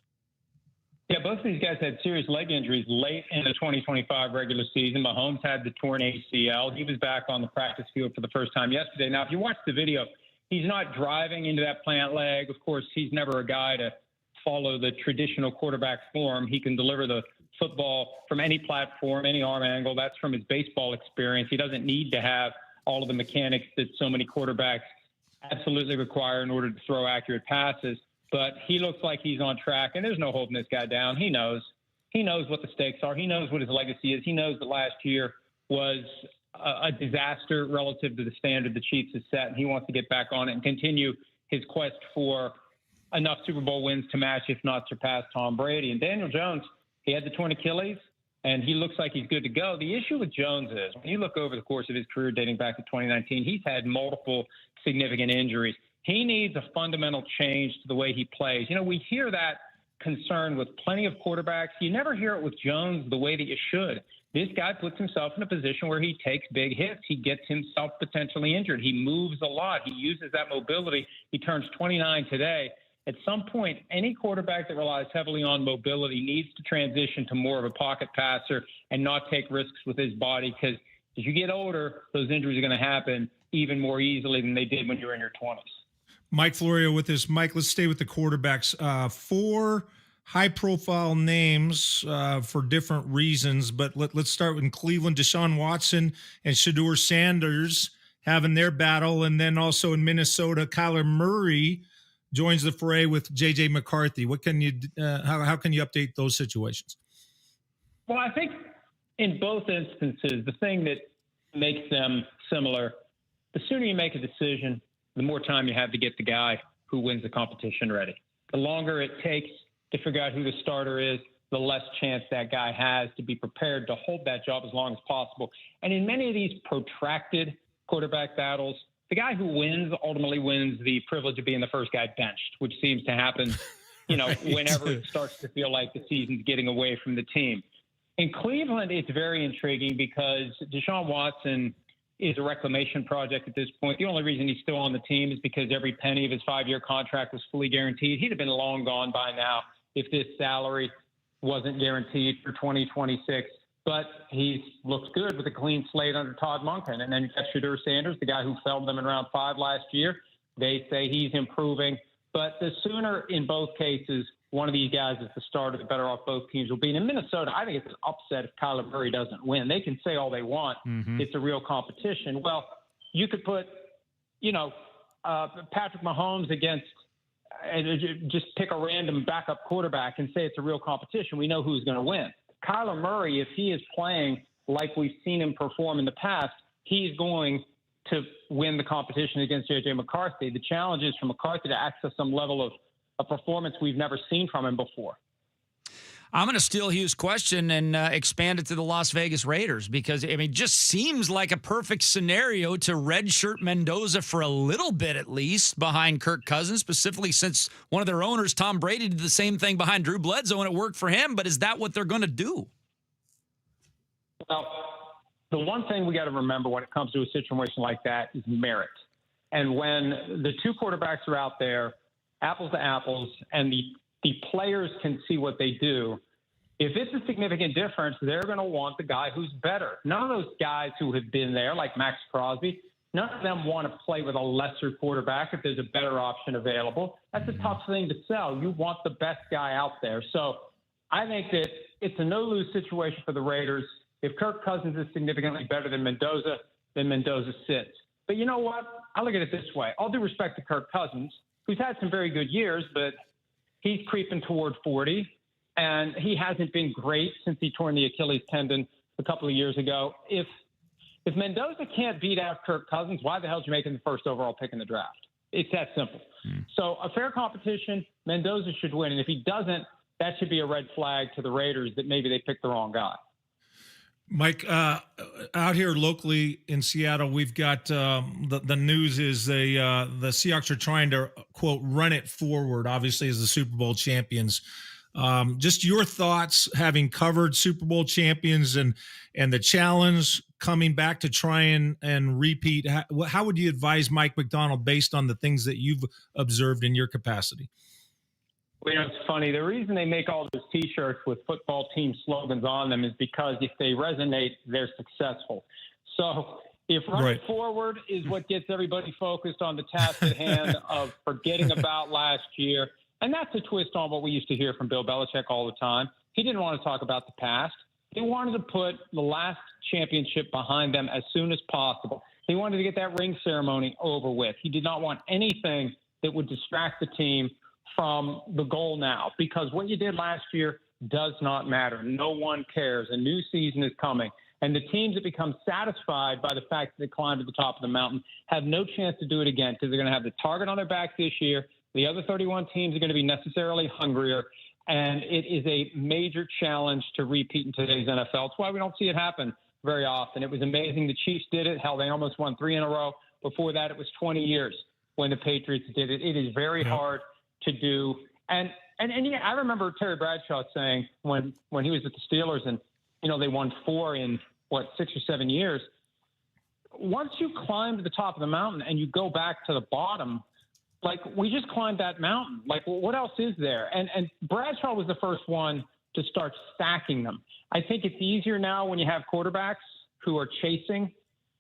Speaker 13: Yeah, both of these guys had serious leg injuries late in the 2025 regular season. Mahomes had the torn ACL. He was back on the practice field for the first time yesterday. Now, if you watch the video, he's not driving into that plant leg. Of course, he's never a guy to follow the traditional quarterback form. He can deliver the football from any platform, any arm angle. That's from his baseball experience. He doesn't need to have all of the mechanics that so many quarterbacks absolutely require in order to throw accurate passes. But he looks like he's on track, and there's no holding this guy down. He knows what the stakes are. He knows what his legacy is. He knows that last year was a disaster relative to the standard the Chiefs has set, and he wants to get back on it and continue his quest for enough Super Bowl wins to match, if not surpass, Tom Brady. And Daniel Jones, he had the torn Achilles, and he looks like he's good to go. The issue with Jones is, when you look over the course of his career dating back to 2019, he's had multiple significant injuries. He needs a fundamental change to the way he plays. You know, we hear that concern with plenty of quarterbacks. You never hear it with Jones the way that you should. This guy puts himself in a position where he takes big hits. He gets himself potentially injured. He moves a lot. He uses that mobility. He turns 29 today. At some point, any quarterback that relies heavily on mobility needs to transition to more of a pocket passer and not take risks with his body, because as you get older, those injuries are going to happen even more easily than they did when you were in your 20s.
Speaker 18: Mike Florio with us. Mike, let's stay with the quarterbacks. 4 high-profile names for different reasons, but let's start with Cleveland. Deshaun Watson and Shedeur Sanders having their battle, and then also in Minnesota, Kyler Murray joins the fray with J.J. McCarthy. What can you how can you update those situations?
Speaker 13: Well, I think in both instances, the thing that makes them similar, the sooner you make a decision, the more time you have to get the guy who wins the competition ready. The longer it takes to figure out who the starter is, the less chance that guy has to be prepared to hold that job as long as possible. And in many of these protracted quarterback battles, the guy who wins ultimately wins the privilege of being the first guy benched, which seems to happen, whenever it starts to feel like the season's getting away from the team. In Cleveland, it's very intriguing because Deshaun Watson is a reclamation project at this point. The only reason he's still on the team is because every penny of his 5-year contract was fully guaranteed. He'd have been long gone by now if this salary wasn't guaranteed for 2026. But he looks good with a clean slate under Todd Monken. And then you've got Shedeur Sanders, the guy who felled them in round 5 last year. They say he's improving. But the sooner in both cases one of these guys is the starter, the better off both teams will be. And in Minnesota, I think it's an upset if Kyler Murray doesn't win. They can say all they want. It's a real competition. Well, you could put, Patrick Mahomes against just pick a random backup quarterback and say it's a real competition. We know who's going to win. Kyler Murray, if he is playing like we've seen him perform in the past, he's going to win the competition against J.J. McCarthy. The challenge is for McCarthy to access some level of a performance we've never seen from him before.
Speaker 8: I'm going to steal Hugh's question and expand it to the Las Vegas Raiders because, it just seems like a perfect scenario to redshirt Mendoza for a little bit at least behind Kirk Cousins, specifically since one of their owners, Tom Brady, did the same thing behind Drew Bledsoe and it worked for him. But is that what they're going to do?
Speaker 13: Well, the one thing we got to remember when it comes to a situation like that is merit. And when the two quarterbacks are out there, apples to apples, and the players can see what they do. If it's a significant difference, they're going to want the guy who's better. None of those guys who have been there, like Max Crosby, none of them want to play with a lesser quarterback if there's a better option available. That's a tough thing to sell. You want the best guy out there. So I think that it's a no-lose situation for the Raiders. If Kirk Cousins is significantly better than Mendoza, then Mendoza sits. But you know what? I look at it this way. All due respect to Kirk Cousins, who's had some very good years, but he's creeping toward 40, and he hasn't been great since he torn the Achilles tendon a couple of years ago. If Mendoza can't beat out Kirk Cousins, why the hell is he making the first overall pick in the draft? It's that simple. So a fair competition, Mendoza should win, and if he doesn't, that should be a red flag to the Raiders that maybe they picked the wrong guy.
Speaker 18: Mike, out here locally in Seattle, we've got the news is the Seahawks are trying to, quote, run it forward, obviously, as the Super Bowl champions. Just your thoughts, having covered Super Bowl champions and the challenge coming back to try and repeat. How would you advise Mike Macdonald based on the things that you've observed in your capacity?
Speaker 13: Well, it's funny. The reason they make all those T-shirts with football team slogans on them is because if they resonate, they're successful. So if running forward is what gets everybody focused on the task at hand of forgetting about last year, and that's a twist on what we used to hear from Bill Belichick all the time. He didn't want to talk about the past. He wanted to put the last championship behind them as soon as possible. He wanted to get that ring ceremony over with. He did not want anything that would distract the team from the goal now, because what you did last year does not matter. No one cares. A new season is coming. And the teams that become satisfied by the fact that they climbed to the top of the mountain have no chance to do it again because they're going to have the target on their back this year. The other 31 teams are going to be necessarily hungrier. And it is a major challenge to repeat in today's NFL. It's why we don't see it happen very often. It was amazing the Chiefs did it. Hell, they almost won 3 in a row. Before that, it was 20 years when the Patriots did it. It is very hard to do. And yeah, I remember Terry Bradshaw saying when he was at the Steelers and, they won 4 in 6 or 7 years. Once you climb to the top of the mountain and you go back to the bottom, like we just climbed that mountain. Like what else is there? And Bradshaw was the first one to start stacking them. I think it's easier now when you have quarterbacks who are chasing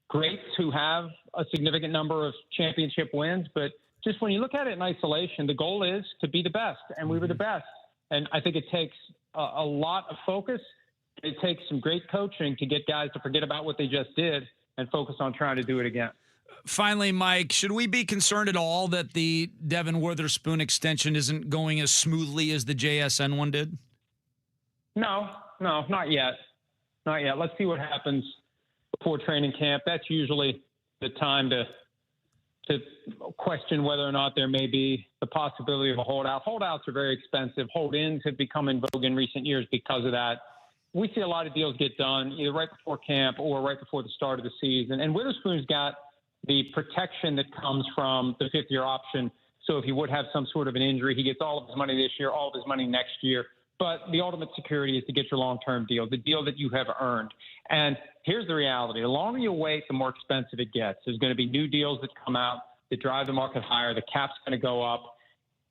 Speaker 13: greats who have a significant number of championship wins, but just when you look at it in isolation, the goal is to be the best, and we were the best. And I think it takes a lot of focus. It takes some great coaching to get guys to forget about what they just did and focus on trying to do it again.
Speaker 8: Finally, Mike, should we be concerned at all that the Devin Witherspoon extension isn't going as smoothly as the JSN one did?
Speaker 13: No, not yet. Not yet. Let's see what happens before training camp. That's usually the time to question whether or not there may be the possibility of a holdout. Holdouts are very expensive. Hold-ins have become in vogue in recent years because of that. We see a lot of deals get done either right before camp or right before the start of the season. And Witherspoon's got the protection that comes from the fifth-year option. So if he would have some sort of an injury, he gets all of his money this year, all of his money next year. But the ultimate security is to get your long-term deal, the deal that you have earned. And here's the reality. The longer you wait, the more expensive it gets. There's going to be new deals that come out that drive the market higher. The cap's going to go up.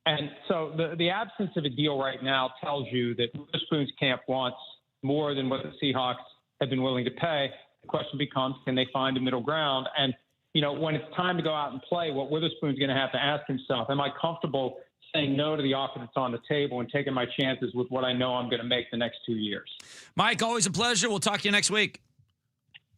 Speaker 13: And so the absence of a deal right now tells you that Witherspoon's camp wants more than what the Seahawks have been willing to pay. The question becomes, can they find a middle ground? And, you know, when it's time to go out and play, what Witherspoon's going to have to ask himself, am I comfortable saying no to the offer that's on the table and taking my chances with what I know I'm going to make the next 2 years?
Speaker 8: Mike, always a pleasure. We'll talk to you next week.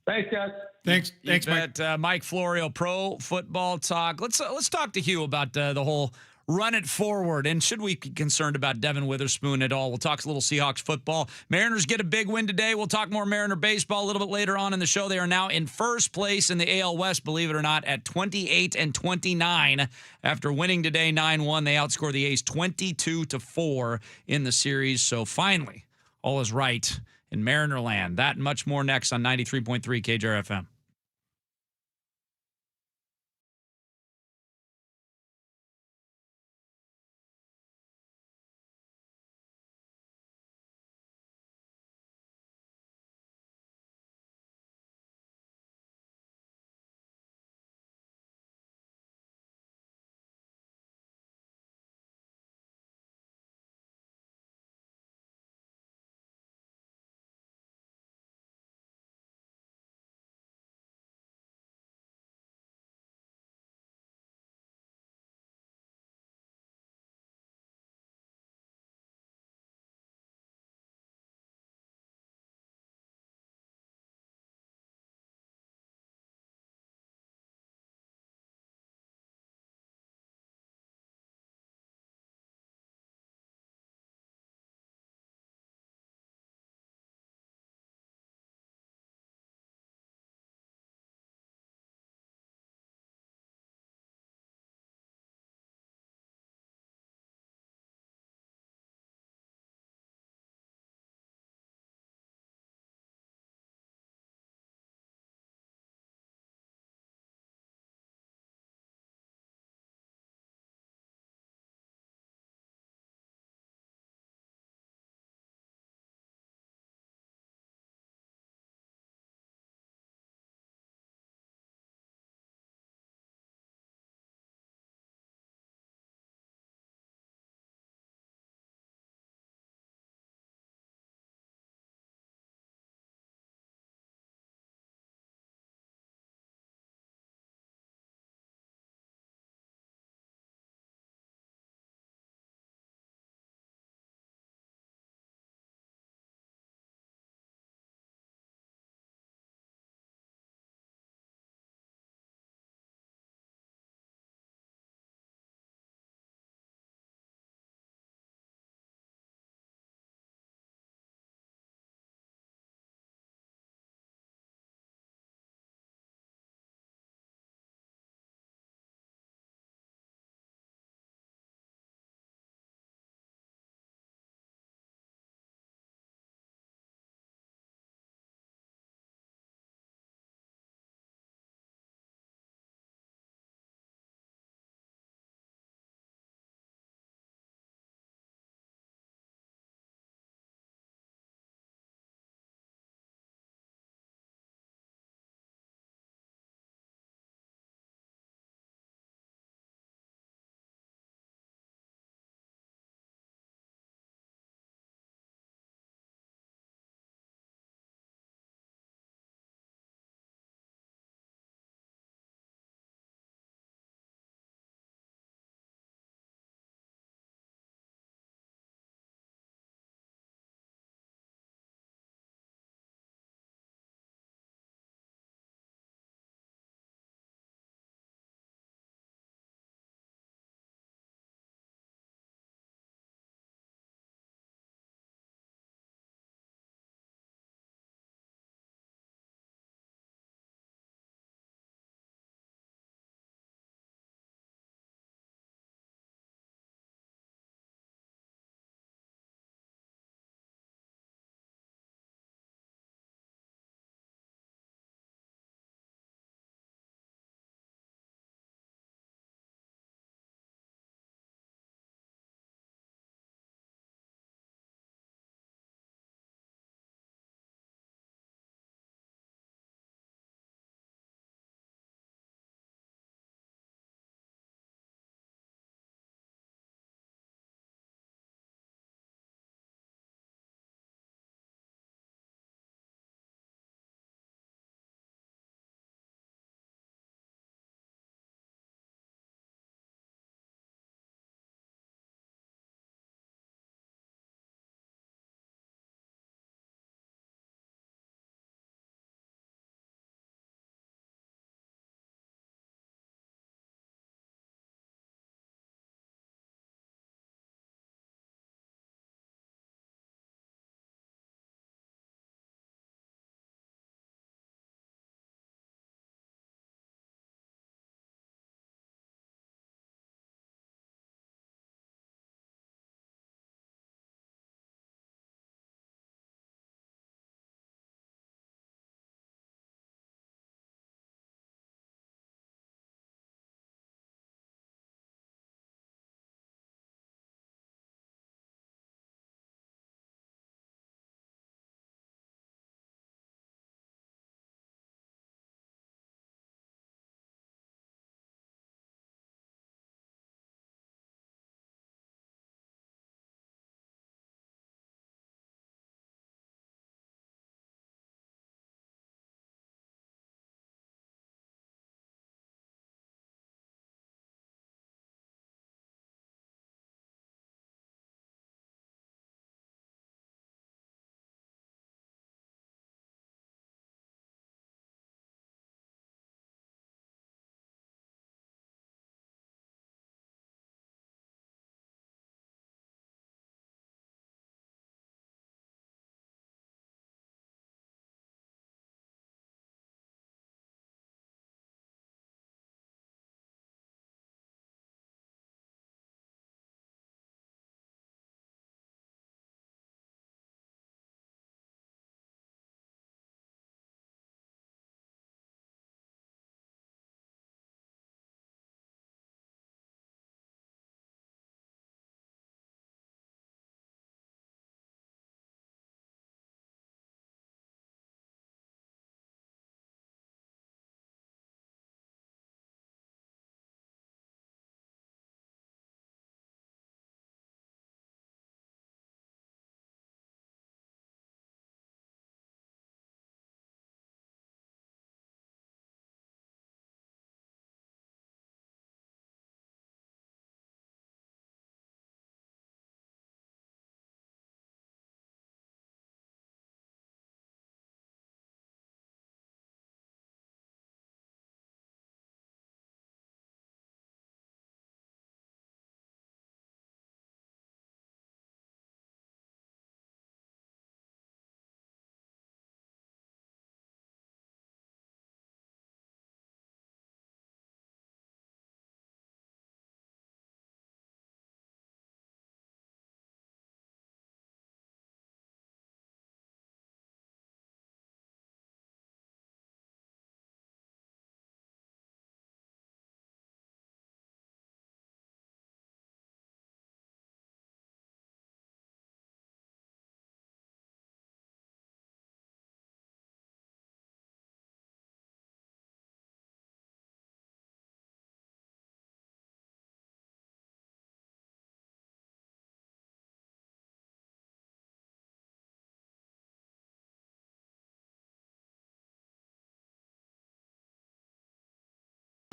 Speaker 13: Thanks, guys.
Speaker 18: Thanks,
Speaker 8: Mike. Mike Florio, Pro Football Talk. Let's talk to Hugh about the whole run it forward. And should we be concerned about Devin Witherspoon at all? We'll talk a little Seahawks football. Mariners get a big win today. We'll talk more Mariner baseball a little bit later on in the show. They are now in first place in the AL West, believe it or not, at 28-29. After winning today 9-1, they outscore the A's 22-4 in the series. So finally, all is right in Mariner land. That and much more next on 93.3 KJR FM.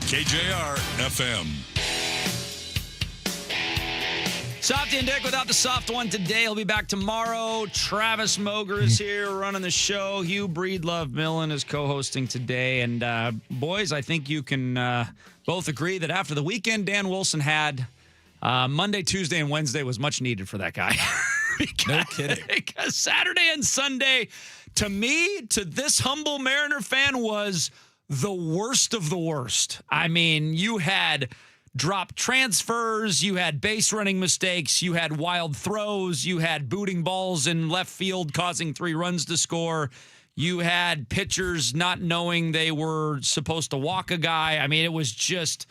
Speaker 4: KJR FM.
Speaker 8: Softy and Dick without the soft one today. He'll be back tomorrow. Travis Moger is here running the show. Hugh Breedlove Millen is co-hosting today. And boys, I think you can both agree that after the weekend Dan Wilson had, Monday, Tuesday, and Wednesday was much needed for that guy.
Speaker 1: No kidding.
Speaker 8: Because Saturday and Sunday, to me, to this humble Mariner fan, was the worst of the worst. I mean, you had dropped transfers, you had base running mistakes, you had wild throws, you had booting balls in left field causing 3 runs to score. You had pitchers not knowing they were supposed to walk a guy. I mean, it was just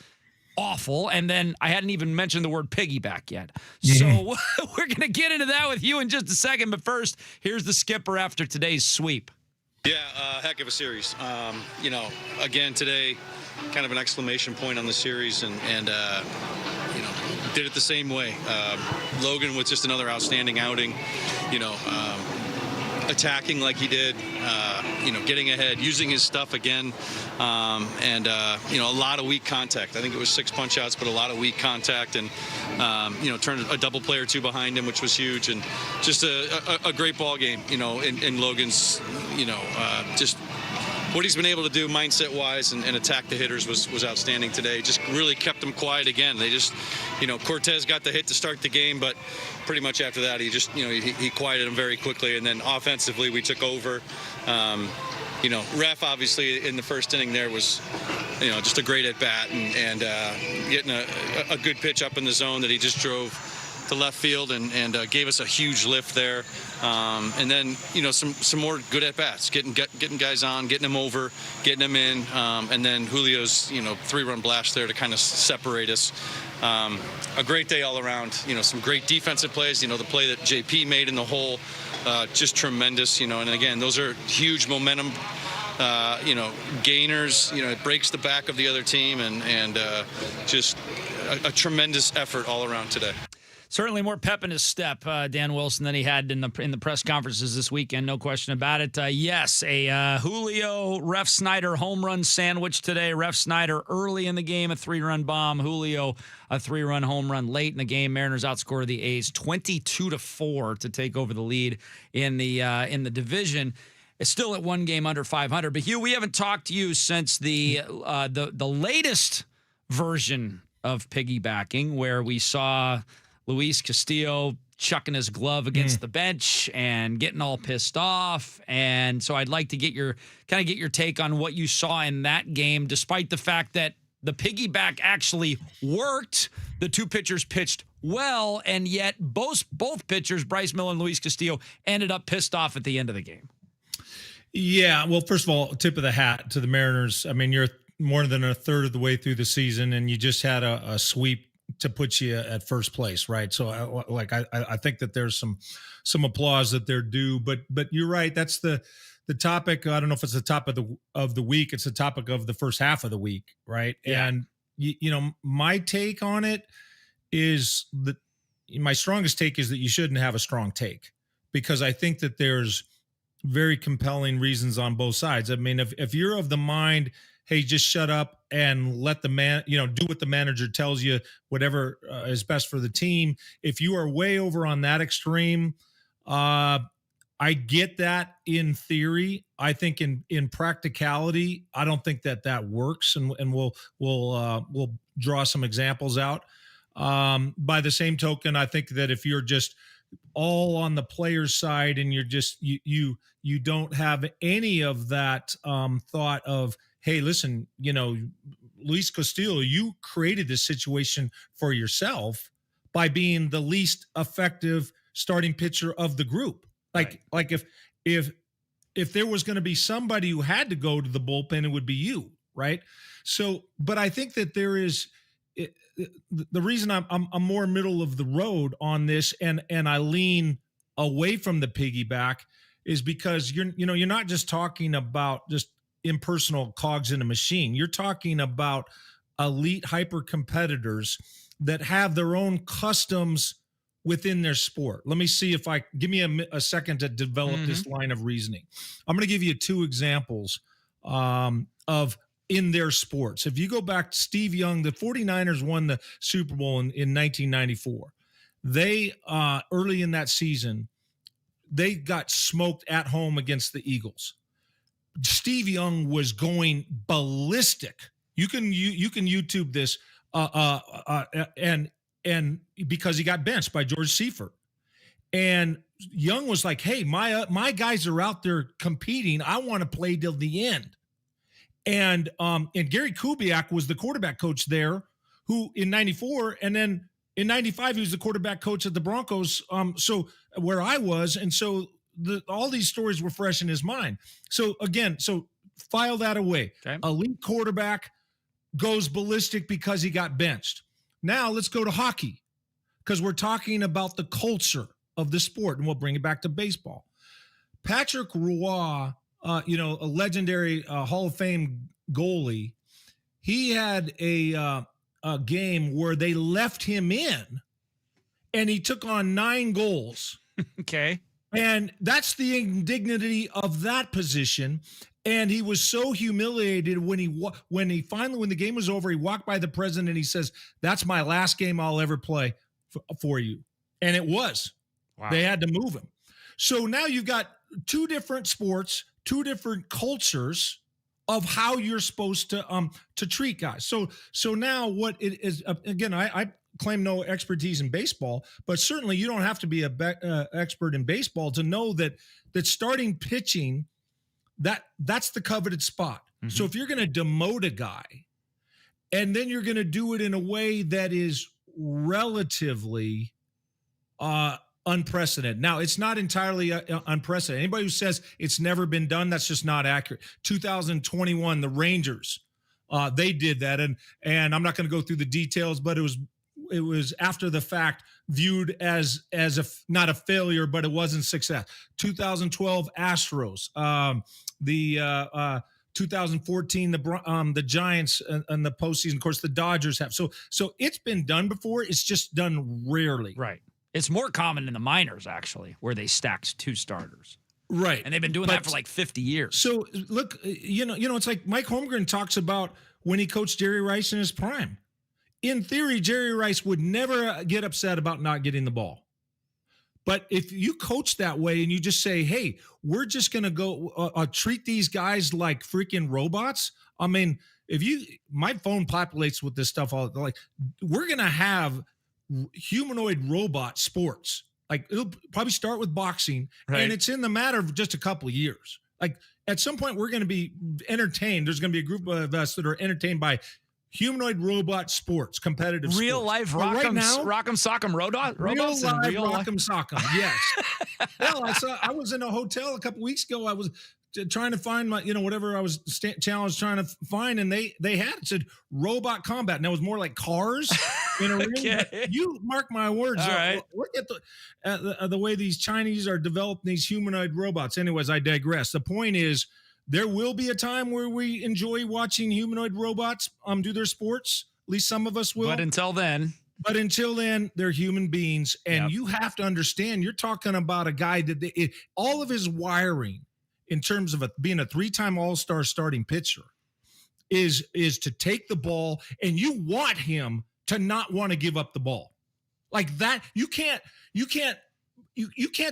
Speaker 8: awful. And then I hadn't even mentioned the word piggyback yet. So we're going to get into that with you in just a second. But first, here's the skipper after today's sweep.
Speaker 2: Yeah, heck of a series. Again, today, kind of an exclamation point on the series, and did it the same way. Logan with just another outstanding outing, attacking like he did, getting ahead, using his stuff again, and a lot of weak contact. I think it was 6 punch outs, but a lot of weak contact, and turned a double play or 2 behind him, which was huge, and just a great ball game, in Logan's, just what he's been able to do mindset-wise and attack the hitters was outstanding today. Just really kept them quiet again. They just, Cortez got the hit to start the game, but pretty much after that, he just, he quieted them very quickly. And then offensively, we took over. Ref, obviously, in the first inning there was, just a great at-bat and getting a good pitch up in the zone that he just drove to left field and gave us a huge lift there. And then, some more good at-bats, getting guys on, getting them over, getting them in, and then Julio's, 3-run blast there to kind of separate us. A great day all around, some great defensive plays, the play that JP made in the hole, just tremendous, and again, those are huge momentum, gainers, it breaks the back of the other team and just a tremendous effort all around today.
Speaker 8: Certainly more pep in his step, Dan Wilson, than he had in the press conferences this weekend. No question about it. Yes, a Julio Ref Snyder home run sandwich today. Ref Snyder early in the game, a 3-run bomb. Julio, a 3-run home run late in the game. Mariners outscored the A's 22-4 to take over the lead in the division. It's still at 1 game under 500. But Hugh, we haven't talked to you since the latest version of piggybacking, where we saw Luis Castillo chucking his glove against the bench and getting all pissed off. And so I'd like to get your take on what you saw in that game, despite the fact that the piggyback actually worked. The 2 pitchers pitched well, and yet both pitchers, Bryce Miller and Luis Castillo, ended up pissed off at the end of the game.
Speaker 18: Yeah, well, first of all, tip of the hat to the Mariners. I mean, you're more than a third of the way through the season, and you just had a sweep to put you at first place, right? So I think that there's some applause that they're due, but you're right. That's the topic. I don't know if it's the top of the week. It's the topic of the first half of the week, right? Yeah. And my take on it is that my strongest take is that you shouldn't have a strong take, because I think that there's very compelling reasons on both sides. I mean, if you're of the mind, hey, just shut up and let the man, do what the manager tells you, whatever is best for the team. If you are way over on that extreme, I get that in theory. I think in practicality, I don't think that works, and we'll draw some examples out. By the same token, I think that if you're just all on the player's side and you're just you don't have any of that thought of, hey, listen, Luis Castillo, you created this situation for yourself by being the least effective starting pitcher of the group. Like if there was going to be somebody who had to go to the bullpen, it would be you, right? So, but I think that there is the reason I'm more middle of the road on this, and I lean away from the piggyback, is because you're not just talking about just impersonal cogs in a machine. You're talking about elite hyper competitors that have their own customs within their sport. Let me see if give me a second to develop this line of reasoning. I'm going to give you 2 examples of in their sports. If you go back to Steve Young, the 49ers won the Super Bowl in 1994. They, early in that season, they got smoked at home against the Eagles. Steve Young was going ballistic. You can YouTube this, and because he got benched by George Seifert. And Young was like, hey, my guys are out there competing. I want to play till the end. And Gary Kubiak was the quarterback coach there, who in 94, and then in 95, he was the quarterback coach at the Broncos. So where I was, and so all these stories were fresh in his mind. So again, file that away. Okay. Elite quarterback goes ballistic because he got benched. Now let's go to hockey, because we're talking about the culture of the sport, and we'll bring it back to baseball. Patrick Roy, a legendary Hall of Fame goalie, he had a game where they left him in, and he took on 9 goals.
Speaker 8: Okay.
Speaker 18: And that's the indignity of that position. And he was so humiliated when the game was over, he walked by the president and he says, "That's my last game I'll ever play for you." And it was. Wow. They had to move him. So now you've got 2 different sports, 2 different cultures of how you're supposed to treat guys. So now what it is, again, I claim no expertise in baseball, but certainly you don't have to be a expert in baseball to know that starting pitching, that's the coveted spot. Mm-hmm. So if you're going to demote a guy, and then you're going to do it in a way that is relatively unprecedented. Now, it's not entirely unprecedented. Anybody who says it's never been done, that's just not accurate. 2021, the Rangers, they did that, and I'm not going to go through the details, but it was after the fact viewed as not a failure, but it wasn't success. 2012 Astros, the 2014 the Giants and the postseason. Of course, the Dodgers have. So it's been done before. It's just done rarely.
Speaker 8: Right. It's more common in the minors, actually, where they stacked 2 starters.
Speaker 18: Right.
Speaker 8: And they've been doing that for like 50 years.
Speaker 18: So look, it's like Mike Holmgren talks about when he coached Jerry Rice in his prime. In theory, Jerry Rice would never get upset about not getting the ball. But if you coach that way and you just say, hey, we're just going to go treat these guys like freaking robots. I mean, my phone populates with this stuff all like, we're going to have humanoid robot sports. Like, it'll probably start with boxing, right, and it's in the matter of just a couple of years. Like, at some point, we're going to be entertained. There's going to be a group of us that are entertained by humanoid robot sports, competitive
Speaker 8: real
Speaker 18: sports.
Speaker 8: life rock'em sock'em robots.
Speaker 18: Real life rock'em sock'em. Yes. Well, I was in a hotel a couple weeks ago. I was trying to find my, whatever I was challenged trying to find, and they had it said robot combat, and it was more like cars in a ring. Okay. You mark my words. Right. Look at the way these Chinese are developing these humanoid robots. Anyways, I digress. The point is, there will be a time where we enjoy watching humanoid robots do their sports. At least some of us will.
Speaker 8: But until then,
Speaker 18: they're human beings, and you have to understand. You're talking about a guy that all of his wiring, in terms of being a 3-time All-Star starting pitcher, is to take the ball, and you want him to not want to give up the ball. Like that, you can't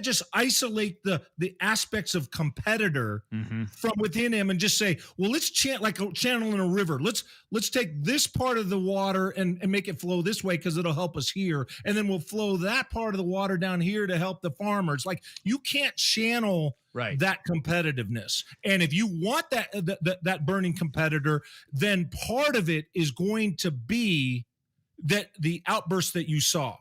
Speaker 18: just isolate the aspects of competitor from within him and just say, well, let's chant like a channel in a river. Let's take this part of the water and make it flow this way because it'll help us here. And then we'll flow that part of the water down here to help the farmers. Like, you can't channel that competitiveness. And if you want that burning competitor, then part of it is going to be that the outburst that you saw.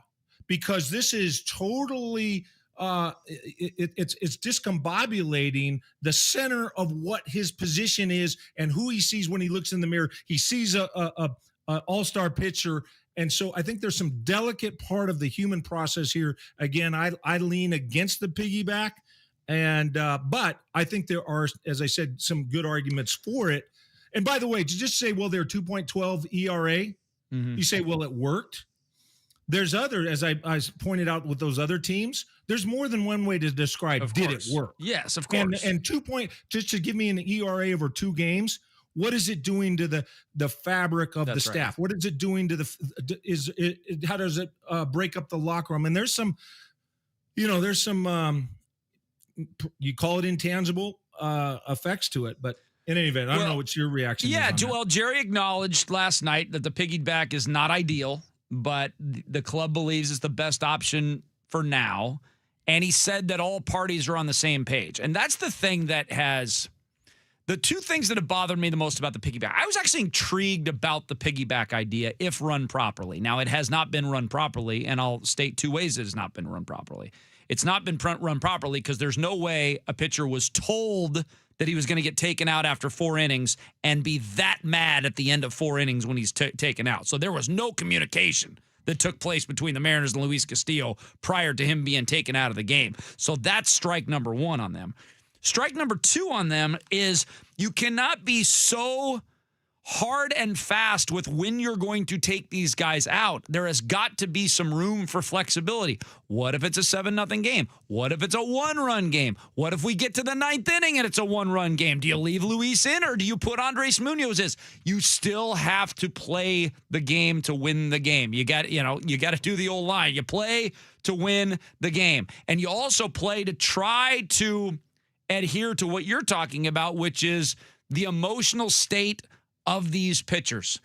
Speaker 18: Because this is totally it's discombobulating the center of what his position is and who he sees when he looks in the mirror. He sees a all-star pitcher, and so I think there's some delicate part of the human process here. Again, I lean against the piggyback, and but I think there are, as I said, some good arguments for it. And by the way, to just say, well, they're 2.12 ERA, you say, well, it worked. There's other, as I pointed out with those other teams, there's more than one way to describe did it work.
Speaker 8: Yes, of course.
Speaker 18: And 2 point, just to give me an ERA over 2 games, what is it doing to the fabric of the staff? What is it doing to how does it break up the locker room? And there's some, you call it intangible effects to it, but in any event, I don't know what's your reaction.
Speaker 8: Yeah,
Speaker 18: is on
Speaker 8: well, Jerry acknowledged last night that the piggyback is not ideal, but the club believes it's the best option for now. And he said that all parties are on the same page. And that's the thing that has the two things that have bothered me the most about the piggyback. I was actually intrigued about the piggyback idea if run properly. Now, it has not been run properly, and I'll state two ways it has not been run properly. It's not been run properly because there's no way a pitcher was told that he was going to get taken out after 4 innings and be that mad at the end of 4 innings when he's taken out. So there was no communication that took place between the Mariners and Luis Castillo prior to him being taken out of the game. So that's strike number 1 on them. Strike number 2 on them is you cannot be so hard and fast with when you're going to take these guys out. There has got to be some room for flexibility. What if it's a 7-0 game? What if it's a 1-run game? What if we get to the 9th inning and it's a 1-run game? Do you leave Luis in or do you put Andres Munoz in? You still have to play the game to win the game. You got to do the old line. You play to win the game. And you also play to try to adhere to what you're talking about, which is the emotional state of these pitchers.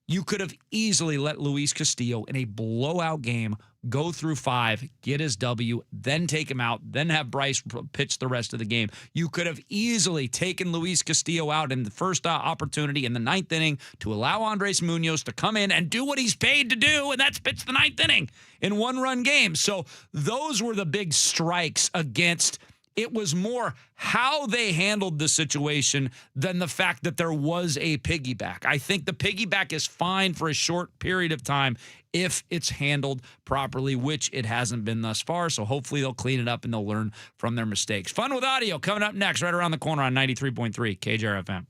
Speaker 8: You could have easily let Luis Castillo in a blowout game go through 5, get his W, then take him out, then have Bryce pitch the rest of the game. You could have easily taken Luis Castillo out in the first opportunity in the 9th inning to allow Andres Munoz to come in and do what he's paid to do, and that's pitch the 9th inning in 1-run games. So those were the big strikes against. It was more how they handled the situation than the fact that there was a piggyback. I think the piggyback is fine for a short period of time if it's handled properly, which it hasn't been thus far. So hopefully they'll clean it up and they'll learn from their mistakes. Fun with Audio coming up next, right around the corner on 93.3 KJR FM.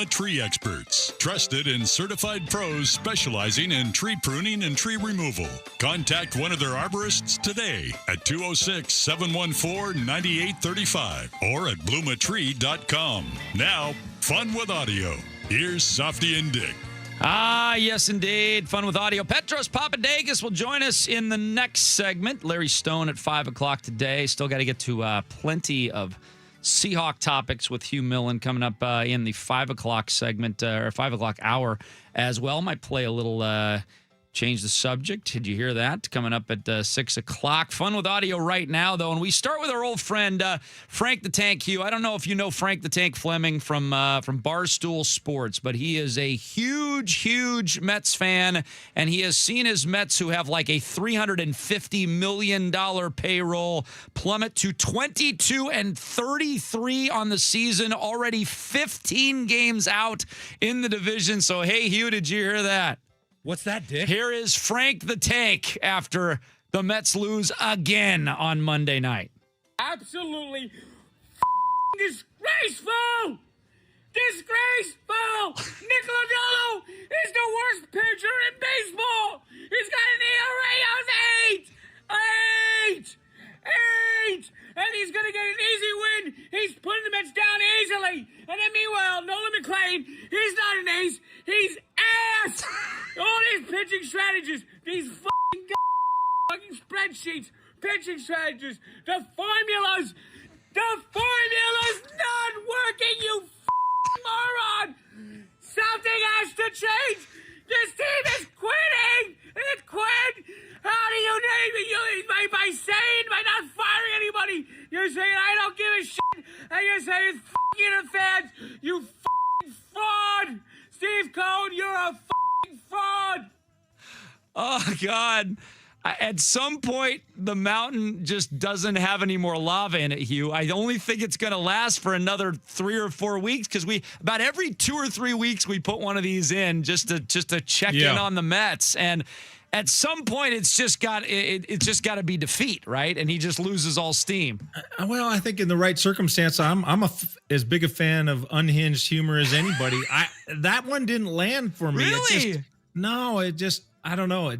Speaker 4: Tree experts, trusted and certified pros specializing in tree pruning and tree removal. Contact one of their arborists today at 206-714-9835 or at bloomatree.com. Now, fun with audio. Here's Softy and Dick.
Speaker 8: Ah, yes, indeed. Fun with audio. Petros Papadakis will join us in the next segment. Larry Stone at 5 o'clock today. Still got to get to plenty of Seahawk topics with Hugh Millen coming up in the 5 o'clock segment, or 5 o'clock hour as well. Might play a little change the subject. Did you hear that? Coming up at 6 o'clock. Fun with audio right now, though. And we start with our old friend, Frank the Tank Hugh. I don't know if you know Frank the Tank Fleming from Barstool Sports, but he is a huge Mets fan, and he has seen his Mets, who have like a $350 million payroll, plummet to 22-33 on the season, already 15 games out in the division. So, hey, Hugh, did you hear that?
Speaker 5: What's that, Dick?
Speaker 8: Here is Frank the Tank after the Mets lose again on Monday night.
Speaker 5: Absolutely disgraceful! Disgraceful! Nick Lodolo is the worst pitcher in baseball! He's got an ERA of 8! And he's going to get an easy win. He's putting the Mets down easily. And then meanwhile, Nolan McLean, he's not an ace. He's ass. All these pitching strategies, these fucking spreadsheets, pitching strategies, the formulas not working, you moron. Something has to change. This team is quitting. It quit. How do you name it? By saying, by not firing anybody. You're saying, I don't give a shit. And you're saying, f*** you the fans. You f***ing fraud. Steve Cohen, you're a f***ing fraud.
Speaker 8: Oh, God. At some point, the mountain just doesn't have any more lava in it, Hugh. I only think it's going to last for another 3 or 4 weeks, because about every 2 or 3 weeks we put one of these in just to check in on the Mets. And at some point, it's just got to be defeat, right? And he just loses all steam.
Speaker 18: Well, I think in the right circumstance, I'm as big a fan of unhinged humor as anybody. That one didn't land for me.
Speaker 8: Really?
Speaker 18: I don't know.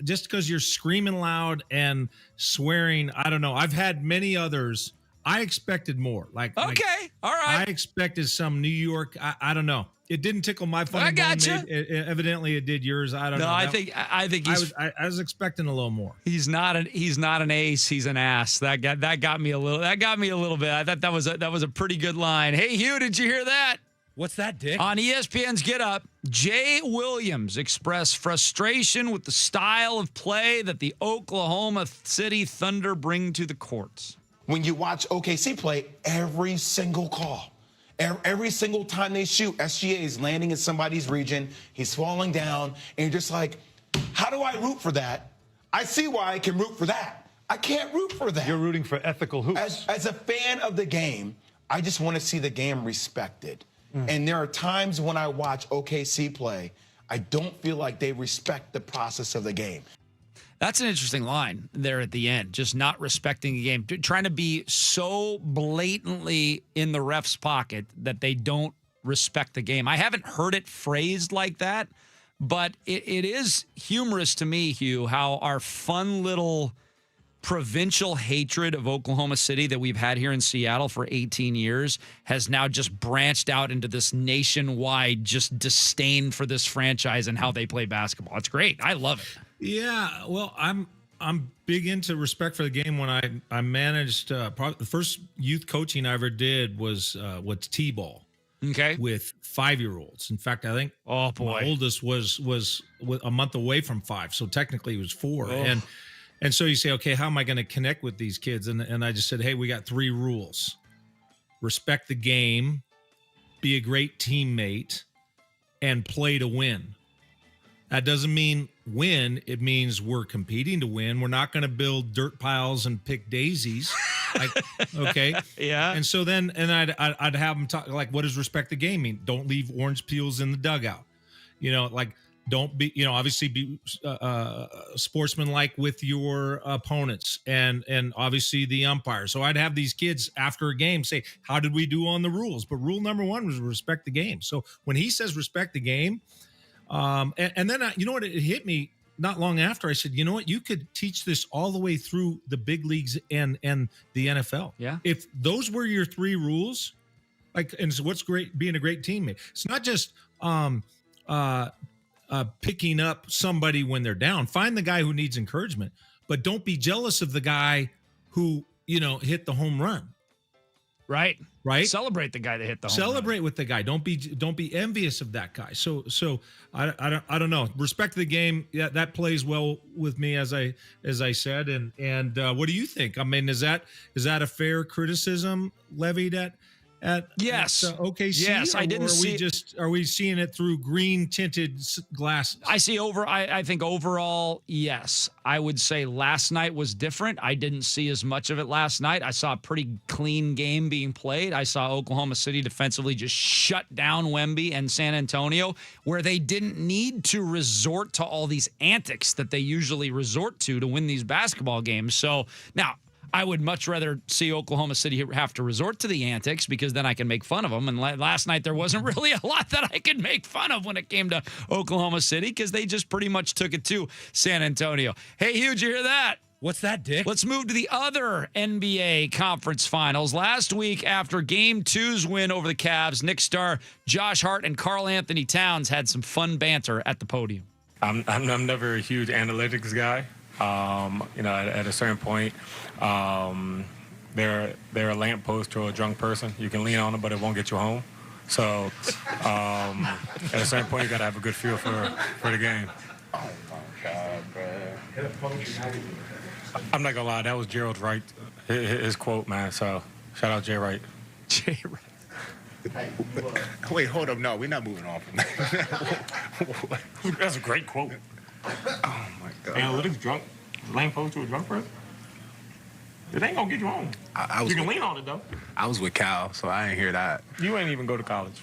Speaker 18: Just because you're screaming loud and swearing, I don't know. I've had many others. I expected more. All right. I expected some New York. I don't know. It didn't tickle my funny bone.
Speaker 8: Gotcha.
Speaker 18: Evidently, it did yours. I don't know.
Speaker 8: I think
Speaker 18: I was expecting a little more.
Speaker 8: He's not an ace. He's an ass. That got me a little. That got me a little bit. I thought that was a pretty good line. Hey, Hugh, did you hear that?
Speaker 5: What's that, Dick?
Speaker 8: On ESPN's Get Up, Jay Williams expressed frustration with the style of play that the Oklahoma City Thunder bring to the courts.
Speaker 15: When you watch OKC play, every single call, every single time they shoot, SGA is landing in somebody's region, he's falling down, and you're just like, how do I root for that? I see why I can root for that. I can't root for that.
Speaker 5: You're rooting for ethical hoops.
Speaker 15: As a fan of the game, I just want to see the game respected. And there are times when I watch OKC play, I don't feel like they respect the process of the game.
Speaker 8: That's an interesting line there at the end, just not respecting the game, trying to be so blatantly in the ref's pocket that they don't respect the game. I haven't heard it phrased like that, but it is humorous to me, Hugh, how our fun little provincial hatred of Oklahoma City that we've had here in Seattle for 18 years has now just branched out into this nationwide just disdain for this franchise and how they play basketball. It's great. I love it.
Speaker 18: Yeah, well, I'm big into respect for the game. When I managed, probably the first youth coaching I ever did was T-ball.
Speaker 8: Okay.
Speaker 18: With 5-year-olds. In fact, I think my oldest was a month away from 5, so technically it was 4.
Speaker 8: Oh.
Speaker 18: And so you say, okay, how am I going to connect with these kids? And I just said, hey, we got 3 rules. Respect the game, be a great teammate, and play to win. That doesn't mean win. It means we're competing to win. We're not going to build dirt piles and pick daisies. Okay.
Speaker 8: Yeah.
Speaker 18: And so then, I'd have them talk, like, what does respect the game mean? Don't leave orange peels in the dugout. Don't be, obviously be sportsmanlike with your opponents and obviously the umpire. So I'd have these kids after a game say, how did we do on the rules? But rule number one was respect the game. So when he says respect the game, and then you know what, it hit me not long after. I said, you know what, you could teach this all the way through the big leagues and the NFL.
Speaker 8: Yeah.
Speaker 18: If those were your three rules, and so what's great being a great teammate? It's not just picking up somebody when they're down. Find the guy who needs encouragement, but don't be jealous of the guy who, hit the home run.
Speaker 8: Right.
Speaker 18: Right.
Speaker 8: Celebrate the guy that hit the home
Speaker 18: Celebrate with the guy. Don't be envious of that guy. So I don't know. Respect the game. Yeah, that plays well with me, as I said. And what do you think? I mean, is that a fair criticism levied at
Speaker 8: yes.
Speaker 18: OKC?
Speaker 8: Yes, I didn't see.
Speaker 18: Are we seeing it through green tinted glasses?
Speaker 8: I think overall, yes. I would say last night was different. I didn't see as much of it last night. I saw a pretty clean game being played. I saw Oklahoma City defensively just shut down Wemby and San Antonio, where they didn't need to resort to all these antics that they usually resort to win these basketball games. So now, I would much rather see Oklahoma City have to resort to the antics, because then I can make fun of them. And last night there wasn't really a lot that I could make fun of when it came to Oklahoma City, because they just pretty much took it to San Antonio. Hey, Hugh, did you hear that?
Speaker 7: What's that, Dick?
Speaker 8: Let's move to the other NBA conference finals. Last week, after Game 2's win over the Cavs, Knicks star Josh Hart and Karl Anthony Towns had some fun banter at the podium.
Speaker 16: I'm never a huge analytics guy. At a certain point, they're a lamppost to a drunk person. You can lean on them, but it won't get you home. So at a certain point, you got to have a good feel for the game. Oh, my God, bro. I'm not going to lie. That was Gerald Wright, his quote, man. So shout out Jay Wright.
Speaker 8: Jay Wright.
Speaker 22: Wait, hold up. No, we're not moving on from that.
Speaker 16: That's a great quote.
Speaker 22: Oh, my God.
Speaker 16: Analytics drunk? Lamppost to a drunk person? It ain't gonna get you home. You can lean on it, though.
Speaker 22: I was with Cal, so I didn't hear that.
Speaker 16: You ain't even go to college.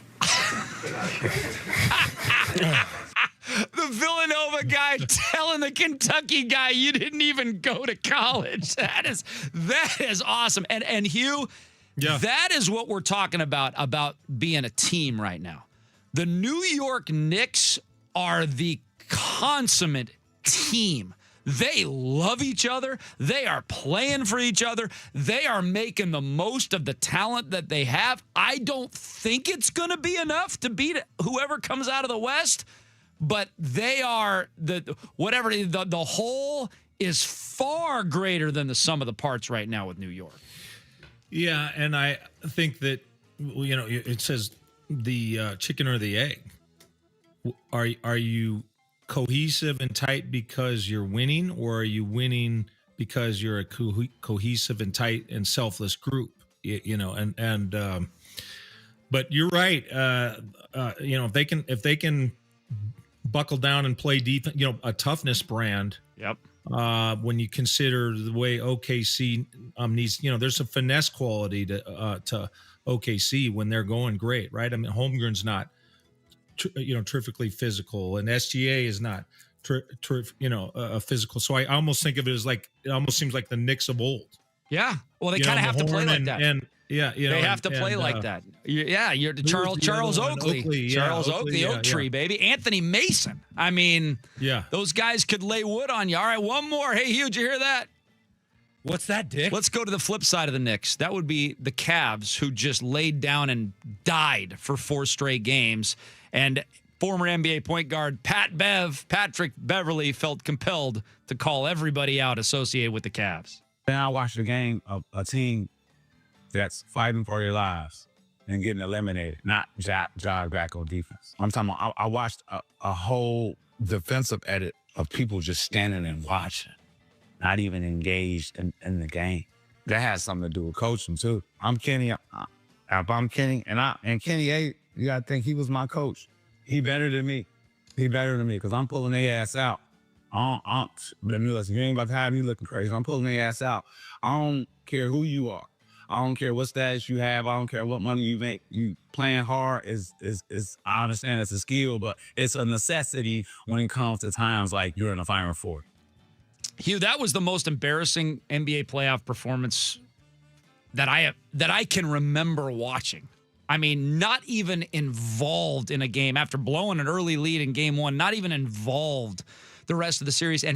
Speaker 8: The Villanova guy telling the Kentucky guy you didn't even go to college. That is awesome. And Hugh, that is what we're talking about being a team right now. The New York Knicks are the consummate team. They love each other. They are playing for each other. They are making the most of the talent that they have. I don't think it's going to be enough to beat whoever comes out of the West, but they are the whole is far greater than the sum of the parts right now with New York.
Speaker 18: Yeah, and I think that it says the chicken or the egg. Are you cohesive and tight because you're winning, or are you winning because you're a cohesive and tight and selfless group? But you're right. If they can buckle down and play defense, a toughness brand.
Speaker 8: Yep.
Speaker 18: When you consider the way OKC needs, there's a finesse quality to OKC when they're going great, right? I mean, Holmgren's not terrifically physical, and SGA is not physical. So I almost think of it as it almost seems like the Knicks of old.
Speaker 8: Yeah. Well, they kind of have to play like that.
Speaker 18: They
Speaker 8: have to play like that. Yeah, you're Charles Oakley. Charles Oakley, Oak Tree, baby. Anthony Mason. I mean, those guys could lay wood on you. All right, one more. Hey, Hugh, did you hear that?
Speaker 7: What's that, Dick?
Speaker 8: Let's go to the flip side of the Knicks. That would be the Cavs, who just laid down and died for 4 straight games. And former NBA point guard Patrick Beverley, felt compelled to call everybody out associated with the Cavs.
Speaker 24: Then I watched a game of a team that's fighting for their lives and getting eliminated, not jog back on defense. I'm talking about, I watched a whole defensive edit of people just standing and watching, not even engaged in the game. That has something to do with coaching too. I'm Kenny. I'm Kenny, and Kenny, you gotta think he was my coach. He better than me. Because I'm pulling their ass out. Listen, you ain't about to have me looking crazy. I'm pulling their ass out. I don't care who you are. I don't care what status you have. I don't care what money you make. You playing hard is I understand it's a skill, but it's a necessity when it comes to times like you're in a Final Four.
Speaker 8: Hugh, that was the most embarrassing NBA playoff performance that I can remember watching. I mean, not even involved in a game after blowing an early lead in game one, not even involved the rest of the series, and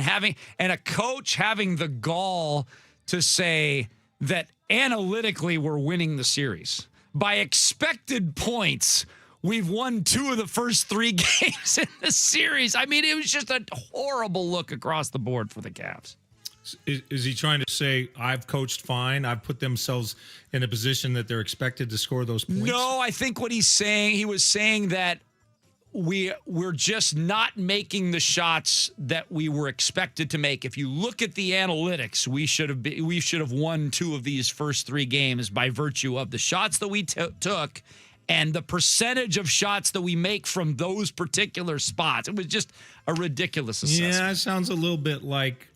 Speaker 8: a coach having the gall to say that analytically we're winning the series. By expected points, we've won 2 of the first 3 games in the series. I mean, it was just a horrible look across the board for the Cavs.
Speaker 18: Is he trying to say, I've coached fine, I've put themselves in a position that they're expected to score those points?
Speaker 8: No, I think what he's saying, he was saying that we're just not making the shots that we were expected to make. If you look at the analytics, we should have won 2 of these first 3 games by virtue of the shots that we took and the percentage of shots that we make from those particular spots. It was just a ridiculous assessment.
Speaker 18: Yeah, it sounds a little bit like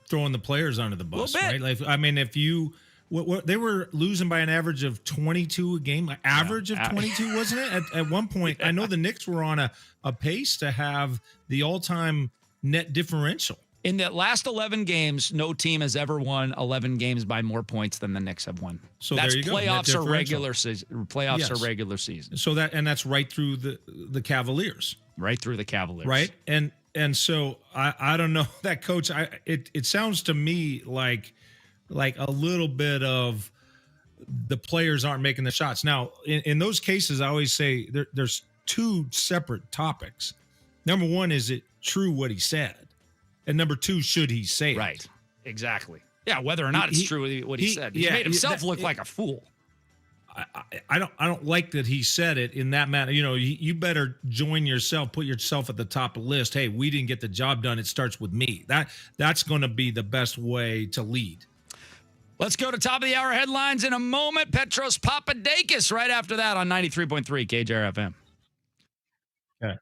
Speaker 18: throwing the players under the bus, right? Like, I mean, if you they were losing by an average of 22 a game, average of 22, wasn't it? At one point, I know the Knicks were on a pace to have the all-time net differential.
Speaker 8: In the last 11 games, no team has ever won 11 games by more points than the Knicks have won.
Speaker 18: So
Speaker 8: that's
Speaker 18: there you
Speaker 8: playoffs
Speaker 18: go.
Speaker 8: or regular season. Playoffs or regular season.
Speaker 18: So that's right through the Cavaliers.
Speaker 8: Right through the Cavaliers.
Speaker 18: Right? And so I don't know, that coach, it sounds to me like a little bit of the players aren't making the shots. Now, in those cases, I always say there's 2 separate topics. Number 1, is it true what he said? And number 2, should he say it?
Speaker 8: Right. Exactly. Yeah, whether or not it's true what he said. He made himself look like a fool.
Speaker 18: I don't like that he said it in that manner. You know, you better join yourself, put yourself at the top of the list. Hey, we didn't get the job done. It starts with me. That's going to be the best way to lead.
Speaker 8: Let's go to top of the hour headlines in a moment. Petros Papadakis right after that on 93.3 KJR FM.
Speaker 18: Okay.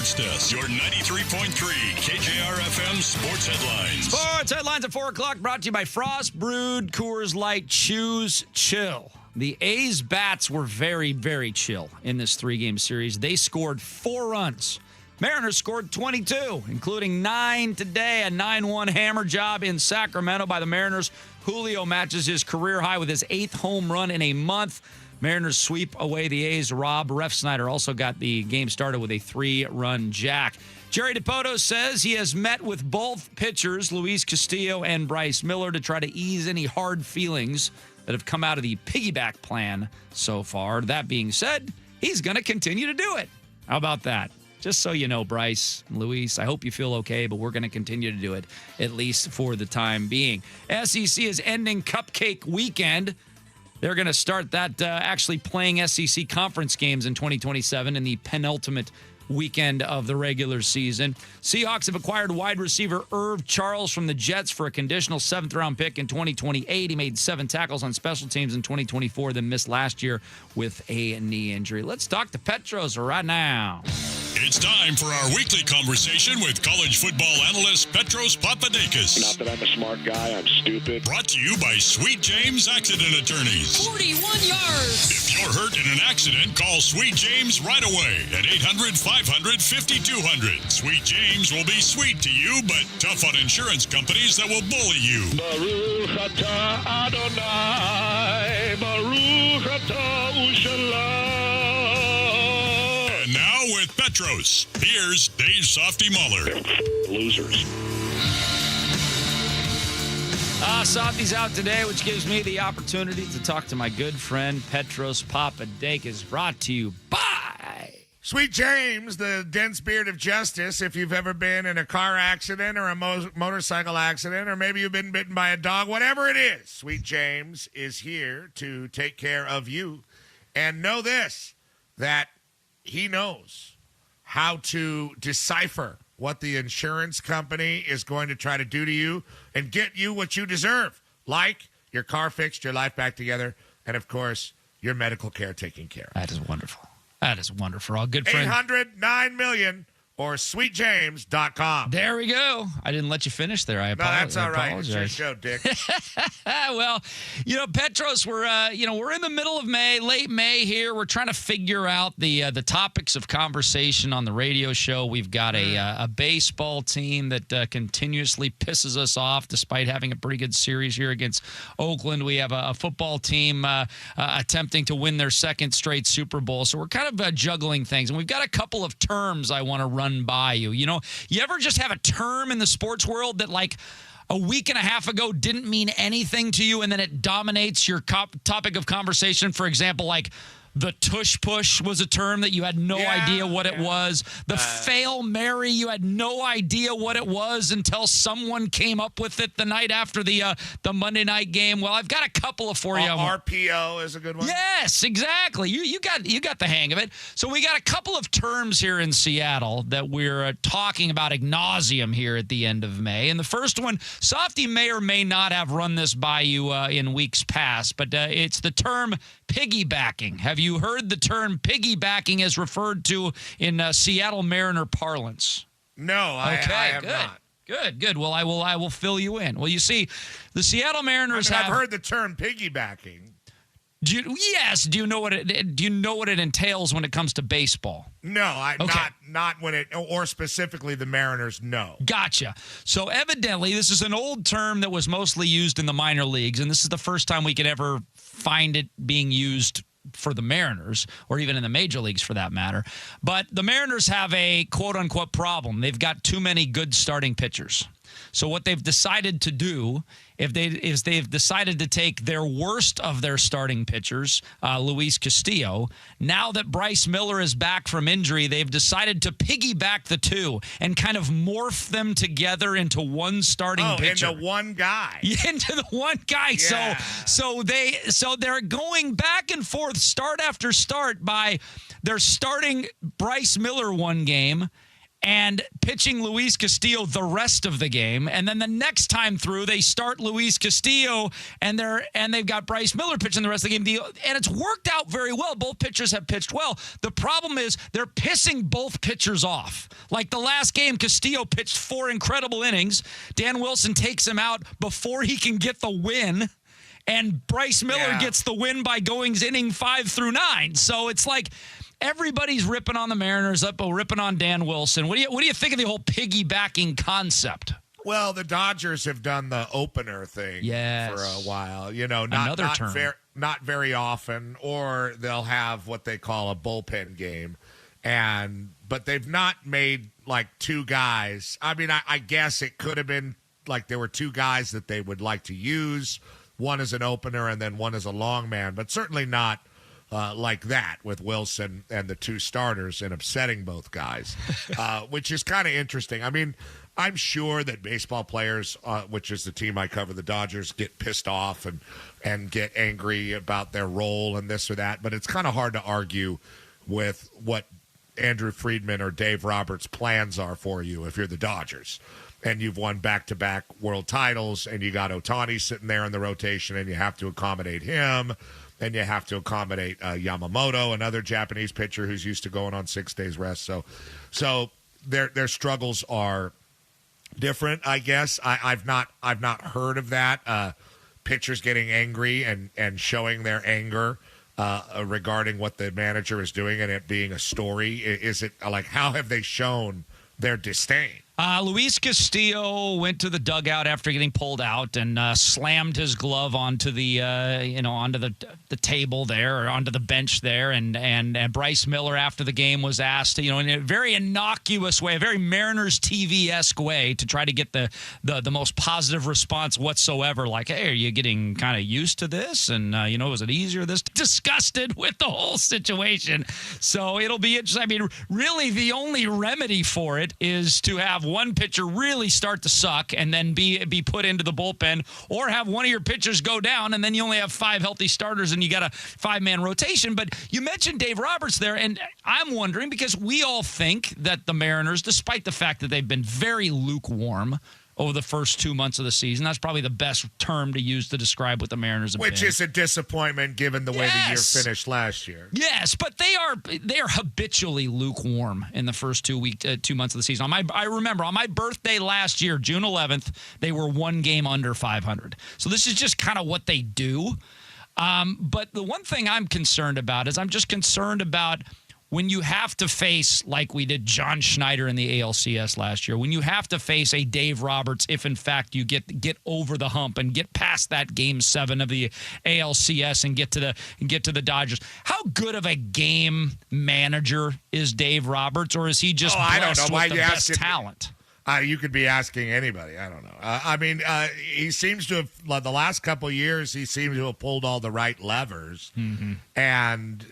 Speaker 4: Sports Desk. Your 93.3 KJR FM Sports Headlines.
Speaker 8: Sports headlines at 4 o'clock brought to you by Frost Brewed Coors Light. Choose chill. The A's bats were very, very chill in this 3-game series. They scored 4 runs. Mariners scored 22, including 9 today. A 9-1 hammer job in Sacramento by the Mariners. Julio matches his career high with his 8th home run in a month. Mariners sweep away the A's. Rob Refsnyder also got the game started with a 3-run jack. Jerry DiPoto says he has met with both pitchers, Luis Castillo and Bryce Miller, to try to ease any hard feelings that have come out of the piggyback plan so far. That being said, he's going to continue to do it. How about that? Just so you know, Bryce, Luis, I hope you feel okay, but we're going to continue to do it, at least for the time being. SEC is ending Cupcake Weekend. They're going to start that actually playing SEC conference games in 2027 in the penultimate weekend of the regular season. Seahawks have acquired wide receiver Irv Charles from the Jets for a conditional 7th-round pick in 2028. He made 7 tackles on special teams in 2024, then missed last year with a knee injury. Let's talk to Petros right now.
Speaker 4: It's time for our weekly conversation with college football analyst Petros Papadakis.
Speaker 6: Not that I'm a smart guy, I'm stupid.
Speaker 4: Brought to you by Sweet James Accident Attorneys.
Speaker 17: 41 yards.
Speaker 4: If you're hurt in an accident, call Sweet James right away at 800-500-5200. Sweet James will be sweet to you, but tough on insurance companies that will bully you.
Speaker 6: Baruch atah Adonai, Baruch atah Ushalayim.
Speaker 4: And now with Petros, here's Dave Softy Muller.
Speaker 6: Losers.
Speaker 8: Softy's out today, which gives me the opportunity to talk to my good friend Petros Papadakis, brought to you by
Speaker 9: Sweet James, the dense beard of justice. If you've ever been in a car accident or a motorcycle accident, or maybe you've been bitten by a dog, whatever it is, Sweet James is here to take care of you. And know this, that he knows how to decipher what the insurance company is going to try to do to you and get you what you deserve, like your car fixed, your life back together, and, of course, your medical care taken care of.
Speaker 8: That is wonderful. That is wonderful. Our good friend
Speaker 9: 800-9-million or sweetjames.com.
Speaker 8: There we go. I didn't let you finish there. I apologize.
Speaker 9: No, that's all right. It's your show, Dick.
Speaker 8: Well, Petros, we're in the middle of May, late May here. We're trying to figure out the topics of conversation on the radio show. We've got a baseball team that continuously pisses us off despite having a pretty good series here against Oakland. We have a football team attempting to win their 2nd straight Super Bowl. So we're kind of juggling things. And we've got a couple of terms I want to run by you. You ever just have a term in the sports world that like a week and a half ago didn't mean anything to you and then it dominates your topic of conversation? For example, like the tush push was a term that you had no idea what it was. The Fail Mary, you had no idea what it was until someone came up with it the night after the Monday night game. Well, I've got a couple of for you.
Speaker 9: RPO is a good one.
Speaker 8: Yes, exactly. You got the hang of it. So we got a couple of terms here in Seattle that we're talking about ad nauseum here at the end of May. And the first one, Softy may or may not have run this by you in weeks past, but it's the term piggybacking. Have you heard the term piggybacking as referred to in Seattle Mariner parlance?
Speaker 9: No, I have not.
Speaker 8: Good. Well, I will fill you in. Well, you see, the Seattle Mariners
Speaker 9: I've heard the term piggybacking.
Speaker 8: Do you know what it entails when it comes to baseball?
Speaker 9: No, not when it, or specifically the Mariners. No.
Speaker 8: Gotcha. So evidently, this is an old term that was mostly used in the minor leagues, and this is the first time we could ever find it being used for the Mariners, or even in the major leagues for that matter. But the Mariners have a quote-unquote problem. They've got too many good starting pitchers. So what they've decided to do is they've decided to take their worst of their starting pitchers, Luis Castillo. Now that Bryce Miller is back from injury, they've decided to piggyback the two and kind of morph them together into one starting pitcher.
Speaker 9: Into one guy.
Speaker 8: Into the one guy.
Speaker 9: Yeah.
Speaker 8: So they're going back and forth, start after start, by they're starting Bryce Miller one game, and pitching Luis Castillo the rest of the game. And then the next time through, they start Luis Castillo, and they've got Bryce Miller pitching the rest of the game. And it's worked out very well. Both pitchers have pitched well. The problem is they're pissing both pitchers off. Like the last game, Castillo pitched 4 incredible innings. Dan Wilson takes him out before he can get the win. And Bryce Miller gets the win by going inning 5 through 9. So it's like everybody's ripping on the Mariners, ripping on Dan Wilson. What do you think of the whole piggybacking concept?
Speaker 9: Well, the Dodgers have done the opener thing for a while. Not very often, or they'll have what they call a bullpen game. But they've not made like 2 guys. I mean, I guess it could have been like there were 2 guys that they would like to use. One as an opener and then one as a long man, but certainly not like that with Wilson and the 2 starters and upsetting both guys, which is kind of interesting. I mean, I'm sure that baseball players, which is the team I cover, the Dodgers, get pissed off and get angry about their role and this or that, but it's kind of hard to argue with what Andrew Friedman or Dave Roberts' plans are for you if you're the Dodgers. And you've won back-to-back world titles, and you got Ohtani sitting there in the rotation, and you have to accommodate him, and you have to accommodate Yamamoto, another Japanese pitcher who's used to going on 6 days rest. So their struggles are different, I guess. I've not heard of that. Pitchers getting angry and showing their anger regarding what the manager is doing, and it being a story. Is it like how have they shown their disdain?
Speaker 8: Luis Castillo went to the dugout after getting pulled out and slammed his glove onto the onto the table there, or onto the bench there, and Bryce Miller after the game was asked, in a very innocuous way, a very Mariners TV-esque way, to try to get the most positive response whatsoever. Like, hey, are you getting kind of used to this? And was it easier this? Disgusted with the whole situation. So it'll be interesting. I mean, really, the only remedy for it is to have one pitcher really start to suck and then be put into the bullpen, or have one of your pitchers go down and then you only have 5 healthy starters and you got a 5-man rotation. But you mentioned Dave Roberts there, and I'm wondering, because we all think that the Mariners, despite the fact that they've been very lukewarm over the first 2 months of the season, that's probably the best term to use to describe what the Mariners have been.
Speaker 9: Which is a disappointment given the way the year finished last year.
Speaker 8: Yes, but they are habitually lukewarm in the first 2 months of the season. I remember on my birthday last year, June 11th, they were 1 game under 500. So this is just kind of what they do. But the one thing I'm concerned about is I'm just concerned about when you have to face, like we did John Schneider in the ALCS last year, when you have to face a Dave Roberts, if in fact you get over the hump and get past that Game 7 of the ALCS and get to the Dodgers, how good of a game manager is Dave Roberts, or is he just blessed with the best talent?
Speaker 9: You could be asking anybody. I don't know. He seems to have, the last couple of years, he seems to have pulled all the right levers. Mm-hmm. And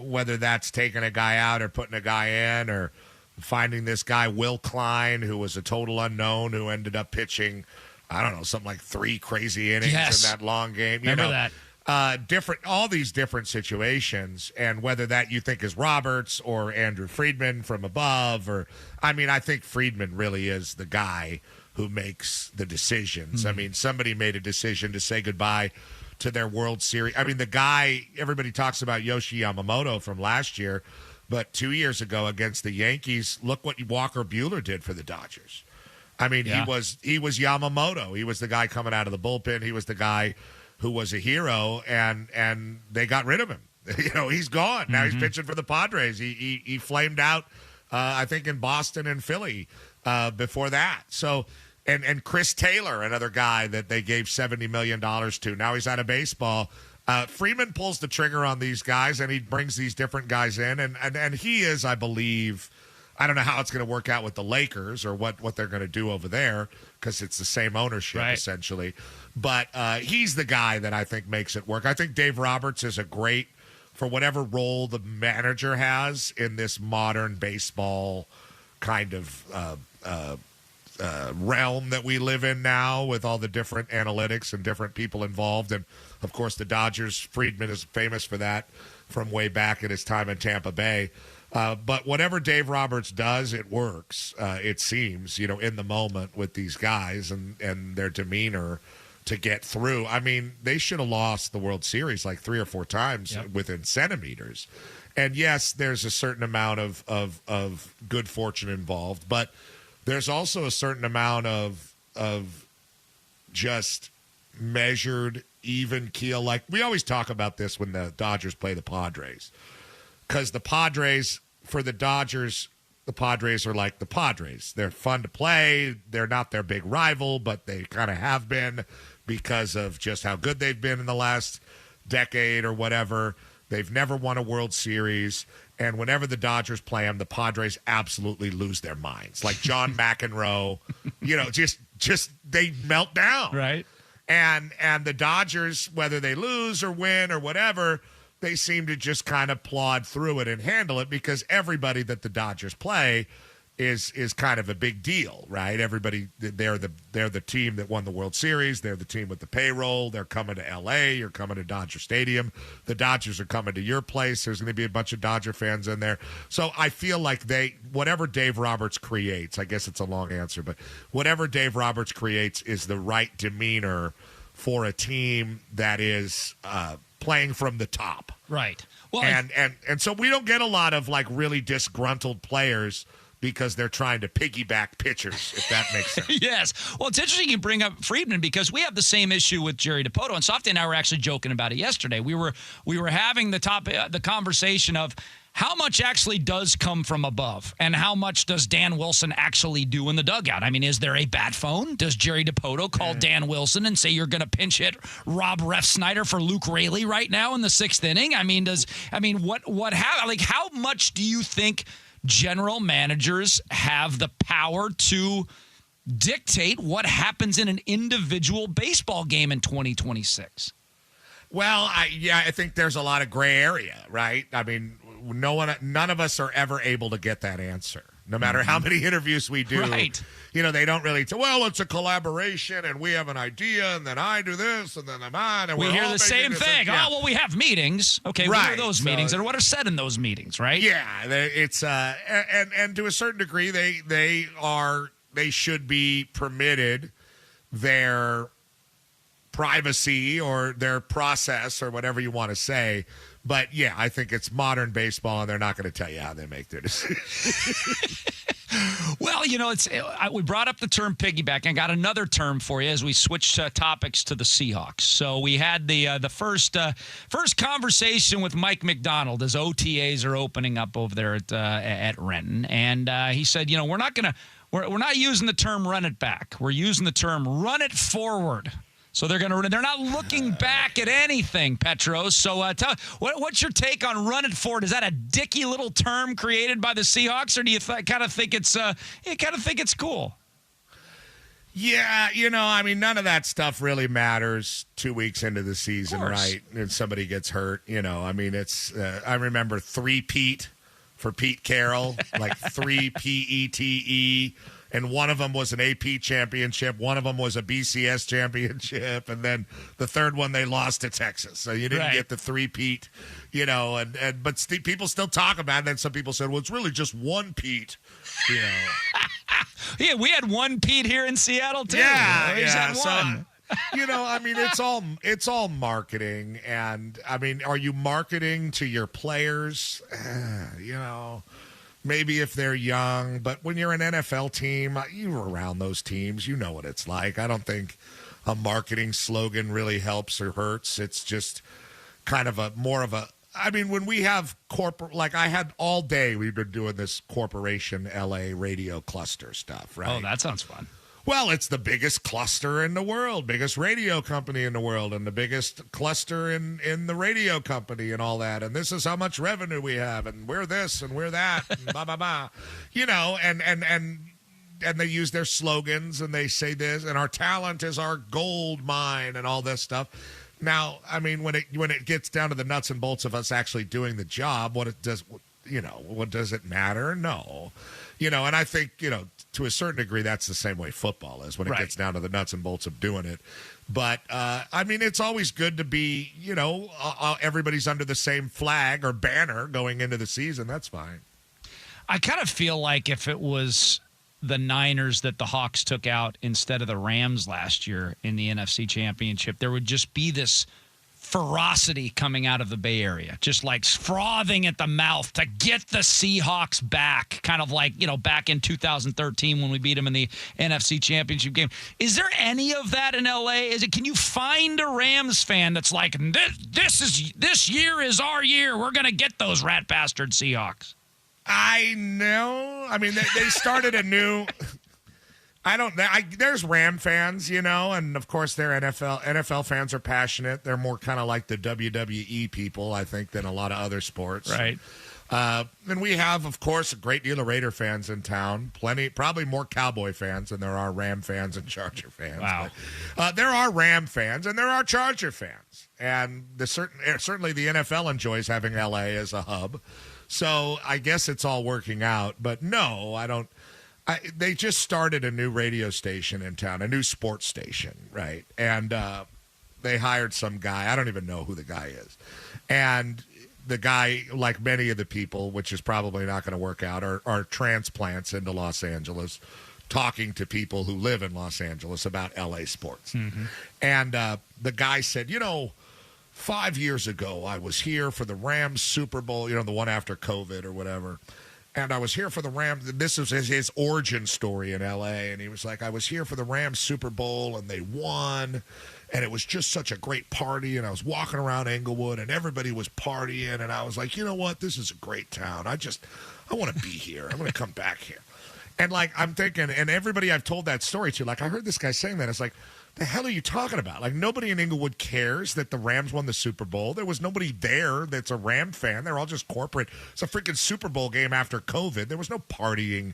Speaker 9: whether that's taking a guy out or putting a guy in, or finding this guy, Will Klein, who was a total unknown, who ended up pitching, I don't know, something like 3 crazy innings in that long game.
Speaker 8: Remember that.
Speaker 9: All these different situations, and whether that you think is Roberts or Andrew Friedman from above, I think Friedman really is the guy who makes the decisions. Mm-hmm. Somebody made a decision to say goodbye to their World Series. the guy, everybody talks about Yoshi Yamamoto from last year, but 2 years ago against the Yankees, look what Walker Buehler did for the Dodgers. He was Yamamoto. He was the guy coming out of the bullpen. He was the guy who was a hero, and they got rid of him. He's gone. Now he's pitching for the Padres. He flamed out, I think, in Boston and Philly before that. So, and Chris Taylor, another guy that they gave $70 million to. Now he's out of baseball. Freeman pulls the trigger on these guys, and he brings these different guys in. And he is, I believe, I don't know how it's going to work out with the Lakers or what they're going to do over there, because it's the same ownership, essentially. But he's the guy that I think makes it work. I think Dave Roberts is a great, for whatever role the manager has in this modern baseball kind of realm that we live in now, with all the different analytics and different people involved. And, of course, the Dodgers, Friedman is famous for that from way back in his time in Tampa Bay. But whatever Dave Roberts does, it works, it seems, in the moment with these guys and their demeanor to get through. I mean, they should have lost the World Series like 3 or 4 times within centimeters. And yes, there's a certain amount of good fortune involved, but there's also a certain amount of just measured, even keel. Like we always talk about this when the Dodgers play the Padres, because the Padres, for the Dodgers, the Padres are like the Padres. They're fun to play. They're not their big rival, but they kind of have been because of just how good they've been in the last decade or whatever. They've never won a World Series. And whenever the Dodgers play them, the Padres absolutely lose their minds. Like John McEnroe, just they melt down.
Speaker 8: Right.
Speaker 9: And the Dodgers, whether they lose or win or whatever, they seem to just kind of plod through it and handle it because everybody that the Dodgers play is kind of a big deal, right? Everybody, they're the team that won the World Series. They're the team with the payroll. They're coming to L.A. You're coming to Dodger Stadium. The Dodgers are coming to your place. There's going to be a bunch of Dodger fans in there. So I feel like whatever Dave Roberts creates, I guess it's a long answer, but whatever Dave Roberts creates is the right demeanor for a team that is playing from the top.
Speaker 8: Right. Well,
Speaker 9: and so we don't get a lot of like really disgruntled players because they're trying to piggyback pitchers, if that makes sense.
Speaker 8: Yes. Well, it's interesting you bring up Friedman because we have the same issue with Jerry DiPoto, and Softy and I were actually joking about it yesterday. We were having the conversation of how much actually does come from above and how much does Dan Wilson actually do in the dugout? I mean, is there a bat phone? Does Jerry DiPoto call Dan Wilson and say you're going to pinch hit Rob Refsnyder for Luke Raley right now in the 6th inning? How much do you think general managers have the power to dictate what happens in an individual baseball game in 2026?
Speaker 9: Well, I think there's a lot of gray area, right? I mean, none of us are ever able to get that answer, no matter how many interviews we do.
Speaker 8: Right.
Speaker 9: They don't really say, well, it's a collaboration, and we have an idea, and then I do this, and then I'm on, and
Speaker 8: we hear the same thing.
Speaker 9: Yeah.
Speaker 8: Oh, well, we have meetings. Okay,
Speaker 9: right.
Speaker 8: What are those meetings, and what are said in those meetings, right?
Speaker 9: Yeah, it's and to a certain degree, they should be permitted their privacy or their process or whatever you want to say. But, yeah, I think it's modern baseball, and they're not going to tell you how they make their decisions.
Speaker 8: Well, we brought up the term piggyback and got another term for you as we switch topics to the Seahawks. So we had the first conversation with Mike McDonald as OTAs are opening up over there at Renton, and he said, we're not using the term run it back. We're using the term run it forward. So they're not looking back at anything, Petros. So what's your take on run it forward? Is that a dicky little term created by the Seahawks, or do you kind of think it's cool?
Speaker 9: Yeah, none of that stuff really matters 2 weeks into the season, right? And somebody gets hurt, it's I remember 3-Pete for Pete Carroll, like 3-PETE. And one of them was an AP championship. One of them was a BCS championship. And then the third one they lost to Texas. So you didn't get the 3-Pete, but people still talk about it. And then some people said, well, it's really just one Pete,
Speaker 8: Yeah, we had one Pete here in Seattle, too.
Speaker 9: Yeah,
Speaker 8: we had one.
Speaker 9: So, it's all marketing. And, are you marketing to your players? Maybe if they're young, but when you're an NFL team, you're around those teams. You know what it's like. I don't think a marketing slogan really helps or hurts. It's just kind of when we have corporate, like I had all day, we've been doing this corporation LA radio cluster stuff, right?
Speaker 8: Oh, that sounds fun.
Speaker 9: Well, it's the biggest cluster in the world, biggest radio company in the world, and the biggest cluster in the radio company and all that. And this is how much revenue we have, and we're this and we're that, and blah, blah, blah. And they use their slogans, and they say this, and our talent is our gold mine and all this stuff. Now, when it gets down to the nuts and bolts of us actually doing the job, what does it matter? No. And I think, to a certain degree, that's the same way football is when it gets down to the nuts and bolts of doing it. But, it's always good to be, everybody's under the same flag or banner going into the season. That's fine.
Speaker 8: I kind of feel like if it was the Niners that the Hawks took out instead of the Rams last year in the NFC Championship, there would just be this ferocity coming out of the Bay Area, just like frothing at the mouth to get the Seahawks back, kind of like, back in 2013 when we beat them in the NFC Championship game. Is there any of that in LA? Can you find a Rams fan that's like, this year is our year, we're going to get those rat bastard Seahawks?
Speaker 9: I know. I mean, they started a new. There's Ram fans, and of course they're NFL fans are passionate. They're more kind of like the WWE people, I think, than a lot of other sports.
Speaker 8: Right.
Speaker 9: And we have, of course, a great deal of Raider fans in town. Probably more Cowboy fans than there are Ram fans and Charger fans.
Speaker 8: Wow.
Speaker 9: But, there are Ram fans and there are Charger fans. And certainly the NFL enjoys having LA as a hub. So I guess it's all working out. But no, I don't. They just started a new radio station in town, a new sports station, right? And they hired some guy. I don't even know who the guy is. And the guy, like many of the people, which is probably not going to work out, are transplants into Los Angeles, talking to people who live in Los Angeles about LA sports.
Speaker 8: Mm-hmm.
Speaker 9: And the guy said, 5 years ago, I was here for the Rams Super Bowl, the one after COVID or whatever. And I was here for the Rams. This was his origin story in L.A. And he was like, I was here for the Rams Super Bowl, and they won. And it was just such a great party. And I was walking around Inglewood, and everybody was partying. And I was like, you know what? This is a great town. I want to be here. I'm going to come back here. And, I'm thinking, and everybody I've told that story to, I heard this guy saying that. It's like, the hell are you talking about? Nobody in Inglewood cares that the Rams won the Super Bowl. There was nobody there that's a Ram fan. They're all just corporate. It's a freaking Super Bowl game after COVID. There was no partying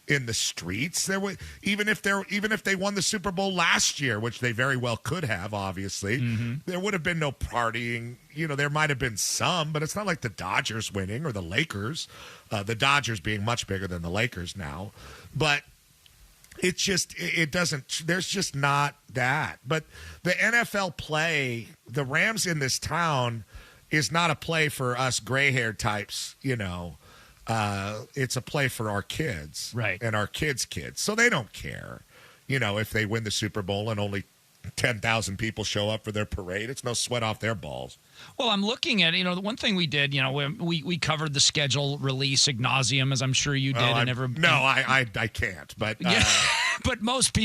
Speaker 9: in the streets. There was even if they won the Super Bowl last year, which they very well could have, obviously, there would have been no partying. There might have been some, but it's not like the Dodgers winning or the Lakers. The Dodgers being much bigger than the Lakers now, but. It doesn't, there's just not that. But the NFL play, the Rams in this town is not a play for us gray-haired types, it's a play for our kids.
Speaker 8: Right.
Speaker 9: And our kids' kids. So they don't care, if they win the Super Bowl and only 10,000 people show up for their parade. It's no sweat off their balls.
Speaker 8: Well, I'm looking at, the one thing we did, we covered the schedule release ad nauseum, as I'm sure you did.
Speaker 9: I can't, but.
Speaker 8: But most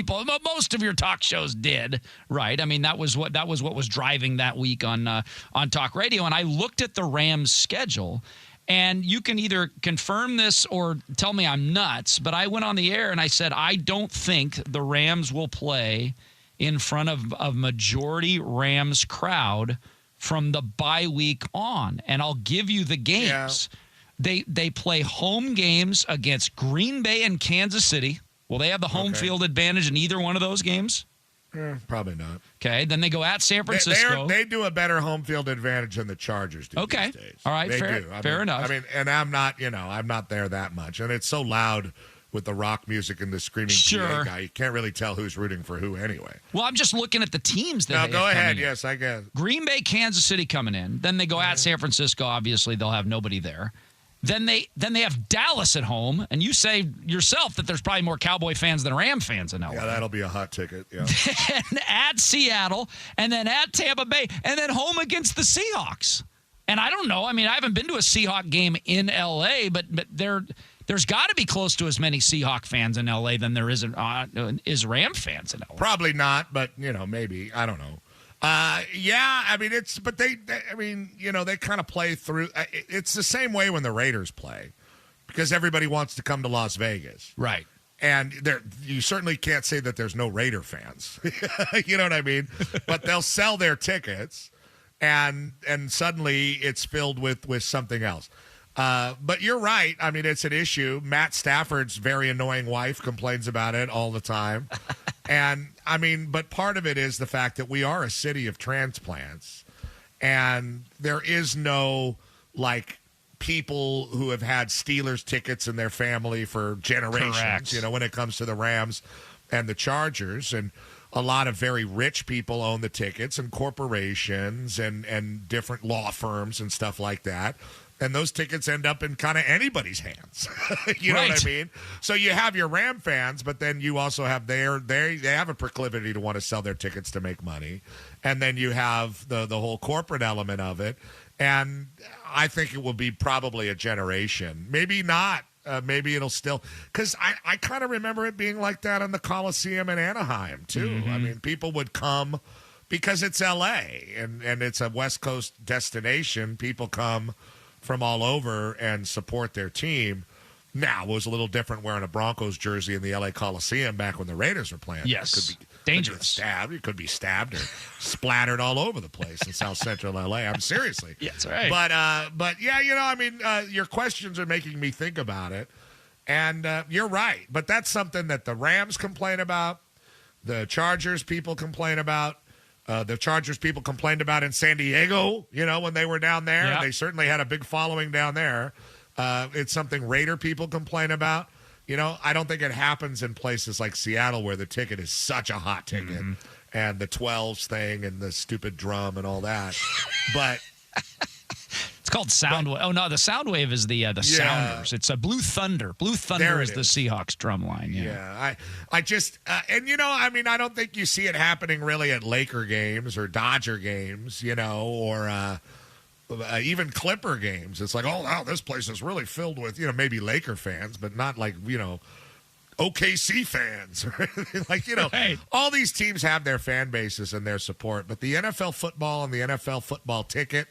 Speaker 8: of your talk shows did, right? I mean, that was what was driving that week on talk radio. And I looked at the Rams schedule, and you can either confirm this or tell me I'm nuts, but I went on the air and I said, I don't think the Rams will play in front of a majority Rams crowd from the bye week on. And I'll give you the games. Yeah. They play home games against Green Bay and Kansas City. Will they have the home field advantage in either one of those games?
Speaker 9: Probably not.
Speaker 8: Okay, then they go at San Francisco.
Speaker 9: They do a better home field advantage than the Chargers do these days.
Speaker 8: All right,
Speaker 9: they
Speaker 8: fair,
Speaker 9: do.
Speaker 8: Fair enough.
Speaker 9: I mean, and I'm not there that much. And it's so loud with the rock music and the screaming PA guy. You can't really tell who's rooting for who anyway.
Speaker 8: Well, I'm just looking at the teams that
Speaker 9: go ahead. Yes, I guess.
Speaker 8: Green Bay, Kansas City coming in. Then they go at San Francisco. Obviously, they'll have nobody there. Then they have Dallas at home, and you say yourself that there's probably more Cowboy fans than Ram fans in LA.
Speaker 9: Yeah, that'll be a hot ticket. Yeah.
Speaker 8: Then at Seattle, and then at Tampa Bay, and then home against the Seahawks. And I don't know. I mean, I haven't been to a Seahawk game in LA, but there's got to be close to as many Seahawk fans in LA than there is Ram fans in LA.
Speaker 9: Probably not, but maybe. I don't know. Yeah, I mean they kind of play through. It's the same way when the Raiders play, because everybody wants to come to Las Vegas,
Speaker 8: right?
Speaker 9: And you certainly can't say that there's no Raider fans. You know what I mean? But they'll sell their tickets, and suddenly it's filled with something else. But you're right. I mean, it's an issue. Matt Stafford's very annoying wife complains about it all the time. And, I mean, but part of it is the fact that we are a city of transplants. And there is no, people who have had Steelers tickets in their family for generations,
Speaker 8: correct,
Speaker 9: when it comes to the Rams and the Chargers. And a lot of very rich people own the tickets, and corporations and different law firms and stuff like that. and those tickets end up in kind of anybody's hands. You know what I mean? So you have your Ram fans, but then you also have they have a proclivity to want to sell their tickets to make money, and then you have the whole corporate element of it. And I think it will be probably a generation, maybe not. Maybe it'll still, because I kind of remember it being like that in the Coliseum in Anaheim too.
Speaker 8: Mm-hmm.
Speaker 9: I mean, people would come because it's L.A. and it's a West Coast destination. People come from all over and support their team. Now, it was a little different wearing a Broncos jersey in the L.A. Coliseum back when the Raiders were playing.
Speaker 8: Yes.
Speaker 9: It could be
Speaker 8: dangerous.
Speaker 9: You could be stabbed or splattered all over the place in South Central L.A. I'm seriously.
Speaker 8: Yeah, that's right.
Speaker 9: But yeah, I mean, your questions are making me think about it. And you're right. But that's something that the Rams complain about. The Chargers people complain about. The Chargers people complained about in San Diego, when they were down there.
Speaker 8: Yeah.
Speaker 9: And they certainly had a big following down there. It's something Raider people complain about. I don't think it happens in places like Seattle where the ticket is such a hot ticket and the 12s thing and the stupid drum and all that. But
Speaker 8: it's called Soundwave. Oh, no, the Soundwave is the Sounders. It's a Blue Thunder. Blue Thunder is the Seahawks drum line.
Speaker 9: Yeah. I just, I mean, I don't think you see it happening really at Laker games or Dodger games, or even Clipper games. It's like, oh, wow, this place is really filled with, maybe Laker fans, but not like, OKC fans or anything. Like,
Speaker 8: Right.
Speaker 9: All these teams have their fan bases and their support, but the NFL football and the NFL football ticket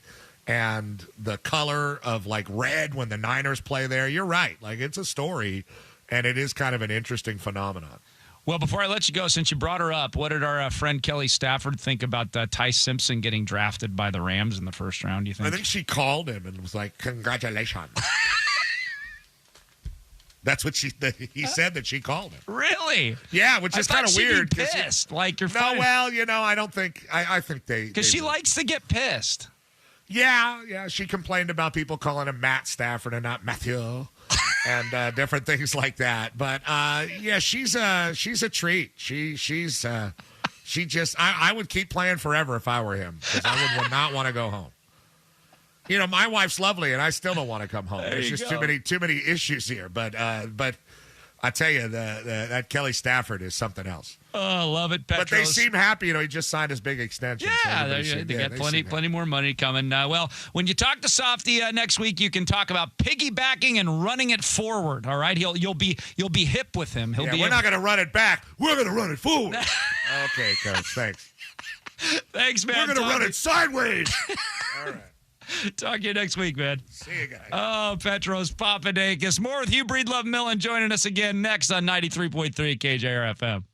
Speaker 9: and the color of like red when the Niners play there, you're right. Like, it's a story, and it is kind of an interesting phenomenon.
Speaker 8: Well, before I let you go, since you brought her up, what did our friend Kelly Stafford think about Ty Simpson getting drafted by the Rams in the first round, do you think?
Speaker 9: I think she called him and was like, congratulations. That's what he said that she called him.
Speaker 8: Really?
Speaker 9: Yeah, which is kind of weird.
Speaker 8: Be pissed. Like, you're
Speaker 9: no, well, I don't think, I think they.
Speaker 8: Because she likes to get pissed.
Speaker 9: Yeah, she complained about people calling him Matt Stafford and not Matthew. And different things like that, but yeah, she's a treat. She just I would keep playing forever if I were him, because I would not want to go home. My wife's lovely, and I still don't want to come home. There's just too many issues here. But I tell you, that Kelly Stafford is something else.
Speaker 8: Oh, love it, Petros.
Speaker 9: But they seem happy. He just signed his big extension.
Speaker 8: Yeah,
Speaker 9: So
Speaker 8: they got plenty more money coming. Well, when you talk to Softy next week, you can talk about piggybacking and running it forward. All right, you'll be hip with him.
Speaker 9: We're not going to run it back. We're going to run it forward. Okay, Coach. Thanks.
Speaker 8: Thanks, man.
Speaker 9: We're going to run it sideways. All right.
Speaker 8: Talk to you next week, man.
Speaker 9: See you guys.
Speaker 8: Oh, Petros Papadakis. More with Hugh Breedlove Millen joining us again next on 93.3 KJR FM.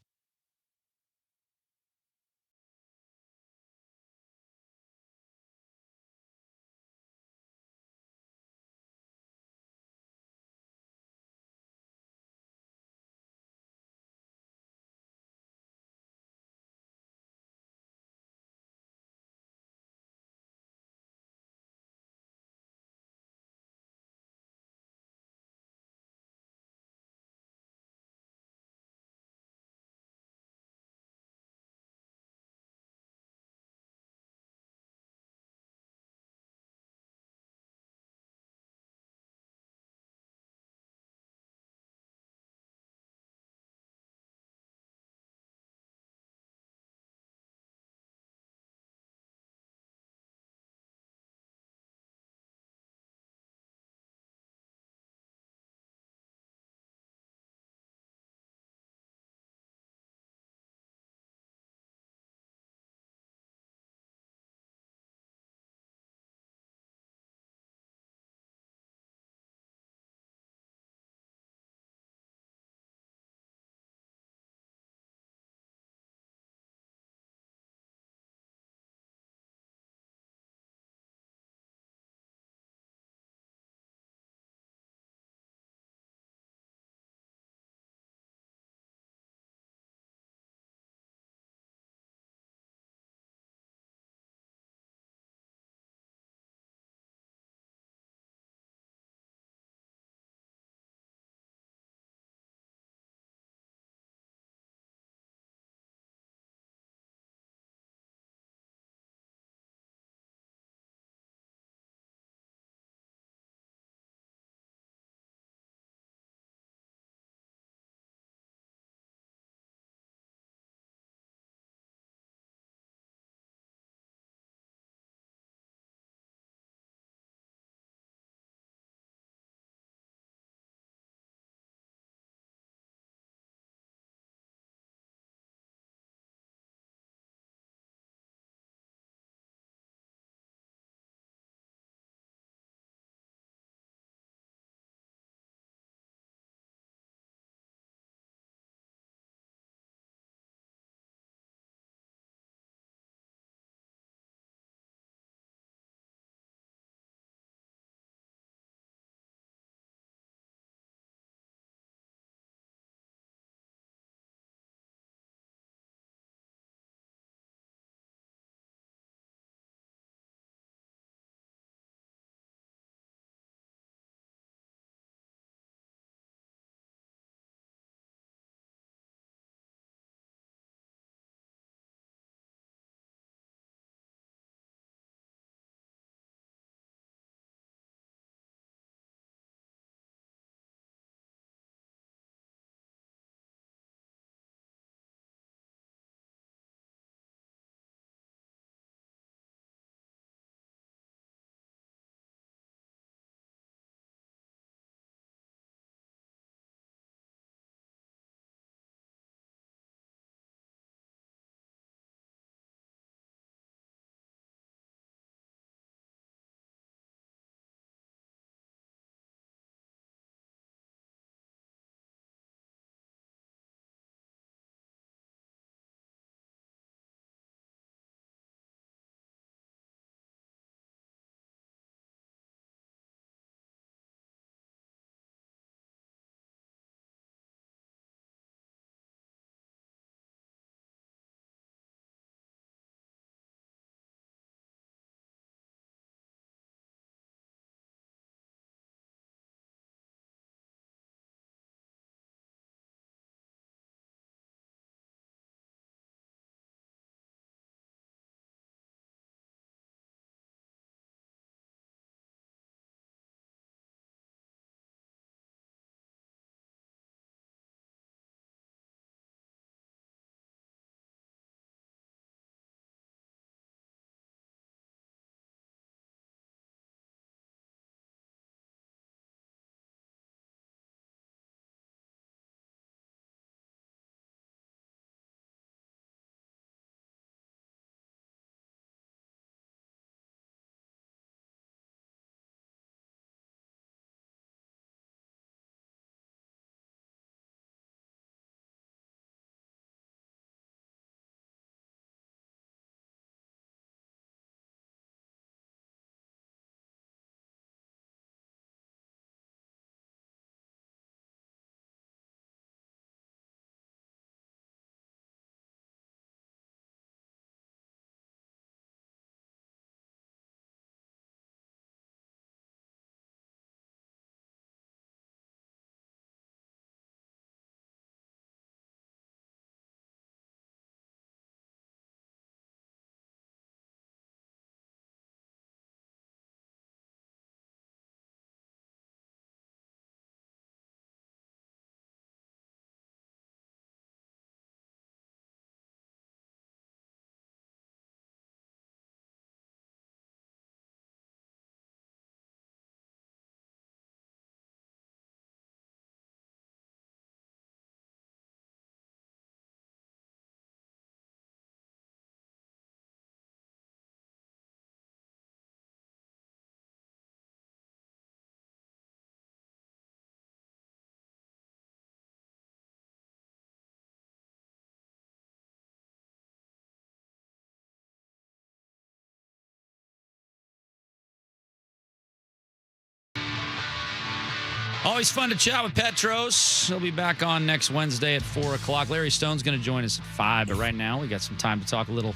Speaker 8: Always fun to chat with Petros. He'll be back on next Wednesday at 4 o'clock. Larry Stone's going to join us at 5, but right now we got some time to talk a little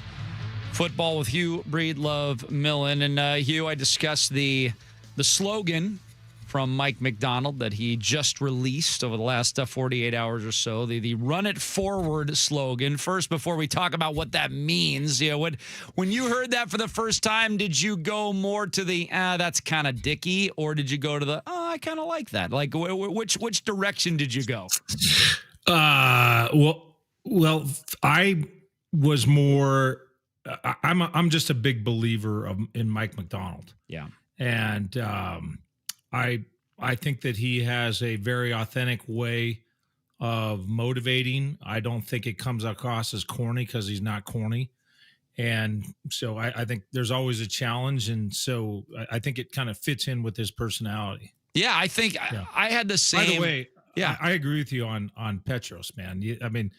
Speaker 8: football with Hugh Breedlove Millen. And Hugh, I discussed the slogan from Mike McDonald that he just released over the last 48 hours or so, the Run It Forward slogan. First, before we talk about what that means, when you heard that for the first time, did you go more to the, that's kind of dicky, or did you go to the, I kind of like that? Like, which direction did you go?
Speaker 18: Well, I was more, I'm just a big believer in Mike McDonald.
Speaker 8: Yeah.
Speaker 18: And I think that he has a very authentic way of motivating. I don't think it comes across as corny because he's not corny. And so I think there's always a challenge. And so I think it kind of fits in with his personality.
Speaker 8: Yeah, I think I had the same.
Speaker 18: By the way, I agree with you on Petros, man. I mean,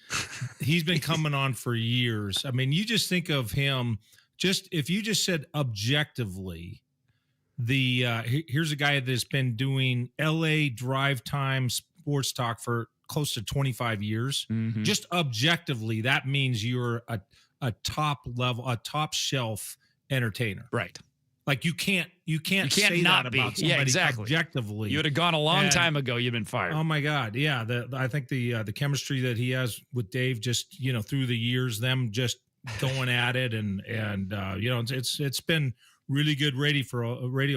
Speaker 18: he's been coming on for years. I mean, you just think of him, if you just said objectively, here's a guy that's been doing LA drive time sports talk for close to 25 years.
Speaker 8: Mm-hmm.
Speaker 18: Just objectively, that means you're a top level, a top shelf entertainer.
Speaker 8: Right.
Speaker 18: Like you can't say
Speaker 8: not
Speaker 18: that
Speaker 8: be.
Speaker 18: about somebody
Speaker 8: exactly.
Speaker 18: objectively.
Speaker 8: You would have gone a long time ago. You've been fired.
Speaker 18: Oh my God. Yeah. I think the chemistry that he has with Dave, just, through the years, them just going at it and it's been really good radio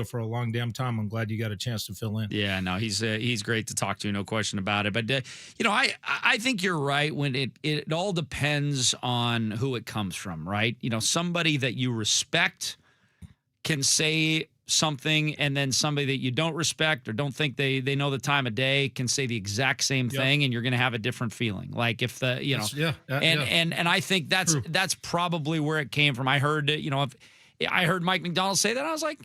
Speaker 18: for a long damn time. I'm glad you got a chance to fill in.
Speaker 8: Yeah, no, he's great to talk to, no question about it. But I think you're right when it all depends on who it comes from, right? Somebody that you respect can say something, and then somebody that you don't respect or don't think they know the time of day can say the exact same thing, and you're going to have a different feeling. Like if and I think that's probably where it came from. I heard I heard Mike McDonald say that. I was like,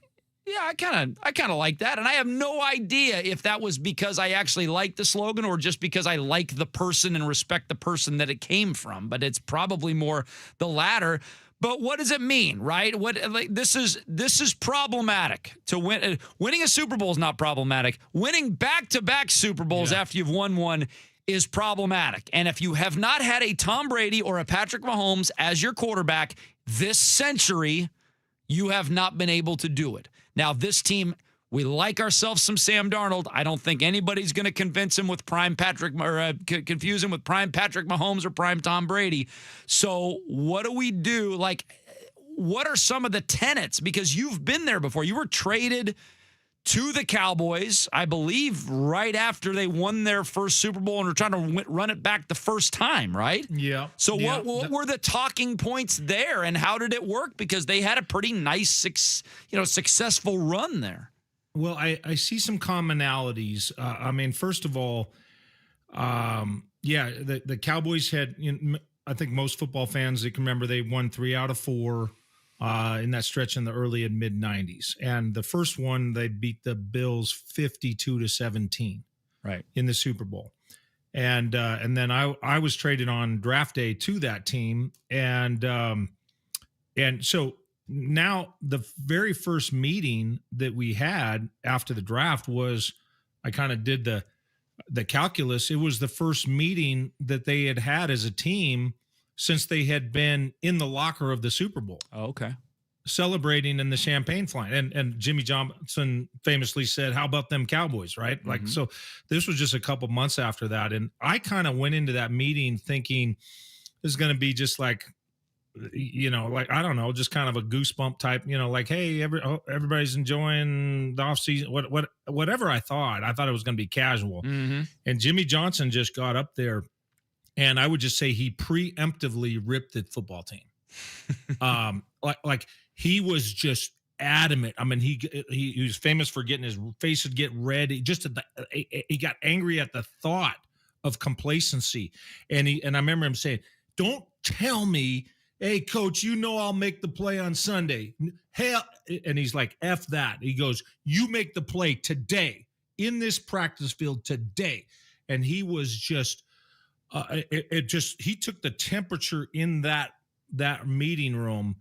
Speaker 8: yeah, I kind of like that. And I have no idea if that was because I actually like the slogan or just because I like the person and respect the person that it came from. But it's probably more the latter. But what does it mean, right? This is problematic. To winning a Super Bowl is not problematic. Winning back-to-back Super Bowls after you've won one is problematic. And if you have not had a Tom Brady or a Patrick Mahomes as your quarterback this century, you have not been able to do it. Now, this team, we like ourselves some Sam Darnold. I don't think anybody's going to convince him with prime Patrick or confuse him with prime Patrick Mahomes or prime Tom Brady. So what do we do? Like, what are some of the tenets? Because you've been there before. You were traded to the Cowboys, I believe, right after they won their first Super Bowl and were trying to run it back the first time, right?
Speaker 18: Yeah.
Speaker 8: So what were the talking points there, and how did it work? Because they had a pretty nice, successful run there.
Speaker 18: Well, I see some commonalities. I mean, first of all, the Cowboys had, I think most football fans, they can remember they won 3 out of 4 in that stretch in the early and mid 90s. And the first one, they beat the Bills 52-17
Speaker 8: right
Speaker 18: in the Super Bowl. And then I was traded on draft day to that team. And so now the very first meeting that we had after the draft was, I kind of did the calculus. It was the first meeting that they had as a team since they had been in the locker of the Super Bowl.
Speaker 8: Oh, okay.
Speaker 18: Celebrating in the champagne flying. And Jimmy Johnson famously said, how about them Cowboys, right? Mm-hmm. Like, so this was just a couple months after that. And I kind of went into that meeting thinking this is going to be just like, like, I don't know, just kind of a goosebump type, like, hey, everybody's enjoying the offseason, whatever I thought it was going to be casual.
Speaker 8: Mm-hmm.
Speaker 18: And Jimmy Johnson just got up there, and I would just say he preemptively ripped the football team. Like he was just adamant. I mean, he was famous for getting his face would get red. He got angry at the thought of complacency. And I remember him saying, don't tell me, hey, coach, I'll make the play on Sunday. Hell, and he's like, F that. He goes, you make the play today in this practice field today. And he was just, he took the temperature in that meeting room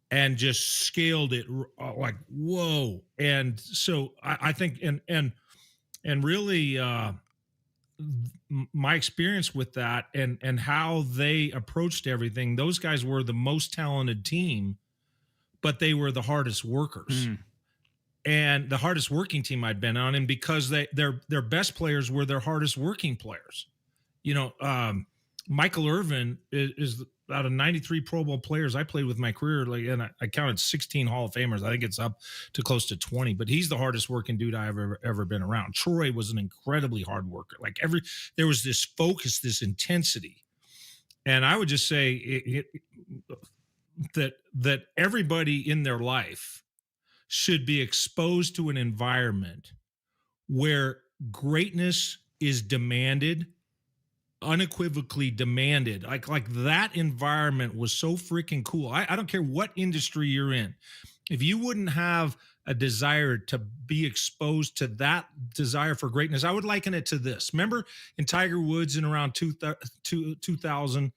Speaker 18: and just scaled it like, whoa. And so I think, and And really, my experience with that and how they approached everything, those guys were the most talented team, but they were the hardest workers. And the hardest working team I'd been on, and because their best players were their hardest working players. Michael Irvin is out of 93 Pro Bowl players I played with my career, and I counted 16 Hall of Famers. I think it's up to close to 20, but he's the hardest working dude I've ever been around. Troy was an incredibly hard worker. There was this focus, this intensity. And I would just say that everybody in their life should be exposed to an environment where greatness is demanded, unequivocally demanded. Like that environment was so freaking cool. I don't care what industry you're in. If you wouldn't have a desire to be exposed to that desire for greatness, I would liken it to this. Remember in Tiger Woods in around 2000,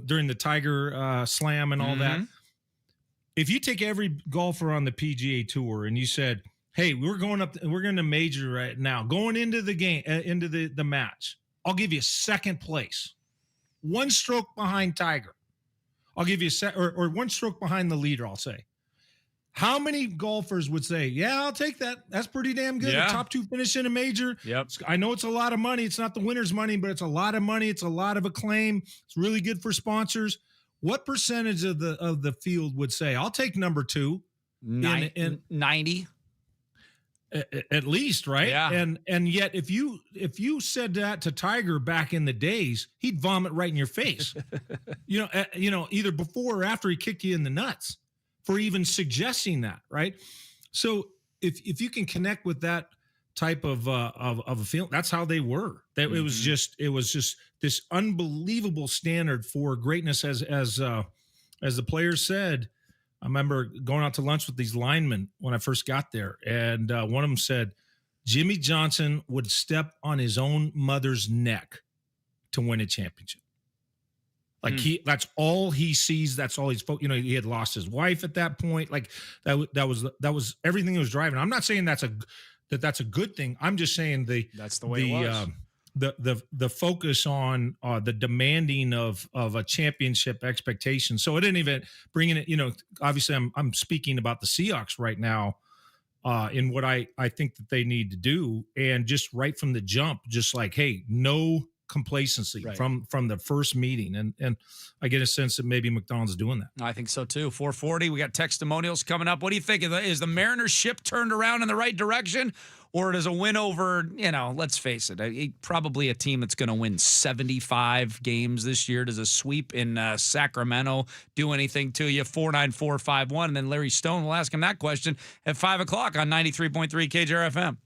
Speaker 18: during the Tiger Slam and all that? If you take every golfer on the PGA Tour and you said, hey, we're going to major right now, going into the game, into the match, I'll give you second place, 1 stroke behind Tiger. I'll give you or 1 stroke behind the leader, I'll say. How many golfers would say, yeah, I'll take that. That's pretty damn good.
Speaker 8: Yeah.
Speaker 18: The top 2 finish in a major.
Speaker 8: Yep.
Speaker 18: I know it's a lot of money. It's not the winner's money, but it's a lot of money. It's a lot of acclaim. It's really good for sponsors. What percentage of the field would say, I'll take number 2?
Speaker 8: 90.
Speaker 18: At least, right?
Speaker 8: Yeah.
Speaker 18: And yet if you said that to Tiger back in the days, he'd vomit right in your face. Either before or after he kicked you in the nuts for even suggesting that, right? So if you can connect with that type of a feeling, that's how they were. That it was just this unbelievable standard for greatness. As the players said, I remember going out to lunch with these linemen when I first got there, and one of them said, Jimmy Johnson would step on his own mother's neck to win a championship. That's all he sees. That's all he's, he had lost his wife at that point. Like that was everything that was driving. I'm not saying that's a good thing. I'm just saying
Speaker 8: that's the way it was.
Speaker 18: The focus on the demanding of a championship expectation. So at any event, bringing it, obviously I'm speaking about the Seahawks right now in what I think that they need to do, and just right from the jump, just like, hey, no complacency from the first meeting, and I get a sense that maybe McDonald's doing that.
Speaker 8: I think so too. 440. We got testimonials coming up. What do you think? Is the Mariners ship turned around in the right direction, or does a win over, let's face it, probably a team that's going to win 75 games this year? Does a sweep in Sacramento do anything to you? 49451, and then Larry Stone will ask him that question at 5 o'clock on 93.3 KJR FM.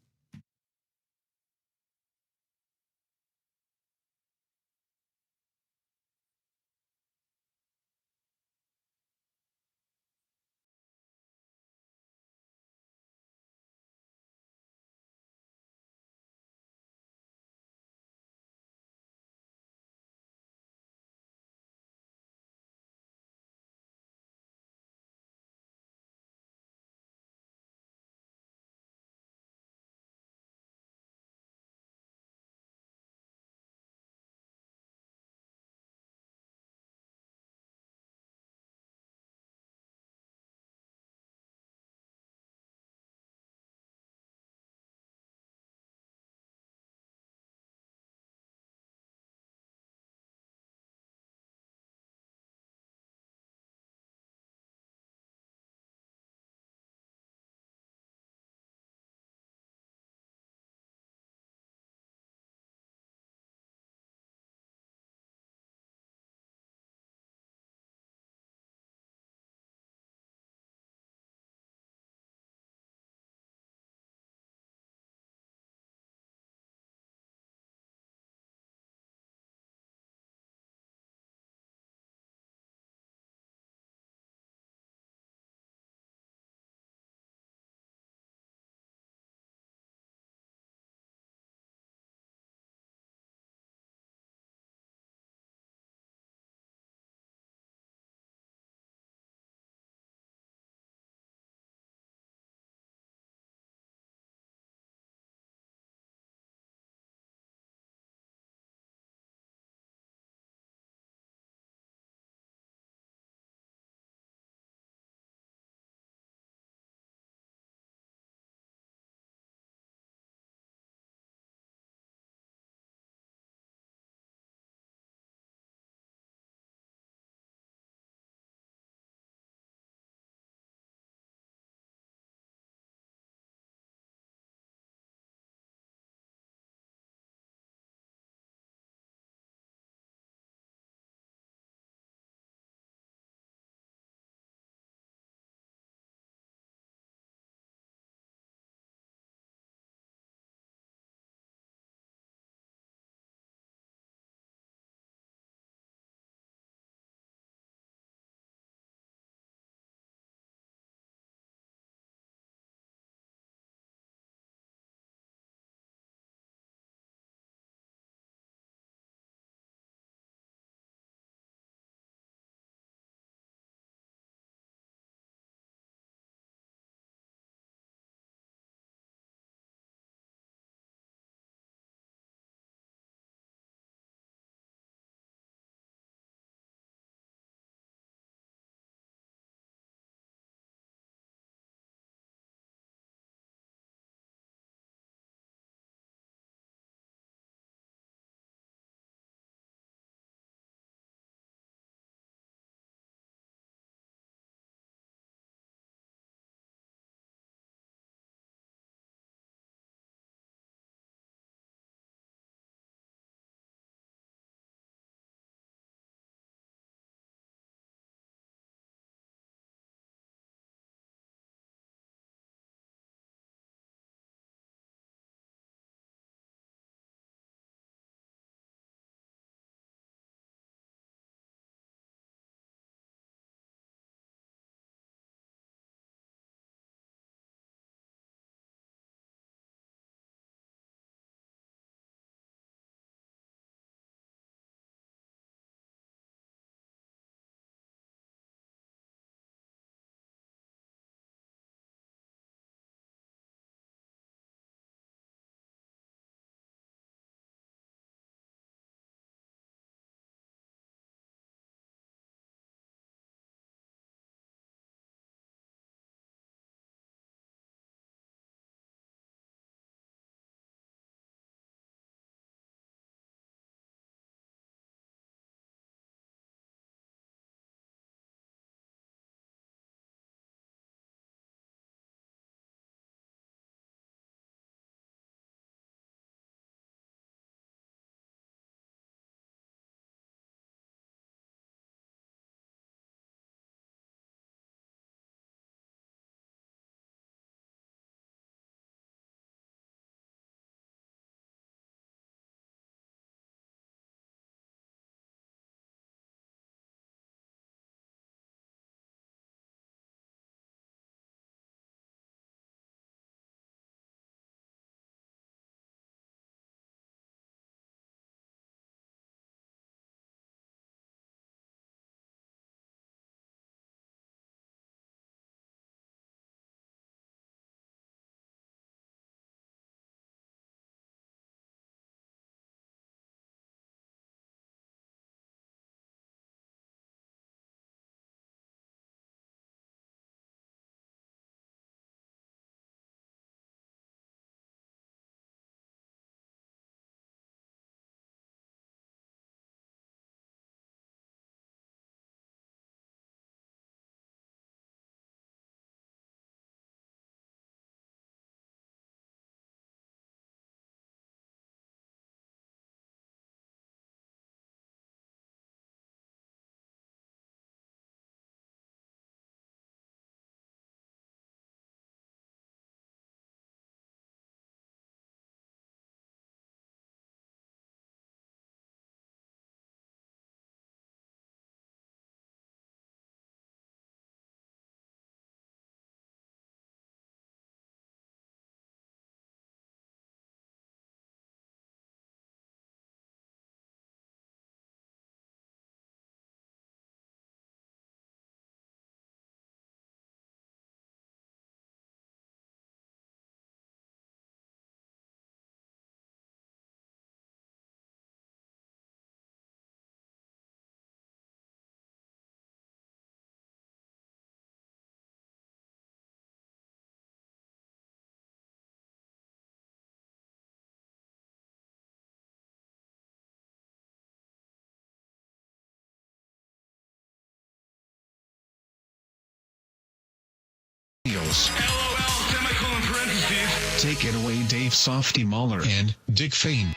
Speaker 3: Miles.
Speaker 14: LOL, semicolon parentheses.
Speaker 3: Take it away, Dave Softy Mahler and Dick Fain.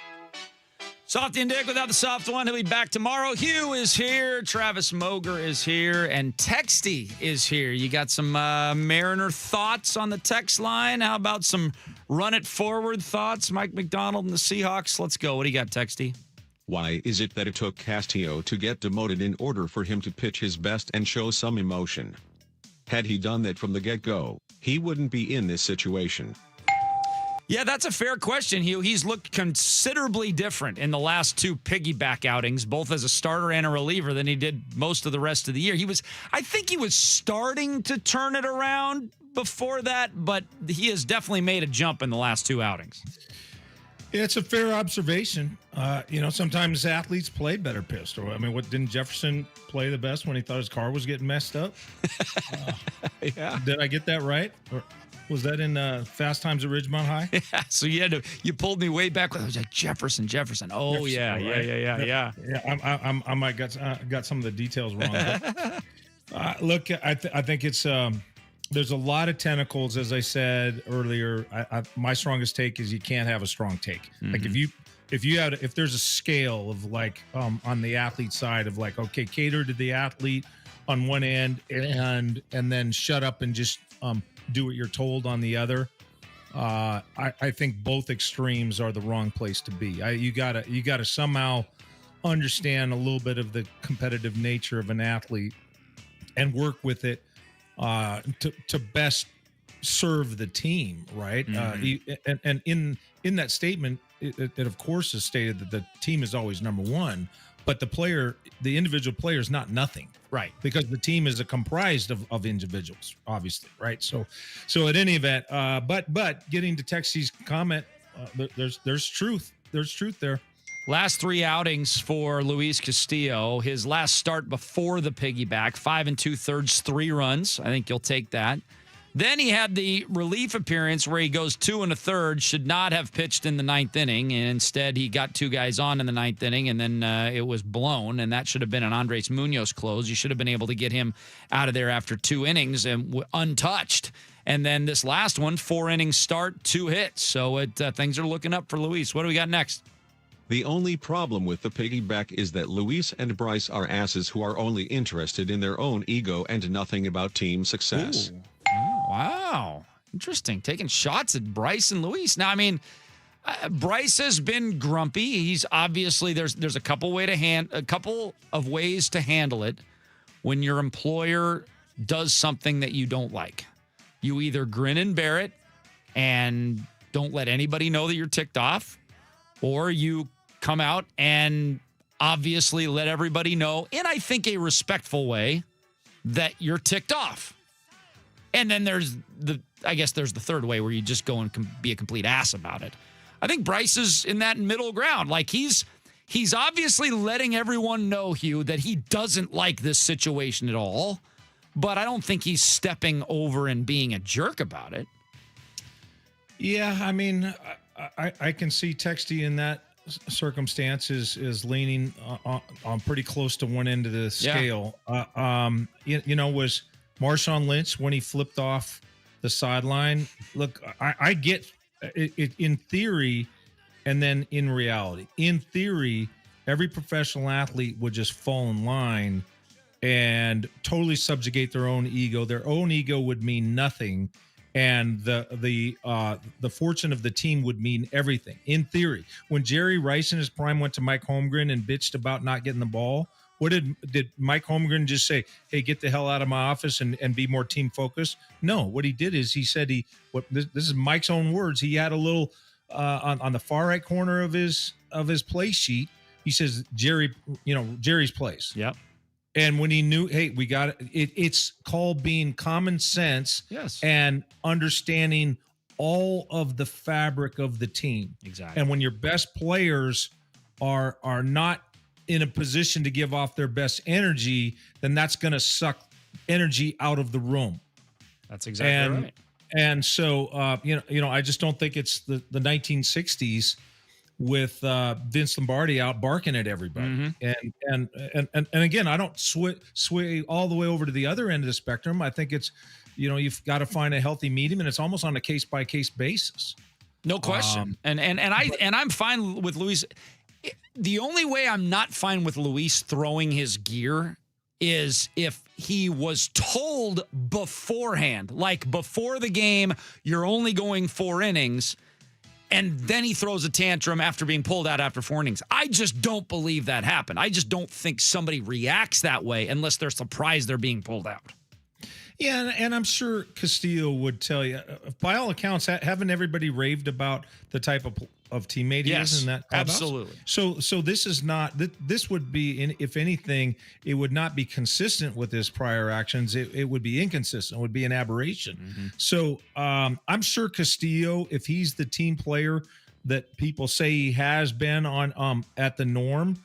Speaker 8: Softy and Dick without the soft one. He'll be back tomorrow. Hugh is here. Travis Moger is here. And Texty is here. You got some Mariner thoughts on the text line? How about some run it forward thoughts? Mike McDonald and the Seahawks. Let's go. What do you got, Texty?
Speaker 10: Why is it that it took Castillo to get demoted in order for him to pitch his best and show some emotion? Had he done that from the get-go, he wouldn't be in this situation.
Speaker 8: Yeah, that's a fair question, Hugh. He's looked considerably different in the last two piggyback outings, both as a starter and a reliever, than he did most of the rest of the year. I think he was starting to turn it around before that, but he has definitely made a jump in the last two outings.
Speaker 18: Yeah, it's a fair observation. Sometimes athletes play better pissed. I mean, didn't Jefferson play the best when he thought his car was getting messed up?
Speaker 8: Yeah.
Speaker 18: Did I get that right? Or was that in Fast Times at Ridgemont High?
Speaker 8: Yeah. So you pulled me way back when I was like Jefferson. Oh,
Speaker 18: Jefferson,
Speaker 8: yeah,
Speaker 18: right?
Speaker 8: Yeah.
Speaker 18: I might got some of the details wrong. But, look, I think it's there's a lot of tentacles, as I said earlier. My strongest take is you can't have a strong take.
Speaker 8: Mm-hmm.
Speaker 18: Like if there's a scale of like on the athlete side of like, okay, cater to the athlete on one end and then shut up and just do what you're told on the other. I think both extremes are the wrong place to be. You gotta somehow understand a little bit of the competitive nature of an athlete and work with it to best serve the team, right?
Speaker 8: Mm-hmm.
Speaker 18: And in that statement, it of course is stated that the team is always number one, but the individual player is not nothing,
Speaker 8: right? Because
Speaker 18: the team is comprised of individuals, obviously, right? So at any event, but getting to Texie's comment, there's truth there.
Speaker 8: Last three outings for Luis Castillo. His last start before the piggyback, 5 2/3, 3 runs. I think you'll take that. Then he had the relief appearance where he goes 2 1/3, should not have pitched in the ninth inning, and instead he got two guys on in the ninth inning, and then it was blown, and that should have been an Andres Munoz close. You should have been able to get him out of there after 2 innings and untouched. And then this last one, 4 innings start, 2 hits. So things are looking up for Luis. What do we got next?
Speaker 10: The only problem with the piggyback is that Luis and Bryce are asses who are only interested in their own ego and nothing about team success.
Speaker 8: Ooh. Oh, wow. Interesting. Taking shots at Bryce and Luis. Now, I mean, Bryce has been grumpy. He's obviously there's a couple of ways to handle it when your employer does something that you don't like. You either grin and bear it and don't let anybody know that you're ticked off, or you come out and obviously let everybody know in, I think, a respectful way that you're ticked off. And then there's the third way where you just go and be a complete ass about it. I think Bryce is in that middle ground. Like he's obviously letting everyone know, Hugh, that he doesn't like this situation at all, but I don't think he's stepping over and being a jerk about it.
Speaker 18: Yeah, I mean, I can see Texty in that circumstance is leaning on pretty close to one end of the scale. Yeah. Was Marshawn Lynch when he flipped off the sideline? Look, I get it in theory, and then in reality. In theory, every professional athlete would just fall in line and totally subjugate their own ego. Their own ego would mean nothing, and the fortune of the team would mean everything. In theory, when Jerry Rice in his prime went to Mike Holmgren and bitched about not getting the ball, what did Mike Holmgren just say? Hey, get the hell out of my office and be more team focused? No, what he did is he said this is Mike's own words. He had a little on the far right corner of his play sheet. He says Jerry's place.
Speaker 8: Yep.
Speaker 18: And when he knew, hey, we got it. It's called being common sense.
Speaker 8: Yes.
Speaker 18: And understanding all of the fabric of the team.
Speaker 8: Exactly.
Speaker 18: And when your best players are not in a position to give off their best energy, then that's going to suck energy out of the room.
Speaker 8: That's exactly right.
Speaker 18: And so, I just don't think it's the 1960s with Vince Lombardi out barking at everybody. Mm-hmm. And again, I don't sway all the way over to the other end of the spectrum. I think it's you've got to find a healthy medium, and it's almost on a case by case basis.
Speaker 8: No question. I'm fine with Luis. The only way I'm not fine with Luis throwing his gear is if he was told beforehand, like before the game, you're only going 4 innings, and then he throws a tantrum after being pulled out after 4 innings. I just don't believe that happened. I just don't think somebody reacts that way unless they're surprised they're being pulled out.
Speaker 18: Yeah, and I'm sure Castillo would tell you, by all accounts, haven't everybody raved about the type of teammate he is in that clubhouse?
Speaker 8: Absolutely.
Speaker 18: So this is not, this would be, if anything, it would not be consistent with his prior actions. It would be inconsistent. It would be an aberration.
Speaker 8: Mm-hmm.
Speaker 18: So I'm sure Castillo, if he's the team player that people say he has been on at the Norm,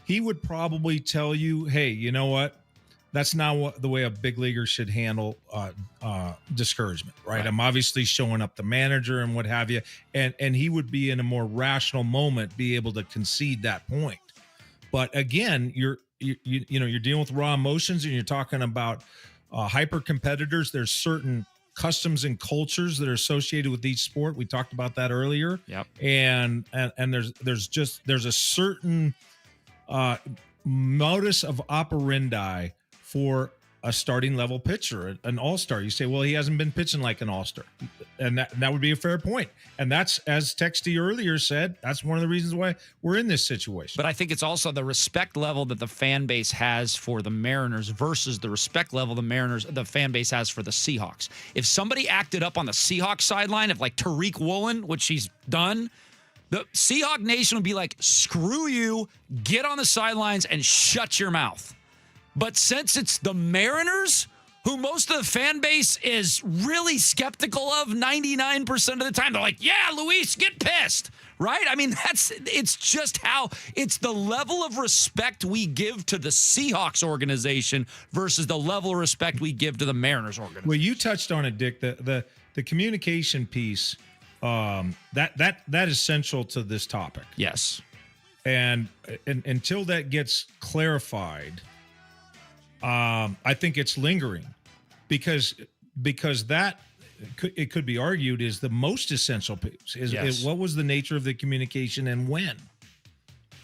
Speaker 18: he would probably tell you, hey, you know what? That's not the way a big leaguer should handle discouragement, right? I'm obviously showing up the manager and what have you, and he would be in a more rational moment, be able to concede that point. But again, you're dealing with raw emotions, and you're talking about hyper competitors. There's certain customs and cultures that are associated with each sport. We talked about that earlier.
Speaker 8: Yep.
Speaker 18: And there's a certain modus of operandi for a starting level pitcher, an all-star. You say, well, he hasn't been pitching like an all-star. And that would be a fair point. And that's, as Texty earlier said, that's one of the reasons why we're in this situation.
Speaker 8: But I think it's also the respect level that the fan base has for the Mariners versus the respect level the fan base has for the Seahawks. If somebody acted up on the Seahawks sideline, if like Tariq Woolen, which he's done, the Seahawk Nation would be like, screw you, get on the sidelines and shut your mouth. But since it's the Mariners, who most of the fan base is really skeptical of 99% of the time, they're like, yeah, Luis, get pissed, right? I mean, it's just how it's the level of respect we give to the Seahawks organization versus the level of respect we give to the Mariners organization.
Speaker 18: Well, you touched on it, Dick, the communication piece, that is central to this topic.
Speaker 8: Yes.
Speaker 18: And until that gets clarified, I think it's lingering because that it could be argued is the most essential piece is what was the nature of the communication and when.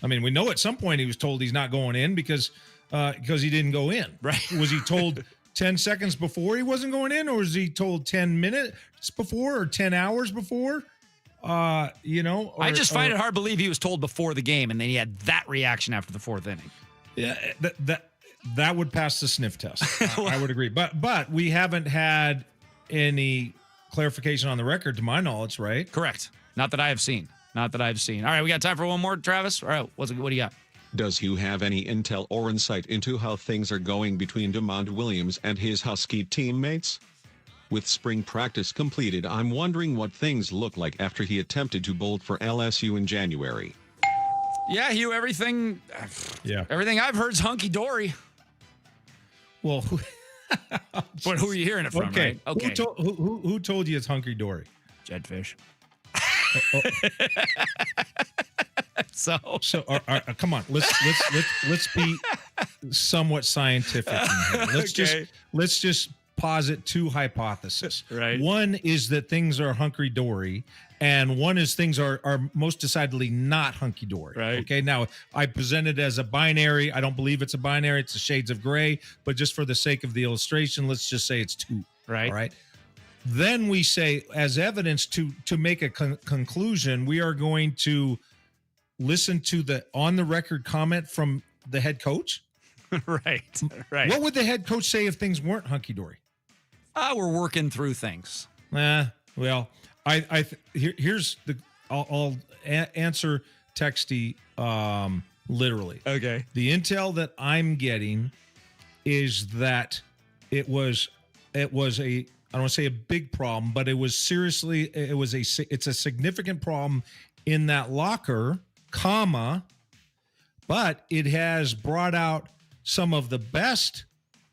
Speaker 18: I mean, we know at some point he was told he's not going in because he didn't go in.
Speaker 8: Right.
Speaker 18: Was he told 10 seconds before he wasn't going in, or was he told 10 minutes before or 10 hours before? I
Speaker 8: just find it hard to believe he was told before the game and then he had that reaction after the 4th inning.
Speaker 18: Yeah, that would pass the sniff test. I would agree. But we haven't had any clarification on the record, to my knowledge, right?
Speaker 8: Correct. Not that I have seen. All right, we got time for one more, Travis? All right, what do you got?
Speaker 10: Does you have any intel or insight into how things are going between DeMond Williams and his Husky teammates? With spring practice completed, I'm wondering what things look like after he attempted to bolt for LSU in January.
Speaker 8: Yeah, Hugh, everything I've heard is hunky-dory.
Speaker 18: Well,
Speaker 8: but who are you hearing it from, right? Okay.
Speaker 18: Who told you it's hunky-dory?
Speaker 8: Jedfish.
Speaker 18: So come on, let's be somewhat scientific in here. Let's just posit 2 hypotheses.
Speaker 8: Right.
Speaker 18: One is that things are hunky-dory, and one is things are most decidedly not hunky-dory.
Speaker 8: Right.
Speaker 18: Okay. Now, I present it as a binary. I don't believe it's a binary. It's a shades of gray. But just for the sake of the illustration, let's just say it's 2.
Speaker 8: Right.
Speaker 18: All right. Then we say, as evidence to make a conclusion, we are going to listen to the on-the-record comment from the head coach.
Speaker 8: Right.
Speaker 18: What would the head coach say if things weren't hunky-dory?
Speaker 8: We're working through things.
Speaker 18: Well, here's I'll answer Texty literally.
Speaker 8: Okay.
Speaker 18: The intel that I'm getting is that it was a, I don't want to say a big problem, but it was it's a significant problem in that locker, but it has brought out some of the best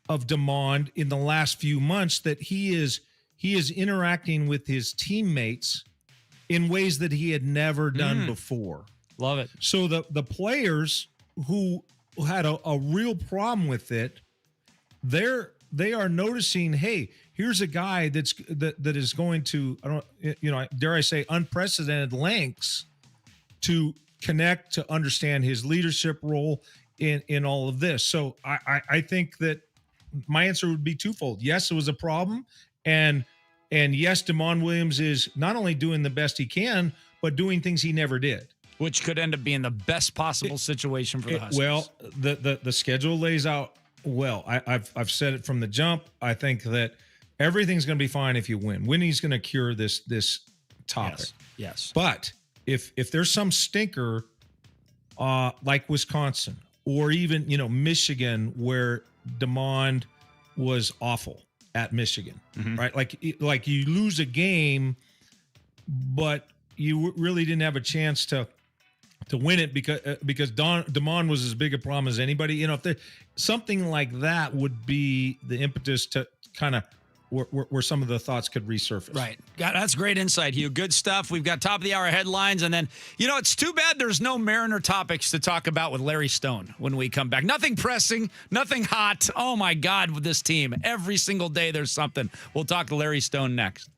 Speaker 18: of DeMond in the last few months, that he is interacting with his teammates in ways that he had never done before.
Speaker 8: Love it.
Speaker 18: So the players who had a real problem with it, they're they are noticing, hey, here's a guy that is going to, dare I say, unprecedented lengths to connect, to understand his leadership role in all of this. So I think that my answer would be twofold. Yes, it was a problem, and yes, Damon Williams is not only doing the best he can, but doing things he never did,
Speaker 8: which could end up being the best possible situation for the Huskies.
Speaker 18: Well, the schedule lays out well. I've said it from the jump. I think that everything's going to be fine if you win. Winning's going to cure this topic.
Speaker 8: Yes.
Speaker 18: But if there's some stinker like Wisconsin or even Michigan, where DeMond was awful at Michigan, right? Like you lose a game, but you really didn't have a chance to win it because DeMond was as big a problem as anybody. If something like that would be the impetus to kind of where some of the thoughts could resurface.
Speaker 8: Right. God, that's great insight, Hugh. Good stuff. We've got top of the hour headlines. And then, it's too bad there's no Mariner topics to talk about with Larry Stone when we come back. Nothing pressing, nothing hot. Oh, my God, with this team. Every single day there's something. We'll talk to Larry Stone next.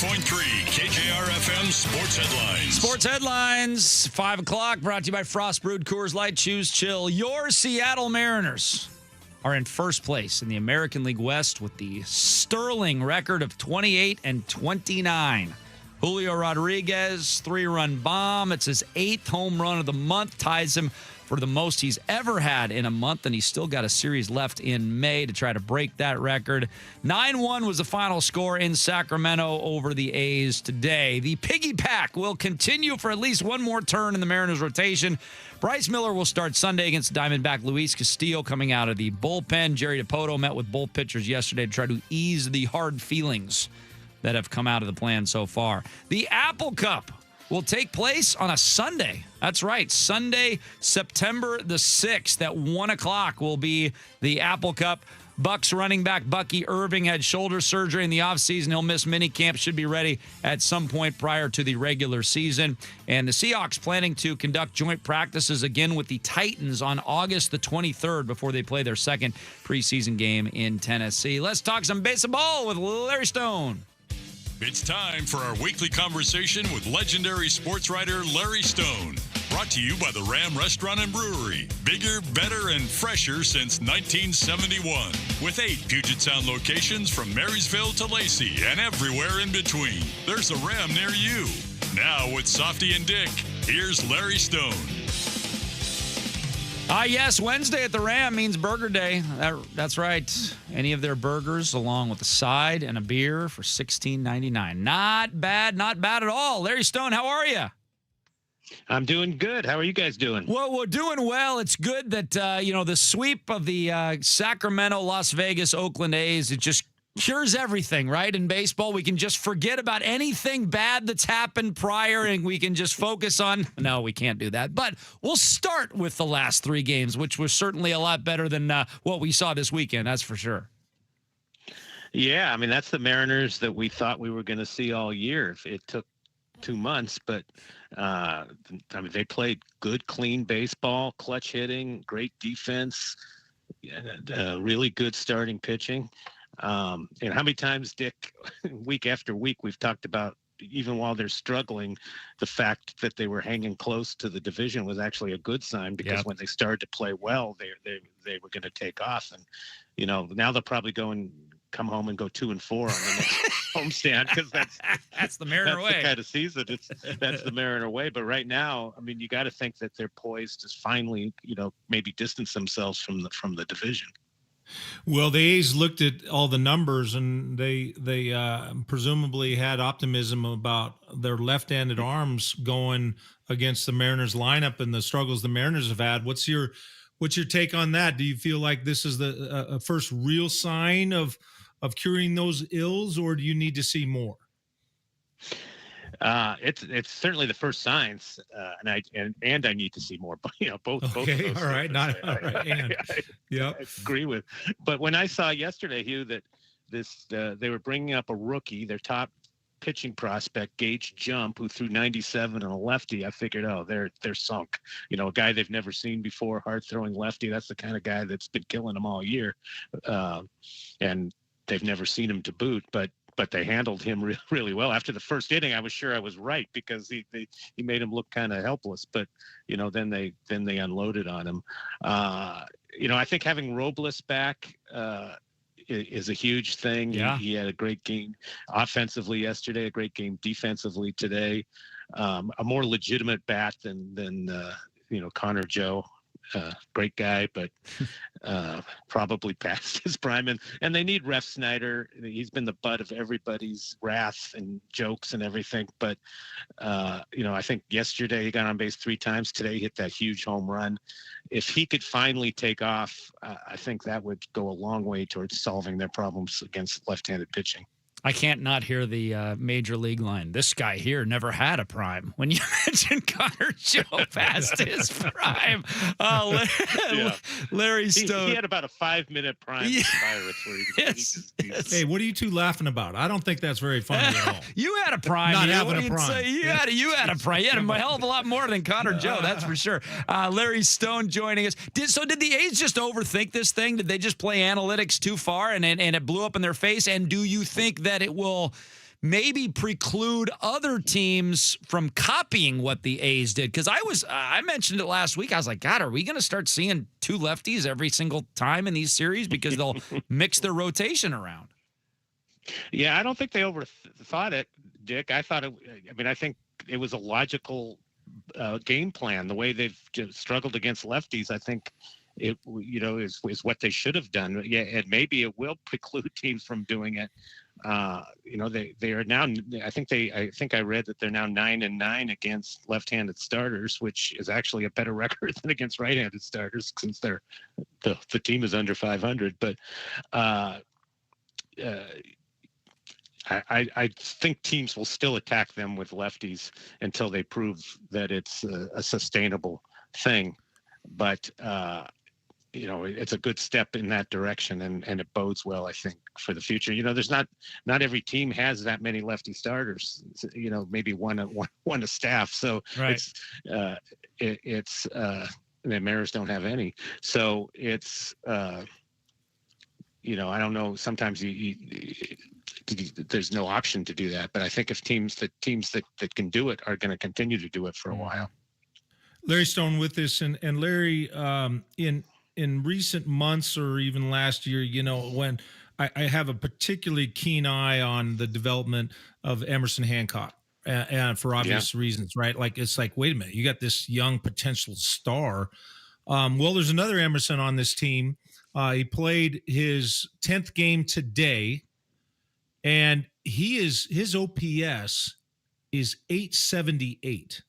Speaker 4: KJR FM Sports Headlines.
Speaker 8: Sports Headlines, 5 o'clock, brought to you by Frost Brewed Coors Light. Choose chill. Your Seattle Mariners are in first place in the American League West with the sterling record of 28-29. Julio Rodriguez, 3-run bomb. It's his 8th home run of the month, ties him for the most he's ever had in a month, and he's still got a series left in May to try to break that record. 9-1 was the final score in Sacramento over the A's today. The Piggy Pack will continue for at least one more turn in the Mariners rotation. Bryce Miller will start Sunday against Diamondback Luis Castillo coming out of the bullpen. Jerry DiPoto met with both pitchers yesterday to try to ease the hard feelings that have come out of the plan so far. The Apple Cup will take place on a Sunday. That's right. Sunday, September the 6th at 1 o'clock will be the Apple Cup. Bucks running back Bucky Irving had shoulder surgery in the offseason. He'll miss minicamp, should be ready at some point prior to the regular season. And the Seahawks planning to conduct joint practices again with the Titans on August the 23rd before they play their second preseason game in Tennessee. Let's talk some baseball with Larry Stone.
Speaker 4: It's time for our weekly conversation with legendary sports writer Larry Stone. Brought to you by the Ram Restaurant and Brewery. Bigger, better, and fresher since 1971. With 8 Puget Sound locations from Marysville to Lacey and everywhere in between. There's a Ram near you. Now with Softy and Dick, here's Larry Stone.
Speaker 8: Yes, Wednesday at the Ram means Burger Day. That's right. Any of their burgers along with a side and a beer for $16.99. Not bad at all. Larry Stone, how are you?
Speaker 12: I'm doing good. How are you guys doing?
Speaker 8: Well, we're doing well. It's good that, the sweep of the Sacramento, Las Vegas, Oakland A's, it just cures everything, right? In baseball, we can just forget about anything bad that's happened prior and we can just focus on, no, we can't do that. But we'll start with the last 3 games, which was certainly a lot better than what we saw this weekend, that's for sure.
Speaker 12: Yeah, I mean, that's the Mariners that we thought we were going to see all year. It took 2 months, but they played good, clean baseball, clutch hitting, great defense, really good starting pitching. And how many times, Dick, week after week, we've talked about, even while they're struggling, the fact that they were hanging close to the division was actually a good sign, because when they started to play well, they were going to take off. And, now they'll probably come home and go 2-4 on the next homestand, because that's
Speaker 8: the Mariner way.
Speaker 12: The kind of season that's the Mariner way. But right now, I mean, you got to think that they're poised to finally, maybe distance themselves from the division.
Speaker 18: Well, the A's looked at all the numbers, and they presumably had optimism about their left-handed arms going against the Mariners lineup and the struggles the Mariners have had. What's your take on that? Do you feel like this is the first real sign of curing those ills, or do you need to see more?
Speaker 12: It's certainly the first signs, and I need to see more. But both.
Speaker 18: Okay,
Speaker 12: both of those
Speaker 18: all right,
Speaker 12: things.
Speaker 18: all right.
Speaker 12: I agree with. But when I saw yesterday, Hugh, that they were bringing up a rookie, their top pitching prospect, Gage Jump, who threw 97 on a lefty, I figured, they're sunk. A guy they've never seen before, hard throwing lefty. That's the kind of guy that's been killing them all year, and they've never seen him to boot, but they handled him really well. After the first inning, I was sure I was right, because he made him look kind of helpless. But then they unloaded on him. I think having Robles back is a huge thing.
Speaker 8: Yeah.
Speaker 12: He had a great game offensively yesterday, a great game defensively today. A more legitimate bat than Connor Joe. Great guy, but probably past his prime. And they need Ref Snyder. He's been the butt of everybody's wrath and jokes and everything. But, I think yesterday he got on base 3 times. Today he hit that huge home run. If he could finally take off, I think that would go a long way towards solving their problems against left-handed pitching.
Speaker 8: I can't not hear the major league line. This guy here never had a prime. When you mention Connor Joe past his prime, Larry Stone.
Speaker 12: He had about a 5-minute prime with the Pirates. Where
Speaker 8: yes.
Speaker 18: Hey, what are you two laughing about? I don't think that's very funny at all.
Speaker 8: You had a prime.
Speaker 18: Not having a prime.
Speaker 8: You had a prime. You had a hell of a lot more than Connor Joe, that's for sure. Larry Stone joining us. Did the A's just overthink this thing? Did they just play analytics too far and it blew up in their face? And do you think that it will maybe preclude other teams from copying what the A's did. Because I mentioned it last week. I was like, God, are we going to start seeing two lefties every single time in these series because they'll mix their rotation around?
Speaker 12: Yeah, I don't think they overthought it, Dick. I think it was a logical game plan. The way they've just struggled against lefties, I think it is what they should have done. Yeah, and maybe it will preclude teams from doing it. They are now. I think I read that they're now 9-9 against left-handed starters, which is actually a better record than against right-handed starters since the team is under 500. But I think teams will still attack them with lefties until they prove that it's a sustainable thing. But it's a good step in that direction, and it bodes well, I think, for the future. There's not every team has that many lefty starters. Maybe one a staff. So
Speaker 8: right.
Speaker 12: The Mariners don't have any. So it's I don't know. Sometimes there's no option to do that. But I think if teams that can do it are going to continue to do it for a while.
Speaker 18: Larry Stone with us, and Larry, in recent months or even last year, when I have a particularly keen eye on the development of Emerson Hancock, and for obvious reasons, right? It's like, wait a minute, you got this young potential star. Well, there's another Emerson on this team. He played his 10th game today, and his OPS is 878.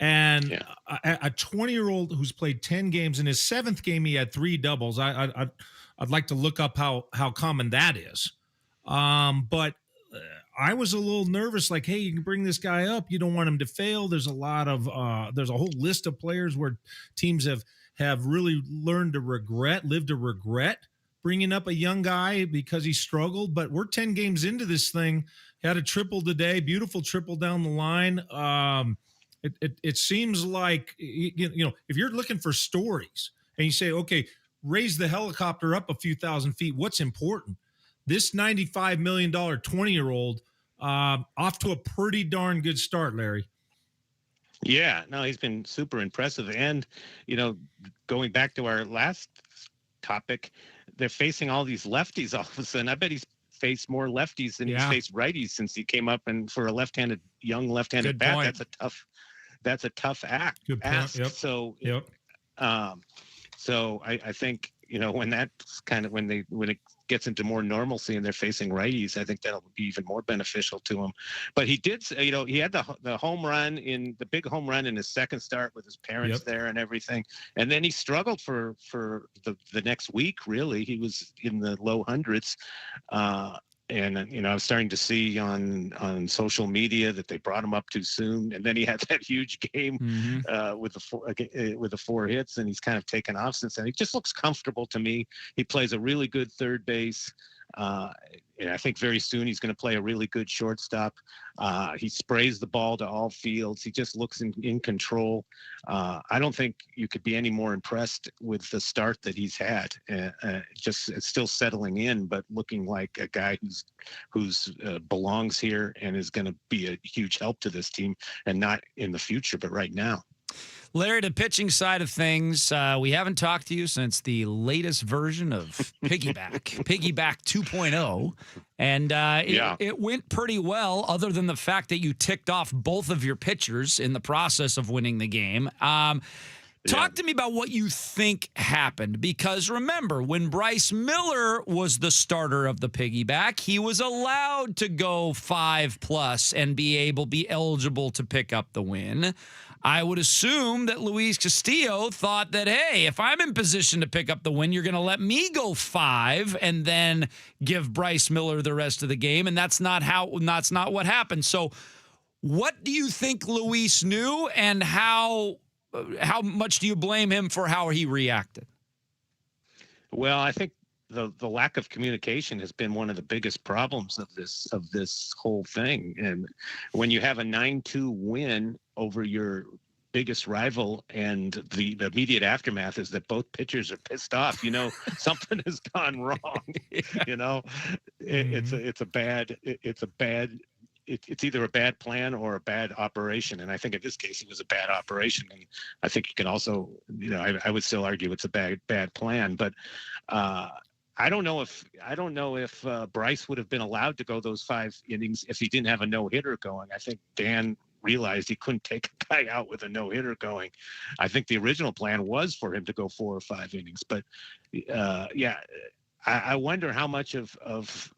Speaker 18: And a 20-year-old who's played 10 games, in his 7th game he had 3 doubles. I'd like to look up how common that is. But I was a little nervous, like, hey, you can bring this guy up. You don't want him to fail. There's a whole list of players where teams have really lived to regret bringing up a young guy because he struggled. But we're 10 games into this thing. Had a triple today, beautiful triple down the line. It seems like, if you're looking for stories and you say, okay, raise the helicopter up a few thousand feet, what's important? This $95 million 20-year-old off to a pretty darn good start, Larry.
Speaker 12: Yeah, no, he's been super impressive. And, going back to our last topic, they're facing all these lefties all of a sudden. I bet he's faced more lefties than he's faced righties since he came up. And for a young lefthanded bat, that's a tough ask.
Speaker 18: Good point. Yep.
Speaker 12: So,
Speaker 18: so
Speaker 12: I think, when that's when it gets into more normalcy and they're facing righties, I think that'll be even more beneficial to him. But he did, he had the home run the big home run in his second start with his parents there and everything. And then he struggled for the next week. Really, he was in the low hundreds. And I was starting to see on social media that they brought him up too soon, and then he had that huge game with the 4 hits, and he's kind of taken off since then. He just looks comfortable to me. He plays a really good third base. And I think very soon he's going to play a really good shortstop. He sprays the ball to all fields. He just looks in control. I don't think you could be any more impressed with the start that he's had. It's still settling in, but looking like a guy who's belongs here and is going to be a huge help to this team, and not in the future, but right now.
Speaker 8: Larry, the pitching side of things, we haven't talked to you since the latest version of Piggyback 2.0. And it went pretty well, other than the fact that you ticked off both of your pitchers in the process of winning the game. Talk to me about what you think happened, because remember, when Bryce Miller was the starter of the Piggyback, he was allowed to go 5+ and be eligible to pick up the win. I would assume that Luis Castillo thought that, hey, if I'm in position to pick up the win, you're going to let me go 5 and then give Bryce Miller the rest of the game. And that's not what happened. So what do you think Luis knew, and how much do you blame him for how he reacted?
Speaker 12: Well, I think the lack of communication has been one of the biggest problems of this whole thing. And when you have a 9-2 win over your biggest rival, and the immediate aftermath is that both pitchers are pissed off, something has gone wrong. It's a bad it's either a bad plan or a bad operation. And I think in this case it was a bad operation. And I think you can also, I would still argue it's a bad plan. But I don't know if Bryce would have been allowed to go those 5 innings if he didn't have a no-hitter going. I think Dan realized he couldn't take a guy out with a no-hitter going. I think the original plan was for him to go 4 or 5 innings. But I wonder how much of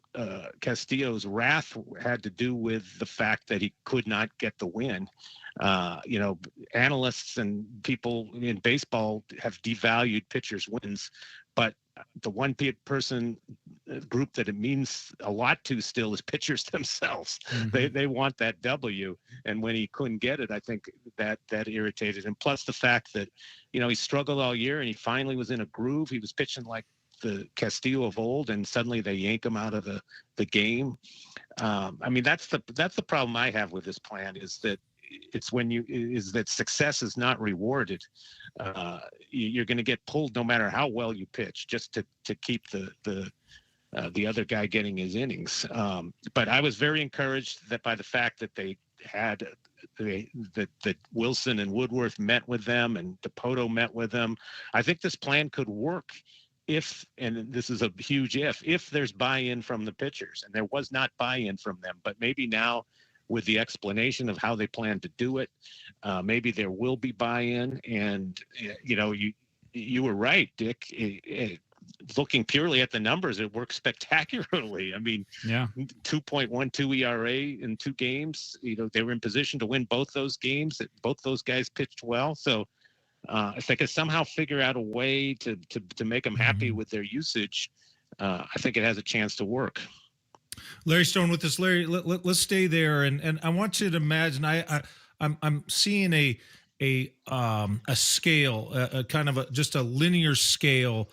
Speaker 12: Castillo's wrath had to do with the fact that he could not get the win. Analysts and people in baseball have devalued pitchers' wins, but the one person group that it means a lot to still is pitchers themselves. Mm-hmm. They want that W, and when he couldn't get it, I think that irritated him. Plus the fact that he struggled all year and he finally was in a groove. He was pitching like the Castillo of old, and suddenly they yank him out of the game. That's the problem I have with this plan, is that success is not rewarded. You're going to get pulled no matter how well you pitch, just to keep the other guy getting his innings. But I was very encouraged by the fact that they had that Wilson and Woodworth met with them and DePoto met with them. I think this plan could work if, and this is a huge if there's buy-in from the pitchers, and there was not buy-in from them, but maybe now with the explanation of how they plan to do it, maybe there will be buy-in. And you were right, Dick. Looking purely at the numbers, it worked spectacularly. I mean, 2.12 ERA in 2 games. They were in position to win both those games. Both those guys pitched well. So if they could somehow figure out a way to make them happy with their usage, I think it has a chance to work.
Speaker 18: Larry Stone with us. Larry, let's stay there, and I want you to imagine. I'm seeing a scale, a kind of just a linear scale,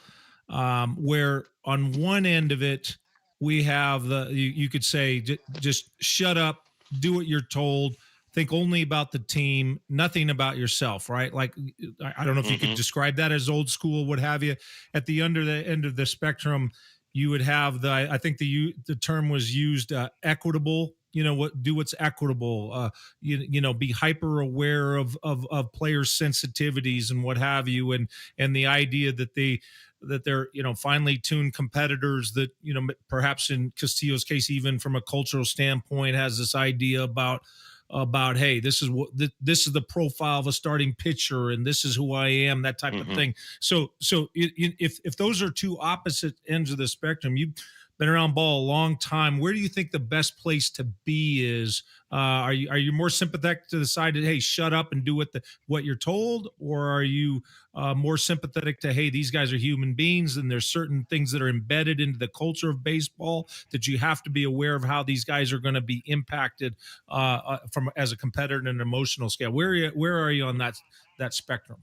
Speaker 18: where on one end of it we have you could say just shut up, do what you're told. Think only about the team, nothing about yourself, right? Like, I don't know if you could describe that as old school, what have you. At the end of the spectrum, you would have I think the term was used, equitable. Do what's equitable. Be hyper aware of players' sensitivities and what have you, and the idea that they're finely tuned competitors that perhaps in Castillo's case, even from a cultural standpoint, has this idea about hey, this is the profile of a starting pitcher, and this is who I am, that type of thing. So if those are 2 opposite ends of the spectrum, you've been around ball a long time. Where do you think the best place to be is? Are you more sympathetic to the side that, hey, shut up and do what you're told, or are you more sympathetic to, hey, these guys are human beings and there's certain things that are embedded into the culture of baseball that you have to be aware of how these guys are going to be impacted from as a competitor and an emotional scale? Where are you on that spectrum?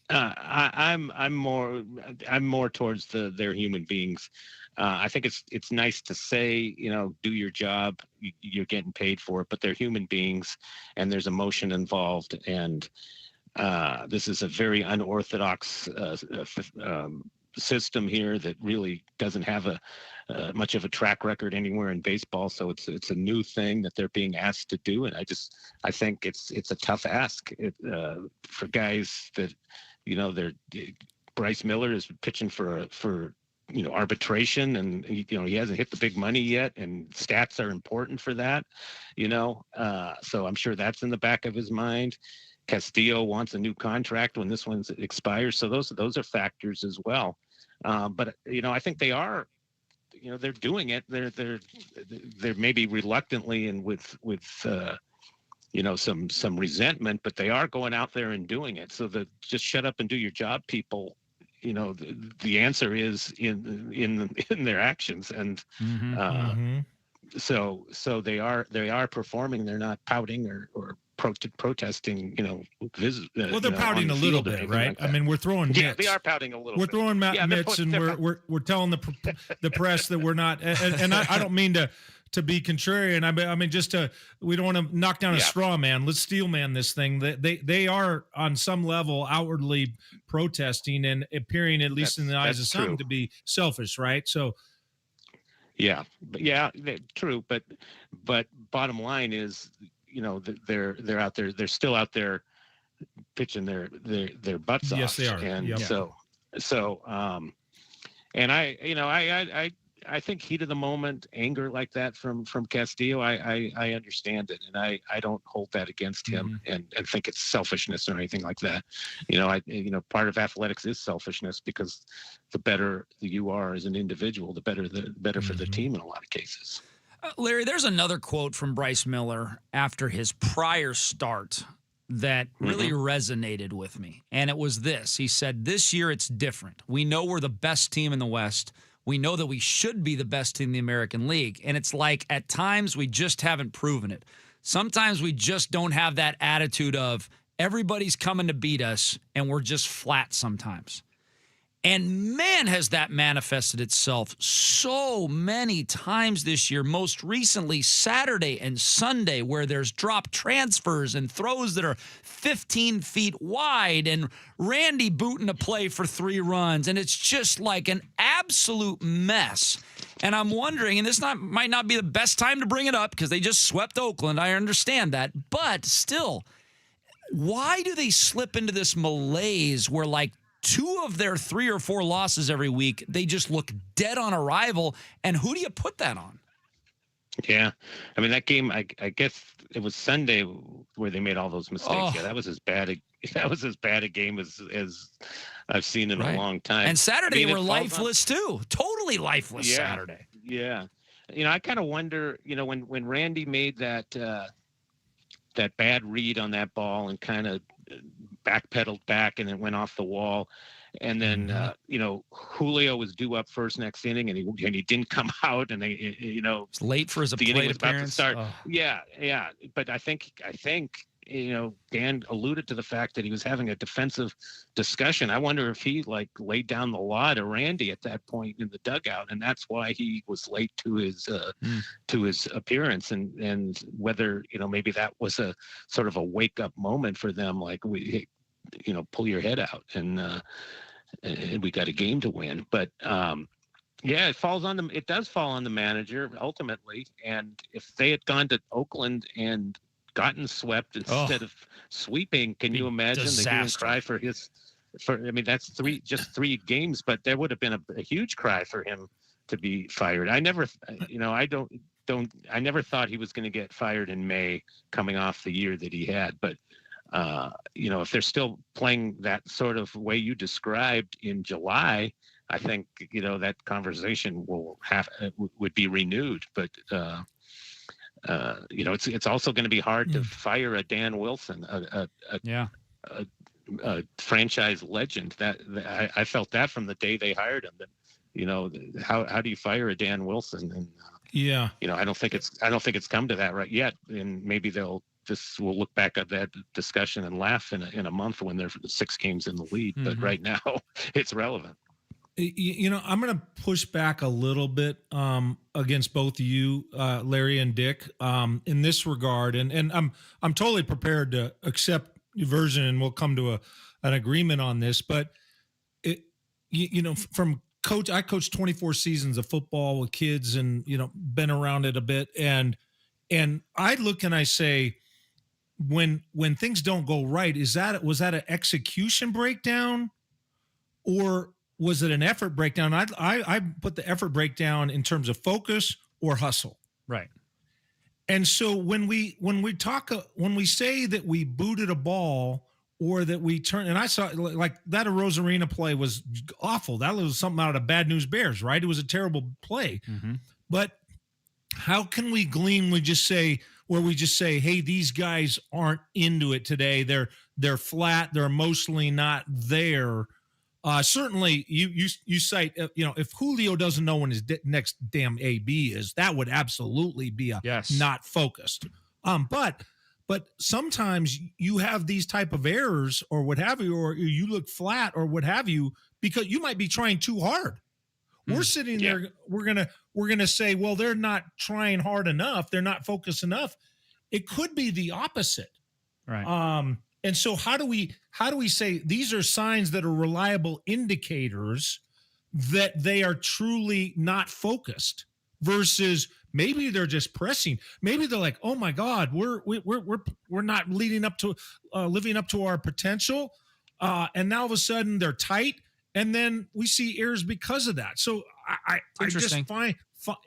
Speaker 12: I'm more towards they're human beings. I think it's nice to say, do your job, you're getting paid for it, but they're human beings and there's emotion involved. And this is a very unorthodox system here that really doesn't have much of a track record anywhere in baseball. So it's a new thing that they're being asked to do. And I think it's a tough ask for guys that, Bryce Miller is pitching for arbitration, and he hasn't hit the big money yet, and stats are important for that, so I'm sure that's in the back of his mind. Castillo wants a new contract when this one expires, so those are factors as well. But I think they are, they're doing it. They're maybe reluctantly and with some resentment, but they are going out there and doing it. So just shut up and do your job, people. The answer is in their actions, and so they are performing. They're not pouting or protesting.
Speaker 18: Well, they're pouting a little bit, right? Like, I mean, we're throwing mitts.
Speaker 12: Yeah, they are pouting a little.
Speaker 18: We're throwing mitts, and we're telling the press that we're not. And I don't mean to be contrarian. I mean, we don't want to knock down a straw man. Let's steel man this thing. They are on some level outwardly protesting and appearing, at least in the eyes of some, to be selfish, right? So,
Speaker 12: true. But but bottom line is, they're out there. They're still out there pitching their butts off.
Speaker 18: Yes, they are.
Speaker 12: And
Speaker 18: yep.
Speaker 12: And I think heat of the moment, anger like that from Castillo, I understand it, and I don't hold that against him and think it's selfishness or anything like that. Part of athletics is selfishness, because the better you are as an individual, the better for the team in a lot of cases.
Speaker 8: Larry, there's another quote from Bryce Miller after his prior start that really resonated with me. And it was this. He said, "This year it's different. We know we're the best team in the West. We know that we should be the best team in the American League. And it's like at times we just haven't proven it. Sometimes we just don't have that attitude of everybody's coming to beat us and we're just flat sometimes." And man, has that manifested itself so many times this year, most recently Saturday and Sunday, where there's dropped transfers and throws that are 15 feet wide and Randy booting a play for 3 runs. And it's just like an absolute mess. And I'm wondering, and this might not be the best time to bring it up because they just swept Oakland. I understand that. But still, why do they slip into this malaise where like 2 of their 3 or 4 losses every week, they just look dead on arrival? And who do you put that on?
Speaker 12: Yeah. I mean, that game, I guess it was Sunday where they made all those mistakes.
Speaker 8: Oh.
Speaker 12: Yeah, that was as bad a game as I've seen in a long time.
Speaker 8: And Saturday
Speaker 12: I mean,
Speaker 8: were lifeless too. Totally lifeless Saturday.
Speaker 12: Yeah. I kind of wonder, when Randy made that bad read on that ball and kind of backpedaled back and it went off the wall. And then, Julio was due up first next inning and he didn't come out, and
Speaker 8: it's late for his
Speaker 12: the inning was
Speaker 8: appearance.
Speaker 12: about to start. Oh. Yeah. But I think, Dan alluded to the fact that he was having a defensive discussion. I wonder if he laid down the law to Randy at that point in the dugout, and that's why he was late to his appearance, and whether, maybe that was a sort of a wake up moment for them. Like, pull your head out and we got a game to win. But, yeah, it does fall on the manager ultimately. And if they had gone to Oakland and gotten swept instead of sweeping, can you imagine the hue and cry that's 3 games, but there would have been a huge cry for him to be fired. I never thought he was going to get fired in May coming off the year that he had. But, if they're still playing that sort of way you described in July, I think, that conversation would be renewed. But, it's also going to be hard to fire a Dan Wilson, a franchise legend. That I felt that from the day they hired him. That how do you fire a Dan Wilson? And I don't think it's come to that right yet. And maybe we'll look back at that discussion and laugh in a month when they're 6 games in the lead. But right now, it's relevant.
Speaker 18: I'm going to push back a little bit against both you, Larry and Dick, in this regard, and I'm totally prepared to accept your version, and we'll come to an agreement on this. But from coach, I coached 24 seasons of football with kids, and been around it a bit, and I look and I say, when things don't go right, was that an execution breakdown, or was it an effort breakdown? I put the effort breakdown in terms of focus or hustle.
Speaker 8: Right.
Speaker 18: And so when we say that we booted a ball or that we turn, and I saw like that Rosarina play was awful. That was something out of Bad News Bears, right? It was a terrible play. But how can we glean? We just say, hey, these guys aren't into it today. They're flat. They're emotionally not there. Certainly, you cite, if Julio doesn't know when his next damn AB is, that would absolutely be not focused. But sometimes you have these type of errors or what have you, or you look flat or what have you, because you might be trying too hard. We're sitting there. We're gonna say, well, they're not trying hard enough. They're not focused enough. It could be the opposite.
Speaker 8: Right.
Speaker 18: And so how do we say these are signs that are reliable indicators that they are truly not focused versus Maybe they're just pressing. Maybe they're like, oh my God, we're not living up to our potential, and now all of a sudden they're tight, and then we see errors because of that. So I just find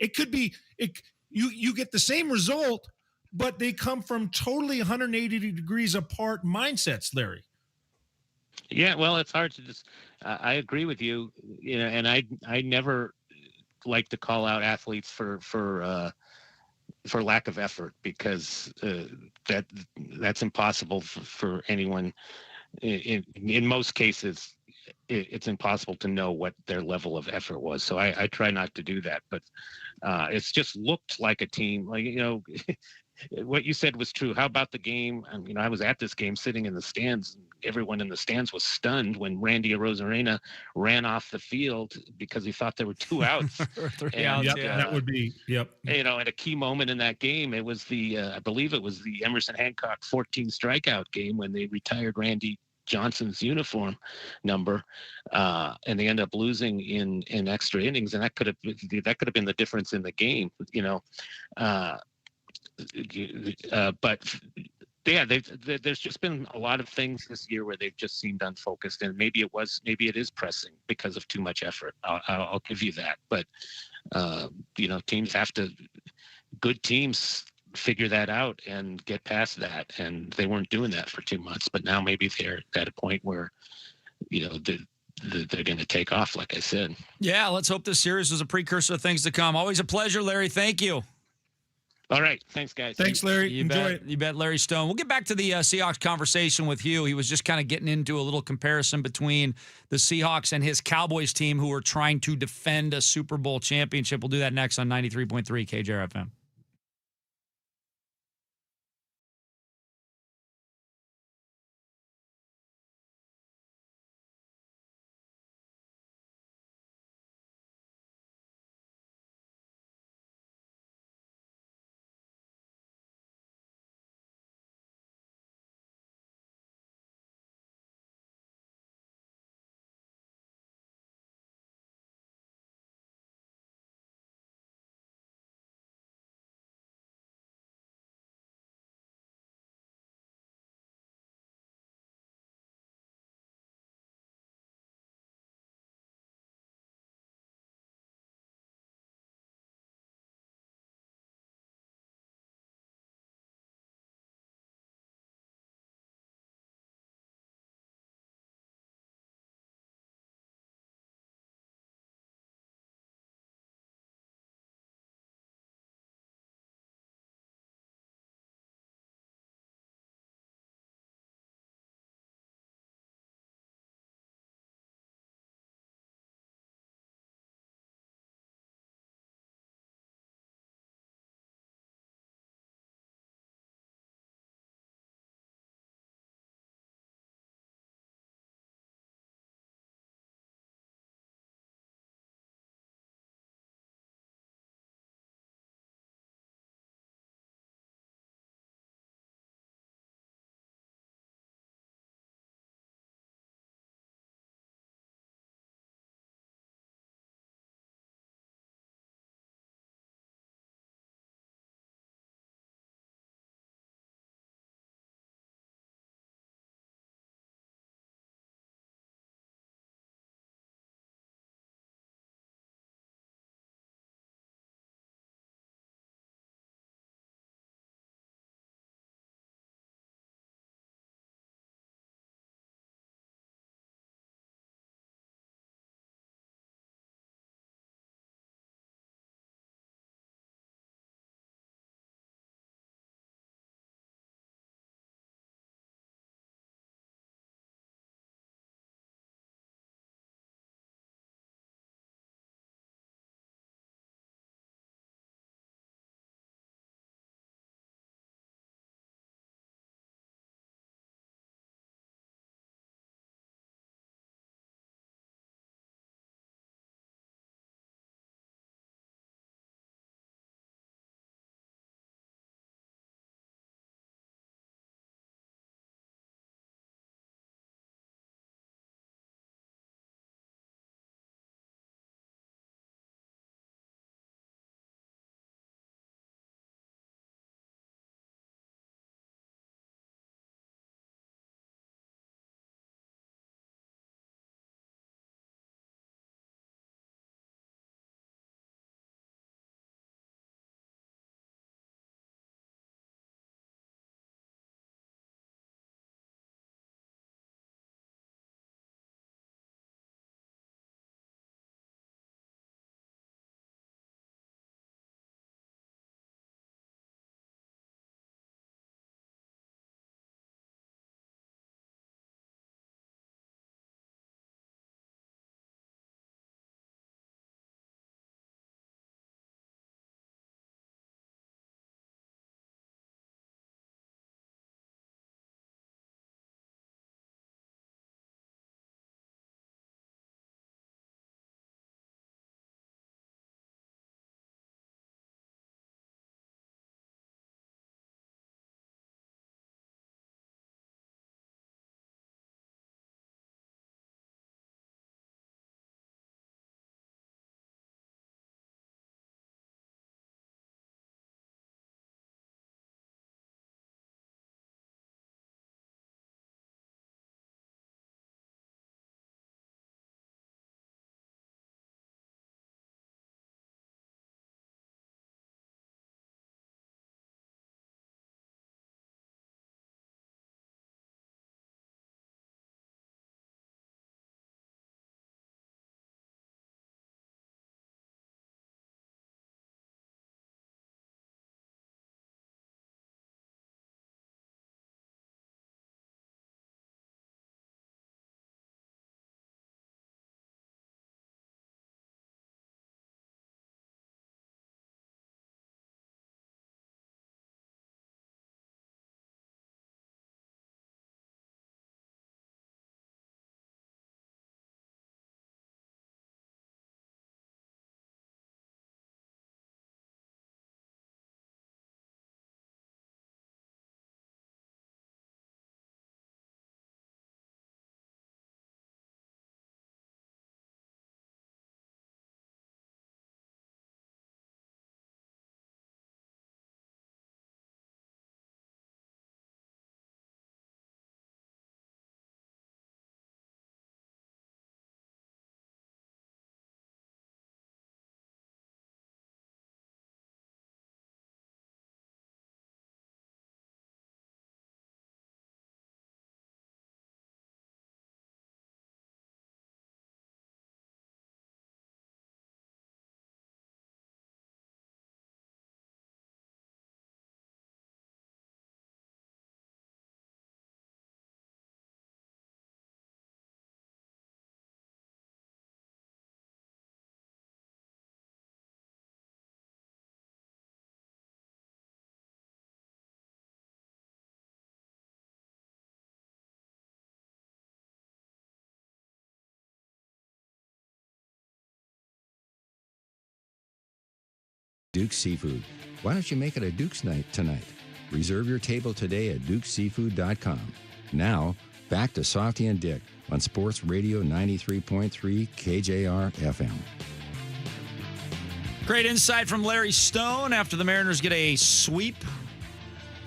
Speaker 18: it could be you get the same result, but they come from totally 180 degrees apart mindsets, Larry.
Speaker 12: Yeah, well, it's hard to just. I agree with you, and I never like to call out athletes for lack of effort, because that's impossible for anyone. In most cases, it's impossible to know what their level of effort was. So I try not to do that, but it's just looked like a team. Like, what you said was true. How about the game? I was at this game sitting in the stands. Everyone in the stands was stunned when Randy Arozarena ran off the field because he thought there were 2 outs.
Speaker 18: That would be,
Speaker 12: at a key moment in that game, it was I believe it was the Emerson Hancock 14 strikeout game when they retired Randy Johnson's uniform number, and they ended up losing in extra innings, and that could have been the difference in the game. But yeah, there's just been a lot of things this year where they've just seemed unfocused, and maybe it is pressing because of too much effort. I'll give you that, but good teams figure that out and get past that, and they weren't doing that for 2 months, but now maybe they're at a point where they're going to take off, like I said.
Speaker 8: Yeah, let's hope this series is a precursor of things to come. Always a pleasure, Larry. Thank you.
Speaker 12: All right. Thanks, guys.
Speaker 18: Thanks, Larry.
Speaker 8: You
Speaker 18: Enjoy
Speaker 8: bet.
Speaker 18: it.
Speaker 8: You bet, Larry Stone. We'll get back to the Seahawks conversation with Hugh. He was just kind of getting into a little comparison between the Seahawks and his Cowboys team, who are trying to defend a Super Bowl championship. We'll do that next on 93.3 KJR FM.
Speaker 11: Duke's Seafood. Why don't you make it a Duke's night tonight? Reserve your table today at dukeseafood.com. Now, back to Softy and Dick on Sports Radio 93.3 KJR FM.
Speaker 8: Great insight from Larry Stone after the Mariners get a sweep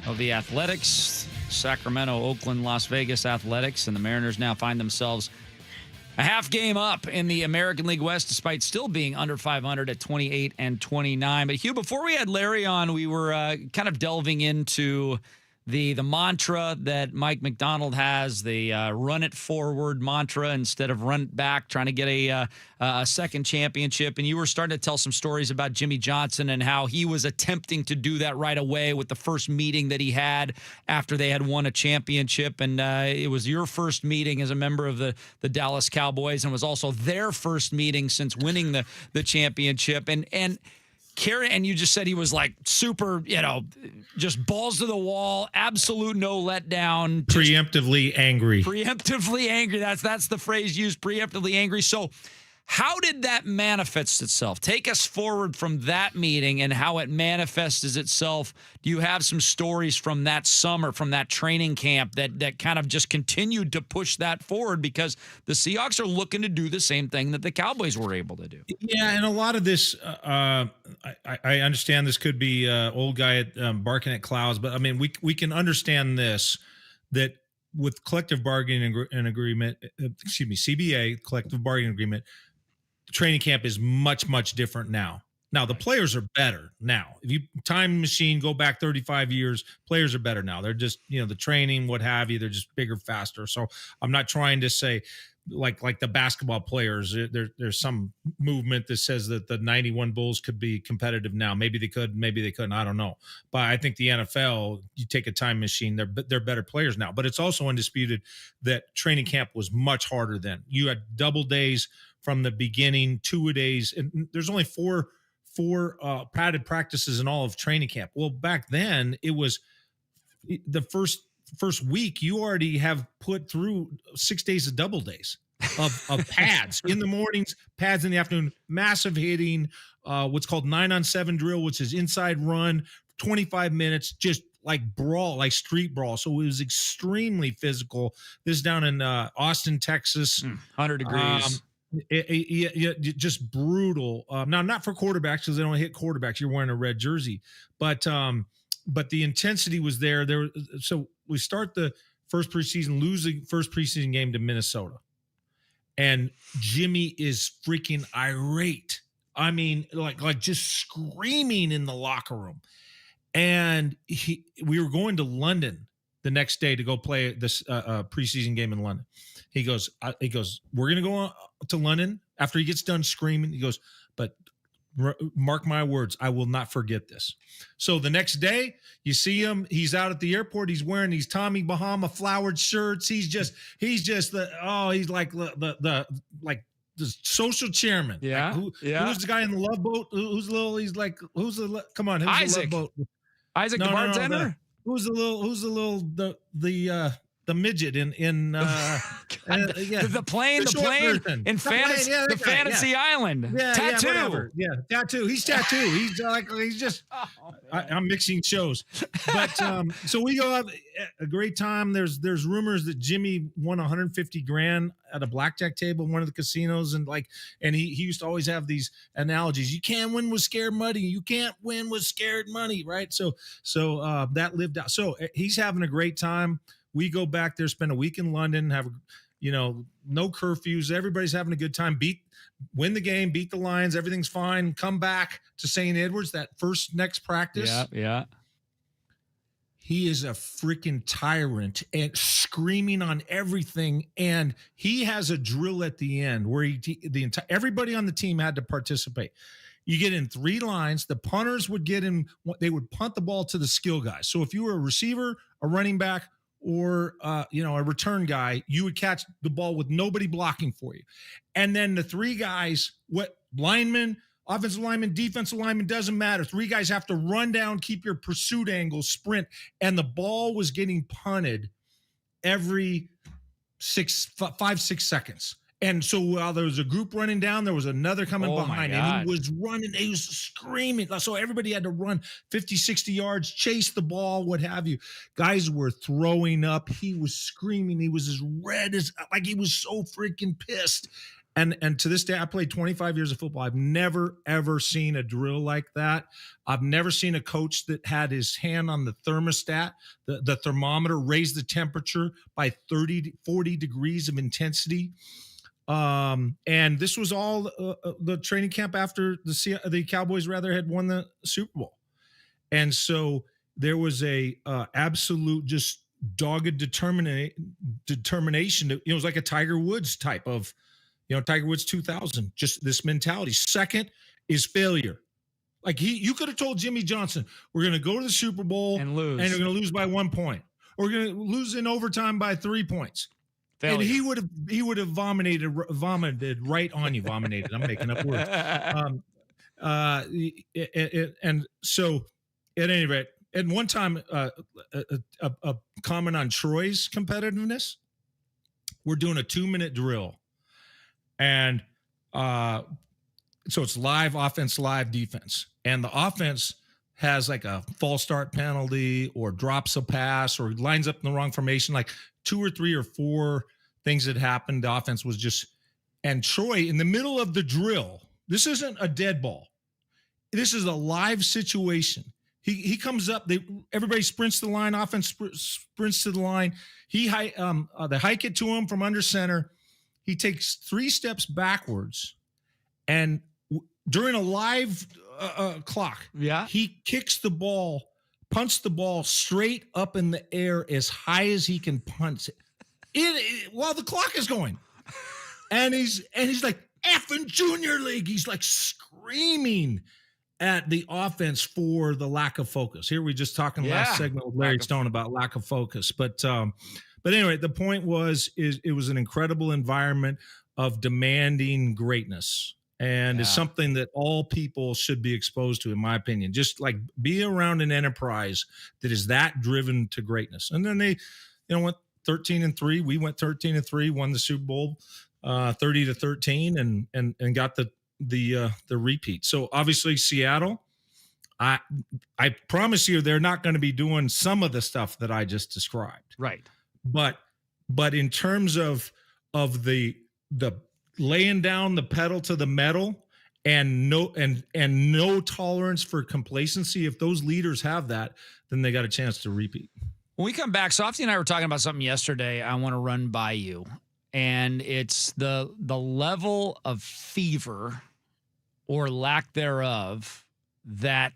Speaker 8: of the Athletics, Sacramento, Oakland, Las Vegas Athletics, and the Mariners now find themselves a half game up in the American League West, despite still being under 500 at 28 and 29. But Hugh, before we had Larry on, we were kind of delving into the mantra that Mike McDonald has, the run it forward mantra instead of run it back, trying to get a second championship. And you were starting to tell some stories about Jimmy Johnson and how he was attempting to do that right away with the first meeting that he had after they had won a championship. And it was your first meeting as a member of the Dallas Cowboys, and was also their first meeting since winning the championship. And you just said he was like super, just balls to the wall, absolute no letdown.
Speaker 18: Preemptively angry.
Speaker 8: Preemptively angry. That's the phrase used, preemptively angry. So how did that manifest itself? Take us forward from that meeting and how it manifests itself. Do you have some stories from that summer, from that training camp that kind of just continued to push that forward? Because the Seahawks are looking to do the same thing that the Cowboys were able to do.
Speaker 18: Yeah, and a lot of this, I understand this could be old guy barking at clouds, but I mean, we can understand this, that with collective bargaining and agreement, CBA, collective bargaining agreement, training camp is much, much different now. Now, the players are better now. If you time machine, go back 35 years, players are better now. They're just, the training, what have you, they're just bigger, faster. So I'm not trying to say like the basketball players, there's some movement that says that the 91 Bulls could be competitive now. Maybe they could, maybe they couldn't. I don't know. But I think the NFL, you take a time machine, they're better players now. But it's also undisputed that training camp was much harder then. You had double days from the beginning, 2 days, and there's only four padded practices in all of training camp. Well, back then it was the first week you already have put through 6 days of double days of pads in the mornings, pads in the afternoon, massive hitting, what's called 9-on-7 drill, which is inside run, 25 minutes, just like brawl, like street brawl. So it was extremely physical. This is down in Austin, Texas.
Speaker 8: 100 degrees.
Speaker 18: Just brutal. Now, not for quarterbacks because they don't hit quarterbacks. You're wearing a red jersey, but the intensity was there. So we start the first preseason, losing first preseason game to Minnesota, and Jimmy is freaking irate. I mean, like just screaming in the locker room. And we were going to London the next day to go play this preseason game in London. He goes, we're going to go to London after he gets done screaming. He goes, but mark my words, I will not forget this. So the next day you see him, he's out at the airport. He's wearing these Tommy Bahama flowered shirts. He's like the social chairman.
Speaker 8: Yeah.
Speaker 18: Like who's the guy in the Love Boat? Come on. Who's
Speaker 8: Isaac.
Speaker 18: The Love Boat?
Speaker 8: Isaac, the bartender?
Speaker 18: Who's the midget in
Speaker 8: the plane in Fantasy Island. Tattoo.
Speaker 18: Tattoo. He's tattoo. He's just I'm mixing shows. But so we go have a great time. There's rumors that Jimmy won $150,000 at a blackjack table in one of the casinos, and he used to always have these analogies. You can't win with scared money. You can't win with scared money, right? So that lived out. So he's having a great time. We go back there, spend a week in London, have, no curfews. Everybody's having a good time. Win the game, beat the Lions. Everything's fine. Come back to St. Edwards, that next practice.
Speaker 8: Yeah.
Speaker 18: He is a freaking tyrant and screaming on everything. And he has a drill at the end where everybody on the team had to participate. You get in 3 lines. The punters would they would punt the ball to the skill guys. So if you were a receiver, a running back, or a return guy, you would catch the ball with nobody blocking for you. And then the 3 guys, linemen, offensive lineman, defensive lineman, doesn't matter. 3 guys have to run down, keep your pursuit angle, sprint. And the ball was getting punted every 5-6 seconds. And so while there was a group running down, there was another coming behind, and
Speaker 8: God.
Speaker 18: he was running. He was screaming. So everybody had to run 50, 60 yards, chase the ball, what have you. Guys were throwing up. He was screaming. He was as red as, like, he was so freaking pissed. And to this day, I played 25 years of football. I've never, ever seen a drill like that. I've never seen a coach that had his hand on the thermostat, the thermometer, raise the temperature by 30 to 40 degrees of intensity. And this was all the training camp after the Cowboys had won the Super Bowl. And so there was a absolute just dogged determination. It was like a Tiger Woods type of, Tiger Woods 2000, just this mentality. Second is failure. Like you could have told Jimmy Johnson, we're going to go to the Super Bowl
Speaker 8: and lose,
Speaker 18: and we're going to lose by 1 point. Or we're going to lose in overtime by 3 points. Failure. And he would have vomited right on you. Vomited. I'm making up words. And so, at any rate, at one time, a comment on Troy's competitiveness. We're doing a 2-minute drill, and so it's live offense, live defense, and the offense has like a false start penalty or drops a pass or lines up in the wrong formation, like 2 or 3 or 4 things that happened. The offense was just, and Troy in the middle of the drill, this isn't a dead ball. This is a live situation. He comes up, everybody sprints to the line, offense sprints to the line. They hike it to him from under center. He takes 3 steps backwards, and during a live clock, he kicks the ball, punts the ball straight up in the air as high as he can punch it, while the clock is going. And he's like, effing Junior League. He's like screaming at the offense for the lack of focus. Here we just talking last segment with Larry Stone about lack of focus. But anyway, the point is it was an incredible environment of demanding greatness. And it's something that all people should be exposed to, in my opinion. Just like be around an enterprise that is that driven to greatness. And then they, went 13-3. We went 13-3, won the Super Bowl 30-13, and got the repeat. So obviously Seattle, I promise you they're not going to be doing some of the stuff that I just described.
Speaker 8: Right.
Speaker 18: But in terms of the laying down the pedal to the metal and no tolerance for complacency, if those leaders have that, then they got a chance to repeat.
Speaker 8: When we come back, Softy and I were talking about something yesterday I want to run by you. And it's the level of fever or lack thereof that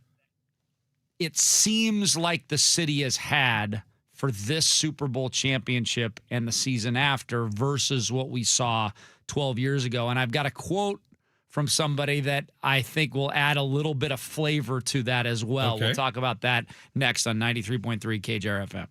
Speaker 8: it seems like the city has had for this Super Bowl championship and the season after versus what we saw 12 years ago. And I've got a quote from somebody that I think will add a little bit of flavor to that as well. Okay. We'll talk about that next on 93.3 KJR FM.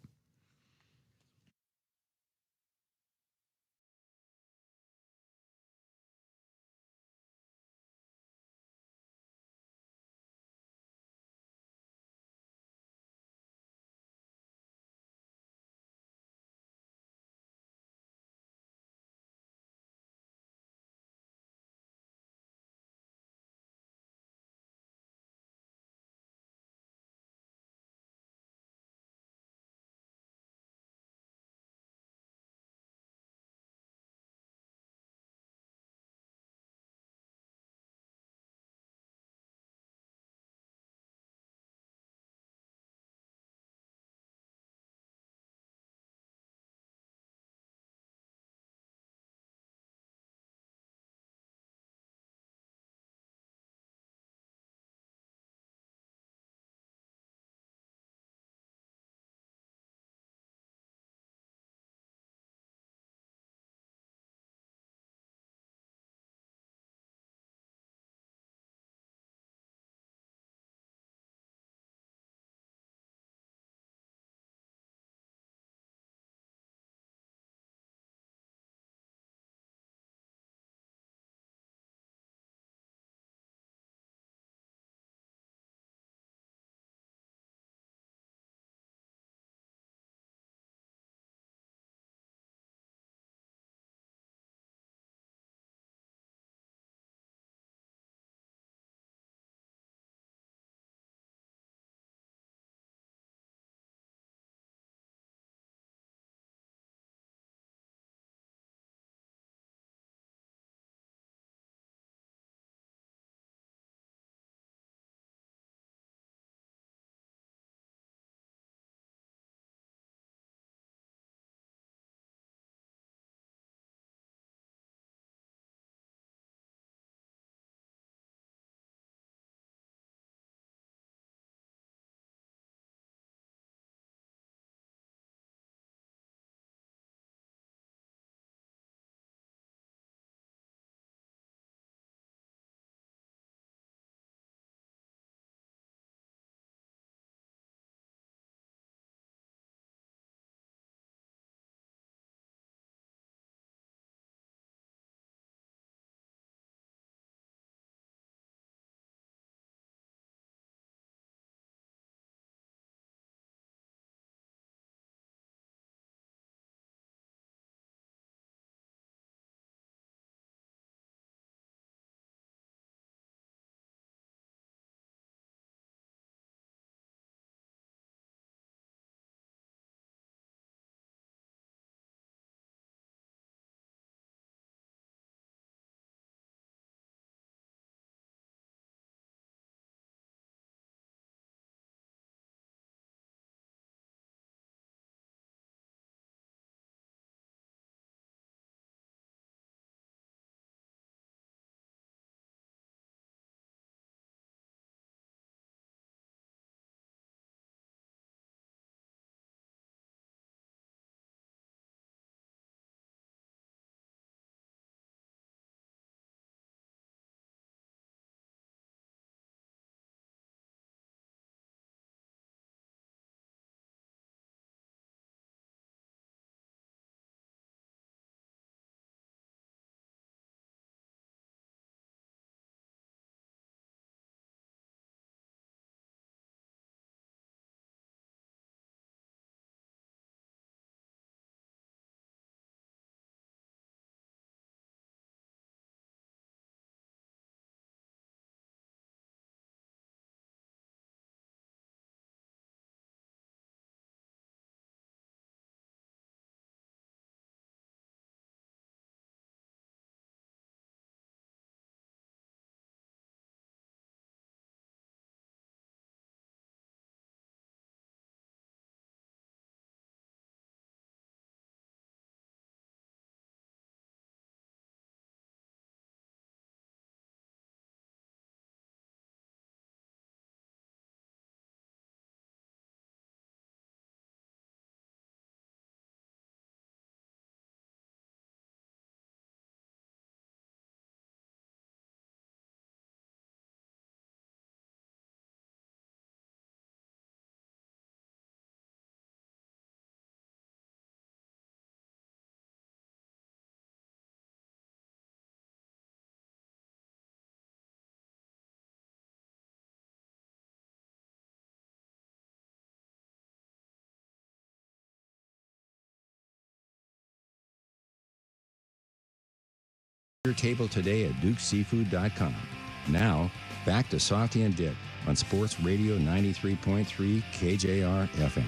Speaker 11: Your table today at dukeseafood.com. Now, back to Softy and Dick on Sports Radio 93.3 KJR FM.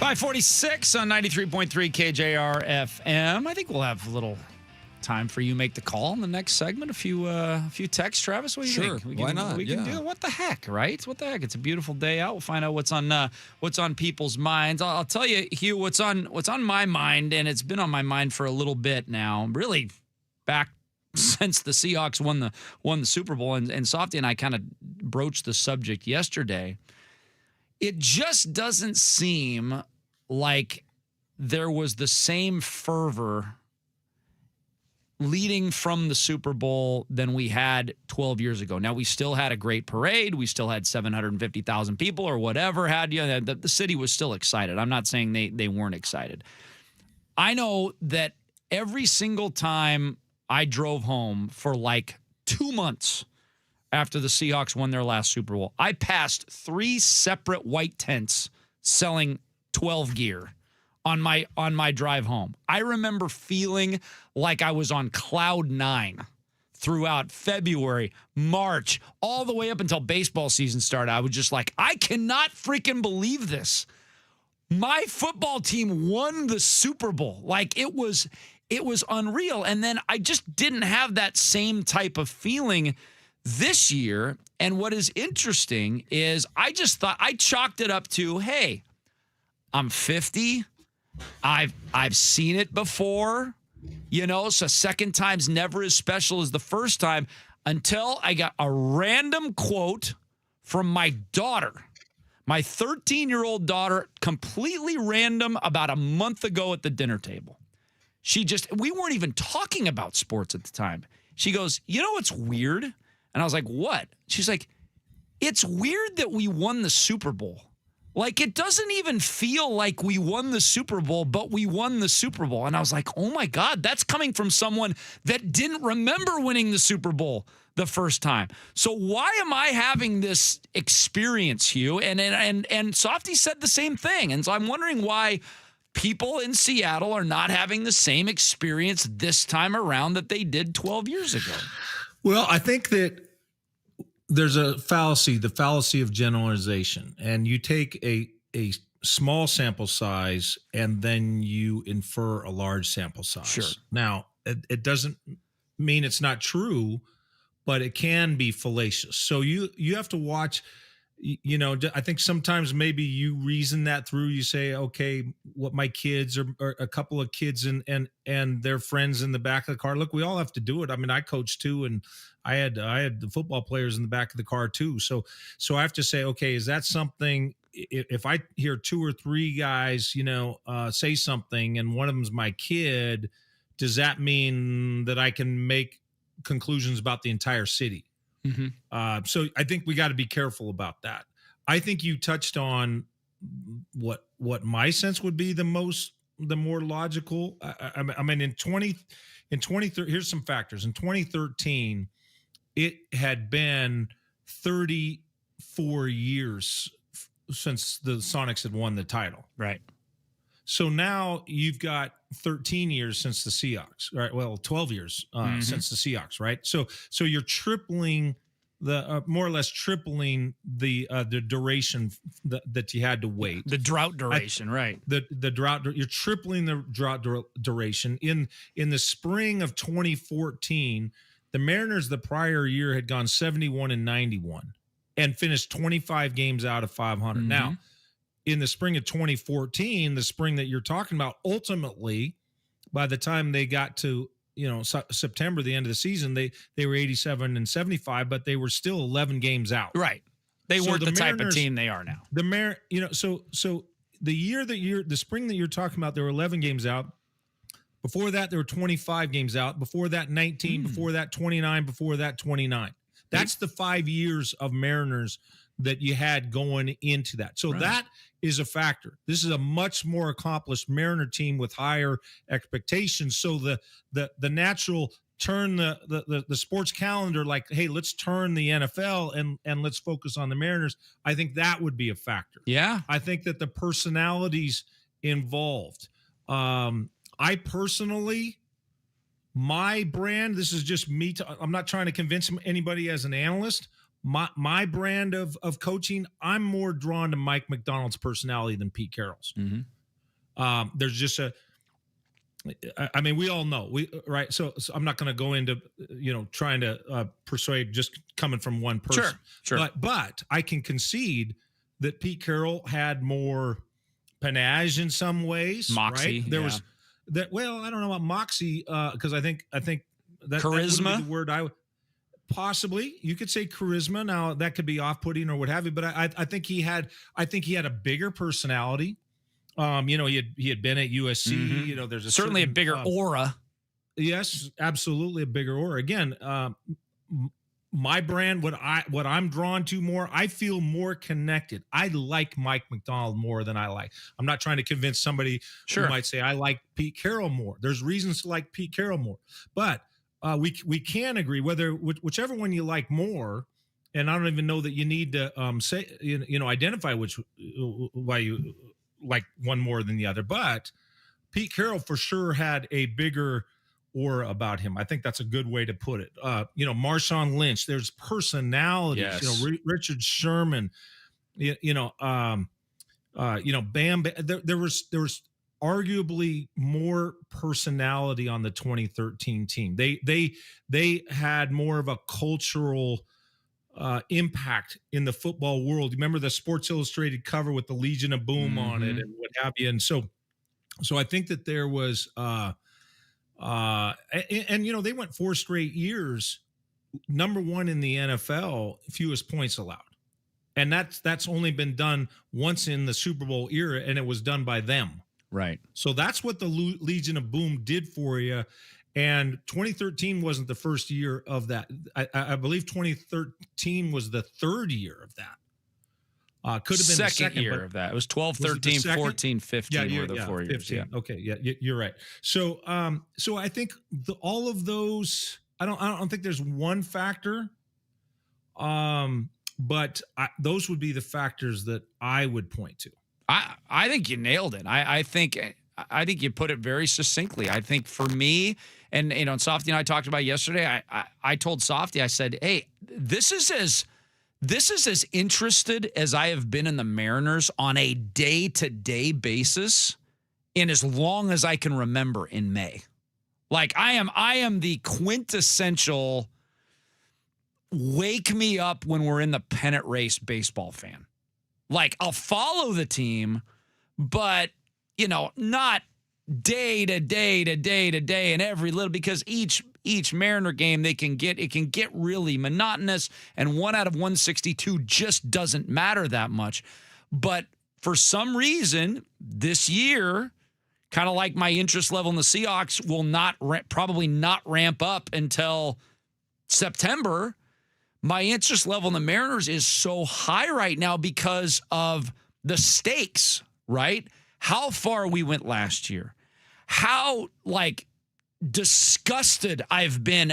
Speaker 8: .546 on 93.3 KJR FM. I think we'll have a little time for you to make the call in the next segment. A few texts, Travis. What do you think?
Speaker 19: Why not?
Speaker 8: We can do it. What the heck, right? What the heck? It's a beautiful day out. We'll find out what's on people's minds. I'll tell you, Hugh, what's on my mind, and it's been on my mind for a little bit now. Really, back since the Seahawks won the Super Bowl, and Softy and I kind of broached the subject yesterday. It just doesn't seem like there was the same fervor leading from the Super Bowl than we had 12 years ago. Now, we still had a great parade. We still had 750,000 people or whatever. The city was still excited. I'm not saying they weren't excited. I know that every single time I drove home for like 2 months after the Seahawks won their last Super Bowl, I passed 3 separate white tents selling 12 gear on my drive home. I remember feeling like I was on cloud 9 throughout February, March, all the way up until baseball season started. I was just like, I cannot freaking believe this. My football team won the Super Bowl. Like, it was unreal. And then I just didn't have that same type of feeling this year. And what is interesting is I just thought, I chalked it up to, hey, I'm 50. I've seen it before, so second time's never as special as the first time, until I got a random quote from my daughter, my 13-year-old daughter, completely random, about a month ago at the dinner table. We weren't even talking about sports at the time. She goes, what's weird? And I was like, what? She's like, it's weird that we won the Super Bowl. Like, it doesn't even feel like we won the Super Bowl, but we won the Super Bowl. And I was like, oh, my God, that's coming from someone that didn't remember winning the Super Bowl the first time. So why am I having this experience, Hugh? And Softy said the same thing. And so I'm wondering why people in Seattle are not having the same experience this time around that they did 12 years ago.
Speaker 18: Well, I think that there's a fallacy, the fallacy of generalization. And you take a small sample size and then you infer a large sample size.
Speaker 8: Sure.
Speaker 18: Now, it doesn't mean it's not true, but it can be fallacious. So you have to watch, I think sometimes maybe you reason that through. You say, okay, what my kids or a couple of kids and their friends in the back of the car. Look, we all have to do it. I mean, I coach too, and I had the football players in the back of the car too. So I have to say, okay, is that something? If I hear 2 or 3 guys, say something, and one of them's my kid, does that mean that I can make conclusions about the entire city? Mm-hmm. So I think we got to be careful about that. I think you touched on what my sense would be the more logical. I mean, in 2013, here's some factors. In 2013, it had been 34 years since the Sonics had won the title.
Speaker 8: Right.
Speaker 18: So now you've got 13 years since the Seahawks, right? Well, 12 years since the Seahawks, right? So you're tripling more or less tripling the duration that you had to wait.
Speaker 8: The drought duration, right?
Speaker 18: The drought. You're tripling the drought duration. In the spring of 2014, the Mariners the prior year had gone 71-91 and finished 25 games out of 500. Mm-hmm. Now, in the spring of 2014, the spring that you're talking about, ultimately, by the time they got to September, the end of the season, they were 87-75, but they were still 11 games out.
Speaker 8: Right. They weren't the type of team they are now.
Speaker 18: So the spring that you're talking about, they were 11 games out. Before that, there were 25 games out. Before that, 19. Before that, 29. Before that, 29. That's the 5 years of Mariners that you had going into that. So that is a factor. This is a much more accomplished Mariner team with higher expectations. So the natural turn the sports calendar, like, hey, let's turn the NFL and let's focus on the Mariners. I think that would be a factor.
Speaker 8: Yeah.
Speaker 18: I think that the personalities involved, I personally, my brand, this is just me. I'm not trying to convince anybody as an analyst. My brand of coaching, I'm more drawn to Mike Macdonald's personality than Pete Carroll's. There's just I mean, we all know, right? So I'm not going to go into, trying to persuade just coming from one person.
Speaker 8: Sure.
Speaker 18: But I can concede that Pete Carroll had more panache in some ways.
Speaker 8: Moxie.
Speaker 18: Right? There was that. Well, I don't know about moxie because I think that
Speaker 8: charisma.
Speaker 18: That would be the word I would. Possibly, you could say charisma. Now that could be off-putting or what have you, but I think he had a bigger personality. He had been at USC. There's
Speaker 8: certainly a bigger aura.
Speaker 18: Yes, absolutely a bigger aura. Again, my brand, what I'm drawn to more, I feel more connected. I like Mike Macdonald more than I like. I'm not trying to convince somebody who might say I like Pete Carroll more. There's reasons to like Pete Carroll more, but. We can agree whichever one you like more, and I don't even know that you need to say identify why you like one more than the other. But Pete Carroll for sure had a bigger aura about him. I think that's a good way to put it. Marshawn Lynch. There's personalities.
Speaker 8: Yes.
Speaker 18: Richard Sherman. Bam. There was arguably more personality on the 2013 team. They had more of a cultural impact in the football world. Remember the Sports Illustrated cover with the Legion of Boom on it and what have you. And so I think that there was they went 4 straight years number 1 in the NFL, fewest points allowed. And that's only been done once in the Super Bowl era, and it was done by them.
Speaker 8: Right.
Speaker 18: So that's what the Legion of Boom did for you. And 2013 wasn't the first year of that. I believe 2013 was the 3rd year of that. Could have been the second
Speaker 8: year of that. It was 12, 13, 14, 15 were the 4 years.
Speaker 18: 15. Yeah. Okay. Yeah, you're right. So I think all of those, I don't think there's one factor. But those would be the factors that I would point to.
Speaker 8: I think you nailed it. I think you put it very succinctly. I think for me, and Softy and I talked about yesterday. I told Softy, I said, "Hey, this is as interested as I have been in the Mariners on a day-to-day basis in as long as I can remember in May. Like I am the quintessential wake me up when we're in the pennant race baseball fan. Like, I'll follow the team, but, not day to day to day to day and every little, because each Mariner game it can get really monotonous, and 1 out of 162 just doesn't matter that much. But for some reason, this year, kind of like my interest level in the Seahawks will probably not ramp up until September. My interest level in the Mariners is so high right now because of the stakes, right? How far we went last year. How, disgusted I've been